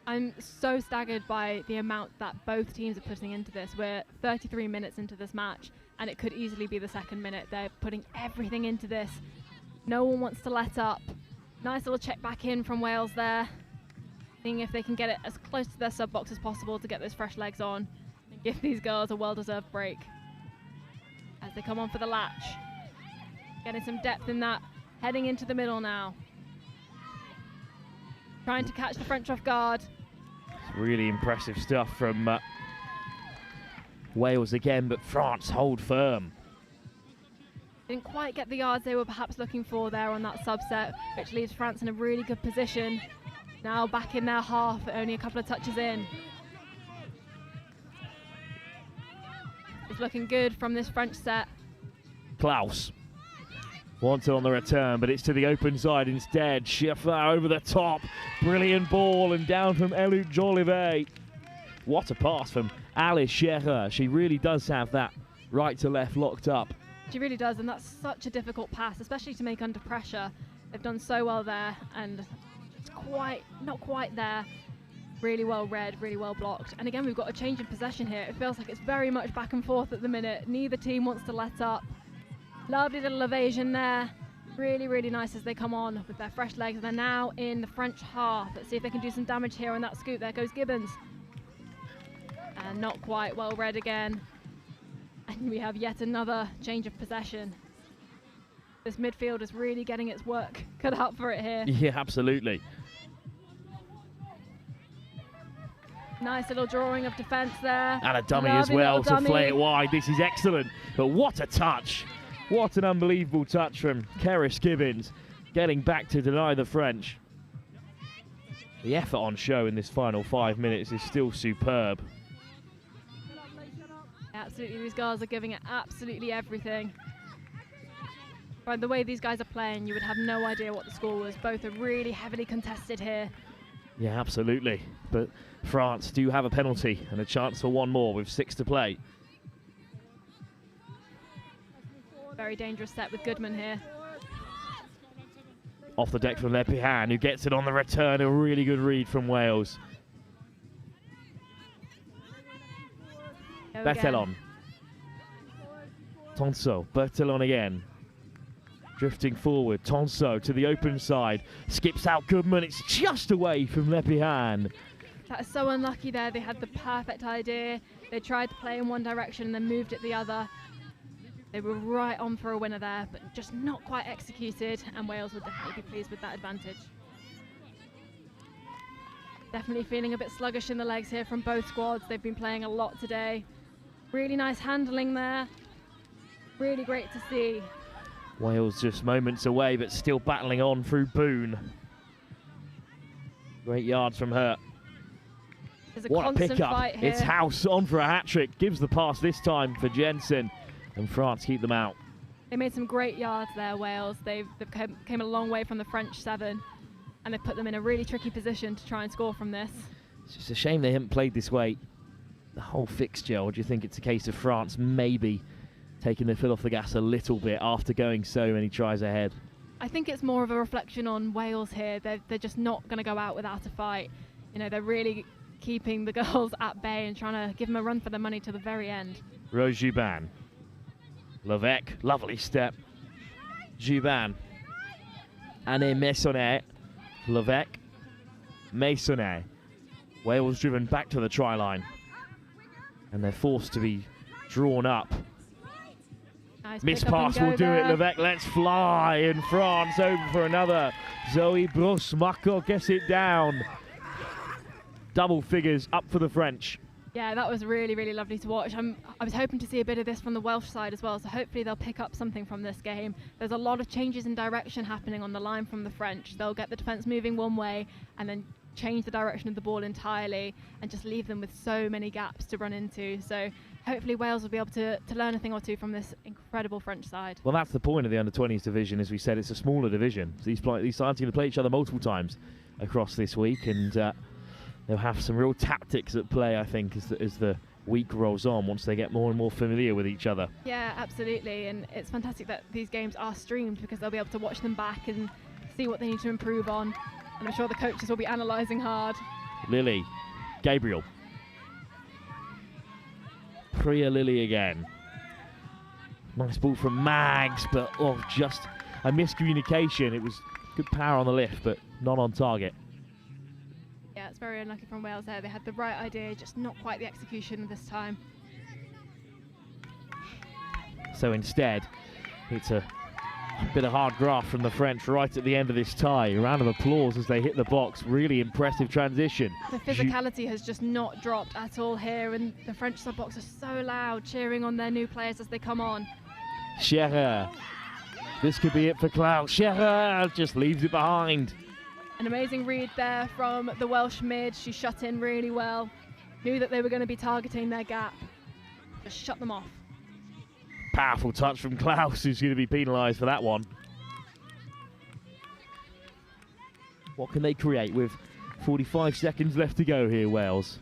I'm so staggered by the amount that both teams are putting into this. We're 33 minutes into this match, and it could easily be the second minute. They're putting everything into this. No one wants to let up. Nice little check back in from Wales there. Seeing if they can get it as close to their sub box as possible to get those fresh legs on and give these girls a well-deserved break. As they come on for the latch. Getting some depth in that. Heading into the middle now. Trying to catch the French off guard. It's really impressive stuff from Wales again, but France hold firm. Didn't quite get the yards they were perhaps looking for there on that subset, which leaves France in a really good position. Now back in their half, only a couple of touches in. It's looking good from this French set. Klaus wants it on the return, but it's to the open side instead. Schiaffer over the top. Brilliant ball, and down from Eloute Jolivet. What a pass from Alice Scherrer. She really does have that right to left locked up. She really does, and that's such a difficult pass, especially to make under pressure. They've done so well there, and it's not quite there. Really well read, really well blocked. And again, we've got a change in possession here. It feels like it's very much back and forth at the minute. Neither team wants to let up. Lovely little evasion there. Really, really nice as they come on with their fresh legs. They're now in the French half. Let's see if they can do some damage here on that scoop. There goes Gibbons. And not quite well read again. And we have yet another change of possession. This midfield is really getting its work cut out for it here. Yeah, absolutely. Nice little drawing of defence there. And a dummy as Lovely well little to play it dummy. wide. This is excellent. But what a touch. What an unbelievable touch from Keris Gibbons, getting back to deny the French. The effort on show in this final 5 minutes is still superb. Absolutely, these girls are giving it absolutely everything. By the way these guys are playing, you would have no idea what the score was. Both are really heavily contested here. Yeah, absolutely. But France do have a penalty and a chance for one more with 6 to play. Very dangerous set with Goodman here. Off the deck from Lepihan, who gets it on the return. A really good read from Wales. Berthelon. Tonso, Berthelon again. Drifting forward, Tonso to the open side. Skips out Goodman, it's just away from Lepihan. That is so unlucky there. They had the perfect idea. They tried to play in one direction and then moved it the other. They were right on for a winner there, but just not quite executed, and Wales would definitely be pleased with that advantage. Definitely feeling a bit sluggish in the legs here from both squads. They've been playing a lot today. Really nice handling there. Really great to see. Wales just moments away, but still battling on through Boone. Great yards from her. There's a What a constant pickup. fight here. It's House on for a hat-trick. Gives the pass this time for Jensen. And France keep them out. They made some great yards there, Wales. They've came a long way from the French 7, and they put them in a really tricky position to try and score from this. It's just a shame they haven't played this way the whole fixture. Or do you think it's a case of France maybe taking their foot off the gas a little bit after going so many tries ahead? I think it's more of a reflection on Wales here. They're just not going to go out without a fight. You know, they're really keeping the girls at bay and trying to give them a run for their money to the very end. Rose Juban. Levesque, lovely step. Juban. Anne Maisonnet. Levesque. Maisonnet. Wales driven back to the try line. And they're forced to be drawn up. Nice Miss pick up and pass go will do there. it. Levesque lets fly, and France over for another. Zoe Brosmako gets it down. Double figures up for the French. Yeah, that was really, really lovely to watch. I was hoping to see a bit of this from the Welsh side as well, so hopefully they'll pick up something from this game. There's a lot of changes in direction happening on the line from the French. They'll get the defence moving one way and then change the direction of the ball entirely and just leave them with so many gaps to run into. So hopefully Wales will be able to learn a thing or two from this incredible French side. Well, that's the point of the under-20s division. As we said, it's a smaller division. So these sides are going to play each other multiple times across this week, and they'll have some real tactics at play, I think, as the week rolls on, once they get more and more familiar with each other. Yeah, absolutely, and it's fantastic that these games are streamed because they'll be able to watch them back and see what they need to improve on, and I'm sure the coaches will be analysing hard. Lily, Gabriel. Priya Lily again. Nice ball from Mags, but just a miscommunication. It was good power on the lift, but not on target. Yeah, it's very unlucky from Wales there. They had the right idea, just not quite the execution this time. So instead, it's a bit of hard graft from the French right at the end of this tie. A round of applause as they hit the box. Really impressive transition. The physicality has just not dropped at all here, and the French sub-box are so loud, cheering on their new players as they come on. Scherer. This could be it for Klaus. Scherer just leaves it behind. An amazing read there from the Welsh mid. She shut in really well. Knew that they were going to be targeting their gap. Just shut them off. Powerful touch from Klaus, who's going to be penalised for that one. What can they create with 45 seconds left to go here, Wales?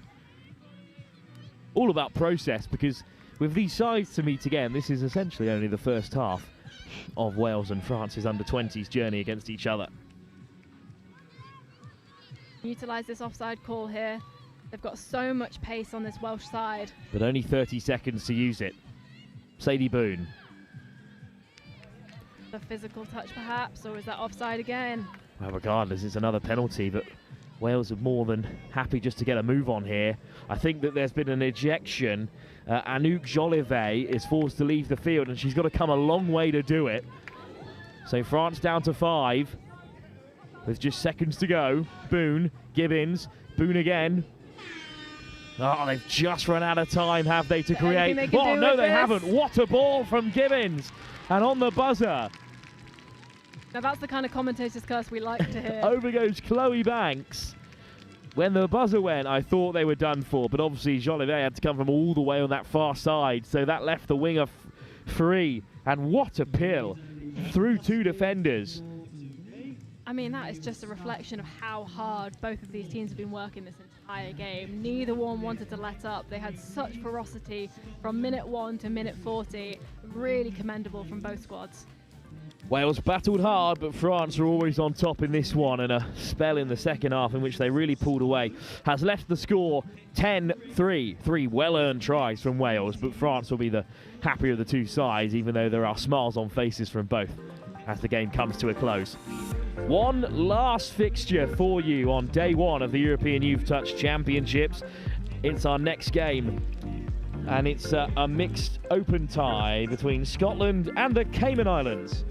All about process, because with these sides to meet again, this is essentially only the first half of Wales and France's under-20s journey against each other. Utilise this offside call here. They've got so much pace on this Welsh side. But only 30 seconds to use it. Sadie Boone. The physical touch perhaps, or is that offside again? Well, regardless, it's another penalty, but Wales are more than happy just to get a move on here. I think that there's been an ejection. Anouk Jolivet is forced to leave the field, and she's got to come a long way to do it. So France down to 5. With just seconds to go. Boone, Gibbons, Boone again. Oh, they've just run out of time, have they, to create? Anything they can Oh, do no, with they this? haven't. What a ball from Gibbons. And on the buzzer, Now that's the kind of commentator's curse we like to hear. over goes Chloe Banks. When the buzzer went, I thought they were done for, but obviously Jolivet had to come from all the way on that far side, so that left the winger free. And what a pill through 2 defenders. I mean, that is just a reflection of how hard both of these teams have been working this entire game. Neither one wanted to let up. They had such ferocity from minute 1 to minute 40. Really commendable from both squads. Wales battled hard, but France were always on top in this one, and a spell in the second half in which they really pulled away has left the score 10-3. 3 well-earned tries from Wales, but France will be the happier of the two sides, even though there are smiles on faces from both as the game comes to a close. One last fixture for you on day 1 of the European Youth Touch Championships. It's our next game, and it's a mixed open tie between Scotland and the Cayman Islands.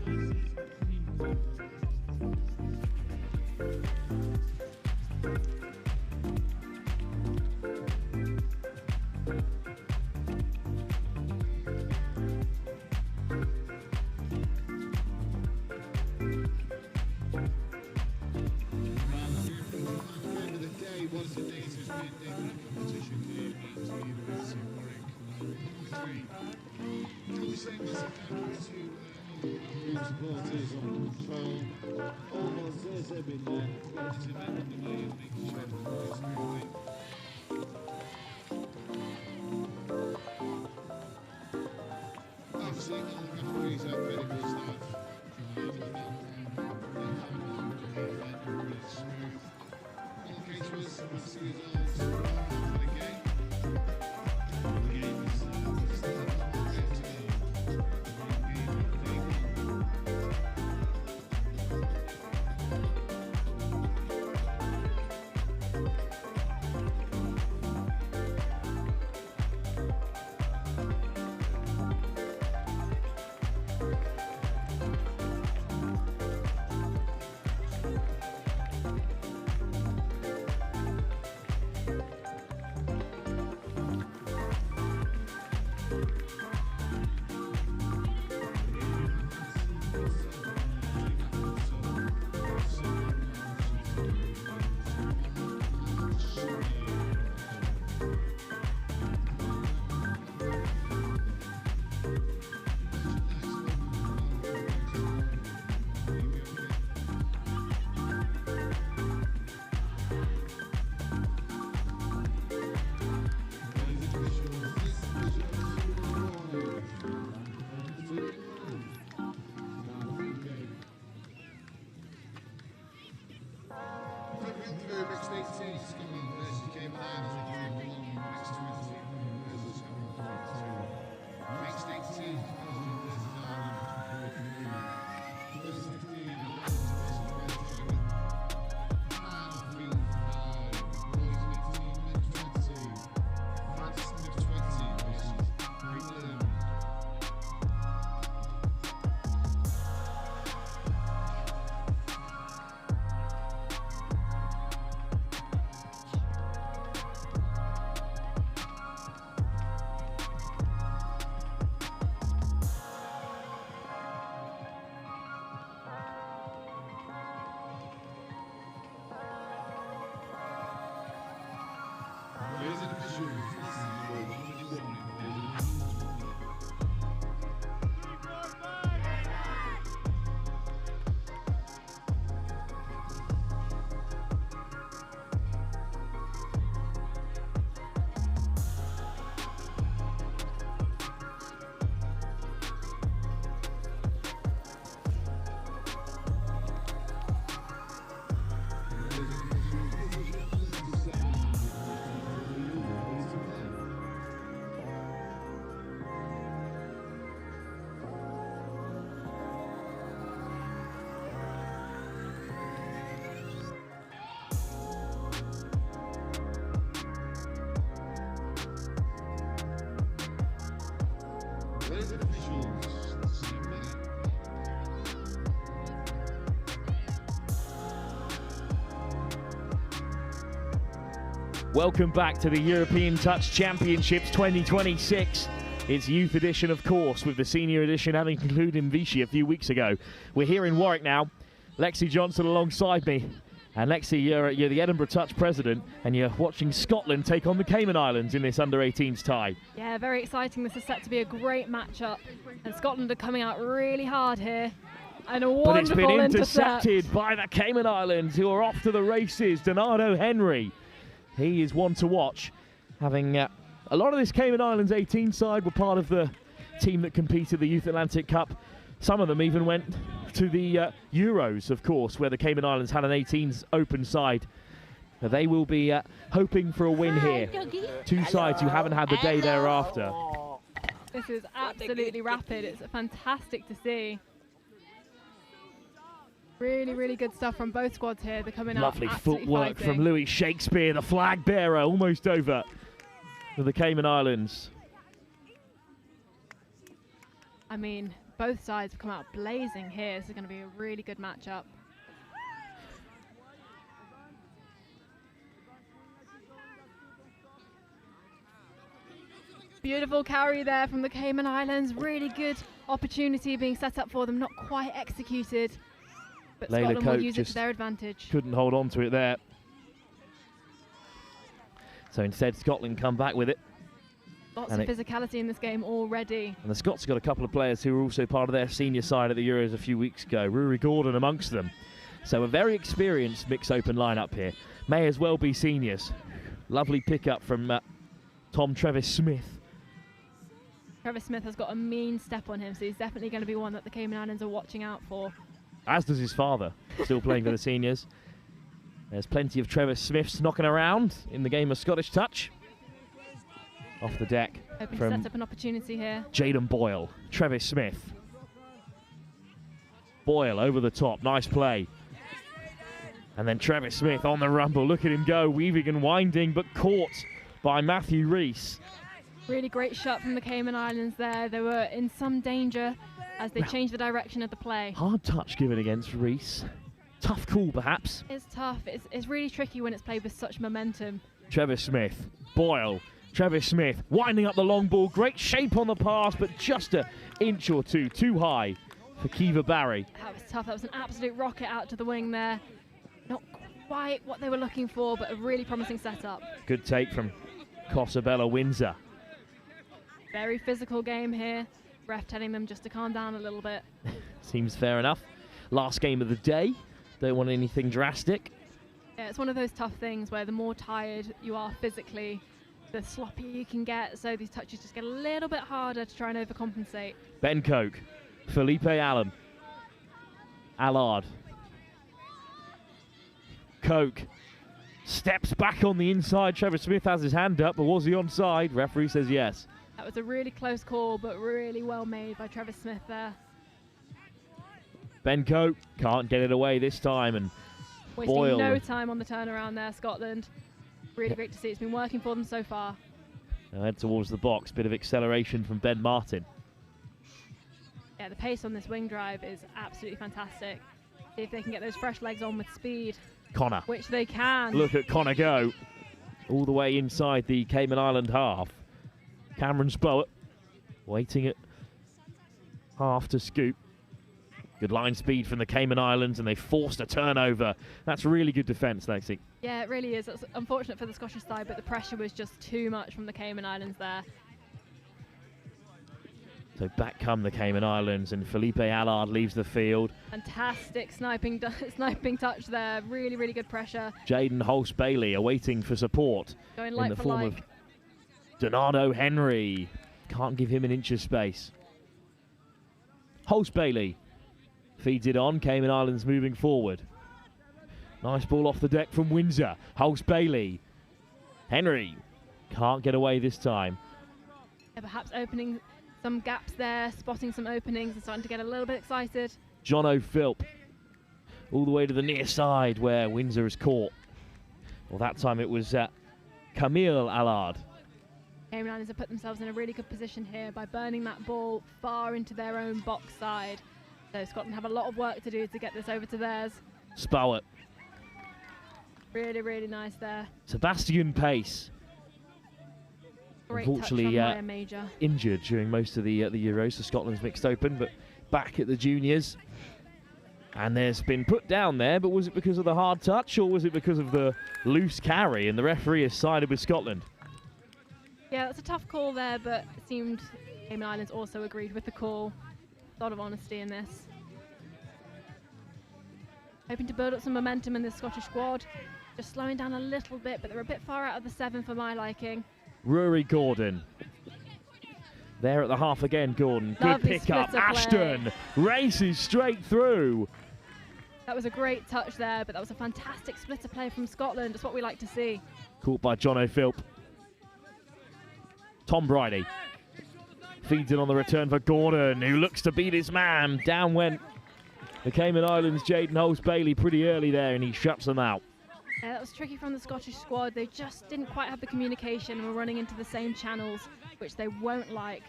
Welcome back to the European Touch Championships 2026. It's youth edition, of course, with the senior edition having concluded in Vichy a few weeks ago. We're here in Warwick now. Lexi Johnson alongside me. And Lexi, you're the Edinburgh Touch president, and you're watching Scotland take on the Cayman Islands in this under-18s tie. Yeah, very exciting. This is set to be a great matchup. And Scotland are coming out really hard here. And a wonderful But it's been intercepted intercept by the Cayman Islands, who are off to the races. Donato Henry, he is one to watch. Having a lot of this Cayman Islands 18 side were part of the team that competed the Youth Atlantic Cup. Some of them even went to the Euros, of course, where the Cayman Islands had an 18s open side. But they will be hoping for a win here. Two sides who haven't had the day thereafter. This is absolutely rapid. It's fantastic to see. Really, really good stuff from both squads here. They're coming out Lovely absolutely footwork fighting. from Louis Shakespeare, the flag bearer, almost over to the Cayman Islands. I mean, both sides have come out blazing here. This is going to be a really good matchup. Beautiful carry there from the Cayman Islands. Really good opportunity being set up for them. Not quite executed, but Layla Scotland will Cope use it to just their advantage. couldn't hold on to it there. So instead, Scotland come back with it. Lots And of physicality in this game already. And the Scots got a couple of players who were also part of their senior side at the Euros a few weeks ago. Rory Gordon amongst them. So a very experienced mixed open lineup here. May as well be seniors. Lovely pickup from Tom Travis-Smith. Travis Smith has got a mean step on him, so he's definitely going to be one that the Cayman Islands are watching out for. As does his father, still playing for the seniors. There's plenty of Travis Smiths knocking around in the game of Scottish touch. Off the deck Hoping to from set up an opportunity here. Jaden Boyle, Travis Smith. Boyle over the top, nice play. And then Travis Smith on the rumble, look at him go, weaving and winding, but caught by Matthew Rees. Really great shot from the Cayman Islands there. They were in some danger as they changed the direction of the play. Hard touch given against Rees. Tough call, perhaps. It's tough. It's really tricky when it's played with such momentum. Travis Smith, Boyle, Travis Smith winding up the long ball. Great shape on the pass, but just an inch or two too high for Kiva Barry. That was tough. That was an absolute rocket out to the wing there. Not quite what they were looking for, but a really promising setup. Good take from Cosabella Windsor. Very physical game here. Ref telling them just to calm down a little bit. Seems fair enough. Last game of the day. Don't want anything drastic. Yeah, it's one of those tough things where the more tired you are physically, the sloppier you can get. So these touches just get a little bit harder to try and overcompensate. Ben Coke, Felipe Allen, Allard. Coke steps back on the inside. Trevor Smith has his hand up, but was he onside? Referee says yes. That was a really close call, but really well made by Travis Smith there. Ben Coke can't get it away this time, and Wasting Boyle. no time on the turnaround there, Scotland. Really great to see. It's been working for them so far. Now head towards the box. Bit of acceleration from Ben Martin. Yeah, the pace on this wing drive is absolutely fantastic. See if they can get those fresh legs on with speed, Connor. which they can. Look at Connor go. All the way inside the Cayman Island half. Cameron Spowett waiting at half to scoop. Good line speed from the Cayman Islands, and they forced a turnover. That's really good defence, Lexi. Yeah, it really is. It's unfortunate for the Scottish side, but the pressure was just too much from the Cayman Islands there. So back come the Cayman Islands, and Felipe Allard leaves the field. Fantastic sniping touch there. Really, really good pressure. Jaden Hulse-Bailey awaiting for support Going in like the for form like. of Donato Henry. Can't give him an inch of space. Hulse-Bailey feeds it on. Cayman Islands moving forward. Nice ball off the deck from Windsor. Hulse-Bailey. Henry can't get away this time. Yeah, perhaps opening some gaps there, spotting some openings and starting to get a little bit excited. John O'Philp all the way to the near side where Windsor is caught. Well, that time it was Camille Allard. Cayman Islands have put themselves in a really good position here by burning that ball far into their own box side. So Scotland have a lot of work to do to get this over to theirs. Spowett. Really, really nice there. Sebastian Pace. Great Unfortunately, touch from Ryan Major. injured during most of the Euros for Scotland's mixed open, but back at the juniors. And there's been put down there, but was it because of the hard touch or was it because of the loose carry? And the referee has sided with Scotland. Yeah, that's a tough call there, but it seemed Cayman Islands also agreed with the call. A lot of honesty in this. Hoping to build up some momentum in this Scottish squad. Just slowing down a little bit, but they're a bit far out of the 7 for my liking. Rory Gordon. There at the half again, Gordon. Lovely Good pick-up. splitter play. Ashton races straight through. That was a great touch there, but that was a fantastic splitter play from Scotland. It's what we like to see. Caught by John O'Philp. Tom Bridie feeds it on the return for Gordon, who looks to beat his man. Down went the Cayman Islands' Jaden Holmes-Bailey pretty early there, and he shuts them out. Yeah, that was tricky from the Scottish squad. They just didn't quite have the communication and were running into the same channels, which they won't like.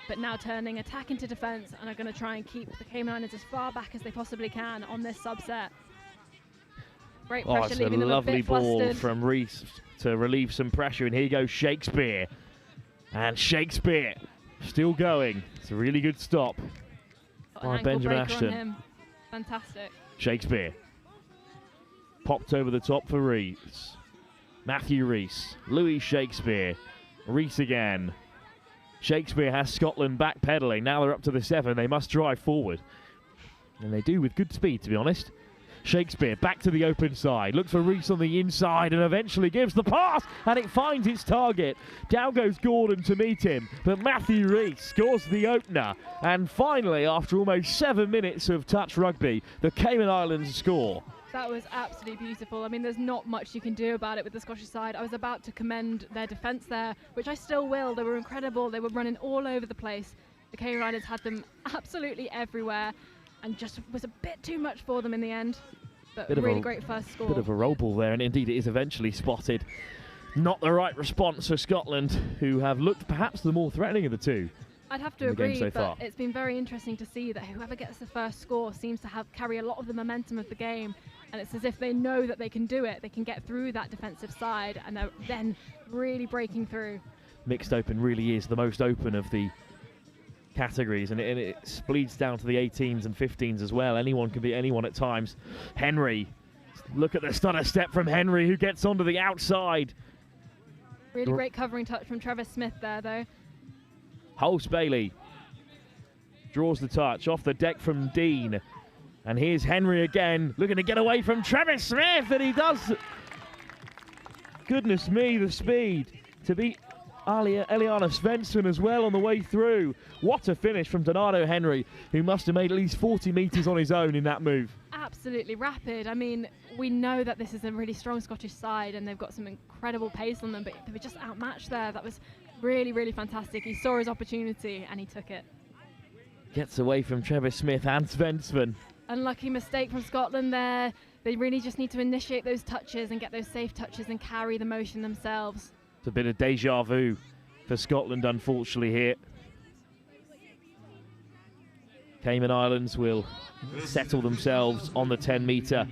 But now turning attack into defence and are going to try and keep the Cayman Islands as far back as they possibly can on this subset. Great pressure, It's a leaving them a lovely bit ball flustered. from Reese to relieve some pressure, and here goes Shakespeare. And Shakespeare still going. It's a really good stop Got an by ankle Benjamin breaker on Ashton. him. Fantastic. Shakespeare. Popped over the top for Reese. Matthew Reese. Louis Shakespeare. Reese again. Shakespeare has Scotland backpedaling. Now they're up to the 7. They must drive forward. And they do with good speed, to be honest. Shakespeare back to the open side. Looks for Reese on the inside and eventually gives the pass. And it finds its target. Down goes Gordon to meet him. But Matthew Reese scores the opener. And finally, after almost 7 minutes of touch rugby, the Cayman Islands score. That was absolutely beautiful. I mean, there's not much you can do about it with the Scottish side. I was about to commend their defence there, which I still will. They were incredible. They were running all over the place. The Cayman Islands had them absolutely everywhere and just was a bit too much for them in the end. But really great first score. Bit of a roll ball there, and indeed it is eventually spotted. Not the right response for Scotland, who have looked perhaps the more threatening of the two. I'd have to in the game agree, so but far. it's been very interesting to see that whoever gets the first score seems to carry a lot of the momentum of the game. And it's as if they know that they can do it. They can get through that defensive side, and they're then really breaking through. Mixed open really is the most open of the categories, and it bleeds down to the 18s and 15s as well. Anyone can be anyone at times. Henry, look at the stutter step from Henry, who gets onto the outside. Really great covering touch from Trevor Smith there, though. Holmes-Bailey draws the touch off the deck from Dean. And here's Henry again, looking to get away from Travis Smith, and he does. Goodness me, the speed to beat Eliana Svensson as well on the way through. What a finish from Donato Henry, who must have made at least 40 metres on his own in that move. Absolutely rapid. I mean, we know that this is a really strong Scottish side, and they've got some incredible pace on them, but they were just outmatched there. That was really, really fantastic. He saw his opportunity, and he took it. Gets away from Travis Smith and Svensson. Unlucky mistake from Scotland there. They really just need to initiate those touches and get those safe touches and carry the motion themselves. It's a bit of deja vu for Scotland, unfortunately, here. Cayman Islands will settle themselves on the 10-metre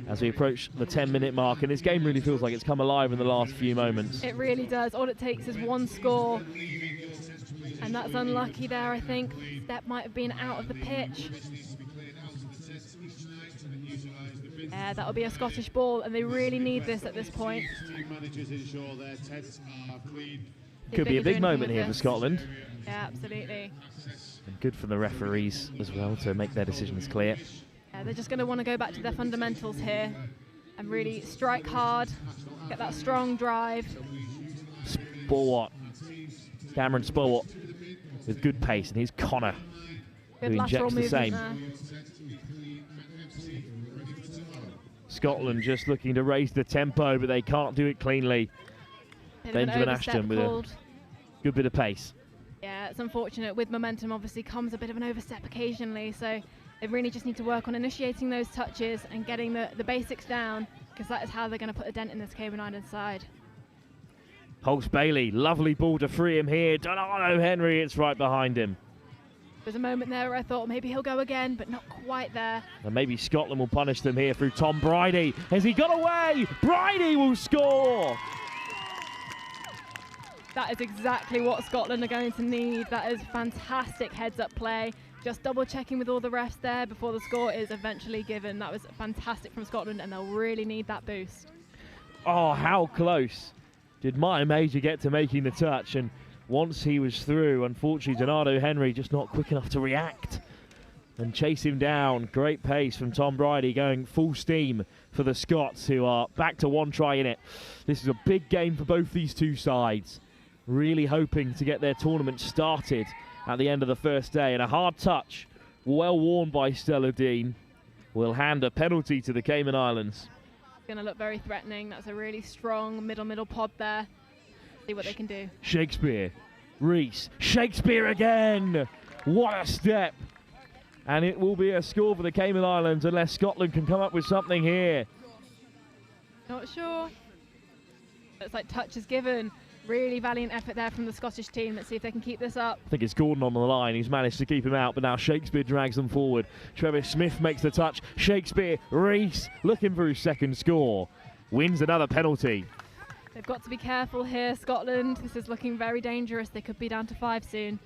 as we approach the 10-minute mark, and this game really feels like it's come alive in the last few moments. It really does. All it takes is one score, and that's unlucky there, I think. Step might have been out of the pitch. Yeah, that'll be a Scottish ball, and they really need this at this point. Could be a big moment here for Scotland. Yeah, absolutely. And good for the referees as well to make their decisions clear. Yeah, they're just going to want to go back to their fundamentals here and really strike hard, get that strong drive. Sport. Cameron Sport with good pace, and here's Connor, Good who lateral injects the movement same. there. Scotland just looking to raise the tempo, but they can't do it cleanly. Bit of an Benjamin overstep Ashton with called. a good bit of pace. Yeah, it's unfortunate. With momentum, obviously, comes a bit of an overstep occasionally. So they really just need to work on initiating those touches and getting the basics down, because that is how they're going to put a dent in this Cayman Islands side. Holmes-Bailey, lovely ball to free him here. Donato Henry, it's right behind him. There's a moment there where I thought maybe he'll go again, but not quite there. And maybe Scotland will punish them here through Tom Bridie. Has he got away? Bridie will score! That is exactly what Scotland are going to need. That is fantastic heads-up play. Just double-checking with all the refs there before the score is eventually given. That was fantastic from Scotland, and they'll really need that boost. Oh, how close did Martin Major get to making the touch? And once he was through, unfortunately, Donato Henry just not quick enough to react and chase him down. Great pace from Tom Bridie, going full steam for the Scots, who are back to one try in it. This is a big game for both these two sides. Really hoping to get their tournament started at the end of the first day. And a hard touch, well worn by Stella Dean, will hand a penalty to the Cayman Islands. It's going to look very threatening. That's a really strong middle pod there. See what they can do. Shakespeare, Reese, Shakespeare again! What a step! And it will be a score for the Cayman Islands unless Scotland can come up with something here. Not sure. Looks like touch is given. Really valiant effort there from the Scottish team. Let's see if they can keep this up. I think it's Gordon on the line. He's managed to keep him out, but now Shakespeare drags them forward. Travis Smith makes the touch. Shakespeare, Reese, looking for his second score. Wins another penalty. They've got to be careful here, Scotland. This is looking very dangerous. They could be down to 5 soon.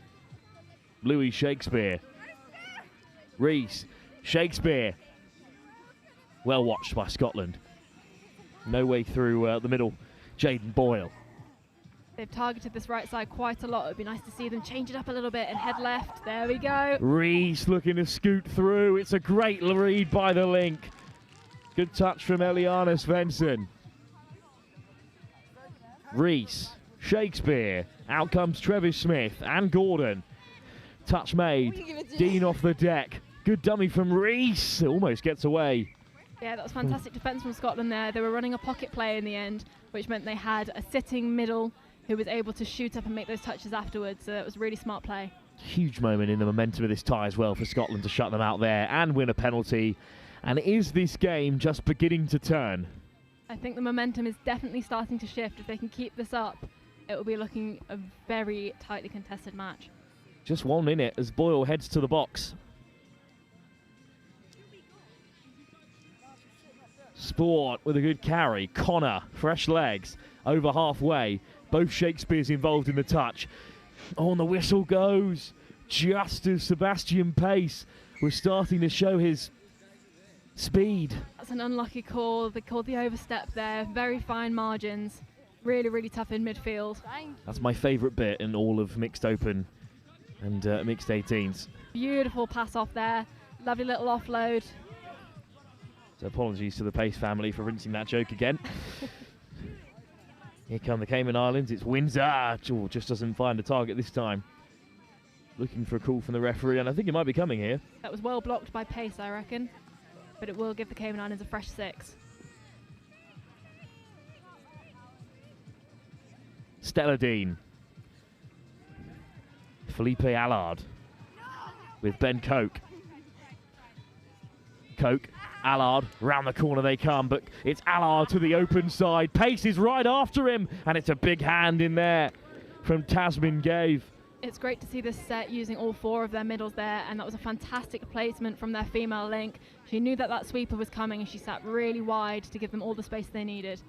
Louis Shakespeare. Reese, Shakespeare. Well watched by Scotland. No way through the middle. Jaden Boyle. They've targeted this right side quite a lot. It would be nice to see them change it up a little bit and head left. There we go. Reese looking to scoot through. It's a great read by the link. Good touch from Eliana Svensson. Reese, Shakespeare. Out comes Travis Smith and Gordon. Touch made. Dean off the deck. Good dummy from Reese. Almost gets away. Yeah, that was fantastic defence from Scotland there. They were running a pocket play in the end, which meant they had a sitting middle who was able to shoot up and make those touches afterwards. So that was really smart play. Huge moment in the momentum of this tie as well for Scotland to shut them out there and win a penalty. And is this game just beginning to turn? I think the momentum is definitely starting to shift. If they can keep this up, it will be looking a very tightly contested match. Just 1 minute as Boyle heads to the box. Sport with a good carry. Connor, fresh legs, over halfway. Both Shakespeare's involved in the touch. Oh, and the whistle goes. Just as Sebastian Pace was starting to show his speed. That's an unlucky call. They called the overstep there. Very fine margins. Really, really tough in midfield. That's my favourite bit in all of mixed open and mixed 18s. Beautiful pass off there. Lovely little offload. So apologies to the Pace family for rinsing that joke again. Here come the Cayman Islands. It's Windsor. Oh, just doesn't find a target this time. Looking for a call from the referee, and I think it might be coming here. That was well blocked by Pace, I reckon. But it will give the Cayman Islands a fresh 6. Stella Dean. Felipe Allard with Ben Coke. Coke, Allard, round the corner they come, but it's Allard to the open side. Pace is right after him, and it's a big hand in there from Tasmin Gave. It's great to see this set using all 4 of their middles there, and that was a fantastic placement from their female link. She knew that that sweeper was coming, and she sat really wide to give them all the space they needed.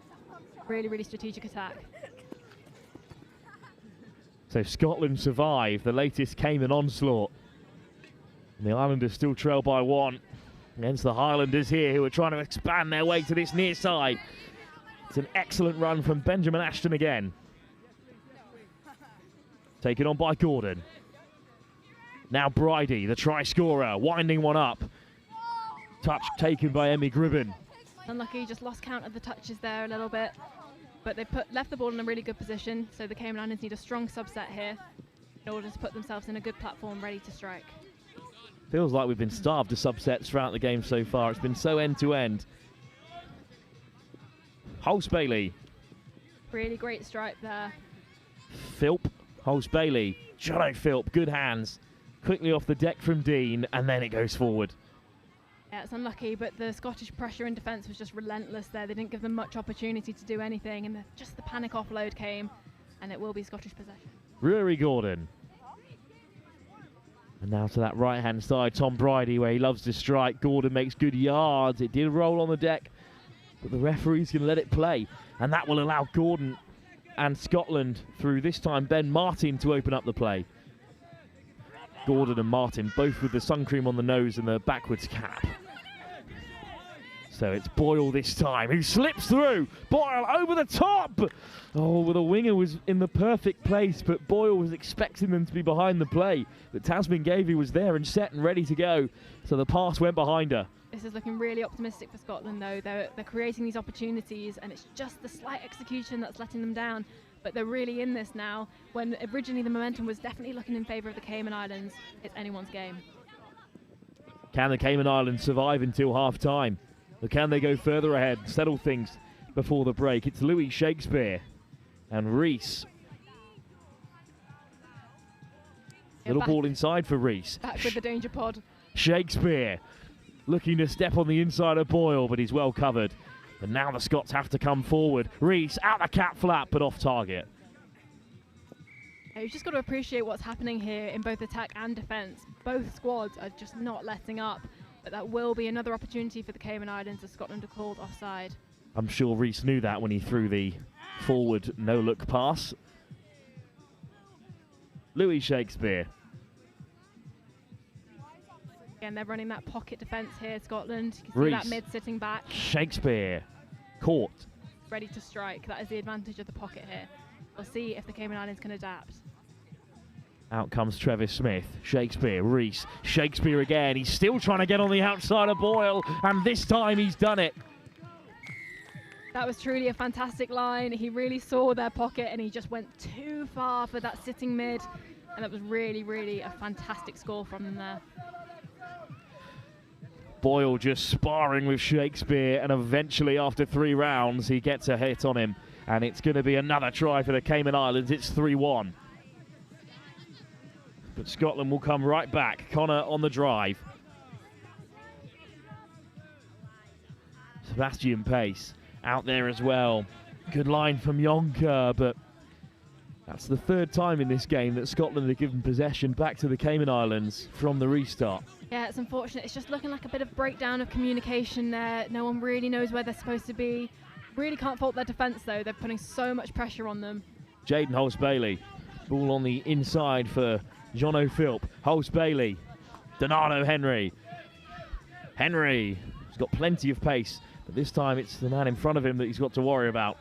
Really, really strategic attack. So Scotland survive the latest Cayman onslaught. And the Islanders still trail by 1 against the Highlanders here, who are trying to expand their way to this near side. It's an excellent run from Benjamin Ashton again. Taken on by Gordon. Now Bridie, the try scorer, winding one up. Touch taken by Emmy Gribben. Unlucky, just lost count of the touches there a little bit. But they left the ball in a really good position, so the Cayman Islands need a strong subset here in order to put themselves in a good platform ready to strike. Feels like we've been starved of subsets throughout the game so far. It's been so end-to-end. Hulse Bailey. Really great strike there. Philp, Hulse Bailey. Jono Philp, good hands. Quickly off the deck from Dean, and then it goes forward. Yeah, it's unlucky, but the Scottish pressure in defence was just relentless there. They didn't give them much opportunity to do anything, and just the panic offload came, and it will be Scottish possession. Rory Gordon. And now to that right-hand side, Tom Bridie, where he loves to strike. Gordon makes good yards. It did roll on the deck, but the referee's going to let it play. And that will allow Gordon and Scotland, through this time Ben Martin, to open up the play. Gordon and Martin, both with the sun cream on the nose and the backwards cap. So it's Boyle this time, who slips through. Boyle over the top. Oh, well, the winger was in the perfect place, but Boyle was expecting them to be behind the play. But Tasmin Gavey was there and set and ready to go. So the pass went behind her. This is looking really optimistic for Scotland, though. They're creating these opportunities, and it's just the slight execution that's letting them down. But they're really in this now, when originally the momentum was definitely looking in favour of the Cayman Islands. It's anyone's game. Can the Cayman Islands survive until half-time? Or can they go further ahead, settle things before the break? It's Louis Shakespeare and Reese. Little ball inside for Reese. Back with the danger pod. Shakespeare looking to step on the inside of Boyle, but he's well covered. And now the Scots have to come forward. Reese out the cap flap, but off target. You've just got to appreciate what's happening here in both attack and defence. Both squads are just not letting up. But that will be another opportunity for the Cayman Islands as Scotland are called offside. I'm sure Reese knew that when he threw the forward no-look pass. Louis Shakespeare. Again, they're running that pocket defence here, Scotland. You can see that mid sitting back. Shakespeare. Caught. Ready to strike. That is the advantage of the pocket here. We'll see if the Cayman Islands can adapt. Out comes Travis Smith. Shakespeare, Reese. Shakespeare again. He's still trying to get on the outside of Boyle, and this time he's done it. That was truly a fantastic line. He really saw their pocket, and he just went too far for that sitting mid. And that was really, really a fantastic score from them there. Boyle just sparring with Shakespeare, and eventually after 3 rounds, he gets a hit on him. And it's going to be another try for the Cayman Islands. It's 3-1. But Scotland will come right back. Connor on the drive. Sebastian Pace out there as well. Good line from Yonker, but that's the 3rd time in this game that Scotland have given possession back to the Cayman Islands from the restart. Yeah, it's unfortunate. It's just looking like a bit of breakdown of communication there. No one really knows where they're supposed to be. Really can't fault their defence, though. They're putting so much pressure on them. Jaden Hulse-Bailey. Ball on the inside for John O'Philp. Hulse-Bailey. Donato Henry. Henry has got plenty of pace, but this time it's the man in front of him that he's got to worry about.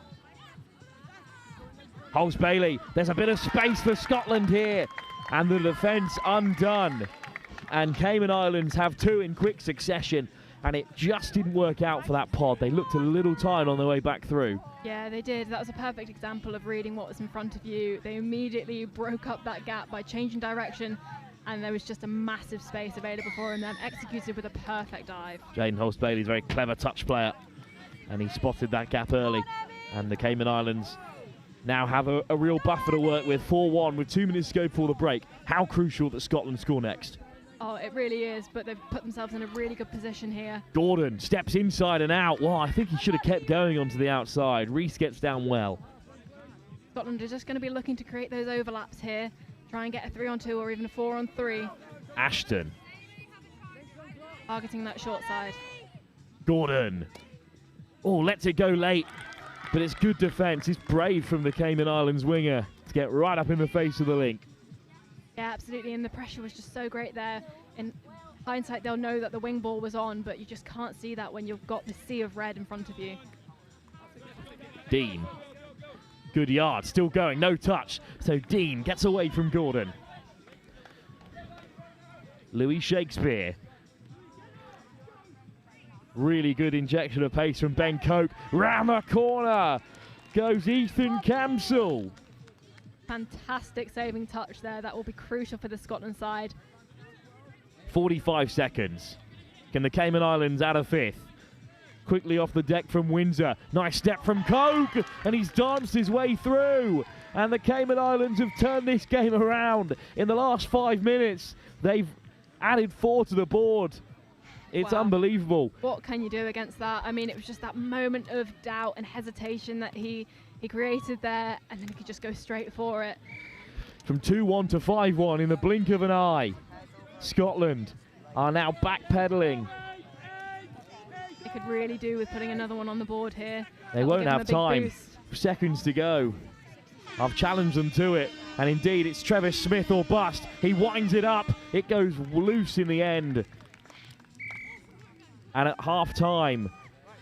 Hulse-Bailey. There's a bit of space for Scotland here, and the defence undone. And Cayman Islands have 2 in quick succession, and it just didn't work out for that pod. They looked a little tired on their way back through. Yeah, they did. That was a perfect example of reading what was in front of you. They immediately broke up that gap by changing direction, and there was just a massive space available for him, then executed with a perfect dive. Jaden Hulse-Bailey's a very clever touch player, and he spotted that gap early. And the Cayman Islands now have a real buffer to work with. 4-1 with 2 minutes to go before the break. How crucial that Scotland score next. Oh, it really is, but they've put themselves in a really good position here. Gordon steps inside and out. Well, I think he should have kept going onto the outside. Reese gets down well. Scotland are just going to be looking to create those overlaps here. Try and get a 3-on-2 or even a 4-on-3. Ashton. Targeting that short side. Gordon. Oh, lets it go late. But it's good defence. It's brave from the Cayman Islands winger to get right up in the face of the link. Yeah, absolutely, and the pressure was just so great there. In hindsight, they'll know that the wing ball was on, but you just can't see that when you've got the sea of red in front of you. Dean. Good yard, still going, no touch. So Dean gets away from Gordon. Louis Shakespeare. Really good injection of pace from Ben Cope. Round the corner goes Ethan Camsell. Fantastic saving touch there. That will be crucial for the Scotland side. 45 seconds. Can the Cayman Islands add a 5th? Quickly off the deck from Windsor. Nice step from Coke, and he's danced his way through. And the Cayman Islands have turned this game around. In the last 5 minutes, they've added 4 to the board. It's unbelievable. What can you do against that? I mean, it was just that moment of doubt and hesitation that he created there, and then he could just go straight for it. From 2-1 to 5-1 in the blink of an eye. Scotland are now backpedaling. They could really do with putting another one on the board here. They That will won't give them a have big time. boost. Seconds to go. I've challenged them to it. And indeed, it's Trevor Smith or bust. He winds it up. It goes loose in the end. And at half-time,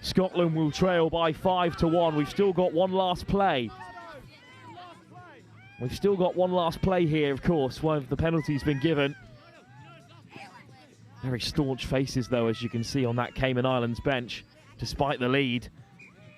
Scotland will trail by 5-1. We've still got one last play. We've still got one last play here, of course. One of the penalties been given. Very staunch faces, though, as you can see on that Cayman Islands bench. Despite the lead,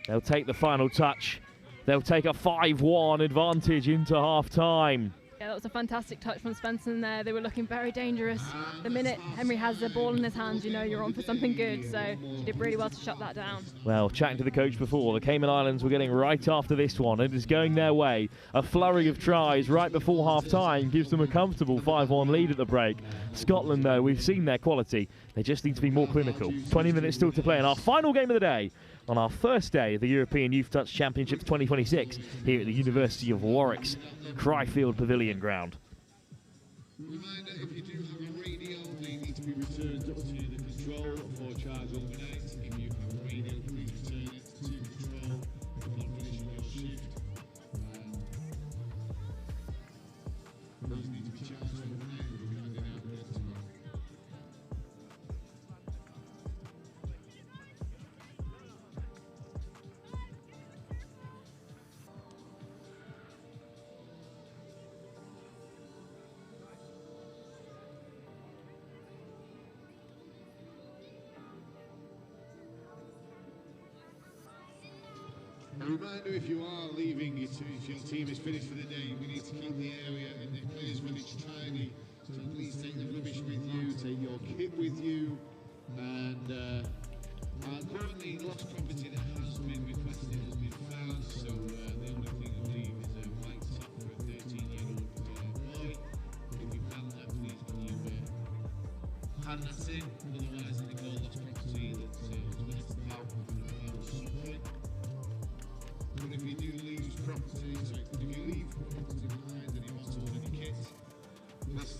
they'll take the final touch. They'll take a 5-1 advantage into half-time. Yeah, that was a fantastic touch from Svensson there. They were looking very dangerous. The minute Henry has the ball in his hands, you know you're on for something good. So he did really well to shut that down. Well, chatting to the coach before, the Cayman Islands were getting right after this one. It is going their way. A flurry of tries right before half-time gives them a comfortable 5-1 lead at the break. Scotland, though, we've seen their quality. They just need to be more clinical. 20 minutes still to play in our final game of the day on our first day of the European Youth Touch Championships 2026 here at the University of Warwick's Cryfield Pavilion ground. Reminder, if you do have a radio, they need to be returned up to the control for charge overnight. If you have a radio, please return it to control before finishing your shift. Those need to be charged overnight. We'll be handing out more tomorrow. A reminder, if you are leaving, if your team is finished for the day, we need to keep the area and the players when it's tidy. So please take the rubbish with you, take your kit with you, and currently lost property that has been requested has been found. So the only thing I believe is a white top for a 13-year-old boy. If you found that, please can you hand that in? Otherwise, I think all lost property that was rented out will be found at some point. But if you do lose property, if you leave property behind any bottle or any kit, this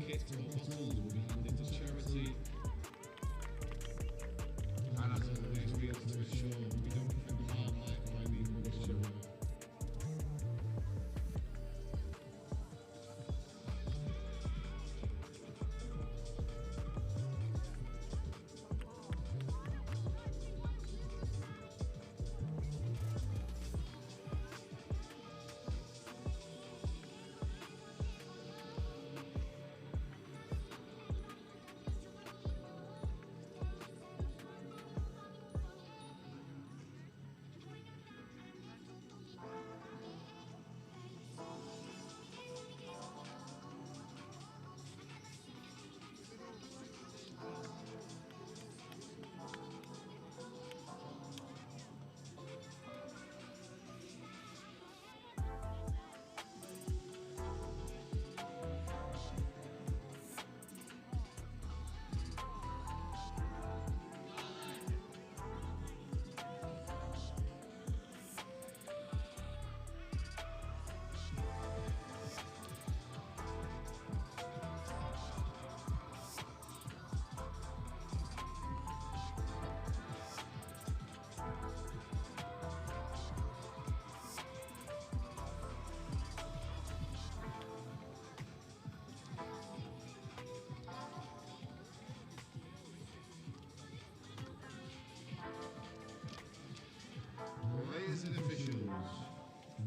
kit or bottles will be handed to charity. And as always, we have to ensure we don't offend wildlife by leaving rubbish everywhere. Players and officials,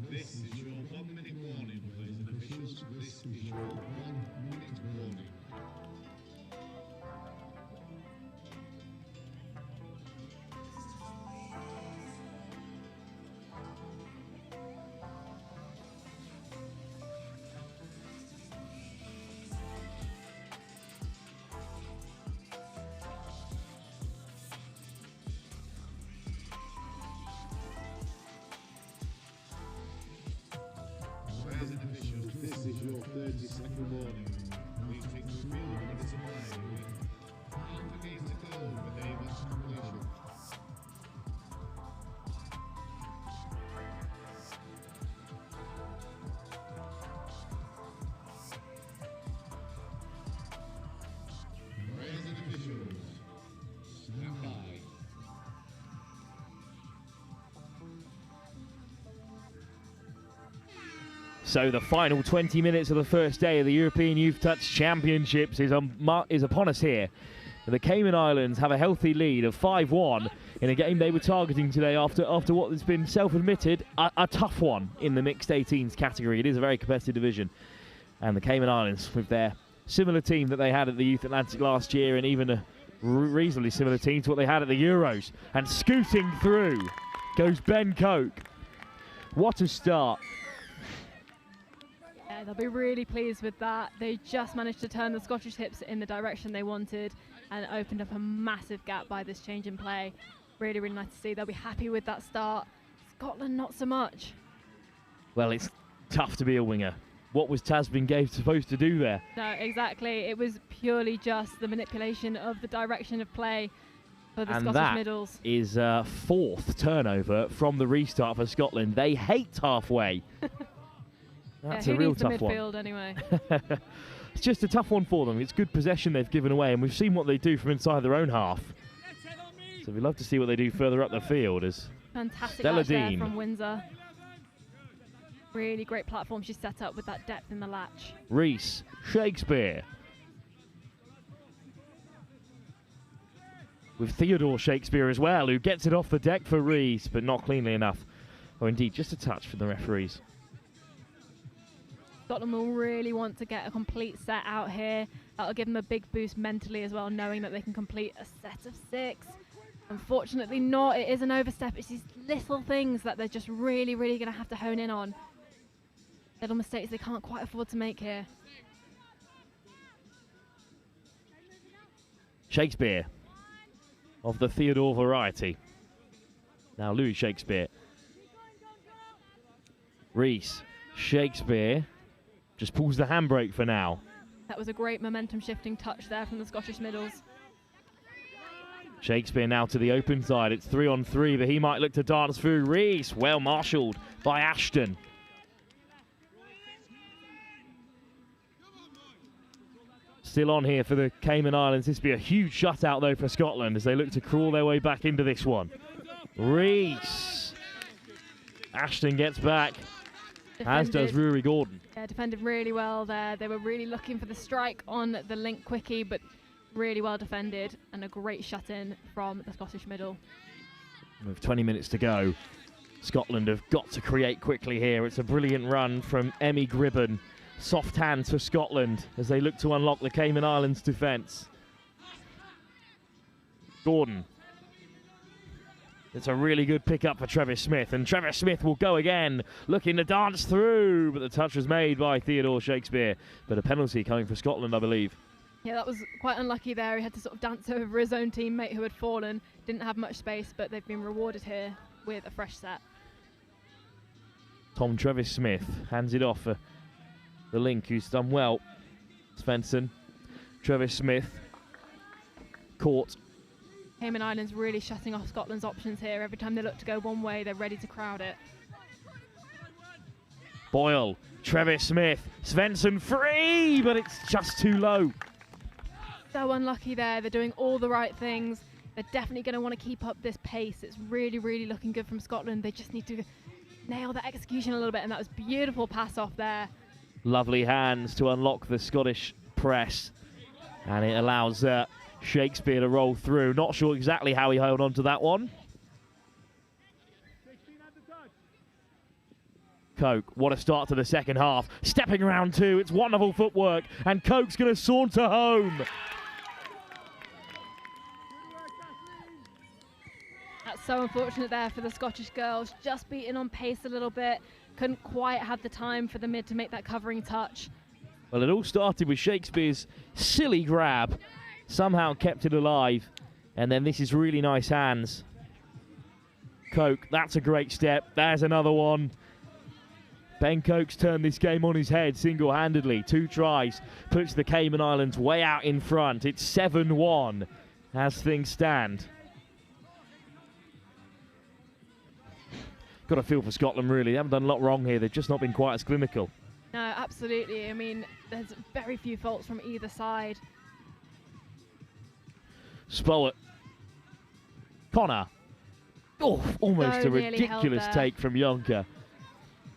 this is your 1 minute warning. Players and officials, this is your 1 minute warning. Players and officials, this is your 30-second warning. Please take the field a minute to play. Half a game to go with a match completion. So the final 20 minutes of the first day of the European Youth Touch Championships is upon us here. The Cayman Islands have a healthy lead of 5-1 in a game they were targeting today after what has been self-admitted a tough one in the mixed 18s category. It is a very competitive division. And the Cayman Islands, with their similar team that they had at the Youth Atlantic last year, and even a reasonably similar team to what they had at the Euros. And scooting through goes Ben Coke. What a start. Yeah, they'll be really pleased with that. They just managed to turn the Scottish hips in the direction they wanted and opened up a massive gap by this change in play. Really, really nice to see. They'll be happy with that start. Scotland, not so much. Well, it's tough to be a winger. What was Tasman Gave supposed to do there? No, exactly. It was purely just the manipulation of the direction of play for the And Scottish that middles. is fourth turnover from the restart for Scotland. They hate halfway. That's yeah, a who real needs the tough midfield one. anyway? It's just a tough one for them. It's good possession they've given away, and we've seen what they do from inside their own half. So we'd love to see what they do further up the field. As Fantastic Stella latch there Dean. from Windsor. Really great platform she's set up with that depth in the latch. Reese, Shakespeare. With Theodore Shakespeare as well, who gets it off the deck for Reese, but not cleanly enough. Or indeed, just a touch for the referees. Scotland will really want to get a complete set out here. That'll give them a big boost mentally as well, knowing that they can complete a set of 6. Unfortunately not. It is an overstep. It's these little things that they're just really, really going to have to hone in on. Little mistakes they can't quite afford to make here. Shakespeare, of the Theodore variety. Now Louis Shakespeare. Reese, Shakespeare, just pulls the handbrake for now. That was a great momentum shifting touch there from the Scottish middles. Shakespeare now to the open side. It's 3-on-3, but he might look to dance through. Reese, well marshalled by Ashton. Still on here for the Cayman Islands. This will be a huge shutout, though, for Scotland as they look to crawl their way back into this one. Reese. Ashton gets back, as does Rory Gordon. Yeah, defended really well there. They were really looking for the strike on the link quickie, but really well defended, and a great shut-in from the Scottish middle. With 20 minutes to go, Scotland have got to create quickly here. It's a brilliant run from Emmy Gribben. Soft hands for Scotland as they look to unlock the Cayman Islands defence. Gordon. It's a really good pick-up for Trevor Smith, and Trevor Smith will go again, looking to dance through, but the touch was made by Theodore Shakespeare. But a penalty coming for Scotland, I believe. Yeah, that was quite unlucky there. He had to sort of dance over his own teammate who had fallen. Didn't have much space, but they've been rewarded here with a fresh set. Tom Travis Smith hands it off for the link, who's done well. Svensson, Travis Smith, caught. Cayman Islands really shutting off Scotland's options here. Every time they look to go one way, they're ready to crowd it. Boyle, Travis Smith, Svensson free, but it's just too low. So unlucky there. They're doing all the right things. They're definitely going to want to keep up this pace. It's really, really looking good from Scotland. They just need to nail that execution a little bit, and that was beautiful pass off there. Lovely hands to unlock the Scottish press, and it allows Shakespeare to roll through. Not sure exactly how he held on to that one. Coke, what a start to the second half. Stepping around 2, it's wonderful footwork, and Coke's going to saunter home. That's so unfortunate there for the Scottish girls. Just beaten on pace a little bit. Couldn't quite have the time for the mid to make that covering touch. Well, it all started with Shakespeare's silly grab. Somehow kept it alive. And then this is really nice hands. Coke, that's a great step. There's another one. Ben Coke's turned this game on his head single-handedly. 2 tries, puts the Cayman Islands way out in front. It's 7-1 as things stand. Got a feel for Scotland, really. They haven't done a lot wrong here. They've just not been quite as clinical. No, absolutely. I mean, there's very few faults from either side. Spowett. Connor. Oh, almost So a nearly held ridiculous there. take from Yonka.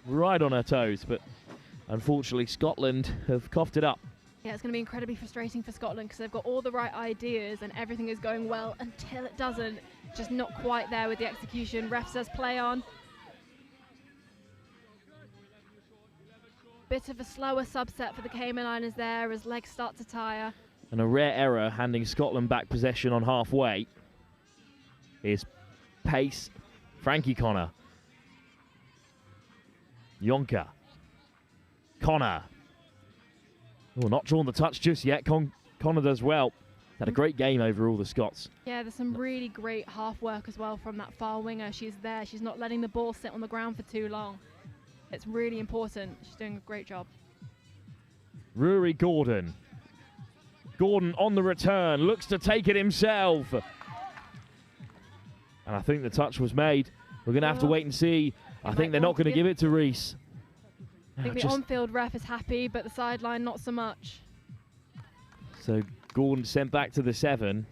Right on her toes, but Unfortunately, Scotland have coughed it up. Yeah, it's going to be incredibly frustrating for Scotland because they've got all the right ideas and everything is going well until it doesn't. Just not quite there with the execution. Ref says play on. Bit of a slower subset for the Cayman Islands there as legs start to tire. And a rare error handing Scotland back possession on halfway is pace. Frankie Connor. Yonka. Connor. Oh, not drawn the touch just yet. Connor does well. Had a great game over all the Scots. Yeah, there's some really great half work as well from that far winger. She's there. She's not letting the ball sit on the ground for too long. It's really important. She's doing a great job. Rory Gordon. Gordon on the return. Looks to take it himself. And I think the touch was made. We're going to have to wait and see. I think they're not going to give it to Reese. I think the on-field ref is happy, but the sideline not so much. So Gordon sent back to the 7.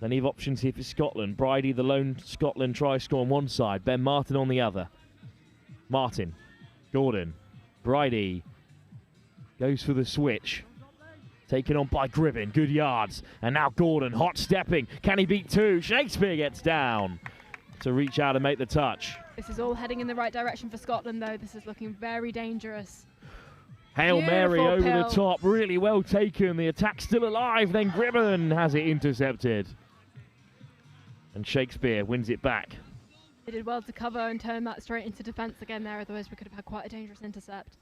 Plenty of options here for Scotland. Bridie, the lone Scotland try score on one side. Ben Martin on the other. Martin. Gordon. Bridie. Goes for the switch. Taken on by Gribben. Good yards. And now Gordon hot stepping. Can he beat 2? Shakespeare gets down to reach out and make the touch. This is all heading in the right direction for Scotland, though. This is looking very dangerous. Hail Mary over pill. the top. Really well taken. The attack's still alive. Then Gribben has it intercepted. And Shakespeare wins it back. They did well to cover and turn that straight into defence again there. Otherwise, we could have had quite a dangerous intercept.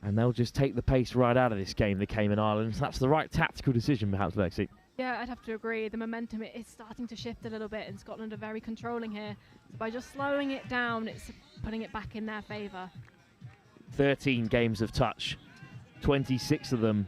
And they'll just take the pace right out of this game, the Cayman Islands. That's the right tactical decision, perhaps, Lexi. Yeah, I'd have to agree. The momentum is starting to shift a little bit, and Scotland are very controlling here. So by just slowing it down, it's putting it back in their favour. 13 games of touch, 26 of them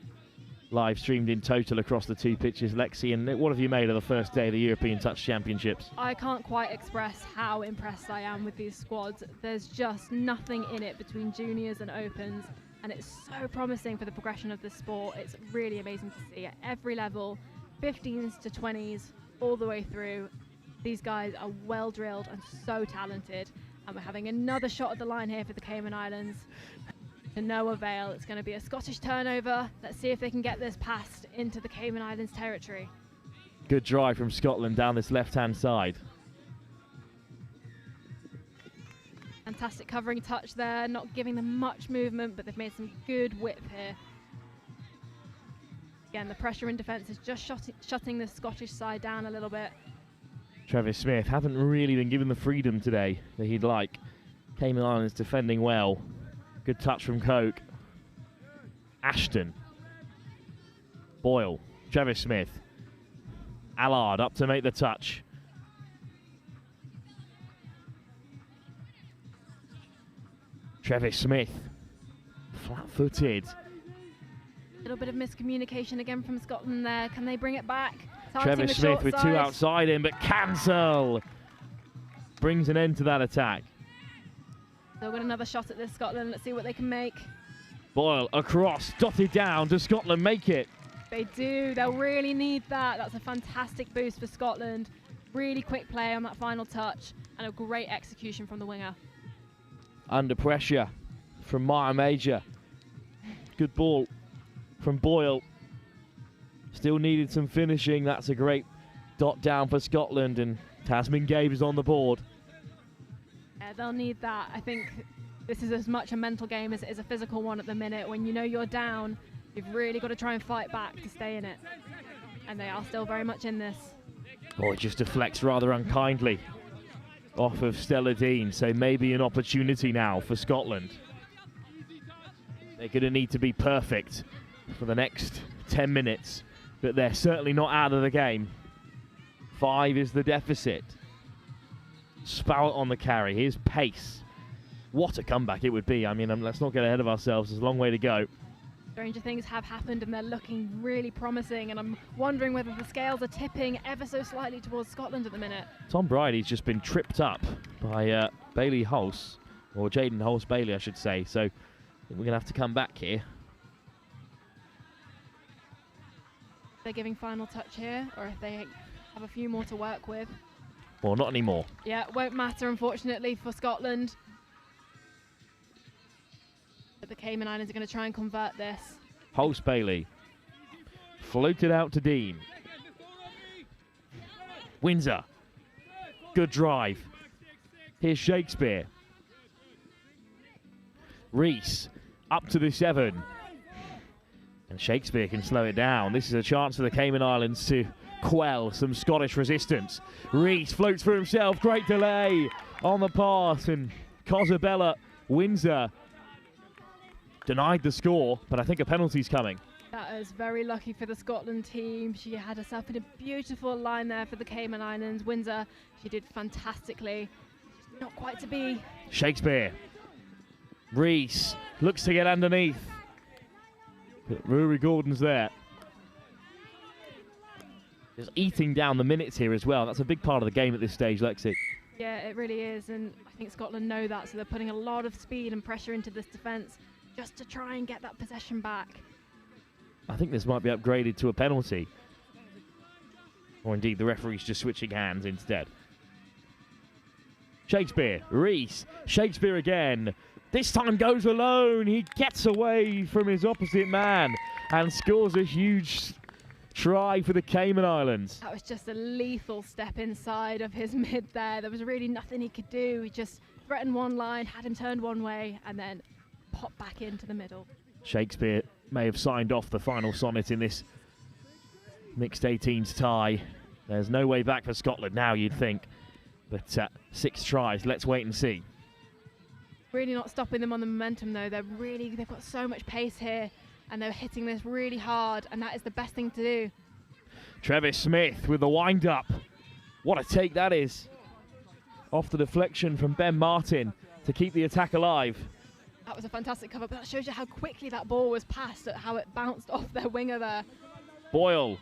live streamed in total across the 2 pitches. Lexi, and what have you made of the first day of the European Touch Championships? I can't quite express how impressed I am with these squads. There's just nothing in it between juniors and opens, and it's so promising for the progression of the sport. It's really amazing to see at every level. 15s to 20s all the way through. These guys are well drilled and so talented, and we're having another shot at the line here for the Cayman Islands. To no avail. It's going to be a Scottish turnover. Let's see if they can get this passed into the Cayman Islands territory. Good drive from Scotland down this left-hand side. Fantastic covering touch there, not giving them much movement, but they've made some good width here. Again, the pressure in defence is just shutting the Scottish side down a little bit. Travis Smith haven't really been given the freedom today that he'd like. Cayman Islands defending well. Good touch from Coke. Ashton. Boyle. Travis Smith. Allard up to make the touch. Travis Smith. Flat-footed. A little bit of miscommunication again from Scotland there. Can they bring it back? Travis Smith with 2 outside him, but cancel. Brings an end to that attack. They'll get another shot at this, Scotland. Let's see what they can make. Boyle across, dotted down. Does Scotland make it? They do. They'll really need that. That's a fantastic boost for Scotland. Really quick play on that final touch and a great execution from the winger. Under pressure from Maya Major. Good ball from Boyle. Still needed some finishing. That's a great dot down for Scotland, and Tasman Gabe is on the board. Yeah, they'll need that. I think this is as much a mental game as it is a physical one at the minute. When you know you're down, you've really got to try and fight back to stay in it. And they are still very much in this. Oh, it just deflects rather unkindly off of Stella Dean, so maybe an opportunity now for Scotland. They're going to need to be perfect for the next 10 minutes, but they're certainly not out of the game. 5 is the deficit. Spowett on the carry. Here's pace. What a comeback it would be. I mean, let's not get ahead of ourselves. There's a long way to go. Stranger things have happened, and they're looking really promising, and I'm wondering whether the scales are tipping ever so slightly towards Scotland at the minute. Tom Bridie's just been tripped up by Bailey Hulse, or Jaden Hulse-Bailey, I should say. So I think we're going to have to come back here. They're giving final touch here, or if they have a few more to work with. Well, not anymore. Yeah, it won't matter, unfortunately, for Scotland. But the Cayman Islands are going to try and convert this. Hulse Bailey. Floated out to Dean. Windsor. Good drive. Here's Shakespeare. Reese up to the 7. And Shakespeare can slow it down. This is a chance for the Cayman Islands to quell some Scottish resistance. Reese floats for himself. Great delay on the pass. And Cosabella, Windsor denied the score, but I think a penalty's coming. That is very lucky for the Scotland team. She had herself in a beautiful line there for the Cayman Islands. Windsor, she did fantastically. Not quite to be. Shakespeare. Reese looks to get underneath. But Rory Gordon's there. Just eating down the minutes here as well. That's a big part of the game at this stage, Lexi. Yeah, it really is, and I think Scotland know that, so they're putting a lot of speed and pressure into this defence just to try and get that possession back. I think this might be upgraded to a penalty. Or indeed, the referee's just switching hands instead. Shakespeare, Reese, Shakespeare again. This time goes alone. He gets away from his opposite man and scores a huge try for the Cayman Islands. That was just a lethal step inside of his mid there. There was really nothing he could do. He just threatened one line, had him turned one way, and then popped back into the middle. Shakespeare may have signed off the final sonnet in this mixed 18s tie. There's no way back for Scotland now, you'd think. But 6 tries, let's wait and see. Really not stopping them on the momentum though. They've got so much pace here and they're hitting this really hard, and that is the best thing to do. Travis Smith with the wind up. What a take that is. Off the deflection from Ben Martin to keep the attack alive. That was a fantastic cover, but that shows you how quickly that ball was passed, how it bounced off their winger there. Boyle.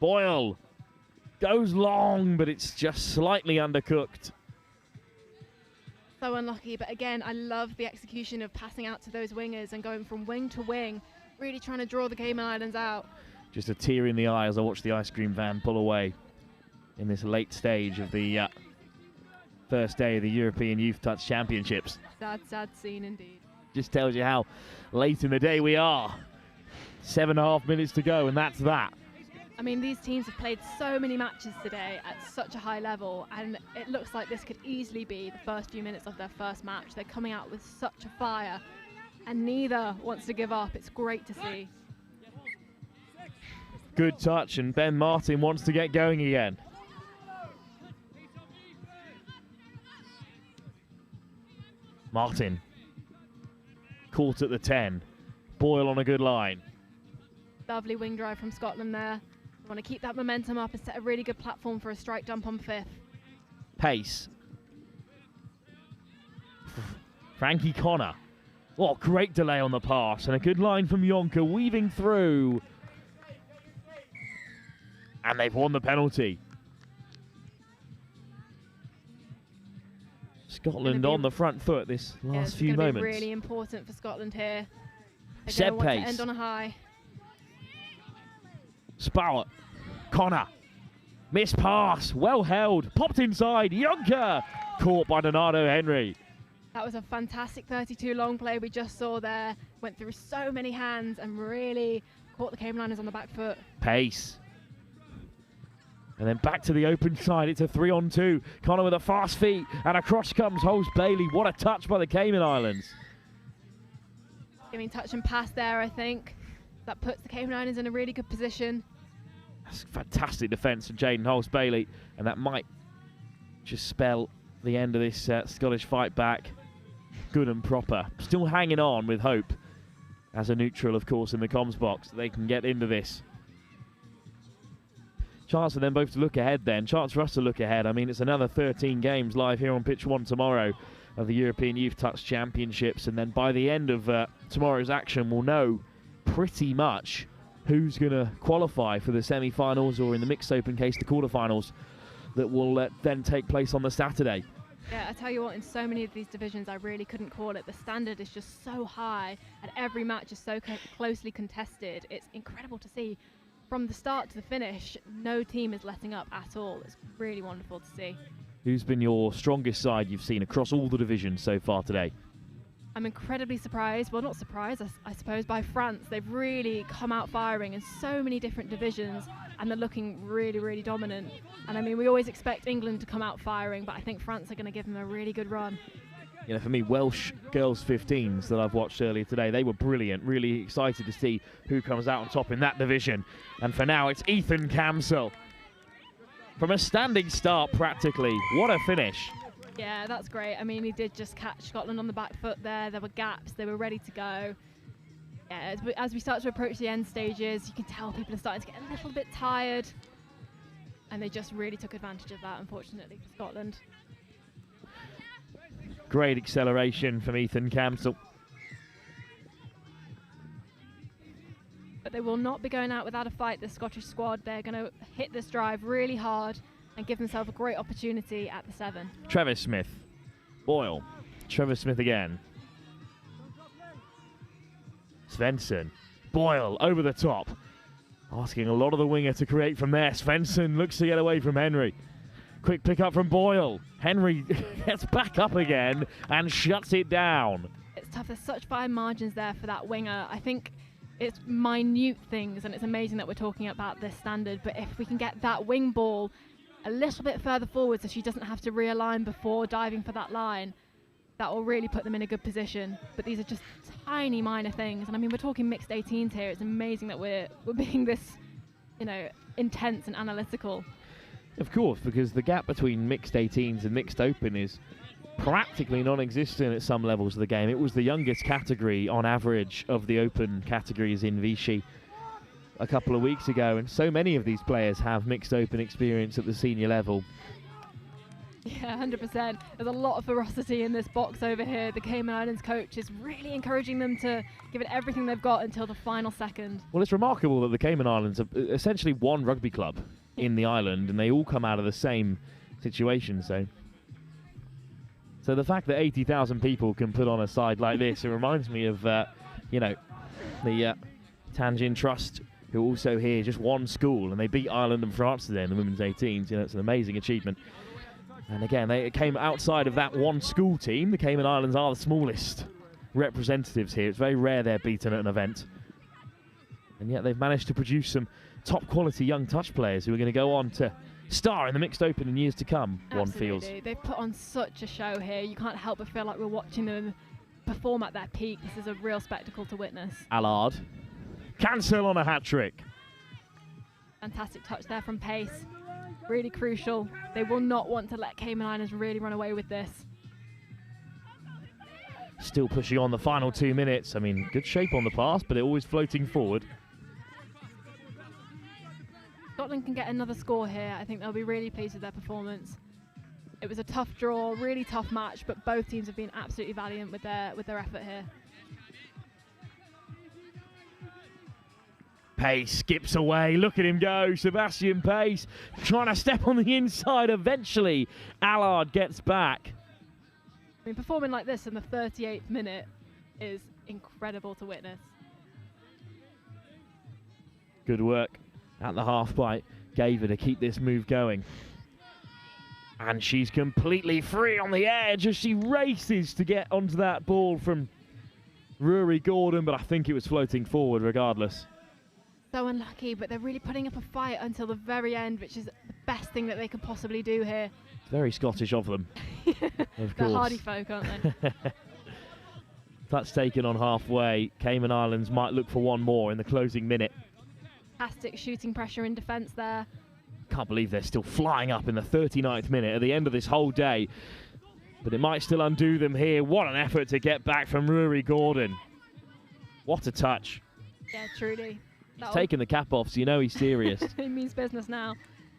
Boyle goes long, but it's just slightly undercooked. So unlucky, but again, I love the execution of passing out to those wingers and going from wing to wing, really trying to draw the Cayman Islands out. Just a tear in the eye as I watch the ice cream van pull away in this late stage of the first day of the European Youth Touch Championships. Sad, sad scene indeed. Just tells you how late in the day we are. 7.5 minutes to go, and that's that. I mean, these teams have played so many matches today at such a high level, and it looks like this could easily be the first few minutes of their first match. They're coming out with such a fire, and neither wants to give up. It's great to see. Good touch, and Ben Martin wants to get going again. Martin caught at the 10. Boyle on a good line. Lovely wing drive from Scotland there. They want to keep that momentum up and set a really good platform for a strike dump on 5th. Pace. Frankie Connor. Oh, great delay on the pass, and a good line from Yonka weaving through. And they've won the penalty. Scotland on the front foot this last few moments. Be really important for Scotland here. They Set don't want pace. to end on a high. Sparrow. Connor. Missed pass. Well held. Popped inside. Yonka. Caught by Donato Henry. That was a fantastic 32 long play we just saw there. Went through so many hands and really caught the Cayman Islanders on the back foot. Pace. And then back to the open side. It's a 3-on-2. Connor with a fast feet. And across comes Hulse Bailey. What a touch by the Cayman Islands. Giving touch and pass there, I think. That puts the Cayman Islands in a really good position. That's fantastic defence from Jaden Hulse Bailey. And that might just spell the end of this Scottish fight back. Good and proper. Still hanging on with hope. As a neutral, of course, in the comms box. They can get into this. Chance for them both to look ahead then. Chance for us to look ahead. I mean, it's another 13 games live here on Pitch 1 tomorrow of the European Youth Touch Championships. And then by the end of tomorrow's action, we'll know pretty much who's going to qualify for the semi-finals, or in the mixed open case, the quarterfinals that will then take place on the Saturday. Yeah, I tell you what, in so many of these divisions, I really couldn't call it. The standard is just so high, and every match is so closely contested. It's incredible to see. From the start to the finish, no team is letting up at all. It's really wonderful to see. Who's been your strongest side you've seen across all the divisions so far today? I'm incredibly surprised, well not surprised I suppose, by France. They've really come out firing in so many different divisions and they're looking really, really dominant. And I mean, we always expect England to come out firing, but I think France are going to give them a really good run. You know, for me, Welsh girls 15s that I've watched earlier today, they were brilliant. Really excited to see who comes out on top in that division. And for now, it's Ethan Camsell. From a standing start, practically. What a finish. Yeah, that's great. I mean, he did just catch Scotland on the back foot there. There were gaps. They were ready to go. Yeah, as we start to approach the end stages, you can tell people are starting to get a little bit tired. And they just really took advantage of that, unfortunately, for Scotland. Great acceleration from Ethan Camsell. But they will not be going out without a fight, this Scottish squad. They're going to hit this drive really hard and give themselves a great opportunity at the 7. Travis Smith. Boyle. Travis Smith again. Svensson. Boyle over the top. Asking a lot of the winger to create from there. Svensson looks to get away from Henry. Quick pick up from Boyle. Henry gets back up again and shuts it down. It's tough. There's such fine margins there for that winger. I think it's minute things, and it's amazing that we're talking about this standard. But if we can get that wing ball a little bit further forward so she doesn't have to realign before diving for that line, that will really put them in a good position. But these are just tiny minor things. And I mean, we're talking mixed 18s here. It's amazing that we're being this, you know, intense and analytical. Of course, because the gap between mixed 18s and mixed open is practically non-existent at some levels of the game. It was the youngest category on average of the open categories in Vichy a couple of weeks ago, and so many of these players have mixed open experience at the senior level. Yeah, 100%. There's a lot of ferocity in this box over here. The Cayman Islands coach is really encouraging them to give it everything they've got until the final second. Well, it's remarkable that the Cayman Islands are essentially one rugby club in the island, and they all come out of the same situation. So the fact that 80,000 people can put on a side like this, it reminds me of, you know, the Tangin Trust, who also here just one school, and they beat Ireland and France today in the women's 18s. You know, it's an amazing achievement. And again, they came outside of that one school team. The Cayman Islands are the smallest representatives here. It's very rare they're beaten at an event. And yet they've managed to produce some top quality young touch players who are going to go on to star in the mixed open in years to come. One feels. They've put on such a show here. You can't help but feel like we're watching them perform at their peak. This is a real spectacle to witness. Allard. Cancel on a hat-trick. Fantastic touch there from Pace. Really crucial. They will not want to let Cayman Islands really run away with this. Still pushing on the final 2 minutes. I mean, good shape on the pass, but they're always floating forward. Scotland can get another score here. I think they'll be really pleased with their performance. It was a tough draw, really tough match, but both teams have been absolutely valiant with their effort here. Pace skips away. Look at him go. Sebastian Pace trying to step on the inside. Eventually, Allard gets back. I mean, performing like this in the 38th minute is incredible to witness. Good work at the half pipe. Gave her to keep this move going. And she's completely free on the edge as she races to get onto that ball from Rory Gordon, but I think it was floating forward regardless. So unlucky, but they're really putting up a fight until the very end, which is the best thing that they could possibly do here. Very Scottish of them. Of They're course. hardy folk, aren't they? Touch taken on halfway. Cayman Islands might look for one more in the closing minute. Fantastic shooting pressure in defence there. Can't believe they're still flying up in the 39th minute at the end of this whole day. But it might still undo them here. What an effort to get back from Rory Gordon. What a touch. Yeah, truly. He's taking the cap off, so you know he's serious. It means business now.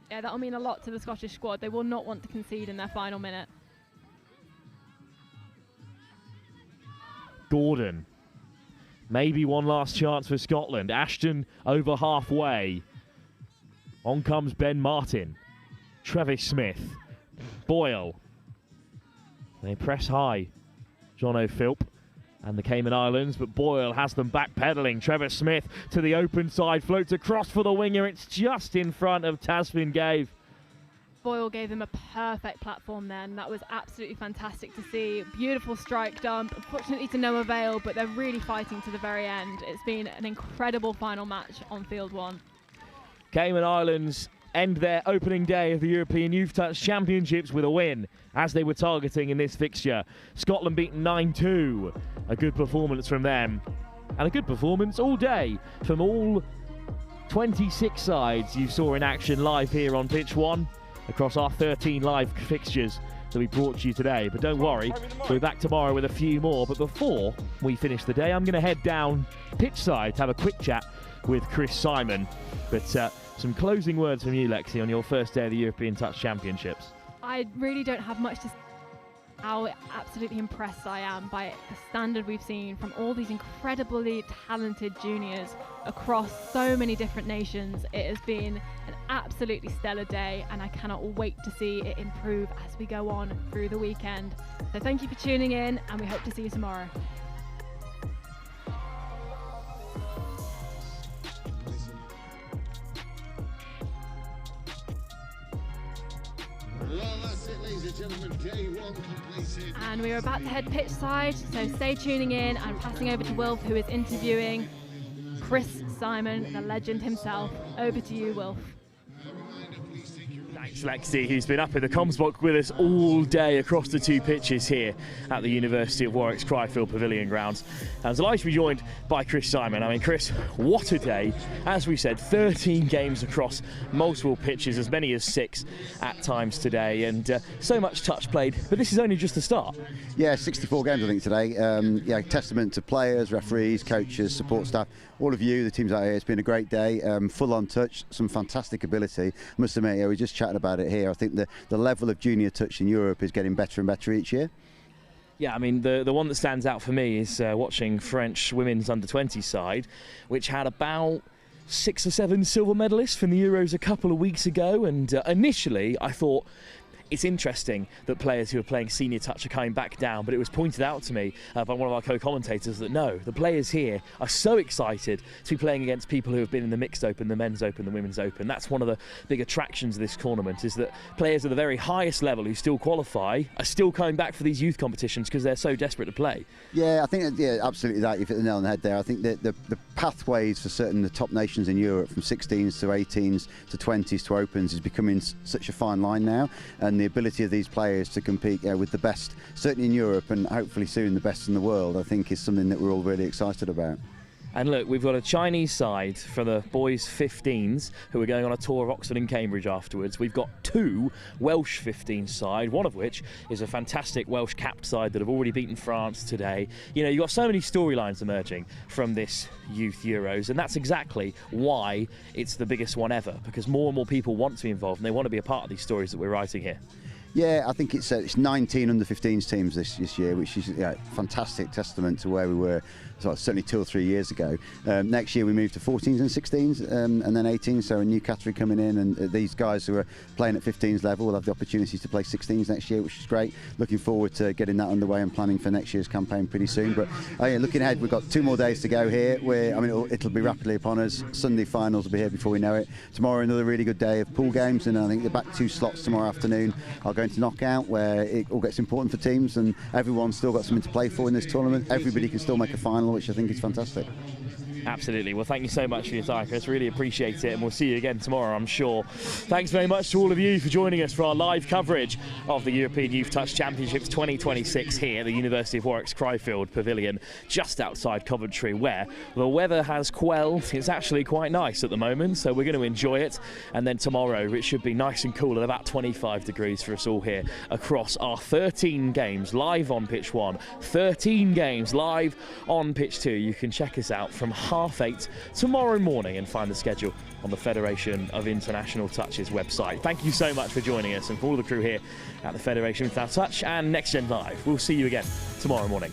Yeah, that'll mean a lot to the Scottish squad. They will not want to concede in their final minute. Gordon. Maybe one last chance for Scotland. Ashton over halfway. On comes Ben Martin. Travis Smith. Boyle. They press high. John O'Philp and the Cayman Islands, but Boyle has them backpedaling. Trevor Smith to the open side, floats across for the winger. It's just in front of Tasmin Gave. Boyle gave them a perfect platform then. That was absolutely fantastic to see. Beautiful strike dump, unfortunately to no avail, but they're really fighting to the very end. It's been an incredible final match on field 1. Cayman Islands end their opening day of the European Youth Touch Championships with a win, as they were targeting in this fixture. Scotland beaten 9-2. A good performance from them. And a good performance all day from all 26 sides you saw in action live here on pitch 1 across our 13 live fixtures that we brought to you today. But don't worry, we'll be back tomorrow with a few more. But before we finish the day, I'm going to head down pitch side to have a quick chat with Chris Simon. But some closing words from you, Lexi, on your first day of the European Touch Championships. I really don't have much to say. How absolutely impressed I am by the standard we've seen from all these incredibly talented juniors across so many different nations. It has been an absolutely stellar day, and I cannot wait to see it improve as we go on through the weekend. So thank you for tuning in, and we hope to see you tomorrow. Well, that's it, ladies and gentlemen. Day 1 completed. And we are about to head pitch side, so stay tuning in. I'm passing over to Wilf, who is interviewing Chris Simon, the legend himself. Over to you, Wilf. Thanks, Lexi, who's been up in the comms box with us all day across the 2 pitches here at the University of Warwick's Cryfield Pavilion grounds. I was delighted to be joined by Chris Simon. I mean, Chris, what a day. As we said, 13 games across multiple pitches, as many as 6 at times today, and so much touch played, but this is only just the start. Yeah, 64 games I think today. Yeah, testament to players, referees, coaches, support staff, all of you, the teams out here. It's been a great day, full on touch, some fantastic ability. I must admit, yeah, we just chatted about it here. I think the level of junior touch in Europe is getting better and better each year. Yeah, I mean, the one that stands out for me is watching French women's under-20 side, which had about 6 or 7 silver medalists from the Euros a couple of weeks ago, and initially I thought, it's interesting that players who are playing senior touch are coming back down, but it was pointed out to me by one of our co-commentators that no, the players here are so excited to be playing against people who have been in the mixed open, the men's open, the women's open. That's one of the big attractions of this tournament, is that players at the very highest level who still qualify are still coming back for these youth competitions because they're so desperate to play. Yeah, I think, yeah, absolutely that. You've hit the nail on the head there. I think that the pathways for certain the top nations in Europe, from 16s to 18s to 20s to opens, is becoming such a fine line now, and the ability of these players to compete with the best, certainly in Europe and hopefully soon the best in the world, I think is something that we're all really excited about. And look, we've got a Chinese side for the boys 15s who are going on a tour of Oxford and Cambridge afterwards. We've got 2 Welsh 15 side, one of which is a fantastic Welsh capped side that have already beaten France today. You know, you've got so many storylines emerging from this Youth Euros, and that's exactly why it's the biggest one ever, because more and more people want to be involved and they want to be a part of these stories that we're writing here. Yeah, I think it's 19 under-15s teams this year, which is a fantastic testament to where we were certainly 2 or 3 years ago. Next year we move to 14s and 16s and then 18s, so a new category coming in, and these guys who are playing at 15s level will have the opportunity to play 16s next year, which is great. Looking forward to getting that underway and planning for next year's campaign pretty soon. But looking ahead, we've got 2 more days to go here. It'll be rapidly upon us. Sunday finals will be here before we know it. Tomorrow another really good day of pool games, and I think the back 2 slots tomorrow afternoon are going to knockout, where it all gets important for teams and everyone's still got something to play for in this tournament. Everybody can still make a final, which I think is fantastic. Absolutely. Well, thank you so much for your time, Chris. Really appreciate it, and we'll see you again tomorrow, I'm sure. Thanks very much to all of you for joining us for our live coverage of the European Youth Touch Championships 2026 here at the University of Warwick's Cryfield Pavilion, just outside Coventry, where the weather has quelled. It's actually quite nice at the moment, so we're going to enjoy it. And then tomorrow, it should be nice and cool at about 25 degrees for us all here across our 13 games live on pitch 1, 13 games live on pitch 2. You can check us out from 8:30 tomorrow morning and find the schedule on the Federation of International Touch's website. Thank you so much for joining us, and for all the crew here at the Federation of International Touch and Next Gen Live. We'll see you again tomorrow morning.